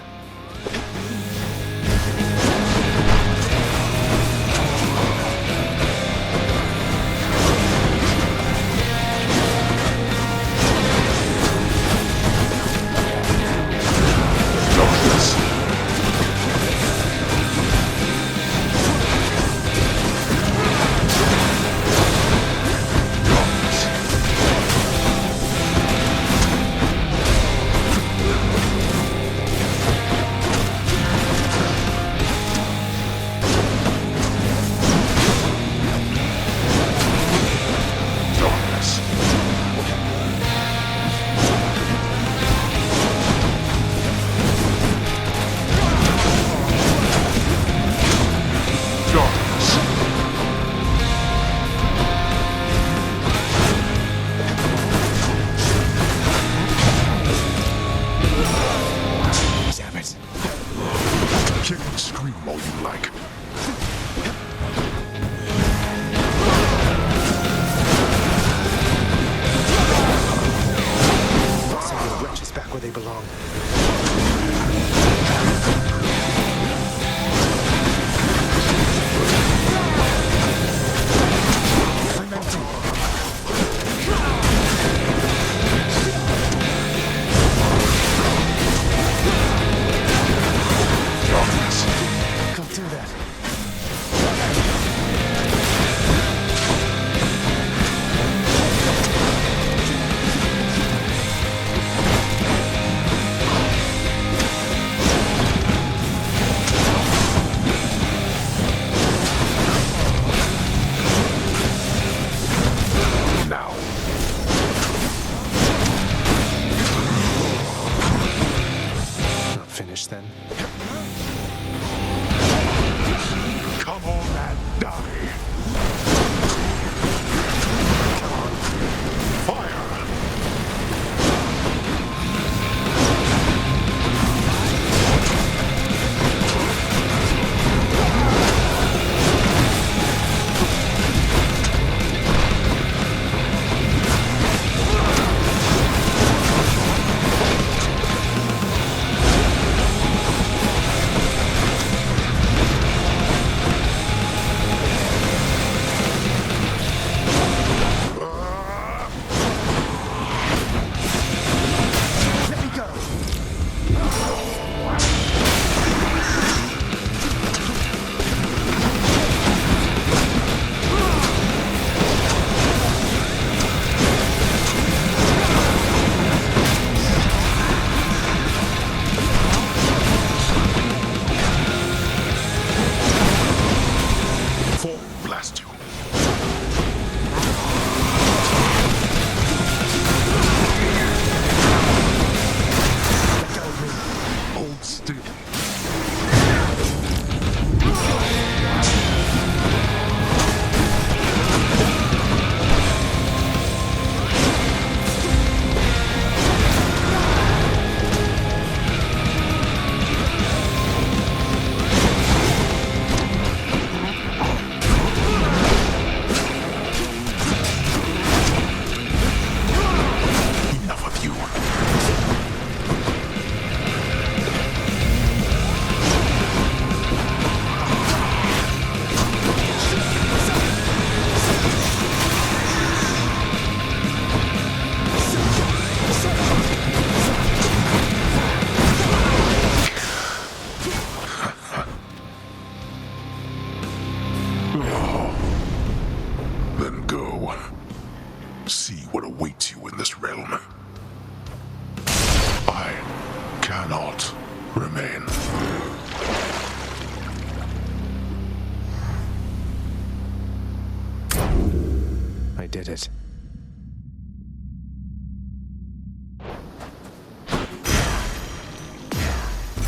I did it.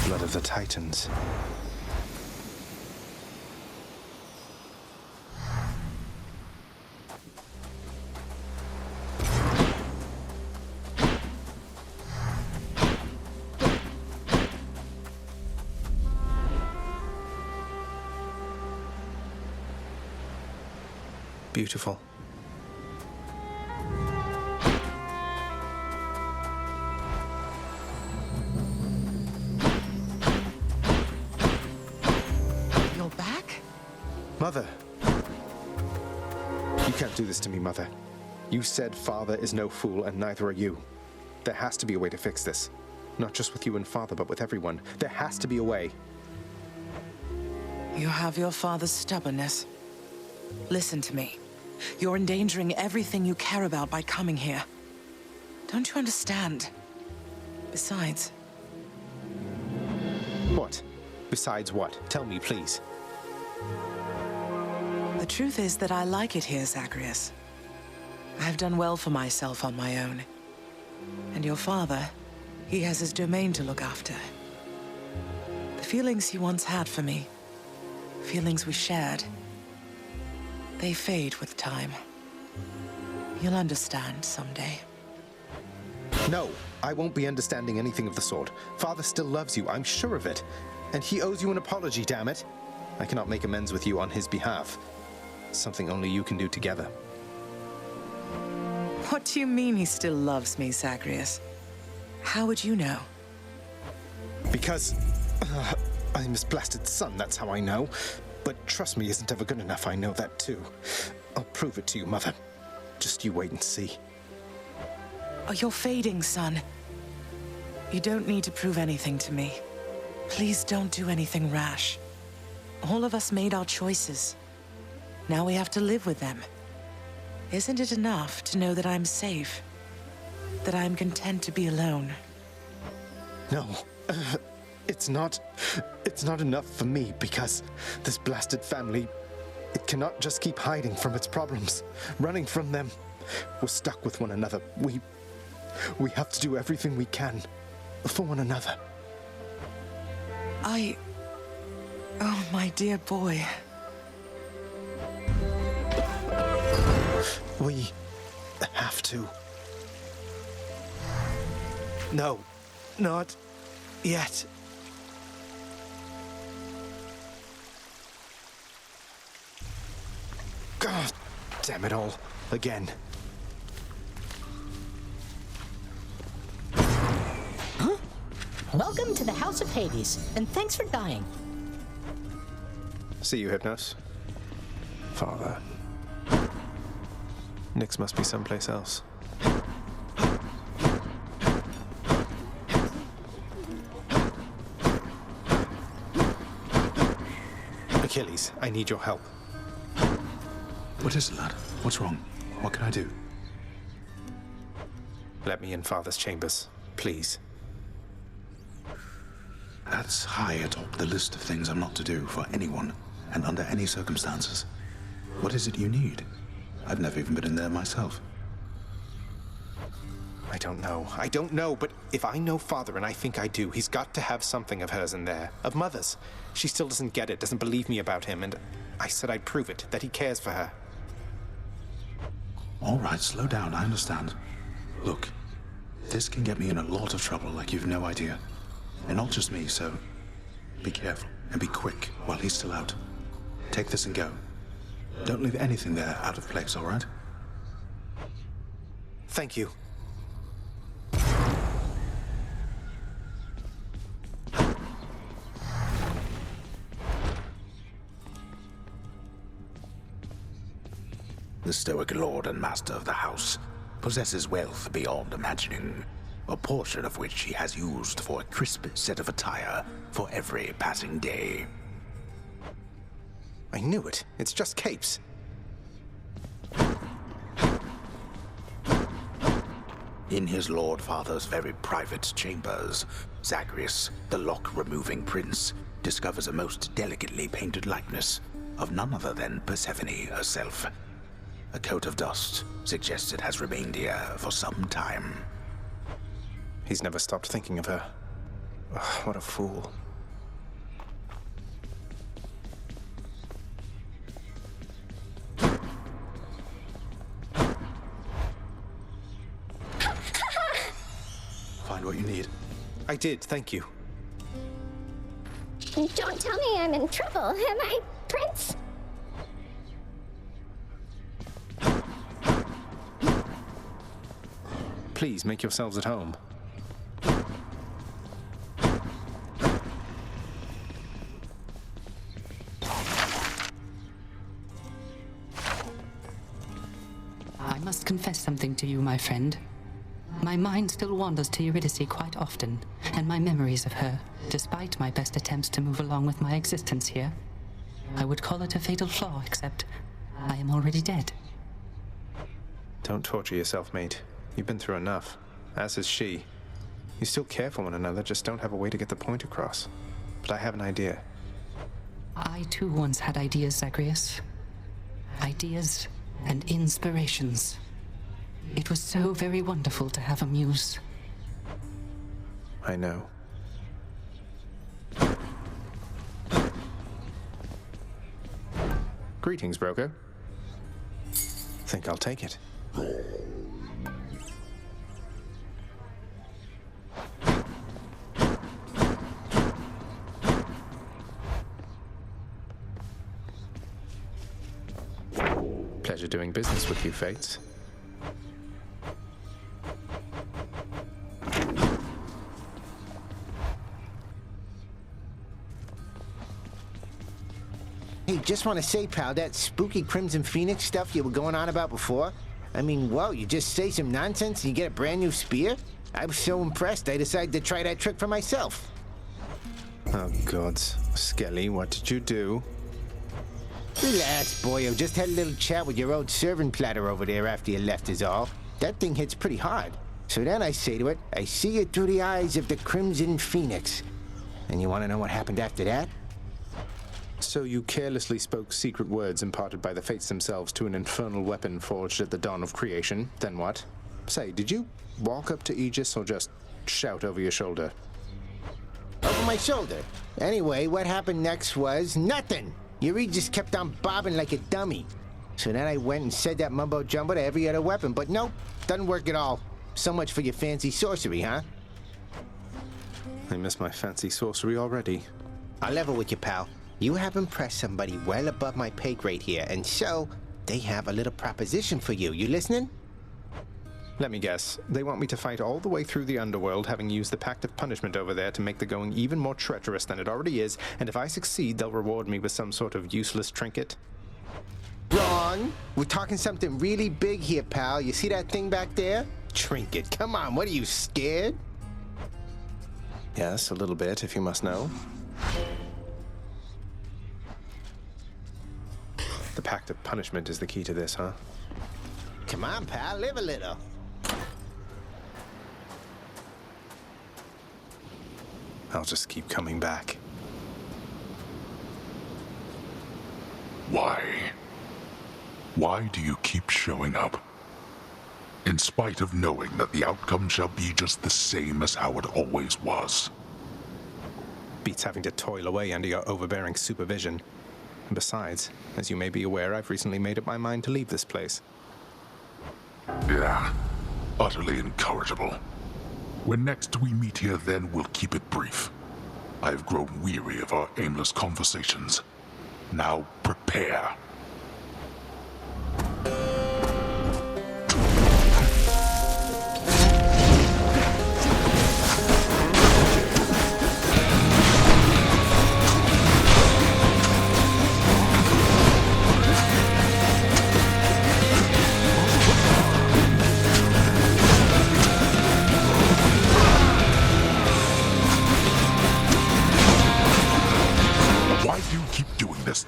Blood of the Titans. Beautiful. You're back? Mother! You can't do this to me, Mother. You said Father is no fool, and neither are you. There has to be a way to fix this. Not just with you and Father, but with everyone. There has to be a way. You have your father's stubbornness. Listen to me. You're endangering everything you care about by coming here. Don't you understand? Besides... What? Besides what? Tell me, please. The truth is that I like it here, Zagreus. I've done well for myself on my own. And your father, he has his domain to look after. The feelings he once had for me, feelings we shared, they fade with time. You'll understand someday. No, I won't be understanding anything of the sort. Father still loves you, I'm sure of it. And he owes you an apology, damn it. I cannot make amends with you on his behalf. Something only you can do together. What do you mean he still loves me, Zagreus? How would you know? Because... I'm his blasted son, that's how I know. But trust me isn't ever good enough, I know that too. I'll prove it to you, Mother. Just you wait and see. Oh, you're fading, son. You don't need to prove anything to me. Please don't do anything rash. All of us made our choices. Now we have to live with them. Isn't it enough to know that I'm safe? That I'm content to be alone? No. It's not enough for me because this blasted family, it cannot just keep hiding from its problems, running from them. We're stuck with one another. We have to do everything we can for one another. Oh, my dear boy. We have to. No, not yet. God damn it all. Again. Huh? Welcome to the House of Hades, and thanks for dying. See you, Hypnos. Father. Nyx must be someplace else. Achilles, I need your help. What is it, lad? What's wrong? What can I do? Let me in Father's chambers, please. That's high atop the list of things I'm not to do for anyone, and under any circumstances. What is it you need? I've never even been in there myself. I don't know, but if I know Father, and I think I do, he's got to have something of hers in there. Of Mother's. She still doesn't get it, doesn't believe me about him, and I said I'd prove it, that he cares for her. All right, slow down, I understand. Look, this can get me in a lot of trouble like you've no idea. And not just me, so be careful and be quick while he's still out. Take this and go. Don't leave anything there out of place, all right? Thank you. The stoic lord and master of the house possesses wealth beyond imagining, a portion of which he has used for a crisp set of attire for every passing day. I knew it. It's just capes. In his Lord Father's very private chambers, Zagreus, the lock-removing prince, discovers a most delicately painted likeness of none other than Persephone herself. A coat of dust suggests it has remained here for some time. He's never stopped thinking of her. Ugh, what a fool. Find what you need. I did, thank you. Don't tell me I'm in trouble, am I, Prince? Please, make yourselves at home. I must confess something to you, my friend. My mind still wanders to Eurydice quite often, and my memories of her, despite my best attempts to move along with my existence here. I would call it a fatal flaw, except I am already dead. Don't torture yourself, mate. You've been through enough, as has she. You still care for one another, just don't have a way to get the point across. But I have an idea. I too once had ideas, Zagreus. Ideas and inspirations. It was so very wonderful to have a muse. I know. Greetings, broker. Think I'll take it. Pleasure doing business with you, Fates. Hey, just want to say, pal, that spooky Crimson Phoenix stuff you were going on about before? I mean, whoa, you just say some nonsense and you get a brand new spear? I was so impressed, I decided to try that trick for myself. Oh, gods. Skelly, what did you do? Relax, boyo. Just had a little chat with your old servant platter over there after you left is all. That thing hits pretty hard. So then I say to it, I see it through the eyes of the Crimson Phoenix. And you want to know what happened after that? So you carelessly spoke secret words imparted by the Fates themselves to an infernal weapon forged at the dawn of creation. Then what? Say, did you walk up to Aegis or just shout over your shoulder? Over my shoulder. Anyway, what happened next was nothing. Your Aegis kept on bobbing like a dummy. So then I went and said that mumbo-jumbo to every other weapon, but nope, doesn't work at all. So much for your fancy sorcery, huh? I miss my fancy sorcery already. I'll level with you, pal. You have impressed somebody well above my pay grade here, and so they have a little proposition for you. You listening? Let me guess. They want me to fight all the way through the Underworld, having used the Pact of Punishment over there to make the going even more treacherous than it already is, and if I succeed, they'll reward me with some sort of useless trinket? Wrong. We're talking something really big here, pal. You see that thing back there? Trinket. Come on, what are you, scared? Yes, a little bit, if you must know. The Pact of Punishment is the key to this, huh? Come on, pal, live a little. I'll just keep coming back. Why? Why do you keep showing up? In spite of knowing that the outcome shall be just the same as how it always was. Beats having to toil away under your overbearing supervision. And besides, as you may be aware, I've recently made up my mind to leave this place. Yeah, utterly incorrigible. When next we meet here, then we'll keep it brief. I've grown weary of our aimless conversations. Now prepare.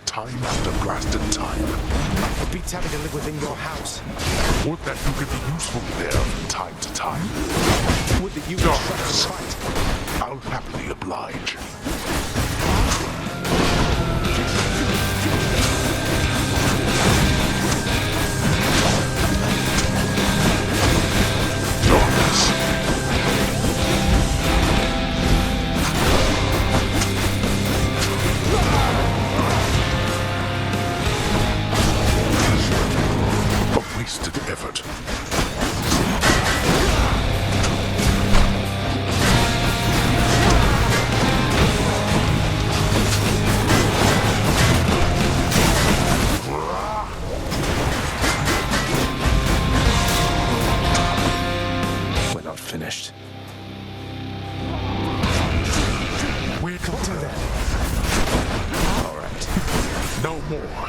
Time after blasted time. It beats having to live within your house. Would that you could be useful there from time to time. Would that you could Darkness. I'll happily oblige. No more.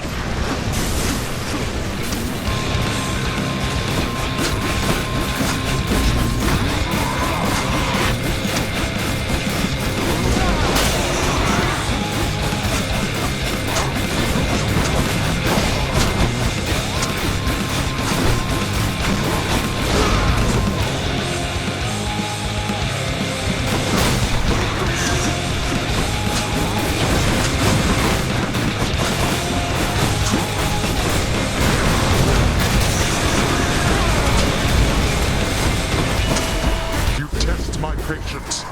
Patience.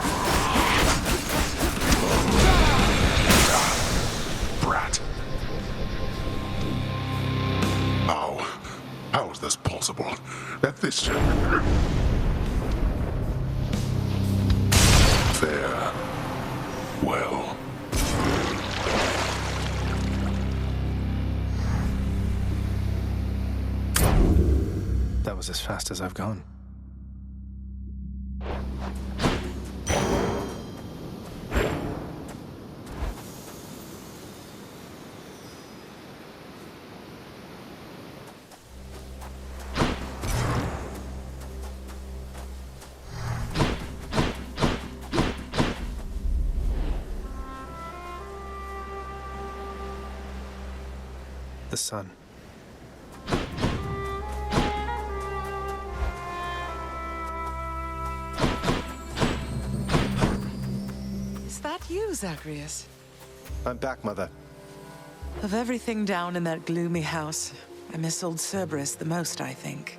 Brat. How is this possible? That this... Fair. Well. That was as fast as I've gone. The sun. Is that you, Zagreus? I'm back, Mother. Of everything down in that gloomy house, I miss old Cerberus the most, I think.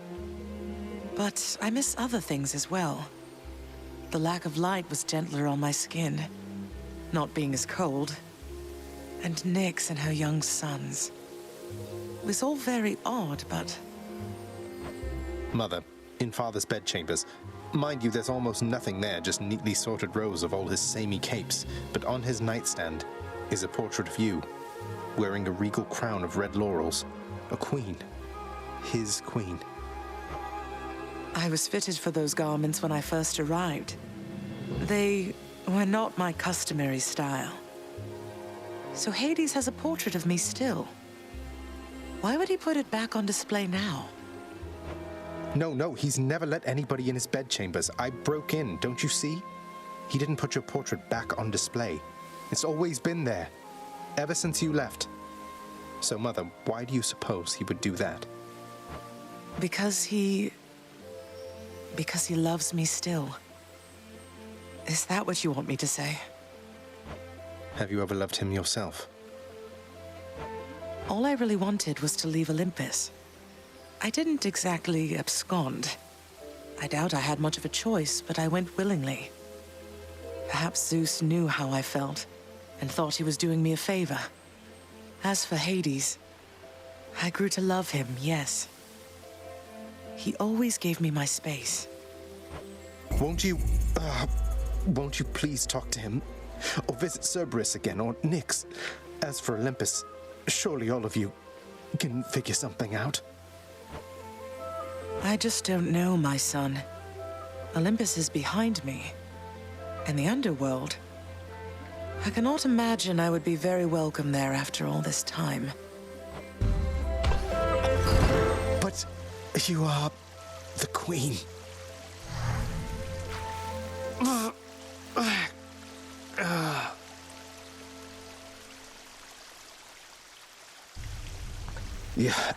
But I miss other things as well. The lack of light was gentler on my skin, not being as cold. And Nyx and her young sons. It was all very odd, but... Mother, in Father's bedchambers. Mind you, there's almost nothing there, just neatly sorted rows of all his samey capes. But on his nightstand is a portrait of you, wearing a regal crown of red laurels. A queen. His queen. I was fitted for those garments when I first arrived. They were not my customary style. So Hades has a portrait of me still. Why would he put it back on display now? No, he's never let anybody in his bedchambers. I broke in, don't you see? He didn't put your portrait back on display. It's always been there, ever since you left. So, Mother, why do you suppose he would do that? Because he loves me still. Is that what you want me to say? Have you ever loved him yourself? All I really wanted was to leave Olympus. I didn't exactly abscond. I doubt I had much of a choice, but I went willingly. Perhaps Zeus knew how I felt, and thought he was doing me a favor. As for Hades, I grew to love him, yes. He always gave me my space. Won't you please talk to him? Or visit Cerberus again, or Nyx? As for Olympus, surely all of you can figure something out. I just don't know, my son. Olympus is behind me. And the Underworld. I cannot imagine I would be very welcome there after all this time. But you are the queen. Yeah,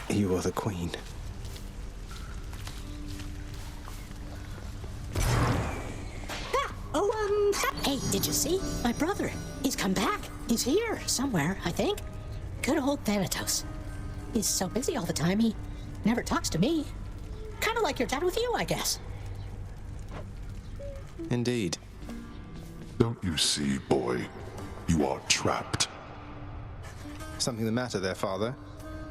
you are the queen. Hey, did you see? My brother. He's come back. He's here, somewhere, I think. Good old Thanatos. He's so busy all the time, he never talks to me. Kind of like your dad with you, I guess. Indeed. Don't you see, boy? You are trapped. Something the matter there, Father?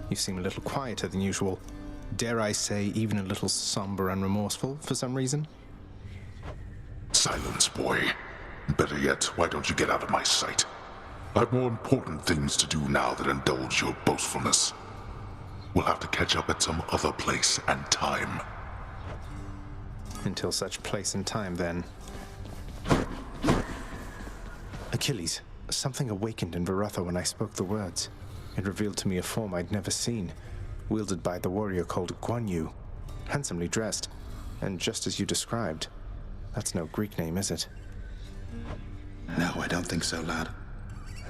You seem a little quieter than usual. Dare I say, even a little somber and remorseful for some reason? Silence, boy. Better yet, why don't you get out of my sight? I've more important things to do now than indulge your boastfulness. We'll have to catch up at some other place and time. Until such place and time, then. Achilles, something awakened in Varutha when I spoke the words. It revealed to me a form I'd never seen, wielded by the warrior called Guan Yu, handsomely dressed, and just as you described. That's no Greek name, is it? No, I don't think so, lad.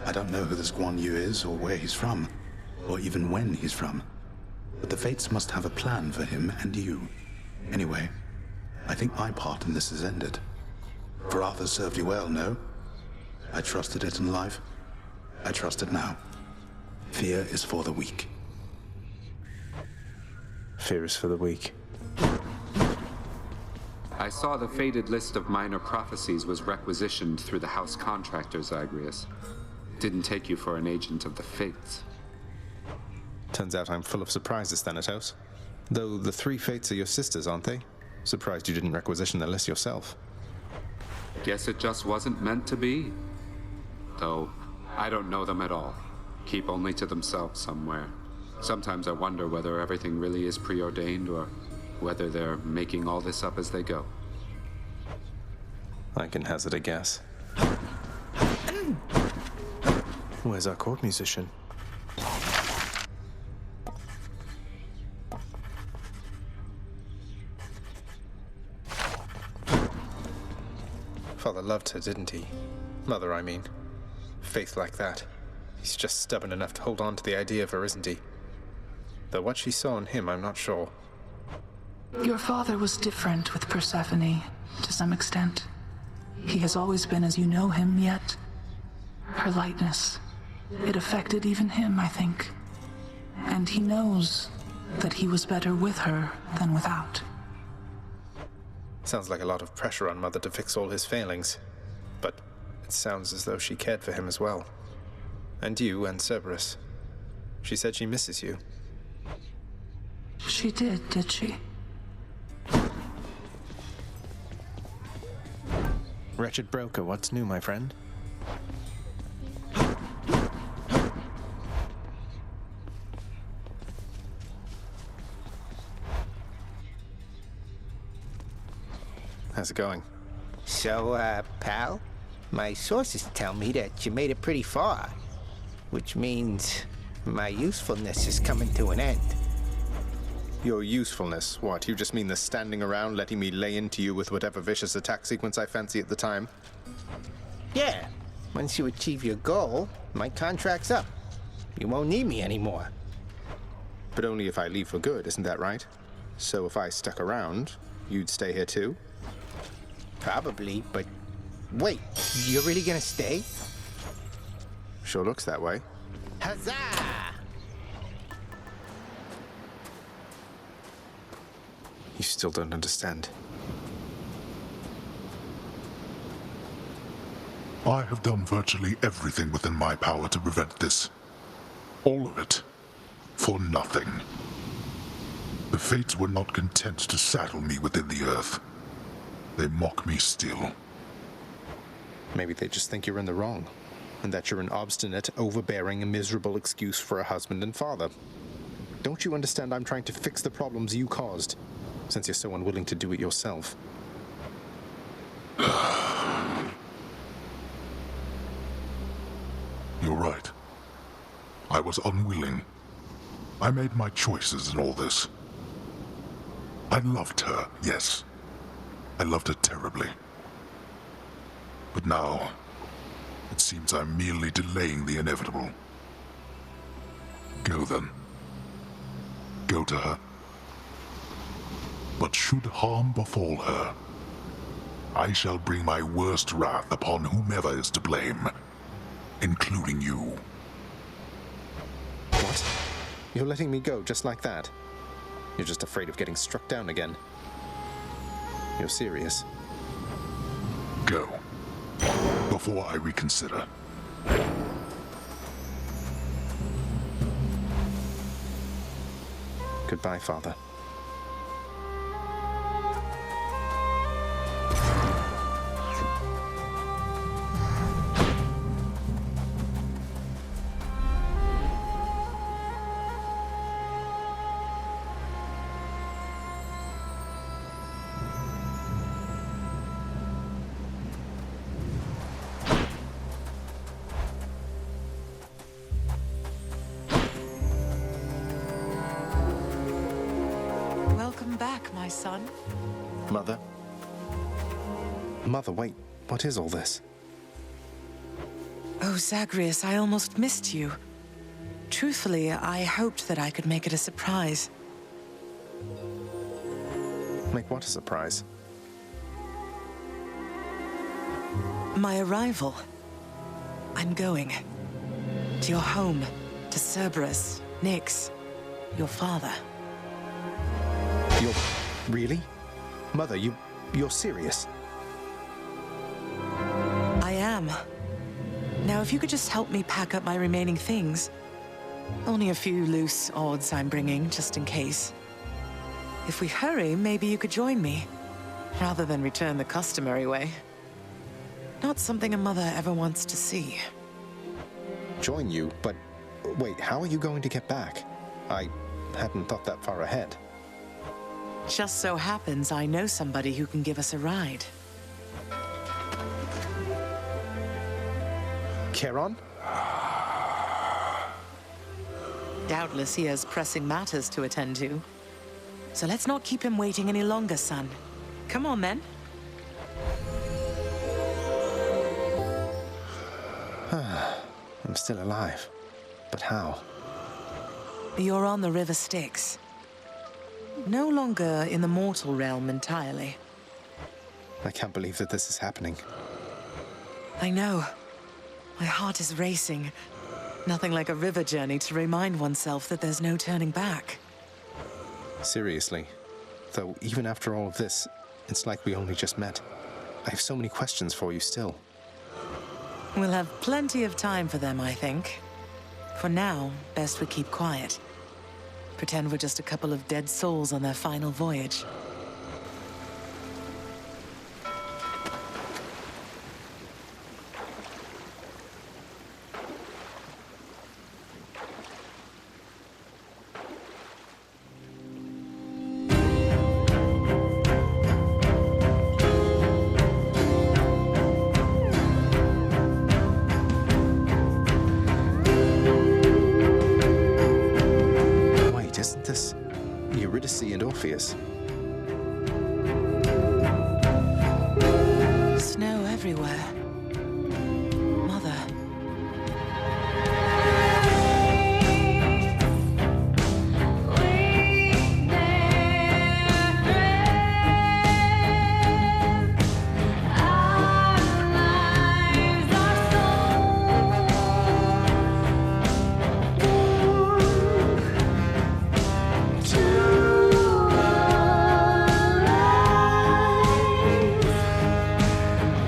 I don't know who this Guan Yu is, or where he's from, or even when he's from. But the Fates must have a plan for him and you. Anyway, I think my part in this has ended. For Arthur served you well, no? I trusted it in life. I trust it now. Fear is for the weak. Fear is for the weak. I saw the faded list of minor prophecies was requisitioned through the house contractor, Zagreus. Didn't take you for an agent of the Fates. Turns out I'm full of surprises, Thanatos. Though the 3 Fates are your sisters, aren't they? Surprised you didn't requisition the list yourself. Guess it just wasn't meant to be. Though, I don't know them at all. Keep only to themselves somewhere. Sometimes I wonder whether everything really is preordained or whether they're making all this up as they go. I can hazard a guess. Where's our court musician? Father loved her, didn't he? Mother, I mean. Faith like that. He's just stubborn enough to hold on to the idea of her, isn't he? Though what she saw in him, I'm not sure. Your father was different with Persephone, to some extent. He has always been as you know him, yet her lightness, it affected even him, I think. And he knows that he was better with her than without. Sounds like a lot of pressure on Mother to fix all his failings. But it sounds as though she cared for him as well. And you and Cerberus. She said she misses you. She did she? Wretched broker, what's new, my friend? How's it going? So, pal, my sources tell me that you made it pretty far, which means my usefulness is coming to an end. Your usefulness? What, you just mean the standing around letting me lay into you with whatever vicious attack sequence I fancy at the time? Yeah, once you achieve your goal, my contract's up. You won't need me anymore. But only if I leave for good, isn't that right? So if I stuck around, you'd stay here too? Probably, but wait, you're really gonna stay? Sure looks that way. Huzzah! You still don't understand. I have done virtually everything within my power to prevent this. All of it. For nothing. The Fates were not content to saddle me within the earth. They mock me still. Maybe they just think you're in the wrong, and that you're an obstinate, overbearing, and miserable excuse for a husband and father. Don't you understand I'm trying to fix the problems you caused, since you're so unwilling to do it yourself? You're right. I was unwilling. I made my choices in all this. I loved her, yes. I loved her terribly. But now, it seems I'm merely delaying the inevitable. Go then. Go to her. But should harm befall her, I shall bring my worst wrath upon whomever is to blame, including you. What? You're letting me go just like that? You're just afraid of getting struck down again. You're serious? Go. Before I reconsider. Goodbye, Father. Welcome back, my son. Mother? Mother, wait. What is all this? Oh, Zagreus, I almost missed you. Truthfully, I hoped that I could make it a surprise. Make what a surprise? My arrival. I'm going. To your home. To Cerberus. Nyx. Your father. You're... really? Mother, you're serious? I am. Now, if you could just help me pack up my remaining things. Only a few loose odds I'm bringing, just in case. If we hurry, maybe you could join me, rather than return the customary way. Not something a mother ever wants to see. Join you? But wait, how are you going to get back? I hadn't thought that far ahead. Just so happens I know somebody who can give us a ride. Charon? Doubtless he has pressing matters to attend to. So let's not keep him waiting any longer, son. Come on, then. I'm still alive. But how? You're on the river Styx. No longer in the mortal realm entirely. I can't believe that this is happening. I know. My heart is racing. Nothing like a river journey to remind oneself that there's no turning back. Seriously. Though, even after all of this, it's like we only just met. I have so many questions for you still. We'll have plenty of time for them, I think. For now, best we keep quiet. Pretend we're just a couple of dead souls on their final voyage. Snow everywhere. Mother.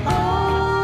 Oh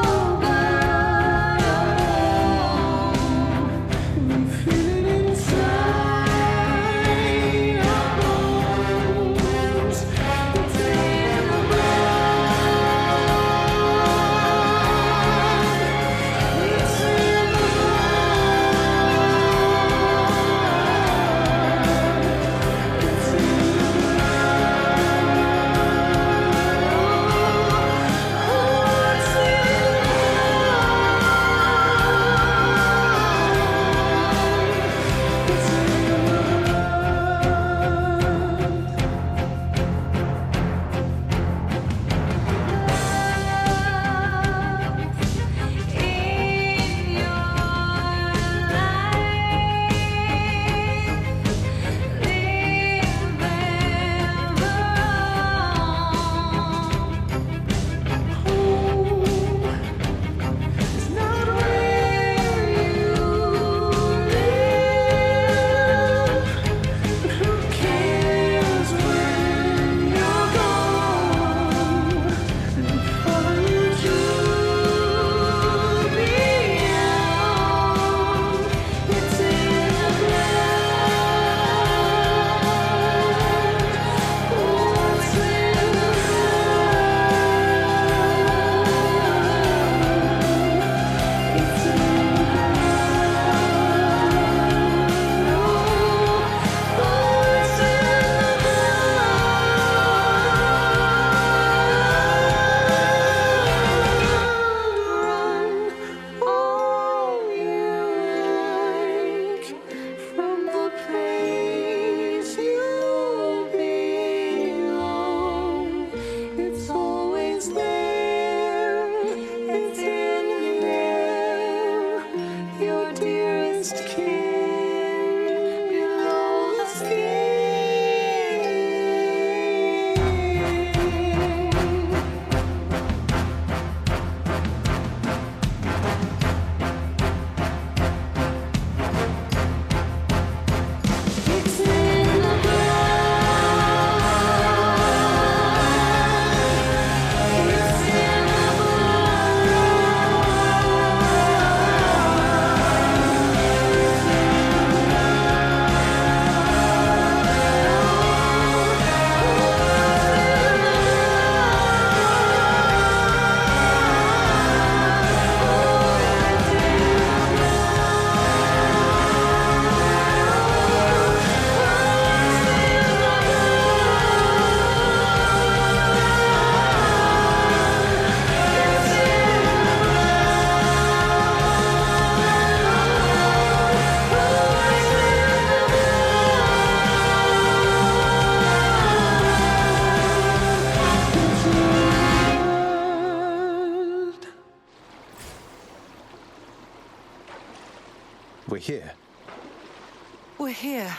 We're here.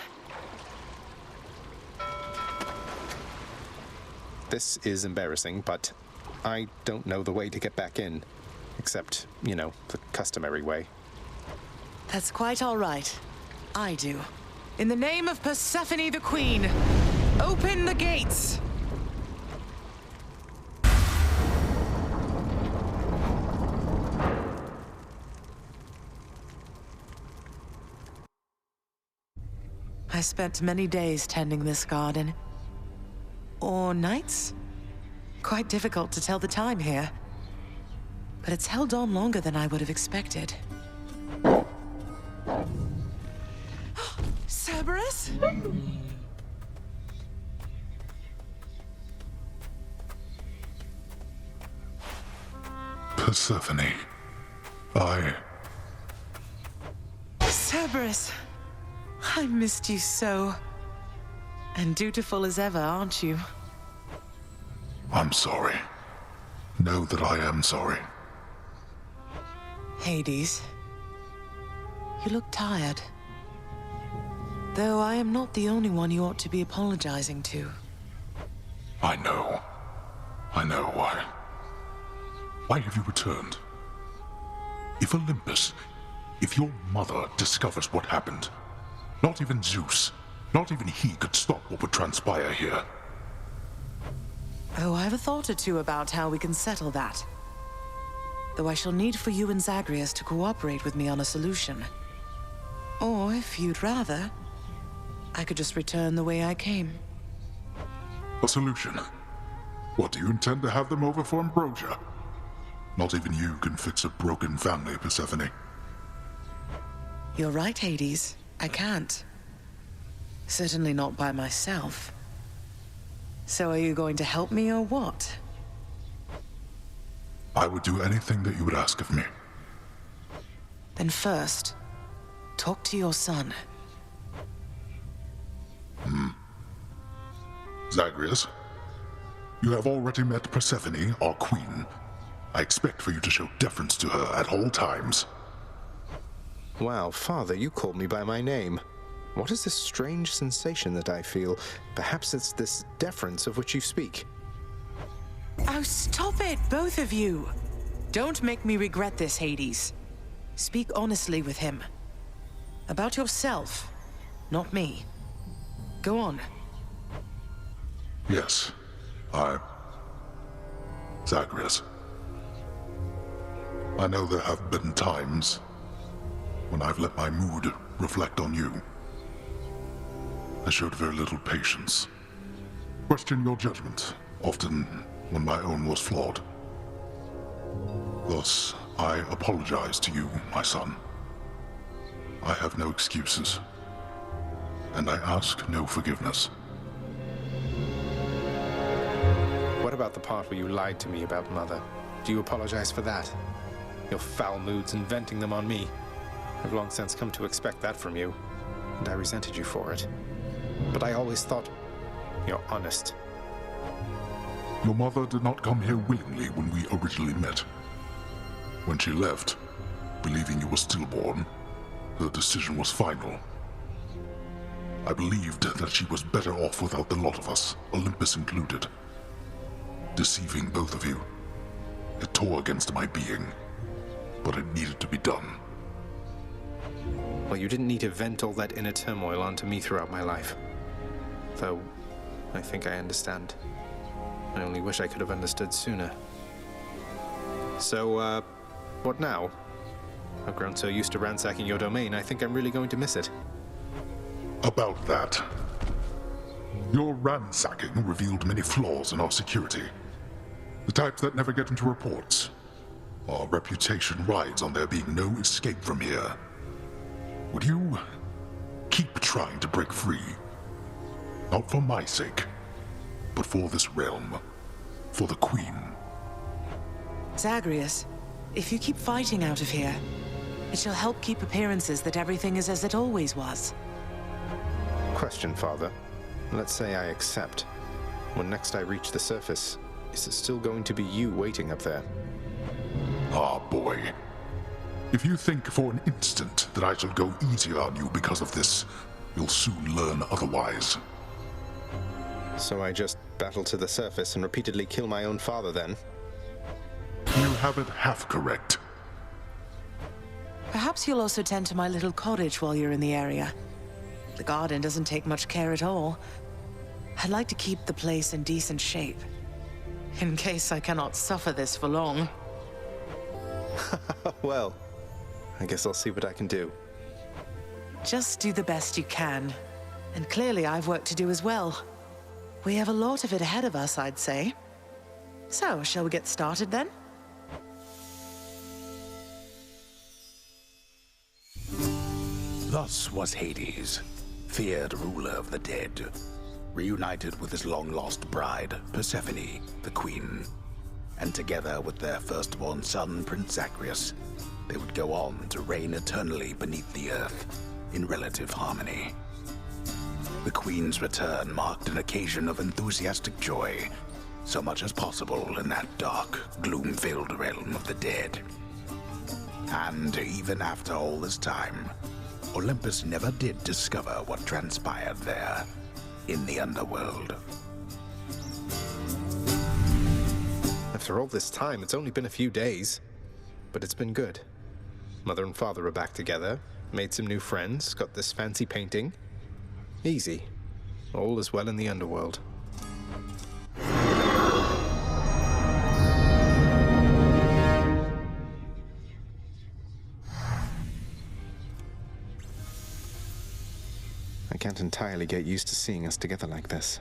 This is embarrassing, but I don't know the way to get back in. Except, you know, the customary way. That's quite all right. I do. In the name of Persephone the Queen, open the gates! I spent many days tending this garden. Or nights? Quite difficult to tell the time here. But it's held on longer than I would have expected. Cerberus? Persephone. Cerberus. I missed you so. And dutiful as ever, aren't you? I'm sorry. Know that I am sorry. Hades. You look tired. Though I am not the only one you ought to be apologizing to. I know. Why? Why have you returned? If Olympus, if your mother discovers what happened, not even Zeus, not even he could stop what would transpire here. Oh, I have a thought or two about how we can settle that. Though I shall need for you and Zagreus to cooperate with me on a solution. Or, if you'd rather, I could just return the way I came. A solution? What, do you intend to have them over for ambrosia? Not even you can fix a broken family, Persephone. You're right, Hades. I can't. Certainly not by myself. So are you going to help me or what? I would do anything that you would ask of me. Then first, talk to your son. Zagreus, you have already met Persephone, our queen. I expect for you to show deference to her at all times. Wow, Father, you called me by my name. What is this strange sensation that I feel? Perhaps it's this deference of which you speak. Oh, stop it, both of you! Don't make me regret this, Hades. Speak honestly with him. About yourself, not me. Go on. Yes, Zagreus. I know there have been times when I've let my mood reflect on you. I showed very little patience. Questioned your judgment, often when my own was flawed. Thus, I apologize to you, my son. I have no excuses, and I ask no forgiveness. What about the part where you lied to me about Mother? Do you apologize for that? Your foul moods and venting them on me. I've long since come to expect that from you, and I resented you for it. But I always thought you're honest. Your mother did not come here willingly when we originally met. When she left, believing you were stillborn, her decision was final. I believed that she was better off without the lot of us, Olympus included. Deceiving both of you. It tore against my being, but it needed to be done. Well, you didn't need to vent all that inner turmoil onto me throughout my life. Though, I think I understand. I only wish I could have understood sooner. So, what now? I've grown so used to ransacking your domain, I think I'm really going to miss it. About that. Your ransacking revealed many flaws in our security. The types that never get into reports. Our reputation rides on there being no escape from here. Would you keep trying to break free? Not for my sake, but for this realm. For the Queen. Zagreus, if you keep fighting out of here, it shall help keep appearances that everything is as it always was. Question, Father. Let's say I accept. When next I reach the surface, is it still going to be you waiting up there? Ah, boy. If you think for an instant that I shall go easier on you because of this You'll soon learn otherwise. So I just battle to the surface and repeatedly kill my own father then? You have it half correct. Perhaps you'll also tend to my little cottage while you're in the area. The garden doesn't take much care at all. I'd like to keep the place in decent shape, in case I cannot suffer this for long. Well, I guess I'll see what I can do. Just do the best you can. And clearly I've work to do as well. We have a lot of it ahead of us, I'd say. So, shall we get started then? Thus was Hades, feared ruler of the dead, reunited with his long-lost bride, Persephone, the queen. And together with their firstborn son, Prince Zagreus, they would go on to reign eternally beneath the earth, in relative harmony. The queen's return marked an occasion of enthusiastic joy, so much as possible in that dark, gloom-filled realm of the dead. And even after all this time, Olympus never did discover what transpired there, in the Underworld. After all this time, it's only been a few days, but it's been good. Mother and father are back together, made some new friends, got this fancy painting. Easy. All is well in the Underworld. I can't entirely get used to seeing us together like this.